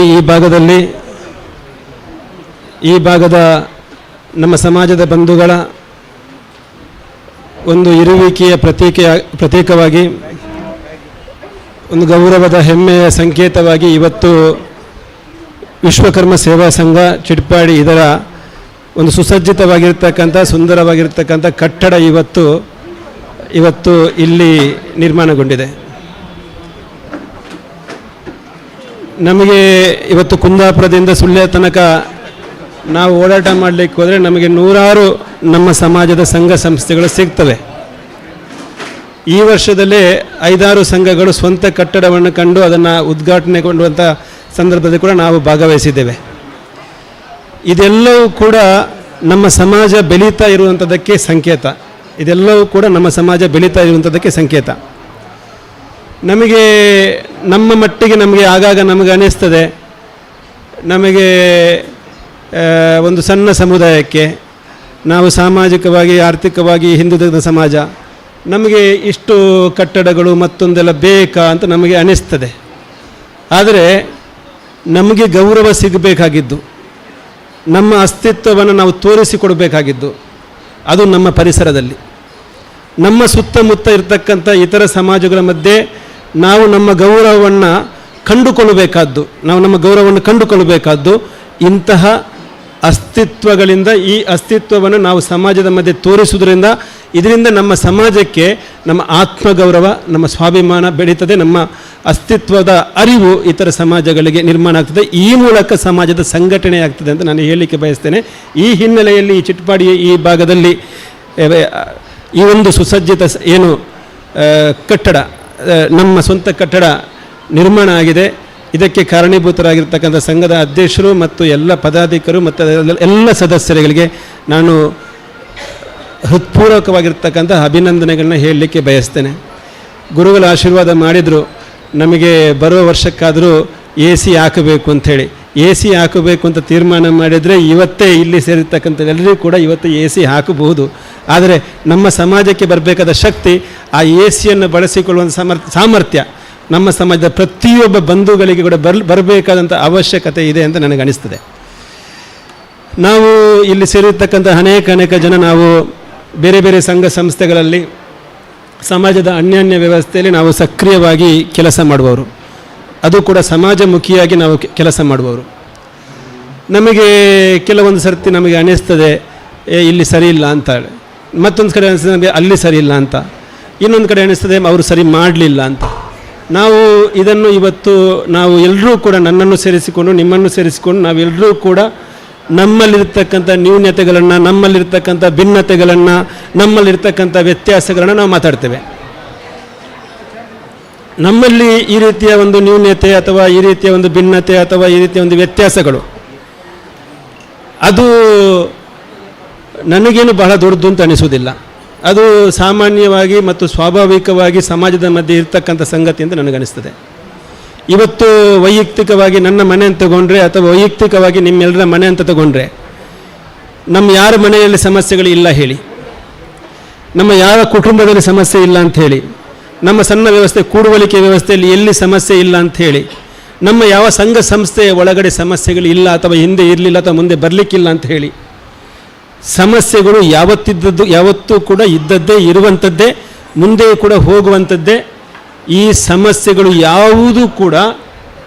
Speaker 18: ಈ ಭಾಗದ ನಮ್ಮ ಸಮಾಜದ ಬಂಧುಗಳ ಒಂದು ಇರುವಿಕೆಯ ಪ್ರತೀಕವಾಗಿ, ಒಂದು ಗೌರವದ ಹೆಮ್ಮೆಯ ಸಂಕೇತವಾಗಿ ಇವತ್ತು ವಿಶ್ವಕರ್ಮ ಸೇವಾ ಸಂಘ ಚಿಟ್ಪಾಡಿ ಇದರ ಒಂದು ಸುಸಜ್ಜಿತವಾಗಿರ್ತಕ್ಕಂಥ ಸುಂದರವಾಗಿರ್ತಕ್ಕಂಥ ಕಟ್ಟಡ ಇವತ್ತು ಇಲ್ಲಿ ನಿರ್ಮಾಣಗೊಂಡಿದೆ. ನಮಗೆ ಇವತ್ತು ಕುಂದಾಪುರದಿಂದ ಸುಳ್ಯ ತನಕ ನಾವು ಓಡಾಟ ಮಾಡಲಿಕ್ಕೆ ಹೋದರೆ ನಮಗೆ 100 ನಮ್ಮ ಸಮಾಜದ ಸಂಘ ಸಂಸ್ಥೆಗಳು ಸಿಗ್ತವೆ. ಈ ವರ್ಷದಲ್ಲೇ 5-6 ಸಂಘಗಳು ಸ್ವಂತ ಕಟ್ಟಡವನ್ನು ಕಂಡು ಅದನ್ನು ಉದ್ಘಾಟನೆಗೊಂಡಂಥ ಸಂದರ್ಭದಲ್ಲಿ ಕೂಡ ನಾವು ಭಾಗವಹಿಸಿದ್ದೇವೆ. ಇದೆಲ್ಲವೂ ಕೂಡ ನಮ್ಮ ಸಮಾಜ ಬೆಳೀತಾ ಇರುವಂಥದ್ದಕ್ಕೆ ಸಂಕೇತ. ನಮಗೆ ನಮ್ಮ ಮಟ್ಟಿಗೆ ನಮಗೆ ಆಗಾಗ ನಮಗೆ ಅನಿಸ್ತದೆ, ನಮಗೆ ಒಂದು ಸಣ್ಣ ಸಮುದಾಯಕ್ಕೆ ನಾವು ಸಾಮಾಜಿಕವಾಗಿ ಆರ್ಥಿಕವಾಗಿ ಹಿಂದುಳಿದ ಸಮಾಜ, ನಮಗೆ ಇಷ್ಟು ಕಟ್ಟಡಗಳು ಮತ್ತೊಂದೆಲ್ಲ ಬೇಕಾ ಅಂತ ನಮಗೆ ಅನಿಸ್ತದೆ. ಆದರೆ ನಮಗೆ ಗೌರವ ಸಿಗಬೇಕಾಗಿದ್ದು, ನಮ್ಮ ಅಸ್ತಿತ್ವವನ್ನು ನಾವು ತೋರಿಸಿಕೊಡಬೇಕಾಗಿದ್ದು ಅದು ನಮ್ಮ ಪರಿಸರದಲ್ಲಿ, ನಮ್ಮ ಸುತ್ತಮುತ್ತ ಇರತಕ್ಕಂಥ ಇತರ ಸಮಾಜಗಳ ಮಧ್ಯೆ ನಾವು ನಮ್ಮ ಗೌರವವನ್ನು ಕಂಡುಕೊಳ್ಳಬೇಕಾದ್ದು ಇಂತಹ ಅಸ್ತಿತ್ವಗಳಿಂದ. ಈ ಅಸ್ತಿತ್ವವನ್ನು ನಾವು ಸಮಾಜದ ಮಧ್ಯೆ ತೋರಿಸುವುದರಿಂದ ಇದರಿಂದ ನಮ್ಮ ಸಮಾಜಕ್ಕೆ ನಮ್ಮ ಆತ್ಮಗೌರವ, ನಮ್ಮ ಸ್ವಾಭಿಮಾನ ಬೆಳೀತದೆ, ನಮ್ಮ ಅಸ್ತಿತ್ವದ ಅರಿವು ಇತರ ಸಮಾಜಗಳಿಗೆ ನಿರ್ಮಾಣ ಆಗ್ತದೆ. ಈ ಮೂಲಕ ಸಮಾಜದ ಸಂಘಟನೆ ಆಗ್ತದೆ ಅಂತ ನಾನು ಹೇಳಲಿಕ್ಕೆ ಬಯಸ್ತೇನೆ. ಈ ಹಿನ್ನೆಲೆಯಲ್ಲಿ ಈ ಚಿಟ್ಪಾಡಿಯ ಈ ಭಾಗದಲ್ಲಿ ಈ ಒಂದು ಸುಸಜ್ಜಿತ ಕಟ್ಟಡ, ನಮ್ಮ ಸ್ವಂತ ಕಟ್ಟಡ ನಿರ್ಮಾಣ ಆಗಿದೆ. ಇದಕ್ಕೆ ಕಾರಣೀಭೂತರಾಗಿರ್ತಕ್ಕಂಥ ಸಂಘದ ಅಧ್ಯಕ್ಷರು ಮತ್ತು ಎಲ್ಲ ಪದಾಧಿಕಾರಿಗಳು ಮತ್ತು ಎಲ್ಲ ಸದಸ್ಯರುಗಳಿಗೆ ನಾನು ಹೃತ್ಪೂರ್ವಕವಾಗಿರ್ತಕ್ಕಂಥ ಅಭಿನಂದನೆಗಳನ್ನ ಹೇಳಲಿಕ್ಕೆ ಬಯಸ್ತೇನೆ. ಗುರುಗಳ ಆಶೀರ್ವಾದ ಮಾಡಿದರು, ನಮಗೆ ಬರುವ ವರ್ಷಕ್ಕಾದರೂ AC ಹಾಕಬೇಕು ಅಂಥೇಳಿ. AC ಹಾಕಬೇಕು ಅಂತ ತೀರ್ಮಾನ ಮಾಡಿದರೆ ಇವತ್ತೇ ಇಲ್ಲಿ ಸೇರಿರ್ತಕ್ಕಂಥ ಎಲ್ಲರಿಗೂ ಕೂಡ ಇವತ್ತು AC ಹಾಕಬಹುದು. ಆದರೆ ನಮ್ಮ ಸಮಾಜಕ್ಕೆ ಬರಬೇಕಾದ ಶಕ್ತಿ, ಆ AC ಬಳಸಿಕೊಳ್ಳುವಂಥ ಸಾಮರ್ಥ್ಯ ನಮ್ಮ ಸಮಾಜದ ಪ್ರತಿಯೊಬ್ಬ ಬಂಧುಗಳಿಗೆ ಕೂಡ ಬರಬೇಕಾದಂಥ ಅವಶ್ಯಕತೆ ಇದೆ ಅಂತ ನನಗೆ ಅನಿಸ್ತದೆ. ನಾವು ಇಲ್ಲಿ ಸೇರಿರ್ತಕ್ಕಂಥ ಅನೇಕ ಜನ ನಾವು ಬೇರೆ ಬೇರೆ ಸಂಘ ಸಂಸ್ಥೆಗಳಲ್ಲಿ ಸಮಾಜದ ಅನ್ಯಾನ್ಯ ವ್ಯವಸ್ಥೆಯಲ್ಲಿ ನಾವು ಸಕ್ರಿಯವಾಗಿ ಕೆಲಸ ಮಾಡುವವರು, ಅದು ಕೂಡ ಸಮಾಜಮುಖಿಯಾಗಿ ನಾವು ಕೆಲಸ ಮಾಡುವವರು. ನಮಗೆ ಕೆಲವೊಂದು ಸರ್ತಿ ನಮಗೆ ಅನಿಸ್ತದೆ ಇಲ್ಲಿ ಸರಿ ಇಲ್ಲ ಅಂತ, ಮತ್ತೊಂದು ಕಡೆ ಅನಿಸ್ತದೆ ನಮಗೆ ಅಲ್ಲಿ ಸರಿ ಇಲ್ಲ ಅಂತ, ಇನ್ನೊಂದು ಕಡೆ ಅನಿಸ್ತದೆ ಅವರು ಸರಿ ಮಾಡಲಿಲ್ಲ ಅಂತ. ನಾವು ಇದನ್ನು ಇವತ್ತು ನಾವು ಎಲ್ಲರೂ ಕೂಡ, ನನ್ನನ್ನು ಸೇರಿಸಿಕೊಂಡು ನಿಮ್ಮನ್ನು ಸೇರಿಸಿಕೊಂಡು ನಾವೆಲ್ಲರೂ ಕೂಡ ನಮ್ಮಲ್ಲಿರ್ತಕ್ಕಂಥ ನ್ಯೂನತೆಗಳನ್ನು, ನಮ್ಮಲ್ಲಿರ್ತಕ್ಕಂಥ ಭಿನ್ನತೆಗಳನ್ನು, ನಮ್ಮಲ್ಲಿರ್ತಕ್ಕಂಥ ವ್ಯತ್ಯಾಸಗಳನ್ನು ನಾವು ಮಾತಾಡ್ತೇವೆ. ನಮ್ಮಲ್ಲಿ ಈ ರೀತಿಯ ಒಂದು ನ್ಯೂನತೆ ಅಥವಾ ಈ ರೀತಿಯ ಒಂದು ಭಿನ್ನತೆ ಅಥವಾ ಈ ರೀತಿಯ ಒಂದು ವ್ಯತ್ಯಾಸಗಳು ಅದು ನನಗೇನು ಬಹಳ ದೊಡ್ಡದು ಅಂತ ಅನಿಸುವುದಿಲ್ಲ. ಅದು ಸಾಮಾನ್ಯವಾಗಿ ಮತ್ತು ಸ್ವಾಭಾವಿಕವಾಗಿ ಸಮಾಜದ ಮಧ್ಯೆ ಇರ್ತಕ್ಕಂಥ ಸಂಗತಿ ಅಂತ ನನಗನ್ನಿಸ್ತದೆ. ಇವತ್ತು ವೈಯಕ್ತಿಕವಾಗಿ ನನ್ನ ಮನೆ ಅಂತ ತಗೊಂಡ್ರೆ ಅಥವಾ ವೈಯಕ್ತಿಕವಾಗಿ ನಿಮ್ಮೆಲ್ಲರ ಮನೆ ಅಂತ ತಗೊಂಡ್ರೆ ನಮ್ಮ ಯಾರ ಮನೆಯಲ್ಲಿ ಸಮಸ್ಯೆಗಳು ಇಲ್ಲ ಹೇಳಿ, ನಮ್ಮ ಯಾವ ಕುಟುಂಬದಲ್ಲಿ ಸಮಸ್ಯೆ ಇಲ್ಲ ಅಂತ ಹೇಳಿ, ನಮ್ಮ ಸಣ್ಣ ವ್ಯವಸ್ಥೆ ಕೂಡುವಳಿಕೆ ವ್ಯವಸ್ಥೆಯಲ್ಲಿ ಎಲ್ಲಿ ಸಮಸ್ಯೆ ಇಲ್ಲ ಅಂತ ಹೇಳಿ, ನಮ್ಮ ಯಾವ ಸಂಘ ಸಂಸ್ಥೆಯ ಒಳಗಡೆ ಸಮಸ್ಯೆಗಳು ಇಲ್ಲ ಅಥವಾ ಹಿಂದೆ ಇರಲಿಲ್ಲ ಅಥವಾ ಮುಂದೆ ಬರಲಿಕ್ಕಿಲ್ಲ ಅಂತ ಹೇಳಿ. ಸಮಸ್ಯೆಗಳು ಯಾವತ್ತೂ ಕೂಡ ಇದ್ದದ್ದೇ, ಇರುವಂಥದ್ದೇ, ಮುಂದೆಯೂ ಕೂಡ ಹೋಗುವಂಥದ್ದೇ. ಈ ಸಮಸ್ಯೆಗಳು ಯಾವುದೂ ಕೂಡ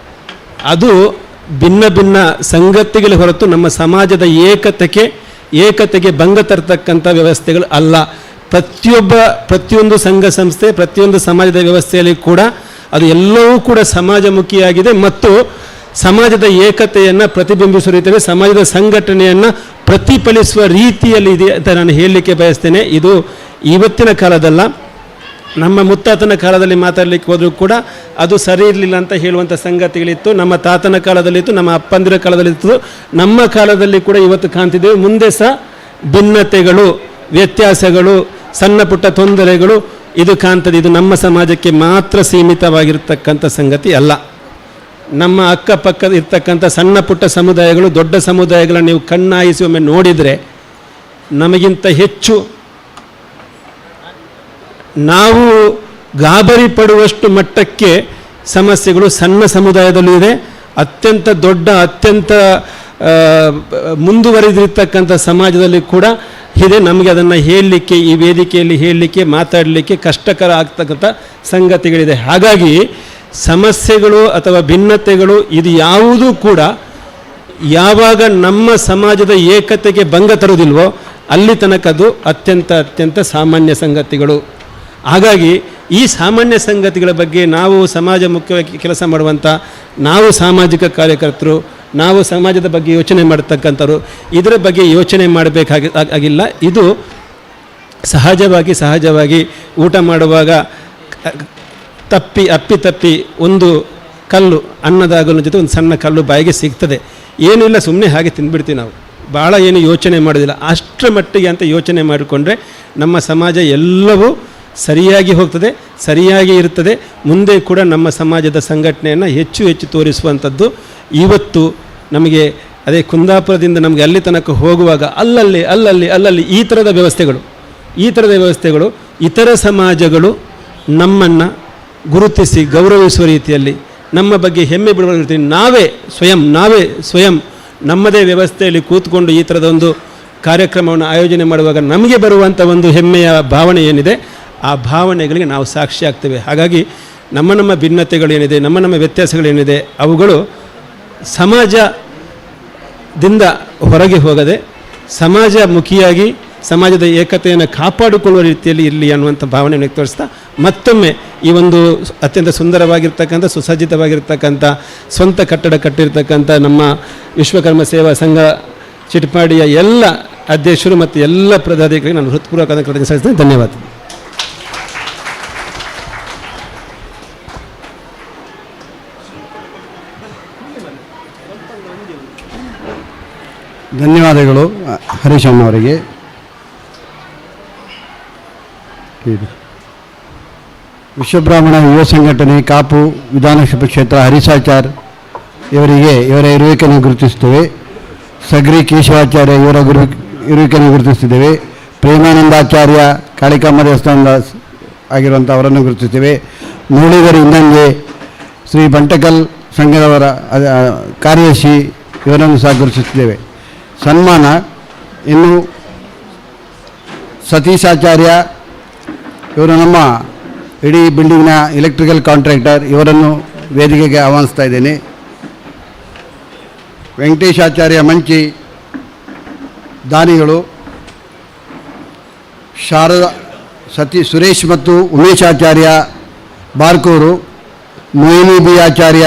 Speaker 18: ಅದು ಭಿನ್ನ ಭಿನ್ನ ಸಂಗತಿಗಳ ಹೊರತು ನಮ್ಮ ಸಮಾಜದ ಏಕತೆಗೆ ಭಂಗ ತರ್ತಕ್ಕಂಥ ವ್ಯವಸ್ಥೆಗಳು ಅಲ್ಲ. ಪ್ರತಿಯೊಂದು ಸಂಘ ಸಂಸ್ಥೆ, ಪ್ರತಿಯೊಂದು ಸಮಾಜದ ವ್ಯವಸ್ಥೆಯಲ್ಲಿ ಕೂಡ ಅದು ಎಲ್ಲವೂ ಕೂಡ ಸಮಾಜಮುಖಿಯಾಗಿದೆ ಮತ್ತು ಸಮಾಜದ ಏಕತೆಯನ್ನು ಪ್ರತಿಬಿಂಬಿಸುವ ರೀತಿಯಲ್ಲಿ ಸಮಾಜದ ಸಂಘಟನೆಯನ್ನು ಪ್ರತಿಫಲಿಸುವ ರೀತಿಯಲ್ಲಿ ಇದೆ ಅಂತ ನಾನು ಹೇಳಲಿಕ್ಕೆ ಬಯಸ್ತೇನೆ. ಇದು ಇವತ್ತಿನ ಕಾಲದಲ್ಲ, ನಮ್ಮ ಮುತ್ತಾತನ ಕಾಲದಲ್ಲಿ ಮಾತಾಡಲಿಕ್ಕೆ ಹೋದರೂ ಕೂಡ ಅದು ಸರಿ ಇರಲಿಲ್ಲ ಅಂತ ಹೇಳುವಂಥ ಸಂಗತಿಗಳಿತ್ತು. ನಮ್ಮ ತಾತನ ಕಾಲದಲ್ಲಿತ್ತು, ನಮ್ಮ ಅಪ್ಪಂದಿರ ಕಾಲದಲ್ಲಿತ್ತು, ನಮ್ಮ ಕಾಲದಲ್ಲಿ ಕೂಡ ಇವತ್ತು ಕಾಣ್ತಿದ್ದೇವೆ. ಮುಂದೆ ಸಹ ಭಿನ್ನತೆಗಳು, ವ್ಯತ್ಯಾಸಗಳು, ಸಣ್ಣ ಪುಟ್ಟ ತೊಂದರೆಗಳು ಇದು ಕಾಣ್ತದೆ. ಇದು ನಮ್ಮ ಸಮಾಜಕ್ಕೆ ಮಾತ್ರ ಸೀಮಿತವಾಗಿರ್ತಕ್ಕಂಥ ಸಂಗತಿ ಅಲ್ಲ. ನಮ್ಮ ಅಕ್ಕಪಕ್ಕದ ಇರ್ತಕ್ಕಂಥ ಸಣ್ಣ ಪುಟ್ಟ ಸಮುದಾಯಗಳು, ದೊಡ್ಡ ಸಮುದಾಯಗಳನ್ನು ನೀವು ಕಣ್ಣಾಯಿಸಿ ಒಮ್ಮೆ ನೋಡಿದರೆ ನಮಗಿಂತ ಹೆಚ್ಚು ನಾವು ಗಾಬರಿ ಪಡುವಷ್ಟು ಮಟ್ಟಕ್ಕೆ ಸಮಸ್ಯೆಗಳು ಸಣ್ಣ ಸಮುದಾಯದಲ್ಲೂ ಇದೆ. ಅತ್ಯಂತ ದೊಡ್ಡ, ಅತ್ಯಂತ ಮುಂದುವರೆದಿರ್ತಕ್ಕಂಥ ಸಮಾಜದಲ್ಲಿ ಕೂಡ ಇದೆ. ನಮಗೆ ಅದನ್ನು ಹೇಳಲಿಕ್ಕೆ, ಈ ವೇದಿಕೆಯಲ್ಲಿ ಹೇಳಲಿಕ್ಕೆ, ಮಾತಾಡಲಿಕ್ಕೆ ಕಷ್ಟಕರ ಆಗ್ತಕ್ಕಂಥ ಸಂಗತಿಗಳಿದೆ. ಹಾಗಾಗಿ ಸಮಸ್ಯೆಗಳು ಅಥವಾ ಭಿನ್ನತೆಗಳು ಇದು ಯಾವುದೂ ಕೂಡ ಯಾವಾಗ ನಮ್ಮ ಸಮಾಜದ ಏಕತೆಗೆ ಭಂಗ ತರುವುದಿಲ್ವೋ ಅಲ್ಲಿ ತನಕ ಅದು ಅತ್ಯಂತ ಸಾಮಾನ್ಯ ಸಂಗತಿಗಳು. ಹಾಗಾಗಿ ಈ ಸಾಮಾನ್ಯ ಸಂಗತಿಗಳ ಬಗ್ಗೆ ನಾವು ಸಮಾಜ ಮುಖ್ಯವಾಗಿ ಕೆಲಸ ಮಾಡುವಂಥ ನಾವು ಸಾಮಾಜಿಕ ಕಾರ್ಯಕರ್ತರು, ನಾವು ಸಮಾಜದ ಬಗ್ಗೆ ಯೋಚನೆ ಮಾಡತಕ್ಕಂಥವ್ರು ಇದರ ಬಗ್ಗೆ ಯೋಚನೆ ಮಾಡಬೇಕಾಗಿಲ್ಲ. ಇದು ಸಹಜವಾಗಿ ಊಟ ಮಾಡುವಾಗ ಅಪ್ಪಿ ಒಂದು ಕಲ್ಲು ಅನ್ನದಾಗಲು ಜೊತೆ ಒಂದು ಸಣ್ಣ ಕಲ್ಲು ಬಾಯಿಗೆ ಸಿಗ್ತದೆ. ಏನೂ ಇಲ್ಲ, ಸುಮ್ಮನೆ ಹಾಗೆ ತಿಂದ್ಬಿಡ್ತೀವಿ ನಾವು, ಭಾಳ ಏನು ಯೋಚನೆ ಮಾಡೋದಿಲ್ಲ. ಅಷ್ಟರ ಮಟ್ಟಿಗೆ ಅಂತ ಯೋಚನೆ ಮಾಡಿಕೊಂಡ್ರೆ ನಮ್ಮ ಸಮಾಜ ಎಲ್ಲವೂ ಸರಿಯಾಗಿ ಹೋಗ್ತದೆ, ಸರಿಯಾಗಿ ಇರ್ತದೆ. ಮುಂದೆ ಕೂಡ ನಮ್ಮ ಸಮಾಜದ ಸಂಘಟನೆಯನ್ನು ಹೆಚ್ಚು ತೋರಿಸುವಂಥದ್ದು. ಇವತ್ತು ನಮಗೆ ಅದೇ ಕುಂದಾಪುರದಿಂದ ನಮಗೆ ಅಲ್ಲಿ ತನಕ ಹೋಗುವಾಗ ಅಲ್ಲಲ್ಲಿ ಈ ಥರದ ವ್ಯವಸ್ಥೆಗಳು ಇತರ ಸಮಾಜಗಳು ನಮ್ಮನ್ನು ಗುರುತಿಸಿ ಗೌರವಿಸುವ ರೀತಿಯಲ್ಲಿ, ನಮ್ಮ ಬಗ್ಗೆ ಹೆಮ್ಮೆ ಬಿಡುವ ರೀತಿಯಲ್ಲಿ ನಾವೇ ಸ್ವಯಂ ನಮ್ಮದೇ ವ್ಯವಸ್ಥೆಯಲ್ಲಿ ಕೂತ್ಕೊಂಡು ಈ ಥರದ ಒಂದು ಕಾರ್ಯಕ್ರಮವನ್ನು ಆಯೋಜನೆ ಮಾಡುವಾಗ ನಮಗೆ ಬರುವಂಥ ಒಂದು ಹೆಮ್ಮೆಯ ಭಾವನೆ ಏನಿದೆ, ಆ ಭಾವನೆಗಳಿಗೆ ನಾವು ಸಾಕ್ಷಿ ಆಗ್ತೇವೆ. ಹಾಗಾಗಿ ನಮ್ಮ ಭಿನ್ನತೆಗಳೇನಿದೆ, ನಮ್ಮ ವ್ಯತ್ಯಾಸಗಳೇನಿದೆ, ಅವುಗಳು ಸಮಾಜದಿಂದ ಹೊರಗೆ ಹೋಗದೆ ಸಮಾಜಮುಖಿಯಾಗಿ ಸಮಾಜದ ಏಕತೆಯನ್ನು ಕಾಪಾಡಿಕೊಳ್ಳುವ ರೀತಿಯಲ್ಲಿ ಇರಲಿ ಅನ್ನುವಂಥ ಭಾವನೆಯನ್ನು ವ್ಯಕ್ತಪಡಿಸ್ತಾ ಮತ್ತೊಮ್ಮೆ ಈ ಒಂದು ಅತ್ಯಂತ ಸುಂದರವಾಗಿರ್ತಕ್ಕಂಥ ಸುಸಜ್ಜಿತವಾಗಿರ್ತಕ್ಕಂಥ ಸ್ವಂತ ಕಟ್ಟಡ ಕಟ್ಟಿರ್ತಕ್ಕಂಥ ನಮ್ಮ ವಿಶ್ವಕರ್ಮ ಸೇವಾ ಸಂಘ ಚಿಟ್ಪಾಡಿಯ ಎಲ್ಲ ಅಧ್ಯಕ್ಷರು ಮತ್ತು ಎಲ್ಲ ಪದಾಧಿಕಾರಿಗೆ ನಾನು ಹೃತ್ಪೂರ್ವಕ ಕೃತಜ್ಞತೆ ಸಲ್ಲಿಸ್ತೇನೆ. ಧನ್ಯವಾದ.
Speaker 6: ಧನ್ಯವಾದಗಳು ಹರೀಶಣ್ಣ ಅವರಿಗೆ. ವಿಶ್ವಬ್ರಾಹ್ಮಣ ಯುವ ಸಂಘಟನೆ ಕಾಪು ವಿಧಾನಸಭಾ ಕ್ಷೇತ್ರ ಹರಿಸಾಚಾರ್ ಇವರ ಇರುವಿಕೆಯನ್ನು ಗುರುತಿಸುತ್ತೇವೆ. ಸಗ್ರಿ ಕೇಶವಾಚಾರ್ಯ ಇವರ ಇರುವಿಕೆಯನ್ನು ಗುರುತಿಸುತ್ತಿದ್ದೇವೆ. ಪ್ರೇಮಾನಂದಾಚಾರ್ಯ ಕಾಳಿಕಾಂಬ ದೇವಸ್ಥಾನದ ಆಗಿರುವಂಥ ಅವರನ್ನು ಗುರುತಿಸುತ್ತೇವೆ. ಮುರಳೀಧರ್ ಇಂದಂಗೆ ಶ್ರೀ ಬಂಟಕಲ್ ಸಂಘದವರ ಕಾರ್ಯದರ್ಶಿ ಇವರನ್ನು ಸಹ ಗುರುತಿಸುತ್ತೇವೆ. ಸನ್ಮಾನ ಇನ್ನು ಸತೀಶಾಚಾರ್ಯ ಇವರು ನಮ್ಮ ಇಡೀ ಬಿಲ್ಡಿಂಗ್ನ ಎಲೆಕ್ಟ್ರಿಕಲ್ ಕಾಂಟ್ರಾಕ್ಟರ್, ಇವರನ್ನು ವೇದಿಕೆಗೆ ಆಹ್ವಾನಿಸ್ತಾ ಇದ್ದೇನೆ. ವೆಂಕಟೇಶಾಚಾರ್ಯ ಮಂಚಿ ದಾನಿಗಳು, ಶಾರದಾ ಸುರೇಶ್ ಮತ್ತು ಉಮೇಶಾಚಾರ್ಯ ಬಾರ್ಕೂರು, ಮೊಯಿನಿ ಬಿ ಆಚಾರ್ಯ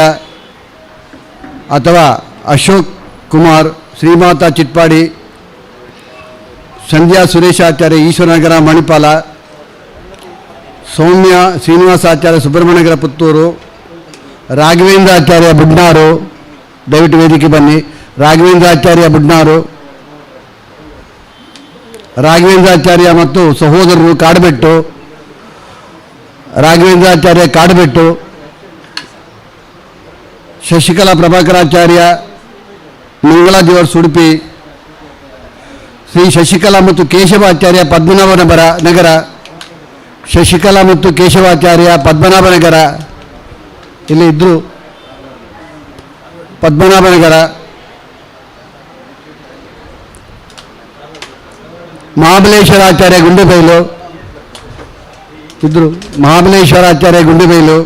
Speaker 6: ಅಥವಾ ಅಶೋಕ್ ಕುಮಾರ್ ಶ್ರೀಮಾತಾ ಚಿಟ್ಪಾಡಿ, ಸಂಧ್ಯಾ ಸುರೇಶಾಚಾರ್ಯ ಈಶ್ವರನಗರ ಮಣಿಪಾಲ, ಸೌಮ್ಯ ಶ್ರೀನಿವಾಸಾಚಾರ್ಯ ಸುಬ್ರಹ್ಮಣ್ಯನಗರ ಪುತ್ತೂರು, ರಾಘವೇಂದ್ರ ಆಚಾರ್ಯ ಬುಡ್ನಾರು, ದಯವಿಟ್ಟು ವೇದಿಕೆ ಬನ್ನಿ. ರಾಘವೇಂದ್ರಾಚಾರ್ಯ ಬುಡ್ನಾರು, ರಾಘವೇಂದ್ರಾಚಾರ್ಯ ಮತ್ತು ಸಹೋದರರು ಕಾಡಬೆಟ್ಟು, ರಾಘವೇಂದ್ರಾಚಾರ್ಯ ಕಾಡಬೆಟ್ಟು, ಶಶಿಕಲಾ ಪ್ರಭಾಕರಾಚಾರ್ಯ ಮಂಗಳಾ ದಿವರ್ಸ್ ಉಡುಪಿ, ಶ್ರೀ ಶಶಿಕಲಾ ಮತ್ತು ಕೇಶವಾಚಾರ್ಯ ಪದ್ಮನಾಭನಗರ ನಗರ, ಶಶಿಕಲಾ ಮತ್ತು ಕೇಶವಾಚಾರ್ಯ ಪದ್ಮನಾಭನಗರ ಇಲ್ಲಿ ಇದ್ದರು, ಪದ್ಮನಾಭನಗರ, ಮಹಾಬಲೇಶ್ವರಾಚಾರ್ಯ ಗುಂಡೆಬೈಲು ಇದ್ದರು, ಮಹಾಬಲೇಶ್ವರಾಚಾರ್ಯ ಗುಂಡೆಬೈಲು,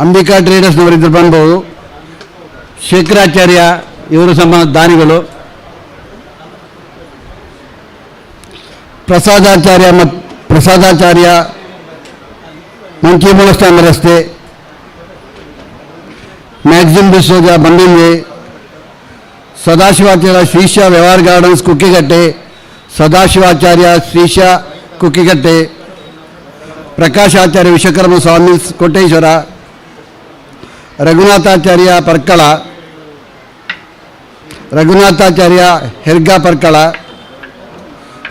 Speaker 6: ಅಂಬಿಕಾ ಟ್ರೇಡರ್ಸ್ನವರಿದ್ದರು ಬಂದ್ಬೋದು, ಶೇಖರಾಚಾರ್ಯ ಇವರು ಸಮ ದಾನಿಗಳು, ಪ್ರಸಾದಾಚಾರ್ಯ ಮಂಕಿ ಮೂಲಸ್ಥಾನ ರಸ್ತೆ, ಮ್ಯಾಕ್ಸಿಮ್ ಡಿಸೋಜ ಬಂಬಿನ್ವೆ, ಸದಾಶಿವಾಚಾರ್ಯ ಶ್ರೀಶ ವ್ಯವಹಾರ ಗಾರ್ಡನ್ಸ್ ಕುಕ್ಕಿಗಟ್ಟೆ, ಸದಾಶಿವಾಚಾರ್ಯ ಶ್ರೀಶ ಕುಕ್ಕಿಗಟ್ಟೆ, ಪ್ರಕಾಶಾಚಾರ್ಯ ವಿಶ್ವಕರ್ಮ ಸ್ವಾಮಿ ಕೋಟೇಶ್ವರ, ರಘುನಾಥಾಚಾರ್ಯ ಪರ್ಕಳ, ರಘುನಾಥಾಚಾರ್ಯ ಹೆರ್ಗಾ ಪರ್ಕಳ,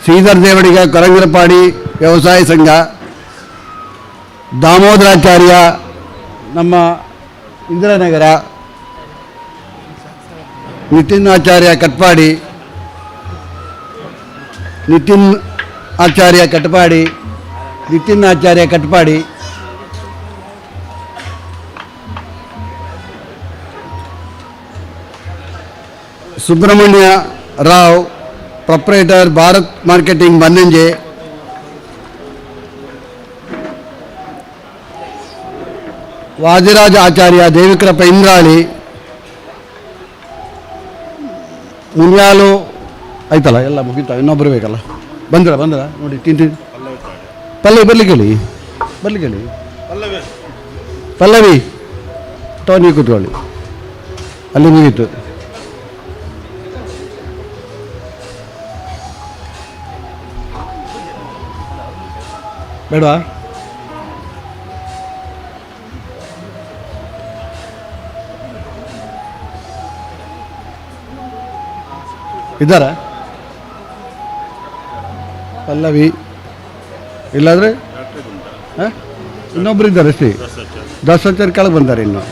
Speaker 6: ಶ್ರೀಧರ್ ದೇವಡಿಗ ಕೊರಂಗರಪಾಡಿ ವ್ಯವಸಾಯ ಸಂಘ, ದಾಮೋದರಾಚಾರ್ಯ ನಮ್ಮ ಇಂದಿರಾನಗರ, ನಿತಿನ್ ಆಚಾರ್ಯ ಕಟ್ಪಾಡಿ, ನಿತಿನ್ ಆಚಾರ್ಯ ಕಟ್ಪಾಡಿ, ಸುಬ್ರಹ್ಮಣ್ಯ ರಾವ್ ಪ್ರೊಪ್ರೈಟರ್ ಭಾರತ್ ಮಾರ್ಕೆಟಿಂಗ್ ಬನ್ನಂಜೆ, ವಾದಿರಾಜ ಆಚಾರ್ಯ ದೇವಿಕೃಪ ಇಂದ್ರಾಳಿ, ಮುನ್ಯಾಲು ಆಯ್ತಲ್ಲ, ಎಲ್ಲ ಮುಗಿತಾ, ಇನ್ನೊಬ್ಬರು ಬೇಕಲ್ಲ, ಬಂದ್ರ ನೋಡಿ ತಿಂತೀನಿ ಪಲ್ಲವಿ ಪಲ್ಲವಿ ಟೋನಿ ಕೂತ್ಕೊಳ್ಳಿ, ಅಲ್ಲಿ ಮುಗೀತು. ಬೇಡವಾ? ಇದ್ದಾರ ಪಲ್ಲವಿ? ಇಲ್ಲಾಂದರೆ ಇನ್ನೊಬ್ರು ಇದ್ದಾರೆ ಅಷ್ಟೇ, 10 ಕೆಳಗೆ ಬಂದ್ದಾರೆ ಇನ್ನು.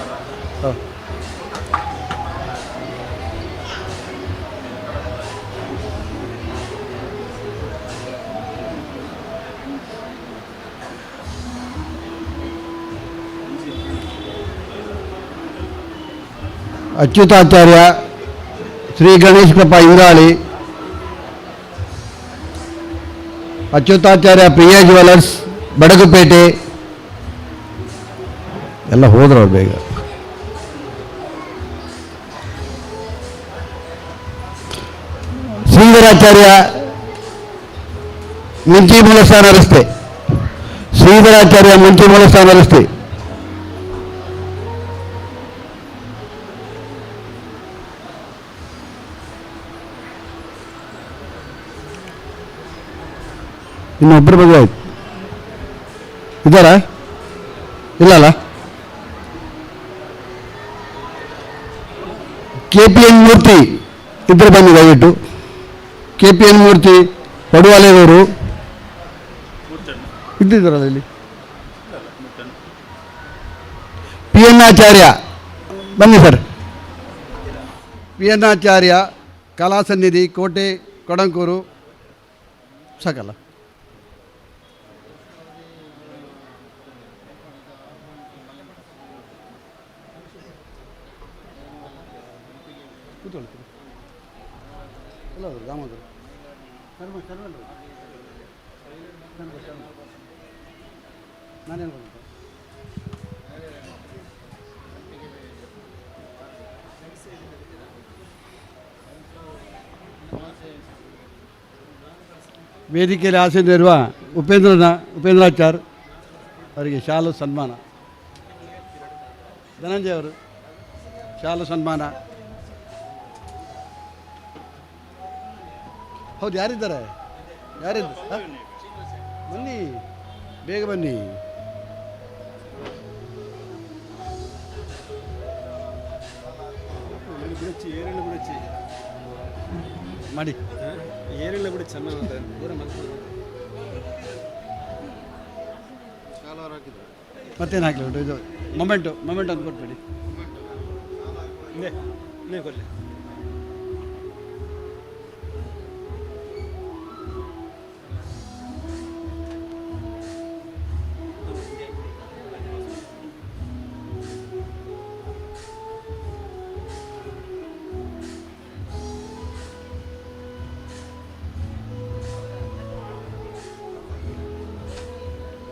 Speaker 6: ಅಚ್ಯುತಾಚಾರ್ಯ ಶ್ರೀ ಗಣೇಶ್ ಕೃಪಾ ಇಂದ್ರಾಳಿ, ಅಚ್ಯುತಾಚಾರ್ಯ ಪ್ರಿಯಾ ಜ್ಯುವೆಲರ್ಸ್ ಬಡಗುಪೇಟೆ, ಎಲ್ಲ ಹೋದ್ರವ್ರು ಬೇಗ. ಶ್ರೀಧರಾಚಾರ್ಯ ಮುಂಚಿ ಮೂಲಸ್ಥಾನ ರಸ್ತೆ, ಶ್ರೀಧರಾಚಾರ್ಯ ಮುಂಚಿ ಮೂಲಸ್ಥಾನ ರಸ್ತೆ, ಇನ್ನೊಬ್ಬರ ಬಗ್ಗೆ ಆಯ್ತು. ಇದ್ದಾರಾ? ಇಲ್ಲಲ್ಲ. KPN ಮೂರ್ತಿ ಇಬ್ಬರು ಬನ್ನಿ ದಯವಿಟ್ಟು. KPN ಮೂರ್ತಿ ಪಡುವಾಲೆಯವರು ಇದ್ದಿದ್ದಾರಲ್ಲ ಇಲ್ಲಿ. PN ಆಚಾರ್ಯ ಬನ್ನಿ ಸರ್. PN ಆಚಾರ್ಯ ಕಲಾ ಸನ್ನಿಧಿ ಕೋಟೆ ಕೊಡಂಕೂರು ಸಾಕಲ್ಲ. ವೇದಿಕೆಯಲ್ಲಿ ಆಸೀನರಿರುವ ಉಪೇಂದ್ರಾಚಾರ್ ಅವರಿಗೆ ಶಾಲು ಸನ್ಮಾನ. ಧನಂಜಯ ಅವರು ಶಾಲು ಸನ್ಮಾನ. ಹೌದು, ಯಾರಿದ್ದಾರೆ? ಬನ್ನಿ, ಬೇಗ ಬನ್ನಿ. ಮಾಡಿ ಏರಿಲ್ಲ ಬಿಡಿ, ಚೆನ್ನಾಗಿ ದೂರ ಶಾಲು ಹಾಕಿದ್ರು. ಮತ್ತೇನು ಹಾಕಲಿ ಉಂಟು ಇದು ಮೊಮೆಂಟು ಅಂತ ಕೊಟ್ಬಿಡಿ. ನೀ ಕೊಡಲಿ.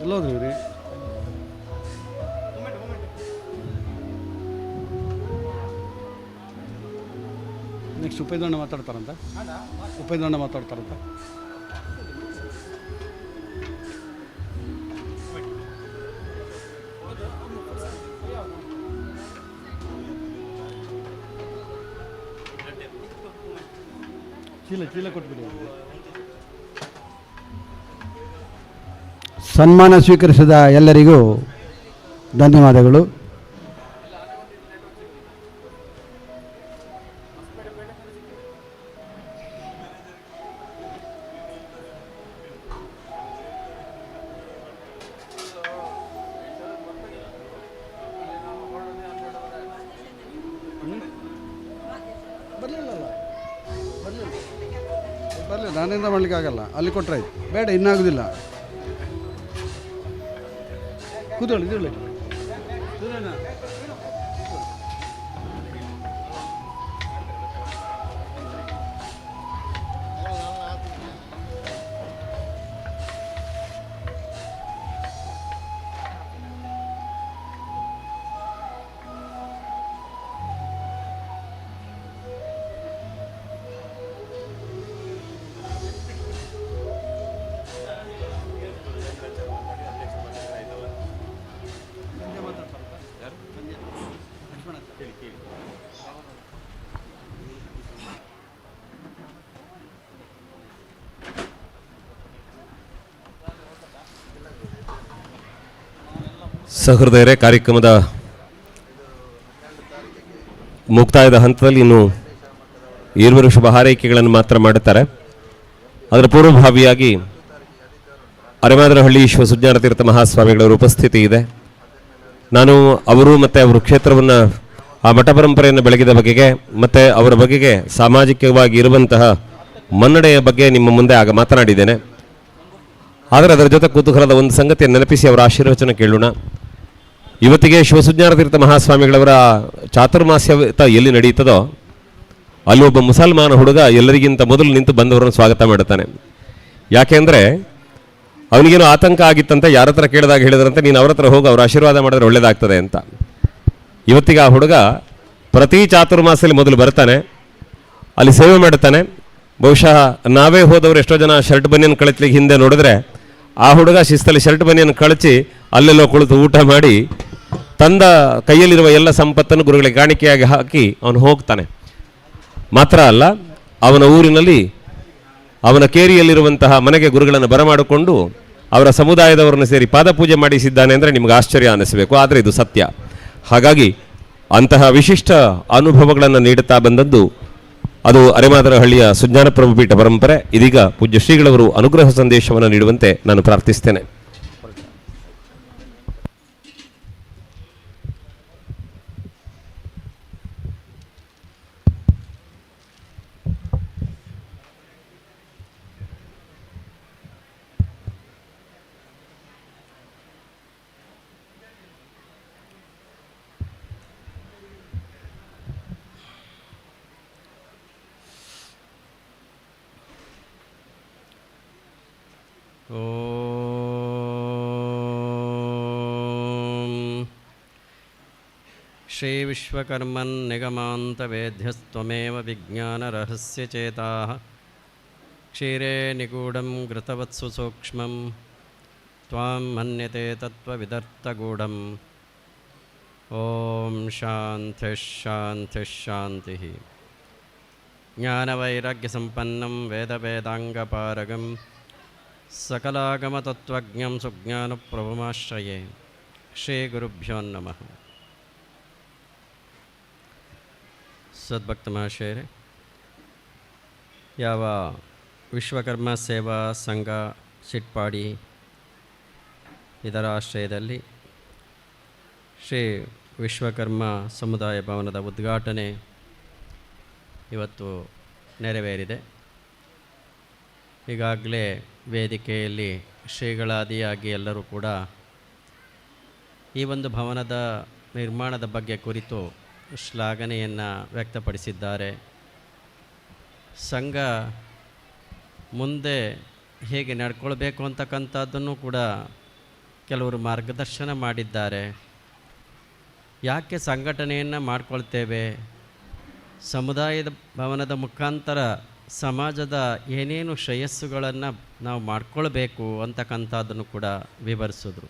Speaker 6: ಎಲ್ಲೋದ್ರಿ ರೀ? ನೆಕ್ಸ್ಟ್ ಉಪೇಂದ್ರಣ್ಣ ಮಾತಾಡ್ತಾರಂತ. ಚೀಲ ಕೊಟ್ಬಿಡಿ. ಸನ್ಮಾನ ಸ್ವೀಕರಿಸಿದ ಎಲ್ಲರಿಗೂ ಧನ್ಯವಾದಗಳು. ಬರಲಿಲ್ಲ, ನಾನಿಂದ ಮಾಡಲಿಕ್ಕಾಗಲ್ಲ. ಅಲ್ಲಿ ಕೊಟ್ಟರೆ ಆಯ್ತು. ಬೇಡ, ಇನ್ನಾಗೋದಿಲ್ಲ. ಕೂತ್ಕೊಳ್ಳಿ.
Speaker 4: ಸಹೃದಯರೇ, ಕಾರ್ಯಕ್ರಮದ ಮುಕ್ತಾಯದ ಹಂತದಲ್ಲಿ ಇನ್ನು ಇರುವರು ಶುಭ ಹಾರೈಕೆಗಳನ್ನು ಮಾತ್ರ ಮಾಡುತ್ತಾರೆ. ಅದರ ಪೂರ್ವಭಾವಿಯಾಗಿ ಅರೆಮಾದರಹಳ್ಳಿ ಶಿವಸುಜ್ಞಾನ ತೀರ್ಥ ಮಹಾಸ್ವಾಮಿಗಳವರ ಉಪಸ್ಥಿತಿ ಇದೆ. ನಾನು ಅವರು ಮತ್ತು ಅವರ ಕ್ಷೇತ್ರವನ್ನು, ಆ ಮಠ ಪರಂಪರೆಯನ್ನು ಬೆಳಗಿದ ಬಗೆಗೆ ಮತ್ತು ಅವರ ಬಗೆಗೆ ಸಾಮಾಜಿಕವಾಗಿ ಇರುವಂತಹ ಮನ್ನಣೆಯ ಬಗ್ಗೆ ನಿಮ್ಮ ಮುಂದೆ ಆಗ ಮಾತನಾಡಿದ್ದೇನೆ. ಆದರೆ ಅದರ ಜೊತೆ ಕುತೂಹಲದ ಒಂದು ಸಂಗತಿಯನ್ನು ನೆನಪಿಸಿ ಅವರ ಆಶೀರ್ವಚನ ಕೇಳೋಣ. ಇವತ್ತಿಗೆ ಶಿವಸುಜ್ಞಾನ ತೀರ್ಥ ಮಹಾಸ್ವಾಮಿಗಳವರ ಚಾತುರ್ಮಾಸ್ಯ ಎಲ್ಲಿ ನಡೆಯುತ್ತದೋ ಅಲ್ಲಿ ಒಬ್ಬ ಮುಸಲ್ಮಾನ ಹುಡುಗ ಎಲ್ಲರಿಗಿಂತ ಮೊದಲು ನಿಂತು ಬಂದವರನ್ನು ಸ್ವಾಗತ ಮಾಡುತ್ತಾನೆ. ಯಾಕೆಂದರೆ ಅವನಿಗೇನೋ ಆತಂಕ ಆಗಿತ್ತಂತೆ. ಯಾರ ಹತ್ರ ಕೇಳಿದಾಗ ಹೇಳಿದ್ರಂತೆ, ನೀನು ಅವ್ರ ಹತ್ರ ಹೋಗಿ ಅವ್ರ ಆಶೀರ್ವಾದ ಮಾಡಿದ್ರೆ ಒಳ್ಳೇದಾಗ್ತದೆ ಅಂತ. ಇವತ್ತಿಗೆ ಆ ಹುಡುಗ ಪ್ರತಿ ಚಾತುರ್ಮಾಸದಲ್ಲಿ ಮೊದಲು ಬರ್ತಾನೆ, ಅಲ್ಲಿ ಸೇವೆ ಮಾಡುತ್ತಾನೆ. ಬಹುಶಃ ನಾವೇ ಹೋದವರು ಎಷ್ಟೋ ಜನ ಶರ್ಟ್ ಬನಿಯನ್ನು ಕಳಿಸ್ಲಿಕ್ಕೆ ಹಿಂದೆ ನೋಡಿದ್ರೆ, ಆ ಹುಡುಗ ಶಿಸ್ತಲ್ಲಿ ಶರ್ಟ್ ಬನಿಯನ್ನು ಕಳಚಿ ಅಲ್ಲೆಲ್ಲೋ ಕುಳಿತು ಊಟ ಮಾಡಿ ತಂದ ಕೈಯಲ್ಲಿರುವ ಎಲ್ಲ ಸಂಪತ್ತನ್ನು ಗುರುಗಳಿಗೆ ಕಾಣಿಕೆಯಾಗಿ ಹಾಕಿ ಅವನು ಹೋಗ್ತಾನೆ. ಮಾತ್ರ ಅಲ್ಲ, ಅವನ ಊರಿನಲ್ಲಿ ಅವನ ಕೇರಿಯಲ್ಲಿರುವಂತಹ ಮನೆಗೆ ಗುರುಗಳನ್ನು ಬರಮಾಡಿಕೊಂಡು ಅವರ ಸಮುದಾಯದವರನ್ನು ಸೇರಿ ಪಾದಪೂಜೆ ಮಾಡಿಸಿದ್ದಾನೆ ಅಂದರೆ ನಿಮಗೆ ಆಶ್ಚರ್ಯ ಅನ್ನಿಸಬೇಕು, ಆದರೆ ಇದು ಸತ್ಯ. ಹಾಗಾಗಿ ಅಂತಹ ವಿಶಿಷ್ಟ ಅನುಭವಗಳನ್ನು ನೀಡುತ್ತಾ ಬಂದದ್ದು ಅದು ಅರೆಮಾದರಹಳ್ಳಿಯ ಸುಜ್ಞಾನ ಪ್ರಭುಪೀಠ ಪರಂಪರೆ. ಇದೀಗ ಪೂಜ್ಯ ಶ್ರೀಗಳವರು ಅನುಗ್ರಹ ಸಂದೇಶವನ್ನು ನೀಡುವಂತೆ ನಾನು ಪ್ರಾರ್ಥಿಸ್ತೇನೆ.
Speaker 19: श्रीविश्वकर्मन्निगमान्तवेद्यस्त्वमेव विज्ञानरहस्यचेताः क्षीरे निगूढं घृतवत्सु सूक्ष्मं त्वां मन्यते तत्त्वविदर्थगूढम् ॐ शान्तिः शान्तिः शान्तिः। ज्ञानवैराग्यसम्पन्नं वेदवेदाङ्गपारगं सकलागमतत्त्वज्ञं सुज्ञानप्रभुमाश्रये। श्रीगुरुभ्यो नमः। ಸದ್ಭಕ್ತ ಮಹಾಶಯರೇ, ಯಾವ ವಿಶ್ವಕರ್ಮ ಸೇವಾ ಸಂಘ ಸಿಟ್ಪಾಡಿ ಇದರ ಆಶ್ರಯದಲ್ಲಿ ಶ್ರೀ ವಿಶ್ವಕರ್ಮ ಸಮುದಾಯ ಭವನದ ಉದ್ಘಾಟನೆ ಇವತ್ತು ನೆರವೇರಿದೆ. ಈಗಾಗಲೇ ವೇದಿಕೆಯಲ್ಲಿ ಶ್ರೀಗಳಾದಿಯಾಗಿ ಎಲ್ಲರೂ ಕೂಡ ಈ ಒಂದು ಭವನದ ನಿರ್ಮಾಣದ ಬಗ್ಗೆ ಕುರಿತು ಶ್ಲಾಘನೆಯನ್ನು ವ್ಯಕ್ತಪಡಿಸಿದ್ದಾರೆ. ಸಂಘ ಮುಂದೆ ಹೇಗೆ ನಡ್ಕೊಳ್ಬೇಕು ಅಂತಕ್ಕಂಥದ್ದನ್ನು ಕೂಡ ಕೆಲವರು ಮಾರ್ಗದರ್ಶನ ಮಾಡಿದ್ದಾರೆ. ಯಾಕೆ ಸಂಘಟನೆಯನ್ನು ಮಾಡ್ಕೊಳ್ತೇವೆ, ಸಮುದಾಯದ ಭವನದ ಮುಖಾಂತರ ಸಮಾಜದ ಏನೇನು ಶ್ರೇಯಸ್ಸುಗಳನ್ನು ನಾವು ಮಾಡ್ಕೊಳ್ಬೇಕು ಅಂತಕ್ಕಂಥದ್ದನ್ನು ಕೂಡ ವಿವರಿಸಿದ್ರು.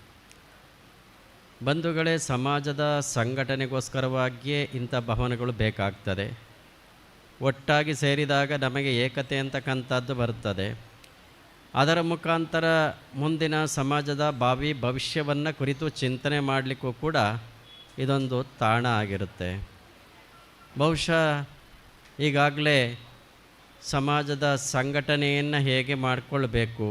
Speaker 19: ಬಂಧುಗಳೇ, ಸಮಾಜದ ಸಂಘಟನೆಗೋಸ್ಕರವಾಗಿಯೇ ಇಂಥ ಭವನಗಳು ಬೇಕಾಗ್ತದೆ. ಒಟ್ಟಾಗಿ ಸೇರಿದಾಗ ನಮಗೆ ಏಕತೆ ಅಂತಕ್ಕಂಥದ್ದು ಬರ್ತದೆ. ಅದರ ಮುಖಾಂತರ ಮುಂದಿನ ಸಮಾಜದ ಭಾವಿ ಭವಿಷ್ಯವನ್ನು ಕುರಿತು ಚಿಂತನೆ ಮಾಡಲಿಕ್ಕೂ ಕೂಡ ಇದೊಂದು ತಾಣ ಆಗಿರುತ್ತೆ. ಬಹುಶಃ ಈಗಾಗಲೇ ಸಮಾಜದ ಸಂಘಟನೆಯನ್ನು ಹೇಗೆ ಮಾಡಿಕೊಳ್ಬೇಕು,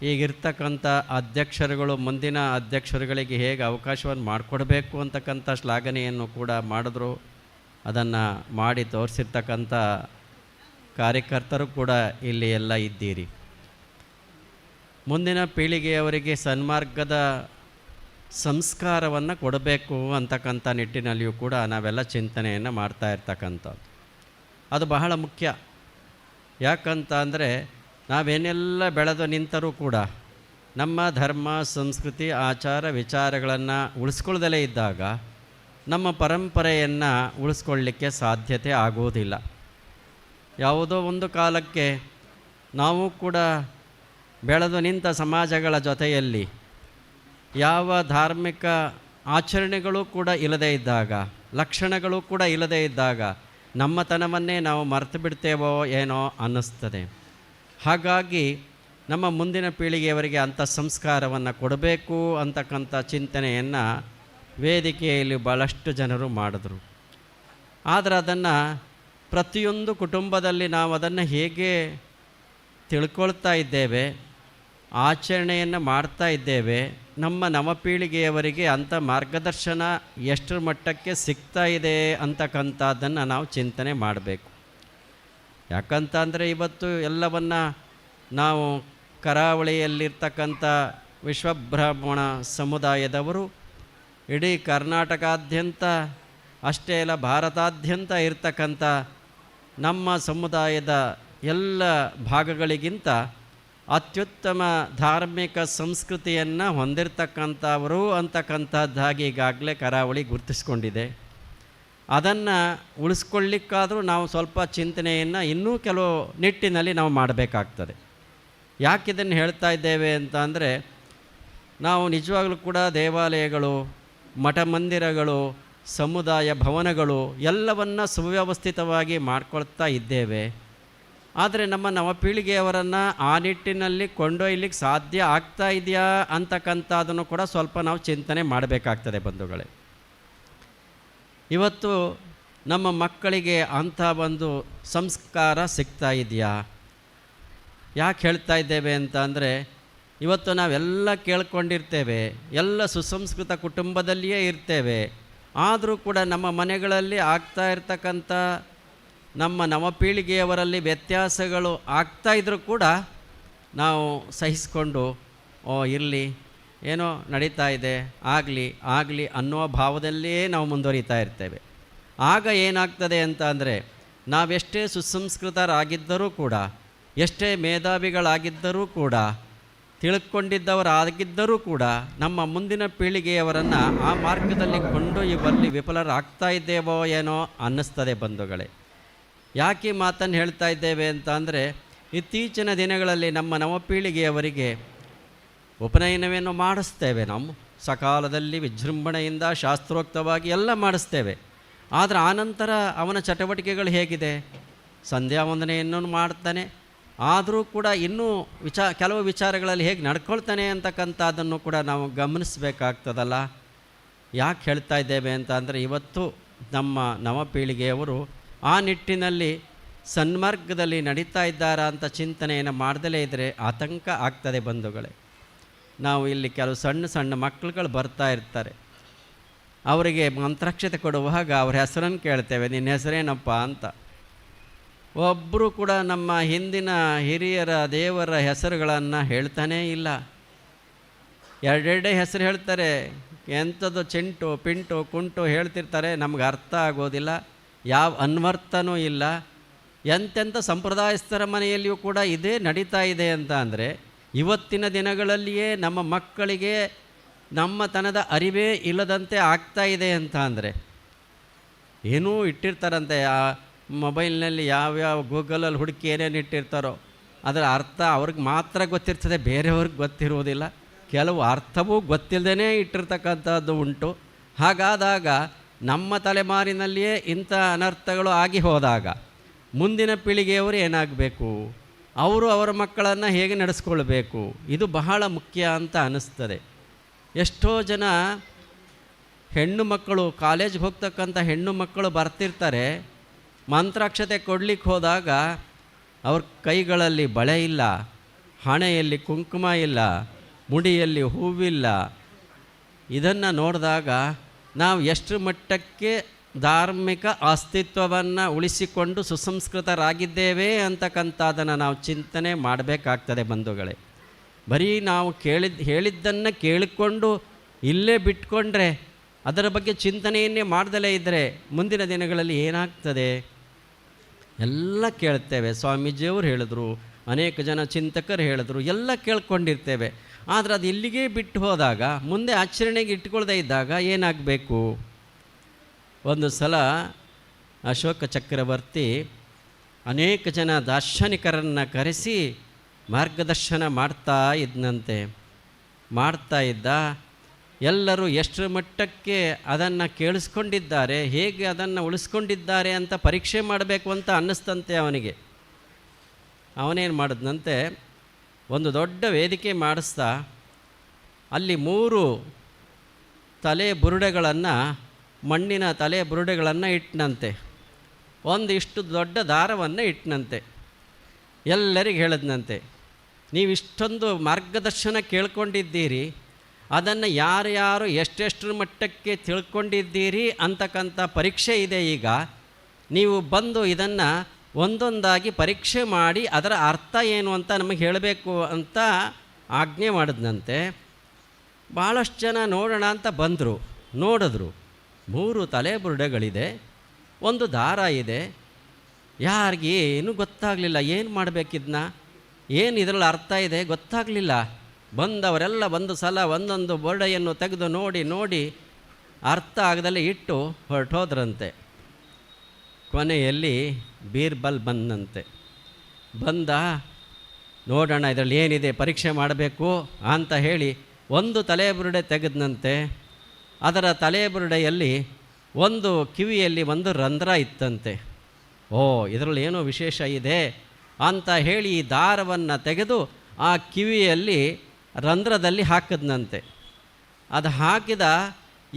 Speaker 19: ಈಗಿರ್ತಕ್ಕಂಥ ಅಧ್ಯಕ್ಷರುಗಳು ಮುಂದಿನ ಅಧ್ಯಕ್ಷರುಗಳಿಗೆ ಹೇಗೆ ಅವಕಾಶವನ್ನು ಮಾಡಿಕೊಡ್ಬೇಕು ಅಂತಕ್ಕಂಥ ಶ್ಲಾಘನೆಯನ್ನು ಕೂಡ ಮಾಡಿದ್ರು. ಅದನ್ನು ಮಾಡಿ ತೋರಿಸಿರ್ತಕ್ಕಂಥ ಕಾರ್ಯಕರ್ತರು ಕೂಡ ಇಲ್ಲಿ ಎಲ್ಲ ಇದ್ದೀರಿ. ಮುಂದಿನ ಪೀಳಿಗೆಯವರಿಗೆ ಸನ್ಮಾರ್ಗದ ಸಂಸ್ಕಾರವನ್ನು ಕೊಡಬೇಕು ಅಂತಕ್ಕಂಥ ನಿಟ್ಟಿನಲ್ಲಿಯೂ ಕೂಡ ನಾವೆಲ್ಲ ಚಿಂತನೆಯನ್ನು ಮಾಡ್ತಾ ಇರ್ತಕ್ಕಂಥದ್ದು ಅದು ಬಹಳ ಮುಖ್ಯ. ಯಾಕಂತ ಅಂದರೆ ನಾವೇನೆಲ್ಲ ಬೆಳೆದು ನಿಂತರೂ ಕೂಡ ನಮ್ಮ ಧರ್ಮ ಸಂಸ್ಕೃತಿ ಆಚಾರ ವಿಚಾರಗಳನ್ನು ಉಳಿಸ್ಕೊಳ್ದಲೇ ಇದ್ದಾಗ ನಮ್ಮ ಪರಂಪರೆಯನ್ನು ಉಳಿಸ್ಕೊಳ್ಳಿಕ್ಕೆ ಸಾಧ್ಯತೆ ಆಗುವುದಿಲ್ಲ. ಯಾವುದೋ ಒಂದು ಕಾಲಕ್ಕೆ ನಾವು ಕೂಡ ಬೆಳೆದು ನಿಂತ ಸಮಾಜಗಳ ಜೊತೆಯಲ್ಲಿ ಯಾವ ಧಾರ್ಮಿಕ ಆಚರಣೆಗಳು ಕೂಡ ಇಲ್ಲದೇ ಇದ್ದಾಗ, ಲಕ್ಷಣಗಳು ಕೂಡ ಇಲ್ಲದೇ ಇದ್ದಾಗ ನಮ್ಮತನವನ್ನೇ ನಾವು ಮರೆತು ಬಿಡ್ತೇವೋ ಏನೋ ಅನ್ನಿಸ್ತದೆ. ಹಾಗಾಗಿ ನಮ್ಮ ಮುಂದಿನ ಪೀಳಿಗೆಯವರಿಗೆ ಅಂಥ ಸಂಸ್ಕಾರವನ್ನು ಕೊಡಬೇಕು ಅಂತಕ್ಕಂಥ ಚಿಂತನೆಯನ್ನು ವೇದಿಕೆಯಲ್ಲಿ ಭಾಳಷ್ಟು ಜನರು ಮಾಡಿದ್ರು. ಆದರೆ ಅದನ್ನು ಪ್ರತಿಯೊಂದು ಕುಟುಂಬದಲ್ಲಿ ನಾವು ಅದನ್ನು ಹೇಗೆ ತಿಳ್ಕೊಳ್ತಾ ಇದ್ದೇವೆ, ಆಚರಣೆಯನ್ನು ಮಾಡ್ತಾ ಇದ್ದೇವೆ, ನಮ್ಮ ನವಪೀಳಿಗೆಯವರಿಗೆ ಅಂಥ ಮಾರ್ಗದರ್ಶನ ಎಷ್ಟರ ಮಟ್ಟಕ್ಕೆ ಸಿಗ್ತಾ ಇದೆ ಅಂತಕ್ಕಂಥದ್ದನ್ನು ನಾವು ಚಿಂತನೆ ಮಾಡಬೇಕು. ಯಾಕಂತ ಅಂದರೆ ಇವತ್ತು ಎಲ್ಲವನ್ನು ನಾವು ಕರಾವಳಿಯಲ್ಲಿರ್ತಕ್ಕಂಥ ವಿಶ್ವಬ್ರಾಹ್ಮಣ ಸಮುದಾಯದವರು ಇಡೀ ಕರ್ನಾಟಕಾದ್ಯಂತ ಅಷ್ಟೇ ಅಲ್ಲ ಭಾರತಾದ್ಯಂತ ಇರ್ತಕ್ಕಂಥ ನಮ್ಮ ಸಮುದಾಯದ ಎಲ್ಲ ಭಾಗಗಳಿಗಿಂತ ಅತ್ಯುತ್ತಮ ಧಾರ್ಮಿಕ ಸಂಸ್ಕೃತಿಯನ್ನು ಹೊಂದಿರತಕ್ಕಂಥವರು ಅಂತಕ್ಕಂಥದ್ದಾಗಿ ಈಗಾಗಲೇ ಕರಾವಳಿ ಗುರುತಿಸ್ಕೊಂಡಿದೆ. ಅದನ್ನು ಉಳಿಸ್ಕೊಳ್ಳಿಕ್ಕಾದರೂ ನಾವು ಸ್ವಲ್ಪ ಚಿಂತನೆಯನ್ನು ಇನ್ನೂ ಕೆಲವು ನಿಟ್ಟಿನಲ್ಲಿ ನಾವು ಮಾಡಬೇಕಾಗ್ತದೆ. ಯಾಕಿದನ್ನು ಹೇಳ್ತಾ ಇದ್ದೇವೆ ಅಂತ ಅಂದರೆ, ನಾವು ನಿಜವಾಗಲೂ ಕೂಡ ದೇವಾಲಯಗಳು, ಮಠ ಮಂದಿರಗಳು, ಸಮುದಾಯ ಭವನಗಳು ಎಲ್ಲವನ್ನು ಸುವ್ಯವಸ್ಥಿತವಾಗಿ ಮಾಡ್ಕೊಳ್ತಾ ಇದ್ದೇವೆ. ಆದರೆ ನಮ್ಮ ನವಪೀಳಿಗೆಯವರನ್ನು ಆ ನಿಟ್ಟಿನಲ್ಲಿ ಕೊಂಡೊಯ್ಯಲಿಕ್ಕೆ ಸಾಧ್ಯ ಆಗ್ತಾ ಇದೆಯಾ ಅಂತಕ್ಕಂಥದ್ದನ್ನು ಕೂಡ ಸ್ವಲ್ಪ ನಾವು ಚಿಂತನೆ ಮಾಡಬೇಕಾಗ್ತದೆ ಬಂಧುಗಳೇ. ಇವತ್ತು ನಮ್ಮ ಮಕ್ಕಳಿಗೆ ಅಂಥ ಒಂದು ಸಂಸ್ಕಾರ ಸಿಗ್ತಾ ಇದೆಯಾ? ಯಾಕೆ ಹೇಳ್ತಾ ಇದ್ದೇವೆ ಅಂತ ಅಂದರೆ, ಇವತ್ತು ನಾವೆಲ್ಲ ಕೇಳ್ಕೊಂಡಿರ್ತೇವೆ, ಎಲ್ಲ ಸುಸಂಸ್ಕೃತ ಕುಟುಂಬದಲ್ಲಿಯೇ ಇರ್ತೇವೆ. ಆದರೂ ಕೂಡ ನಮ್ಮ ಮನೆಗಳಲ್ಲಿ ಆಗ್ತಾ ಇರ್ತಕ್ಕಂಥ ನಮ್ಮ ನವಪೀಳಿಗೆಯವರಲ್ಲಿ ವ್ಯತ್ಯಾಸಗಳು ಆಗ್ತಾಯಿದ್ರೂ ಕೂಡ ನಾವು ಸಹಿಸ್ಕೊಂಡು ಇರಲಿ, ಏನೋ ನಡೀತಾ ಇದೆ, ಆಗಲಿ ಅನ್ನೋ ಭಾವದಲ್ಲೇ ನಾವು ಮುಂದುವರಿತಾ ಇರ್ತೇವೆ. ಆಗ ಏನಾಗ್ತದೆ ಅಂತ ಅಂದರೆ, ನಾವೆಷ್ಟೇ ಸುಸಂಸ್ಕೃತರಾಗಿದ್ದರೂ ಕೂಡ, ಎಷ್ಟೇ ಮೇಧಾವಿಗಳಾಗಿದ್ದರೂ ಕೂಡ, ತಿಳ್ಕೊಂಡಿದ್ದವರಾಗಿದ್ದರೂ ಕೂಡ ನಮ್ಮ ಮುಂದಿನ ಪೀಳಿಗೆಯವರನ್ನು ಆ ಮಾರ್ಗದಲ್ಲಿ ಕೊಂಡೊಯ್ಯುವಲ್ಲಿ ವಿಫಲರಾಗ್ತಾ ಇದ್ದೇವೋ ಏನೋ ಅನ್ನಿಸ್ತದೆ ಬಂಧುಗಳೇ. ಯಾಕೆ ಮಾತನ್ನು ಹೇಳ್ತಾ ಇದ್ದೇವೆ ಅಂತ ಅಂದರೆ, ಇತ್ತೀಚಿನ ದಿನಗಳಲ್ಲಿ ನಮ್ಮ ನವಪೀಳಿಗೆಯವರಿಗೆ ಉಪನಯನವನ್ನು ಮಾಡಿಸ್ತೇವೆ. ನಾವು ಸಕಾಲದಲ್ಲಿ ವಿಜೃಂಭಣೆಯಿಂದ ಶಾಸ್ತ್ರೋಕ್ತವಾಗಿ ಎಲ್ಲ ಮಾಡಿಸ್ತೇವೆ. ಆದರೆ ಆನಂತರ ಅವನ ಚಟುವಟಿಕೆಗಳು ಹೇಗಿದೆ? ಸಂಧ್ಯಾ ವಂದನೆಯನ್ನು ಮಾಡ್ತಾನೆ, ಆದರೂ ಕೂಡ ಇನ್ನೂ ಕೆಲವು ವಿಚಾರಗಳಲ್ಲಿ ಹೇಗೆ ನಡ್ಕೊಳ್ತಾನೆ ಅಂತಕ್ಕಂಥದ್ದನ್ನು ಕೂಡ ನಾವು ಗಮನಿಸಬೇಕಾಗ್ತದಲ್ಲ. ಯಾಕೆ ಹೇಳ್ತಾ ಇದ್ದೇವೆ ಅಂತ ಅಂದರೆ, ಇವತ್ತು ನಮ್ಮ ನವಪೀಳಿಗೆಯವರು ಆ ನಿಟ್ಟಿನಲ್ಲಿ ಸನ್ಮಾರ್ಗದಲ್ಲಿ ನಡೀತಾ ಇದ್ದಾರಾ ಅಂತ ಚಿಂತನೆಯನ್ನು ಮಾಡದಲೇ ಇದ್ದರೆ ಆತಂಕ ಆಗ್ತದೆ ಬಂಧುಗಳೇ. ನಾವು ಇಲ್ಲಿ ಕೆಲವು ಸಣ್ಣ ಸಣ್ಣ ಮಕ್ಕಳುಗಳು ಬರ್ತಾ ಇರ್ತಾರೆ, ಅವರಿಗೆ ಮಂತ್ರಾಕ್ಷತೆ ಕೊಡುವಾಗ ಅವ್ರ ಹೆಸರನ್ನು ಕೇಳ್ತೇವೆ, ನಿನ್ನ ಹೆಸರೇನಪ್ಪ ಅಂತ. ಒಬ್ಬರು ಕೂಡ ನಮ್ಮ ಹಿಂದಿನ ಹಿರಿಯರ ದೇವರ ಹೆಸರುಗಳನ್ನು ಹೇಳ್ತಾನೇ ಇಲ್ಲ. ಎರಡೆರಡೇ ಹೆಸರು ಹೇಳ್ತಾರೆ, ಎಂಥದ್ದು ಚಿಂಟು ಪಿಂಟು ಕುಂಟು ಹೇಳ್ತಿರ್ತಾರೆ, ನಮ್ಗೆ ಅರ್ಥ ಆಗೋದಿಲ್ಲ, ಯಾವ ಅನ್ವರ್ಥನೂ ಇಲ್ಲ. ಎಂತೆಂಥ ಸಂಪ್ರದಾಯಸ್ಥರ ಮನೆಯಲ್ಲಿಯೂ ಕೂಡ ಇದೇ ನಡೀತಾ ಇದೆ ಅಂತ ಅಂದರೆ, ಇವತ್ತಿನ ದಿನಗಳಲ್ಲಿಯೇ ನಮ್ಮ ಮಕ್ಕಳಿಗೆ ನಮ್ಮತನದ ಅರಿವೇ ಇಲ್ಲದಂತೆ ಆಗ್ತಾ ಇದೆ ಅಂತ ಅಂದರೆ, ಏನೂ ಇಟ್ಟಿರ್ತಾರಂತೆ ಆ ಮೊಬೈಲ್ನಲ್ಲಿ, ಯಾವ್ಯಾವ ಗೂಗಲಲ್ಲಿ ಹುಡುಕಿ ಏನೇನು ಇಟ್ಟಿರ್ತಾರೋ ಅದರ ಅರ್ಥ ಅವ್ರಿಗೆ ಮಾತ್ರ ಗೊತ್ತಿರ್ತದೆ, ಬೇರೆಯವ್ರಿಗೆ ಗೊತ್ತಿರುವುದಿಲ್ಲ. ಕೆಲವು ಅರ್ಥವೂ ಗೊತ್ತಿಲ್ಲದೇ ಇಟ್ಟಿರ್ತಕ್ಕಂಥದ್ದು ಉಂಟು. ಹಾಗಾದಾಗ ನಮ್ಮ ತಲೆಮಾರಿನಲ್ಲಿಯೇ ಇಂಥ ಅನರ್ಥಗಳು ಆಗಿ ಹೋದಾಗ ಮುಂದಿನ ಪೀಳಿಗೆಯವರು ಏನಾಗಬೇಕು, ಅವರು ಅವರ ಮಕ್ಕಳನ್ನು ಹೇಗೆ ನಡೆಸ್ಕೊಳ್ಬೇಕು, ಇದು ಬಹಳ ಮುಖ್ಯ ಅಂತ ಅನ್ನಿಸ್ತದೆ. ಎಷ್ಟೋ ಜನ ಹೆಣ್ಣು ಮಕ್ಕಳು, ಕಾಲೇಜ್ಗೆ ಹೋಗ್ತಕ್ಕಂಥ ಹೆಣ್ಣು ಮಕ್ಕಳು ಬರ್ತಿರ್ತಾರೆ, ಮಂತ್ರಾಕ್ಷತೆ ಕೊಡ್ಲಿಕ್ಕೆ ಹೋದಾಗ ಅವ್ರ ಕೈಗಳಲ್ಲಿ ಬಳೆ ಇಲ್ಲ, ಹಣೆಯಲ್ಲಿ ಕುಂಕುಮ ಇಲ್ಲ, ಮುಡಿಯಲ್ಲಿ ಹೂವಿಲ್ಲ. ಇದನ್ನು ನೋಡಿದಾಗ ನಾವು ಎಷ್ಟು ಮಟ್ಟಕ್ಕೆ ಧಾರ್ಮಿಕ ಅಸ್ತಿತ್ವವನ್ನು ಉಳಿಸಿಕೊಂಡು ಸುಸಂಸ್ಕೃತರಾಗಿದ್ದೇವೆ ಅಂತಕ್ಕಂಥದ್ದನ್ನು ನಾವು ಚಿಂತನೆ ಮಾಡಬೇಕಾಗ್ತದೆ ಬಂಧುಗಳೇ. ಬರೀ ನಾವು ಹೇಳಿದ್ದನ್ನು ಕೇಳಿಕೊಂಡು ಇಲ್ಲೇ ಬಿಟ್ಕೊಂಡ್ರೆ, ಅದರ ಬಗ್ಗೆ ಚಿಂತನೆಯನ್ನೇ ಮಾಡ್ದಲೇ ಇದ್ದರೆ ಮುಂದಿನ ದಿನಗಳಲ್ಲಿ ಏನಾಗ್ತದೆ? ಎಲ್ಲ ಕೇಳ್ತೇವೆ, ಸ್ವಾಮೀಜಿಯವರು ಹೇಳಿದ್ರು, ಅನೇಕ ಜನ ಚಿಂತಕರು ಹೇಳಿದ್ರು, ಎಲ್ಲ ಕೇಳ್ಕೊಂಡಿರ್ತೇವೆ. ಆದರೆ ಅದು ಇಲ್ಲಿಗೆ ಬಿಟ್ಟು ಹೋದಾಗ ಮುಂದೆ ಆಚರಣೆಗೆ ಇಟ್ಕೊಳ್ದೇ ಇದ್ದಾಗ ಏನಾಗಬೇಕು? ಒಂದು ಸಲ ಅಶೋಕ ಚಕ್ರವರ್ತಿ ಅನೇಕ ಜನ ದಾರ್ಶನಿಕರನ್ನು ಕರೆಸಿ ಮಾರ್ಗದರ್ಶನ ಮಾಡ್ತಾ ಇದ್ದ. ಎಲ್ಲರೂ ಎಷ್ಟರ ಮಟ್ಟಕ್ಕೆ ಅದನ್ನು ಕೇಳಿಸ್ಕೊಂಡಿದ್ದಾರೆ, ಹೇಗೆ ಅದನ್ನು ಉಳಿಸ್ಕೊಂಡಿದ್ದಾರೆ ಅಂತ ಪರೀಕ್ಷೆ ಮಾಡಬೇಕು ಅಂತ ಅನ್ನಿಸ್ತಂತೆ ಅವನಿಗೆ. ಅವನೇನು ಮಾಡಿದ್ನಂತೆ, ಒಂದು ದೊಡ್ಡ ವೇದಿಕೆ ಮಾಡಿಸ್ತಾ ಅಲ್ಲಿ 3 ತಲೆ ಬುರುಡೆಗಳನ್ನು, ಮಣ್ಣಿನ ತಲೆ ಬುರುಡೆಗಳನ್ನು ಇಟ್ಟನಂತೆ. ಒಂದಿಷ್ಟು ದೊಡ್ಡ ದಾರವನ್ನು ಇಟ್ಟನಂತೆ. ಎಲ್ಲರಿಗೆ ಹೇಳಿದ್ನಂತೆ, ನೀವು ಇಷ್ಟೊಂದು ಮಾರ್ಗದರ್ಶನ ಕೇಳ್ಕೊಂಡಿದ್ದೀರಿ, ಅದನ್ನು ಯಾರ್ಯಾರು ಎಷ್ಟೆಷ್ಟರ ಮಟ್ಟಕ್ಕೆ ತಿಳ್ಕೊಂಡಿದ್ದೀರಿ ಅಂತಕ್ಕಂಥ ಪರೀಕ್ಷೆ ಇದೆ. ಈಗ ನೀವು ಬಂದು ಇದನ್ನು ಒಂದೊಂದಾಗಿ ಪರೀಕ್ಷೆ ಮಾಡಿ ಅದರ ಅರ್ಥ ಏನು ಅಂತ ನಮಗೆ ಹೇಳಬೇಕು ಅಂತ ಆಜ್ಞೆ ಮಾಡಿದ್ನಂತೆ. ಭಾಳಷ್ಟು ಜನ ನೋಡೋಣ ಅಂತ ಬಂದರು, ನೋಡಿದ್ರು 3 ತಲೆ ಬುರುಡೆಗಳಿದೆ, ಒಂದು ದಾರ ಇದೆ. ಯಾರಿಗೇನು ಗೊತ್ತಾಗಲಿಲ್ಲ, ಏನು ಮಾಡಬೇಕಿದ್ನ, ಏನು ಇದರಲ್ಲಿ ಅರ್ಥ ಇದೆ ಗೊತ್ತಾಗಲಿಲ್ಲ. ಬಂದವರೆಲ್ಲ ಒಂದು ಸಲ ಒಂದೊಂದು ಬುರುಡೆಯನ್ನು ತೆಗೆದು ನೋಡಿ ಅರ್ಥ ಆಗದಲ್ಲೇ ಇಟ್ಟು ಹೊರಟೋದ್ರಂತೆ. ಕೊನೆಯಲ್ಲಿ ಬೀರ್ಬಲ್ ಬಂದಂತೆ. ನೋಡೋಣ ಇದರಲ್ಲಿ ಏನಿದೆ ಪರೀಕ್ಷೆ ಮಾಡಬೇಕು ಅಂತ ಹೇಳಿ ಒಂದು ತಲೆಬುರುಡೆ ತೆಗೆದನಂತೆ. ಅದರ ತಲೆಬುರುಡೆಯಲ್ಲಿ ಒಂದು ಕಿವಿಯಲ್ಲಿ ಒಂದು ರಂಧ್ರ ಇತ್ತಂತೆ. ಇದರಲ್ಲಿ ಏನೋ ವಿಶೇಷ ಇದೆ ಅಂತ ಹೇಳಿ ಈ ದಾರವನ್ನು ತೆಗೆದು ಆ ಕಿವಿಯಲ್ಲಿ ರಂಧ್ರದಲ್ಲಿ ಹಾಕಿದ್ನಂತೆ. ಅದು ಹಾಕಿದ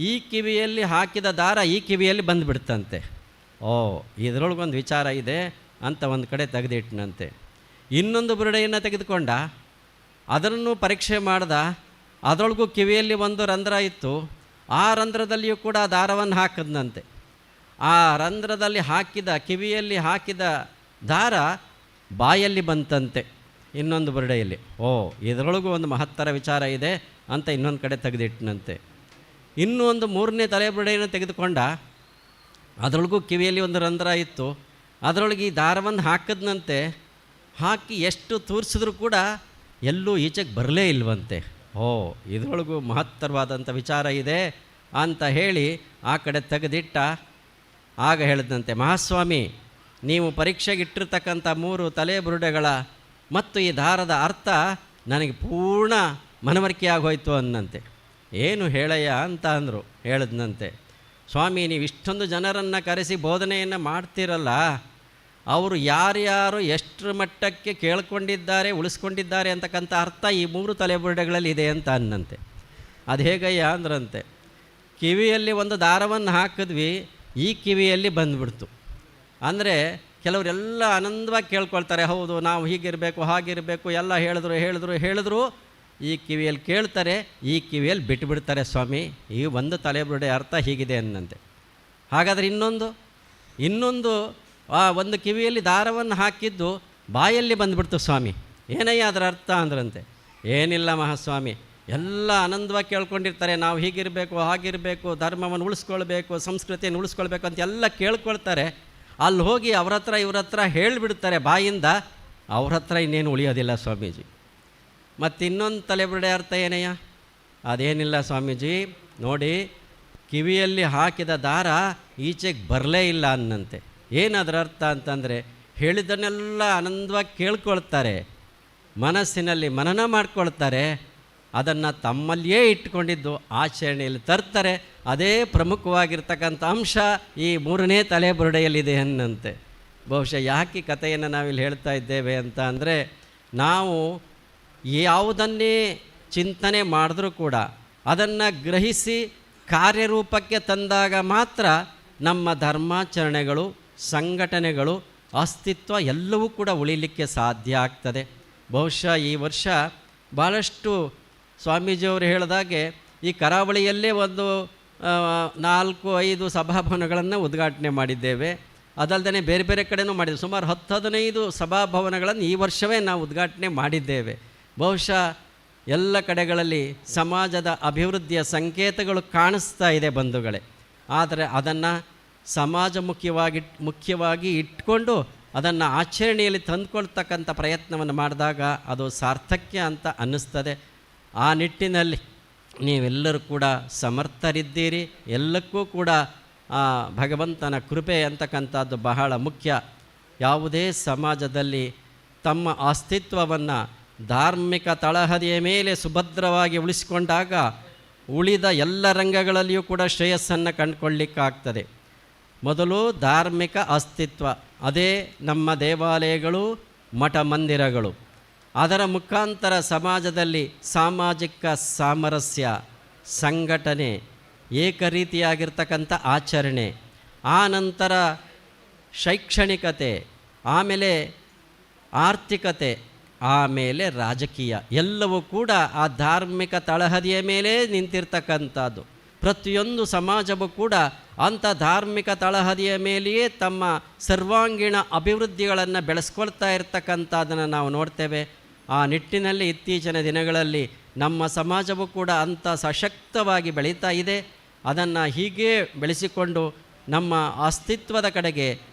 Speaker 19: ಈ ಕಿವಿಯಲ್ಲಿ ಹಾಕಿದ ದಾರ ಈ ಕಿವಿಯಲ್ಲಿ ಬಂದುಬಿಡ್ತಂತೆ. ಇದರೊಳಗೊಂದು ವಿಚಾರ ಇದೆ ಅಂತ ಒಂದು ಕಡೆ ತೆಗೆದಿಟ್ಟನಂತೆ. ಇನ್ನೊಂದು ಬುರುಡೆಯನ್ನು ತೆಗೆದುಕೊಂಡ, ಅದನ್ನು ಪರೀಕ್ಷೆ ಮಾಡ್ದ. ಅದರೊಳಗೂ ಕಿವಿಯಲ್ಲಿ ಒಂದು ರಂಧ್ರ ಇತ್ತು. ಆ ರಂಧ್ರದಲ್ಲಿಯೂ ಕೂಡ ದಾರವನ್ನು ಹಾಕಿದ್ನಂತೆ. ಆ ರಂಧ್ರದಲ್ಲಿ ಹಾಕಿದ, ಕಿವಿಯಲ್ಲಿ ಹಾಕಿದ ದಾರ ಬಾಯಲ್ಲಿ ಬಂತಂತೆ ಇನ್ನೊಂದು ಬುರುಡೆಯಲ್ಲಿ. ಇದರೊಳಗೂ ಒಂದು ಮಹತ್ತರ ವಿಚಾರ ಇದೆ ಅಂತ ಇನ್ನೊಂದು ಕಡೆ ತೆಗೆದಿಟ್ಟನಂತೆ. ಇನ್ನೂ ಒಂದು 3ನೇ ತಲೆ ಬುರುಡೆಯನ್ನು ತೆಗೆದುಕೊಂಡ, ಅದರೊಳಗೂ ಕಿವಿಯಲ್ಲಿ ಒಂದು ರಂಧ್ರ ಇತ್ತು. ಅದರೊಳಗೆ ಈ ದಾರವನ್ನು ಹಾಕಿದ್ನಂತೆ. ಹಾಕಿ ಎಷ್ಟು ತೂರಿಸಿದ್ರೂ ಕೂಡ ಎಲ್ಲೂ ಈಚೆಗೆ ಬರಲೇ ಇಲ್ವಂತೆ. ಇದರೊಳಗೂ ಮಹತ್ತರವಾದಂಥ ವಿಚಾರ ಇದೆ ಅಂತ ಹೇಳಿ ಆ ಕಡೆ ತೆಗೆದಿಟ್ಟ. ಆಗ ಹೇಳಿದಂತೆ, ಮಹಾಸ್ವಾಮಿ, ನೀವು ಪರೀಕ್ಷೆಗೆ ಇಟ್ಟಿರ್ತಕ್ಕಂಥ 3 ತಲೆ ಬುರುಡೆಗಳ ಮತ್ತು ಈ ದಾರದ ಅರ್ಥ ನನಗೆ ಪೂರ್ಣ ಮನವರಿಕೆ ಆಗೋಯ್ತು ಅನ್ನಂತೆ. ಏನು ಹೇಳಯ್ಯ ಅಂತ ಅಂದರು. ಹೇಳಿದ್ನಂತೆ, ಸ್ವಾಮಿ, ನೀವು ಇಷ್ಟೊಂದು ಜನರನ್ನು ಕರೆಸಿ ಬೋಧನೆಯನ್ನು ಮಾಡ್ತಿರಲ್ಲ, ಅವರು ಯಾರ್ಯಾರು ಎಷ್ಟರ ಮಟ್ಟಕ್ಕೆ ಕೇಳ್ಕೊಂಡಿದ್ದಾರೆ, ಉಳಿಸ್ಕೊಂಡಿದ್ದಾರೆ ಅಂತಕ್ಕಂಥ ಅರ್ಥ ಈ 3 ತಲೆಬುರುಡೆಗಳಲ್ಲಿ ಇದೆ ಅಂತ ಅನ್ನಂತೆ. ಅದು ಹೇಗಯ್ಯ ಅಂದ್ರಂತೆ, ಕಿವಿಯಲ್ಲಿ ಒಂದು ದಾರವನ್ನು ಹಾಕಿದ್ವಿ, ಈ ಕಿವಿಯಲ್ಲಿ ಬಂದುಬಿಡ್ತು. ಅಂದರೆ ಕೆಲವರೆಲ್ಲ ಆನಂದವಾಗಿ ಕೇಳ್ಕೊಳ್ತಾರೆ, ಹೌದು ನಾವು ಹೀಗಿರಬೇಕು ಹಾಗಿರಬೇಕು ಎಲ್ಲ ಹೇಳಿದ್ರು. ಈ ಕಿವಿಯಲ್ಲಿ ಕೇಳ್ತಾರೆ, ಈ ಕಿವಿಯಲ್ಲಿ ಬಿಟ್ಟುಬಿಡ್ತಾರೆ ಸ್ವಾಮಿ. ಈ ಒಂದು ತಲೆಬುರುಡೆ ಅರ್ಥ ಹೀಗಿದೆ ಅನ್ನಂತೆ. ಹಾಗಾದರೆ ಇನ್ನೊಂದು ಆ ಒಂದು ಕಿವಿಯಲ್ಲಿ ದಾರವನ್ನು ಹಾಕಿದ್ದು ಬಾಯಲ್ಲಿ ಬಂದುಬಿಡ್ತು ಸ್ವಾಮಿ. ಏನಯ್ಯ ಅದರ ಅರ್ಥ ಅಂದ್ರಂತೆ. ಏನಿಲ್ಲ ಮಹಾಸ್ವಾಮಿ, ಎಲ್ಲ ಆನಂದವಾಗಿ ಕೇಳ್ಕೊಂಡಿರ್ತಾರೆ, ನಾವು ಹೀಗಿರಬೇಕು ಹಾಗಿರಬೇಕು, ಧರ್ಮವನ್ನು ಉಳಿಸ್ಕೊಳ್ಬೇಕು, ಸಂಸ್ಕೃತಿಯನ್ನು ಉಳಿಸ್ಕೊಳ್ಬೇಕು ಅಂತ ಎಲ್ಲ ಕೇಳ್ಕೊಳ್ತಾರೆ. ಅಲ್ಲಿ ಹೋಗಿ ಅವ್ರ ಹತ್ರ ಇವ್ರ ಹತ್ರ ಹೇಳಿಬಿಡ್ತಾರೆ ಬಾಯಿಂದ, ಅವ್ರ ಹತ್ರ ಇನ್ನೇನು ಉಳಿಯೋದಿಲ್ಲ ಸ್ವಾಮೀಜಿ. ಮತ್ತು ಇನ್ನೊಂದು ತಲೆಬುರುಡೆ ಅರ್ಥ ಏನಯ್ಯ? ಅದೇನಿಲ್ಲ ಸ್ವಾಮೀಜಿ, ನೋಡಿ ಕಿವಿಯಲ್ಲಿ ಹಾಕಿದ ದಾರ ಈಚೆಗೆ ಬರಲೇ ಇಲ್ಲ ಅನ್ನಂತೆ. ಏನದರ ಅರ್ಥ ಅಂತಂದರೆ, ಹೇಳಿದ್ದನ್ನೆಲ್ಲ ಆನಂದವಾಗಿ ಕೇಳ್ಕೊಳ್ತಾರೆ, ಮನಸ್ಸಿನಲ್ಲಿ ಮನನ ಮಾಡ್ಕೊಳ್ತಾರೆ, ಅದನ್ನು ತಮ್ಮಲ್ಲಿಯೇ ಇಟ್ಕೊಂಡಿದ್ದು ಆಚರಣೆಯಲ್ಲಿ ತರ್ತಾರೆ. ಅದೇ ಪ್ರಮುಖವಾಗಿರ್ತಕ್ಕಂಥ ಅಂಶ ಈ 3ನೇ ತಲೆಬುರುಡೆಯಲ್ಲಿದೆ ಅನ್ನಂತೆ. ಬಹುಶಃ ಯಾಕೆ ಕಥೆಯನ್ನು ನಾವಿಲ್ಲಿ ಹೇಳ್ತಾ ಇದ್ದೇವೆ ಅಂತ ಅಂದರೆ, ನಾವು ಯಾವುದನ್ನೇ ಚಿಂತನೆ ಮಾಡಿದ್ರೂ ಕೂಡ ಅದನ್ನು ಗ್ರಹಿಸಿ ಕಾರ್ಯರೂಪಕ್ಕೆ ತಂದಾಗ ಮಾತ್ರ ನಮ್ಮ ಧರ್ಮಾಚರಣೆಗಳು, ಸಂಘಟನೆಗಳು, ಅಸ್ತಿತ್ವ ಎಲ್ಲವೂ ಕೂಡ ಉಳಿಲಿಕ್ಕೆ ಸಾಧ್ಯ ಆಗ್ತದೆ. ಬಹುಶಃ ಈ ವರ್ಷ ಭಾಳಷ್ಟು ಸ್ವಾಮೀಜಿಯವರು ಹೇಳಿದಾಗೆ ಈ ಕರಾವಳಿಯಲ್ಲೇ ಒಂದು 4-5 ಸಭಾಭವನಗಳನ್ನು ಉದ್ಘಾಟನೆ ಮಾಡಿದ್ದೇವೆ. ಅದಲ್ಲದೆ ಬೇರೆ ಬೇರೆ ಕಡೆಯೂ ಮಾಡಿದ್ದೇವೆ. ಸುಮಾರು 10-15 ಸಭಾಭವನಗಳನ್ನು ಈ ವರ್ಷವೇ ನಾವು ಉದ್ಘಾಟನೆ ಮಾಡಿದ್ದೇವೆ. ಬಹುಶಃ ಎಲ್ಲ ಕಡೆಗಳಲ್ಲಿ ಸಮಾಜದ ಅಭಿವೃದ್ಧಿಯ ಸಂಕೇತಗಳು ಕಾಣಿಸ್ತಾ ಇದೆ ಬಂಧುಗಳೇ. ಆದರೆ ಅದನ್ನು ಮುಖ್ಯವಾಗಿ ಇಟ್ಕೊಂಡು ಅದನ್ನು ಆಚರಣೆಯಲ್ಲಿ ತಂದುಕೊಳ್ತಕ್ಕಂಥ ಪ್ರಯತ್ನವನ್ನು ಮಾಡಿದಾಗ ಅದು ಸಾರ್ಥಕ್ಯ ಅಂತ ಅನ್ನಿಸ್ತದೆ. ಆ ನಿಟ್ಟಿನಲ್ಲಿ ನೀವೆಲ್ಲರೂ ಕೂಡ ಸಮರ್ಥರಿದ್ದೀರಿ. ಎಲ್ಲಕ್ಕೂ ಕೂಡ ಭಗವಂತನ ಕೃಪೆ ಅಂತಕ್ಕಂಥದ್ದು ಬಹಳ ಮುಖ್ಯ. ಯಾವುದೇ ಸಮಾಜದಲ್ಲಿ ತಮ್ಮ ಅಸ್ತಿತ್ವವನ್ನು ಧಾರ್ಮಿಕ ತಳಹದಿಯ ಮೇಲೆ ಸುಭದ್ರವಾಗಿ ಉಳಿಸಿಕೊಂಡಾಗ ಉಳಿದ ಎಲ್ಲ ರಂಗಗಳಲ್ಲಿಯೂ ಕೂಡ ಶ್ರೇಯಸ್ಸನ್ನು ಕಂಡುಕೊಳ್ಳಿಕ್ಕಾಗ್ತದೆ. ಮೊದಲು ಧಾರ್ಮಿಕ ಅಸ್ತಿತ್ವ, ಅದೇ ನಮ್ಮ ದೇವಾಲಯಗಳು, ಮಠ ಮಂದಿರಗಳು. ಅದರ ಮುಖಾಂತರ ಸಮಾಜದಲ್ಲಿ ಸಾಮಾಜಿಕ ಸಾಮರಸ್ಯ, ಸಂಘಟನೆ, ಏಕರೀತಿಯಾಗಿರ್ತಕ್ಕಂಥ ಆಚರಣೆ, ಆ ನಂತರ ಶೈಕ್ಷಣಿಕತೆ, ಆಮೇಲೆ ಆರ್ಥಿಕತೆ, ಆಮೇಲೆ ರಾಜಕೀಯ, ಎಲ್ಲವೂ ಕೂಡ ಆ ಧಾರ್ಮಿಕ ತಳಹದಿಯ ಮೇಲೆ ನಿಂತಿರ್ತಕ್ಕಂಥದ್ದು. ಪ್ರತಿಯೊಂದು ಸಮಾಜವೂ ಕೂಡ ಅಂಥ ಧಾರ್ಮಿಕ ತಳಹದಿಯ ಮೇಲೆಯೇ ತಮ್ಮ ಸರ್ವಾಂಗೀಣ ಅಭಿವೃದ್ಧಿಗಳನ್ನು ಬೆಳೆಸ್ಕೊಳ್ತಾ ಇರ್ತಕ್ಕಂಥದ್ದನ್ನು ನಾವು ನೋಡ್ತೇವೆ. ಆ ನಿಟ್ಟಿನಲ್ಲಿ ಇತ್ತೀಚಿನ ದಿನಗಳಲ್ಲಿ ನಮ್ಮ ಸಮಾಜವೂ ಕೂಡ ಅಂಥ ಸಶಕ್ತವಾಗಿ ಬೆಳೀತಾ ಇದೆ. ಅದನ್ನು ಹೀಗೇ ಬೆಳೆಸಿಕೊಂಡು ನಮ್ಮ ಅಸ್ತಿತ್ವದ ಕಡೆಗೆ,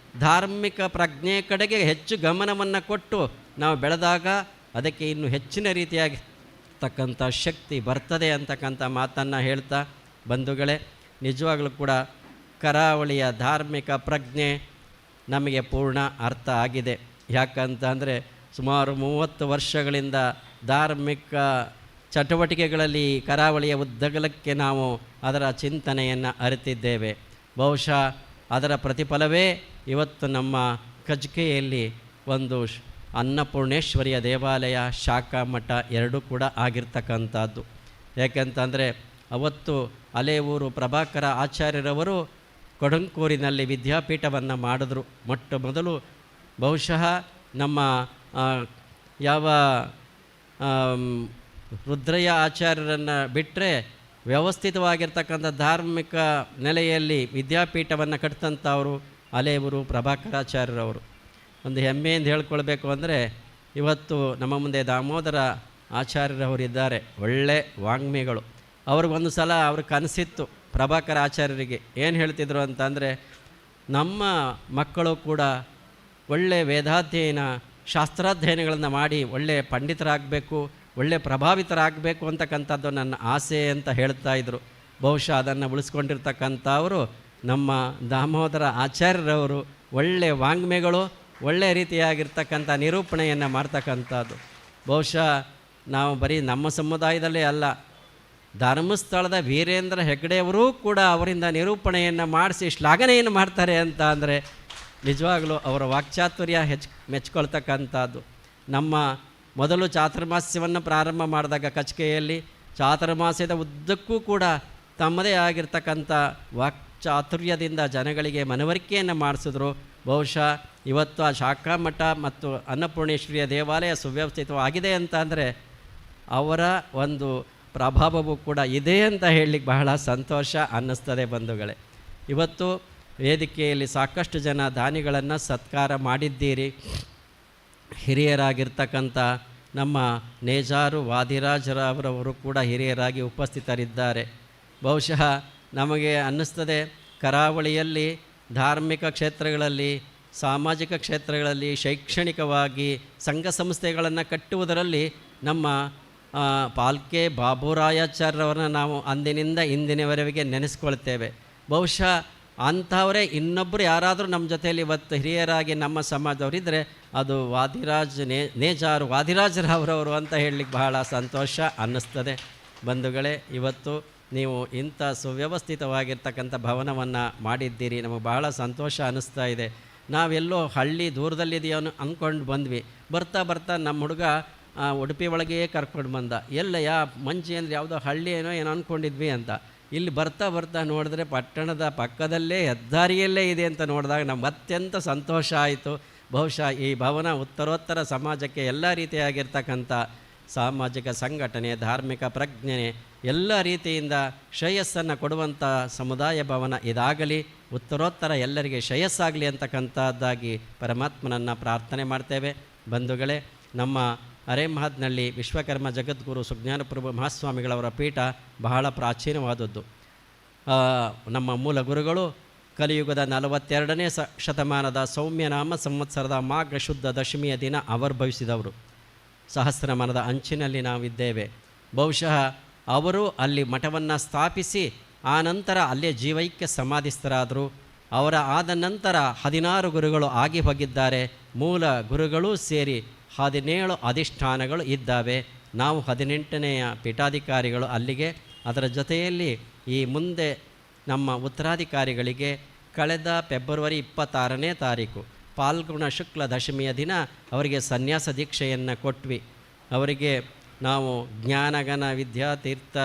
Speaker 19: ಧಾರ್ಮಿಕ ಪ್ರಜ್ಞೆ ಕಡೆಗೆ ಹೆಚ್ಚು ಗಮನವನ್ನು ಕೊಟ್ಟು ನಾವು ಬೆಳೆದಾಗ ಅದಕ್ಕೆ ಇನ್ನೂ ಹೆಚ್ಚಿನ ರೀತಿಯಾಗಿ ತಕ್ಕಂಥ ಶಕ್ತಿ ಬರ್ತದೆ ಅಂತಕ್ಕಂಥ ಮಾತನ್ನು ಹೇಳ್ತಾ, ಬಂಧುಗಳೇ, ನಿಜವಾಗಲೂ ಕೂಡ ಕರಾವಳಿಯ ಧಾರ್ಮಿಕ ಪ್ರಜ್ಞೆ ನಮಗೆ ಪೂರ್ಣ ಅರ್ಥ ಆಗಿದೆ. ಯಾಕಂತ ಅಂದರೆ ಸುಮಾರು 30 ವರ್ಷಗಳಿಂದ ಧಾರ್ಮಿಕ ಚಟುವಟಿಕೆಗಳಲ್ಲಿ ಕರಾವಳಿಯ ಉದ್ದಗಲಕ್ಕೆ ನಾವು ಅದರ ಚಿಂತನೆಯನ್ನು ಅರಿತಿದ್ದೇವೆ. ಬಹುಶಃ ಅದರ ಪ್ರತಿಫಲವೇ ಇವತ್ತು ನಮ್ಮ ಕಜ್ಕೆಯಲ್ಲಿ ಒಂದು ಅನ್ನಪೂರ್ಣೇಶ್ವರಿಯ ದೇವಾಲಯ, ಶಾಖಾ ಮಠ ಎರಡೂ ಕೂಡ ಆಗಿರ್ತಕ್ಕಂಥದ್ದು. ಯಾಕೆಂತಂದರೆ ಅವತ್ತು ಅಲೇವೂರು ಪ್ರಭಾಕರ ಆಚಾರ್ಯರವರು ಕೊಡಂಕೂರಿನಲ್ಲಿ ವಿದ್ಯಾಪೀಠವನ್ನು ಮಾಡಿದ್ರು. ಮೊಟ್ಟ ಮೊದಲು ಬಹುಶಃ ನಮ್ಮ ಯಾವ ರುದ್ರಯ್ಯ ಆಚಾರ್ಯರನ್ನು ಬಿಟ್ಟರೆ ವ್ಯವಸ್ಥಿತವಾಗಿರ್ತಕ್ಕಂಥ ಧಾರ್ಮಿಕ ನೆಲೆಯಲ್ಲಿ ವಿದ್ಯಾಪೀಠವನ್ನು ಕಟ್ಟಿದಂಥವರು ಅಲೇವೂರು ಪ್ರಭಾಕರಾಚಾರ್ಯರವರು. ಒಂದು ಹೆಮ್ಮೆಯಿಂದ ಹೇಳ್ಕೊಳ್ಬೇಕು ಅಂದರೆ, ಇವತ್ತು ನಮ್ಮ ಮುಂದೆ ದಾಮೋದರ ಆಚಾರ್ಯರವರಿದ್ದಾರೆ, ಒಳ್ಳೆ ವಾಗ್ಮಿಗಳು. ಅವ್ರಿಗೊಂದು ಸಲ ಅವ್ರಿಗೆ ಕನಸಿತ್ತು, ಪ್ರಭಾಕರ ಆಚಾರ್ಯರಿಗೆ ಏನು ಹೇಳ್ತಿದ್ರು ಅಂತಂದರೆ, ನಮ್ಮ ಮಕ್ಕಳು ಕೂಡ ಒಳ್ಳೆಯ ವೇದಾಧ್ಯಯನ, ಶಾಸ್ತ್ರಾಧ್ಯಯನಗಳನ್ನು ಮಾಡಿ ಒಳ್ಳೆಯ ಪಂಡಿತರಾಗಬೇಕು, ಒಳ್ಳೆಯ ಪ್ರಭಾವಿತರಾಗಬೇಕು ಅಂತಕ್ಕಂಥದ್ದು ನನ್ನ ಆಸೆ ಅಂತ ಹೇಳ್ತಾಯಿದ್ರು. ಬಹುಶಃ ಅದನ್ನು ಉಳಿಸ್ಕೊಂಡಿರ್ತಕ್ಕಂಥವರು ನಮ್ಮ ದಾಮೋದರ ಆಚಾರ್ಯರವರು. ಒಳ್ಳೆಯ ವಾಂಗ್ಮೆಗಳು, ಒಳ್ಳೆಯ ರೀತಿಯಾಗಿರ್ತಕ್ಕಂಥ ನಿರೂಪಣೆಯನ್ನು ಮಾಡ್ತಕ್ಕಂಥದ್ದು. ಬಹುಶಃ ನಾವು ಬರೀ ನಮ್ಮ ಸಮುದಾಯದಲ್ಲೇ ಅಲ್ಲ, ಧರ್ಮಸ್ಥಳದ ವೀರೇಂದ್ರ ಹೆಗ್ಡೆಯವರೂ ಕೂಡ ಅವರಿಂದ ನಿರೂಪಣೆಯನ್ನು ಮಾಡಿಸಿ ಶ್ಲಾಘನೆಯನ್ನು ಮಾಡ್ತಾರೆ ಅಂತ ಅಂದರೆ ನಿಜವಾಗಲೂ ಅವರ ವಾಕ್ಚಾತುರ್ಯ ಮೆಚ್ಕೊಳ್ತಕ್ಕಂಥದ್ದು. ನಮ್ಮ ಮೊದಲು ಚಾತುರ್ಮಾಸ್ಯವನ್ನು ಪ್ರಾರಂಭ ಮಾಡಿದಾಗ ಕಚ್ಕೆಯಲ್ಲಿ ಚಾತುರ್ಮಾಸ್ಯದ ಉದ್ದಕ್ಕೂ ಕೂಡ ತಮ್ಮದೇ ಆಗಿರ್ತಕ್ಕಂಥ ವಾಕ್ಚಾತುರ್ಯದಿಂದ ಜನಗಳಿಗೆ ಮನವರಿಕೆಯನ್ನು ಮಾಡಿಸಿದ್ರು. ಬಹುಶಃ ಇವತ್ತು ಆ ಶಾಖಾ ಮಠ ಮತ್ತು ಅನ್ನಪೂರ್ಣೇಶ್ವರಿಯ ದೇವಾಲಯ ಸುವ್ಯವಸ್ಥಿತವಾಗಿದೆ ಅಂತ ಅಂದರೆ ಅವರ ಒಂದು ಪ್ರಭಾವವೂ ಕೂಡ ಇದೆ ಅಂತ ಹೇಳಲಿಕ್ಕೆ ಬಹಳ ಸಂತೋಷ ಅನ್ನಿಸ್ತದೆ ಬಂಧುಗಳೇ. ಇವತ್ತು ವೇದಿಕೆಯಲ್ಲಿ ಸಾಕಷ್ಟು ಜನ ದಾನಿಗಳನ್ನು ಸತ್ಕಾರ ಮಾಡಿದ್ದೀರಿ. ಹಿರಿಯರಾಗಿರ್ತಕ್ಕಂಥ ನಮ್ಮ ನೇಜಾರು ವಾದಿರಾಜರವರವರು ಕೂಡ ಹಿರಿಯರಾಗಿ ಉಪಸ್ಥಿತರಿದ್ದಾರೆ. ಬಹುಶಃ ನಮಗೆ ಅನ್ನಿಸ್ತದೆ ಕರಾವಳಿಯಲ್ಲಿ ಧಾರ್ಮಿಕ ಕ್ಷೇತ್ರಗಳಲ್ಲಿ, ಸಾಮಾಜಿಕ ಕ್ಷೇತ್ರಗಳಲ್ಲಿ, ಶೈಕ್ಷಣಿಕವಾಗಿ ಸಂಘ ಸಂಸ್ಥೆಗಳನ್ನು ಕಟ್ಟುವುದರಲ್ಲಿ ನಮ್ಮ ಪಾಲ್ಕೆ ಬಾಬುರಾಯಾಚಾರ್ಯರವ್ರನ್ನ ನಾವು ಅಂದಿನಿಂದ ಇಂದಿನವರೆಗೆ ನೆನೆಸ್ಕೊಳ್ತೇವೆ. ಬಹುಶಃ ಅಂಥವರೇ ಇನ್ನೊಬ್ಬರು ಯಾರಾದರೂ ನಮ್ಮ ಜೊತೆಯಲ್ಲಿ ಇವತ್ತು ಹಿರಿಯರಾಗಿ ನಮ್ಮ ಸಮಾಜದವರಿದ್ದರೆ ಅದು ನೇಜಾರು ವಾದಿರಾಜರವರವರು ಅಂತ ಹೇಳಲಿಕ್ಕೆ ಬಹಳ ಸಂತೋಷ ಅನ್ನಿಸ್ತದೆ. ಬಂಧುಗಳೇ, ಇವತ್ತು ನೀವು ಇಂಥ ಸುವ್ಯವಸ್ಥಿತವಾಗಿರ್ತಕ್ಕಂಥ ಭವನವನ್ನು ಮಾಡಿದ್ದೀರಿ, ನಮಗೆ ಬಹಳ ಸಂತೋಷ ಅನ್ನಿಸ್ತಾ ಇದೆ. ನಾವೆಲ್ಲೋ ಹಳ್ಳಿ ದೂರದಲ್ಲಿದೆಯೋ ಅಂದ್ಕೊಂಡು ಬಂದ್ವಿ. ಬರ್ತಾ ಬರ್ತಾ ನಮ್ಮ ಹುಡುಗ ಉಡುಪಿ ಒಳಗೆಯೇ ಕರ್ಕೊಂಡು ಬಂದ. ಮಂಚಿ ಅಂದರೆ ಯಾವುದೋ ಹಳ್ಳಿ ಏನೋ ಅಂದ್ಕೊಂಡಿದ್ವಿ ಅಂತ. ಇಲ್ಲಿ ಬರ್ತಾ ಬರ್ತಾ ನೋಡಿದ್ರೆ ಪಟ್ಟಣದ ಪಕ್ಕದಲ್ಲೇ ಹೆದ್ದಾರಿಯಲ್ಲೇ ಇದೆ ಅಂತ ನೋಡಿದಾಗ ನಮ್ಗೆ ಅತ್ಯಂತ ಸಂತೋಷ ಆಯಿತು. ಬಹುಶಃ ಈ ಭವನ ಉತ್ತರೋತ್ತರ ಸಮಾಜಕ್ಕೆ ಎಲ್ಲ ರೀತಿಯಾಗಿರ್ತಕ್ಕಂಥ ಸಾಮಾಜಿಕ ಸಂಘಟನೆ, ಧಾರ್ಮಿಕ ಪ್ರಜ್ಞೆ, ಎಲ್ಲ ರೀತಿಯಿಂದ ಶ್ರೇಯಸ್ಸನ್ನು ಕೊಡುವಂಥ ಸಮುದಾಯ ಭವನ ಇದಾಗಲಿ, ಉತ್ತರೋತ್ತರ ಎಲ್ಲರಿಗೆ ಶ್ರೇಯಸ್ಸಾಗಲಿ ಅಂತಕ್ಕಂಥದ್ದಾಗಿ ಪರಮಾತ್ಮನನ್ನು ಪ್ರಾರ್ಥನೆ ಮಾಡ್ತೇವೆ. ಬಂಧುಗಳೇ, ನಮ್ಮ ಅರೇಮಹದ್ನಳ್ಳಿ ವಿಶ್ವಕರ್ಮ ಜಗದ್ಗುರು ಸುಜ್ಞಾನಪ್ರಭು ಮಹಾಸ್ವಾಮಿಗಳವರ ಪೀಠ ಬಹಳ ಪ್ರಾಚೀನವಾದದ್ದು. ನಮ್ಮ ಮೂಲ ಗುರುಗಳು ಕಲಿಯುಗದ 42ನೇ ಶತಮಾನದ ಸೌಮ್ಯನಾಮ ಸಂವತ್ಸರದ ಮಾಘ ಶುದ್ಧ ದಶಮಿಯ ದಿನ ಆವಿರ್ಭವಿಸಿದವರು. ಸಹಸ್ರಮಾನದ ಅಂಚಿನಲ್ಲಿ ನಾವಿದ್ದೇವೆ. ಬಹುಶಃ ಅವರು ಅಲ್ಲಿ ಮಠವನ್ನು ಸ್ಥಾಪಿಸಿ ಆನಂತರ ಅಲ್ಲೇ ಜೀವೈಕ್ಯ ಸಮಾಧಿಸ್ಥರಾದರು. ಅವರ ಆದ ನಂತರ 16 ಗುರುಗಳು ಆಗಿ ಹೋಗಿದ್ದಾರೆ. ಮೂಲ ಗುರುಗಳೂ ಸೇರಿ 17 ಅಧಿಷ್ಠಾನಗಳು ಇದ್ದಾವೆ. ನಾವು 18ನೆಯ ಪೀಠಾಧಿಕಾರಿಗಳು ಅಲ್ಲಿಗೆ. ಅದರ ಜೊತೆಯಲ್ಲಿ ಈ ಮುಂದೆ ನಮ್ಮ ಉತ್ತರಾಧಿಕಾರಿಗಳಿಗೆ ಕಳೆದ ಫೆಬ್ರವರಿ 26ನೇ ತಾರೀಕು ಫಾಲ್ಗುಣ ಶುಕ್ಲ ದಶಮಿಯ ದಿನ ಅವರಿಗೆ ಸನ್ಯಾಸ ದೀಕ್ಷೆಯನ್ನು ಕೊಟ್ವಿ. ಅವರಿಗೆ ನಾವು ಜ್ಞಾನಗಣ ವಿದ್ಯಾತೀರ್ಥ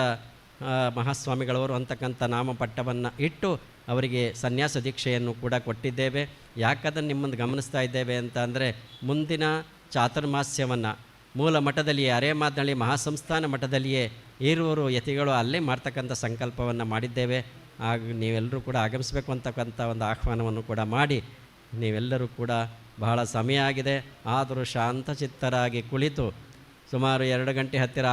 Speaker 19: ಮಹಾಸ್ವಾಮಿಗಳವರು ಅಂತಕ್ಕಂಥ ನಾಮಪಟ್ಟವನ್ನು ಇಟ್ಟು ಅವರಿಗೆ ಸನ್ಯಾಸ ದೀಕ್ಷೆಯನ್ನು ಕೂಡ ಕೊಟ್ಟಿದ್ದೇವೆ. ಯಾಕದನ್ನು ನಿಮ್ಮನ್ನು ಗಮನಿಸ್ತಾ ಇದ್ದೇವೆ ಅಂತ ಅಂದರೆ, ಮುಂದಿನ ಚಾತುರ್ಮಾಸ್ಯವನ್ನು ಮೂಲ ಮಠದಲ್ಲಿಯೇ ಅರೇಮಾದ್ನಳ್ಳಿ ಮಹಾಸಂಸ್ಥಾನ ಮಠದಲ್ಲಿಯೇ ಈರುವರು ಯತಿಗಳು ಅಲ್ಲೇ ಮಾಡ್ತಕ್ಕಂಥ ಸಂಕಲ್ಪವನ್ನು ಮಾಡಿದ್ದೇವೆ. ಆಗ ನೀವೆಲ್ಲರೂ ಕೂಡ ಆಗಮಿಸಬೇಕು ಅಂತಕ್ಕಂಥ ಒಂದು ಆಹ್ವಾನವನ್ನು ಕೂಡ ಮಾಡಿ, ನೀವೆಲ್ಲರೂ ಕೂಡ ಬಹಳ ಸಮಯ ಆಗಿದೆ, ಆದರೂ ಶಾಂತಚಿತ್ತರಾಗಿ ಕುಳಿತು ಸುಮಾರು 2 ಗಂಟೆ ಹತ್ತಿರ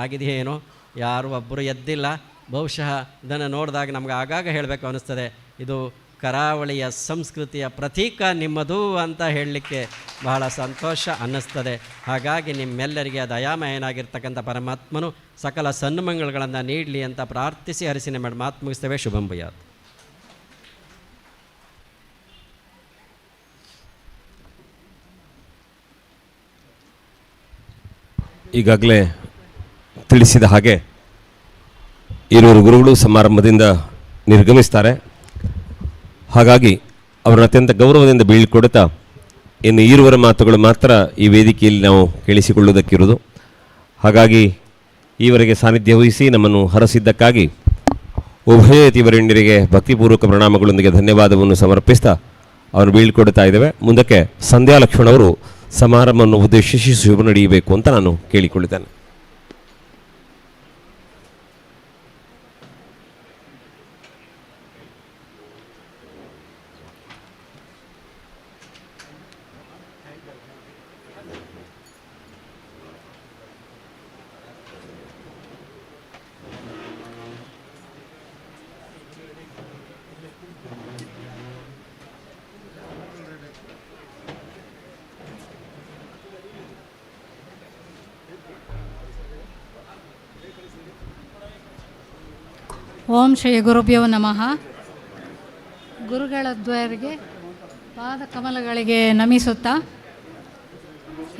Speaker 19: ಆಗಿದೆಯೇನೋ, ಯಾರೂ ಒಬ್ಬರು ಎದ್ದಿಲ್ಲ. ಬಹುಶಃ ಇದನ್ನು ನೋಡಿದಾಗ ನಮ್ಗೆ ಆಗಾಗ ಹೇಳಬೇಕು ಅನ್ನಿಸ್ತದೆ, ಇದು ಕರಾವಳಿಯ ಸಂಸ್ಕೃತಿಯ ಪ್ರತೀಕ ನಿಮ್ಮದು ಅಂತ ಹೇಳಲಿಕ್ಕೆ ಬಹಳ ಸಂತೋಷ ಅನ್ನಿಸ್ತದೆ. ಹಾಗಾಗಿ ನಿಮ್ಮೆಲ್ಲರಿಗೆ ದಯಾಮಯನಾಗಿರ್ತಕ್ಕಂಥ ಪರಮಾತ್ಮನು ಸಕಲ ಸನ್ಮಂಗಳಗಳನ್ನು ನೀಡಲಿ ಅಂತ ಪ್ರಾರ್ಥಿಸಿ ಹರಿಸಿನ ಮಾಡಿ ಮಾತು ಮುಗಿಸ್ತೇವೆ. ಶುಭಂ ಭೂಯಾತ್.
Speaker 4: ಈಗಾಗಲೇ ತಿಳಿಸಿದ ಹಾಗೆ ಇರುವರು ಗುರುಗಳು ಸಮಾರಂಭದಿಂದ ನಿರ್ಗಮಿಸ್ತಾರೆ. ಹಾಗಾಗಿ ಅವರನ್ನು ಅತ್ಯಂತ ಗೌರವದಿಂದ ಬೀಳ್ಕೊಡುತ್ತಾ ಇನ್ನು ಈರುವರ ಮಾತುಗಳು ಮಾತ್ರ ಈ ವೇದಿಕೆಯಲ್ಲಿ ನಾವು ಕೇಳಿಸಿಕೊಳ್ಳುವುದಕ್ಕಿರುವುದು. ಹಾಗಾಗಿ ಈವರೆಗೆ ಸಾನ್ನಿಧ್ಯ ವಹಿಸಿ ನಮ್ಮನ್ನು ಹರಸಿದ್ದಕ್ಕಾಗಿ ಉಭಯ ಯತಿವರೇಣ್ಯರಿಗೆ ಭಕ್ತಿಪೂರ್ವಕ ಪ್ರಣಾಮಗಳೊಂದಿಗೆ ಧನ್ಯವಾದವನ್ನು ಸಮರ್ಪಿಸ್ತಾ ಅವರು ಬೀಳ್ಕೊಡ್ತಾ ಇದ್ದೇವೆ. ಮುಂದಕ್ಕೆ ಸಂಧ್ಯಾ ಲಕ್ಷ್ಮಣ್ ಅವರು ಸಮಾರಂಭವನ್ನು ಉದ್ದೇಶಿಸಿ ಶುಭ ನಡೆಯಬೇಕು ಅಂತ ನಾನು ಕೇಳಿಕೊಳ್ಳುತ್ತೇನೆ.
Speaker 20: ಓಂ ಶ್ರೀ ಗುರುಭ್ಯೋ ನಮಃ. ಗುರುಗಳ ದ್ವಯರಿಗೆ ಪಾದ ಕಮಲಗಳಿಗೆ ನಮಿಸುತ್ತಾ,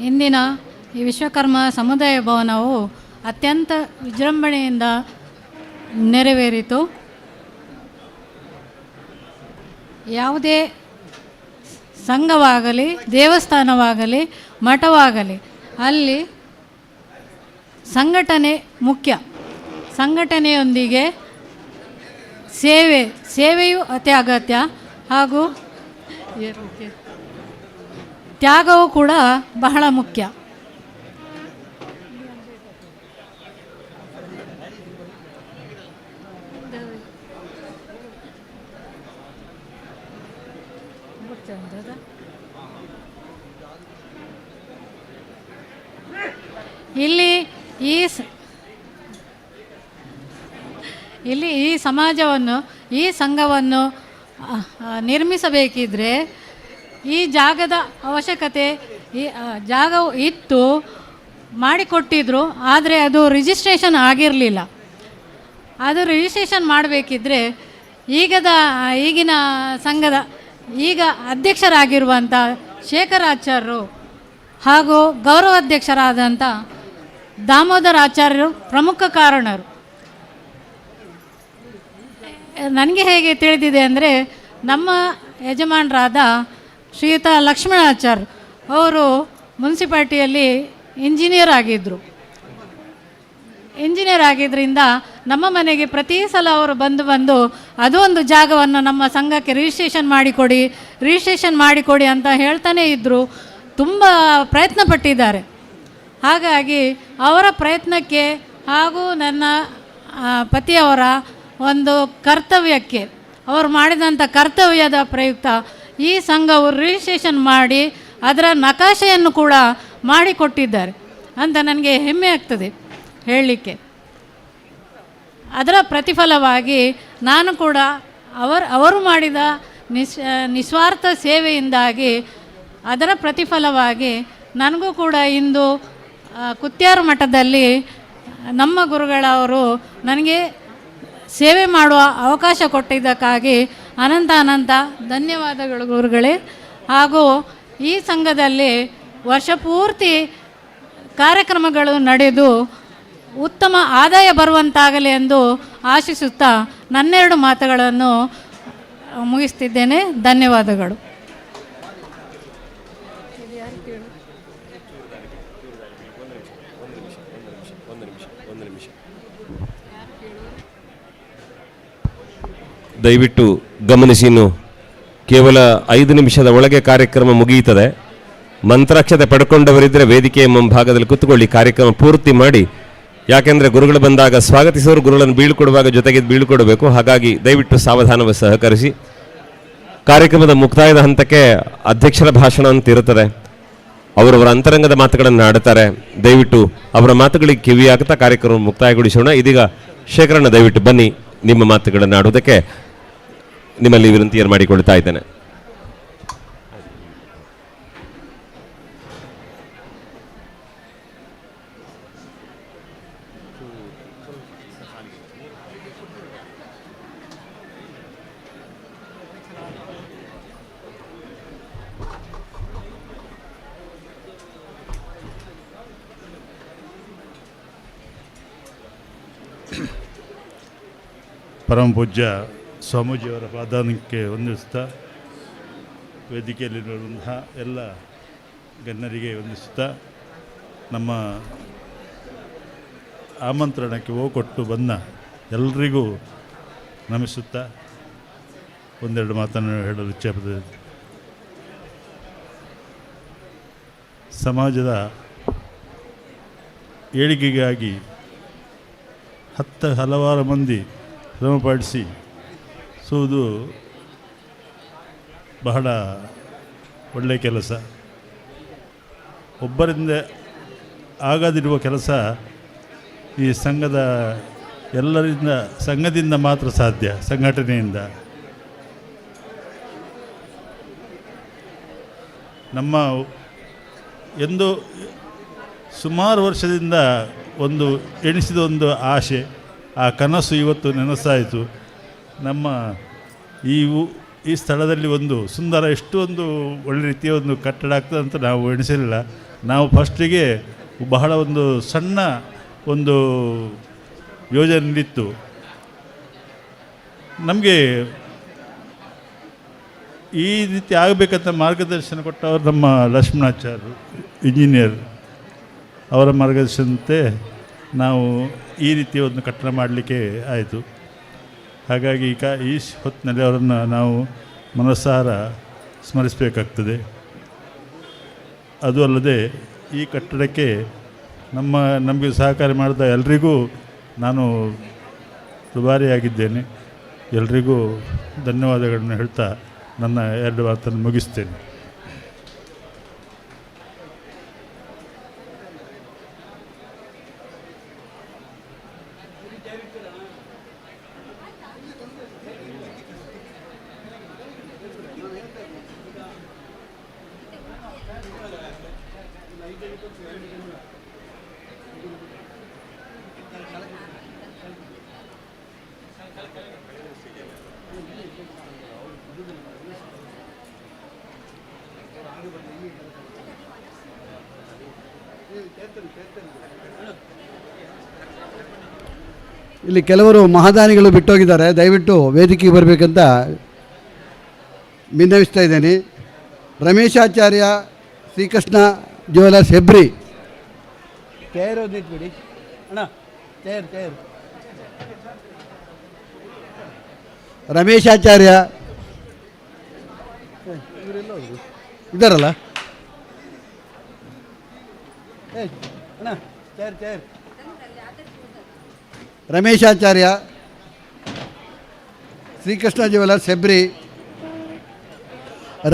Speaker 20: ಇಂದಿನ ಈ ವಿಶ್ವಕರ್ಮ ಸಮುದಾಯ ಭವನವು ಅತ್ಯಂತ ವಿಜೃಂಭಣೆಯಿಂದ ನೆರವೇರಿತು. ಯಾವುದೇ ಸಂಘವಾಗಲಿ, ದೇವಸ್ಥಾನವಾಗಲಿ, ಮಠವಾಗಲಿ, ಅಲ್ಲಿ ಸಂಘಟನೆ ಮುಖ್ಯ. ಸಂಘಟನೆಯೊಂದಿಗೆ ಸೇವೆಯು ಅತಿ ಅಗತ್ಯ, ಹಾಗೂ ತ್ಯಾಗವು ಕೂಡ ಬಹಳ ಮುಖ್ಯ. ಇಲ್ಲಿ ಈ ಸಮಾಜವನ್ನು, ಈ ಸಂಘವನ್ನು ನಿರ್ಮಿಸಬೇಕಿದ್ರೆ ಈ ಜಾಗದ ಅವಶ್ಯಕತೆ, ಈ ಜಾಗ ಇತ್ತು, ಮಾಡಿಕೊಟ್ಟಿದ್ರು. ಆದರೆ ಅದು ರಿಜಿಸ್ಟ್ರೇಷನ್ ಆಗಿರಲಿಲ್ಲ. ಅದು ರಿಜಿಸ್ಟ್ರೇಷನ್ ಮಾಡಬೇಕಿದ್ರೆ ಈಗಿನ ಸಂಘದ ಈಗ ಅಧ್ಯಕ್ಷರಾಗಿರುವಂಥ ಶೇಖರಾಚಾರ್ಯರು ಹಾಗೂ ಗೌರವಾಧ್ಯಕ್ಷರಾದಂಥ ದಾಮೋದರ ಆಚಾರ್ಯರು ಪ್ರಮುಖ ಕಾರಣರು. ನನಗೆ ಹೇಗೆ ತಿಳಿದಿದೆ ಅಂದರೆ, ನಮ್ಮ ಯಜಮಾನರಾದ ಶ್ರೀಯುತ ಲಕ್ಷ್ಮಣಾಚಾರ್ಯ ಅವರು ಮುನ್ಸಿಪಾಲ್ಟಿಯಲ್ಲಿ ಇಂಜಿನಿಯರ್ ಆಗಿದ್ದರು. ಇಂಜಿನಿಯರ್ ಆಗಿದ್ದರಿಂದ ನಮ್ಮ ಮನೆಗೆ ಪ್ರತಿ ಸಲ ಅವರು ಬಂದು ಅದು ಒಂದು ಜಾಗವನ್ನು ನಮ್ಮ ಸಂಘಕ್ಕೆ ರಿಜಿಸ್ಟ್ರೇಷನ್ ಮಾಡಿಕೊಡಿ ಅಂತ ಹೇಳ್ತಾನೇ ಇದ್ದರು. ತುಂಬ ಪ್ರಯತ್ನ ಪಟ್ಟಿದ್ದಾರೆ. ಹಾಗಾಗಿ ಅವರ ಪ್ರಯತ್ನಕ್ಕೆ ಹಾಗೂ ನನ್ನ ಪತಿಯವರ ಒಂದು ಕರ್ತವ್ಯಕ್ಕೆ, ಅವರು ಮಾಡಿದಂಥ ಕರ್ತವ್ಯದ ಪ್ರಯುಕ್ತ ಈ ಸಂಘವು ರಿಜಿಸ್ಟ್ರೇಷನ್ ಮಾಡಿ ಅದರ ನಕಾಶೆಯನ್ನು ಕೂಡ ಮಾಡಿಕೊಟ್ಟಿದ್ದಾರೆ ಅಂತ ನನಗೆ ಹೆಮ್ಮೆ ಆಗ್ತದೆ ಹೇಳಲಿಕ್ಕೆ. ಅದರ ಪ್ರತಿಫಲವಾಗಿ ನಾನು ಕೂಡ ಅವರು ಮಾಡಿದ ನಿಸ್ವಾರ್ಥ ಸೇವೆಯಿಂದಾಗಿ ಅದರ ಪ್ರತಿಫಲವಾಗಿ ನನಗೂ ಕೂಡ ಇಂದು ಕುತ್ಯಾರು ಮಠದಲ್ಲಿ ನಮ್ಮ ಗುರುಗಳವರು ನನಗೆ ಸೇವೆ ಮಾಡುವ ಅವಕಾಶ ಕೊಟ್ಟಿದ್ದಕ್ಕಾಗಿ ಅನಂತ ಧನ್ಯವಾದಗಳು ಗುರುಗಳೇ. ಹಾಗೂ ಈ ಸಂಘದಲ್ಲಿ ವರ್ಷಪೂರ್ತಿ ಕಾರ್ಯಕ್ರಮಗಳು ನಡೆದು ಉತ್ತಮ ಆದಾಯ ಬರುವಂತಾಗಲಿ ಎಂದು ಆಶಿಸುತ್ತಾ ನನ್ನೆರಡು ಮಾತುಗಳನ್ನು ಮುಗಿಸ್ತಿದ್ದೇನೆ. ಧನ್ಯವಾದಗಳು.
Speaker 4: ದಯವಿಟ್ಟು ಗಮನಿಸಿ, ಇನ್ನು ಕೇವಲ 5 ನಿಮಿಷದ ಒಳಗೆ ಕಾರ್ಯಕ್ರಮ ಮುಗಿಯುತ್ತದೆ. ಮಂತ್ರಾಕ್ಷತೆ ಪಡ್ಕೊಂಡವರಿದ್ದರೆ ವೇದಿಕೆಯ ಮುಂಭಾಗದಲ್ಲಿ ಕೂತ್ಕೊಳ್ಳಿ, ಕಾರ್ಯಕ್ರಮ ಪೂರ್ತಿ ಮಾಡಿ. ಯಾಕೆಂದರೆ ಗುರುಗಳು ಬಂದಾಗ ಸ್ವಾಗತಿಸೋರು ಗುರುಗಳನ್ನು ಬೀಳ್ಕೊಡುವಾಗ ಜೊತೆಗೆ ಬೀಳ್ಕೊಡಬೇಕು. ಹಾಗಾಗಿ ದಯವಿಟ್ಟು ಸಾವಧಾನವಾಗಿ ಸಹಕರಿಸಿ. ಕಾರ್ಯಕ್ರಮದ ಮುಕ್ತಾಯದ ಹಂತಕ್ಕೆ ಅಧ್ಯಕ್ಷರ ಭಾಷಣ ಅಂತ ಇರುತ್ತದೆ. ಅವರವರ ಅಂತರಂಗದ ಮಾತುಗಳನ್ನು ಆಡುತ್ತಾರೆ. ದಯವಿಟ್ಟು ಅವರ ಮಾತುಗಳಿಗೆ ಕಿವಿಯಾಗುತ್ತಾ ಕಾರ್ಯಕ್ರಮ ಮುಕ್ತಾಯಗೊಳಿಸೋಣ. ಇದೀಗ ಶೇಖರಣ್ಣ, ದಯವಿಟ್ಟು ಬನ್ನಿ, ನಿಮ್ಮ ಮಾತುಗಳನ್ನು ಆಡುವುದಕ್ಕೆ ನಿಮ್ಮಲ್ಲಿ ವಿನಂತಿಯನ್ನು ಮಾಡಿಕೊಳ್ತಾ ಇದ್ದೇನೆ.
Speaker 21: ಪರಮ ಪೂಜ್ಯ ಸ್ವಾಮೀಜಿಯವರ ಪಾದಾನಕ್ಕೆ ವಂದಿಸುತ್ತಾ, ವೇದಿಕೆಯಲ್ಲಿರುವಂತಹ ಎಲ್ಲ ಗಣ್ಯರಿಗೆ ವಂದಿಸುತ್ತಾ, ನಮ್ಮ ಆಮಂತ್ರಣಕ್ಕೆ ಹೋಗೊಟ್ಟು ಬಂದ ಎಲ್ಲರಿಗೂ ನಮಿಸುತ್ತಾ ಒಂದೆರಡು ಮಾತನ್ನು ಹೇಳಲು ಇಚ್ಛೆಪಡುತ್ತೇನೆ. ಸಮಾಜದ ಏಳಿಗೆಗಾಗಿ ಹಲವಾರು ಮಂದಿ ಶ್ರಮಪಡಿಸುವುದು ಬಹಳ ಒಳ್ಳೆಯ ಕೆಲಸ. ಒಬ್ಬರಿಂದ ಆಗದಿರುವ ಕೆಲಸ ಈ ಸಂಘದಿಂದ ಮಾತ್ರ ಸಾಧ್ಯ, ಸಂಘಟನೆಯಿಂದ. ನಮ್ಮ ಎಂದು ಸುಮಾರು ವರ್ಷದಿಂದ ಎಣಿಸಿದ ಒಂದು ಆಸೆ, ಆ ಕನಸು ಇವತ್ತು ನೆನಸಾಯಿತು. ನಮ್ಮ ಈ ಸ್ಥಳದಲ್ಲಿ ಒಂದು ಸುಂದರ ಒಂದು ಒಳ್ಳೆ ರೀತಿಯ ಒಂದು ಕಟ್ಟಡ ಆಗ್ತದೆ ಅಂತ ನಾವು ಎಣಿಸಲಿಲ್ಲ. ನಾವು ಫಸ್ಟಿಗೆ ಬಹಳ ಸಣ್ಣ ಯೋಜನೆಯಿತ್ತು. ನಮಗೆ ಈ ರೀತಿ ಆಗಬೇಕಂತ ಮಾರ್ಗದರ್ಶನ ಕೊಟ್ಟವರು ನಮ್ಮ ಲಕ್ಷ್ಮಣಾಚಾರ್ಯರು, ಇಂಜಿನಿಯರ್. ಅವರ ಮಾರ್ಗದರ್ಶನಂತೆ ನಾವು ಈ ರೀತಿಯ ಒಂದು ಕಟ್ಟಡ ಮಾಡಲಿಕ್ಕೆ ಆಯಿತು. ಹಾಗಾಗಿ ಈ ಹೊತ್ತಿನಲ್ಲಿ ಅವರನ್ನು ನಾವು ಮನಸಾರ ಸ್ಮರಿಸಬೇಕಾಗ್ತದೆ. ಅದು ಅಲ್ಲದೆ ಈ ಕಟ್ಟಡಕ್ಕೆ ನಮಗೆ ಸಹಕಾರ ಮಾಡಿದ ಎಲ್ರಿಗೂ ನಾನು ದುಬಾರಿಯಾಗಿದ್ದೇನೆ. ಎಲ್ರಿಗೂ ಧನ್ಯವಾದಗಳನ್ನು ಹೇಳ್ತಾ ನನ್ನ 2 ಮಾತನ್ನು ಮುಗಿಸ್ತೇನೆ.
Speaker 6: ಇಲ್ಲಿ ಕೆಲವರು ಮಹಾದಾನಿಗಳು ಬಿಟ್ಟೋಗಿದ್ದಾರೆ, ದಯವಿಟ್ಟು ವೇದಿಕೆಗೆ ಬರಬೇಕಂತ ವಿನ್ನವಿಸ್ತಾ ಇದ್ದೇನೆ. ರಮೇಶಾಚಾರ್ಯ ಶ್ರೀಕೃಷ್ಣ ಜ್ಯುವೆಲರ್ಸ್ ಹೆಬ್ರಿ. ಚೇರು ನಿಂತ್ಬಿಡಿ ಅಣ್ಣ, ಚೇರು. ರಮೇಶಾಚಾರ್ಯ ಇದ್ದಾರಲ್ಲ, ಅಣ್ಣ ಚೇರ್. ರಮೇಶಾಚಾರ್ಯ ಶ್ರೀಕೃಷ್ಣ ಜ್ಯುವೆಲರ್ಸ್ ಹೆಬ್ರಿ.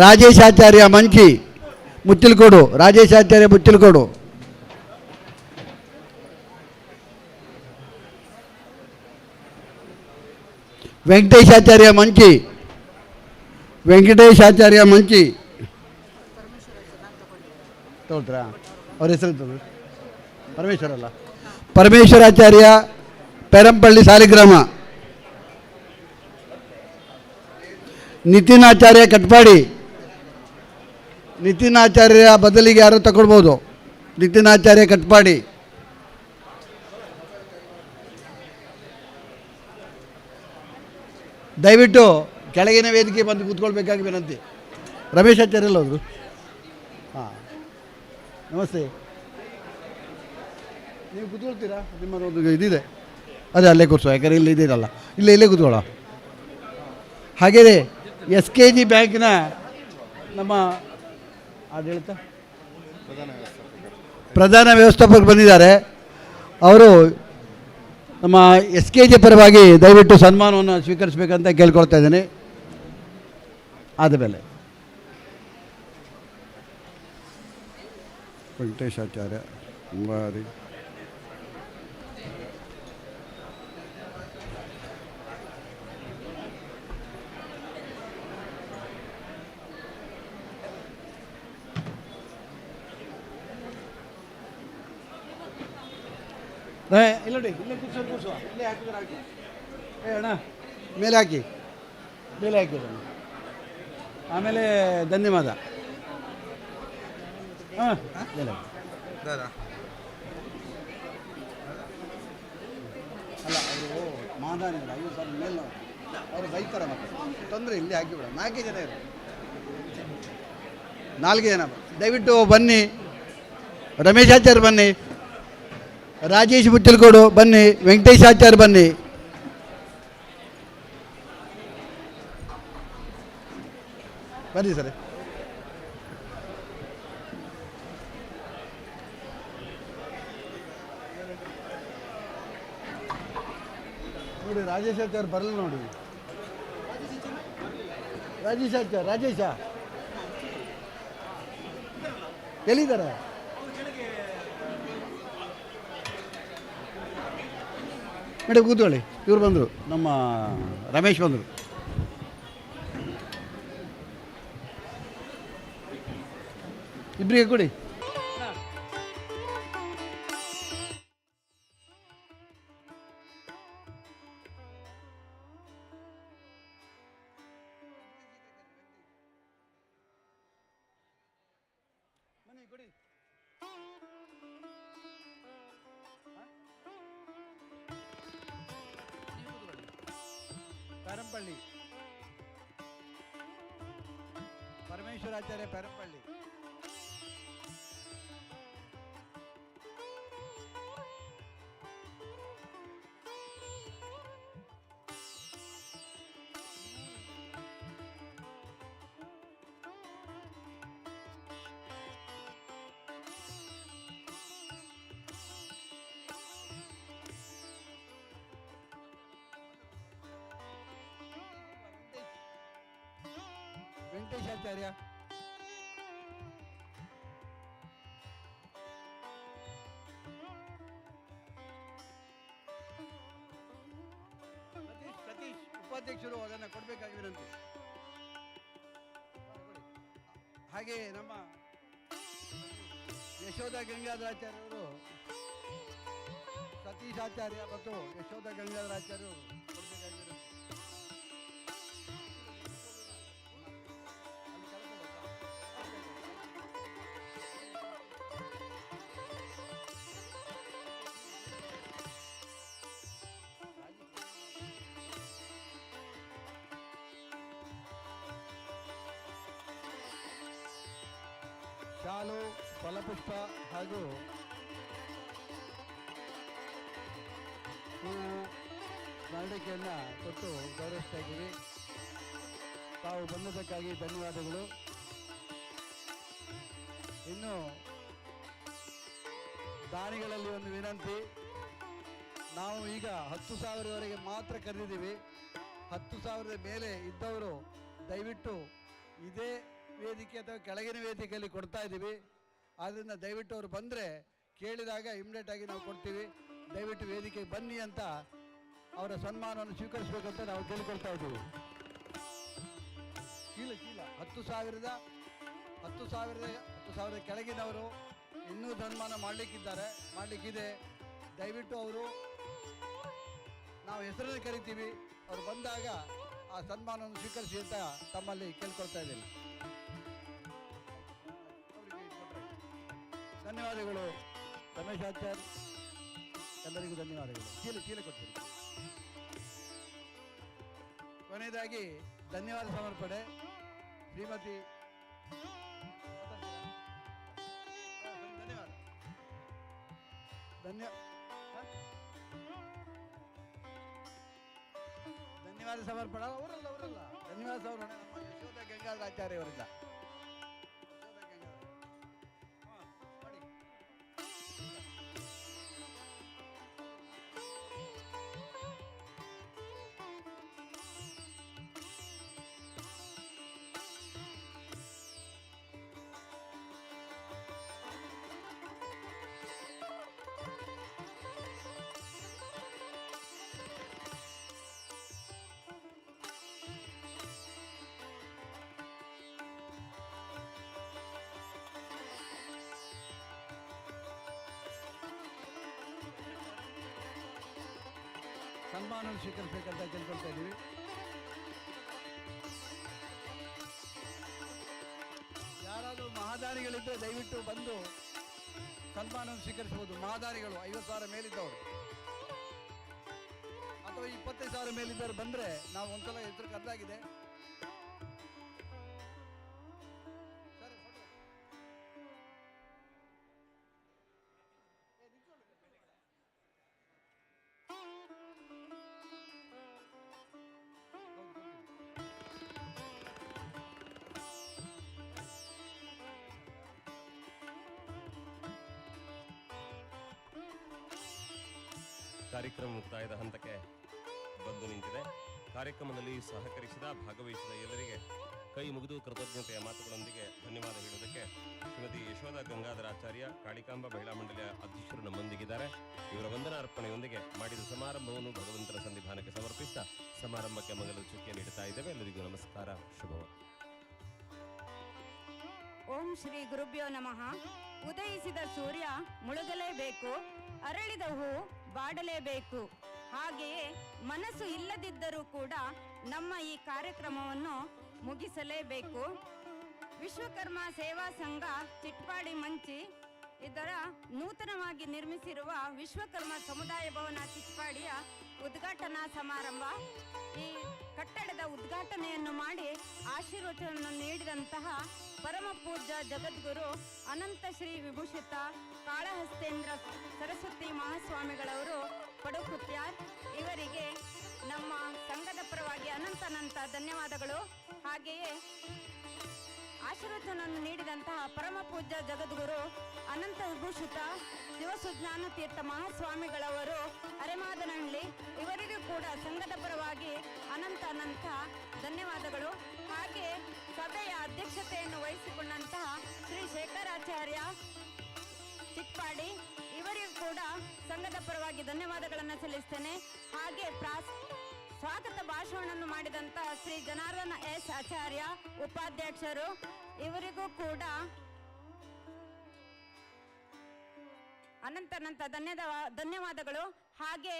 Speaker 6: ರಾಜೇಶಾಚಾರ್ಯ ಮಂಚಿ ಮುಚ್ಚಿಲ್ಕೋಡು. ರಾಜೇಶಾಚಾರ್ಯ ಮುಚ್ಚಿಲ್ಕೋಡು. ವೆಂಕಟೇಶಾಚಾರ್ಯ ಮಂಚಿ ತಗೊಳ್ತೀರಾ? ಅವ್ರ ಹೆಸರು ತಗೊಳ್ಳಿ. ಪರಮೇಶ್ವರ ಅಲ್ಲ, ಪರಮೇಶ್ವರಾಚಾರ್ಯ ಪೆರಂಪಳ್ಳಿ ಸಾಲಿಗ್ರಾಮ. ನಿತಿನಾಚಾರ್ಯ ಕಟ್ಪಾಡಿ. ನಿತಿನಾಚಾರ್ಯ ಬದಲಿಗೆ ಯಾರು ತಗೊಳ್ಬೋದು? ನಿತಿನಾಚಾರ್ಯ ಕಟ್ಪಾಡಿ. ದಯವಿಟ್ಟು ಕೆಳಗಿನ ವೇದಿಕೆ ಬಂದು ಕೂತ್ಕೊಳ್ಬೇಕಾಗಿ ವಿನಂತಿ. ರಮೇಶಾಚಾರ್ಯ ಎಲ್ಲ ಹೋದರು? ಹಾಂ, ನಮಸ್ತೆ. ನೀವು ಕೂತ್ಕೊಳ್ತೀರಾ? ನಿಮ್ಮದೊಂದು ಇದಿದೆ, ಅದೇ ಅಲ್ಲೇ ಕೂರಿಸೋ, ಯಾಕಂದರೆ ಇಲ್ಲಿ ಇದ್ದೀರಲ್ಲ, ಇಲ್ಲೇ ಕೂತ್ಕೊಳ್ಳೋ. ಹಾಗೆಯೇ SKG ಬ್ಯಾಂಕಿನ ನಮ್ಮ ಆಡಳಿತ ಪ್ರಧಾನ ವ್ಯವಸ್ಥಾಪಕರು ಬಂದಿದ್ದಾರೆ. ಅವರು ನಮ್ಮ SKG ಪರವಾಗಿ ದಯವಿಟ್ಟು ಸನ್ಮಾನವನ್ನು ಸ್ವೀಕರಿಸಬೇಕಂತ ಕೇಳ್ಕೊಳ್ತಾ ಇದ್ದೀನಿ. ಆದಮೇಲೆ ವೆಂಕಟೇಶಾಚಾರ್ಯ ಅಂಬಾರಿ, ಇಲ್ಲ ನೋಡಿ, ಇಲ್ಲೇ ಕೂರಿಸುವ, ಇಲ್ಲೇ ಹಾಕಿದ್ರೆ ಹಾಕಿ. ಅಣ್ಣ ಮೇಲೆ ಹಾಕಿ ಆಮೇಲೆ ಧನ್ಯವಾದ. ಹಾಂ, ಅಲ್ಲ ಅವರು ಮಾದಾನಿಗಳು 50,000 ಮೇಲೆ ಅವರು ಬೈತಾರೆ. ಮತ್ತೆ ತೊಂದರೆ ಇಲ್ಲಿ ಹಾಕಿಬಿಡ. 4 ಜನ ಇರು, 4 ಜನ ದಯವಿಟ್ಟು ಬನ್ನಿ. ರಮೇಶಾಚಾರ್ಯ ಬನ್ನಿ, ರಾಜೇಶ್ ಮುಚ್ಚಲ್ಕೋಡು ಬನ್ನಿ, ವೆಂಕಟೇಶಾಚಾರ್ಯ ಬನ್ನಿ. ಬನ್ನಿ ಸರ್. ನೋಡಿ ರಾಜೇಶಾಚಾರ್ಯ ಬರಲ್ಲ ನೋಡಿ. ರಾಜೇಶ ಎಲ್ಲಿದ್ದಾರೆ? ಮೇಡಮ್ ಕೂತ್ಕೊಳ್ಳಿ. ಇವ್ರು ಬಂದರು, ನಮ್ಮ ರಮೇಶ್ ಬಂದರು. ಇಬ್ಬರಿಗೆ ಕೊಡಿ. ಪೆರಂಪಳ್ಳಿ ಪರಮೇಶ್ವರಾಚಾರ್ಯ ಪೆರಂಪಳ್ಳಿ. ಸತೀಶಾಚಾರ್ಯ. ಸತೀಶ್ ಉಪಾಧ್ಯಕ್ಷರು ಅದನ್ನು ಕೊಡಬೇಕಾಗಿ ವಿನಂತಿ. ಹಾಗೆ ನಮ್ಮ ಯಶೋಧ ಗಂಗಾಧರಾಚಾರ್ಯವರು, ಸತೀಶ್ ಆಚಾರ್ಯ ಮತ್ತು ಯಶೋಧ ಗಂಗಾಧರಾಚಾರ್ಯರು ಕೊಡಬೇಕಾಗಿ ವಿನಂತಿ. ಶಾಲು, ಫಲಪುಷ್ಪ ಹಾಗೂ ಹೂವು, ಮರಳಿಕೆಯನ್ನು ಕೊಟ್ಟು ಗೌರವಿಸ್ತಾ ಇದ್ದೀವಿ. ತಾವು ಬಂದದಕ್ಕಾಗಿ ಧನ್ಯವಾದಗಳು. ಇನ್ನು ದಾನಿಗಳಲ್ಲಿ ಒಂದು ವಿನಂತಿ, ನಾವು ಈಗ 10,000ವರೆಗೆ ಮಾತ್ರ ಕರೆದಿದ್ದೀವಿ. 10,000 ಮೇಲೆ ಇದ್ದವರು ದಯವಿಟ್ಟು ಇದೇ ವೇದಿಕೆ ಅಥವಾ ಕೆಳಗಿನ ವೇದಿಕೆಯಲ್ಲಿ ಕೊಡ್ತಾ ಇದ್ದೀವಿ. ಆದ್ದರಿಂದ ದಯವಿಟ್ಟು ಅವರು ಬಂದರೆ ಕೇಳಿದಾಗ ಇಮಿಡಿಯೇಟಾಗಿ ನಾವು ಕೊಡ್ತೀವಿ. ದಯವಿಟ್ಟು ವೇದಿಕೆಗೆ ಬನ್ನಿ ಅಂತ ಅವರ ಸನ್ಮಾನವನ್ನು ಸ್ವೀಕರಿಸಬೇಕಂತ ನಾವು ಕೇಳಿಕೊಳ್ತಾ ಇದ್ದೀವಿ. ಚೀಲ 10,000 ಕೆಳಗಿನವರು ಇನ್ನೂ ಸನ್ಮಾನ ಮಾಡಲಿಕ್ಕಿದೆ. ದಯವಿಟ್ಟು ಅವರು, ನಾವು ಹೆಸರನ್ನು ಕರಿತೀವಿ, ಅವರು ಬಂದಾಗ ಆ ಸನ್ಮಾನವನ್ನು ಸ್ವೀಕರಿಸಿ ಅಂತ ತಮ್ಮಲ್ಲಿ ಕೇಳ್ಕೊಳ್ತಾ ಇದ್ದೀನಿ. ಧನ್ಯವಾದಗಳು ರಮೇಶ್ ಆಚಾರ್, ಎಲ್ಲರಿಗೂ ಧನ್ಯವಾದಗಳು. ಚೀಲ ಕೊಡ್ತೀನಿ. ಕೊನೆಯದಾಗಿ ಧನ್ಯವಾದ ಸಮರ್ಪಣೆ ಶ್ರೀಮತಿ ಧನ್ಯವಾದ ಸಮರ್ಪಣೆ ಅವರಲ್ಲ ಧನ್ಯವಾದ ಸಮರ್ಪಣೆ ನಮ್ಮ ಯಶೋಧ ಗಂಗಾಧರಾಚಾರ್ಯ ಅವರಿಂದ. ಸನ್ಮಾನ ಸ್ವೀಕರಿಸಬೇಕಂತ ಕೇಳ್ಕೊಳ್ತಾ ಇದ್ದೀವಿ. ಯಾರಾದರೂ ಮಹಾದಾನಿಗಳಿದ್ದರೆ ದಯವಿಟ್ಟು ಬಂದು ಸನ್ಮಾನ ಸ್ವೀಕರಿಸಬಹುದು. ಮಹಾದಾನಿಗಳು 50,000 ಮೇಲಿದ್ದವರು ಅಥವಾ 25,000 ಮೇಲಿದ್ದವರು ಬಂದರೆ ನಾವು ಒಂದ್ಸಲ ಹೆಸರು ಕರೆದಾಗಿದೆ.
Speaker 4: ಕಾರ್ಯಕ್ರಮ ಮುಕ್ತಾಯದ ಹಂತಕ್ಕೆ ಬಂದು ನಿಂತಿದೆ. ಕಾರ್ಯಕ್ರಮದಲ್ಲಿ ಸಹಕರಿಸಿದ ಭಾಗವಹಿಸಿದ ಎಲ್ಲರಿಗೆ ಕೈ ಮುಗಿದು ಕೃತಜ್ಞತೆಯ ಮಾತುಗಳೊಂದಿಗೆ ಧನ್ಯವಾದ ಹೇಳುವುದಕ್ಕೆ ಶ್ರೀಮತಿ ಯಶೋಧ ಗಂಗಾಧರಾಚಾರ್ಯ ಕಾಳಿಕಾಂಬ ಮಹಿಳಾ ಮಂಡಳಿಯ ಅಧ್ಯಕ್ಷರು ನಮ್ಮೊಂದಿಗಿದ್ದಾರೆ. ಇವರ ವಂದನಾ ಅರ್ಪಣೆಯೊಂದಿಗೆ ಮಾಡಿದ ಸಮಾರಂಭವನ್ನು ಭಗವಂತನ ಸನ್ನಿಧಾನಕ್ಕೆ ಸಮರ್ಪಿಸಿದ ಸಮಾರಂಭಕ್ಕೆ ಮಂಗಲ ಚುಕ್ಕೆ ನೀಡುತ್ತಾ ಇದ್ದೇವೆ. ಎಲ್ಲರಿಗೂ ನಮಸ್ಕಾರ, ಶುಭವಾಗಲಿ.
Speaker 2: ಓಂ ಶ್ರೀ ಗುರುಭ್ಯೋ ನಮಃ. ಉದಯಿಸಿದ ಸೂರ್ಯ ಮುಳುಗಲೇಬೇಕು, ಅರಳಿದ ಹೂ ಬಾಡಲೇಬೇಕು. ಹಾಗೆಯೇ ಮನಸ್ಸು ಇಲ್ಲದಿದ್ದರೂ ಕೂಡ ನಮ್ಮ ಈ ಕಾರ್ಯಕ್ರಮವನ್ನು ಮುಗಿಸಲೇಬೇಕು. ವಿಶ್ವಕರ್ಮ ಸೇವಾ ಸಂಘ ಚಿಟ್ಪಾಡಿ ಮಂಚಿ ಇದರ ನೂತನವಾಗಿ ನಿರ್ಮಿಸಿರುವ ವಿಶ್ವಕರ್ಮ ಸಮುದಾಯ ಭವನ ಚಿಟ್ಪಾಡಿಯ ಉದ್ಘಾಟನಾ ಸಮಾರಂಭ. ಈ ಕಟ್ಟಡದ ಉದ್ಘಾಟನೆಯನ್ನು ಮಾಡಿ ಆಶೀರ್ವಚನವನ್ನು ನೀಡಿದಂತಹ ಪರಮ ಪೂಜ್ಯ ಜಗದ್ಗುರು ಅನಂತ ಶ್ರೀ ವಿಭೂಷಿತ ಕಾಳಹಸ್ತೇಂದ್ರ ಸರಸ್ವತಿ ಮಹಾಸ್ವಾಮಿಗಳವರು ಪಡುಕುತ್ಯಾರ್, ಇವರಿಗೆ ನಮ್ಮ ಸಂಘದ ಪರವಾಗಿ ಅನಂತ ಧನ್ಯವಾದಗಳು. ಹಾಗೆಯೇ ಆಶೀರ್ವಚನವನ್ನು ನೀಡಿದಂತಹ ಪರಮ ಪೂಜ್ಯ ಜಗದ್ಗುರು ಅನಂತ ವಿಭೂಷಿತ ಶಿವಸುಜ್ಞಾನ ತೀರ್ಥ ಮಹಾಸ್ವಾಮಿಗಳವರು ಅರೆಮಾದನಹಳ್ಳಿ, ಇವರಿಗೂ ಕೂಡ ಸಂಘದ ಪರವಾಗಿ ಅನಂತ ಧನ್ಯವಾದಗಳು. ಹಾಗೆ ಸಭೆಯ ಅಧ್ಯಕ್ಷತೆಯನ್ನು ವಹಿಸಿಕೊಂಡಂತಹ ಶ್ರೀ ಶೇಖರಾಚಾರ್ಯ ಚಿಟ್ಪಾಡಿ ಇವರಿಗೂ ಕೂಡ ಸಂಘದ ಪರವಾಗಿ ಧನ್ಯವಾದಗಳನ್ನು ಸಲ್ಲಿಸ್ತೇನೆ. ಹಾಗೆ ಸ್ವಾಗತ ಭಾಷಣವನ್ನು ಮಾಡಿದಂತಹ ಶ್ರೀ ಜನಾರ್ದನ ಎಸ್ ಆಚಾರ್ಯ ಉಪಾಧ್ಯಕ್ಷರು ಇವರಿಗೂ ಕೂಡ ಅನಂತ ಧನ್ಯವಾದಗಳು. ಹಾಗೆ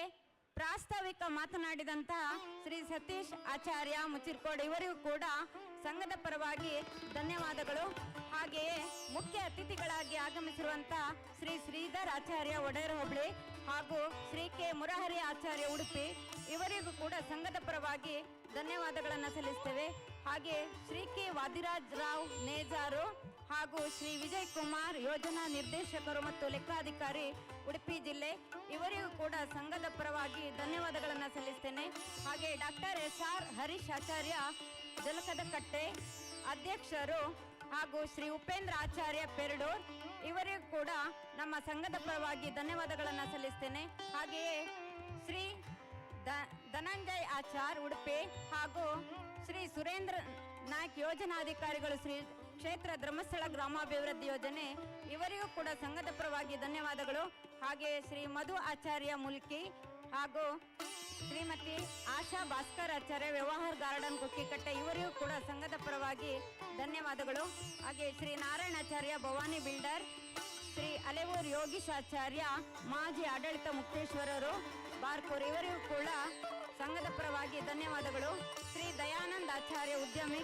Speaker 2: ಪ್ರಾಸ್ತಾವಿಕ ಮಾತನಾಡಿದಂತಹ ಶ್ರೀ ಸತೀಶ್ ಆಚಾರ್ಯ ಮುಚಿರ್ಕೋಡ್ ಇವರಿಗೂ ಕೂಡ ಸಂಘದ ಪರವಾಗಿ ಧನ್ಯವಾದಗಳು. ಹಾಗೆಯೇ ಮುಖ್ಯ ಅತಿಥಿಗಳಾಗಿ ಆಗಮಿಸಿರುವಂತಹ ಶ್ರೀ ಶ್ರೀಧರ್ ಆಚಾರ್ಯ ಒಡೆಯರ್ ಹೋಬಳಿ ಹಾಗೂ ಶ್ರೀ ಕೆ ಮುರಹರಿ ಆಚಾರ್ಯ ಉಡುಪಿ ಇವರಿಗೂ ಕೂಡ ಸಂಘದ ಪರವಾಗಿ ಧನ್ಯವಾದಗಳನ್ನು ಸಲ್ಲಿಸ್ತೇವೆ. ಹಾಗೆ ಶ್ರೀ ಕೆ ವಾದಿರಾಜ್ ರಾವ್ ನೇಜಾರು ಹಾಗೂ ಶ್ರೀ ವಿಜಯ್ ಕುಮಾರ್ ಯೋಜನಾ ನಿರ್ದೇಶಕರು ಮತ್ತು ಲೆಕ್ಕಾಧಿಕಾರಿ ಉಡುಪಿ ಜಿಲ್ಲೆ ಇವರಿಗೂ ಕೂಡ ಸಂಘದ ಪರವಾಗಿ ಧನ್ಯವಾದಗಳನ್ನು ಸಲ್ಲಿಸ್ತೇನೆ. ಹಾಗೆ ಡಾಕ್ಟರ್ SR ಹರೀಶ್ ಆಚಾರ್ಯ ಜಲಕದ ಕಟ್ಟೆ ಅಧ್ಯಕ್ಷರು ಹಾಗೂ ಶ್ರೀ ಉಪೇಂದ್ರ ಆಚಾರ್ಯ ಪೆರಡೂರ್ ಇವರಿಗೂ ಕೂಡ ನಮ್ಮ ಸಂಘದ ಪರವಾಗಿ ಧನ್ಯವಾದಗಳನ್ನು ಸಲ್ಲಿಸ್ತೇನೆ. ಹಾಗೆಯೇ ಶ್ರೀ ಧನಂಜಯ್ ಆಚಾರ್ ಉಡುಪಿ ಹಾಗೂ ಶ್ರೀ ಸುರೇಂದ್ರ ನಾಯ್ಕ್ ಯೋಜನಾಧಿಕಾರಿಗಳು ಶ್ರೀ ಕ್ಷೇತ್ರ ಧರ್ಮಸ್ಥಳ ಗ್ರಾಮಾಭಿವೃದ್ಧಿ ಯೋಜನೆ ಇವರಿಗೂ ಕೂಡ ಸಂಘದ ಪರವಾಗಿ ಧನ್ಯವಾದಗಳು. ಹಾಗೆ ಶ್ರೀ ಮಧು ಆಚಾರ್ಯ ಮುಲ್ಕಿ ಹಾಗೂ ಶ್ರೀಮತಿ ಆಶಾ ಭಾಸ್ಕರ್ ಆಚಾರ್ಯ ವ್ಯವಹಾರ ಗಾರ್ಡನ್ ಕುಕ್ಕಿಕಟ್ಟೆ ಇವರಿಗೂ ಕೂಡ ಸಂಘದ ಪರವಾಗಿ ಧನ್ಯವಾದಗಳು. ಹಾಗೆ ಶ್ರೀ ನಾರಾಯಣಾಚಾರ್ಯ ಭವಾನಿ ಬಿಲ್ಡರ್, ಶ್ರೀ ಅಲೆವೂರ್ ಯೋಗೀಶ್ ಆಚಾರ್ಯ ಮಾಜಿ ಆಡಳಿತ ಮುಕ್ತೇಶ್ವರರು ಬಾರ್ಕೂರ್ ಇವರಿಗೂ ಕೂಡ ಸಂಘದ ಪರವಾಗಿ ಧನ್ಯವಾದಗಳು. ಶ್ರೀ ದಯಾನಂದ್ ಆಚಾರ್ಯ ಉದ್ಯಮಿ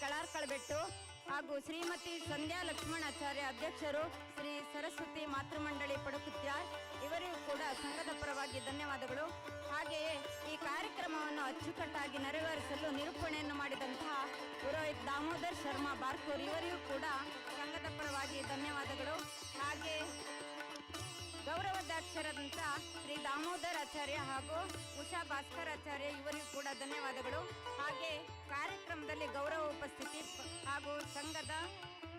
Speaker 2: ಕಳಾರ್ಕಳಬೆಟ್ಟು ಹಾಗೂ ಶ್ರೀಮತಿ ಸಂಧ್ಯಾ ಲಕ್ಷ್ಮಣಾಚಾರ್ಯ ಅಧ್ಯಕ್ಷರು ಶ್ರೀ ಸರಸ್ವತಿ ಮಾತೃಮಂಡಳಿ ಪಡುಕುತ್ಯಾರ್ ಇವರಿಗೂ ಕೂಡ ಸಂಘದ ಪರವಾಗಿ ಧನ್ಯವಾದಗಳು. ಹಾಗೆಯೇ ಈ ಕಾರ್ಯಕ್ರಮವನ್ನು ಅಚ್ಚುಕಟ್ಟಾಗಿ ನೆರವೇರಿಸಲು ನಿರೂಪಣೆಯನ್ನು ಮಾಡಿದಂತಹ ಪುರೋಹಿತ್ ದಾಮೋದರ್ ಶರ್ಮಾ ಬಾರ್ಕೂರ್ ಇವರಿಗೂ ಕೂಡ ಸಂಘದ ಪರವಾಗಿ ಧನ್ಯವಾದಗಳು. ಹಾಗೆ ಗೌರವಾಧ್ಯಕ್ಷರಾದಂಥ ಶ್ರೀ ದಾಮೋದರ್ ಆಚಾರ್ಯ ಹಾಗೂ ಉಷಾ ಭಾಸ್ಕರ್ ಆಚಾರ್ಯ ಇವರಿಗೂ ಕೂಡ ಧನ್ಯವಾದಗಳು. ಹಾಗೆ ಕಾರ್ಯಕ್ರಮದಲ್ಲಿ ಗೌರವ ಉಪಸ್ಥಿತಿ ಹಾಗೂ ಸಂಘದ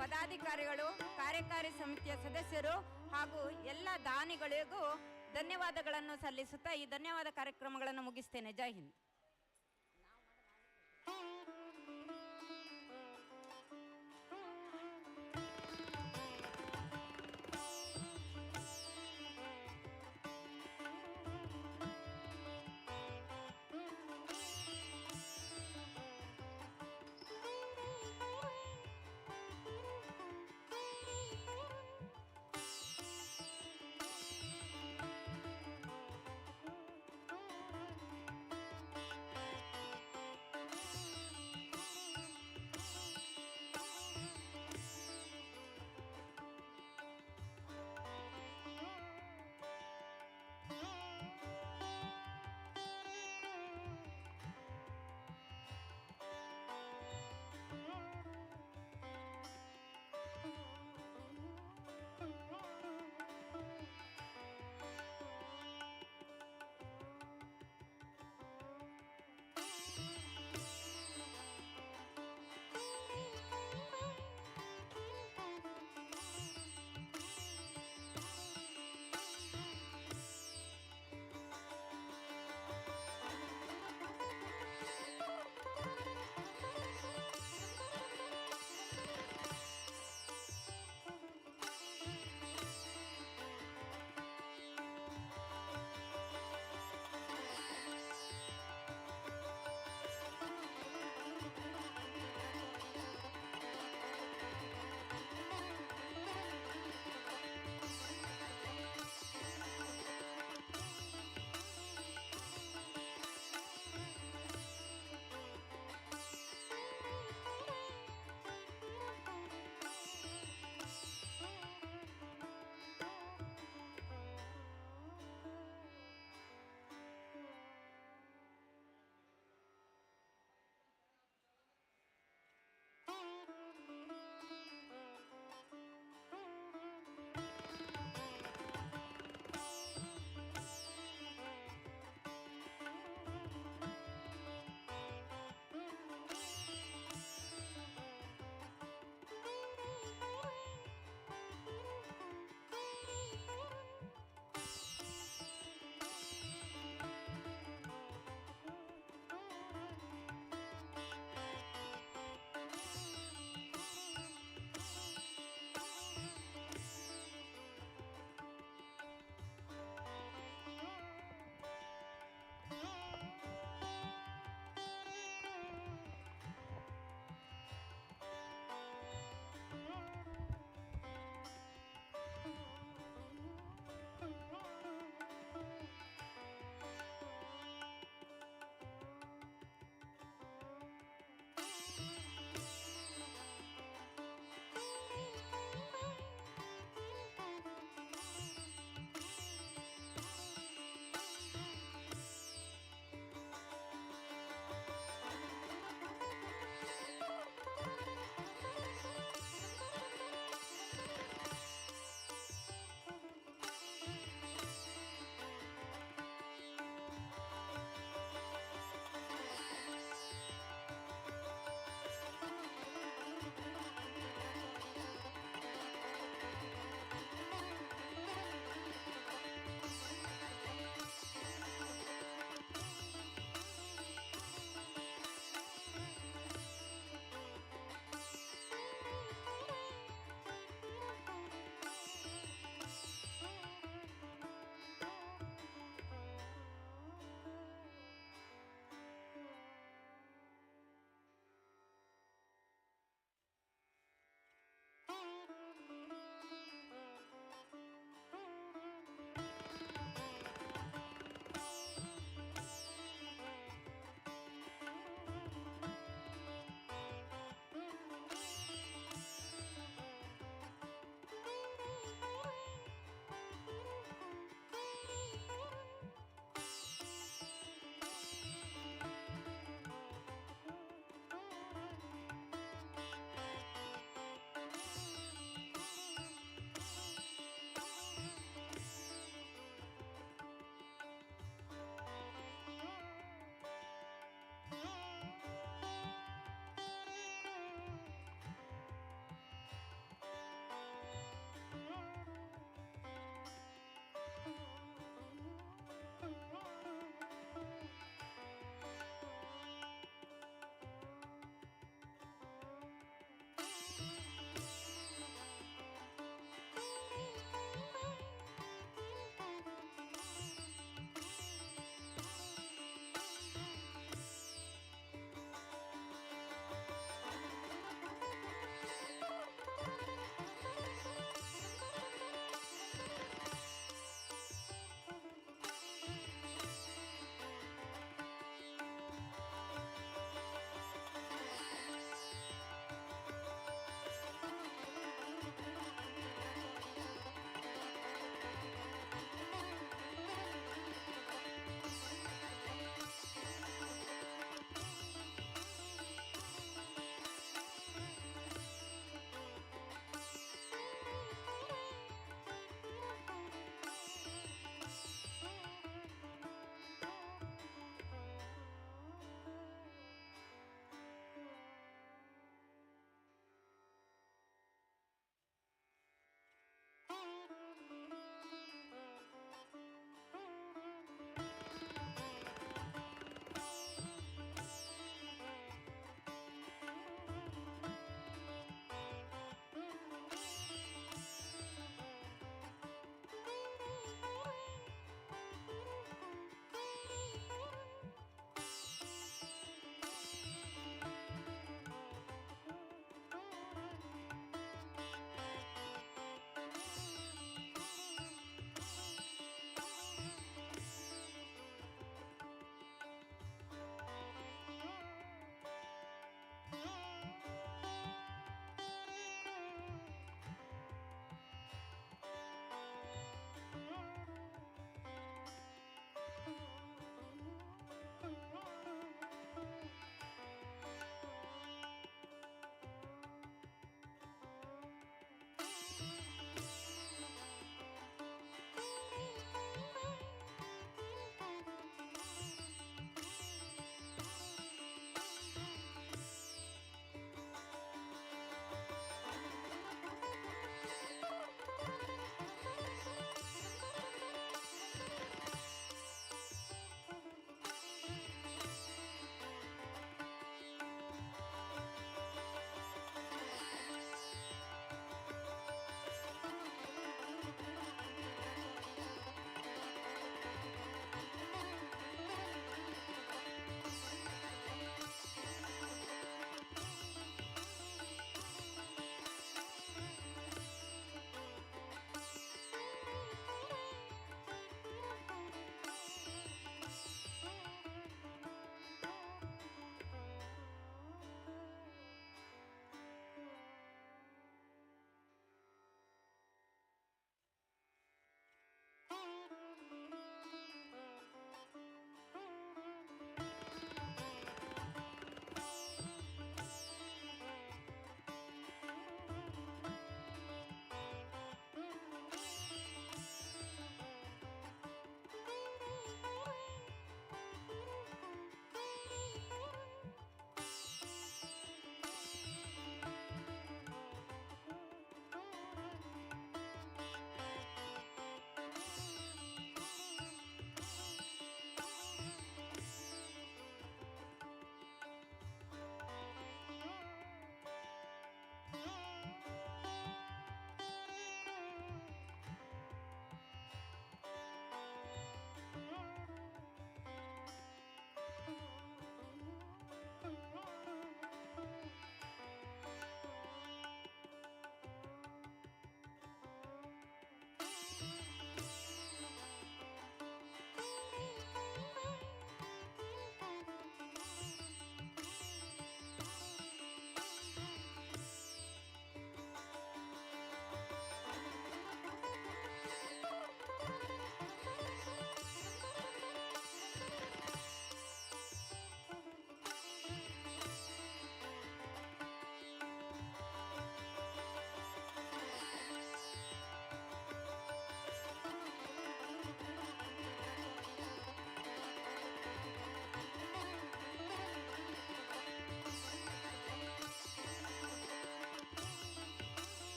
Speaker 2: ಪದಾಧಿಕಾರಿಗಳು, ಕಾರ್ಯಕಾರಿ ಸಮಿತಿಯ ಸದಸ್ಯರು ಹಾಗೂ ಎಲ್ಲ ದಾನಿಗಳಿಗೂ ಧನ್ಯವಾದಗಳನ್ನು ಸಲ್ಲಿಸುತ್ತಾ ಈ ಧನ್ಯವಾದ ಕಾರ್ಯಕ್ರಮಗಳನ್ನು ಮುಗಿಸ್ತೇನೆ. ಜೈ ಹಿಂದ್.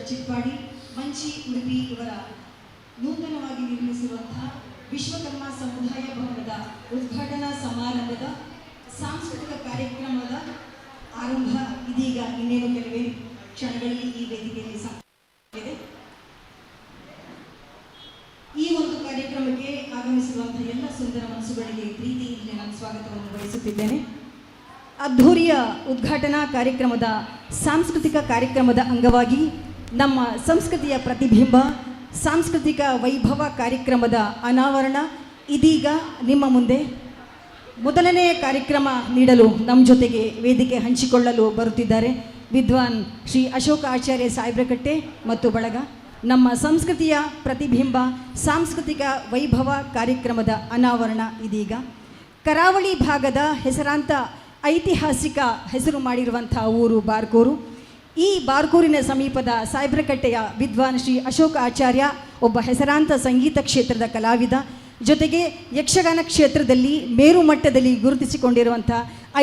Speaker 3: ಚಿಟ್ಪಾಡಿ ಮಂಚಿ ಉಡುಪಿ ಇವರ ನೂತನವಾಗಿ ನಿರ್ಮಿಸಿರುವಂತಹ ವಿಶ್ವಕರ್ಮ ಸಮುದಾಯ ಭವನದ ಉದ್ಘಾಟನಾ ಸಮಾರಂಭದ ಸಾಂಸ್ಕೃತಿಕ ಕಾರ್ಯಕ್ರಮದ ಆರಂಭ ಇದೀಗ ಇನ್ನೇನು ಕೆಲವೇ ಕ್ಷಣಗಳಲ್ಲಿ ಈ ವೇದಿಕೆಯಲ್ಲಿ ಸಾಗಿದೆ. ಈ ಒಂದು ಕಾರ್ಯಕ್ರಮಕ್ಕೆ ಆಗಮಿಸಿರುವಂತಹ ಎಲ್ಲ ಸುಂದರ ಮನಸ್ಸುಗಳಿಗೆ ಪ್ರೀತಿಯಿಂದ ನಾನು ಸ್ವಾಗತವನ್ನು ಬಯಸುತ್ತಿದ್ದೇನೆ. ಅದ್ಧೂರಿಯ ಉದ್ಘಾಟನಾ ಕಾರ್ಯಕ್ರಮದ ಸಾಂಸ್ಕೃತಿಕ ಕಾರ್ಯಕ್ರಮದ ಅಂಗವಾಗಿ ನಮ್ಮ ಸಂಸ್ಕೃತಿಯ ಪ್ರತಿಬಿಂಬ ಸಾಂಸ್ಕೃತಿಕ ವೈಭವ ಕಾರ್ಯಕ್ರಮದ ಅನಾವರಣ ಇದೀಗ ನಿಮ್ಮ ಮುಂದೆ. ಮೊದಲನೆಯ ಕಾರ್ಯಕ್ರಮ ನೀಡಲು ನಮ್ಮ ಜೊತೆಗೆ ವೇದಿಕೆ ಹಂಚಿಕೊಳ್ಳಲು ಬರುತ್ತಿದ್ದಾರೆ ವಿದ್ವಾನ್ ಶ್ರೀ ಅಶೋಕ ಆಚಾರ್ಯ ಸಾಹೇಬ್ರಕಟ್ಟೆ ಮತ್ತು ಬಳಗ. ನಮ್ಮ ಸಂಸ್ಕೃತಿಯ ಪ್ರತಿಬಿಂಬ ಸಾಂಸ್ಕೃತಿಕ ವೈಭವ ಕಾರ್ಯಕ್ರಮದ ಅನಾವರಣ ಇದೀಗ. ಕರಾವಳಿ ಭಾಗದ ಹೆಸರಾಂತ ಐತಿಹಾಸಿಕ ಹೆಸರು ಮಾಡಿರುವಂಥ ಊರು ಬಾರ್ಕೂರು. ಈ ಬಾರ್ಕೂರಿನ ಸಮೀಪದ ಸಾಹೇಬ್ರಕಟ್ಟೆಯ ವಿದ್ವಾನ್ ಶ್ರೀ ಅಶೋಕ ಆಚಾರ್ಯ ಒಬ್ಬ ಹೆಸರಾಂತ ಸಂಗೀತ ಕ್ಷೇತ್ರದ ಕಲಾವಿದ, ಜೊತೆಗೆ ಯಕ್ಷಗಾನ ಕ್ಷೇತ್ರದಲ್ಲಿ ಮೇರು ಮಟ್ಟದಲ್ಲಿ ಗುರುತಿಸಿಕೊಂಡಿರುವಂಥ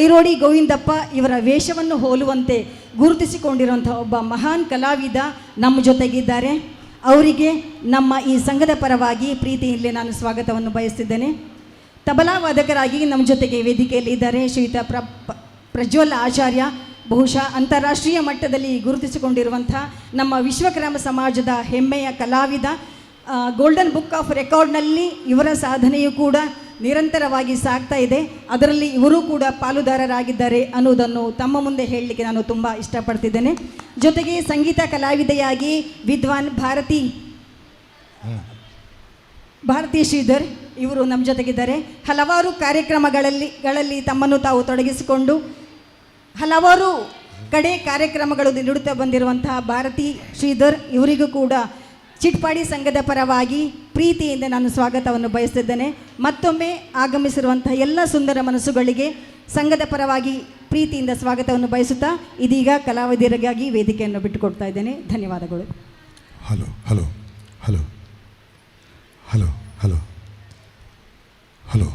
Speaker 3: ಐರೋಡಿ ಗೋವಿಂದಪ್ಪ ಇವರ ವೇಷವನ್ನು ಹೋಲುವಂತೆ ಗುರುತಿಸಿಕೊಂಡಿರುವಂಥ ಒಬ್ಬ ಮಹಾನ್ ಕಲಾವಿದ ನಮ್ಮ ಜೊತೆಗಿದ್ದಾರೆ. ಅವರಿಗೆ ನಮ್ಮ ಈ ಸಂಘದ ಪರವಾಗಿ ಪ್ರೀತಿಯಿಂದಲೇ ನಾನು ಸ್ವಾಗತವನ್ನು ಬಯಸ್ತಿದ್ದೇನೆ. ತಬಲಾ ವಾದಕರಾಗಿ ನಮ್ಮ ಜೊತೆಗೆ ವೇದಿಕೆಯಲ್ಲಿ ಇದ್ದಾರೆ ಶ್ರೀಯುತ ಪ್ರಜ್ವಲ್ ಆಚಾರ್ಯ, ಬಹುಶಃ ಅಂತಾರಾಷ್ಟ್ರೀಯ ಮಟ್ಟದಲ್ಲಿ ಗುರುತಿಸಿಕೊಂಡಿರುವಂಥ ನಮ್ಮ ವಿಶ್ವಕರ್ಮ ಸಮಾಜದ ಹೆಮ್ಮೆಯ ಕಲಾವಿದ. ಗೋಲ್ಡನ್ ಬುಕ್ ಆಫ್ ರೆಕಾರ್ಡ್ನಲ್ಲಿ ಇವರ ಸಾಧನೆಯು ಕೂಡ ನಿರಂತರವಾಗಿ ಸಾಗ್ತಾ ಇದೆ. ಅದರಲ್ಲಿ ಇವರು ಕೂಡ ಪಾಲುದಾರರಾಗಿದ್ದಾರೆ ಅನ್ನೋದನ್ನು ತಮ್ಮ ಮುಂದೆ ಹೇಳಲಿಕ್ಕೆ ನಾನು ತುಂಬ ಇಷ್ಟಪಡ್ತಿದ್ದೇನೆ. ಜೊತೆಗೆ ಸಂಗೀತ ಕಲಾವಿದೆಯಾಗಿ ವಿದ್ವಾನ್ ಭಾರತಿ ಶ್ರೀಧರ್ ಇವರು ನಮ್ಮ ಜೊತೆಗಿದ್ದಾರೆ. ಹಲವಾರು ಕಾರ್ಯಕ್ರಮಗಳಲ್ಲಿ ತಮ್ಮನ್ನು ತಾವು ತೊಡಗಿಸಿಕೊಂಡು ಹಲವಾರು ಕಡೆ ಕಾರ್ಯಕ್ರಮಗಳು ನೀಡುತ್ತಾ ಬಂದಿರುವಂತಹ ಭಾರತಿ ಶ್ರೀಧರ್ ಇವರಿಗೂ ಕೂಡ ಚಿಟ್ಪಾಡಿ ಸಂಘದ ಪರವಾಗಿ ಪ್ರೀತಿಯಿಂದ ನಾನು ಸ್ವಾಗತವನ್ನು ಬಯಸ್ತಿದ್ದೇನೆ. ಮತ್ತೊಮ್ಮೆ ಆಗಮಿಸಿರುವಂತಹ ಎಲ್ಲ ಸುಂದರ ಮನಸ್ಸುಗಳಿಗೆ ಸಂಘದ ಪರವಾಗಿ ಪ್ರೀತಿಯಿಂದ ಸ್ವಾಗತವನ್ನು ಬಯಸುತ್ತಾ ಇದೀಗ ಕಲಾವಿದರಿಗಾಗಿ ವೇದಿಕೆಯನ್ನು ಬಿಟ್ಟುಕೊಡ್ತಾ ಇದ್ದೇನೆ. ಧನ್ಯವಾದಗಳು.
Speaker 22: Hello hello hello hello hello hello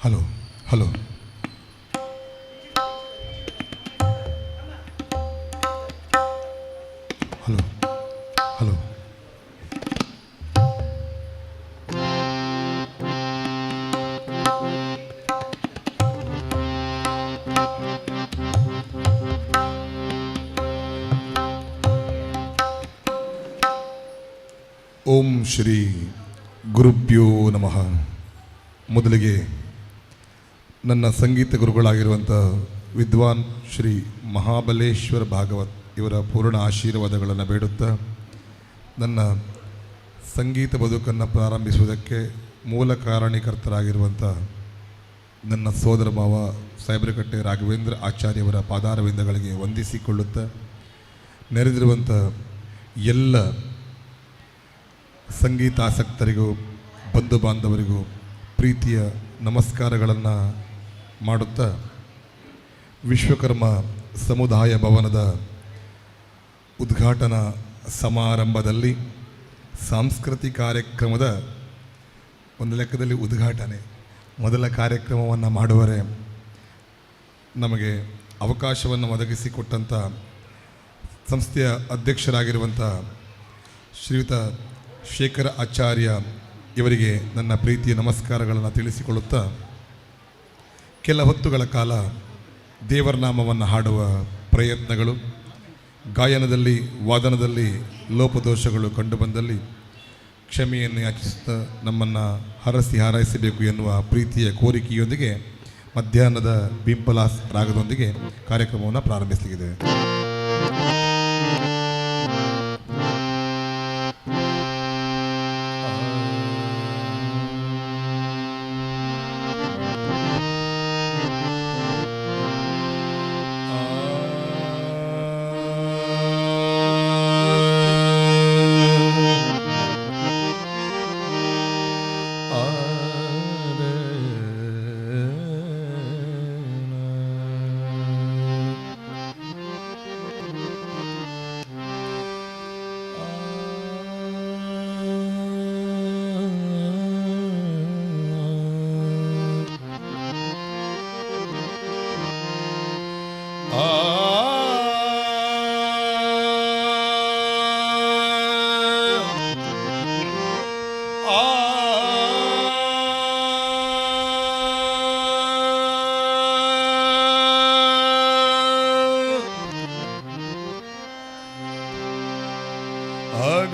Speaker 22: hello hello hello hello ಓಂ ಶ್ರೀ ಗುರುಭ್ಯೋ ನಮಃ. ಮೊದಲಿಗೆ ನನ್ನ ಸಂಗೀತ ಗುರುಗಳಾಗಿರುವಂಥ ವಿದ್ವಾನ್ ಶ್ರೀ ಮಹಾಬಲೇಶ್ವರ ಭಾಗವತ್ ಇವರ ಪೂರ್ಣ ಆಶೀರ್ವಾದಗಳನ್ನು ಬೇಡುತ್ತಾ ನನ್ನ ಸಂಗೀತ ಬದುಕನ್ನು ಪ್ರಾರಂಭಿಸುವುದಕ್ಕೆ ಮೂಲ ಕಾರಣೀಕರ್ತರಾಗಿರುವಂಥ ನನ್ನ ಸೋದರ ಮಾವ ಸಾಹೇಬ್ರಕಟ್ಟೆ ರಾಘವೇಂದ್ರ ಆಚಾರ್ಯವರ ಪಾದಾರವಿಂದಗಳಿಗೆ ವಂದಿಸಿಕೊಳ್ಳುತ್ತಾ ನೆರೆದಿರುವಂಥ ಎಲ್ಲ ಸಂಗೀತಾಸಕ್ತರಿಗೂ ಬಂಧು ಬಾಂಧವರಿಗೂ ಪ್ರೀತಿಯ ನಮಸ್ಕಾರಗಳನ್ನು ಮಾಡುತ್ತಾ ವಿಶ್ವಕರ್ಮ ಸಮುದಾಯ ಭವನದ ಉದ್ಘಾಟನಾ ಸಮಾರಂಭದಲ್ಲಿ ಸಾಂಸ್ಕೃತಿಕ ಕಾರ್ಯಕ್ರಮದ ಒಂದು ಲೆಕ್ಕದಲ್ಲಿ ಉದ್ಘಾಟನೆ ಮೊದಲ ಕಾರ್ಯಕ್ರಮವನ್ನು ಮಾಡುವರೆ ನಮಗೆ ಅವಕಾಶವನ್ನು ಒದಗಿಸಿಕೊಟ್ಟಂಥ ಸಂಸ್ಥೆಯ ಅಧ್ಯಕ್ಷರಾಗಿರುವಂಥ ಶ್ರೀಯುತ ಶೇಖರ ಆಚಾರ್ಯ ಇವರಿಗೆ ನನ್ನ ಪ್ರೀತಿಯ ನಮಸ್ಕಾರಗಳನ್ನು ತಿಳಿಸಿಕೊಳ್ಳುತ್ತಾ ಕೆಲ ಹೊತ್ತುಗಳ ಕಾಲ ದೇವರ ನಾಮವನ್ನು ಹಾಡುವ ಪ್ರಯತ್ನಗಳು, ಗಾಯನದಲ್ಲಿ ವಾದನದಲ್ಲಿ ಲೋಪದೋಷಗಳು ಕಂಡುಬಂದಲ್ಲಿ ಕ್ಷಮೆಯನ್ನು ಯಾಚಿಸುತ್ತಾ ನಮ್ಮನ್ನು ಹರಸಿ ಹಾರೈಸಬೇಕು ಎನ್ನುವ ಪ್ರೀತಿಯ ಕೋರಿಕೆಯೊಂದಿಗೆ ಮಧ್ಯಾಹ್ನದ ಬಿಂಪಲಾಸ್ ರಾಗದೊಂದಿಗೆ ಕಾರ್ಯಕ್ರಮವನ್ನು ಪ್ರಾರಂಭಿಸಲಿದೆ.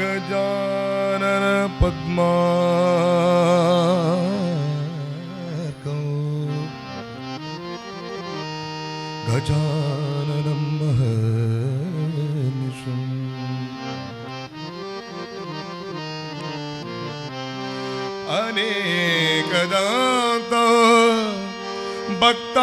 Speaker 22: ಅಗಜಾನನ ಪದ್ಮಾ ಗಜಾನನಂ ಮಹರ್ನಿಶಂ ಅನೇಕದಾಂತ ಭಕ್ತ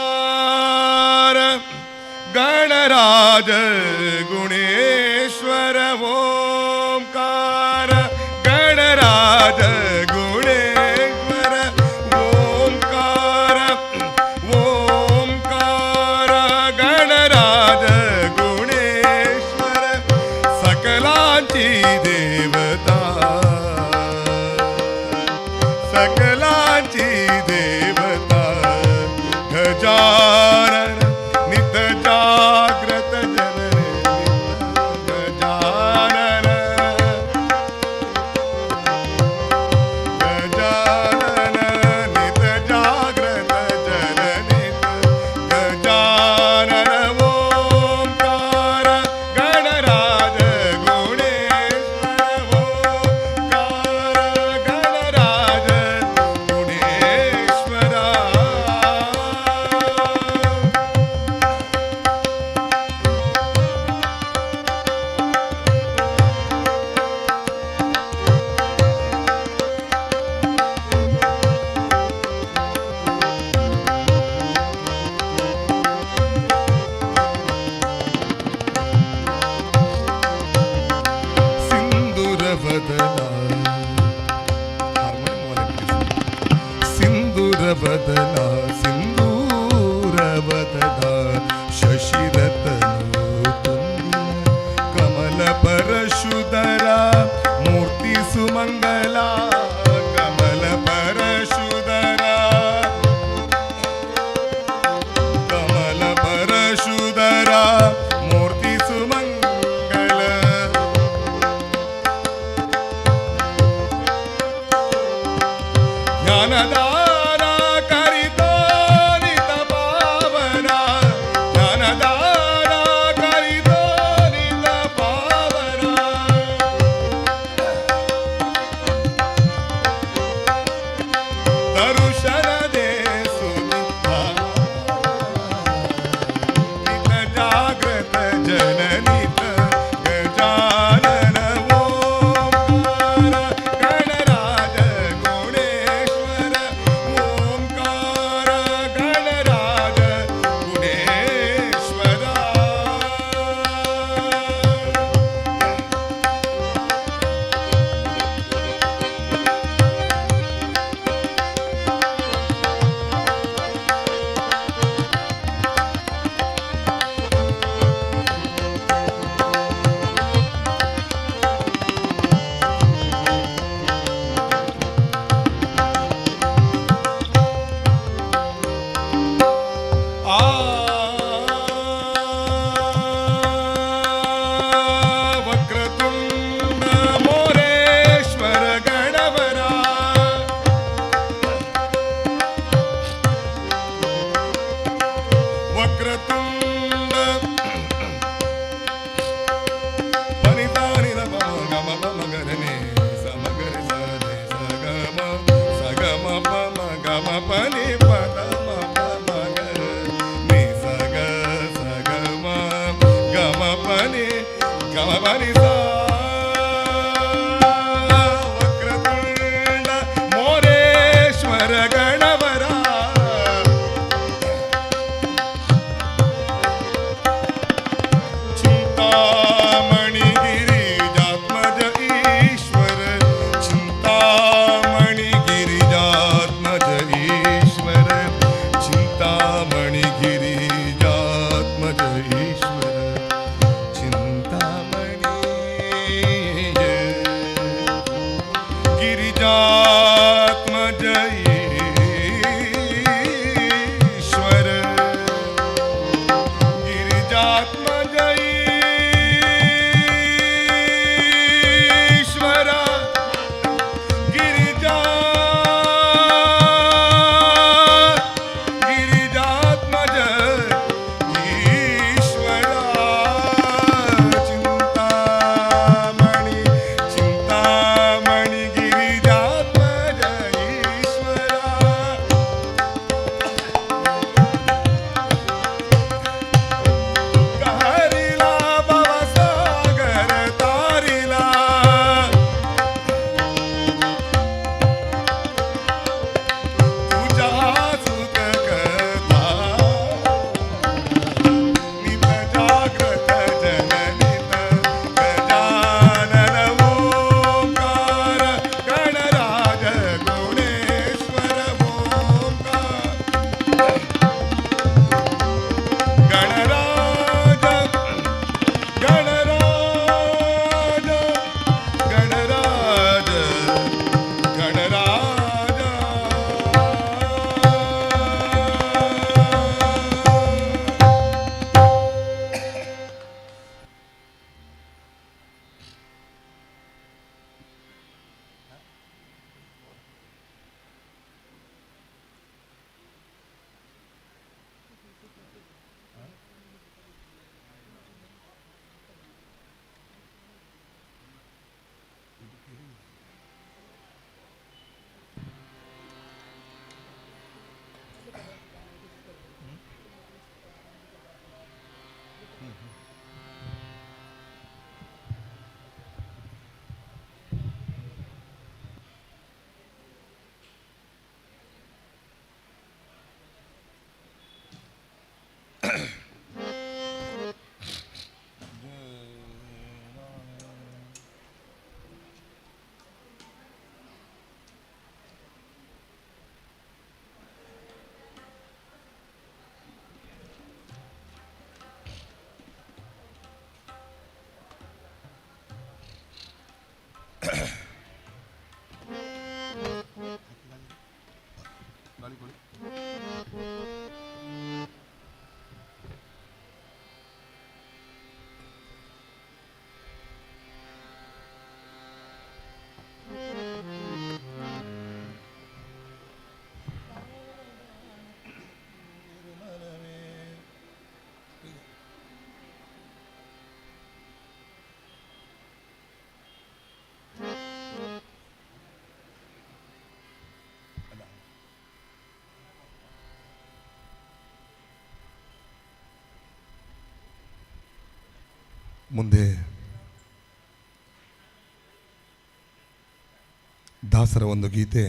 Speaker 22: ಓಂಕಾರ ಗಣರಾಜ ಗುಣೇಶ್ವರ ಓಂಕಾರ ಗಣರಾಜ ಗುಣೇಶ್ವರ ಓಂಕಾರ ಓಂಕಾರ ಗಣರಾಜ ಗುಣೇಶ್ವರ ಸಕಲಾಂಚಿ ದೇವತಾ सकलांची देवता गजानन नित जाग्रत जनने गजानन गजानन नित जाग्रत जनने गजानन ओंकार गणराज गुणेश्वर ओंकार गणराज ಸಿಂಧೂರವದನ ಸಿಂಧೂರವದನ ಶಶಿರತನು ತುಂಬಿನ ಕಮಲ ಪರಶುಧರ ಮೂರ್ತಿ ಸುಮಂಗಲ ಕಮಲ ಪರಶುಧರ ಕಮಲ ಪರಶುಧರ ಮೂರ್ತಿ ಸುಮಂಗಲ ಜ್ಞಾನದಾನ ಕರಿತೋರಿತ ಪಾವನ ಜ್ಞಾನದಾನ ಕರಿತೋರಿತ ಪಾವನ ತರುಷನ ದೇಸು ನಿತ ಜಾಗ್ರತ ಜನನಿತ ಗಜಾನನ ಓಂಕಾರ ಗಣರಾಜ ಗುಣೇಶ್ವರ ಓಂಕಾರ ಗಣರಾಜ ಗುಣೇಶ್ವರ ವಕ್ರತುಂಡ ಮೋರೇಶ್ವರ ಗಣವರ ವಕ್ರತುಂಡ ಪನಿತಾನಿದ ಗಮ ಮಗರನೆ ಸಮಗರಿ ಸನೆ ಸಗಮ ಸಗಮ ಪಮ ಗಮ ಪನಿ ಪದ ಮಗರ ನಿ ಸಗ ಸಗಮ ಗಮ ಪನಿ ವಕ್ರತುಂಡ ಮೋರೇಶ್ವರ ಗಣವರ ಮುಂದೆ ದಾಸರ ಒಂದು ಗೀತೆ,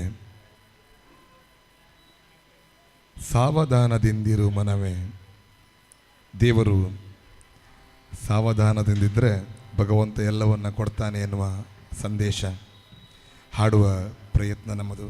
Speaker 22: ಸಾವಧಾನದಿಂದಿರು ಮನವೇ. ದೇವರು ಸಾವಧಾನದಿಂದಿದ್ದರೆ ಭಗವಂತ ಎಲ್ಲವನ್ನ ಕೊಡ್ತಾನೆ ಎನ್ನುವ ಸಂದೇಶ ಹಾಡುವ ಪ್ರಯತ್ನ ನಮ್ಮದು.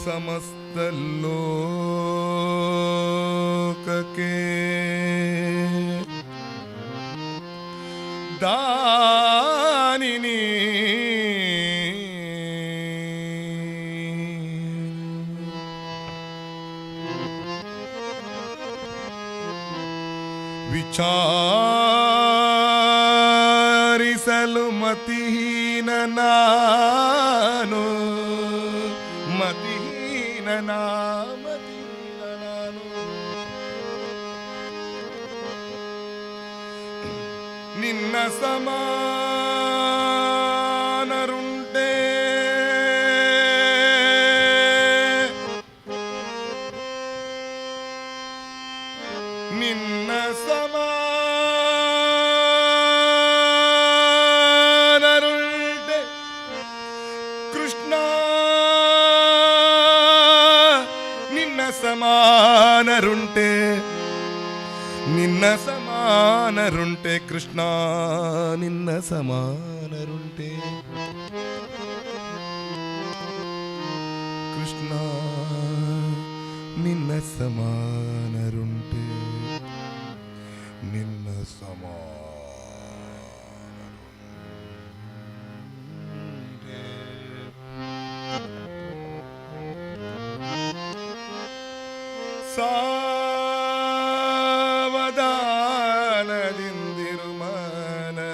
Speaker 22: ಸಮಸ್ತ ಲೋಕಕ್ಕೆ ದಾನಿನಿ ವಿಚಾರಿಸಲು ಮತಿಹೀನ ನಾನು, ಮತಿಹೀನ ನಾನು. ನಿನ್ನ ಸಮಾನರುಂಟೆ ನಿನ್ನ ಸಮಾನರುಂಟೆ ಕೃಷ್ಣ, ನಿನ್ನ ಸಮಾನರುಂಟೆ, ನಿನ್ನ ಸಮಾನರುಂಟೆ ಸಮಾನರುಂಟೆ ಕೃಷ್ಣ ನಿನ್ನ ಸಮಾನರುಂಟೆ ಕೃಷ್ಣ ನಿನ್ನ ಸಮಾನರುಂಟೆ ನಿನ್ನ ಸಾವಧಾನದಿಂದಿರು ಮನವೇ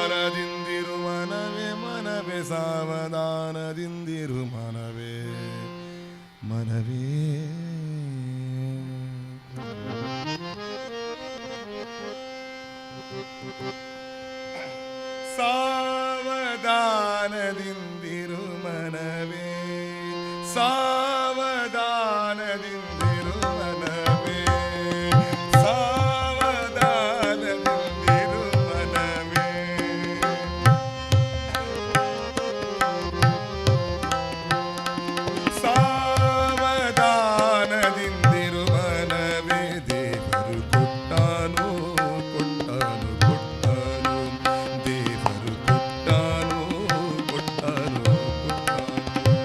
Speaker 22: ಸಾವಧಾನದಿಂದಿರು ಮನವೇ ಮನವೇ ಸಾವಧಾನದಿಂದಿರು ಮನವೇ ಮನವೇ ಸಾವಧಾನದಿಂದಿರು ಮನವೇ ಸಾವಧಾನದಿಂದಿರು ಮನವೇ ಸಾವಧಾನದಿಂದಿರು ಮನವೇ ಸಾವಧಾನದಿಂದಿರು ಮನವೇ ದೇವರು ಕೊಟ್ಟಾನು ಕೊಟ್ಟಾನು ಕೊಟ್ಟಾನು ದೇವರು ಕೊಟ್ಟಾನು ಕೊಟ್ಟಾನು ಕೊಟ್ಟಾನು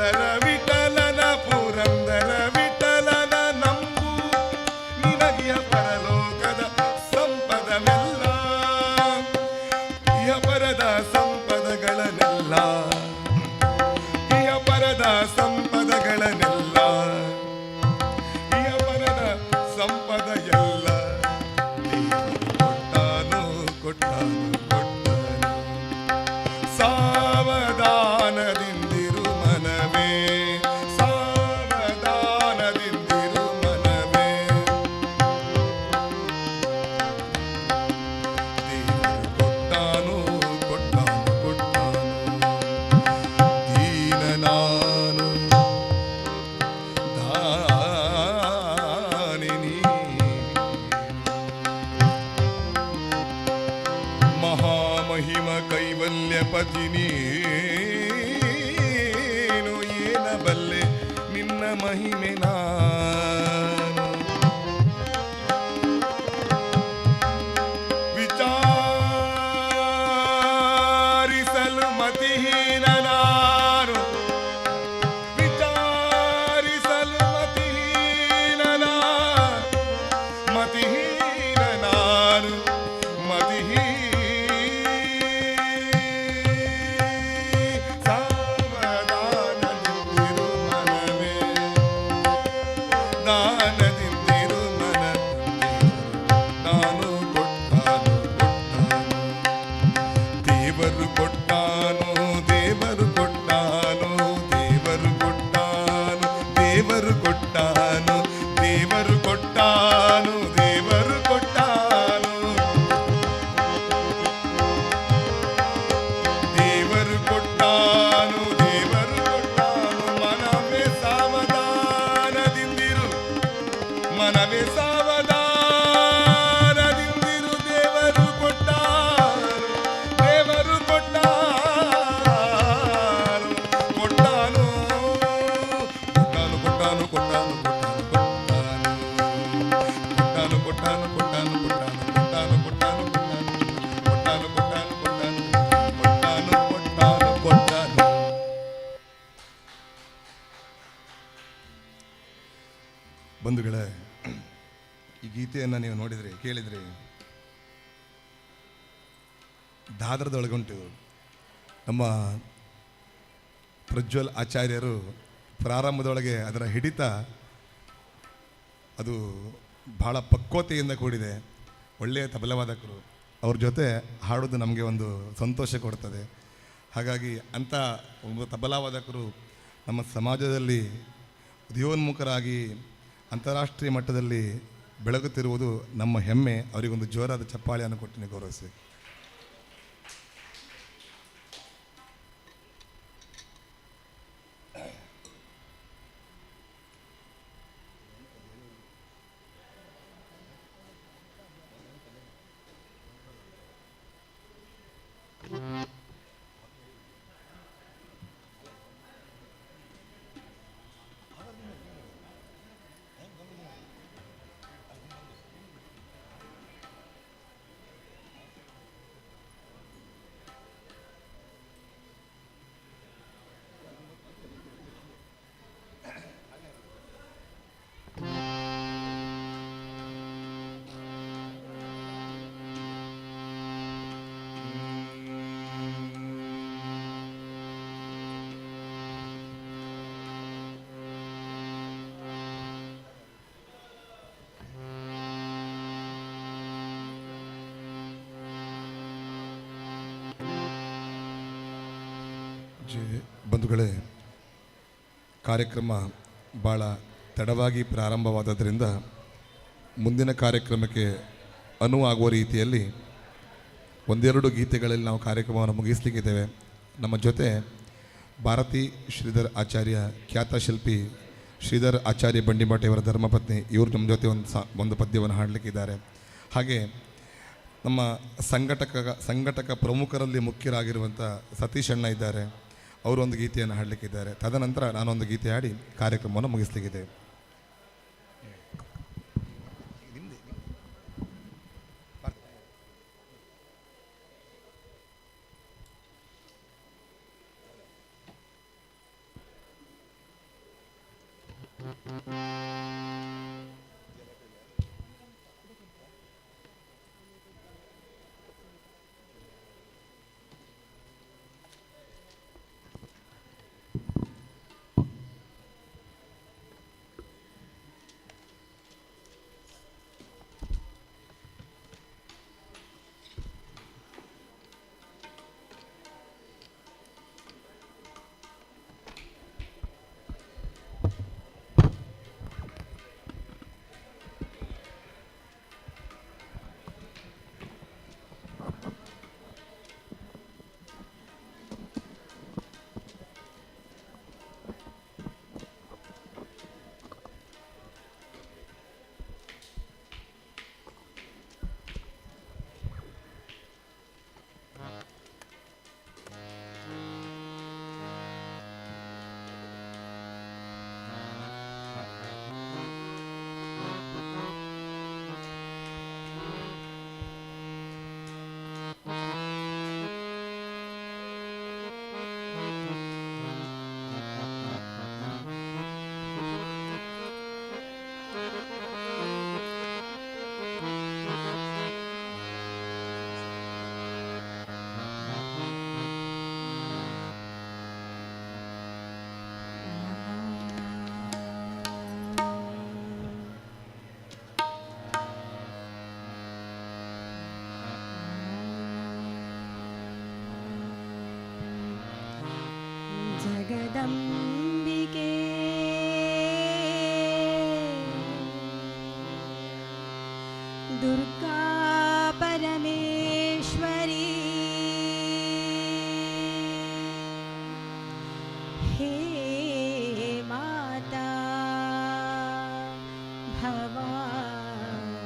Speaker 22: ಪುರಂದರ ವಿಠಲನ ಪುರಂದರ ವಿಠಲನ ನಂಬು ನಿನಗಿಯ ಪರಲೋಕದ ಸಂಪದವೆಲ್ಲ ಇಹ ಪರದ ಸಂಪದಗಳನ್ನೆಲ್ಲ ಇಹ ಪರದ ಸಂಪದಗಳನ್ನೆಲ್ಲ ಇಹ ಪರದ ಸಂಪದ ಎಲ್ಲ ಕೊಟ್ಟಾನು ಕೊಟ್ಟಾನು ಕೊಟ್ಟಾನು ಸಾವಧಾನದಿಂದಿರು ಮನವೇ ಸಾವಧಾನದಿಂದಿರು ಮನವೇ ದೇವರು ಕೊಟ್ಟಾನು ಕೊಟ್ಟಾನು ಕೊಟ್ಟಾನು ದೀನ ನಾನು ದಾನಿನಿ ಮಹಾಮಹಿಮ ಕೈವಲ್ಯ ಪತಿ ನೀನು ಏನಬಲ್ಲೆ ನಿನ್ನ ಮಹಿಮೆ ನಾನು ವಿಚಾರಿಸಲು ಮತಿಹೀನ ನಾನು ವಿಚಾರಿಸಲು ಮತಿಹೀನ ಮತಿಹೀನ ನಾನು ಸಾವಧಾನದಿಂದಿರು ಮನವೇ ದಾನದಿಂದಿರು ಮನ ನಾನು ದೇವರು ಕೊಟ್ಟಾನು ದೇವರು ಕೊಟ್ಟಾನು ದೇವರು ಕೊಟ್ಟಾನು ದೇವರು ಕೊಟ್ಟಾನು ದೇವರು ಕೊಟ್ಟಾನು ದೇವರು ಕೊಟ್ಟಾನು ದೇವರು ಕೊಟ್ಟಾನು ದೇವರು ಕೊಟ್ಟಾನು ಮನವೇ ಸಾವಧಾನದಿಂದಿರು ಮನವೇ ಸಾವಧಾನದಿಂದಿರು ದೇವರು ಕೊಟ್ಟಾನು ದೇವರು ಕೊಟ್ಟಾನು ಕೊಟ್ಟಾನು ಕೊಟ್ಟಾನು ಕೊಟ್ಟಾನು ಕೊಟ್ಟಾನು ಕೊಟ್ಟಾನು ಕೊಟ್ಟಾನು ಕೊಟ್ಟಾನು ಕೊಟ್ಟಾನು ಕೊಟ್ಟಾನು ಕೊಟ್ಟಾನು ಕೊಟ್ಟಾನು ಕೊಟ್ಟಾನು ಕೊಟ್ಟಾನು ಕೊಟ್ಟಾನು. ಬಂಧುಗಳೇ, ಈ ಗೀತೆಯನ್ನು ನೀವು ನೋಡಿದ್ರಿ ಕೇಳಿದ್ರಿ, ದಾದರದೊಳಗುಂಟು ನಮ್ಮ ಪ್ರಜ್ವಲ್ ಆಚಾರ್ಯರು ಪ್ರಾರಂಭದೊಳಗೆ ಅದರ ಹಿಡಿತ ಅದು ಬಹಳ ಪಕ್ವತೆಯಿಂದ ಕೂಡಿದೆ. ಒಳ್ಳೆಯ ತಬಲವಾದಕರು, ಅವ್ರ ಜೊತೆ ಹಾಡೋದು ನಮಗೆ ಒಂದು ಸಂತೋಷ ಕೊಡ್ತದೆ. ಹಾಗಾಗಿ ಅಂಥ ಒಂದು ತಬಲಾವಾದಕರು ನಮ್ಮ ಸಮಾಜದಲ್ಲಿ ಉದಯೋನ್ಮುಖರಾಗಿ ಅಂತಾರಾಷ್ಟ್ರೀಯ ಮಟ್ಟದಲ್ಲಿ ಬೆಳಗುತ್ತಿರುವುದು ನಮ್ಮ ಹೆಮ್ಮೆ. ಅವರಿಗೊಂದು ಜೋರಾದ ಚಪ್ಪಾಳೆಯನ್ನು ಕೊಟ್ಟು ಗೌರವಿಸಬೇಕು. ಬಂಧುಗಳೇ, ಕಾರ್ಯಕ್ರಮ ಭಾಳ ತಡವಾಗಿ ಪ್ರಾರಂಭವಾದದ್ರಿಂದ ಮುಂದಿನ ಕಾರ್ಯಕ್ರಮಕ್ಕೆ ಅನುವಾಗುವ ರೀತಿಯಲ್ಲಿ ಒಂದೆರಡು ಗೀತೆಗಳಲ್ಲಿ ನಾವು ಕಾರ್ಯಕ್ರಮವನ್ನು ಮುಗಿಸಲಿಕ್ಕಿದ್ದೇವೆ. ನಮ್ಮ ಜೊತೆ ಭಾರತಿ ಶ್ರೀಧರ್ ಆಚಾರ್ಯ, ಖ್ಯಾತ ಶಿಲ್ಪಿ ಶ್ರೀಧರ್ ಆಚಾರ್ಯ ಬಂಡಿಮಠಯವರ ಧರ್ಮಪತ್ನಿ, ಇವರು ನಮ್ಮ ಜೊತೆ ಒಂದು ಪದ್ಯವನ್ನು ಹಾಡಲಿಕ್ಕಿದ್ದಾರೆ. ಹಾಗೆ ನಮ್ಮ ಸಂಘಟಕ ಪ್ರಮುಖರಲ್ಲಿ ಮುಖ್ಯರಾಗಿರುವಂಥ ಸತೀಶ್ ಅಣ್ಣ ಇದ್ದಾರೆ, ಅವರು ಒಂದು ಗೀತೆಯನ್ನು ಹಾಡಲಿಕ್ಕಿದ್ದಾರೆ. ತದನಂತರ ನಾನೊಂದು ಗೀತೆ ಹಾಡಿ ಕಾರ್ಯಕ್ರಮವನ್ನು ಮುಗಿಸಲಿಕ್ಕಿದೆ.
Speaker 3: दुर्गा परमेश्वरी हे माता भवानी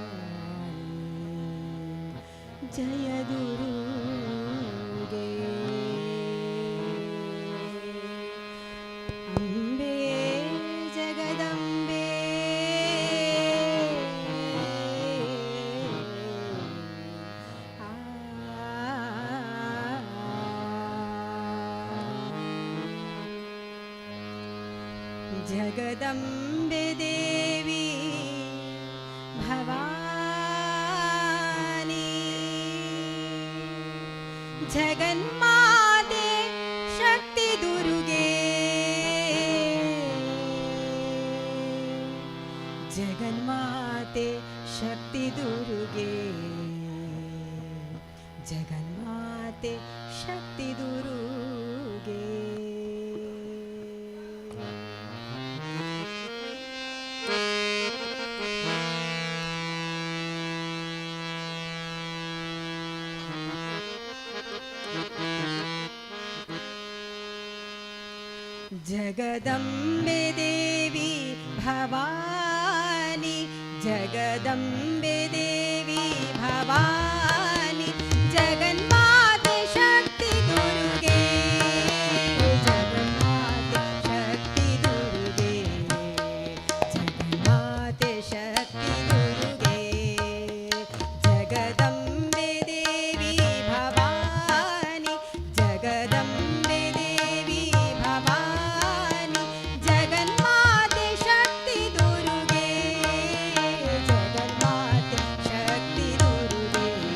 Speaker 3: जय दुर्गे अम्बे जगदम्बे जगदम्बे देवी भवानी जगन्माते शक्ति दुर्गे जगन्माते शक्ति दुर्गे जगन्माते शक्ति दुर्गे जगदम्बे देवी भवानी जगदम्बे देवी भवानी जगन्माते शक्ति दुर्गे जगन्माते शक्ति दुर्गे जगन्माते शक्ति दुर्गे जगदम्बे देवी भवानी जगदम्बे देवी भवानी जगन्माते शक्ति दुर्गे जगन्माते शक्ति दुर्गे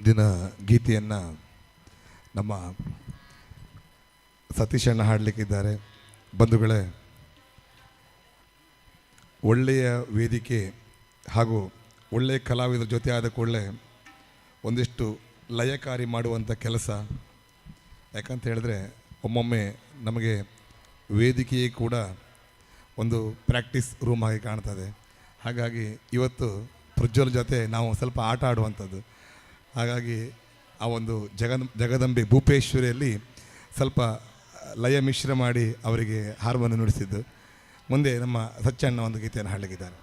Speaker 22: ದಿನ ಗೀತೆಯನ್ನು ನಮ್ಮ ಸತೀಶಣ್ಣ ಹಾಡಲಿಕ್ಕಿದ್ದಾರೆ. ಬಂಧುಗಳೇ, ಒಳ್ಳೆಯ ವೇದಿಕೆ ಹಾಗೂ ಒಳ್ಳೆಯ ಕಲಾವಿದರ ಜೊತೆ ಆದ ಕೂಡಲೇ ಒಂದಿಷ್ಟು ಲಯಕಾರಿ ಮಾಡುವಂಥ ಕೆಲಸ. ಯಾಕಂತ ಹೇಳಿದ್ರೆ ಒಮ್ಮೊಮ್ಮೆ ನಮಗೆ ವೇದಿಕೆಯೇ ಕೂಡ ಒಂದು ಪ್ರಾಕ್ಟೀಸ್ ರೂಮ್ ಆಗಿ ಕಾಣ್ತದೆ. ಹಾಗಾಗಿ ಇವತ್ತು ಪ್ರಜ್ವಲ್ ಜೊತೆ ನಾವು ಸ್ವಲ್ಪ ಆಟ ಆಡುವಂಥದ್ದು. ಹಾಗಾಗಿ ಆ ಒಂದು ಜಗದಂಬೆ ಭೂಪೇಶ್ವರಿಯಲ್ಲಿ ಸ್ವಲ್ಪ ಲಯ ಮಿಶ್ರ ಮಾಡಿ ಅವರಿಗೆ ಹಾರ್ಮೋನಿಯಂ ನುಡಿಸಿದ್ದು. ಮುಂದೆ ನಮ್ಮ ಸಚ್ಚಣ್ಣ ಒಂದು ಗೀತೆಯನ್ನು ಹಾಡಲಿಕ್ಕಿದ್ದಾರೆ.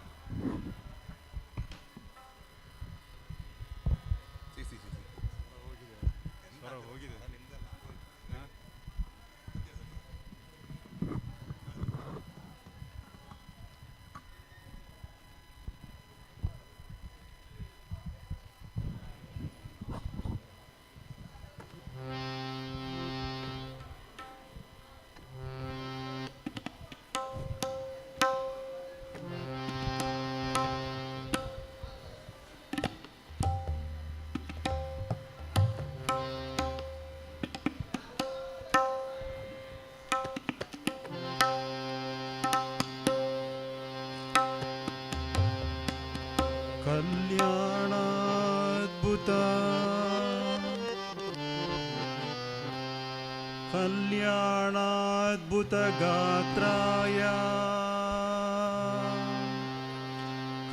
Speaker 5: कल्याणाद्भुतगात्राय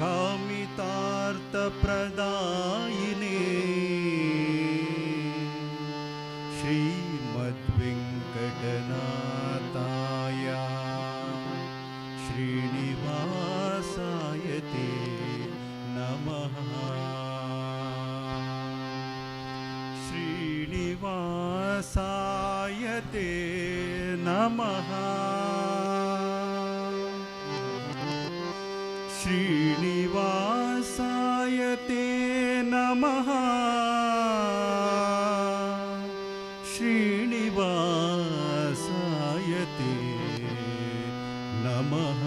Speaker 5: कामितार्थप्रदायिने श्रीमद्वेङ्कटनाथाय श्रीनिवासाय ते नमः. श्रीनिवासाय ते नमः. श्रीनिवासाय ते नमः. श्रीनिवासाय ते नमः.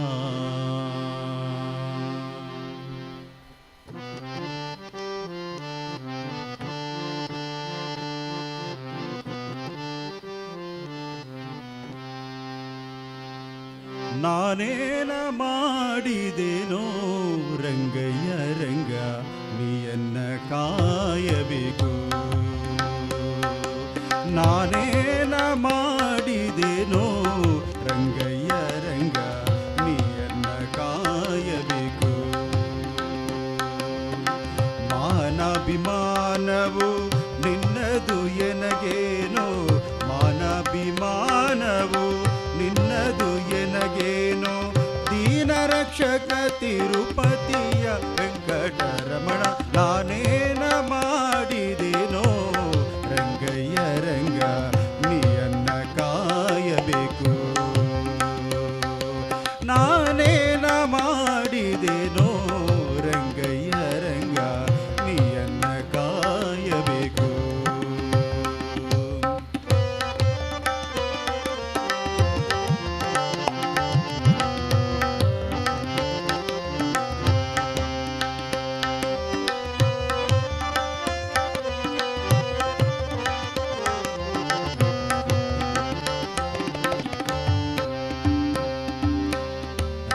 Speaker 5: ನಾನೇನ ಮಾಡಿದೆನೋ ರಂಗಯ್ಯ ರಂಗ, ನೀಯನ್ನ ಕಾಯಬೇಕು. ನಾನೇನ ಮಾಡಿದೆನೋ ರಂಗಯ್ಯ ರಂಗ, ನೀಯನ್ನ ಕಾಯಬೇಕು. ಮಾನಾಭಿಮಾನವು ನಿನ್ನದು ಎನಗೇನೋ, ಮಾನಾಭಿಮಾನವು ನಿನ್ನದು ಎನಗೇನೋ. ದೀನ ರಕ್ಷಕ ತಿರುಪತಿಯ ವೆಂಕಟರಮಣ, ನಾನೇನ ಮಾಡಿದೆನೋ ರಂಗಯ್ಯ ರಂಗ, ನೀಯನ್ನ ಕಾಯಬೇಕು. ನಾನೇನ ಮಾಡಿದೆನೋ ರಂಗಯ್ಯ ರಂಗ, ನೀಯನ್ನ ಕಾಯಬೇಕು.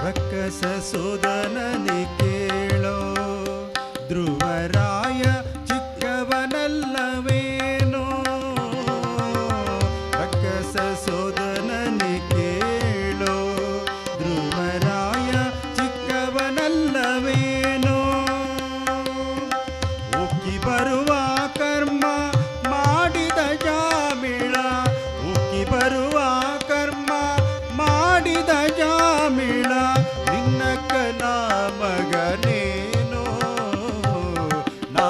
Speaker 5: ರಕ್ಕಸ ಸೋದನನೆ ಕೇಳೋ, ಧ್ರುವರಾಯ ಚಿಕ್ಕವನಲ್ಲವೇನೋ. ರಕ್ಕಸ ಸೋದನನೆ ಕೇಳೋ, ಧ್ರುವರಾಯ ಚಿಕ್ಕವನಲ್ಲವೇನೋ. ಉಕ್ಕಿ ಬರುವ ಕರ್ಮ ಮಾಡಿದ ಜಾಮಿಳ, ಉಕ್ಕಿ ಬರುವ ಕರ್ಮ ಮಾಡಿದ ಜಾಮಿಳ. ನಿನ್ನಕ್ಕ ನಾ ಮಗನೇನೋ, ನಾ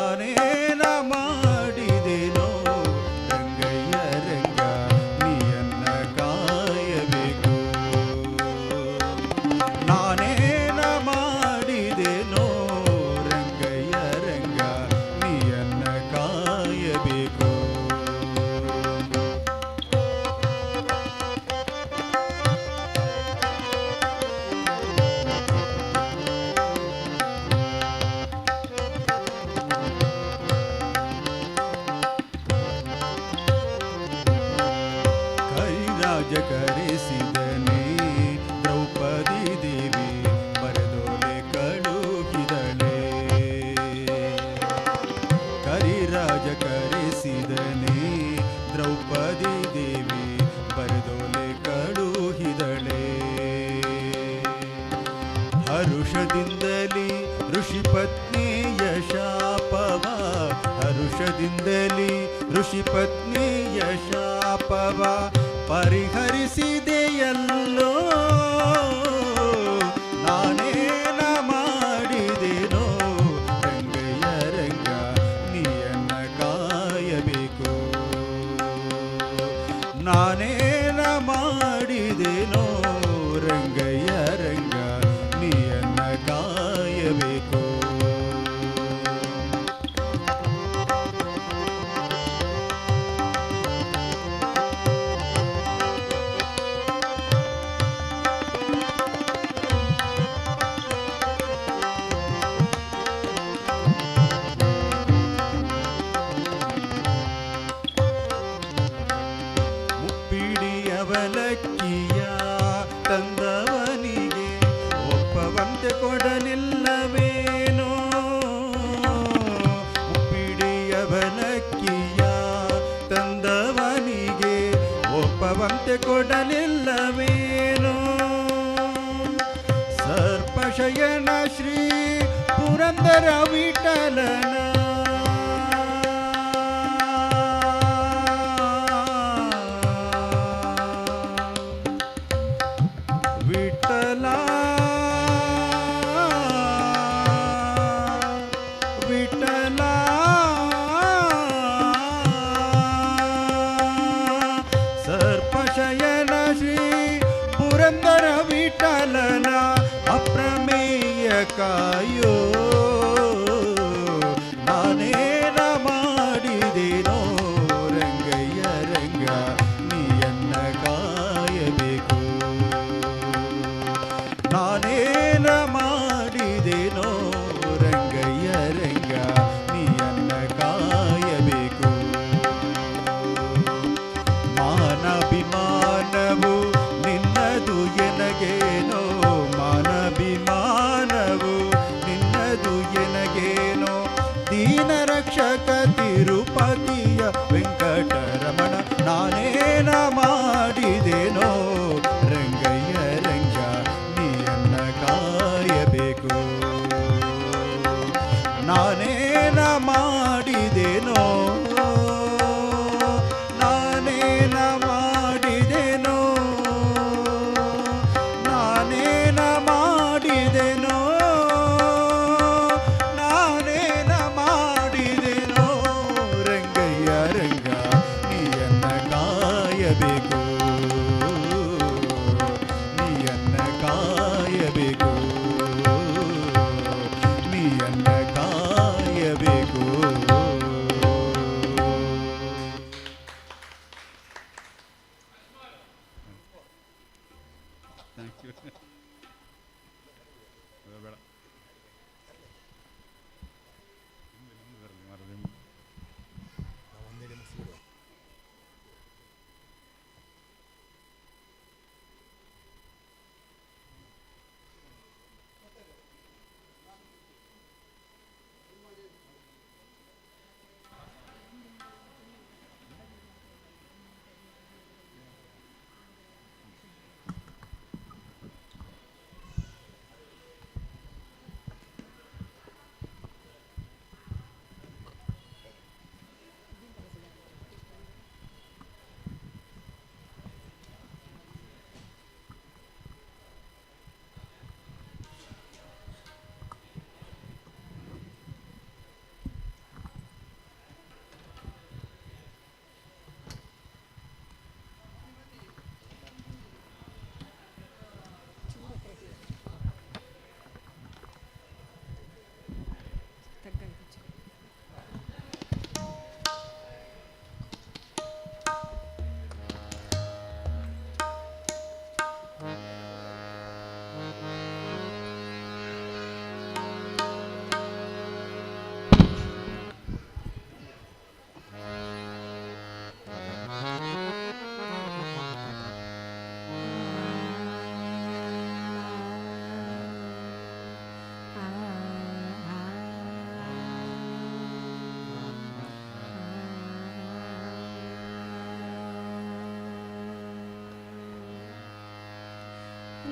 Speaker 5: ಪರಿಹರಿಸಿದನೇ ದ್ರೌಪದಿ ದೇವಿ ಬರೆದೋಲೆ ಕಳುಹಿದಳೆ ಕರಿರಾಜ ಕರೆಸಿದನೇ ದ್ರೌಪದಿ ದೇವಿ ಬರೆದೋಲೆ ಕಳುಹಿದಳೆ ಹರುಷದಿಂದಲಿ ಋಷಿ ಪತ್ನಿಯ ಶಾಪವ ಹರುಷದಿಂದಲಿ ಋಷಿ ಪತ್ನಿಯ ಶಾಪವ ಪರಿಹರಿಸಿದೆಯಲ್ಲೋ ನಾನೇನ ಮಾಡಿದೆನೋ ರಂಗಯ್ಯ ರಂಗ ನೀಯನ್ನ ಕಾಯಬೇಕು ನಾನೇನ ಮಾಡಿದೆನೋ ರಂಗಯ್ಯ ರಂಗ ನೀಯನ್ನ ಕಾಯಬೇಕು ಅವಲಕ್ಕಿಯ ತಂದವನಿಗೆ ಒಪ್ಪವಂತೆ ಕೊಡಲಿಲ್ಲವೇನೋ ಉಪ್ಪಿಡಿಯವಲಕ್ಕಿಯ ತಂದವನಿಗೆ ಒಪ್ಪವಂತೆ ಕೊಡಲಿಲ್ಲವೇನೋ ಸರ್ಪಶಯನ ಶ್ರೀ ಪುರಂದರ ವಿಠಲನ ಸರ್ಪಶಯನ ಶ್ರೀ ಪುರಂದರ ವಿಠಲನ ಅಪ್ರಮೇಯ ಕಾಯೋ ನಾನೇನ ಮಾಡಿದೆನೋ ರಂಗಯ್ಯ ರಂಗ ನೀಯನ್ನ ಕಾಯಬೇಕು ನಾನೇನ ಮಾಡಿದೆನೋ ರಂಗಯ್ಯ ರಂಗ ನೀಯನ್ನ ಕಾಯಬೇಕು ಮಾನಭಿಮಾನವು ನಿನ್ನದು ಎನಗೇನೋ ಮಾನಭಿಮಾನವು ನಿನ್ನದು ಎನಗೇನೋ ದೀನ ರಕ್ಷಕ ತಿರುಪತಿಯ ವೆಂಕಟರಮಣ ನಾನೇನ ಮಾಡಿದೆನೋ ರಂಗಯ್ಯ ರಂಗ ನೀಯನ್ನ ಕಾಯಬೇಕು ನಾನೇನ ಮಾಡಿದೆನೋ ನಾನೇನ ಮಾಡಿದೆನೋ ನಾನೇನ ಮಾಡಿದೆನೋ ನಾನೇನ ಮಾಡಿದೆನೋ ರಂಗಯ್ಯ ರಂಗ ನೀಯನ್ನ ಕಾಯಬೇಕು ನೀಯನ್ನ ಕಾಯಬೇಕು ನೀಯನ್ನ ಕಾಯಬೇಕು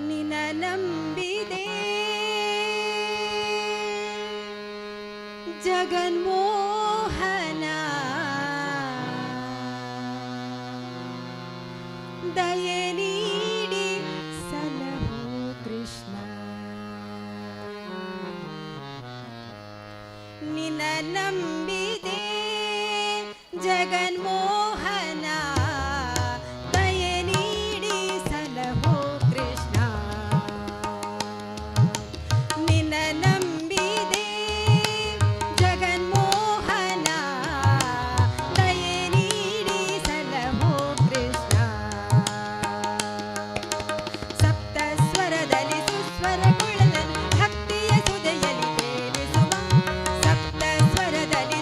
Speaker 7: ನಿನ ನಂಬಿದೆ ಜಗನ್ಮೋಹನ ದಯೆ ನೀಡಿ ಸಲಹೋ ಕೃಷ್ಣ ನಿನ ನಂಬಿದೆ ಜಗನ್ಮೋಹನ ದಯೆ ನೀಡಿ ಸಲಹೋ ಕೃಷ್ಣ ನಿನ ನಂಬಿದೆ ಜಗನ್ಮೋಹನ ದಯೆ ನೀಡಿ ಸಲಹೋ ಕೃಷ್ಣ ಸಪ್ತ ಸ್ವರದಲ್ಲಿ ಸುಸ್ವರ ಕುಳಲನ್ನು ಭಕ್ತಿಯ ಸುದೆಯಲ್ಲಿ ಕೇಳಿಸುವ ಸಪ್ತ ಸ್ವರದಲ್ಲಿ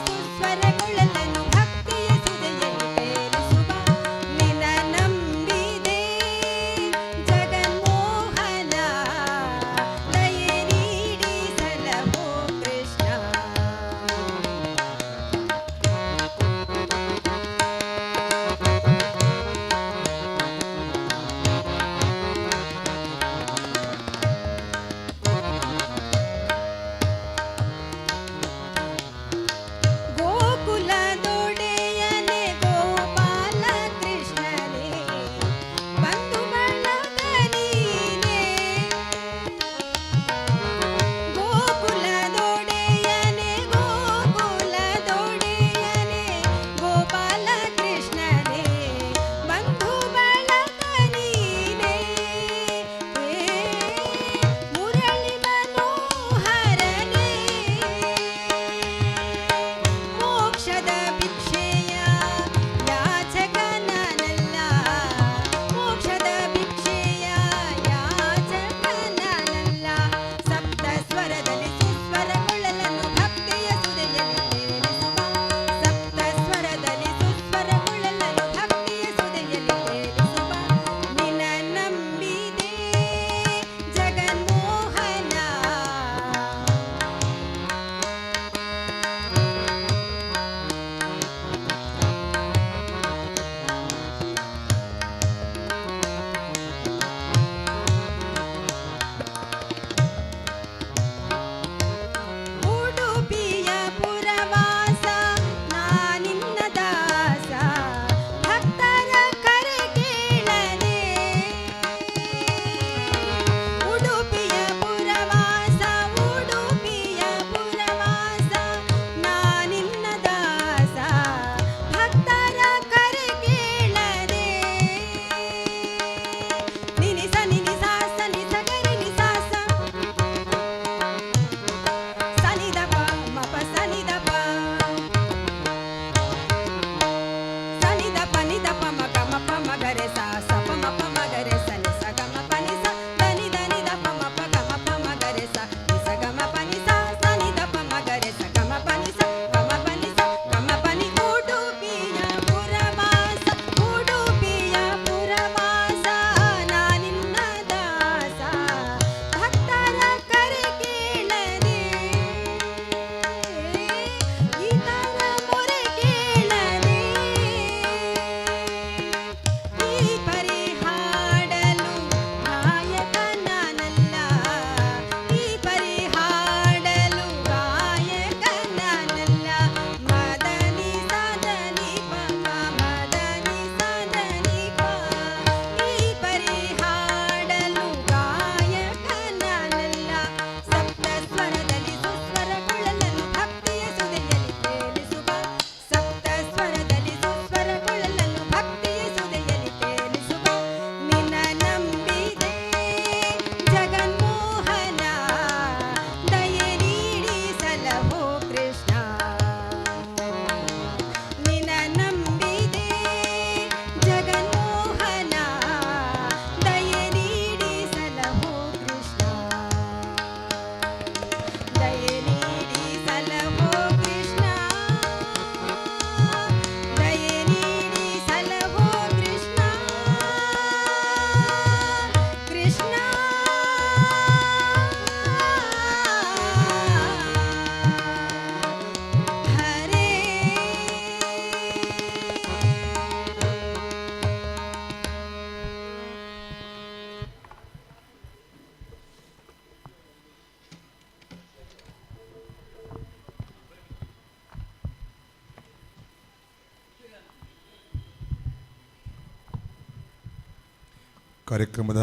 Speaker 22: ಕಾರ್ಯಕ್ರಮದ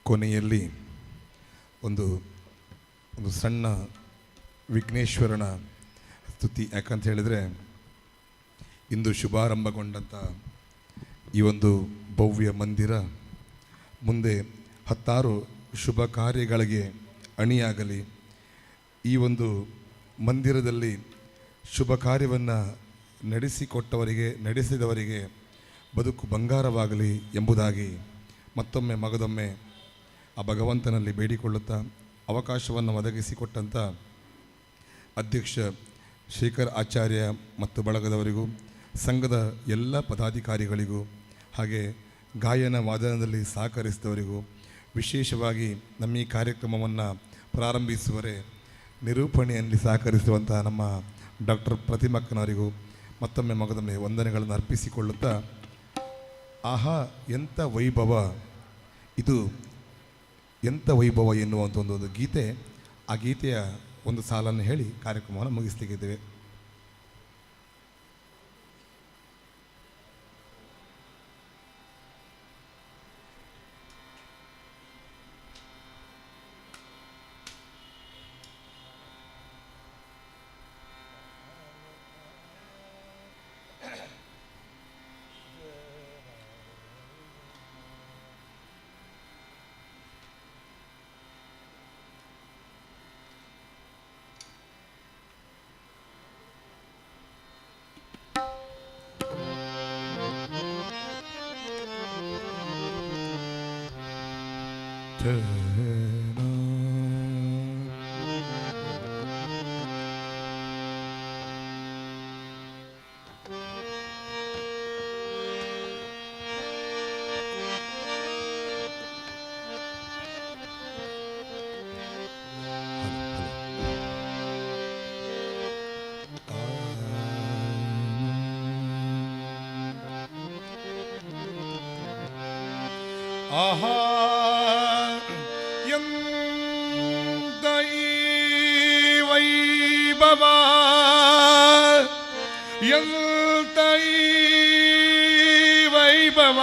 Speaker 22: ಕೊನೆಯಲ್ಲಿ ಒಂದು ಸಣ್ಣ ವಿಘ್ನೇಶ್ವರನ ಸ್ತುತಿ. ಯಾಕಂತ ಹೇಳಿದರೆ ಇಂದು ಶುಭಾರಂಭಗೊಂಡಂಥ ಈ ಒಂದು ಭವ್ಯ ಮಂದಿರ ಮುಂದೆ 10 ಶುಭ ಕಾರ್ಯಗಳಿಗೆ ಅಣಿಯಾಗಲಿ. ಈ ಒಂದು ಮಂದಿರದಲ್ಲಿ ಶುಭ ಕಾರ್ಯವನ್ನು ನಡೆಸಿದವರಿಗೆ ಬದುಕು ಬಂಗಾರವಾಗಲಿ ಎಂಬುದಾಗಿ ಮತ್ತೊಮ್ಮೆ ಮಗದೊಮ್ಮೆ ಆ ಭಗವಂತನಲ್ಲಿ ಬೇಡಿಕೊಳ್ಳುತ್ತಾ ಅವಕಾಶವನ್ನು ಒದಗಿಸಿಕೊಟ್ಟಂಥ ಅಧ್ಯಕ್ಷ ಶೇಖರ್ ಆಚಾರ್ಯ ಮತ್ತು ಬಳಗದವರಿಗೂ, ಸಂಘದ ಎಲ್ಲ ಪದಾಧಿಕಾರಿಗಳಿಗೂ, ಹಾಗೆ ಗಾಯನ ವಾದನದಲ್ಲಿ ಸಹಕರಿಸಿದವರಿಗೂ, ವಿಶೇಷವಾಗಿ ನಮ್ಮ ಈ ಕಾರ್ಯಕ್ರಮವನ್ನು ಪ್ರಾರಂಭಿಸುವರೆ ನಿರೂಪಣೆಯಲ್ಲಿ ಸಹಕರಿಸುವಂಥ ನಮ್ಮ ಡಾಕ್ಟರ್ ಪ್ರತಿಮಕ್ಕನವರಿಗೂ ಮತ್ತೊಮ್ಮೆ ಮಗದೊಮ್ಮೆ ವಂದನೆಗಳನ್ನು ಅರ್ಪಿಸಿಕೊಳ್ಳುತ್ತಾ, ಆಹಾ ಎಂಥ ವೈಭವ ಇದು, ಎಂಥ ವೈಭವ ಎನ್ನುವಂಥ ಒಂದು ಗೀತೆ, ಆ ಗೀತೆಯ ಒಂದು ಸಾಲನ್ನು ಹೇಳಿ ಕಾರ್ಯಕ್ರಮವನ್ನು ಮುಗಿಸ್ಲಿಕ್ಕಿದ್ದೇವೆ.
Speaker 8: ಆಹಾ ಎಂದ ಈ ವೈಭವ, ಎಂತ ಈ ವೈಭವ,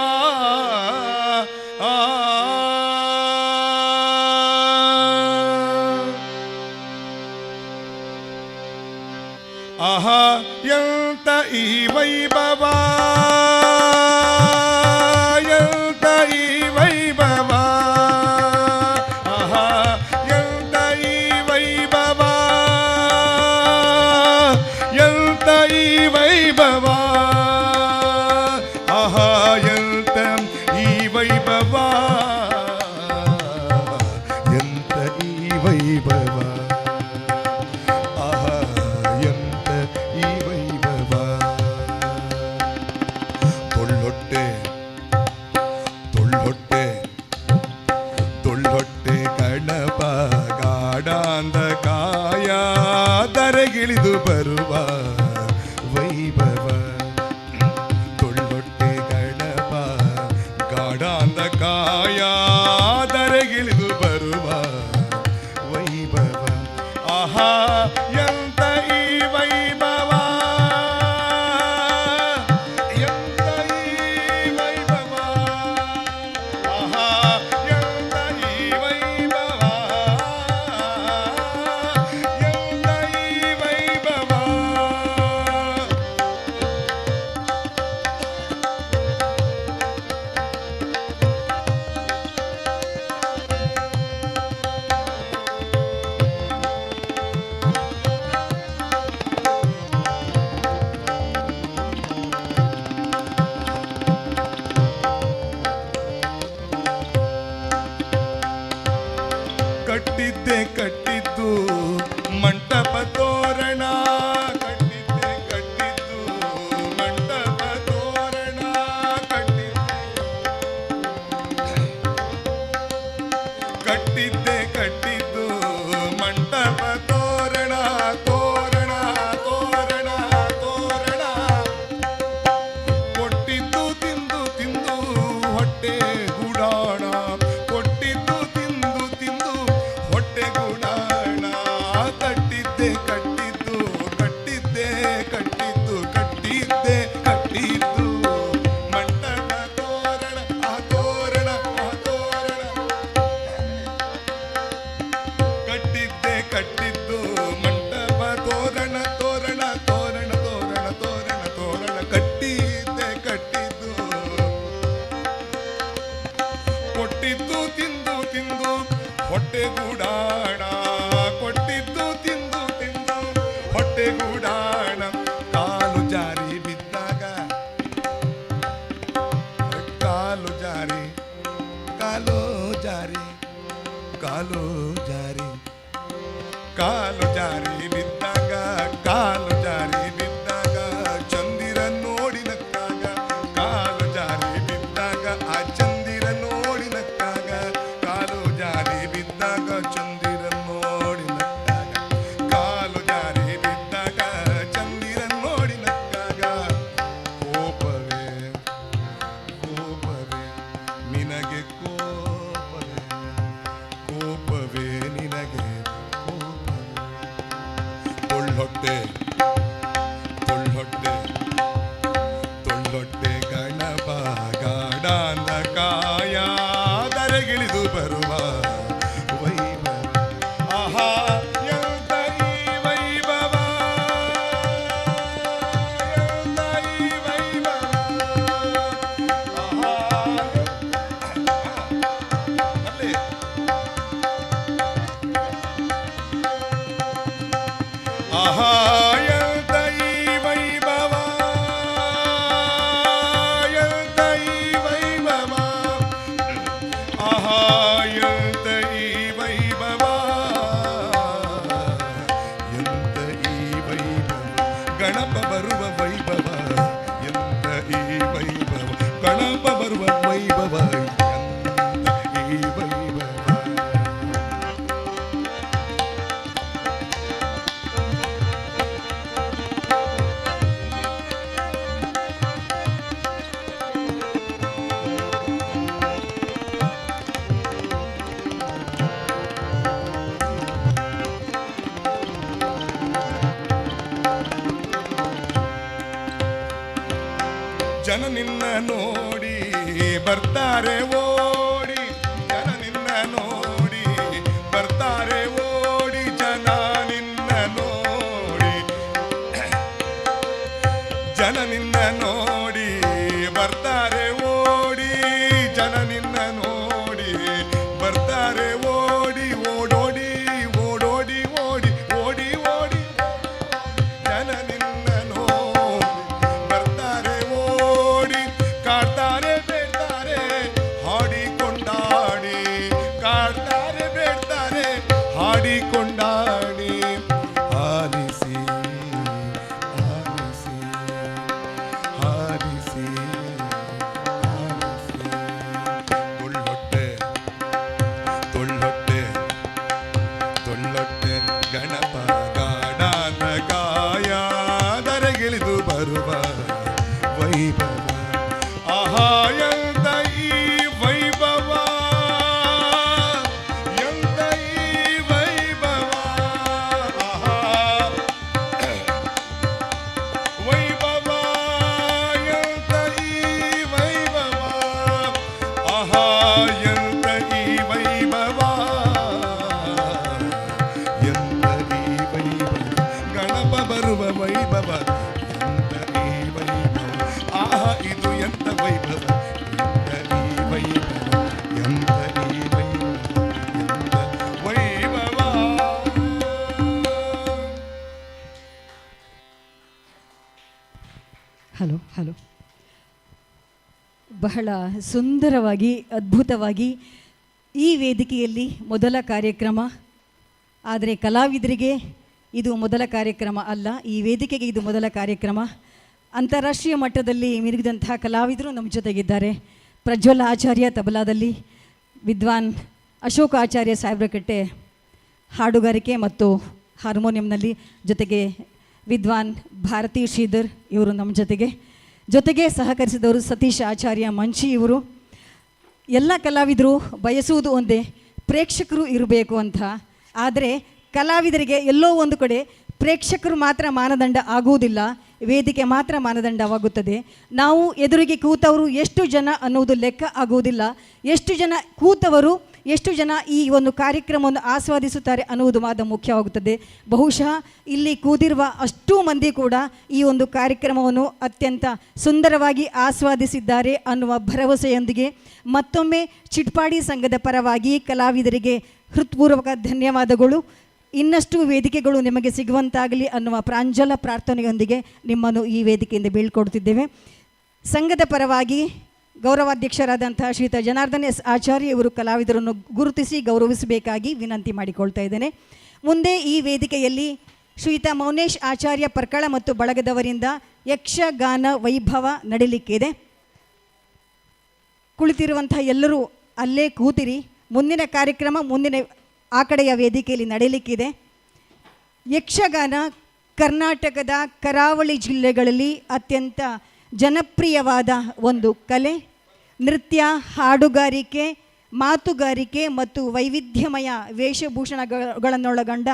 Speaker 8: ಆಹಾ ಎಂತ ಈ ವೈಭವ, ಗಿಳಿದು ಬರುವ ವೈಭವ, ತೊಳ್ಳೊಟ್ಟೆ ಗಣಪ ಗಾಢಾಂಧ ಕಾಯ ದರೆಗಿಳಿದು ಬರುವ ವೈಭವ, ಆಹಾ ಎಂತ ಈ ವೈಭವ, ಎಂತ ಈ ವೈಭವ, ಆಹಾ ಎಂತ ಈ ವೈಭವ, ಕಟ್ಟಿದ್ದು ಮಂಟಪ ತೋರಣ, ಕಟ್ಟಿದ್ದು ಮಂಟಪ ತೋರಣ, ಕಟ್ಟಿದ್ದು ಮಂಟಪ ತೋರಣ, ತೋರಣ ತೋರಣ ತೋರಣ, ಕೊಟ್ಟಿದ್ದು ತಿಂದು ತಿಂದು ಹೊಟ್ಟೆ ಗುಡಾಣ, ಕೊಟ್ಟಿದ್ದು ತಿಂದು ತಿಂದು ಹೊಟ್ಟೆ ಗುಡಾಣ, ಕಟ್ಟಿದ್ದೆ ಹೊಟ್ಟೆಗೂಡಾಣ ಕೊಟ್ಟಿದ್ದು ತಿಂದು ತಿಂದು ಹೊಟ್ಟೆಗೂಡಾಣ ಕಾಲು ಜಾರಿ ಬಿದ್ದಾಗ ಕಾಲು ಜಾರಿ ಕಾಲು ಜಾರಿ ಕಾಲು ಜಾರಿ ಕಾಲು ಜಾರಿ ಬಿದ್ದಾಗ ಕಾಲು ಜಾರಿ ಬಿದ್ದಾಗ ಚಂದಿರ ನೋಡಿ ನಕ್ಕಾಗ ಕಾಲು ಜಾರಿ ಬಿದ್ದಾಗ ಆ ಚಂದಿರ ನೋಡಿ ನಕ್ಕಾಗ ಕಾಲು ಜಾರಿ ಬಿದ್ದಾಗ ಚಂದಿರ ನೋಡಿ ನಕ್ಕಾಗ ಕಾಲು ಜಾರಿ ಬಿದ್ದಾಗ ಚಂದಿರ ನೋಡಿ ನಕ್ಕಾಗ ಕೋಪವೇ ಕೋಪವೇ ನಿನಗೆ ಕೋಪವೇ ಕೋಪವೇ ನಿನಗೆ ತೊಳ್ಳೊಟ್ಟೆ ತೊಳ್ಳೊಟ್ಟೆ ತೊಳ್ಳೊಟ್ಟೆ ಗಣಪ ಗಾಡಾನ ಕಾಯ ದರೆಗಿಳಿದು ಬರುವ ವೈಭವ ಆಹಾ ಎಂತ ಈ ವೈಭವ ಎಂತ ಈ ವೈಭವ ಆಹಾ ಅಲ್ಲೇ ಆಹಾ ಎಂತ ಈ ವೈಭವ ಎಂತ ಈ ವೈಭವ ಆಹಾ ಎಂತ ಈ ವೈಭವ ಎಂತ ಈ ವೈಭವ ಗಣಪ ಬರುವ ವೈಭವ ಎಂತ ಈ ವೈಭವ ಗಣಪ ಬರುವ ವೈಭವ ಎಂತ ಈ ವೈಭವ ಜನ ನಿನ್ನ ನೋಡಿ ಬರ್ತಾರೆ ಓಡಿ ಜನ ನಿನ್ನ ನೋಡಿ ಬರ್ತಾರೆ ಓಡಿ ಜನ ನಿನ್ನ ನೋಡಿ ಜನ ನಿನ್ನ ನೋಡಿ ಬರ್ತಾರೆ ಓಡಿ ಜನ ನಿನ್ನ ನೋಡಿ ಬರ್ತಾರೆ ಓಡಿ ಓಡೋಡಿ ಓಡೋಡಿ ಓಡಿ ಓಡಿ ಓಡಿ ಜನ ನಿನ್ನ ನೋಡಿ ಬರ್ತಾರೆ ಓಡಿ ಕಾಡ್ತಾರೆ ಬೇಡ್ತಾರೆ ಹಾಡಿಕೊಂಡಾಡಿ ಕಾಡ್ತಾರೆ ಬೇಡ್ತಾರೆ ಹಾಡಿಕೊಂಡಾಡಿ ಆಲಿಸಿ ಆಲಿಸಿ ಆಲಿಸಿ ಆಲಿಸಿ ತೊಳ್ಳೊಟ್ಟೆ ತೊಳ್ಳೊಟ್ಟೆ ತೊಳ್ಳೊಟ್ಟೆ ಗಣಪ ಗಾಡಾನ ಕಾಯ ದರೆಗಿಳಿದು ಬರುವ ವೈಭವ ಆಹಾ ಎಂತ ಈ ವೈಭವ ಎಂತ ಈ ವೈಭವ ಆಹಾ ವೈಭವ ಎಂತ ಈ ವೈಭವ ಆಹಾ ಎಂತ ಈ ವೈಭವ ಎಂತ ಈ ವೈಭವ ಗಣಪ ಬರುವ ವೈಭವ ಎಂತ ಈ ವೈಭವ ಆಹಾ ಇದು ಎಂತ ವೈಭವ ಎಂತ ಈ ವೈಭವ ಎಂತ ಈ ವೈಭವ ಎಂತ ವೈಭವ
Speaker 3: ಹಲೋ ಹಲೋ ಬಹಳ ಸುಂದರವಾಗಿ ಅದ್ಭುತವಾಗಿ ಈ ವೇದಿಕೆಯಲ್ಲಿ ಮೊದಲ ಕಾರ್ಯಕ್ರಮ. ಆದರೆ ಕಲಾವಿದರಿಗೆ ಇದು ಮೊದಲ ಕಾರ್ಯಕ್ರಮ ಅಲ್ಲ, ಈ ವೇದಿಕೆಗೆ ಇದು ಮೊದಲ ಕಾರ್ಯಕ್ರಮ. ಅಂತಾರಾಷ್ಟ್ರೀಯ ಮಟ್ಟದಲ್ಲಿ ಮಿನುಗಿದಂತಹ ಕಲಾವಿದರು ನಮ್ಮ ಜೊತೆಗಿದ್ದಾರೆ. ಪ್ರಜ್ವಲ್ ಆಚಾರ್ಯ ತಬಲಾದಲ್ಲಿ, ವಿದ್ವಾನ್ ಅಶೋಕ್ ಆಚಾರ್ಯ ಸಾಹೇಬ್ರಕಟ್ಟೆ ಹಾಡುಗಾರಿಕೆ ಮತ್ತು ಹಾರ್ಮೋನಿಯಂನಲ್ಲಿ, ಜೊತೆಗೆ ವಿದ್ವಾನ್ ಭಾರತಿ ಶ್ರೀಧರ್ ಇವರು ನಮ್ಮ ಜೊತೆಗೆ ಸಹಕರಿಸಿದವರು ಸತೀಶ್ ಆಚಾರ್ಯ ಮಂಚಿ ಇವರು. ಎಲ್ಲ ಕಲಾವಿದರು ಬಯಸುವುದು ಒಂದೇ, ಪ್ರೇಕ್ಷಕರು ಇರಬೇಕು ಅಂತ. ಆದರೆ ಕಲಾವಿದರಿಗೆ ಎಲ್ಲೋ ಒಂದು ಕಡೆ ಪ್ರೇಕ್ಷಕರು ಮಾತ್ರ ಮಾನದಂಡ ಆಗುವುದಿಲ್ಲ, ವೇದಿಕೆ ಮಾತ್ರ ಮಾನದಂಡವಾಗುತ್ತದೆ. ನಾವು ಎದುರಿಗೆ ಕೂತವರು ಎಷ್ಟು ಜನ ಅನ್ನುವುದು ಲೆಕ್ಕ ಆಗುವುದಿಲ್ಲ, ಎಷ್ಟು ಜನ ಕೂತವರು ಎಷ್ಟು ಜನ ಈ ಒಂದು ಕಾರ್ಯಕ್ರಮವನ್ನು ಆಸ್ವಾದಿಸುತ್ತಾರೆ ಅನ್ನುವುದು ಮಾತ್ರ ಮುಖ್ಯವಾಗುತ್ತದೆ. ಬಹುಶಃ ಇಲ್ಲಿ ಕೂದಿರುವ ಅಷ್ಟೂ ಮಂದಿ ಕೂಡ ಈ ಒಂದು ಕಾರ್ಯಕ್ರಮವನ್ನು ಅತ್ಯಂತ ಸುಂದರವಾಗಿ ಆಸ್ವಾದಿಸಿದ್ದಾರೆ ಅನ್ನುವ ಭರವಸೆಯೊಂದಿಗೆ ಮತ್ತೊಮ್ಮೆ ಚಿಟ್ಪಾಡಿ ಸಂಘದ ಪರವಾಗಿ ಕಲಾವಿದರಿಗೆ ಹೃತ್ಪೂರ್ವಕ ಧನ್ಯವಾದಗಳು. ಇನ್ನಷ್ಟು ವೇದಿಕೆಗಳು ನಿಮಗೆ ಸಿಗುವಂತಾಗಲಿ ಅನ್ನುವ ಪ್ರಾಂಜಲ ಪ್ರಾರ್ಥನೆಯೊಂದಿಗೆ ನಿಮ್ಮನ್ನು ಈ ವೇದಿಕೆಯಿಂದ ಬೀಳ್ಕೊಡ್ತಿದ್ದೇವೆ. ಸಂಘದ ಪರವಾಗಿ ಗೌರವಾಧ್ಯಕ್ಷರಾದಂಥ ಶ್ರೀಯುತ ಜನಾರ್ದನ್ ಎಸ್ ಆಚಾರ್ಯ ಇವರು ಕಲಾವಿದರನ್ನು ಗುರುತಿಸಿ ಗೌರವಿಸಬೇಕಾಗಿ ವಿನಂತಿ ಮಾಡಿಕೊಳ್ತಾ ಇದ್ದೇನೆ. ಮುಂದೆ ಈ ವೇದಿಕೆಯಲ್ಲಿ ಶ್ರೀಯುತ ಮೌನೇಶ್ ಆಚಾರ್ಯ ಪರ್ಕಳ ಮತ್ತು ಬಳಗದವರಿಂದ ಯಕ್ಷಗಾನ ವೈಭವ ನಡೀಲಿಕ್ಕಿದೆ. ಕುಳಿತಿರುವಂಥ ಎಲ್ಲರೂ ಅಲ್ಲೇ ಕೂತಿರಿ. ಮುಂದಿನ ಕಾರ್ಯಕ್ರಮ ಮುಂದಿನ ಆ ಕಡೆಯ ವೇದಿಕೆಯಲ್ಲಿ ನಡೀಲಿಕ್ಕಿದೆ. ಯಕ್ಷಗಾನ ಕರ್ನಾಟಕದ ಕರಾವಳಿ ಜಿಲ್ಲೆಗಳಲ್ಲಿ ಅತ್ಯಂತ ಜನಪ್ರಿಯವಾದ ಒಂದು ಕಲೆ. ನೃತ್ಯ, ಹಾಡುಗಾರಿಕೆ, ಮಾತುಗಾರಿಕೆ ಮತ್ತು ವೈವಿಧ್ಯಮಯ ವೇಷಭೂಷಣಗಳನ್ನೊಳಗೊಂಡ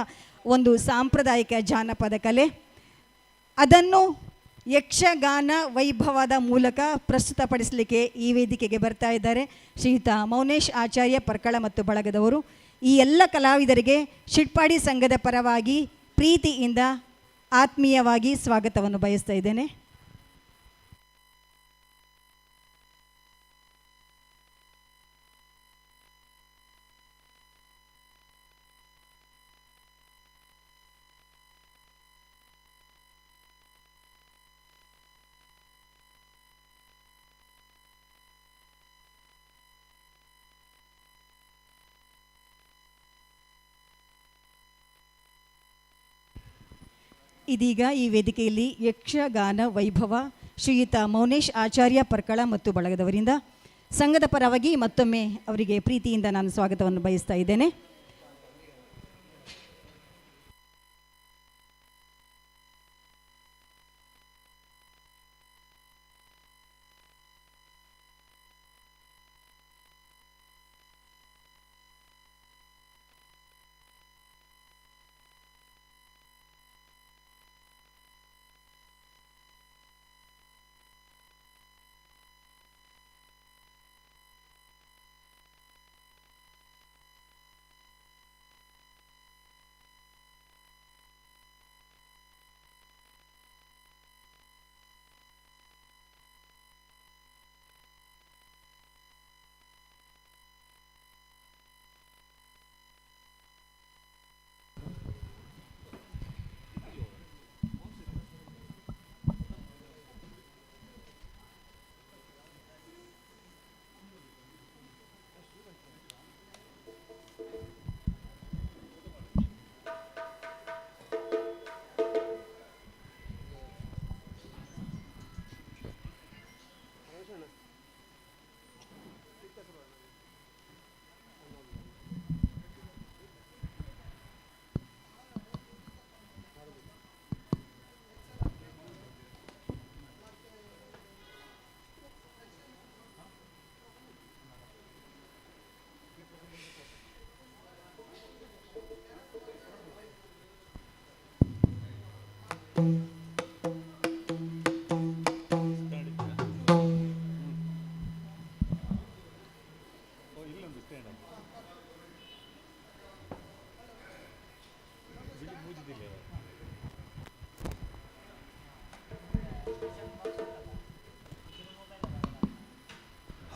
Speaker 3: ಒಂದು ಸಾಂಪ್ರದಾಯಿಕ ಜಾನಪದ ಕಲೆ. ಅದನ್ನು ಯಕ್ಷಗಾನ ವೈಭವದ ಮೂಲಕ ಪ್ರಸ್ತುತಪಡಿಸಲಿಕ್ಕೆ ಈ ವೇದಿಕೆಗೆ ಬರ್ತಾ ಇದ್ದಾರೆ ಶ್ರೀಯುತ ಮೌನೇಶ್ ಆಚಾರ್ಯ ಪರ್ಕಳ ಮತ್ತು ಬಳಗದವರು. ಈ ಎಲ್ಲ ಕಲಾವಿದರಿಗೆ ಚಿಟ್ಪಾಡಿ ಸಂಘದ ಪರವಾಗಿ ಪ್ರೀತಿಯಿಂದ ಆತ್ಮೀಯವಾಗಿ ಸ್ವಾಗತವನ್ನು ಬಯಸ್ತಾ ಇದ್ದೇನೆ. ಇದೀಗ ಈ ವೇದಿಕೆಯಲ್ಲಿ ಯಕ್ಷಗಾನ ವೈಭವ ಶ್ರೀಯುತ ಮೌನೇಶ್ ಆಚಾರ್ಯ ಪರ್ಕಳ ಮತ್ತು ಬಳಗದವರಿಂದ ಸಂಘದ ಪರವಾಗಿ ಮತ್ತೊಮ್ಮೆ ಅವರಿಗೆ ಪ್ರೀತಿಯಿಂದ ನಾನು ಸ್ವಾಗತವನ್ನು ಬಯಸ್ತಾ ಇದ್ದೇನೆ.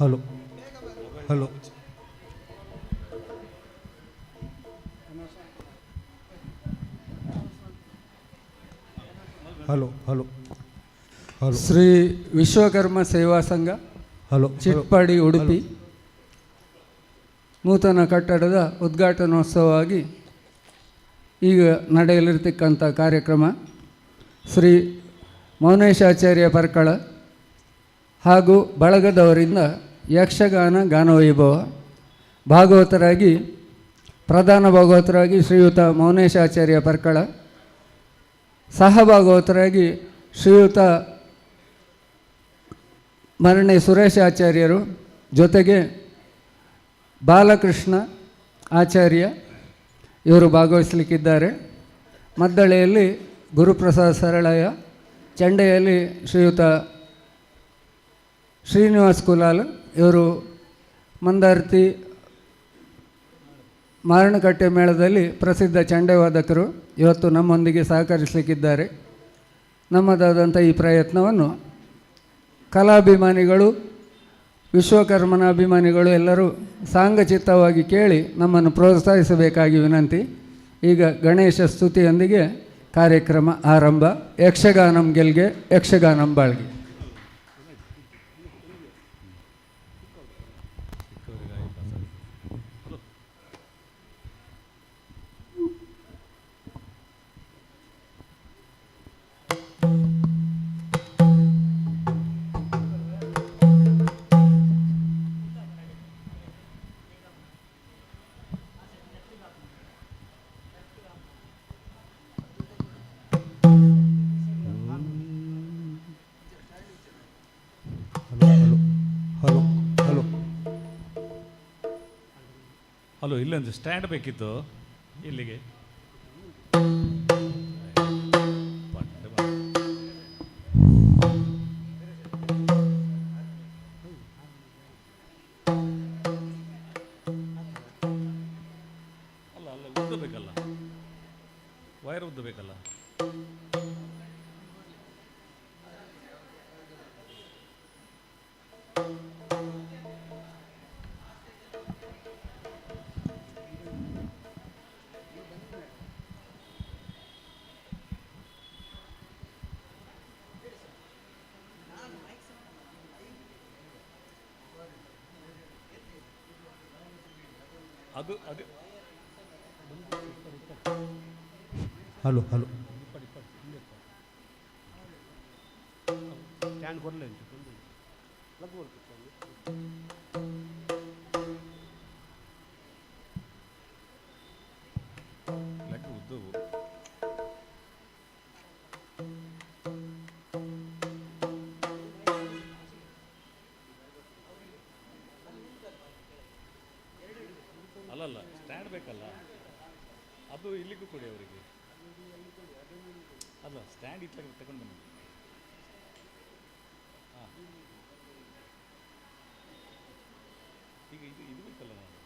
Speaker 9: Hello hello hello hello hello
Speaker 10: Shri Vishwakarma ಸೇವಾ ಸಂಘ
Speaker 9: ಹಲೋ
Speaker 10: ಚಿಟ್ಪಾಡಿ ಉಡುಪಿ ನೂತನ ಕಟ್ಟಡದ ಉದ್ಘಾಟನೋತ್ಸವವಾಗಿ ಈಗ ನಡೆಯಲಿರ್ತಕ್ಕಂಥ ಕಾರ್ಯಕ್ರಮ ಶ್ರೀ ಮೌನೇಶಾಚಾರ್ಯ ಪರ್ಕಳ ಹಾಗೂ ಬಳಗದವರಿಂದ ಯಕ್ಷಗಾನ ಗಾನವೈಭವ. ಭಾಗವತರಾಗಿ ಪ್ರಧಾನ ಭಾಗವತರಾಗಿ ಶ್ರೀಯುತ ಮೌನೇಶಾಚಾರ್ಯ ಪರ್ಕಳ, ಸಹಭಾಗವತರಾಗಿ ಶ್ರೀಯುತ ಮರಣೆ ಸುರೇಶಾಚಾರ್ಯರು, ಜೊತೆಗೆ ಬಾಲಕೃಷ್ಣ ಆಚಾರ್ಯ ಇವರು ಭಾಗವಹಿಸಲಿಕ್ಕಿದ್ದಾರೆ. ಮದ್ದಳೆಯಲ್ಲಿ ಗುರುಪ್ರಸಾದ್ ಸರಳಯ್ಯ, ಚಂಡೆಯಲ್ಲಿ ಶ್ರೀಯುತ ಶ್ರೀನಿವಾಸ್ ಕುಲಾಲ್, ಇವರು ಮಂದಾರ್ತಿ ಮಾರಣಕಟ್ಟೆ ಮೇಳದಲ್ಲಿ ಪ್ರಸಿದ್ಧ ಚಂಡೆವಾದಕರು ಇವತ್ತು ನಮ್ಮೊಂದಿಗೆ ಸಹಕರಿಸಲಿಕ್ಕಿದ್ದಾರೆ. ನಮ್ಮದಾದಂಥ ಈ ಪ್ರಯತ್ನವನ್ನು ಕಲಾಭಿಮಾನಿಗಳು, ವಿಶ್ವಕರ್ಮನ ಅಭಿಮಾನಿಗಳು ಎಲ್ಲರೂ ಸಾಂಗಚಿತ್ತವಾಗಿ ಕೇಳಿ ನಮ್ಮನ್ನು ಪ್ರೋತ್ಸಾಹಿಸಬೇಕಾಗಿ ವಿನಂತಿ. ಈಗ ಗಣೇಶ ಸ್ತುತಿಯೊಂದಿಗೆ ಕಾರ್ಯಕ್ರಮ ಆರಂಭ. ಯಕ್ಷಗಾನಂ ಗೆಲ್ಗೆ, ಯಕ್ಷಗಾನಂ ಬಾಳ್ಗೆ.
Speaker 21: ಹಲೋ, ಇಲ್ಲೊಂದು ಸ್ಟ್ಯಾಂಡ್ ಬೇಕಿತ್ತು ಇಲ್ಲಿಗೆ. ಅಲ್ಲ ಅಲ್ಲ, ಉದ್ದ ಬೇಕಲ್ಲ, ವೈರ್ ಉದ್ದ ಬೇಕಲ್ಲ. ಅದು ಅದು
Speaker 9: ಹಲೋ ಹಲೋ
Speaker 21: ಸ್ಟ್ಯಾಂಡ್ ಕೊಡಲೇ ಲೆಕ್ಕ ಉದ್ದವು. ಅಲ್ಲಲ್ಲ, ಸ್ಟ್ಯಾಂಡ್ ಬೇಕಲ್ಲ, ಅದು ಇಲ್ಲಿಗೂ ಕೊಡಿ ಅವರಿಗೆ. ಅಲ್ಲ, ಸ್ಟ್ಯಾಂಡ್ ಇಟ್ಲಾಗ ತಗೊಂಡು ಬನ್ನಿ. ಹಾಂ, ಈಗ ಇದು ಬೇಕಲ್ಲ ನಾನು.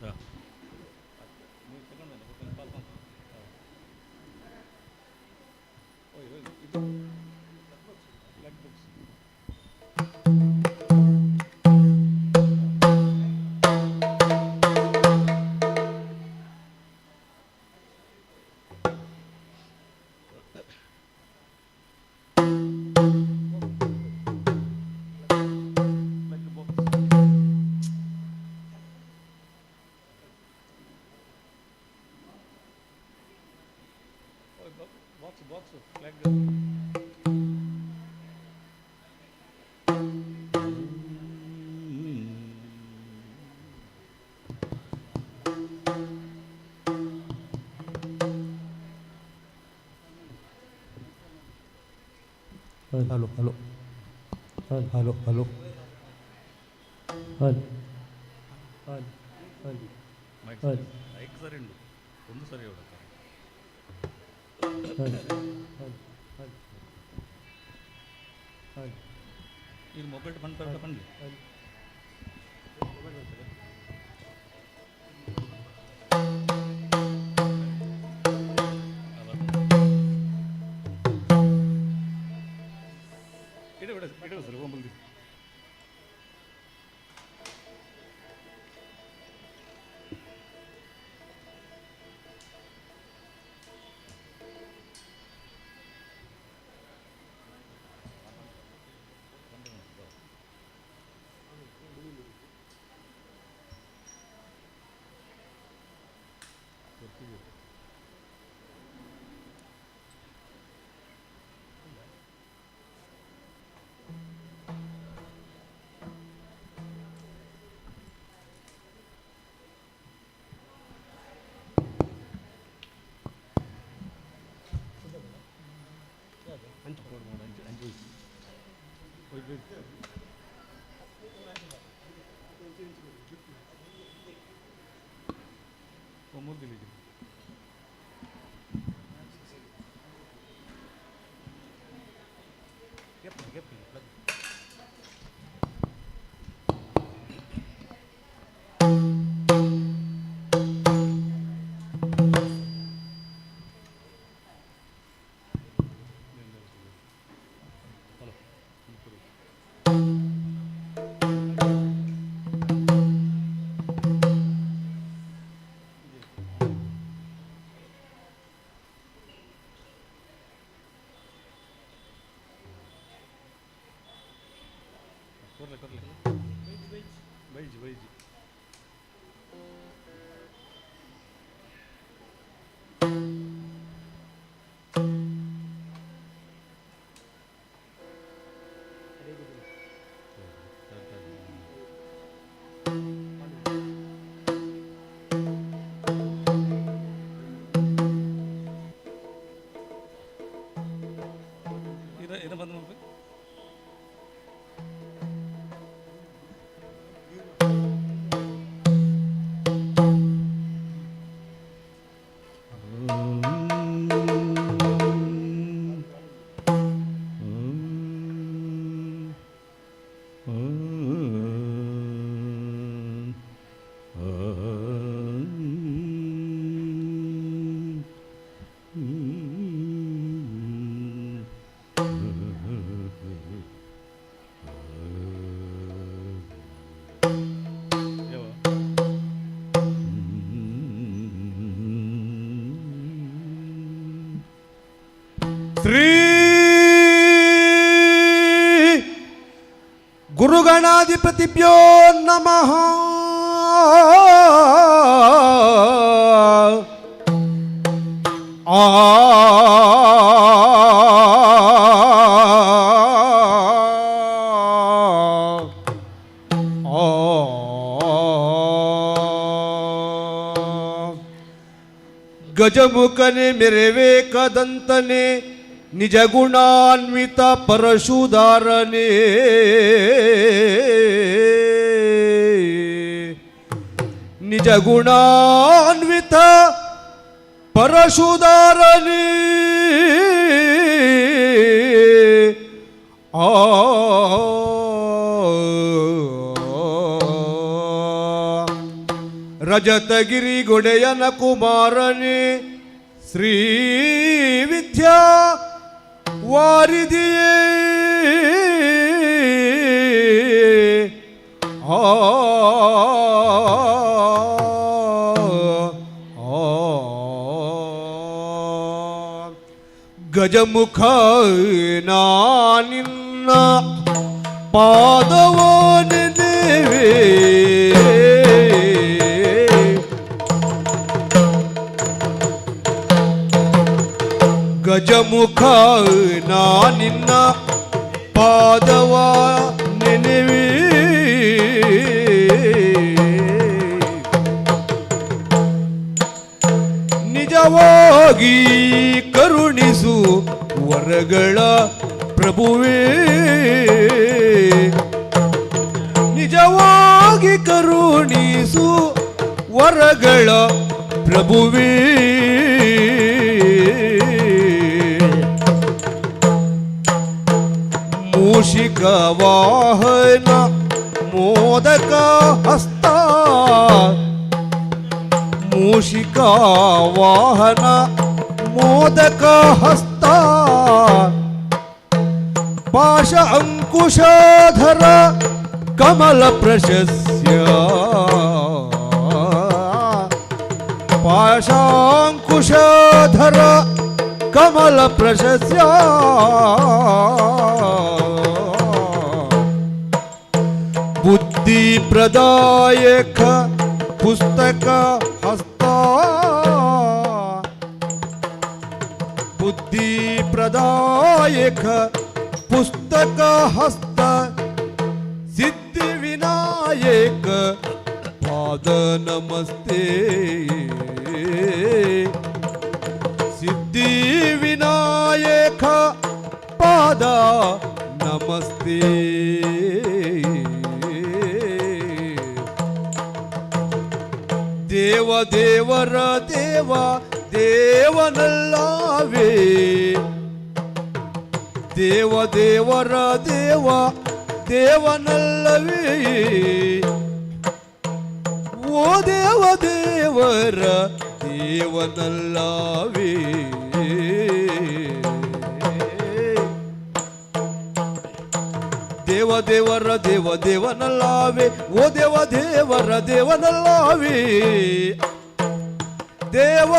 Speaker 21: ಹಾಂ, ನೀವು ತಗೊಂಡು ಬನ್ನಿ. ಪಾಲ್ಕೊಂಡು ಇದು leg books. Box flag.
Speaker 9: Hello hello hello hello
Speaker 21: mic ಸರಿ ಉಂಟು, ಒಂದು ಸರಿ ಹೊಡಕ. ಇದು ಮೊಬೈಲ್ ಬಂದು ಬಂದ್ಲಿ. ಇಡು ಸರ್ ಹೋಗ್ಬಂದು.
Speaker 1: ಶ್ರೀ ಗುರುಗಣಾಧಿಪತಿಭ್ಯೋ ನಮಃ. ಗಜಮುಖನೆ ಮೆರೆವೆ ಕದಂತನೆ ನಿಜ ಗುಣಾನ್ವಿತ ಪರಶುಧಾರನೇ ನಿಜ ಗುಣಾನ್ವಿತ ಪರಶುಧಾರನೇ ರಜತಗಿರಿ ಗೊಡೆಯನ ಕುಮಾರನೇ ಶ್ರೀ ವಿದ್ಯಾ ವಾರಿದಿಯೇ ಗಜಮುಖ ನಿನ್ನ ಪಾದವೋ ನೆನೆವೆ ಗಜಮುಖ ನಿನ್ನ ಪಾದವ ನೆನೆವೆ ನಿಜವಾಗಿ ಕರುಣಿಸು ವರಗಳ ಪ್ರಭುವೇ ನಿಜವಾಗಿ ಕರುಣಿಸು ವರಗಳ ಪ್ರಭುವೇ ಮೂಷಿಕ ವಾಹನ ಮೋದಕ ಹಸ್ತ ಮೂಷಿಕ ವಾಹನ ಮೋದಕ ಹಸ್ತ ಪಾಶ ಅಂಕುಶಾಧರ ಕಮಲ ಪ್ರಶಸ್ಯ ಪಾಶಾಂಕುಶಾಧರ ಕಮಲ ಪ್ರಶಸ್ಯ ಬುದ್ಧಿ ಪ್ರದಾಯಕ ಪುಸ್ತಕ ಹಸ್ತ ಬುದ್ಧಿ ಪ್ರದಾಯಕ ಪುಸ್ತಕ ಹಸ್ತ ಸಿದ್ಧಿ ವಿನಾಯಕ ಪಾದ ನಮಸ್ತೆ ಸಿದ್ಧಿ ವಿನಾಯಕ ಪಾದ ನಮಸ್ತೆ ದೇವ ದೇವರ ದೇವ ದೇವನಲ್ಲವೇ ದೇವ ದೇವರ ದೇವ ದೇವನಲ್ಲವೇ ಓ ದೇವ ದೇವರ ದೇವನಲ್ಲವೇ ದೇವ ದೇವರ ದೇವ ದೇವನಲ್ಲವೇ ಓ ದೇವ ದೇವರ ದೇವನಲ್ಲವೇ ದೇವ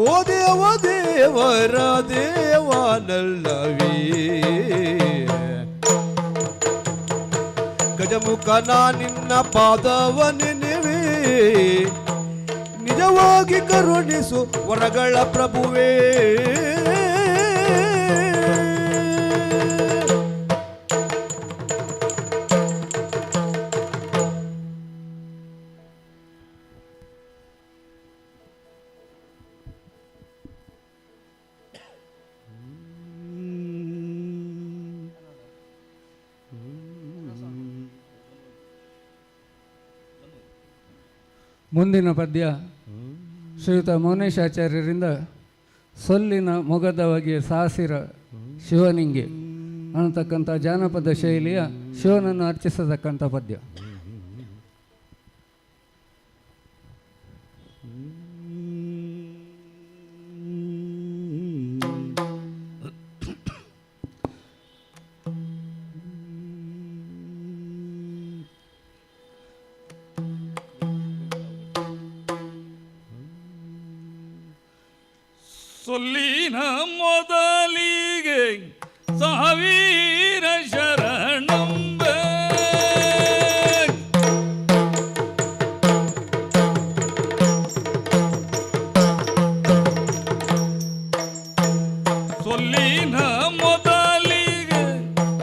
Speaker 1: ಓ ದೇವ ದೇವರ ದೇವನಲ್ಲವೇ ಗಜಮುಖನ ನಿನ್ನ ಪಾದವ ನೆನೆವೆ, ನಿಜವಾಗಿ ಕರುಣಿಸು ವರಗಳ ಪ್ರಭುವೇ.
Speaker 10: ಮುಂದಿನ ಪದ್ಯ ಶ್ರೀಯುತ ಮೌನೇಶಾಚಾರ್ಯರಿಂದ ಸೊಲ್ಲಿನ ಮೊಗದವಗೆ ಸಾಸಿರ ಶಿವನಿಂಗೆ ಅನ್ನತಕ್ಕಂಥ ಜಾನಪದ ಶೈಲಿಯ ಶಿವನನ್ನು ಅರ್ಚಿಸತಕ್ಕಂಥ ಪದ್ಯ.
Speaker 11: ಸೊಲ್ಲಿನ ಮೊದಲಿಗೆ ಸಾವಿರ ಶರಣಂಬೆ, ಸೊಲ್ಲಿನ ಮೊದಲಿಗೆ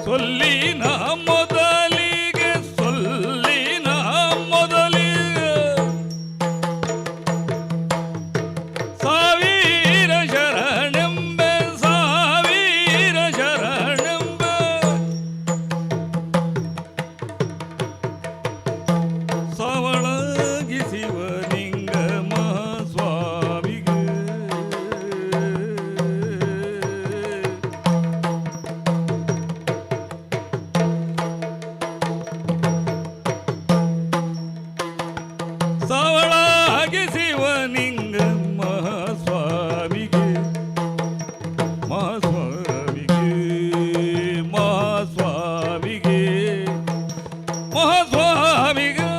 Speaker 11: ಸೊಲ್ಲಿನ ಮೊದಲಿಗೆ ಸೊಲ್ಲಿನ ಮೊದಲಿಗೆ ಸಾವಿರ ಶರಣೆಂಬೆ ಸಾವಿರ ಶರಣೆಂಬೆ, ಸವಳಗಿ ಶಿವಲಿಂಗ ಮಹಾಸ್ವಾಮಿಗೆ, ಸವಳಗಿ ಶಿವಲಿಂಗ ಮಹಾಸ್ವಾಮಿಗೆ ಮಹಾಸ್ವಾಮಿಗೆ ಮಹಾಸ್ವಾಮಿಗೆ ಮಹಾಸ್ವಾಮಿಗೆ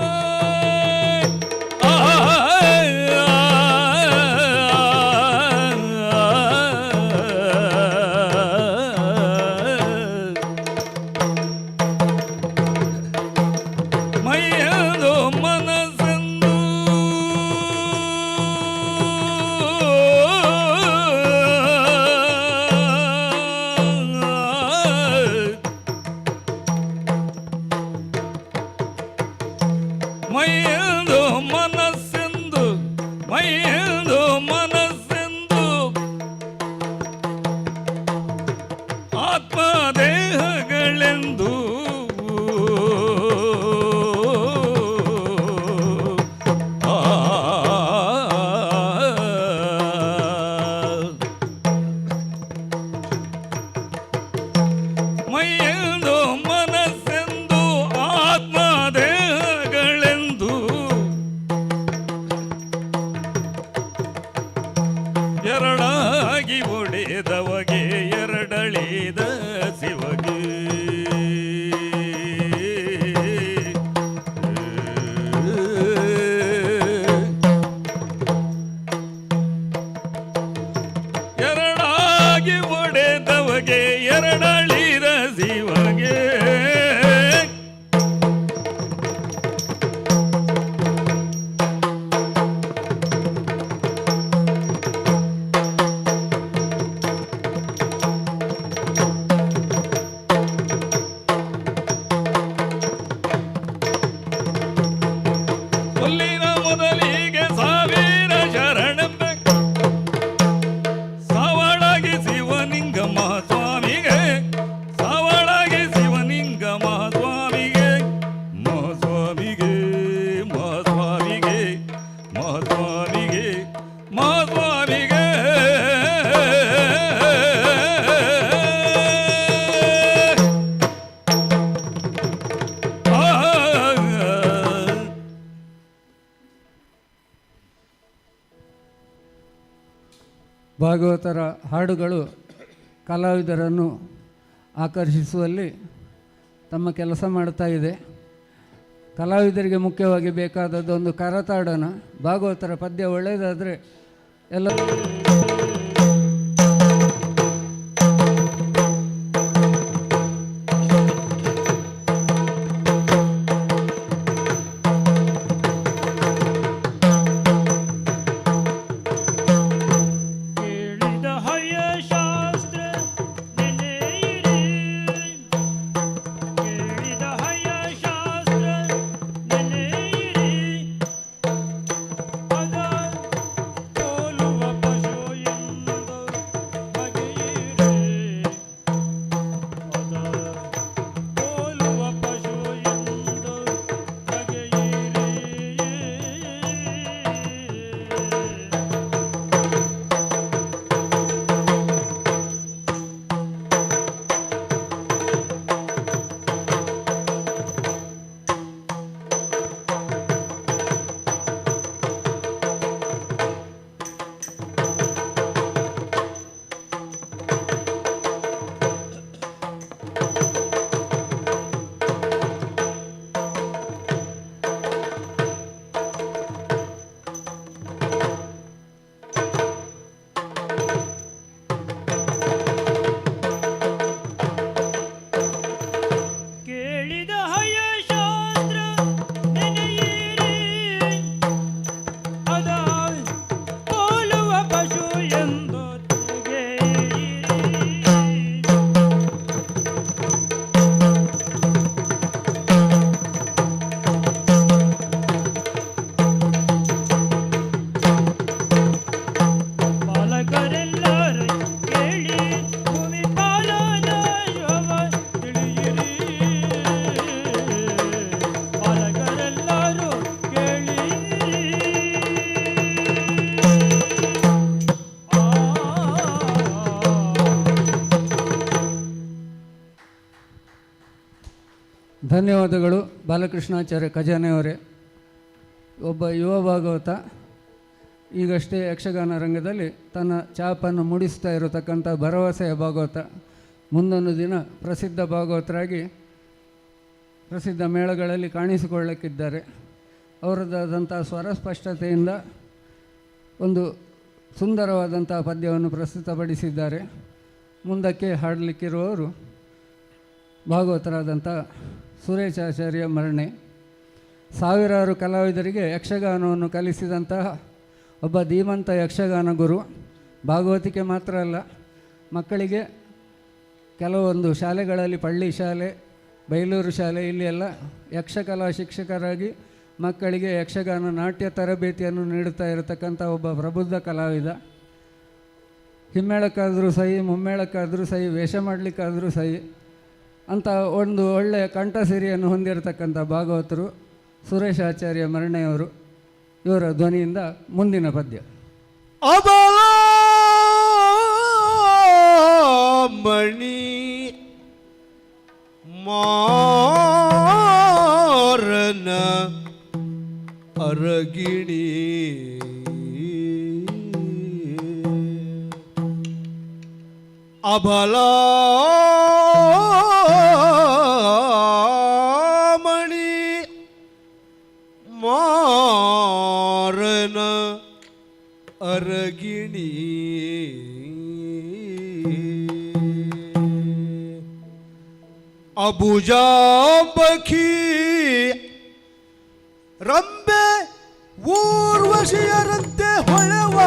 Speaker 11: ಮೈಯದು ಮನಸ್ಸೆಂದು ಮೈಯದು ಮನಸ್ಸೆಂದು ಮೈಯದು ಮನಸ್ಸೆಂದು ಆತ್ಮದೇಹಗಳೆಂದು ಮೈಯೆಂದು ಮನಸ್ಸೆಂದು ಆತ್ಮದೇಹಗಳೆಂದು ಎರಡಾಗಿ ಒಡೆದವಗೆ ಎರಡಳಿದ ಶಿವಗೆ, ಎರಡಾಗಿ ಒಡೆದವಗೆ ಎರಡಳಿದ ಶಿವಗೆ, ಸೊಲ್ಲಿನ ಮೊದಲಿಗೆ ಸಾವಿರ ಶರಣೆಂಬೆ, ಸವಳಗಿ ಶಿವಲಿಂಗ ಮಹಾಸ್ವಾಮಿಗೆ ಸವಳಗಿ ಶಿವಲಿಂಗ ಮಹಾಸ್ವಾಮಿಗೆ ಮಹಾಸ್ವಾಮಿಗೆ ಮಹಾಸ್ವಾಮಿಗೆ ಮಹಾಸ್ವಾಮಿಗೆ ಮಹಾಸ್ವಾಮಿಗೆ
Speaker 10: ಭಾಗವತರ ಹಾಡುಗಳು ಕಲಾವಿದರನ್ನು ಆಕರ್ಷಿಸುವಲ್ಲಿ ತಮ್ಮ ಕೆಲಸ ಮಾಡ್ತಾ ಇದೆ. ಕಲಾವಿದರಿಗೆ ಮುಖ್ಯವಾಗಿ ಬೇಕಾದದ್ದು ಒಂದು ಕರತಾಡನ. ಭಾಗವತರ ಪದ್ಯ ಒಳ್ಳೆಯದಾದರೆ ಎಲ್ಲ ಧನ್ಯವಾದಗಳು ಬಾಲಕೃಷ್ಣಾಚಾರ್ಯ ಖಜಾನೆಯವರೇ. ಒಬ್ಬ ಯುವ ಭಾಗವತ ಈಗಷ್ಟೇ ಯಕ್ಷಗಾನ ರಂಗದಲ್ಲಿ ತನ್ನ ಛಾಪನ್ನು ಮೂಡಿಸ್ತಾ ಇರತಕ್ಕಂಥ ಭರವಸೆಯ ಭಾಗವತ ಮುಂದೊಂದು ದಿನ ಪ್ರಸಿದ್ಧ ಭಾಗವತರಾಗಿ ಪ್ರಸಿದ್ಧ ಮೇಳಗಳಲ್ಲಿ ಕಾಣಿಸಿಕೊಳ್ಳಕ್ಕಿದ್ದಾರೆ. ಅವರದ್ದಾದಂಥ ಸ್ವರ ಸ್ಪಷ್ಟತೆಯಿಂದ ಒಂದು ಸುಂದರವಾದಂಥ ಪದ್ಯವನ್ನು ಪ್ರಸ್ತುತಪಡಿಸಿದ್ದಾರೆ. ಮುಂದಕ್ಕೆ ಹಾಡಲಿಕ್ಕಿರುವವರು ಭಾಗವತರಾದಂಥ ಸುರೇಶಾಚಾರ್ಯ ಮರಣೆ. ಸಾವಿರಾರು ಕಲಾವಿದರಿಗೆ ಯಕ್ಷಗಾನವನ್ನು ಕಲಿಸಿದಂತಹ ಒಬ್ಬ ಧೀಮಂತ ಯಕ್ಷಗಾನ ಗುರು. ಭಾಗವತಿಕೆ ಮಾತ್ರ ಅಲ್ಲ, ಮಕ್ಕಳಿಗೆ ಕೆಲವೊಂದು ಶಾಲೆಗಳಲ್ಲಿ, ಪಳ್ಳಿ ಶಾಲೆ, ಬೈಲೂರು ಶಾಲೆ, ಇಲ್ಲಿ ಎಲ್ಲ ಯಕ್ಷಕಲಾ ಶಿಕ್ಷಕರಾಗಿ ಮಕ್ಕಳಿಗೆ ಯಕ್ಷಗಾನ ನಾಟ್ಯ ತರಬೇತಿಯನ್ನು ನೀಡುತ್ತಾ ಇರತಕ್ಕಂಥ ಒಬ್ಬ ಪ್ರಬುದ್ಧ ಕಲಾವಿದ. ಹಿಮ್ಮೇಳಕ್ಕಾದರೂ ಸಹಿ, ಮುಮ್ಮೇಳಕ್ಕಾದರೂ ಸಹಿ, ವೇಷ ಮಾಡಲಿಕ್ಕಾದರೂ ಸಹಿ ಅಂತ ಒಂದು ಒಳ್ಳೆಯ ಕಂಠಸಿರಿಯನ್ನು ಹೊಂದಿರತಕ್ಕಂಥ ಭಾಗವತರು ಸುರೇಶಾಚಾರ್ಯ ಮರಣೆಯವರು. ಇವರ ಧ್ವನಿಯಿಂದ ಮುಂದಿನ ಪದ್ಯ.
Speaker 1: ಮಣಿ ಮಾರನ ಅರಗಿಣಿ ಅಬಲ ಮಣಿ ಮಾರನ ಅರಗಿಣಿ ಅಬುಜಾಂಬಖಿ ರಂಬೆ ಊರ್ವಶಿಯರಂತೆ ಹೊಳೆವ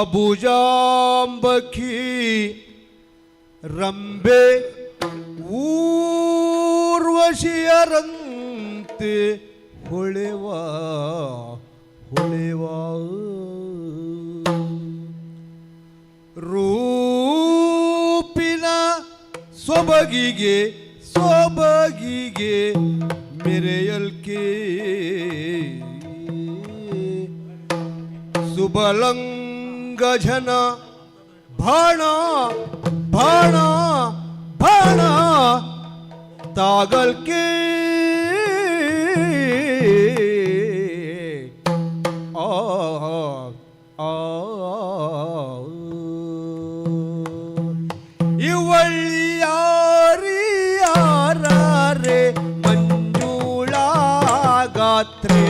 Speaker 1: ಅಬುಜಾಂಬಖಿ ರಂಬೆ ಊರ್ವಶಿಯರಂತೆ ಹೊಳೆವ ಹೊಳೆವ ರೂಪಿನ ಸೊಬಗಿಗೆ ಸೊಬಗಿಗೆ ಮೆರೆಯಲ್ಕೆ ಸುಬಲಂಗಜನ ಬಾಣ ಬಾಣ ಬಾಣ ತಾಗಲ್ಕೆ ಆ ಆ ಇವಳ್ಯಾರಿಯಾರೇ ಮಂಜುಳ ಗಾತ್ರೆ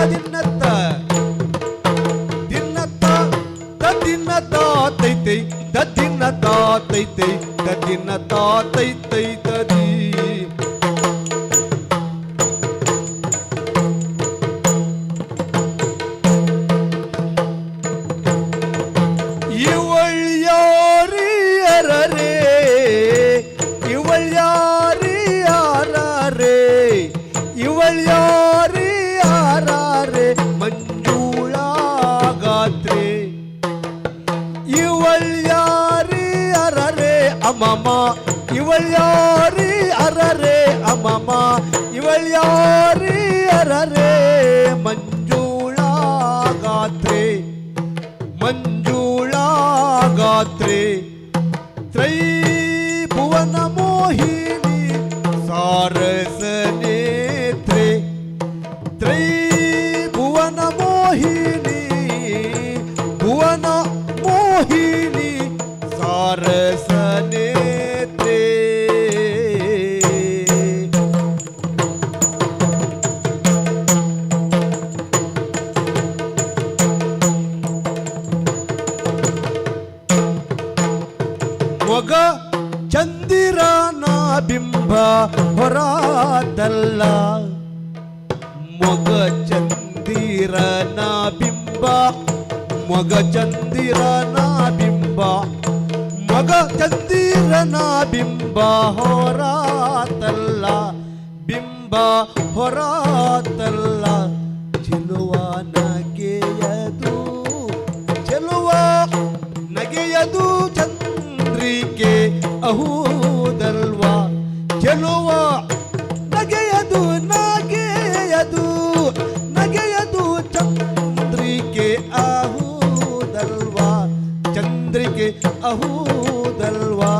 Speaker 1: ದಿನ್ನತ್ತ ದಿನ್ನತ್ತ ದಿನ್ನತ್ತ ತೈತೈ ದಿನ್ನತ್ತ ತೈತೈ ದಿನ್ನತ್ತ ತೈತೈ ತದಿ ಇವಳ್ಯಾರಿಯರೇ ಇವಳ್ಯಾರಿಯಾರೇ ಇವಳ್ಯಾರಿಯಾರೇ ಮಂಜುಳ ಗಾತ್ರೆ ಇವಳ್ಯಾರಿಯರೇ ಅಮಮ ಇವಳ್ಯಾರಿಯರೇ ಅಮಮ ಇವಳ್ಯಾರಿಯರೇ ಮಂಜುಳ ಗಾತ್ರೆ ಮಂಜುಳ ಗಾತ್ರೆ ತ್ರೈಭುವನ ಮೋಹಿನಿ ಸಾರಸ ನೇತ್ರೆ ತ್ರೈಭುವನ ಮೋಹಿನಿ ಭುವನ ಮೋಹಿನಿ ಸಾರಸ ನೇತ್ರೆ ಮೊಗ ಚಂದಿರನ ಬಿಂಬ ಹೊರಾದಲ್ಲ ಮೊಗ ಚಂದಿರನ ಬಿಂಬ ಮೊಗ ಚಂದಿರನ ಬಿಂಬ ಮೊಗ ಚಂದಿರನ ಬಿಂಬ ಹೊರಾತಲ್ಲ ಬಿಂಬ ಹೊರಾತಲ್ಲ ಚೆಲುವ ನಗೆಯದು ಚೆಲುವ ನಗೆಯದು ಚಂದ್ರಿಕೆ ಅಹೂದಲ್ವಾ ಚೆಲುವ ನಗೆಯದು ನಗೆಯದು ನಗೆಯದು ಚಂದ್ರಿಕೆ ಅಹೂದಲ್ವಾ ಚಂದ್ರಿಕೆ ಅಹೂದಲ್ವಾ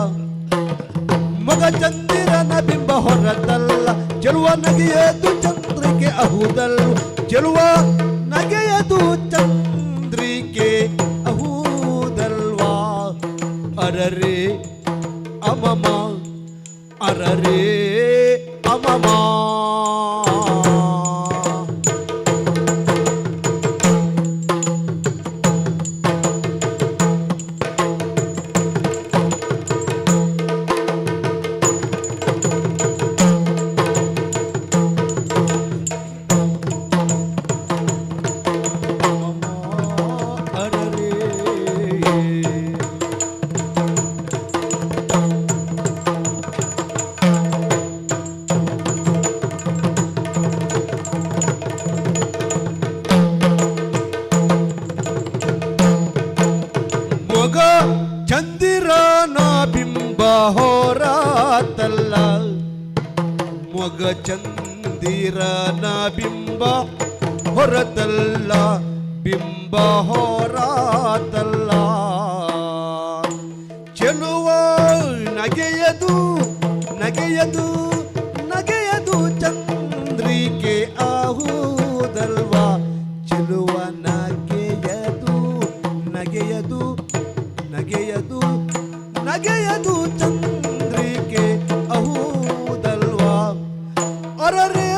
Speaker 1: ನಗೆಯದು ಚಂದ್ರಿಕೆ ಅಹೂದಲ್ವಾ ಅರರೆ ಅಮಮ ಅರರೆ ಅಮಮ ಚಂದಿರನ ಬಿಂಬ ಹೊರತಲ್ಲ ಮೊಗ ಚಂದಿರನ ಬಿಂಬ ಹೊರತಲ್ಲ ಬಿಂಬ ಹೊರತಲ್ಲ ಚೆಲುವ ನಗೆಯದು ನಗೆಯದು ನಗೆಯದು ಚಂದ್ರಿಕೆ ಆಹುದಲ್ವಾ ಚೆಲುವ ನಗೆಯದು ನಗೆಯದು ನಗೆಯದು ನಗೆಯದು ಚಂದ್ರಿಕೆ ಅಹೂದಲ್ವಾ ಅರರೆ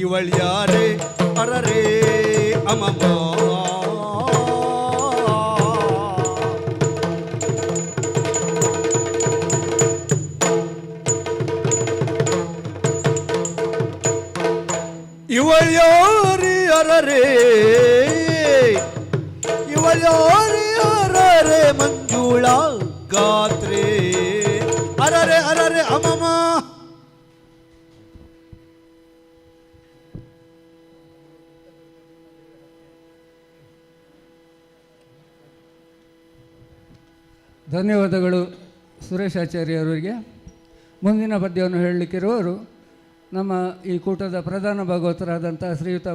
Speaker 1: ಇವಳ್ಯಾರೆ ಅರರೆ ಅಮಮ ಇವಳ್ಯಾರಿ ಅರರೆ ಇವಳ್ಯಾರಿ ಅರರೆ ಮಂಜುಳ ಗಾತ್ರೆ ಅರರೆ ಅರರೆ ಅಮಮ
Speaker 10: ಧನ್ಯವಾದಗಳು ಸುರೇಶ್ ಆಚಾರ್ಯವರಿಗೆ. ಮುಂದಿನ ಪದ್ಯವನ್ನು ಹೇಳಲಿಕ್ಕಿರುವವರು ನಮ್ಮ ಈ ಕೂಟದ ಪ್ರಧಾನ ಭಾಗವತರಾದಂಥ ಶ್ರೀಯುತ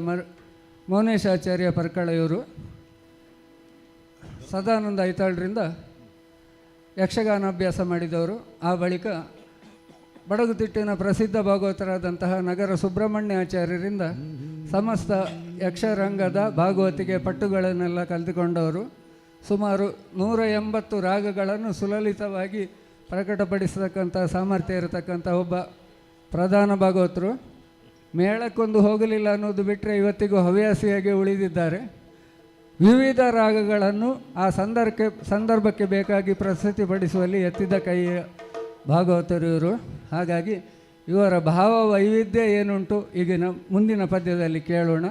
Speaker 10: ಮೌನೇಶಾಚಾರ್ಯ ಪರ್ಕಳೆಯವರು. ಸದಾನಂದ ಐತಾಳರಿಂದ ಯಕ್ಷಗಾನ ಅಭ್ಯಾಸ ಮಾಡಿದವರು. ಆ ಬಳಿಕ ಬಡಗುತಿಟ್ಟಿನ ಪ್ರಸಿದ್ಧ ಭಾಗವತರಾದಂತಹ ನಗರ ಸುಬ್ರಹ್ಮಣ್ಯ ಆಚಾರ್ಯರಿಂದ ಸಮಸ್ತ ಯಕ್ಷರಂಗದ ಭಾಗವತಿಗೆ ಪಟ್ಟುಗಳನ್ನೆಲ್ಲ ಕಲಿತುಕೊಂಡವರು. ಸುಮಾರು 180 ರಾಗಗಳನ್ನು ಸುಲಲಿತವಾಗಿ ಪ್ರಕಟಪಡಿಸತಕ್ಕಂಥ ಸಾಮರ್ಥ್ಯ ಇರತಕ್ಕಂಥ ಒಬ್ಬ ಪ್ರಧಾನ ಭಾಗವತರು. ಮೇಳಕ್ಕೊಂದು ಹೋಗಲಿಲ್ಲ ಅನ್ನೋದು ಬಿಟ್ಟರೆ ಇವತ್ತಿಗೂ ಹವ್ಯಾಸಿಯಾಗಿ ಉಳಿದಿದ್ದಾರೆ. ವಿವಿಧ ರಾಗಗಳನ್ನು ಆ ಸಂದರ್ಭಕ್ಕೆ ಬೇಕಾಗಿ ಪ್ರಸ್ತುತಿಪಡಿಸುವಲ್ಲಿ ಎತ್ತಿದ ಕೈಯ ಭಾಗವತರು ಇವರು. ಹಾಗಾಗಿ ಇವರ ಭಾವ ವೈವಿಧ್ಯ ಏನುಂಟು ಈಗಿನ ಮುಂದಿನ ಪದ್ಯದಲ್ಲಿ ಕೇಳೋಣ.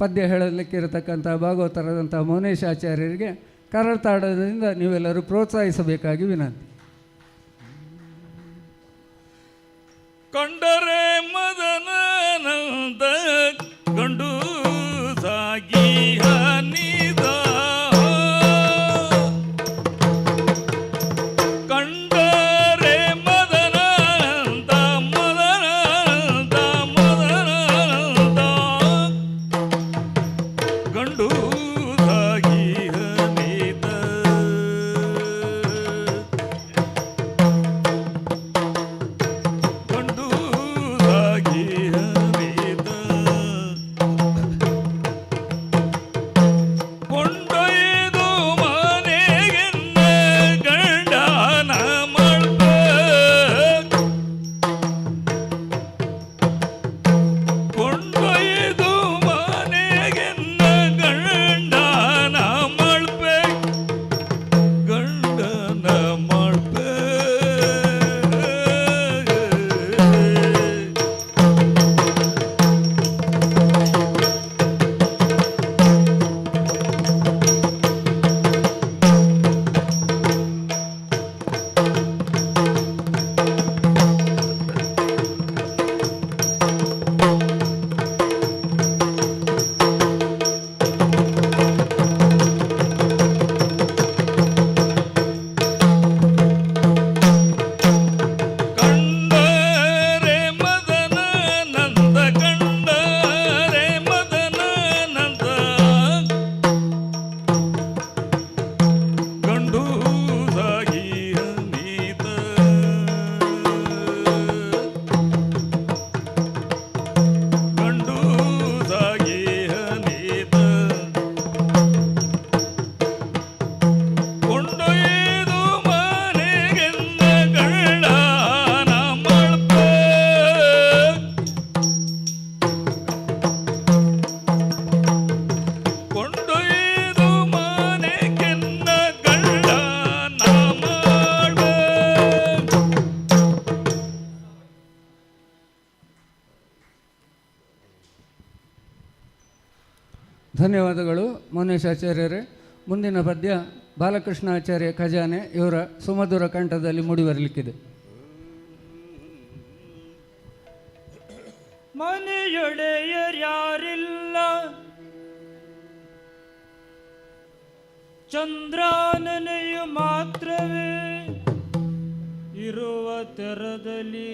Speaker 10: ಪದ್ಯ ಹೇಳಲಿಕ್ಕಿರತಕ್ಕಂಥ ಭಾಗವತರಾದಂಥ ಮೌನೇಶಾಚಾರ್ಯರಿಗೆ ಕರತಾಡದಿಂದ ನೀವೆಲ್ಲರೂ ಪ್ರೋತ್ಸಾಹಿಸಬೇಕಾಗಿ ವಿನಂತಿ.
Speaker 11: ಕಂಡರೆ ಮದನಂದ ಗಂಡು ಸಾಗಿ ಹನಿದ ಕಂಡರೆ ಮದನಂದ ಮದನಂದ ಮದನಂದ ಗಂಡು ಸಾಗಿ ಹನಿದ ಗಂಡು
Speaker 10: ಧನ್ಯವಾದಗಳು ಮೌನೇಶ್ ಆಚಾರ್ಯರೇ. ಮುಂದಿನ ಪದ್ಯ ಬಾಲಕೃಷ್ಣ ಆಚಾರ್ಯ ಖಜಾನೆ ಇವರ ಸುಮಧುರ ಕಂಠದಲ್ಲಿ ಮೂಡಿಬರಲಿಕ್ಕಿದೆ.
Speaker 11: ಮನೆಯೊಡೆಯರ್ಯಾರಿಲ್ಲ ಚಂದ್ರಾನನೆಯು ಮಾತ್ರವೇ ಇರುವ ತೆರದಲ್ಲಿ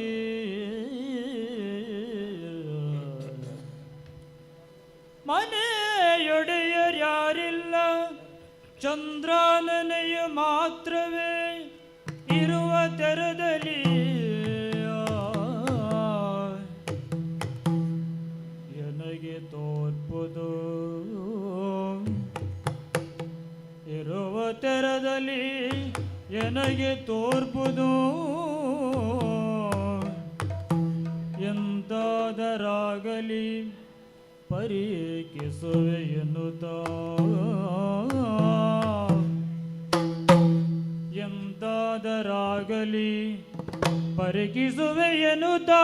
Speaker 11: ಮನೆಯೊಡೆಯರ್ಯಾರಿಲ್ಲ ಚಂದ್ರಾನನೆಯು ಮಾತ್ರವೇ ಇರುವ ತೆರದಲ್ಲಿ ಎನಗೆ ತೋರ್ಪುದು ಇರುವ ತೆರದಲ್ಲಿ ಎನಗೆ ತೋರ್ಪುದು ಎಂದಾದರಾಗಲಿ ಪರೀಕ್ಷಿಸುವೆ ಎನ್ನುತ್ತಾ ಎಂದಾದರಾಗಲಿ ಪರೀಕ್ಷಿಸುವೆ ಎನ್ನುತ್ತಾ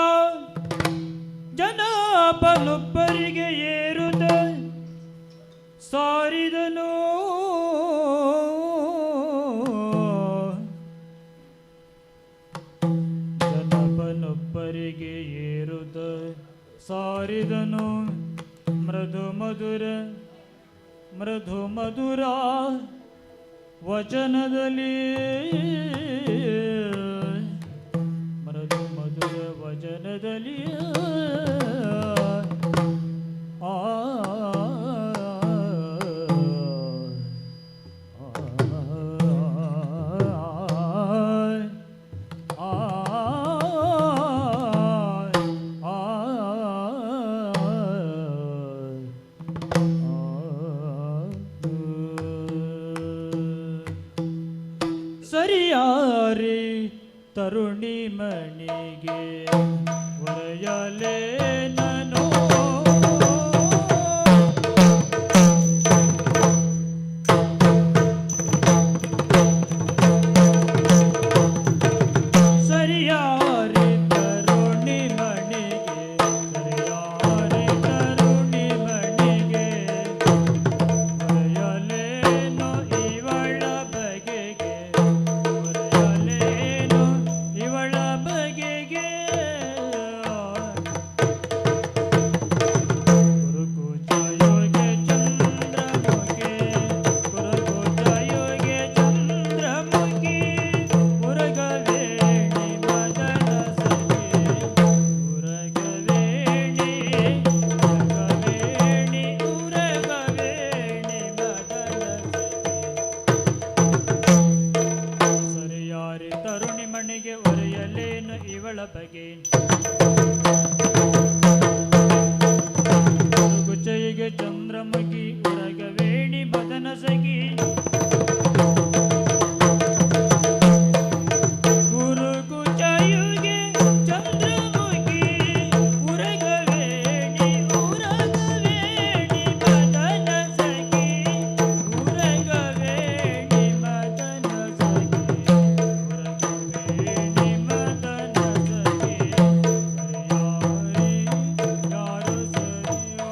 Speaker 11: ಜನಾಪನೊಬ್ಬರಿಗೆ ಏರುತ್ತ ಸಾರಿದನು ಜನಪನೊಬ್ಬರಿಗೆ ಏರುತ್ತ ಸಾರಿದನು ಮೃದು ಮಧುರ ವಚನದಲ್ಲಿ ಮೃದು ಮಧುರ ವಚನದಲ್ಲಿ ಸರಿಯಾರಿ ತರುಣಿ ಮಣಿಗೆ ಒರೆಯಲೇ ನಾನು ಸರಿಯಾರಿ ತರುಣಿ ಮಣಿಗೆ ಸರಿಯಾರಿ ತರುಣಿ ಮಣಿಗೆ ಒರೆಯಲೇನು ಇವಳ ಬಗೆಗೆ ಒರೆಯಲೇನು ಇವಳ ಬಗೆಗೆ ಕುರುಕುಚಾಯೋಗೆ ಚಂದ್ರಮುಖಿ ಕುರುಕುಚಾಯೋಗೆ ಚಂದ್ರಮುಖಿ ಉರಗವೇಣಿ ಮದನ ಸಖಿ ಉರಗವೇಣಿ ಉರಗವೇಣಿ ಉರಗವೇಣಿ ಮದನ ಸಖಿ ಸರಿಯಾರಿ ತರುಣಿ ಮಣಿಗೆ ಒರೆಯಲೇನು ಇವಳ ಬಗೆ ಗುಚ್ಚಯಿಗೆ ಚಂದ್ರಮುಖಿ ಉರಗವೇಣಿ ಮದನ ಸಖಿ ಗುರುಕುಚಾಯುಗೆ ಚಂದ್ರಮುಖಿ ಉರಗವೇಣಿ ಉರಗವೇಣಿ ಮದನ ಸಖಿ ಉರಗವೇಣಿ ಮದನ ಸಖಿ ಉರಗವೇಣಿ ಮದನ ಸಖಿ ಸರಿಯಾರಿ ಯಾರು ಸರಿಯೋ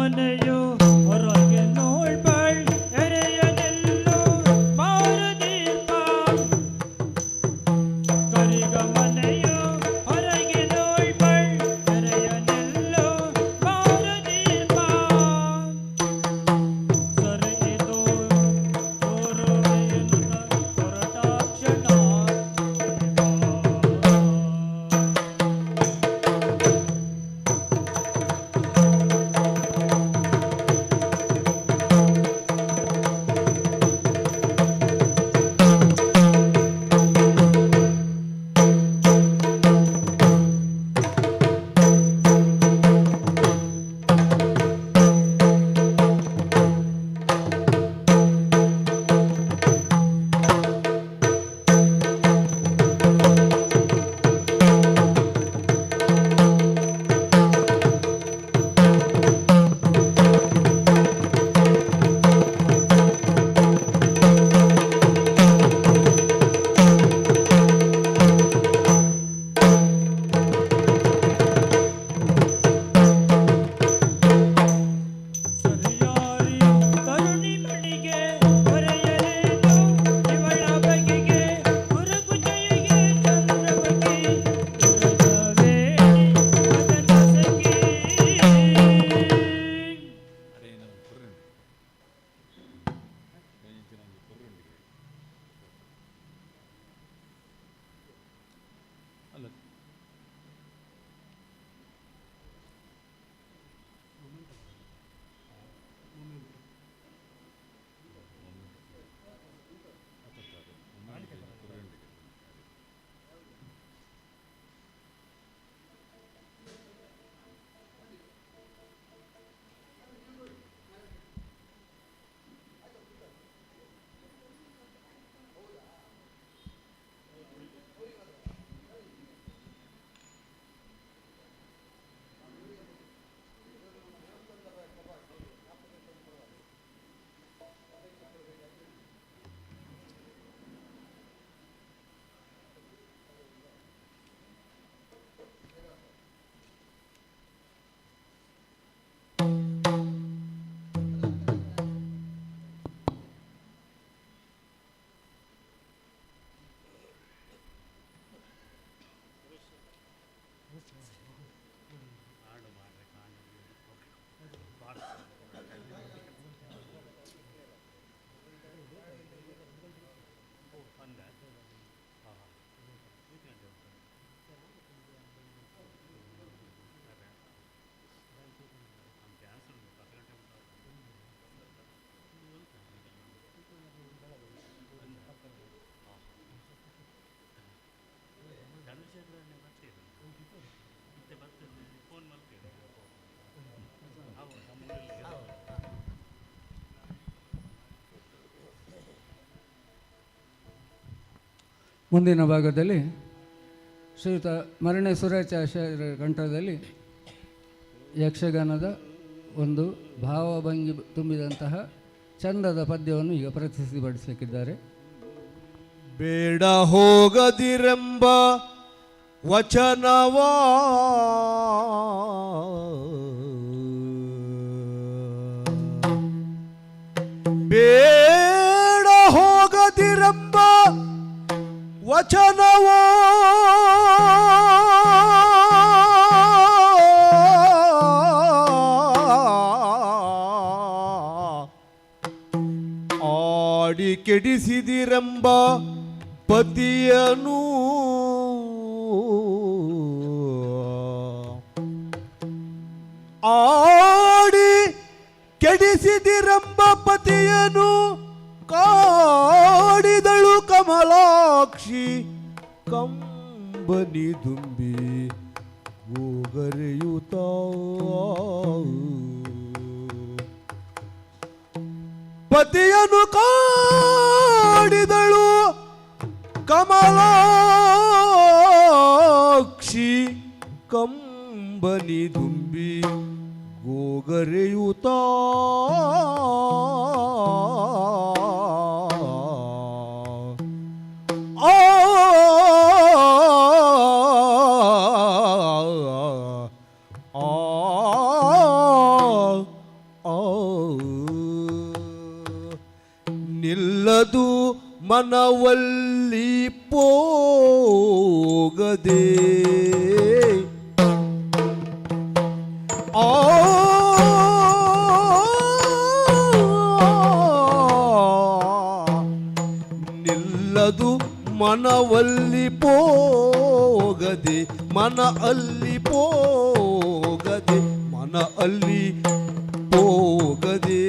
Speaker 11: ಮನೆಯು ಹೊರಗೆ ನೋಳ್ಬಳ್ ಎರೆಯನೆಲ್ಲೋ ಮಾರುದೀಪ ಕರಿಗ ಮನೆಯು ಹೊರಗೆ ನೋಳ್ಬಳ್ ಎರೆಯನೆಲ್ಲೋ ಮಾರುದೀಪ ಸರಿಯಿತು ಸೋರುವೆಯನುತ ಹೊರಟಾಕ್ಷಣ ಸರಿಯಾರಿ ತರುಣಿ ಮಣಿಗೆ ಹೊರೆಯಲೇನು ಇವಳ ಬಗೆಗೆ ಹುರುಗುಜಯಿಗೆ ಚಂದ್ರಮುಖಿ ದುರದವೇಣಿ ಮದನ ಸಖಿ
Speaker 10: ಮುಂದಿನ ಭಾಗದಲ್ಲಿ ಶ್ರೀಯುತ ಮರಣೆ ಸುರೇಶಾಚಾರ್ಯರ ಕಂಠದಲ್ಲಿ ಯಕ್ಷಗಾನದ ಒಂದು ಭಾವಭಂಗಿ ತುಂಬಿದಂತಹ ಚಂದದ ಪದ್ಯವನ್ನು ಈಗ ಪ್ರಸ್ತುತಿಪಡಿಸಲಿಕ್ಕಿದ್ದಾರೆ.
Speaker 1: ಬೇಡ ಹೋಗದಿರೆಂಬ ವಚನವಾ ಬೇಡ ಹೋಗದಿರೆಂಬ ವಚನವೋ ಆಡಿ ಕೆಡಿಸಿದಿರೆಂಬ ಪತಿಯನು ಆಡಿ ಕೆಡಿಸಿದಿರೆಂಬ ಪತಿಯನು ಕಾಡಿದಳು ಕಮಲಾಕ್ಷಿ ಕಂಬನಿ ದುಂಬಿ ಗೋಗರೆಯುತ್ತ ಪತಿಯನು ಕಾಡಿದಳು ಕಮಲಾಕ್ಷಿ ಕಂಬನಿ ದುಂಬಿ ಗೋಗರೆಯುತ್ತ ಆ ನಿಲ್ಲದು ಮನವಲ್ಲಿ ಪೋಗದೆ ಆ ನಿಲ್ಲದು ಮನವಲ್ಲಿ ಪೋಗದೆ ಮನ ಅಲ್ಲಿ ಪೋಗದೆ ಮನ ಅಲ್ಲಿ ಪೋಗದೆ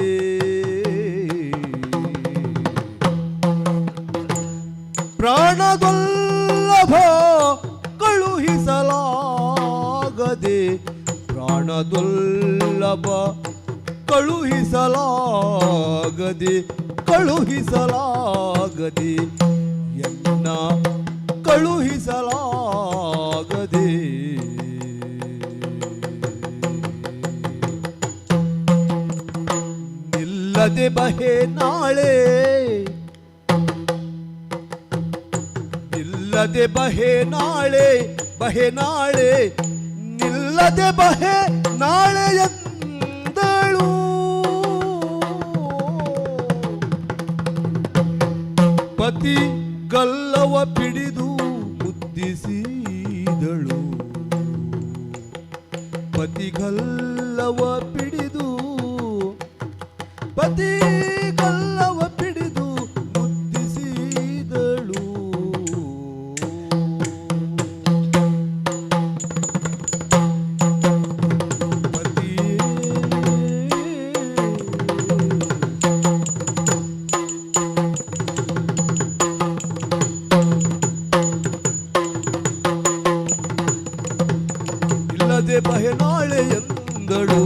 Speaker 1: ಪ್ರಾಣದೊಲ್ಲಭ ಕಳುಹಿಸಲಾಗದೆ ಪ್ರಾಣದೊಲ್ಲಭ ಕಳುಹಿಸಲಾಗದೆ ಕಳುಹಿಸಲಾಗದೆ ಎನ್ನ ಕಳುಹಿಸಲಾಗದೆ ನಿಲ್ಲದೆ ಬಹೆ ನಾಳೆ ನಿಲ್ಲದೆ ಬಹೆ ನಾಳೆ ನಿಲ್ಲದೆ ಬಹೆ ನಾಳೆ ಎಂದಳು ಪತಿ ಗಲ್ಲವ ಪಿಡಿದು ಮುದ್ದಿಸಿದಳು ಪತಿ ಗಲ್ಲವ ಪಿಡಿದು ಪತಿ ಗಲ್ಲವ ಪಿಡಿದು ಮುದ್ದಿಸಿದಳು ನಿಲ್ಲದೆ ಬಹೆ ನಾಳೆ ಎಂದಳು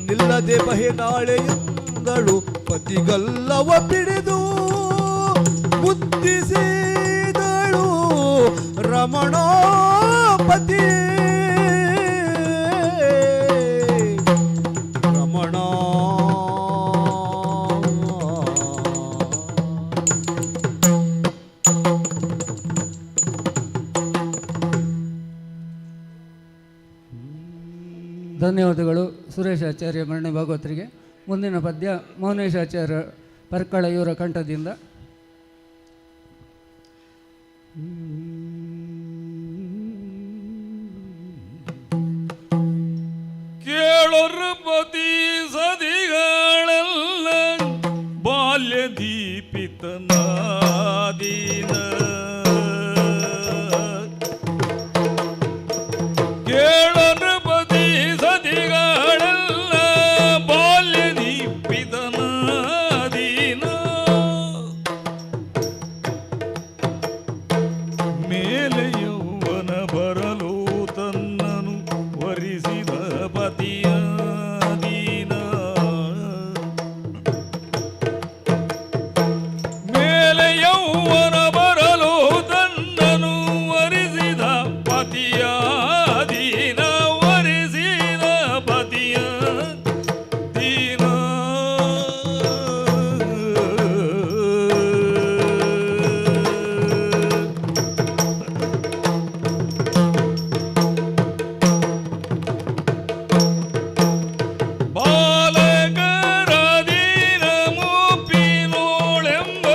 Speaker 1: ನಿಲ್ಲದೆ ಬಹೆ ನಾಳೆ ಎಂದಳು ಪತಿಗಲ್ಲವ ಪಿಡಿದು ಮುದ್ದಿಸಿದಳು ರಮಣ ಪತಿ ರಮಣ
Speaker 10: ಧನ್ಯವಾದಗಳು ಸುರೇಶ್ ಆಚಾರ್ಯ ಮರಣೆ ಭಾಗವತರಿಗೆ. ಮುಂದಿನ ಪದ್ಯ ಮೌನೇಶ್ ಆಚಾರ್ಯ ಪರ್ಕಳ ಇವರ ಕಂಠದಿಂದ.
Speaker 12: ಕೇಳೊರು ಪತಿ ಸದಿಗಳೆಲ್ಲ ಬಾಲ್ಯ ದೀಪಿತನಾದೀನ ಕೇಳೊರು ಪತಿ ಸದಿಗಳೆಲ್ಲ ಬಾಲ್ಯ ದೀಪಿತನಾದೀನ ಮೇಲೆ ಯೌವನ ಬರಲು ತನ್ನನು ವರಿಸಿದ ಪತಿಯ ದೀನ ಮೇಲೆ ಯೌವನ ಬರಲು ತನ್ನನು ವರಿಸಿದ ಪತಿಯ ದೀನ ವರಿಸಿದ ಪತಿಯ ದೀನ ಬಾಲಕರ ದೀನ ಮುಪ್ಪಿನೋಳೆಂಬ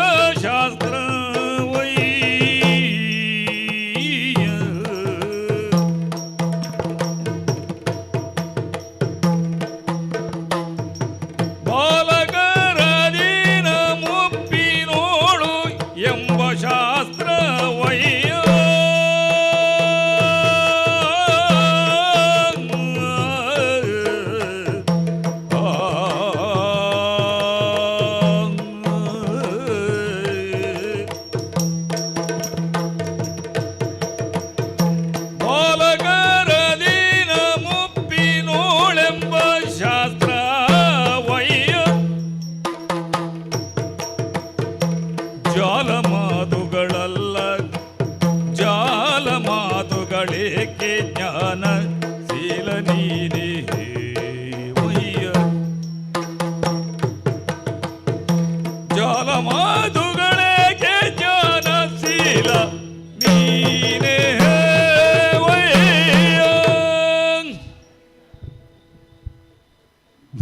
Speaker 12: ಶಾಸ್ತ್ರ ಬಾಲಕರ ದೀನ ಮುಪ್ಪಿನೋಳು ಎಂಬ ಶಾಸ್ತ್ರ ಆ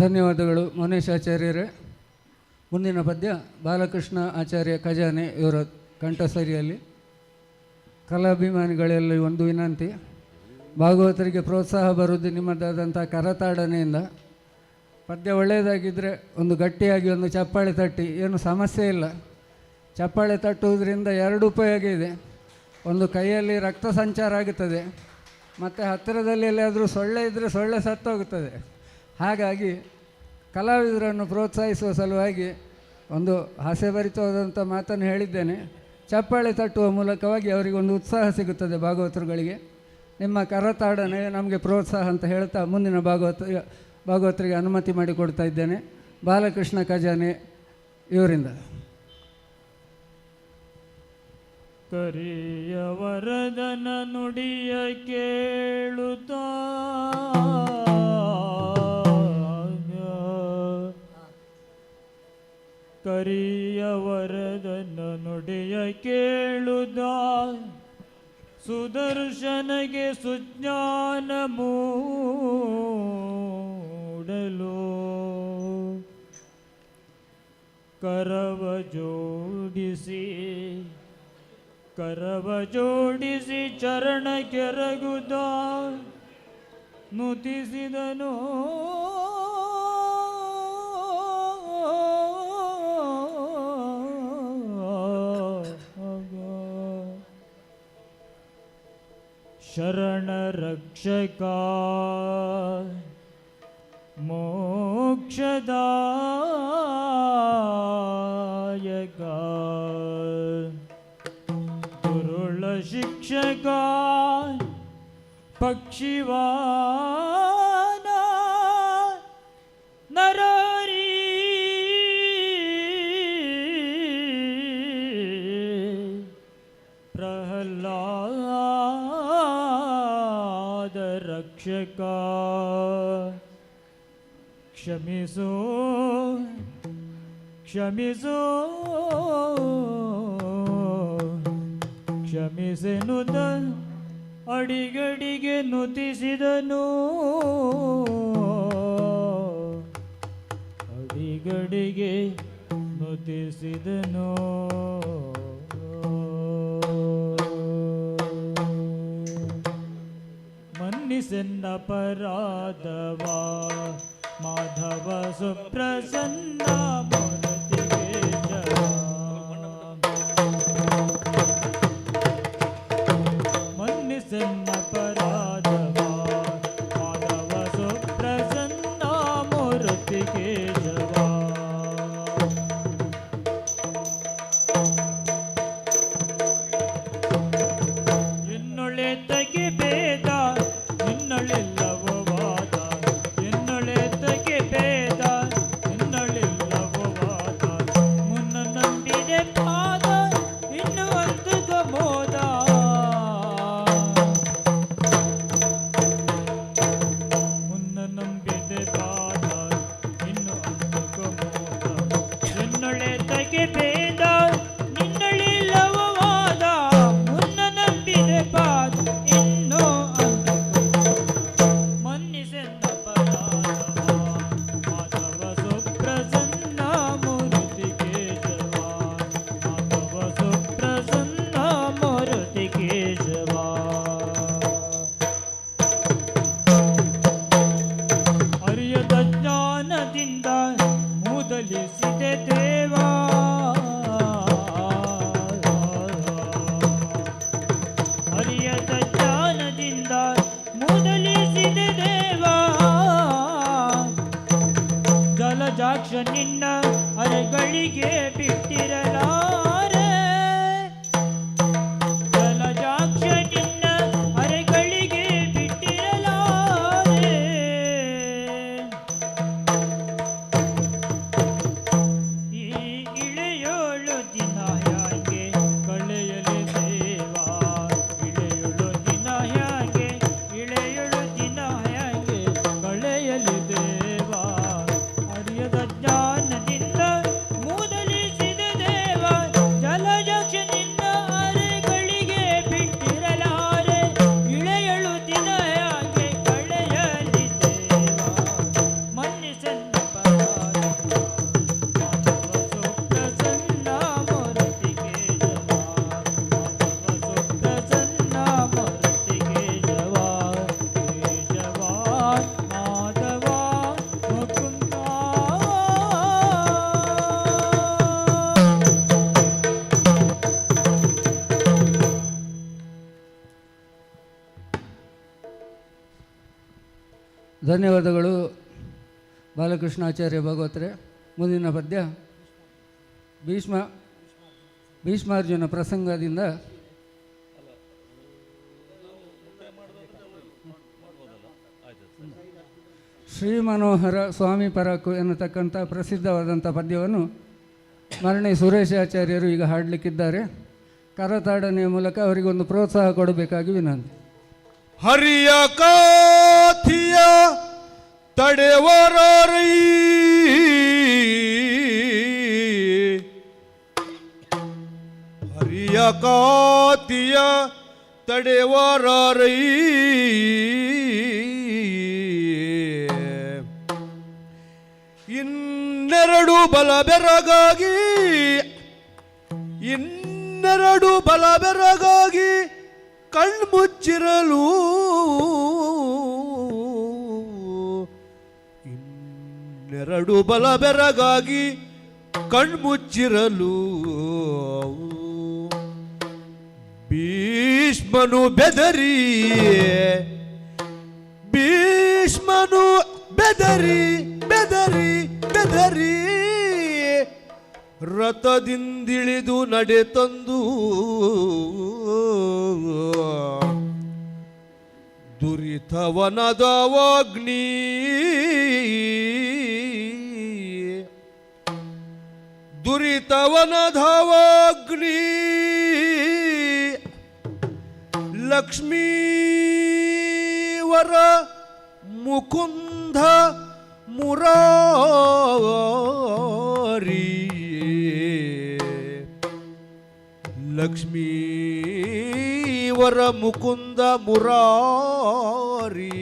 Speaker 10: ಧನ್ಯವಾದಗಳು ಮೌನೇಶ್ ಆಚಾರ್ಯರೇ. ಮುಂದಿನ ಪದ್ಯ ಬಾಲಕೃಷ್ಣ ಆಚಾರ್ಯ ಖಜಾನೆ ಇವರ ಕಂಠಸರಿಯಲ್ಲಿ. ಕಲಾಭಿಮಾನಿಗಳಲ್ಲಿ ಒಂದು ವಿನಂತಿ, ಭಾಗವತರಿಗೆ ಪ್ರೋತ್ಸಾಹ ಬರುವುದು ನಿಮ್ಮದಾದಂಥ ಕರತಾಡನೆಯಿಂದ. ಪದ್ಯ ಒಳ್ಳೆಯದಾಗಿದ್ದರೆ ಒಂದು ಗಟ್ಟಿಯಾಗಿ ಒಂದು ಚಪ್ಪಾಳೆ ತಟ್ಟಿ, ಏನು ಸಮಸ್ಯೆ ಇಲ್ಲ. ಚಪ್ಪಾಳೆ ತಟ್ಟುವುದರಿಂದ ಎರಡು ಉಪಯೋಗ ಇದೆ. ಒಂದು ಕೈಯಲ್ಲಿ ರಕ್ತ ಸಂಚಾರ ಆಗುತ್ತದೆ, ಮತ್ತು ಹತ್ತಿರದಲ್ಲಿ ಎಲ್ಲಿಯಾದರೂ ಸೊಳ್ಳೆ ಇದ್ದರೆ ಸೊಳ್ಳೆ ಸತ್ತೋಗುತ್ತದೆ. ಹಾಗಾಗಿ ಕಲಾವಿದರನ್ನು ಪ್ರೋತ್ಸಾಹಿಸುವ ಸಲುವಾಗಿ ಒಂದು ಹಾಸ್ಯಭರಿತವಾದಂಥ ಮಾತನ್ನು ಹೇಳಿದ್ದೇನೆ. ಚಪ್ಪಾಳೆ ತಟ್ಟುವ ಮೂಲಕವಾಗಿ ಅವರಿಗೆ ಒಂದು ಉತ್ಸಾಹ ಸಿಗುತ್ತದೆ ಭಾಗವತರುಗಳಿಗೆ. ನಿಮ್ಮ ಕರತಾಡನೆ ನಮಗೆ ಪ್ರೋತ್ಸಾಹ ಅಂತ ಹೇಳ್ತಾ ಮುಂದಿನ ಭಾಗವತರಿಗೆ ಅನುಮತಿ ಮಾಡಿಕೊಡ್ತಾ ಇದ್ದೇನೆ. ಬಾಲಕೃಷ್ಣ ಖಜಾನೆ ಇವರಿಂದ.
Speaker 11: ಕರಿಯ ವರದನ ನುಡಿಯ ಕೇಳುತ್ತಾ ಕರಿಯ ವರದನ ನುಡಿಯ ಕೇಳುದ ಸುದರ್ಶನಗೆ ಸುಜ್ಞಾನ ಮೂಡಲು ಕರವ ಜೋಡಿಸಿ ಚರಣ ಕೆರಗುದ ನುತಿಸಿದನು ಶರಣ ರಕ್ಷಕ ಮೋಕ್ಷದಾಯಕ ದುರುಳ ಶಿಕ್ಷಕ ಪಕ್ಷಿವಾನ ನರರಿ ಪ್ರಹ್ಲಾದ ರಕ್ಷಕ ಕ್ಷಮಿಸೋ ಕ್ಷಮಿಸೆನುತ ಅಡಿಗಡಿಗೆ ನುತಿಸಿದನು ಅಡಿಗಡಿಗೆ ನುತಿಸಿದನು ಮನ್ನಿಸೆನ್ನ ಪರಾಧವ ಮಾಧವ ಸುಪ್ರಸನ್ನ ಮನ್ನಿಸೆನ್ನ ಪರಾಧವ ಮಾಧವ ಸುಪ್ರಸನ್ನ ಮೂರ್ತಿ ಕೇಶವ ಎನ್ನೊಳೆತಗೆ ಭೇದ ನಿನ್ನೊಳೆಲ್ಲವೋ ವಾದ ಎನ್ನೊಳೆತಗೆ ಭೇದ ನಿನ್ನೊಳೆಲ್ಲವೋ ವಾದ ಮುನ್ನ ನಂಬಿದೆ ಪಾದ ಇನ್ನು ಒಂದು ಗಮೋದ ಮುನ್ನ ನಂಬಿದೆ ಪಾದ ಇನ್ನು ಒಂದು ಗಮೋದ ಎನ್ನೊಳೆತಗೆ ಭೇದ ನಿನ್ನೊಳೆಲ್ಲವೋ ವಾದ ಮುನ್ನ ನಂಬಿದೆ ಪಾದ ಇನ್ನು ಮನ್ನಿಸೆನ್ನ ಪರಾಧವ ಮಾಧವ ಸುಪ್ರಸನ್ನ ಮೂರ್ತಿ ಕೇಶವ ಮಾಧವ ಸುಪ್ರಸನ್ನ ಮೂರ್ತಿ ಕೇಶವ ಅರಿಯದ ಜ್ಞಾನದಿಂದ ಮೂದಲಿಸಿದೆ ದೇವ ಅರಿಯದ ಜ್ಞಾನದಿಂದ ಮೂದಲಿಸಿದೆ ದೇವ ಜಲಜಾಕ್ಷ ನಿನ್ನ ಅರೆಗಳಿಗೆ ಬಿಟ್ಟಿರಲಾರೆ ಜಲಜಾಕ್ಷ ನಿನ್ನ ಅರೆಗಳಿಗೆ ಬಿಟ್ಟಿರಲಾರೆ ಈ ಇಳೆಯೋಳು ದಿನ ಹ್ಯಾಂಗೆ ಕಳೆಯಲಿ ದೇವ ಇಳೆಯೋಳು ದಿನ ಹ್ಯಾಂಗೆ ಇಳೆಯೋಳು ದಿನ ಹ್ಯಾಂಗೆ ಕಳೆಯಲಿ ದೇವ ಅರಿಯದ ಜ್ಞಾನದಿಂದ ಮೂದಲಿಸಿದ ದೇವ
Speaker 10: ಧನ್ಯವಾದಗಳು ಬಾಲಕೃಷ್ಣಾಚಾರ್ಯ ಭಾಗವತರೆ. ಮುಂದಿನ ಪದ್ಯ ಭೀಷ್ಮಾರ್ಜುನ ಪ್ರಸಂಗದಿಂದ ಶ್ರೀ ಮನೋಹರ ಸ್ವಾಮಿ ಪರಾಕು ಎನ್ನತಕ್ಕಂಥ ಪ್ರಸಿದ್ಧವಾದಂಥ ಪದ್ಯವನ್ನು ಮರಣೆ ಸುರೇಶಾಚಾರ್ಯರು ಈಗ ಹಾಡಲಿಕ್ಕಿದ್ದಾರೆ. ಕರತಾಡನೆಯ ಮೂಲಕ ಅವರಿಗೊಂದು ಪ್ರೋತ್ಸಾಹ ಕೊಡಬೇಕಾಗಿ ವಿನಂತಿ.
Speaker 1: ಹರಿಯ ಕಾಥಿಯ ತಡೆವರೈ ಹರಿಯ ಕಾತಿಯ ತಡೆವರೈ ಇನ್ನೆರಡು ಬಲ ಬೆರಗಾಗಿ ಕಣ್ಮುಚ್ಚಿರಲು ಇನ್ನೆರಡು ಬಲ ಬೆರಗಾಗಿ ಕಣ್ಮುಚ್ಚಿರಲು ಭೀಷ್ಮನು ಬೆದರಿ ರಥದಿಂದಿಳಿದು ನಡೆತಂದು ದುರಿತವನದವಾಗ್ನಿ ಲಕ್ಷ್ಮೀವರ ಮುಕುಂದ ಮುರಾರಿ ಲಕ್ಷ್ಮೀವರ ಮುಕುಂದ ಮುರಾರಿ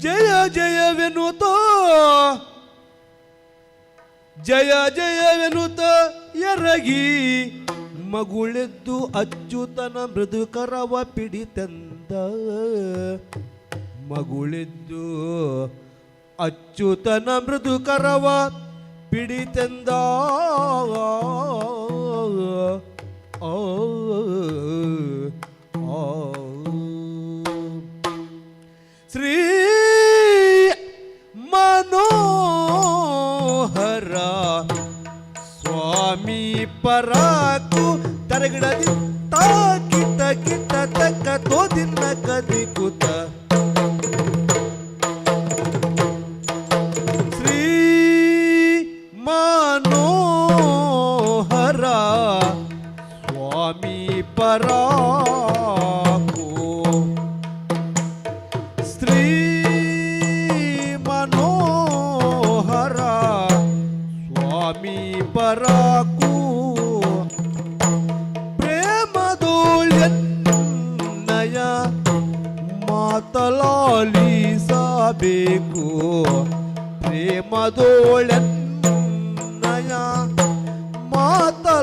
Speaker 1: ಜಯ ಜಯವೆನುತ ಎರಗಿ ಮಗುಳೆದ್ದು ಅಚ್ಯುತನ ಮೃದುಕರವ ಪಿಡಿತೆಂದ ಅಚ್ಯುತನ ಮೃದುಕರವ ಪಿಡಿತೆಂದ ಶ್ರೀ ಮನೋಹರ ಸ್ವಾಮಿ ಪರಾಕು ತರಗಡದಿ ತಾಕಿತ ಕಿತ ತಕ್ಕ ತೋದಿನ ಕದಿಕುತ ಶ್ರೀ ಮನೋಹರ ಸ್ವಾಮಿ ಪರಾಕು ಶ್ರೀ ಮನೋಹರ ಸ್ವಾಮಿ ಪರಾಕು ಪ್ರೇಮದೋಳ್ಯನ್ನಯ ಮಾತಲಾಲಿಸಬೇಕು ಪ್ರೇಮದೋಳ್ಯನ್ನಯ ಮಾತಲಾಲಿಸಬೇಕು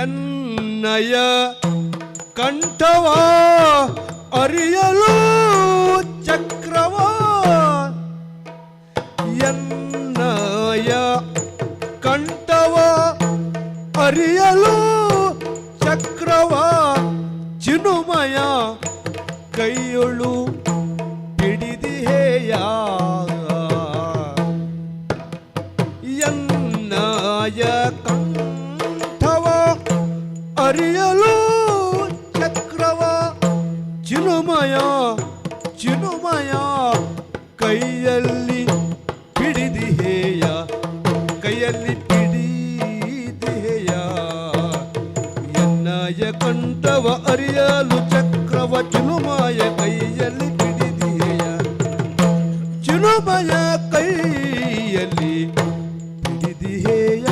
Speaker 1: ಎನ್ನಯ ಕಂಠವ ಅರಿಯಲು ಚಕ್ರವ ಎನ್ನಯ ಕಂಠವ ಅರಿಯಲು ಚಕ್ರವ ಚಿನುಮಯ ಕೈಯೊಳು ಹಿಡಿದಿಹೇಯ ಎನ್ನಯ ಕಂಠವ ಅರಿಯಲು ಚಕ್ರವ ಚಿನುಮಯ ಕೈಯಲ್ಲಿ ಹಿಡಿದಿಹೇಯ ಎನ್ನಯ ಕಂಠವ ಅರಿಯಲು ಚಕ್ರವ ಚಿನುಮಯ ಕೈಯಲ್ಲಿ ಹಿಡಿದಿಹೇಯ ಚಿನುಮಯ ಕೈಯಲ್ಲಿ ಹಿಡಿದಿಹೇಯ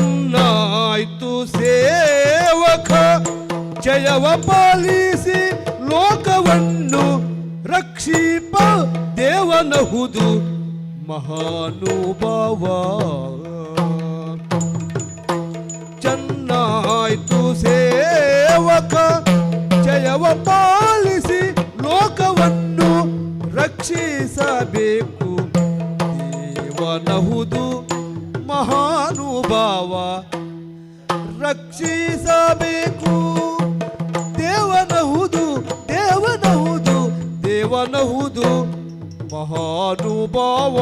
Speaker 1: ಚೆನ್ನಾಯ್ತು ಸೇವಕ ಜಯವ ಪಾಲಿಸಿ ಲೋಕವನ್ನು ರಕ್ಷಿಪ ದೇವನಹುದು ಮಹಾನುಭಾವ. ಚೆನ್ನಾಯ್ತು ಸೇವಕ ಜಯವ ಪಾಲಿಸಿ ಲೋಕವನ್ನು ರಕ್ಷಿಸಬೇಕು ದೇವನಹುದು ಮಹಾನುಭಾವ. ರಕ್ಷಿಸಬೇಕು ದೇವನಹುದು ದೇವನಹುದು ದೇವನಹುದು ಮಹಾನುಭಾವ.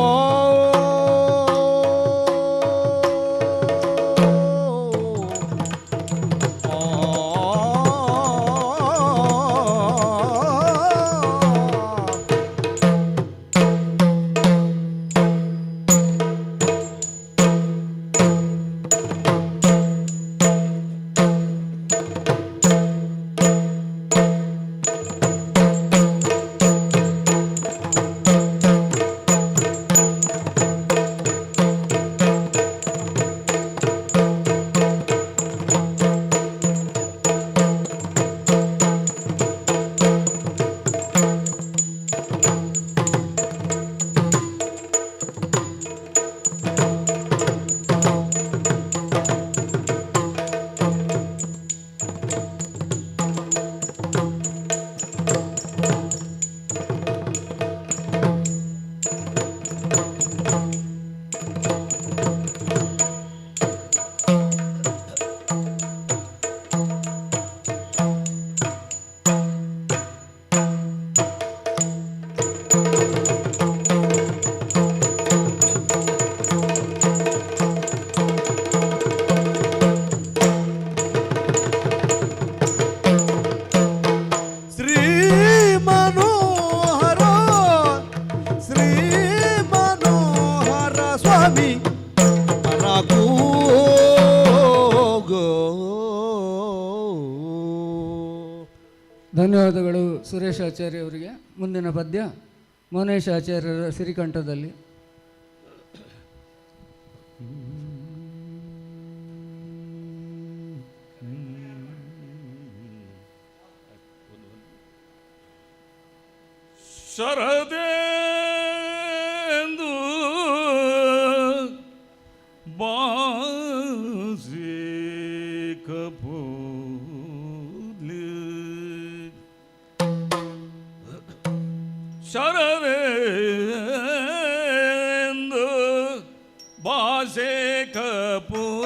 Speaker 10: ಧನ್ಯವಾದಗಳು ಸುರೇಶ್ ಆಚಾರ್ಯ ಅವರಿಗೆ. ಮುಂದಿನ ಪದ್ಯ ಮೌನೇಶ್ ಆಚಾರ್ಯರ ಸಿರಿಕಂಠದಲ್ಲಿ.
Speaker 12: ಶರದೇಂದು ಬಾಸಿ ಕಪೂಲಿ ಶರದೇಂದು ಬಾಸೆ ಕಪೂಲೆ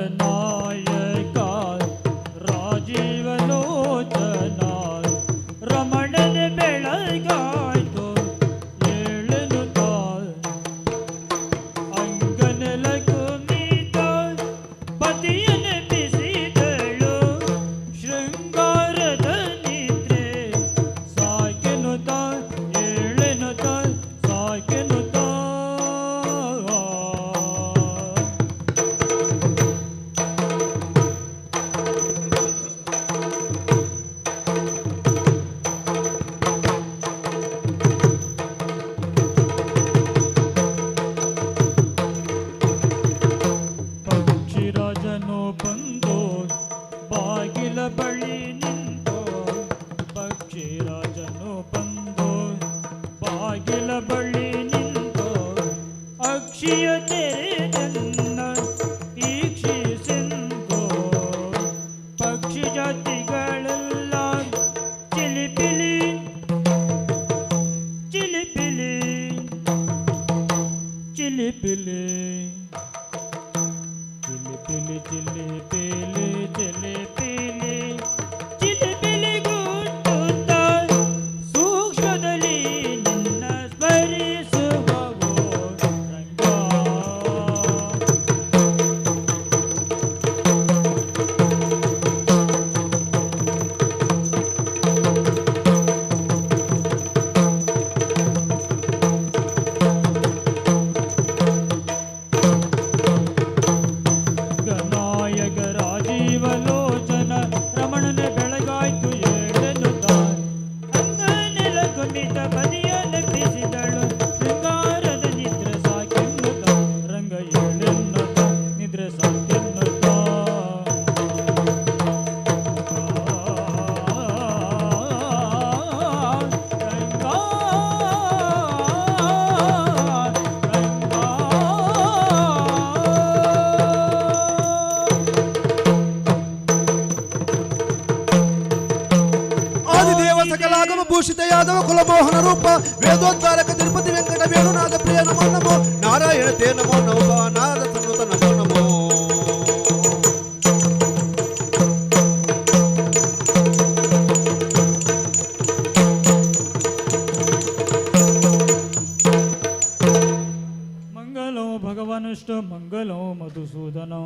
Speaker 11: ರಂಗನಾಯಕ ರಾಜೀವಲೋಚನ ರಮಣನ ಬೆಳಗಾಯ್ತು ಏಳನುತ ಅಂಗನಲ ಕುಮಿತ ಪತಿಯನ ಬಿಸಿದಳು ಶೃಂಗಾರದ ನಿದ್ರೆ ಸಾಕೆನುತ ಏಳನುತ ಸಾಕೆನುತ ಪಕ್ಷಿರಾಜನು ಬಂದು ಬಾಗಿಲ ಬಳಿ ನಿಂತು ಪಕ್ಷಿರಾಜನು ಬಂದು ಬಾಗಿಲ ಬಳಿ ನಿಂತು ಅಕ್ಷಿಯ ತೆರೆದನ್ನ ಈಕ್ಷಿಸೆಂದು ಪಕ್ಷಿ ಜಾತಿಗಳೆಲ್ಲ ಚಿಲಿಪಿಲಿ ಚಿಲಿಪಿಲಿ ಚಿಲಿಪಿಲಿ ಚಿಲಿಪಿಲಿ ಚಿಲಿಪಿಲಿ ಚಿಲಿಪಿಲಿ ಚಿಲಿಪಿಲಿ ಗುಟ್ಟುತ್ತ ಸೂಕ್ಷ್ಮದಲ್ಲಿ ನಿನ್ನ ಸ್ಮರಿಸುವವೋ ರಂಗ. ಗನಾಯಕ ರಾಜೀವಲೋಚನ ರಮಣನ ಬೆಳಗಾಯ್ತು ಏಳೆನುತ ಅಂಗನೆಲ ಕುಮಿತ ಬದಿಯನ ಬಿಸಿದಳು ಶೃಂಗಾರದ ನಿದ್ರೆ ಸಾಕೆನ್ನುತ್ತ ರಂಗ ಏಳೆನ್ನುತ್ತ ನಿದ್ರೆ ಸಾಕೆನ್ನುತ್ತ
Speaker 1: ಆದಿದೇವ ಸಕಲಾಗಮ ಭೂಷಿತ ಯಾದವ ಕುಲಮೋಹನ ರೂಪ ವೇದೋದ್ಧಾರಕ ತಿರುಪತಿ ವೆಂಕಟ ವೇಣುನಾಥ ಪ್ರಿಯ ನಮೋ ನಮೋ ನಾರಾಯಣ ತೇ ನಮೋ ನಮೋ ನಾದ ಸನ್ನುತ ನಮೋ ನಮೋ.
Speaker 11: ಮಂಗಲೋ ಭಗವನುಷ್ಟ ಮಂಗಲೋ ಮಧುಸೂದನೋ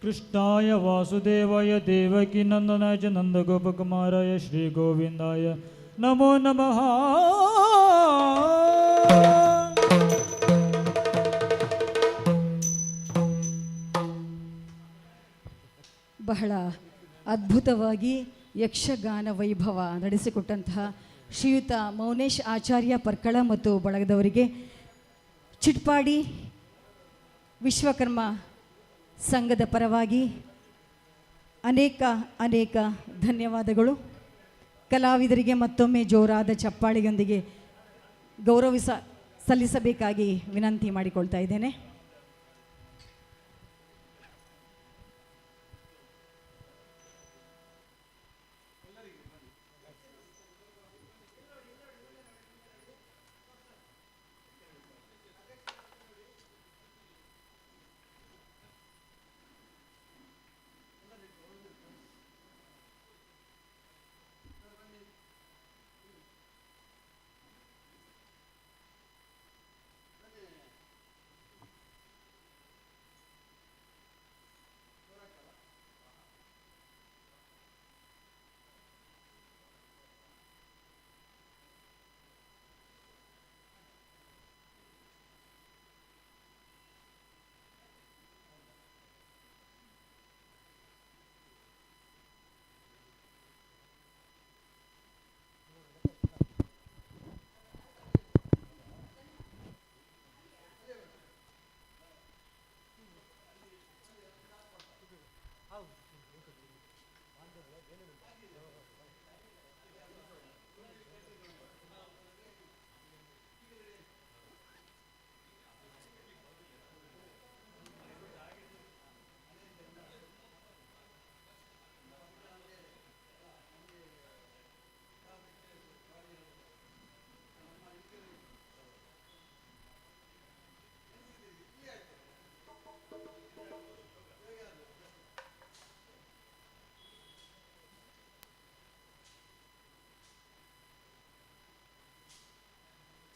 Speaker 11: ಕೃಷ್ಣಾಯ ವಾಸುದೇವಾಯ ದೇವಕಿ ನಂದನಾಯ ಚ ನಂದಗೋಪಕುಮಾರಾಯ ಶ್ರೀ ಗೋವಿಂದಾಯ ನಮೋ ನಮಃ.
Speaker 3: ಬಹಳ ಅದ್ಭುತವಾಗಿ ಯಕ್ಷಗಾನ ವೈಭವ ನಡೆಸಿಕೊಟ್ಟಂತಹ ಶ್ರೀಯುತ ಮೌನೇಶ್ ಆಚಾರ್ಯ ಪರ್ಕಳ ಮತ್ತು ಬಳಗದವರಿಗೆ ಚಿಟ್ಪಾಡಿ ವಿಶ್ವಕರ್ಮ ಸಂಘದ ಪರವಾಗಿ ಅನೇಕ ಅನೇಕ ಧನ್ಯವಾದಗಳು. ಕಲಾವಿದರಿಗೆ ಮತ್ತೊಮ್ಮೆ ಜೋರಾದ ಚಪ್ಪಾಳೆಯೊಂದಿಗೆ ಸಲ್ಲಿಸಬೇಕಾಗಿ ವಿನಂತಿ ಮಾಡಿಕೊಳ್ತಾ ಇದ್ದೇನೆ.